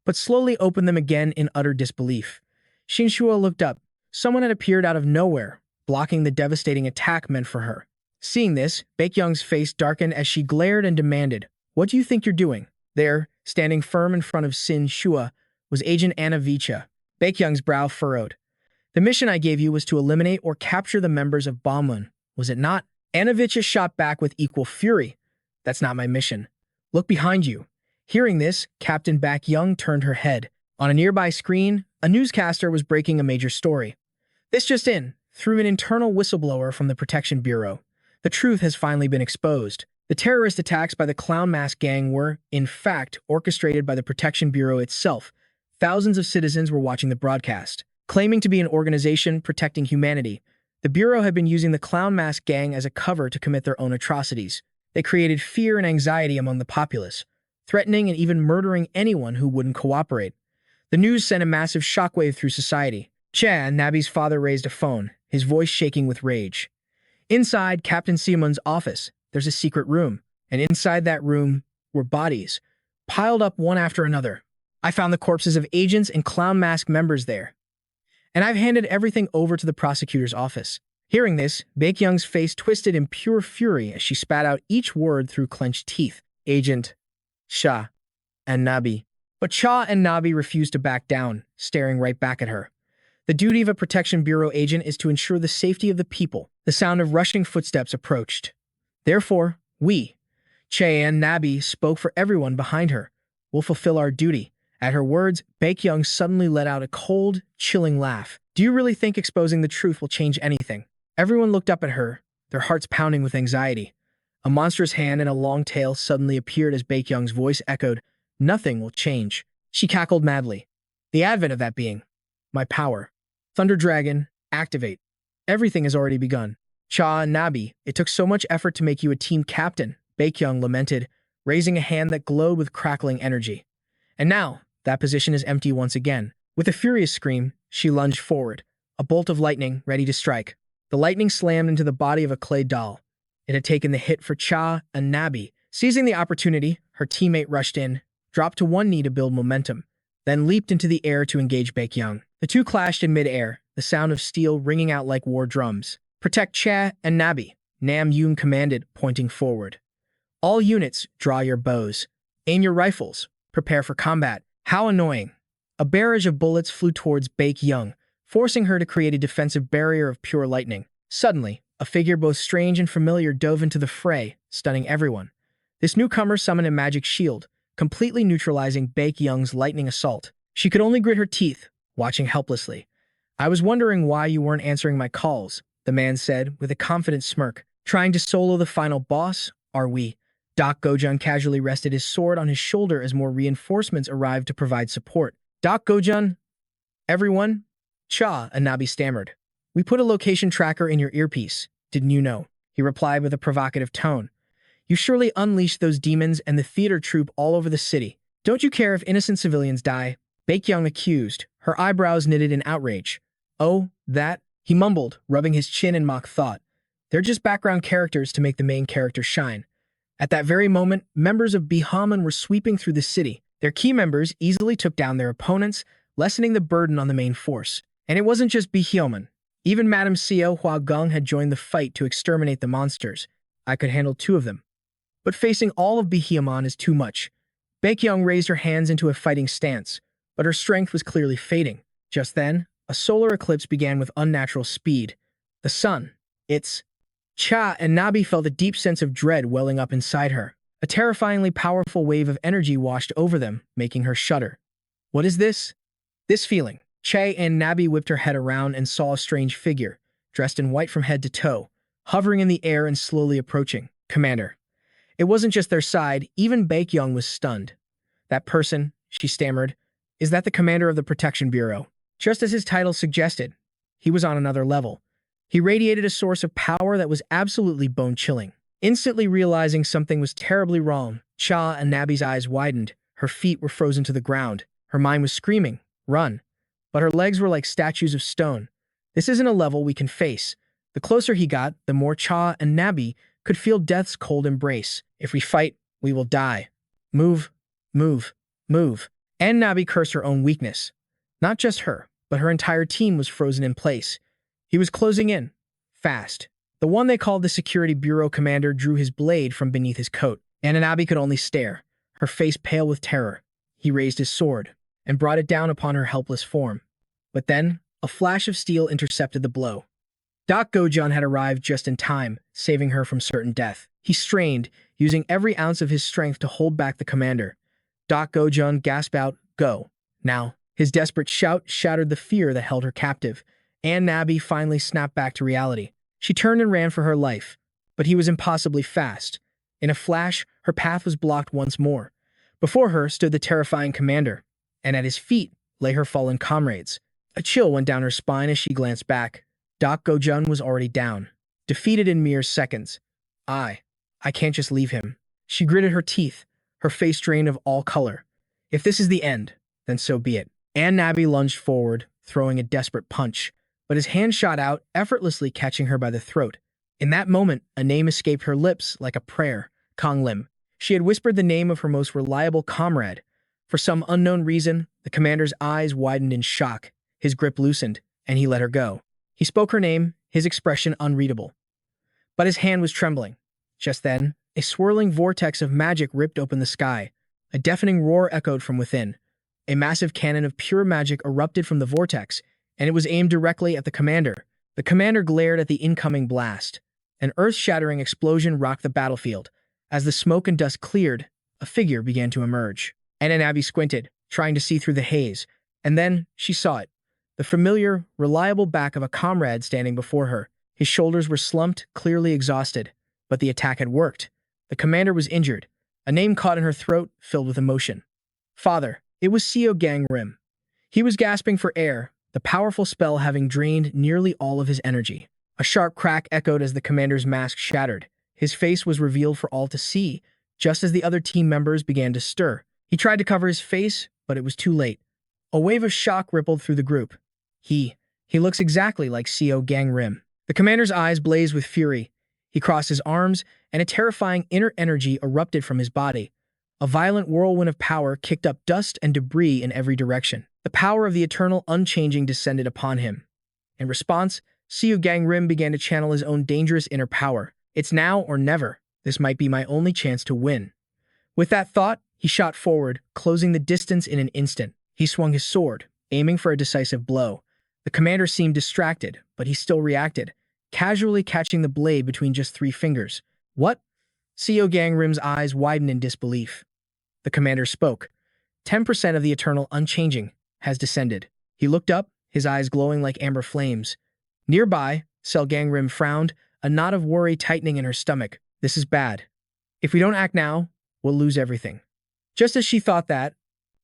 but slowly opened them again in utter disbelief. Shinsua looked up. Someone had appeared out of nowhere, blocking the devastating attack meant for her. Seeing this, Baekhyung's face darkened as she glared and demanded, "What do you think you're doing?" There, standing firm in front of Shinsua, was Agent Anna Vicha. Baekhyung's brow furrowed. "The mission I gave you was to eliminate or capture the members of Bamun, was it not?" Anna Vicha shot back with equal fury. "That's not my mission. Look behind you." Hearing this, Captain Baekhyung turned her head. On a nearby screen, a newscaster was breaking a major story. "This just in, through an internal whistleblower from the Protection Bureau. The truth has finally been exposed. The terrorist attacks by the Clown Mask Gang were, in fact, orchestrated by the Protection Bureau itself. Thousands of citizens were watching the broadcast. Claiming to be an organization protecting humanity, the Bureau had been using the Clown Mask Gang as a cover to commit their own atrocities. They created fear and anxiety among the populace, threatening and even murdering anyone who wouldn't cooperate. The news sent a massive shockwave through society. Cha, Nabi's father, raised a phone, his voice shaking with rage. Inside Captain Simon's office, there's a secret room, and inside that room were bodies, piled up one after another. I found the corpses of agents and Clown Mask members there, and I've handed everything over to the prosecutor's office. Hearing this, Baekhyung's face twisted in pure fury as she spat out each word through clenched teeth. "Agent, Cha, and Nabi." But Cha and Nabi refused to back down, staring right back at her. The duty of a Protection Bureau agent is to ensure the safety of the people. The sound of rushing footsteps approached. "Therefore, we, Che and Nabi, spoke for everyone behind her. We'll fulfill our duty." At her words, Baekhyung suddenly let out a cold, chilling laugh. "Do you really think exposing the truth will change anything?" Everyone looked up at her, their hearts pounding with anxiety. A monstrous hand and a long tail suddenly appeared as Baekhyung's voice echoed, "Nothing will change." She cackled madly. "The advent of that being, my power. Thunder Dragon, activate. Everything has already begun." "Cha and Nabi, it took so much effort to make you a team captain," Baekhyung lamented, raising a hand that glowed with crackling energy. "And now, that position is empty once again." With a furious scream, she lunged forward, a bolt of lightning ready to strike. The lightning slammed into the body of a clay doll. It had taken the hit for Cha and Nabi. Seizing the opportunity, her teammate rushed in, dropped to one knee to build momentum, then leaped into the air to engage Baekhyung. The two clashed in mid-air, the sound of steel ringing out like war drums. "Protect Cha and Nabi," Nam Yoon commanded, pointing forward. "All units, draw your bows. Aim your rifles. Prepare for combat." How annoying. A barrage of bullets flew towards Baekhyung, forcing her to create a defensive barrier of pure lightning. Suddenly, a figure both strange and familiar dove into the fray, stunning everyone. This newcomer summoned a magic shield, completely neutralizing Baekhyung's lightning assault. She could only grit her teeth, watching helplessly. "I was wondering why you weren't answering my calls," the man said with a confident smirk. "Trying to solo the final boss, are we?" Doc Gozen casually rested his sword on his shoulder as more reinforcements arrived to provide support. "Doc Gozen, everyone?" Cha and Nabi stammered. "We put a location tracker in your earpiece, didn't you know?" he replied with a provocative tone. "You surely unleashed those demons and the theater troupe all over the city. Don't you care if innocent civilians die?" Baekhyung accused, her eyebrows knitted in outrage. "Oh, that?" he mumbled, rubbing his chin in mock thought. "They're just background characters to make the main character shine." At that very moment, members of Bahaman were sweeping through the city. Their key members easily took down their opponents, lessening the burden on the main force. And it wasn't just Bahaman. Even Madame Seol Gangim had joined the fight to exterminate the monsters. I could handle 2 of them. But facing all of Behemoth is too much. Baekhyung raised her hands into a fighting stance, but her strength was clearly fading. Just then, a solar eclipse began with unnatural speed. The sun. Its Cha and Nabi felt a deep sense of dread welling up inside her. A terrifyingly powerful wave of energy washed over them, making her shudder. What is this? This feeling. Che and Nabi whipped her head around and saw a strange figure, dressed in white from head to toe, hovering in the air and slowly approaching. Commander. It wasn't just their side, even Baekhyung was stunned. That person, she stammered, is that the commander of the Protection Bureau? Just as his title suggested, he was on another level. He radiated a source of power that was absolutely bone-chilling. Instantly realizing something was terribly wrong, Cha and Nabi's eyes widened. Her feet were frozen to the ground. Her mind was screaming, run. But her legs were like statues of stone. This isn't a level we can face. The closer he got, the more Cha and Nabi could feel death's cold embrace. If we fight, we will die. Move, move, move. And Nabi cursed her own weakness. Not just her, but her entire team was frozen in place. He was closing in. Fast. The one they called the Security Bureau commander drew his blade from beneath his coat. Nabi could only stare, her face pale with terror. He raised his sword and brought it down upon her helpless form. But then, a flash of steel intercepted the blow. Doc Gozen had arrived just in time, saving her from certain death. He strained, using every ounce of his strength to hold back the commander. Doc Gozen gasped out, "Go, now." His desperate shout shattered the fear that held her captive, and Nabi finally snapped back to reality. She turned and ran for her life, but he was impossibly fast. In a flash, her path was blocked once more. Before her stood the terrifying commander, and at his feet lay her fallen comrades. A chill went down her spine as she glanced back. Doc Gozen was already down, defeated in mere seconds. I can't just leave him. She gritted her teeth, her face drained of all color. If this is the end, then so be it. And Nabi lunged forward, throwing a desperate punch, but his hand shot out, effortlessly catching her by the throat. In that moment, a name escaped her lips like a prayer, Kong Lim. She had whispered the name of her most reliable comrade. For some unknown reason, the commander's eyes widened in shock, his grip loosened, and he let her go. He spoke her name, his expression unreadable. But his hand was trembling. Just then, a swirling vortex of magic ripped open the sky. A deafening roar echoed from within. A massive cannon of pure magic erupted from the vortex, and it was aimed directly at the commander. The commander glared at the incoming blast. An earth-shattering explosion rocked the battlefield. As the smoke and dust cleared, a figure began to emerge. Nabi squinted, trying to see through the haze, and then she saw it. The familiar, reliable back of a comrade standing before her. His shoulders were slumped, clearly exhausted, but the attack had worked. The commander was injured. A name caught in her throat, filled with emotion. Father. It was Seol Gangim. He was gasping for air, the powerful spell having drained nearly all of his energy. A sharp crack echoed as the commander's mask shattered. His face was revealed for all to see, just as the other team members began to stir. He tried to cover his face, but it was too late. A wave of shock rippled through the group. He looks exactly like Seol Gangim. The commander's eyes blazed with fury. He crossed his arms, and a terrifying inner energy erupted from his body. A violent whirlwind of power kicked up dust and debris in every direction. The power of the eternal unchanging descended upon him. In response, Seol Gangim began to channel his own dangerous inner power. It's now or never. This might be my only chance to win. With that thought, he shot forward, closing the distance in an instant. He swung his sword, aiming for a decisive blow. The commander seemed distracted, but he still reacted, casually catching the blade between just 3 fingers. What? Seol Gangim's eyes widened in disbelief. The commander spoke. 10% of the eternal unchanging has descended. He looked up, his eyes glowing like amber flames. Nearby, Seol Gangim frowned, a knot of worry tightening in her stomach. This is bad. If we don't act now, we'll lose everything. Just as she thought that,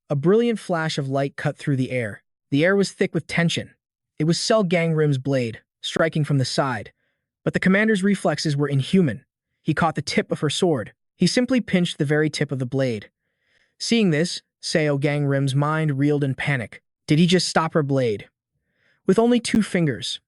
a brilliant flash of light cut through the air. The air was thick with tension. It was Seol Gangim's blade, striking from the side. But the commander's reflexes were inhuman. He caught the tip of her sword. He simply pinched the very tip of the blade. Seeing this, Seol Gangim's mind reeled in panic. Did he just stop her blade? With only 2 fingers.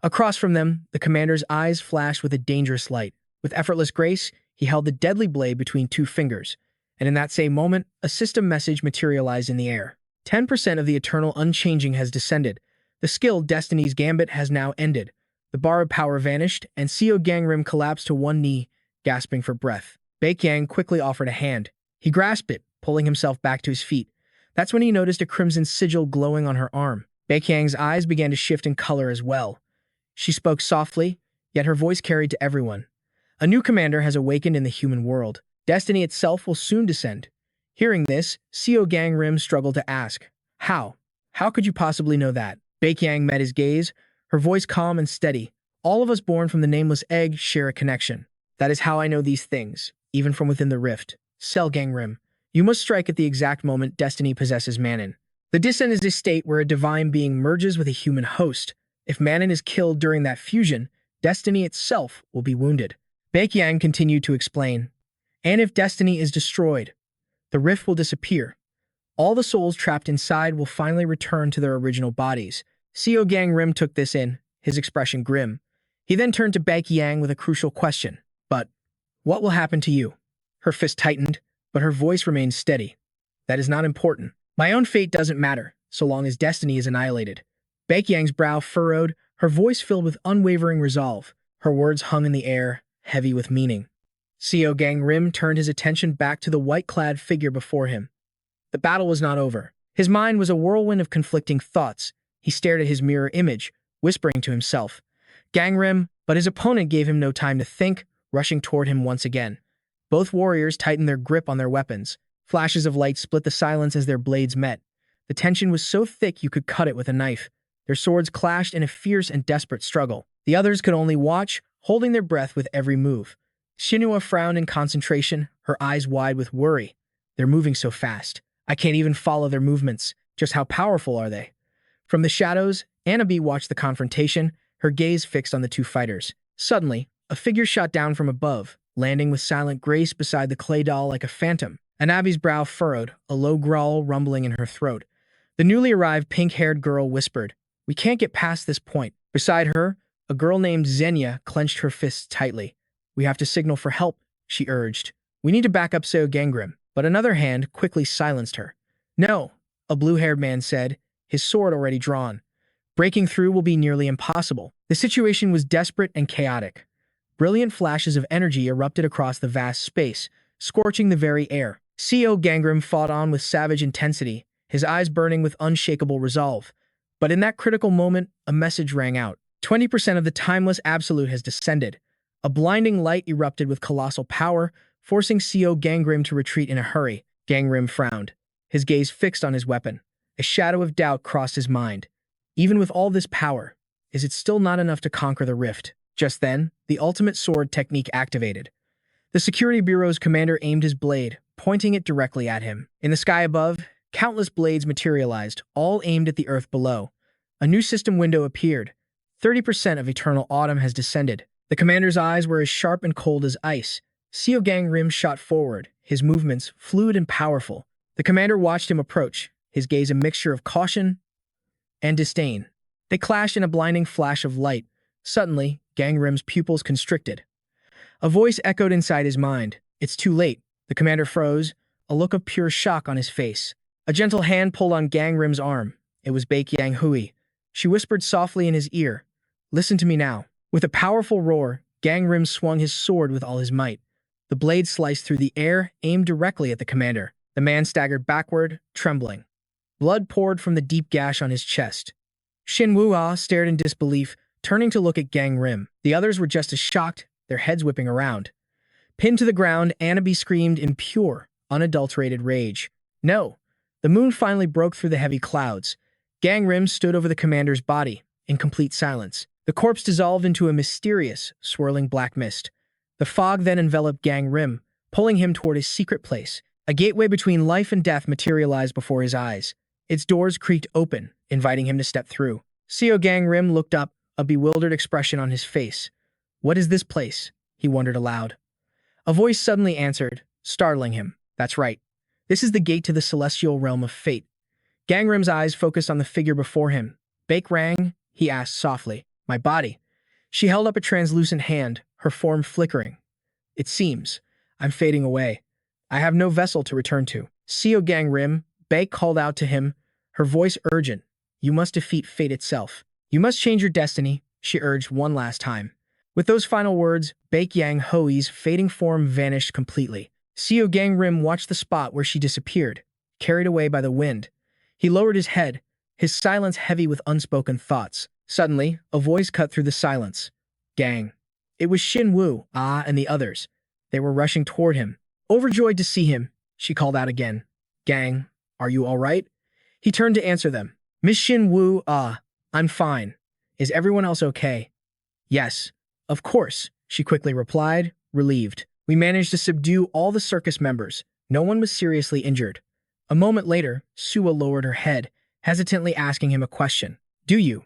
Across from them, the commander's eyes flashed with a dangerous light. With effortless grace, he held the deadly blade between 2 fingers. And in that same moment, a system message materialized in the air. 10% of the eternal unchanging has descended. The skill Destinies Gambit has now ended. The bar of power vanished, and Seol Gangim collapsed to one knee, gasping for breath. Baekhyang quickly offered a hand. He grasped it, pulling himself back to his feet. That's when he noticed a crimson sigil glowing on her arm. Baekhyang's eyes began to shift in color as well. She spoke softly, yet her voice carried to everyone. A new commander has awakened in the human world. Destiny itself will soon descend. Hearing this, Seol Gangim struggled to ask, How? How could you possibly know that? Baekhyang met his gaze, her voice calm and steady. All of us born from the nameless egg share a connection. That is how I know these things, even from within the rift. Seol Gangim, you must strike at the exact moment destiny possesses Manon. The descent is a state where a divine being merges with a human host. If Manon is killed during that fusion, destiny itself will be wounded. Baekhyang continued to explain. And if destiny is destroyed, the rift will disappear. All the souls trapped inside will finally return to their original bodies. Seol Gangim took this in, his expression grim. He then turned to Baekhyang with a crucial question. But what will happen to you? Her fist tightened, but her voice remained steady. That is not important. My own fate doesn't matter, so long as destiny is annihilated. Baekhyang's brow furrowed, her voice filled with unwavering resolve. Her words hung in the air, heavy with meaning. Seol Gangim turned his attention back to the white-clad figure before him. The battle was not over. His mind was a whirlwind of conflicting thoughts. He stared at his mirror image, whispering to himself. Gangrim, but his opponent gave him no time to think, rushing toward him once again. Both warriors tightened their grip on their weapons. Flashes of light split the silence as their blades met. The tension was so thick you could cut it with a knife. Their swords clashed in a fierce and desperate struggle. The others could only watch, holding their breath with every move. Shinsua frowned in concentration, her eyes wide with worry. They're moving so fast. I can't even follow their movements. Just how powerful are they? From the shadows, Anabi watched the confrontation, her gaze fixed on the two fighters. Suddenly, a figure shot down from above, landing with silent grace beside the clay doll like a phantom. Anabi's brow furrowed, a low growl rumbling in her throat. The newly arrived pink-haired girl whispered, We can't get past this point. Beside her, a girl named Xenia clenched her fists tightly. We have to signal for help, she urged. We need to back up Seol Gangim, but another hand quickly silenced her. No, a blue-haired man said, his sword already drawn. Breaking through will be nearly impossible. The situation was desperate and chaotic. Brilliant flashes of energy erupted across the vast space, scorching the very air. Seol Gangim fought on with savage intensity, his eyes burning with unshakable resolve. But in that critical moment, a message rang out. 20% of the timeless absolute has descended. A blinding light erupted with colossal power, forcing Seol Gangim to retreat in a hurry. Gangim frowned, his gaze fixed on his weapon. A shadow of doubt crossed his mind. Even with all this power, is it still not enough to conquer the rift? Just then, the ultimate sword technique activated. The Security Bureau's commander aimed his blade, pointing it directly at him. In the sky above, countless blades materialized, all aimed at the earth below. A new system window appeared. 30% of eternal autumn has descended. The commander's eyes were as sharp and cold as ice. Seol Gangim shot forward, his movements fluid and powerful. The commander watched him approach, his gaze a mixture of caution and disdain. They clashed in a blinding flash of light. Suddenly, Gangrim's pupils constricted. A voice echoed inside his mind. It's too late. The commander froze, a look of pure shock on his face. A gentle hand pulled on Gangrim's arm. It was Baekhyang Hui. She whispered softly in his ear, Listen to me now. With a powerful roar, Gangrim swung his sword with all his might. The blade sliced through the air, aimed directly at the commander. The man staggered backward, trembling. Blood poured from the deep gash on his chest. Shinsua stared in disbelief, turning to look at Gangrim. The others were just as shocked, their heads whipping around. Pinned to the ground, Anabi screamed in pure, unadulterated rage. No! The moon finally broke through the heavy clouds. Gangrim stood over the commander's body, in complete silence. The corpse dissolved into a mysterious, swirling black mist. The fog then enveloped Gangrim, pulling him toward his secret place. A gateway between life and death materialized before his eyes. Its doors creaked open, inviting him to step through. Seol Gangim looked up, a bewildered expression on his face. What is this place? He wondered aloud. A voice suddenly answered, startling him. That's right. This is the gate to the celestial realm of fate. Gangrim's eyes focused on the figure before him. Baekhyang? He asked softly. My body. She held up a translucent hand, her form flickering. It seems. I'm fading away. I have no vessel to return to. Seol Gangim, Baek called out to him, her voice urgent. You must defeat fate itself. You must change your destiny, she urged one last time. With those final words, Baek Yang Hoi's fading form vanished completely. Seol Gangim watched the spot where she disappeared, carried away by the wind. He lowered his head, his silence heavy with unspoken thoughts. Suddenly, a voice cut through the silence. Gang. It was Shinwoo, and the others. They were rushing toward him. Overjoyed to see him, she called out again. Gang, are you all right? He turned to answer them. Miss Shinwoo, I'm fine. Is everyone else okay? Yes, of course, she quickly replied, relieved. We managed to subdue all the circus members. No one was seriously injured. A moment later, Sua lowered her head, hesitantly asking him a question. Do you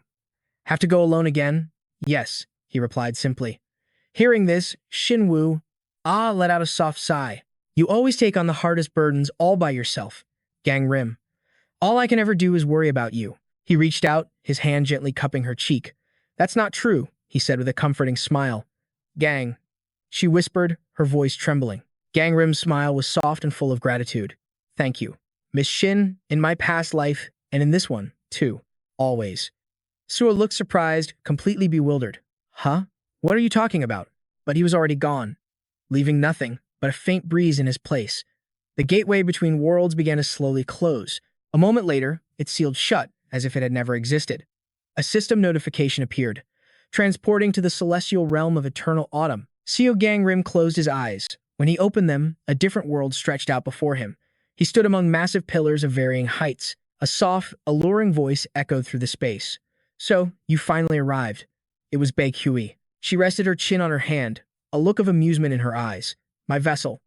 have to go alone again? Yes, he replied simply. Hearing this, Shinwoo, let out a soft sigh. You always take on the hardest burdens all by yourself. Gangrim. All I can ever do is worry about you. He reached out, his hand gently cupping her cheek. That's not true, he said with a comforting smile. Gang. She whispered, her voice trembling. Gangrim's smile was soft and full of gratitude. Thank you. Miss Shin, in my past life, and in this one, too. Always. Sua looked surprised, completely bewildered. Huh? What are you talking about? But he was already gone, leaving nothing but a faint breeze in his place. The gateway between worlds began to slowly close. A moment later, it sealed shut, as if it had never existed. A system notification appeared, transporting to the celestial realm of eternal autumn. Seol Gangim closed his eyes. When he opened them, a different world stretched out before him. He stood among massive pillars of varying heights. A soft, alluring voice echoed through the space. So, you finally arrived. It was Baek Hui. She rested her chin on her hand, a look of amusement in her eyes. My vessel,